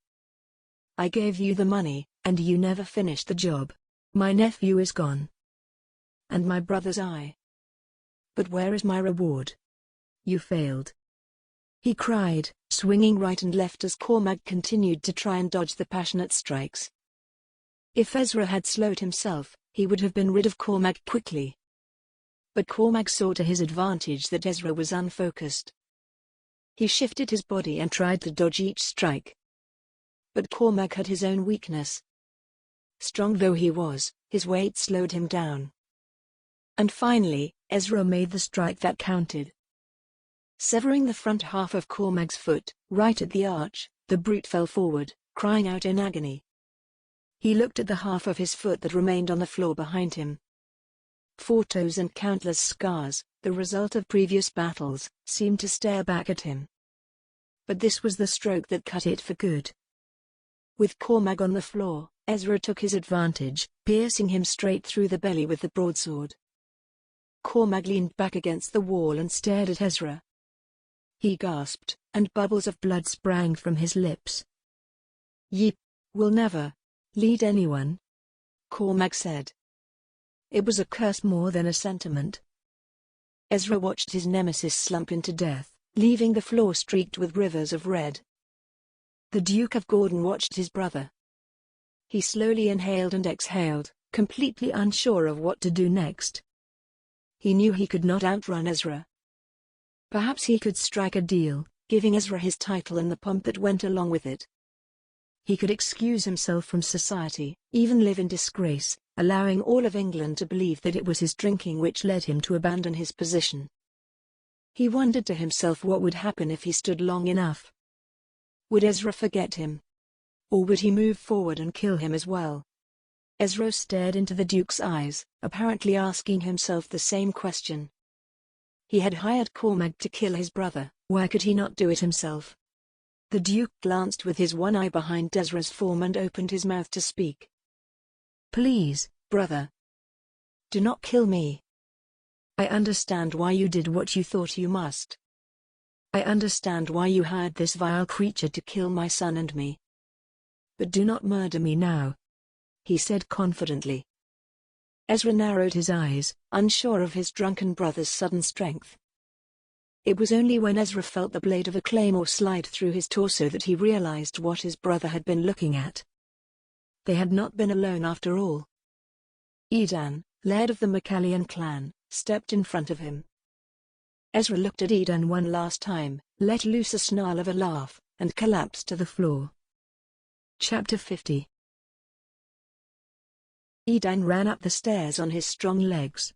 I gave you the money, and you never finished the job. My nephew is gone. And my brother's eye. But where is my reward? You failed. He cried, swinging right and left as Cormac continued to try and dodge the passionate strikes. If Ezra had slowed himself, he would have been rid of Cormac quickly. But Cormac saw to his advantage that Ezra was unfocused. He shifted his body and tried to dodge each strike. But Cormac had his own weakness. Strong though he was, his weight slowed him down. And finally, Ezra made the strike that counted. Severing the front half of Cormac's foot, right at the arch, the brute fell forward, crying out in agony. He looked at the half of his foot that remained on the floor behind him. 4 toes and countless scars, the result of previous battles, seemed to stare back at him. But this was the stroke that cut it for good. With Cormac on the floor, Ezra took his advantage, piercing him straight through the belly with the broadsword. Cormac leaned back against the wall and stared at Ezra. He gasped, and bubbles of blood sprang from his lips. "Ye will never lead anyone," Cormac said. It was a curse more than a sentiment. Ezra watched his nemesis slump into death, leaving the floor streaked with rivers of red. The Duke of Gordon watched his brother. He slowly inhaled and exhaled, completely unsure of what to do next. He knew he could not outrun Ezra. Perhaps he could strike a deal, giving Ezra his title and the pomp that went along with it. He could excuse himself from society, even live in disgrace, allowing all of England to believe that it was his drinking which led him to abandon his position. He wondered to himself what would happen if he stood long enough. Would Ezra forget him? Or would he move forward and kill him as well? Ezra stared into the Duke's eyes, apparently asking himself the same question. He had hired Cormac to kill his brother, why could he not do it himself? The Duke glanced with his one eye behind Ezra's form and opened his mouth to speak. "Please, brother. Do not kill me. I understand why you did what you thought you must. I understand why you hired this vile creature to kill my son and me. But do not murder me now," he said confidently. Ezra narrowed his eyes, unsure of his drunken brother's sudden strength. It was only when Ezra felt the blade of a claymore slide through his torso that he realized what his brother had been looking at. They had not been alone after all. Edan, Laird of the Maccallion clan, stepped in front of him. Ezra looked at Edan one last time, let loose a snarl of a laugh, and collapsed to the floor. Chapter 50. Edan ran up the stairs on his strong legs.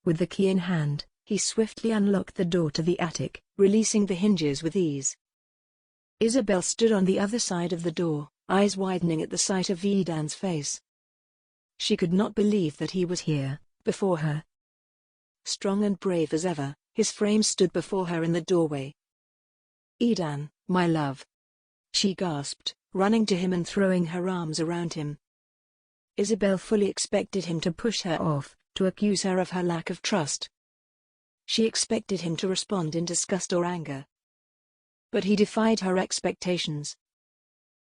With the key in hand, he swiftly unlocked the door to the attic, releasing the hinges with ease. Isabel stood on the other side of the door, eyes widening at the sight of Edan's face. She could not believe that he was here, before her. Strong and brave as ever, his frame stood before her in the doorway. "Edan, my love," she gasped, running to him and throwing her arms around him. Isabel fully expected him to push her off, to accuse her of her lack of trust. She expected him to respond in disgust or anger. But he defied her expectations.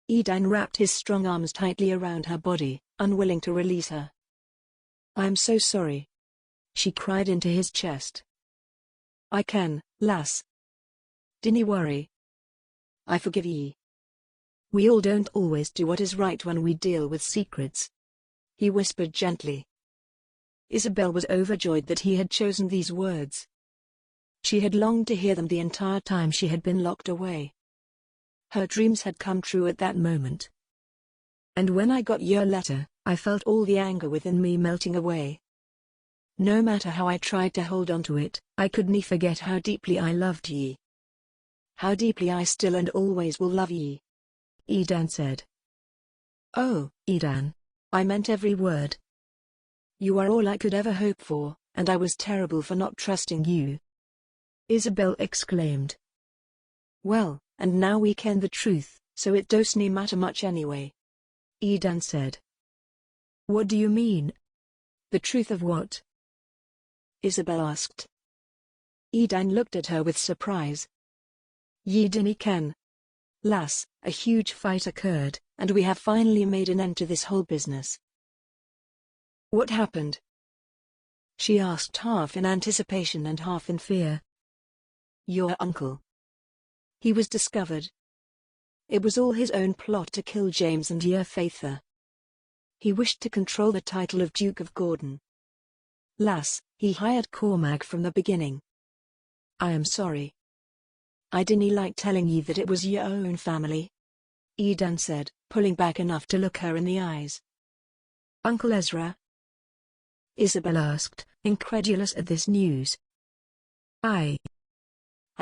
Edan wrapped his strong arms tightly around her body, unwilling to release her. "I am so sorry," she cried into his chest. "I can, lass. Dinna worry. I forgive ye. We all don't always do what is right when we deal with secrets," he whispered gently. Isabel was overjoyed that he had chosen these words. She had longed to hear them the entire time she had been locked away. Her dreams had come true at that moment. "And when I got your letter, I felt all the anger within me melting away. No matter how I tried to hold on to it, I couldn't forget how deeply I loved ye. How deeply I still and always will love ye," Edan said. "Oh, Edan. I meant every word. You are all I could ever hope for, and I was terrible for not trusting you," Isabel exclaimed. "Well, and now we ken the truth, so it doesn't matter much anyway," Edan said. "What do you mean? The truth of what?" Isabel asked. Edan looked at her with surprise. "Ye dinna ken. Lass, a huge fight occurred, and we have finally made an end to this whole business." "What happened?" she asked, half in anticipation and half in fear. "Your uncle. He was discovered. It was all his own plot to kill James and your Faitha. He wished to control the title of Duke of Gordon. Lass, he hired Cormac from the beginning. I am sorry. I dinna like telling ye that it was your own family," Edan said, pulling back enough to look her in the eyes. "Uncle Ezra?" Isabel asked, incredulous at this news. I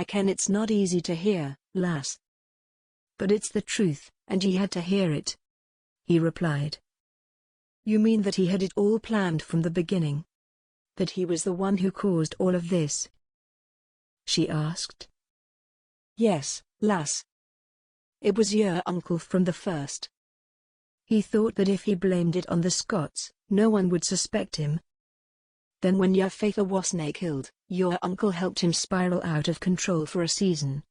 can. It's not easy to hear, lass. But it's the truth, and ye had to hear it. He replied. You mean that he had it all planned from the beginning? That he was the one who caused all of this? She asked. Yes, lass. It was your uncle from the first. He thought that if he blamed it on the Scots, no one would suspect him. Then when your father wasn't killed, your uncle helped him spiral out of control for a season.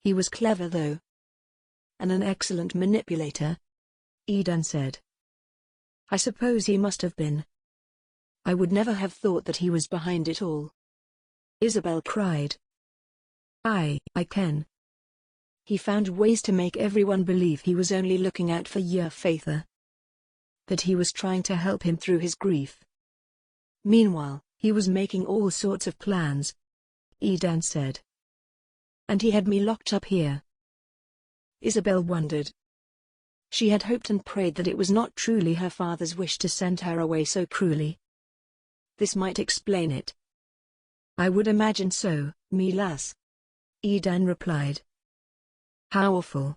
He was clever though. And an excellent manipulator. Edan said. I suppose he must have been. I would never have thought that he was behind it all. Isabel cried. I can. He found ways to make everyone believe he was only looking out for your father. That he was trying to help him through his grief. Meanwhile, he was making all sorts of plans. Edan said. And he had me locked up here. Isabel wondered. She had hoped and prayed that it was not truly her father's wish to send her away so cruelly. This might explain it. I would imagine so, me lass. Edan replied. How awful!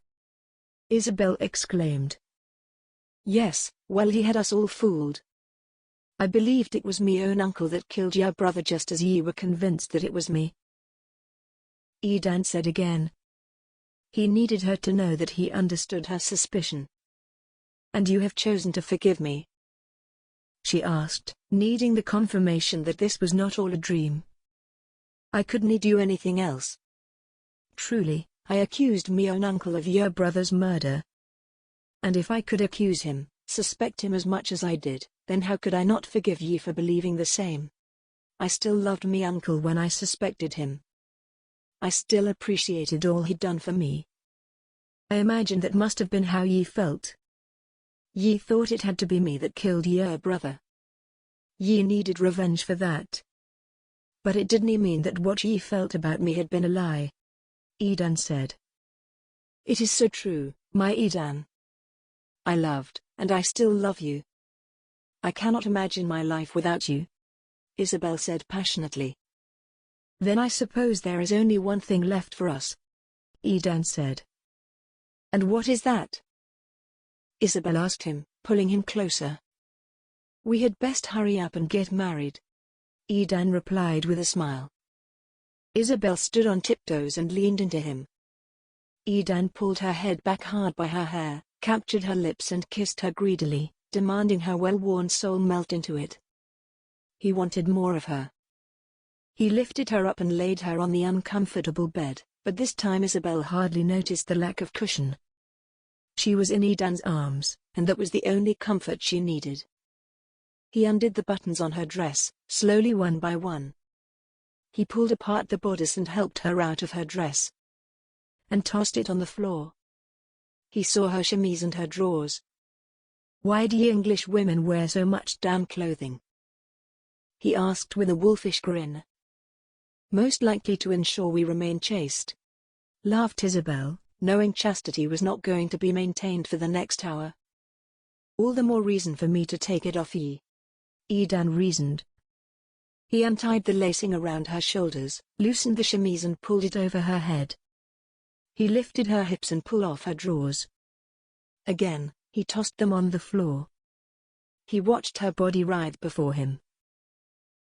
Isabel exclaimed. Yes, well he had us all fooled. I believed it was me own uncle that killed your brother just as ye were convinced that it was me. Edan said again. He needed her to know that he understood her suspicion. And you have chosen to forgive me? She asked, needing the confirmation that this was not all a dream. I couldn't do anything else. Truly, I accused me own uncle of your brother's murder. And if I could accuse him, suspect him as much as I did, then how could I not forgive ye for believing the same? I still loved me uncle when I suspected him. I still appreciated all he'd done for me. I imagine that must have been how ye felt. Ye thought it had to be me that killed your brother. Ye needed revenge for that. But it didn't mean that what ye felt about me had been a lie. Edan said. It is so true, my Edan. I loved, and I still love you. I cannot imagine my life without you. Isabel said passionately. Then I suppose there is only one thing left for us. Edan said. And what is that? Isabel asked him, pulling him closer. We had best hurry up and get married. Edan replied with a smile. Isabel stood on tiptoes and leaned into him. Edan pulled her head back hard by her hair, captured her lips and kissed her greedily, demanding her well-worn soul melt into it. He wanted more of her. He lifted her up and laid her on the uncomfortable bed, but this time Isabel hardly noticed the lack of cushion. She was in Edan's arms, and that was the only comfort she needed. He undid the buttons on her dress, slowly one by one. He pulled apart the bodice and helped her out of her dress. And tossed it on the floor. He saw her chemise and her drawers. Why do ye English women wear so much damn clothing? He asked with a wolfish grin. Most likely to ensure we remain chaste. Laughed Isabel, knowing chastity was not going to be maintained for the next hour. All the more reason for me to take it off ye. Edan reasoned. He untied the lacing around her shoulders, loosened the chemise and pulled it over her head. He lifted her hips and pulled off her drawers. Again, he tossed them on the floor. He watched her body writhe before him.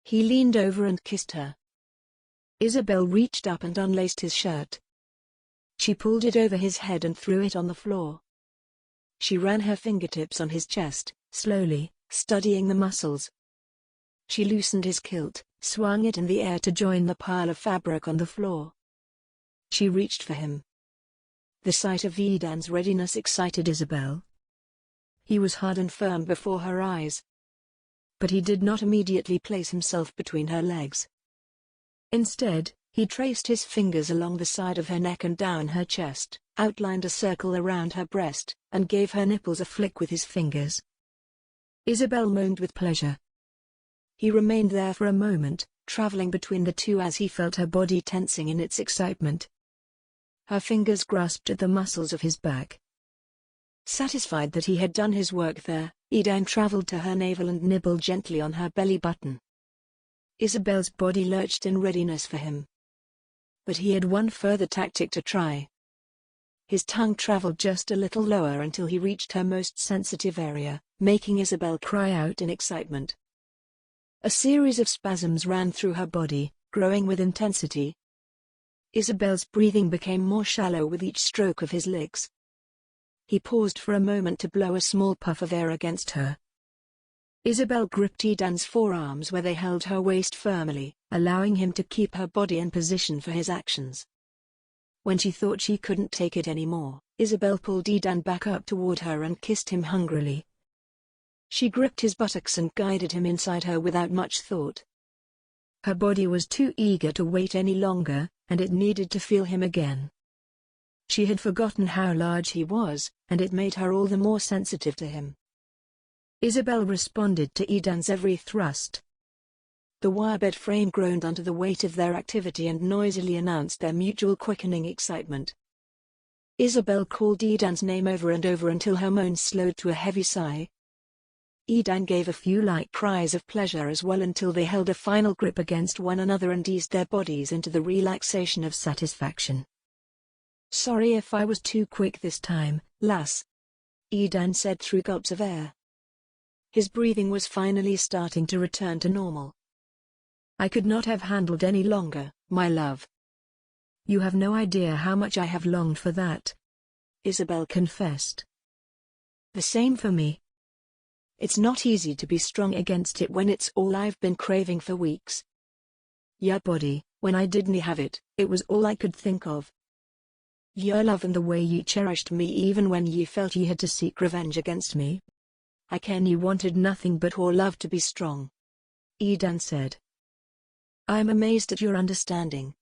He leaned over and kissed her. Isabel reached up and unlaced his shirt. She pulled it over his head and threw it on the floor. She ran her fingertips on his chest, slowly, studying the muscles. She loosened his kilt, swung it in the air to join the pile of fabric on the floor. She reached for him. The sight of Edan's readiness excited Isabel. He was hard and firm before her eyes. But he did not immediately place himself between her legs. Instead, he traced his fingers along the side of her neck and down her chest, outlined a circle around her breast, and gave her nipples a flick with his fingers. Isabel moaned with pleasure. He remained there for a moment, traveling between the two as he felt her body tensing in its excitement. Her fingers grasped at the muscles of his back. Satisfied that he had done his work there, Edan traveled to her navel and nibbled gently on her belly button. Isabel's body lurched in readiness for him. But he had one further tactic to try. His tongue traveled just a little lower until he reached her most sensitive area, making Isabel cry out in excitement. A series of spasms ran through her body, growing with intensity. Isabel's breathing became more shallow with each stroke of his lips. He paused for a moment to blow a small puff of air against her. Isabel gripped Edan's forearms where they held her waist firmly, allowing him to keep her body in position for his actions. When she thought she couldn't take it anymore, Isabel pulled Edan back up toward her and kissed him hungrily. She gripped his buttocks and guided him inside her without much thought. Her body was too eager to wait any longer, and it needed to feel him again. She had forgotten how large he was, and it made her all the more sensitive to him. Isabel responded to Edan's every thrust. The wire-bed frame groaned under the weight of their activity and noisily announced their mutual quickening excitement. Isabel called Edan's name over and over until her moans slowed to a heavy sigh. Edan gave a few light cries of pleasure as well until they held a final grip against one another and eased their bodies into the relaxation of satisfaction. "Sorry if I was too quick this time, lass," Edan said through gulps of air. His breathing was finally starting to return to normal. "I could not have handled any longer, my love." "You have no idea how much I have longed for that," Isabel confessed. "The same for me. It's not easy to be strong against it when it's all I've been craving for weeks. Your body, when I didn't have it, it was all I could think of. Your love and the way you cherished me even when you felt you had to seek revenge against me. I ken you wanted nothing but our love to be strong," Edan said. "I'm amazed at your understanding.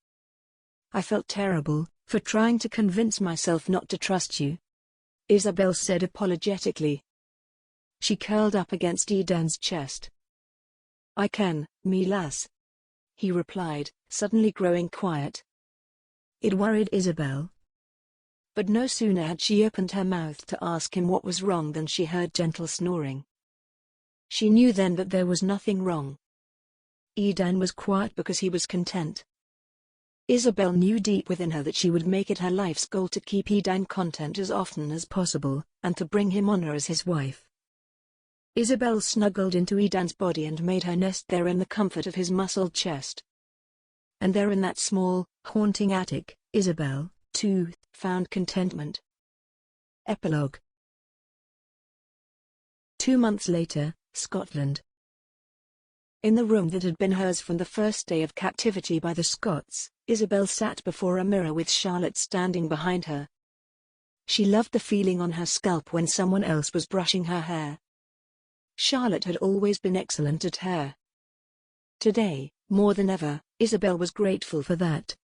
I felt terrible for trying to convince myself not to trust you," Isabel said apologetically. She curled up against Edan's chest. "I ken, me lass," he replied, suddenly growing quiet. It worried Isabel. But no sooner had she opened her mouth to ask him what was wrong than she heard gentle snoring. She knew then that there was nothing wrong. Edan was quiet because he was content. Isabel knew deep within her that she would make it her life's goal to keep Edan content as often as possible, and to bring him honor as his wife. Isabel snuggled into Edan's body and made her nest there in the comfort of his muscled chest. And there in that small, haunting attic, Isabel, too, found contentment. Epilogue. 2 months later, Scotland. In the room that had been hers from the first day of captivity by the Scots, Isabel sat before a mirror with Charlotte standing behind her. She loved the feeling on her scalp when someone else was brushing her hair. Charlotte had always been excellent at hair. Today, more than ever, Isabel was grateful for that.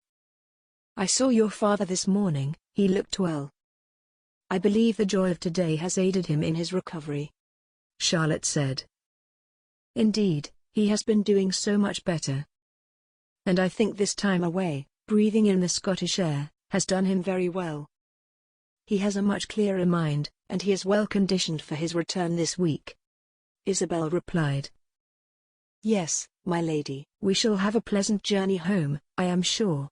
"I saw your father this morning, he looked well. I believe the joy of today has aided him in his recovery," Charlotte said. "Indeed, he has been doing so much better. And I think this time away, breathing in the Scottish air, has done him very well. He has a much clearer mind, and he is well conditioned for his return this week," Isabel replied. "Yes, my lady, we shall have a pleasant journey home, I am sure.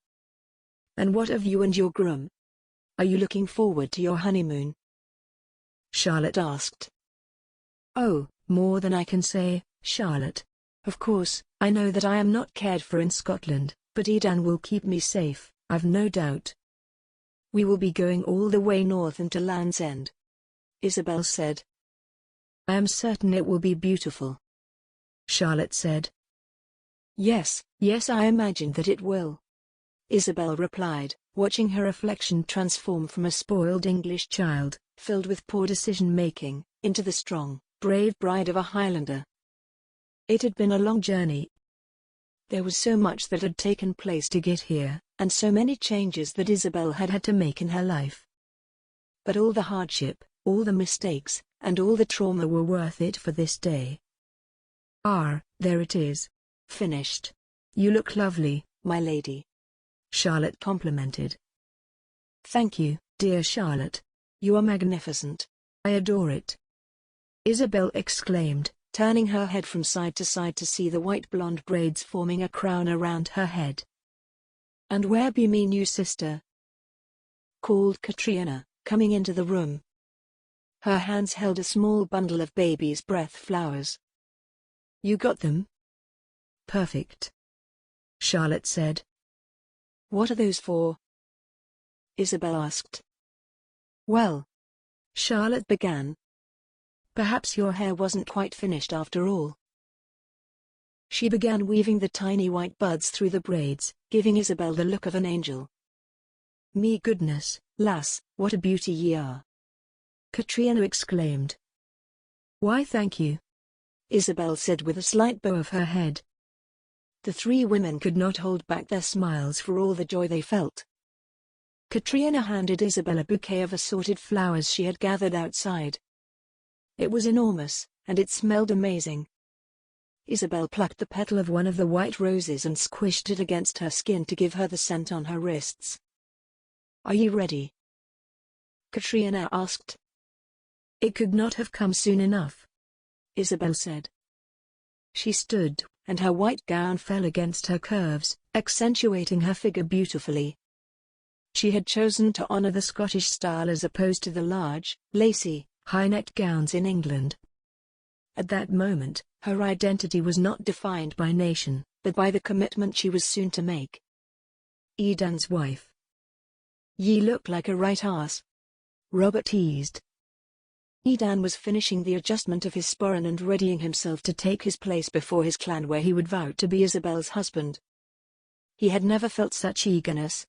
And what of you and your groom? Are you looking forward to your honeymoon?" Charlotte asked. "Oh, more than I can say, Charlotte. Of course, I know that I am not cared for in Scotland, but Edan will keep me safe, I've no doubt. We will be going all the way north into Land's End," Isabel said. "I am certain it will be beautiful," Charlotte said. Yes, I imagine that it will," Isabel replied, watching her reflection transform from a spoiled English child, filled with poor decision-making, into the strong, brave bride of a Highlander. It had been a long journey. There was so much that had taken place to get here, and so many changes that Isabel had had to make in her life. But all the hardship, all the mistakes, and all the trauma were worth it for this day. There it is. Finished. You look lovely, my lady," Charlotte complimented. "Thank you, dear Charlotte. You are magnificent. I adore it." Isabel exclaimed, turning her head from side to see the white blonde braids forming a crown around her head. "And where be me new sister?" called Katrina, coming into the room. Her hands held a small bundle of baby's breath flowers. "You got them?" "Perfect," Charlotte said. "What are those for?" Isabel asked. "Well," Charlotte began, "perhaps your hair wasn't quite finished after all." She began weaving the tiny white buds through the braids, giving Isabel the look of an angel. "Me goodness, lass, what a beauty ye are!" Katrina exclaimed. "Why thank you," Isabel said with a slight bow of her head. The three women could not hold back their smiles for all the joy they felt. Katrina handed Isabel a bouquet of assorted flowers she had gathered outside. It was enormous, and it smelled amazing. Isabel plucked the petal of one of the white roses and squished it against her skin to give her the scent on her wrists. "Are you ready?" Katrina asked. "It could not have come soon enough," Isabel said. She stood, and her white gown fell against her curves, accentuating her figure beautifully. She had chosen to honor the Scottish style as opposed to the large, lacy, high-necked gowns in England. At that moment, her identity was not defined by nation, but by the commitment she was soon to make. Edan's wife. "Ye look like a right arse," Robert teased. Edan was finishing the adjustment of his sporran and readying himself to take his place before his clan where he would vow to be Isabel's husband. He had never felt such eagerness.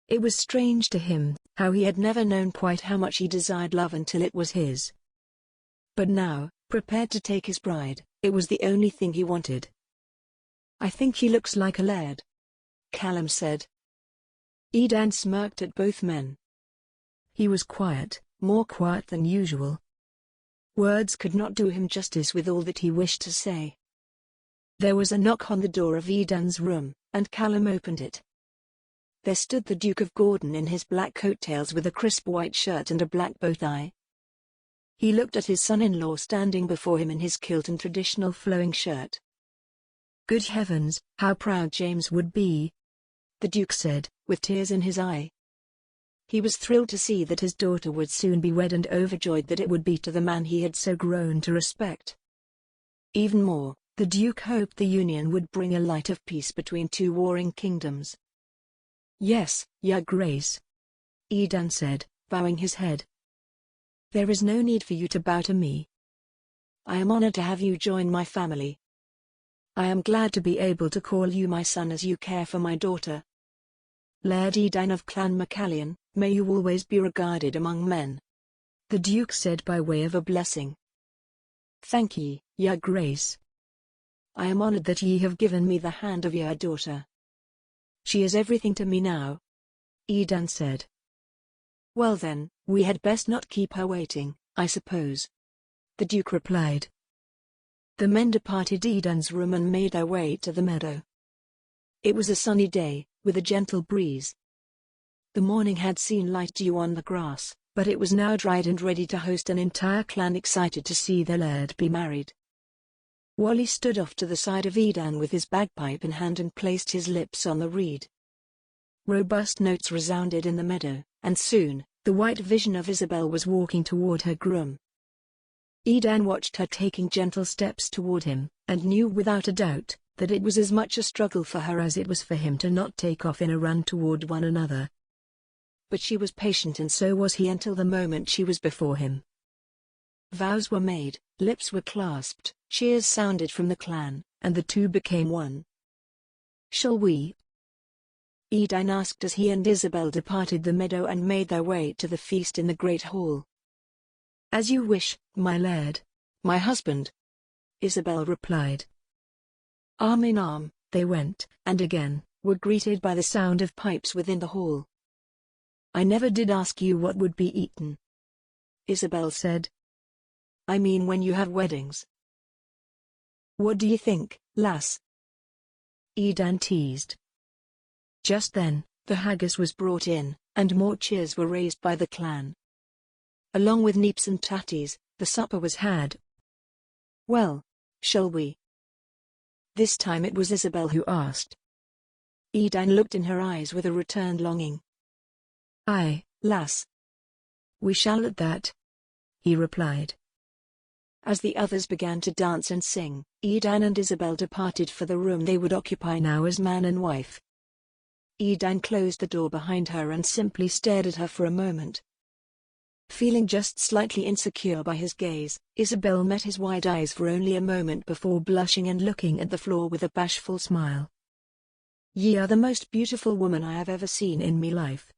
It was strange to him, how he had never known quite how much he desired love until it was his. But now, prepared to take his bride, it was the only thing he wanted. "I think he looks like a laird," Callum said. Edan smirked at both men. He was quiet, more quiet than usual. Words could not do him justice with all that he wished to say. There was a knock on the door of Edan's room, and Callum opened it. There stood the Duke of Gordon in his black coattails with a crisp white shirt and a black bow tie. He looked at his son-in-law standing before him in his kilt and traditional flowing shirt. "Good heavens, how proud James would be," the Duke said, with tears in his eye. He was thrilled to see that his daughter would soon be wed and overjoyed that it would be to the man he had so grown to respect. Even more, the Duke hoped the union would bring a light of peace between two warring kingdoms. "Yes, Your Grace," Edan said, bowing his head. "There is no need for you to bow to me. I am honored to have you join my family. I am glad to be able to call you my son as you care for my daughter. Laird Edan of Clan Maccallion, may you always be regarded among men," the Duke said by way of a blessing. "Thank ye, Your Grace. I am honored that ye have given me the hand of your daughter. She is everything to me now," Edan said. "Well then, we had best not keep her waiting, I suppose," the Duke replied. The men departed Edan's room and made their way to the meadow. It was a sunny day, with a gentle breeze. The morning had seen light dew on the grass, but it was now dried and ready to host an entire clan excited to see their laird be married. Wally stood off to the side of Edan with his bagpipe in hand and placed his lips on the reed. Robust notes resounded in the meadow, and soon, the white vision of Isabel was walking toward her groom. Edan watched her taking gentle steps toward him, and knew without a doubt that it was as much a struggle for her as it was for him to not take off in a run toward one another. But she was patient and so was he until the moment she was before him. Vows were made, lips were clasped, cheers sounded from the clan, and the two became one. "Shall we?" Edan asked as he and Isabel departed the meadow and made their way to the feast in the great hall. "As you wish, my laird, my husband," Isabel replied. Arm in arm, they went, and again, were greeted by the sound of pipes within the hall. "I never did ask you what would be eaten," Isabel said. "I mean when you have weddings." "What do you think, lass?" Edan teased. Just then, the haggis was brought in, and more cheers were raised by the clan. Along with neeps and tatties, The supper was had. Well, shall we? This time it was Isabel who asked. Edan looked in her eyes with a returned longing. Aye, lass. We shall at that, he replied. As the others began to dance and sing, Edan and Isabel departed for the room they would occupy now as man and wife. Edan closed the door behind her and simply stared at her for a moment. Feeling just slightly insecure by his gaze, Isabel met his wide eyes for only a moment before blushing and looking at the floor with a bashful smile. Ye are the most beautiful woman I have ever seen in me life.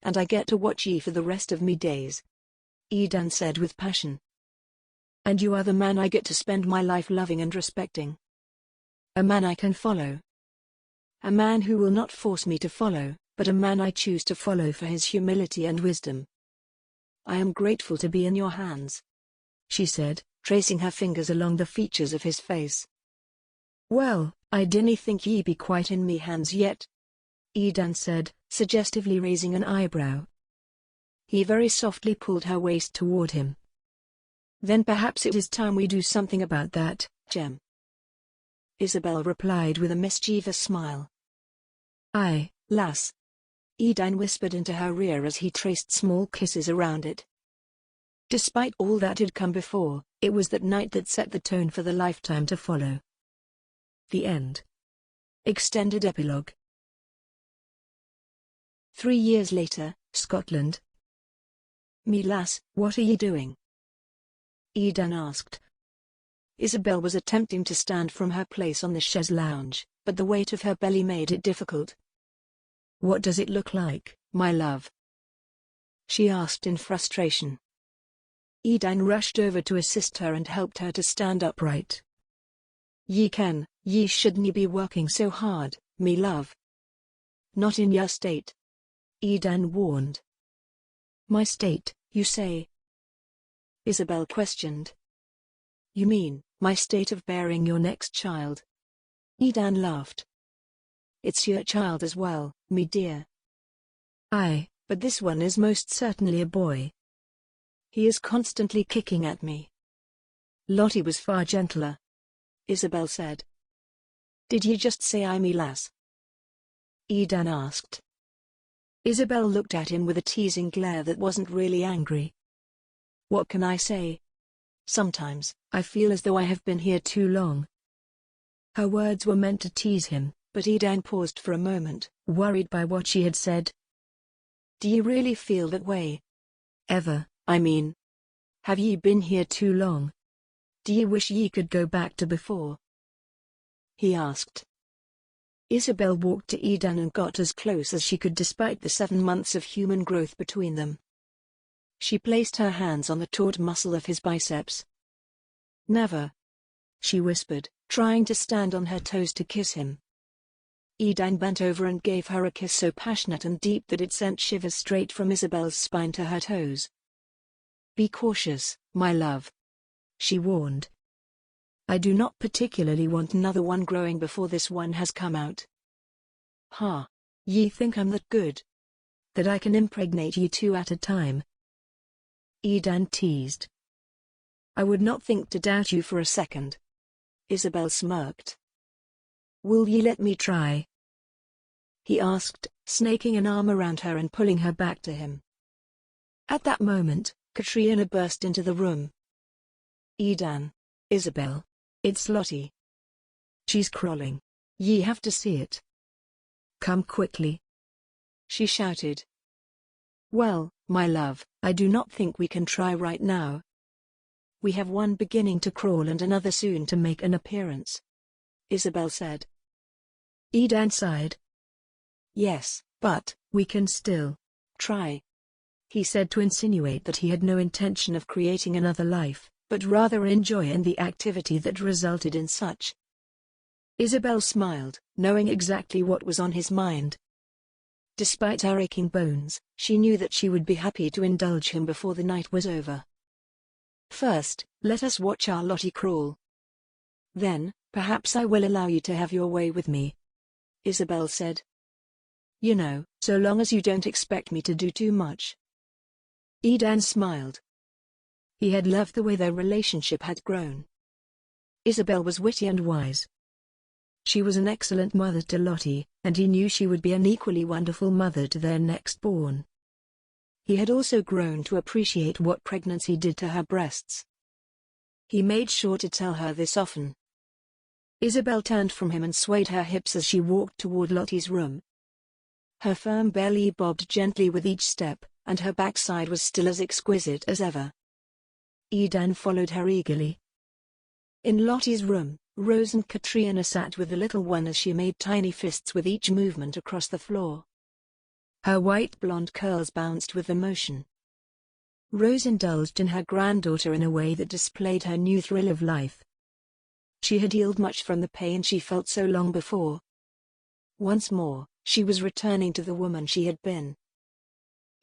And I get to watch ye for the rest of me days. Edan said with passion. And you are the man I get to spend my life loving and respecting. A man I can follow. A man who will not force me to follow, but a man I choose to follow for his humility and wisdom. I am grateful to be in your hands, she said, tracing her fingers along the features of his face. Well, I dinna think ye be quite in me hands yet, Edan said, suggestively raising an eyebrow. He very softly pulled her waist toward him. Then perhaps it is time we do something about that, Jem. Isabel replied with a mischievous smile. Aye, lass. Edan whispered into her ear as he traced small kisses around it. Despite all that had come before, it was that night that set the tone for the lifetime to follow. The end. Extended epilogue. 3 years later, Scotland. Me lass, what are ye doing? Edan asked. Isabel was attempting to stand from her place on the chaise lounge, but the weight of her belly made it difficult. What does it look like, my love? She asked in frustration. Edan rushed over to assist her and helped her to stand upright. Ye shouldn't be working so hard, me love. Not in your state. Edan warned. My state, you say? Isabel questioned. You mean, my state of bearing your next child? Edan laughed. It's your child as well, me dear. Aye, but this one is most certainly a boy. He is constantly kicking at me. Lottie was far gentler, Isabel said. Did ye just say I me lass? Edan asked. Isabel looked at him with a teasing glare that wasn't really angry. What can I say? Sometimes, I feel as though I have been here too long. Her words were meant to tease him, but Edan paused for a moment, worried by what she had said. Do you really feel that way? Ever, I mean. Have ye been here too long? Do you wish ye could go back to before? He asked. Isabel walked to Edan and got as close as she could despite the 7 months of human growth between them. She placed her hands on the taut muscle of his biceps. Never, she whispered, trying to stand on her toes to kiss him. Edan bent over and gave her a kiss so passionate and deep that it sent shivers straight from Isabel's spine to her toes. Be cautious, my love, she warned. I do not particularly want another one growing before this one has come out. Ha! Ye think I'm that good? That I can impregnate ye 2 at a time? Edan teased. I would not think to doubt you for a second. Isabel smirked. Will ye let me try? He asked, snaking an arm around her and pulling her back to him. At that moment, Katrina burst into the room. Edan. Isabel. It's Lottie. She's crawling. Ye have to see it. Come quickly, she shouted. Well, my love, I do not think we can try right now. We have one beginning to crawl and another soon to make an appearance, Isabel said. Edan sighed. Yes, but we can still try, he said to insinuate that he had no intention of creating another life, but rather enjoy in the activity that resulted in such. Isabel smiled, knowing exactly what was on his mind. Despite her aching bones, she knew that she would be happy to indulge him before the night was over. First, let us watch our Lottie crawl. Then, perhaps I will allow you to have your way with me, Isabel said. You know, so long as you don't expect me to do too much. Edan smiled. He had loved the way their relationship had grown. Isabel was witty and wise. She was an excellent mother to Lottie, and he knew she would be an equally wonderful mother to their next-born. He had also grown to appreciate what pregnancy did to her breasts. He made sure to tell her this often. Isabel turned from him and swayed her hips as she walked toward Lottie's room. Her firm belly bobbed gently with each step, and her backside was still as exquisite as ever. Edan followed her eagerly. In Lottie's room, Rose and Katrina sat with the little one as she made tiny fists with each movement across the floor. Her white blonde curls bounced with the motion. Rose indulged in her granddaughter in a way that displayed her new thrill of life. She had healed much from the pain she felt so long before. Once more, she was returning to the woman she had been.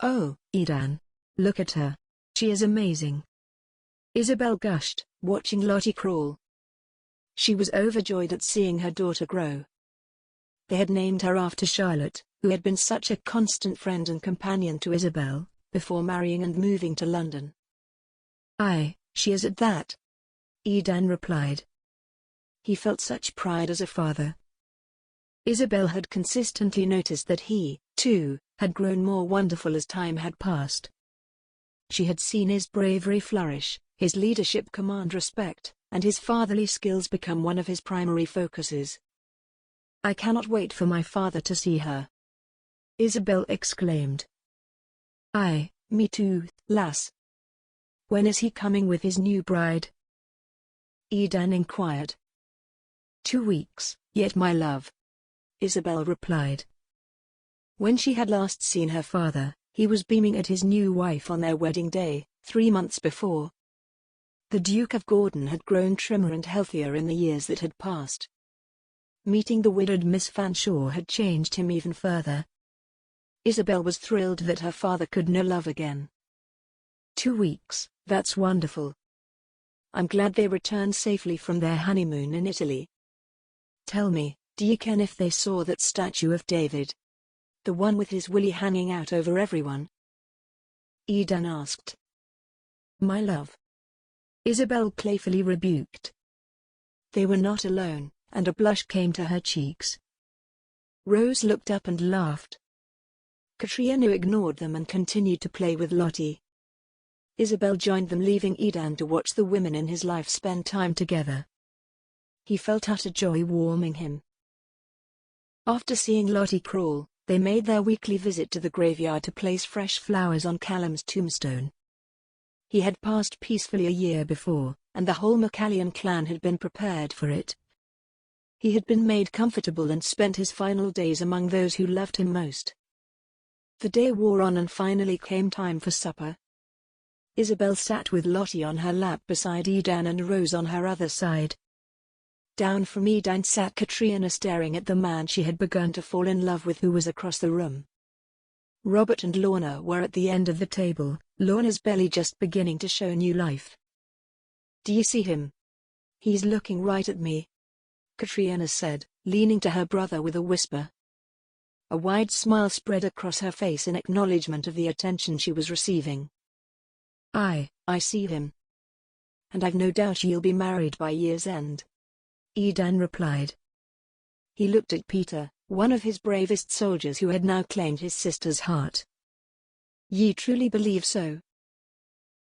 "Oh, Edan. Look at her. She is amazing," Isabel gushed, watching Lottie crawl. She was overjoyed at seeing her daughter grow. They had named her after Charlotte, who had been such a constant friend and companion to Isabel, before marrying and moving to London. "Aye, she is at that," Edan replied. He felt such pride as a father. Isabel had consistently noticed that he, too, had grown more wonderful as time had passed. She had seen his bravery flourish, his leadership command respect, and his fatherly skills become one of his primary focuses. "I cannot wait for my father to see her," Isabel exclaimed. "Aye, me too, lass." "When is he coming with his new bride?" Edan inquired. 2 weeks, "Yet my love," Isabel replied. When she had last seen her father, he was beaming at his new wife on their wedding day, 3 months before. The Duke of Gordon had grown trimmer and healthier in the years that had passed. Meeting the widowed Miss Fanshawe had changed him even further. Isabel was thrilled that her father could know love again. 2 weeks, that's wonderful. I'm glad they returned safely from their honeymoon in Italy. Tell me, do you ken if they saw that statue of David? The one with his willy hanging out over everyone? Edan asked. "My love," Isabel playfully rebuked. They were not alone, and a blush came to her cheeks. Rose looked up and laughed. Katrina ignored them and continued to play with Lottie. Isabel joined them, leaving Edan to watch the women in his life spend time together. He felt utter joy warming him. After seeing Lottie crawl, they made their weekly visit to the graveyard to place fresh flowers on Callum's tombstone. He had passed peacefully a year before, and the whole Maccallion clan had been prepared for it. He had been made comfortable and spent his final days among those who loved him most. The day wore on and finally came time for supper. Isabel sat with Lottie on her lap beside Edan and Rose on her other side. Down from Edan sat Katrina, staring at the man she had begun to fall in love with, who was across the room. Robert and Lorna were at the end of the table, Lorna's belly just beginning to show new life. "Do you see him? He's looking right at me," Katrina said, leaning to her brother with a whisper. A wide smile spread across her face in acknowledgement of the attention she was receiving. "Aye, I see him. And I've no doubt you'll be married by year's end," Edan replied. He looked at Peter, one of his bravest soldiers who had now claimed his sister's heart. "Ye truly believe so?"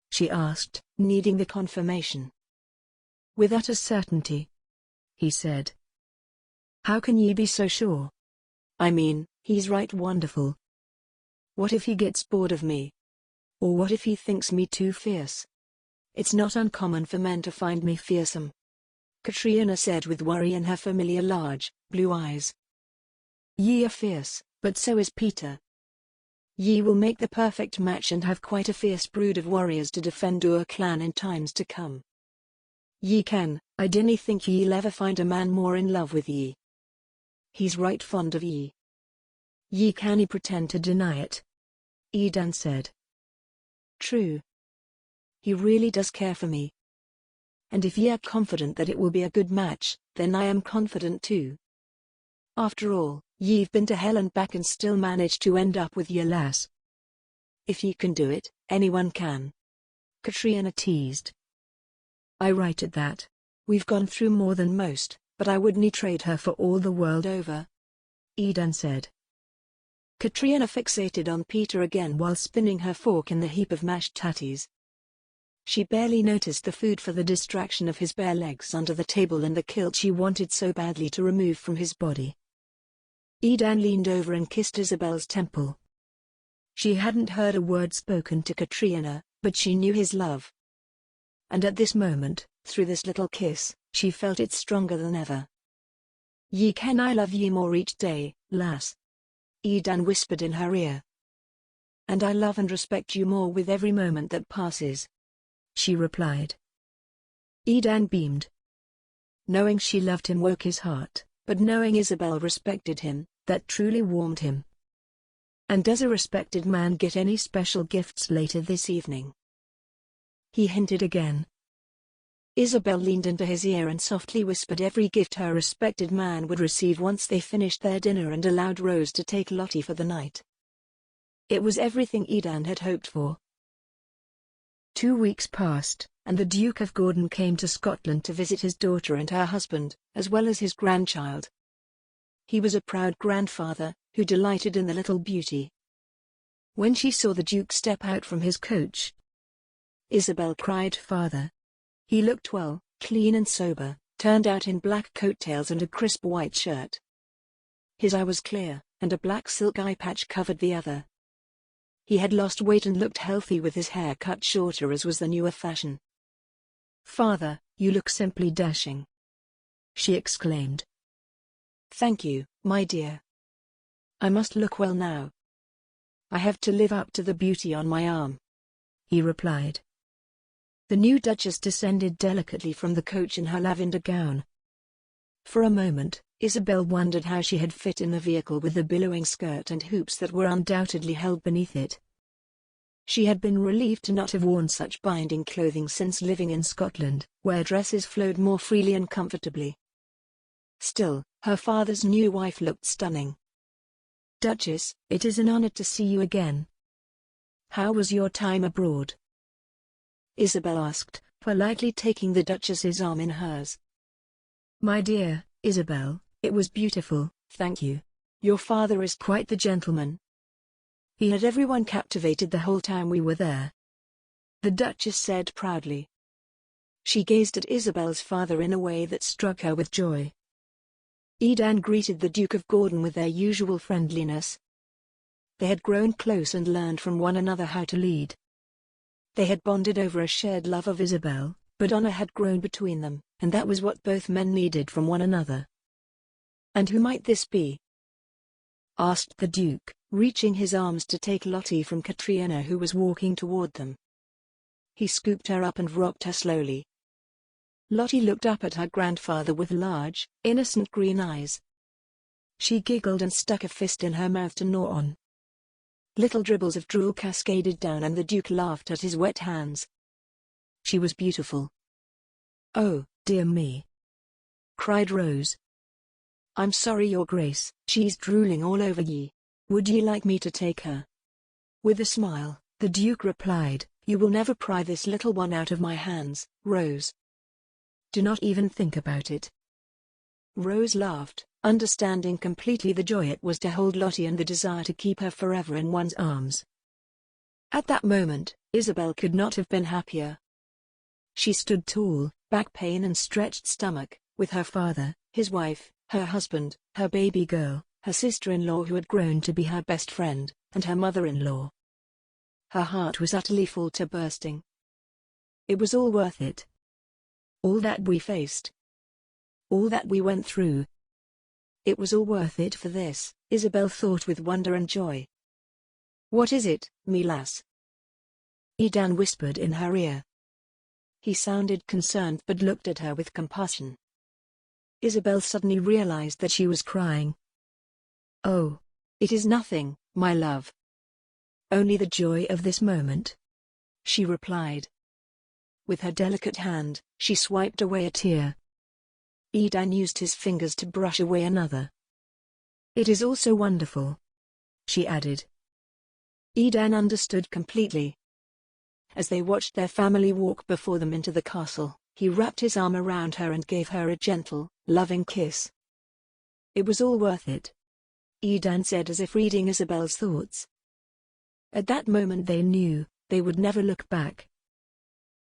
she asked, needing the confirmation. "With utter certainty," he said. "How can ye be so sure? I mean, he's right wonderful. What if he gets bored of me? Or what if he thinks me too fierce? It's not uncommon for men to find me fearsome," Katrina said with worry in her familiar large, blue eyes. "Ye are fierce, but so is Peter. Ye will make the perfect match and have quite a fierce brood of warriors to defend our clan in times to come. Ye ken, I dinna think ye'll ever find a man more in love with ye. He's right fond of ye. Ye canna pretend to deny it," Edan said. "True. He really does care for me. And if ye are confident that it will be a good match, then I am confident too. After all, ye've been to hell and back and still managed to end up with your lass. If ye can do it, anyone can," Katrina teased. I right at that. We've gone through more than most, but I wouldn't trade her for all the world over. Edan said. Katrina fixated on Peter again while spinning her fork in the heap of mashed tatties. She barely noticed the food for the distraction of his bare legs under the table and the kilt she wanted so badly to remove from his body. Edan leaned over and kissed Isabel's temple. She hadn't heard a word spoken to Katrina, but she knew his love. And at this moment, through this little kiss, she felt it stronger than ever. Ye ken I love ye more each day, lass. Edan whispered in her ear. And I love and respect you more with every moment that passes, she replied. Edan beamed. Knowing she loved him woke his heart, but knowing Isabel respected him, that truly warmed him. And does a respected man get any special gifts later this evening? He hinted again. Isabel leaned into his ear and softly whispered every gift her respected man would receive once they finished their dinner and allowed Rose to take Lottie for the night. It was everything Edan had hoped for. 2 weeks passed, and the Duke of Gordon came to Scotland to visit his daughter and her husband, as well as his grandchild. He was a proud grandfather, who delighted in the little beauty. When she saw the Duke step out from his coach, Isabel cried, "Father!" He looked well, clean and sober, turned out in black coattails and a crisp white shirt. His eye was clear, and a black silk eye patch covered the other. He had lost weight and looked healthy with his hair cut shorter as was the newer fashion. "Father, you look simply dashing," she exclaimed. "Thank you, my dear. I must look well now. I have to live up to the beauty on my arm," he replied. The new Duchess descended delicately from the coach in her lavender gown. For a moment, Isabel wondered how she had fit in the vehicle with the billowing skirt and hoops that were undoubtedly held beneath it. She had been relieved to not have worn such binding clothing since living in Scotland, where dresses flowed more freely and comfortably. Still, her father's new wife looked stunning. "Duchess, it is an honor to see you again. How was your time abroad?" Isabel asked, politely taking the Duchess's arm in hers. "My dear Isabel, it was beautiful, thank you. Your father is quite the gentleman. He had everyone captivated the whole time we were there," the Duchess said proudly. She gazed at Isabel's father in a way that struck her with joy. Edan greeted the Duke of Gordon with their usual friendliness. They had grown close and learned from one another how to lead. They had bonded over a shared love of Isabel, but honor had grown between them, and that was what both men needed from one another. "And who might this be?" asked the Duke, reaching his arms to take Lottie from Katrina, who was walking toward them. He scooped her up and rocked her slowly. Lottie looked up at her grandfather with large, innocent green eyes. She giggled and stuck a fist in her mouth to gnaw on. Little dribbles of drool cascaded down and the Duke laughed at his wet hands. She was beautiful. "Oh, dear me!" cried Rose. "I'm sorry, Your Grace, she's drooling all over ye. Would ye like me to take her?" With a smile, the Duke replied, "You will never pry this little one out of my hands, Rose. Do not even think about it." Rose laughed, understanding completely the joy it was to hold Lottie and the desire to keep her forever in one's arms. At that moment, Isabel could not have been happier. She stood tall, back pain and stretched stomach, with her father, his wife, her husband, her baby girl, her sister-in-law who had grown to be her best friend, and her mother-in-law. Her heart was utterly full to bursting. It was all worth it. All that we faced. All that we went through. It was all worth it for this, Isabel thought with wonder and joy. "What is it, me lass?" Edan whispered in her ear. He sounded concerned but looked at her with compassion. Isabel suddenly realized that she was crying. "Oh, it is nothing, my love. Only the joy of this moment," she replied. With her delicate hand, she swiped away a tear. Edan used his fingers to brush away another. "It is also wonderful," she added. Edan understood completely. As they watched their family walk before them into the castle, he wrapped his arm around her and gave her a gentle, loving kiss. "It was all worth it," Edan said as if reading Isabel's thoughts. At that moment they knew, they would never look back.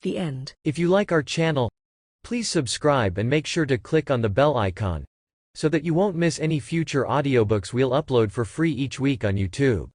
The end. If you like our channel, please subscribe and make sure to click on the bell icon, so that you won't miss any future audiobooks we'll upload for free each week on YouTube.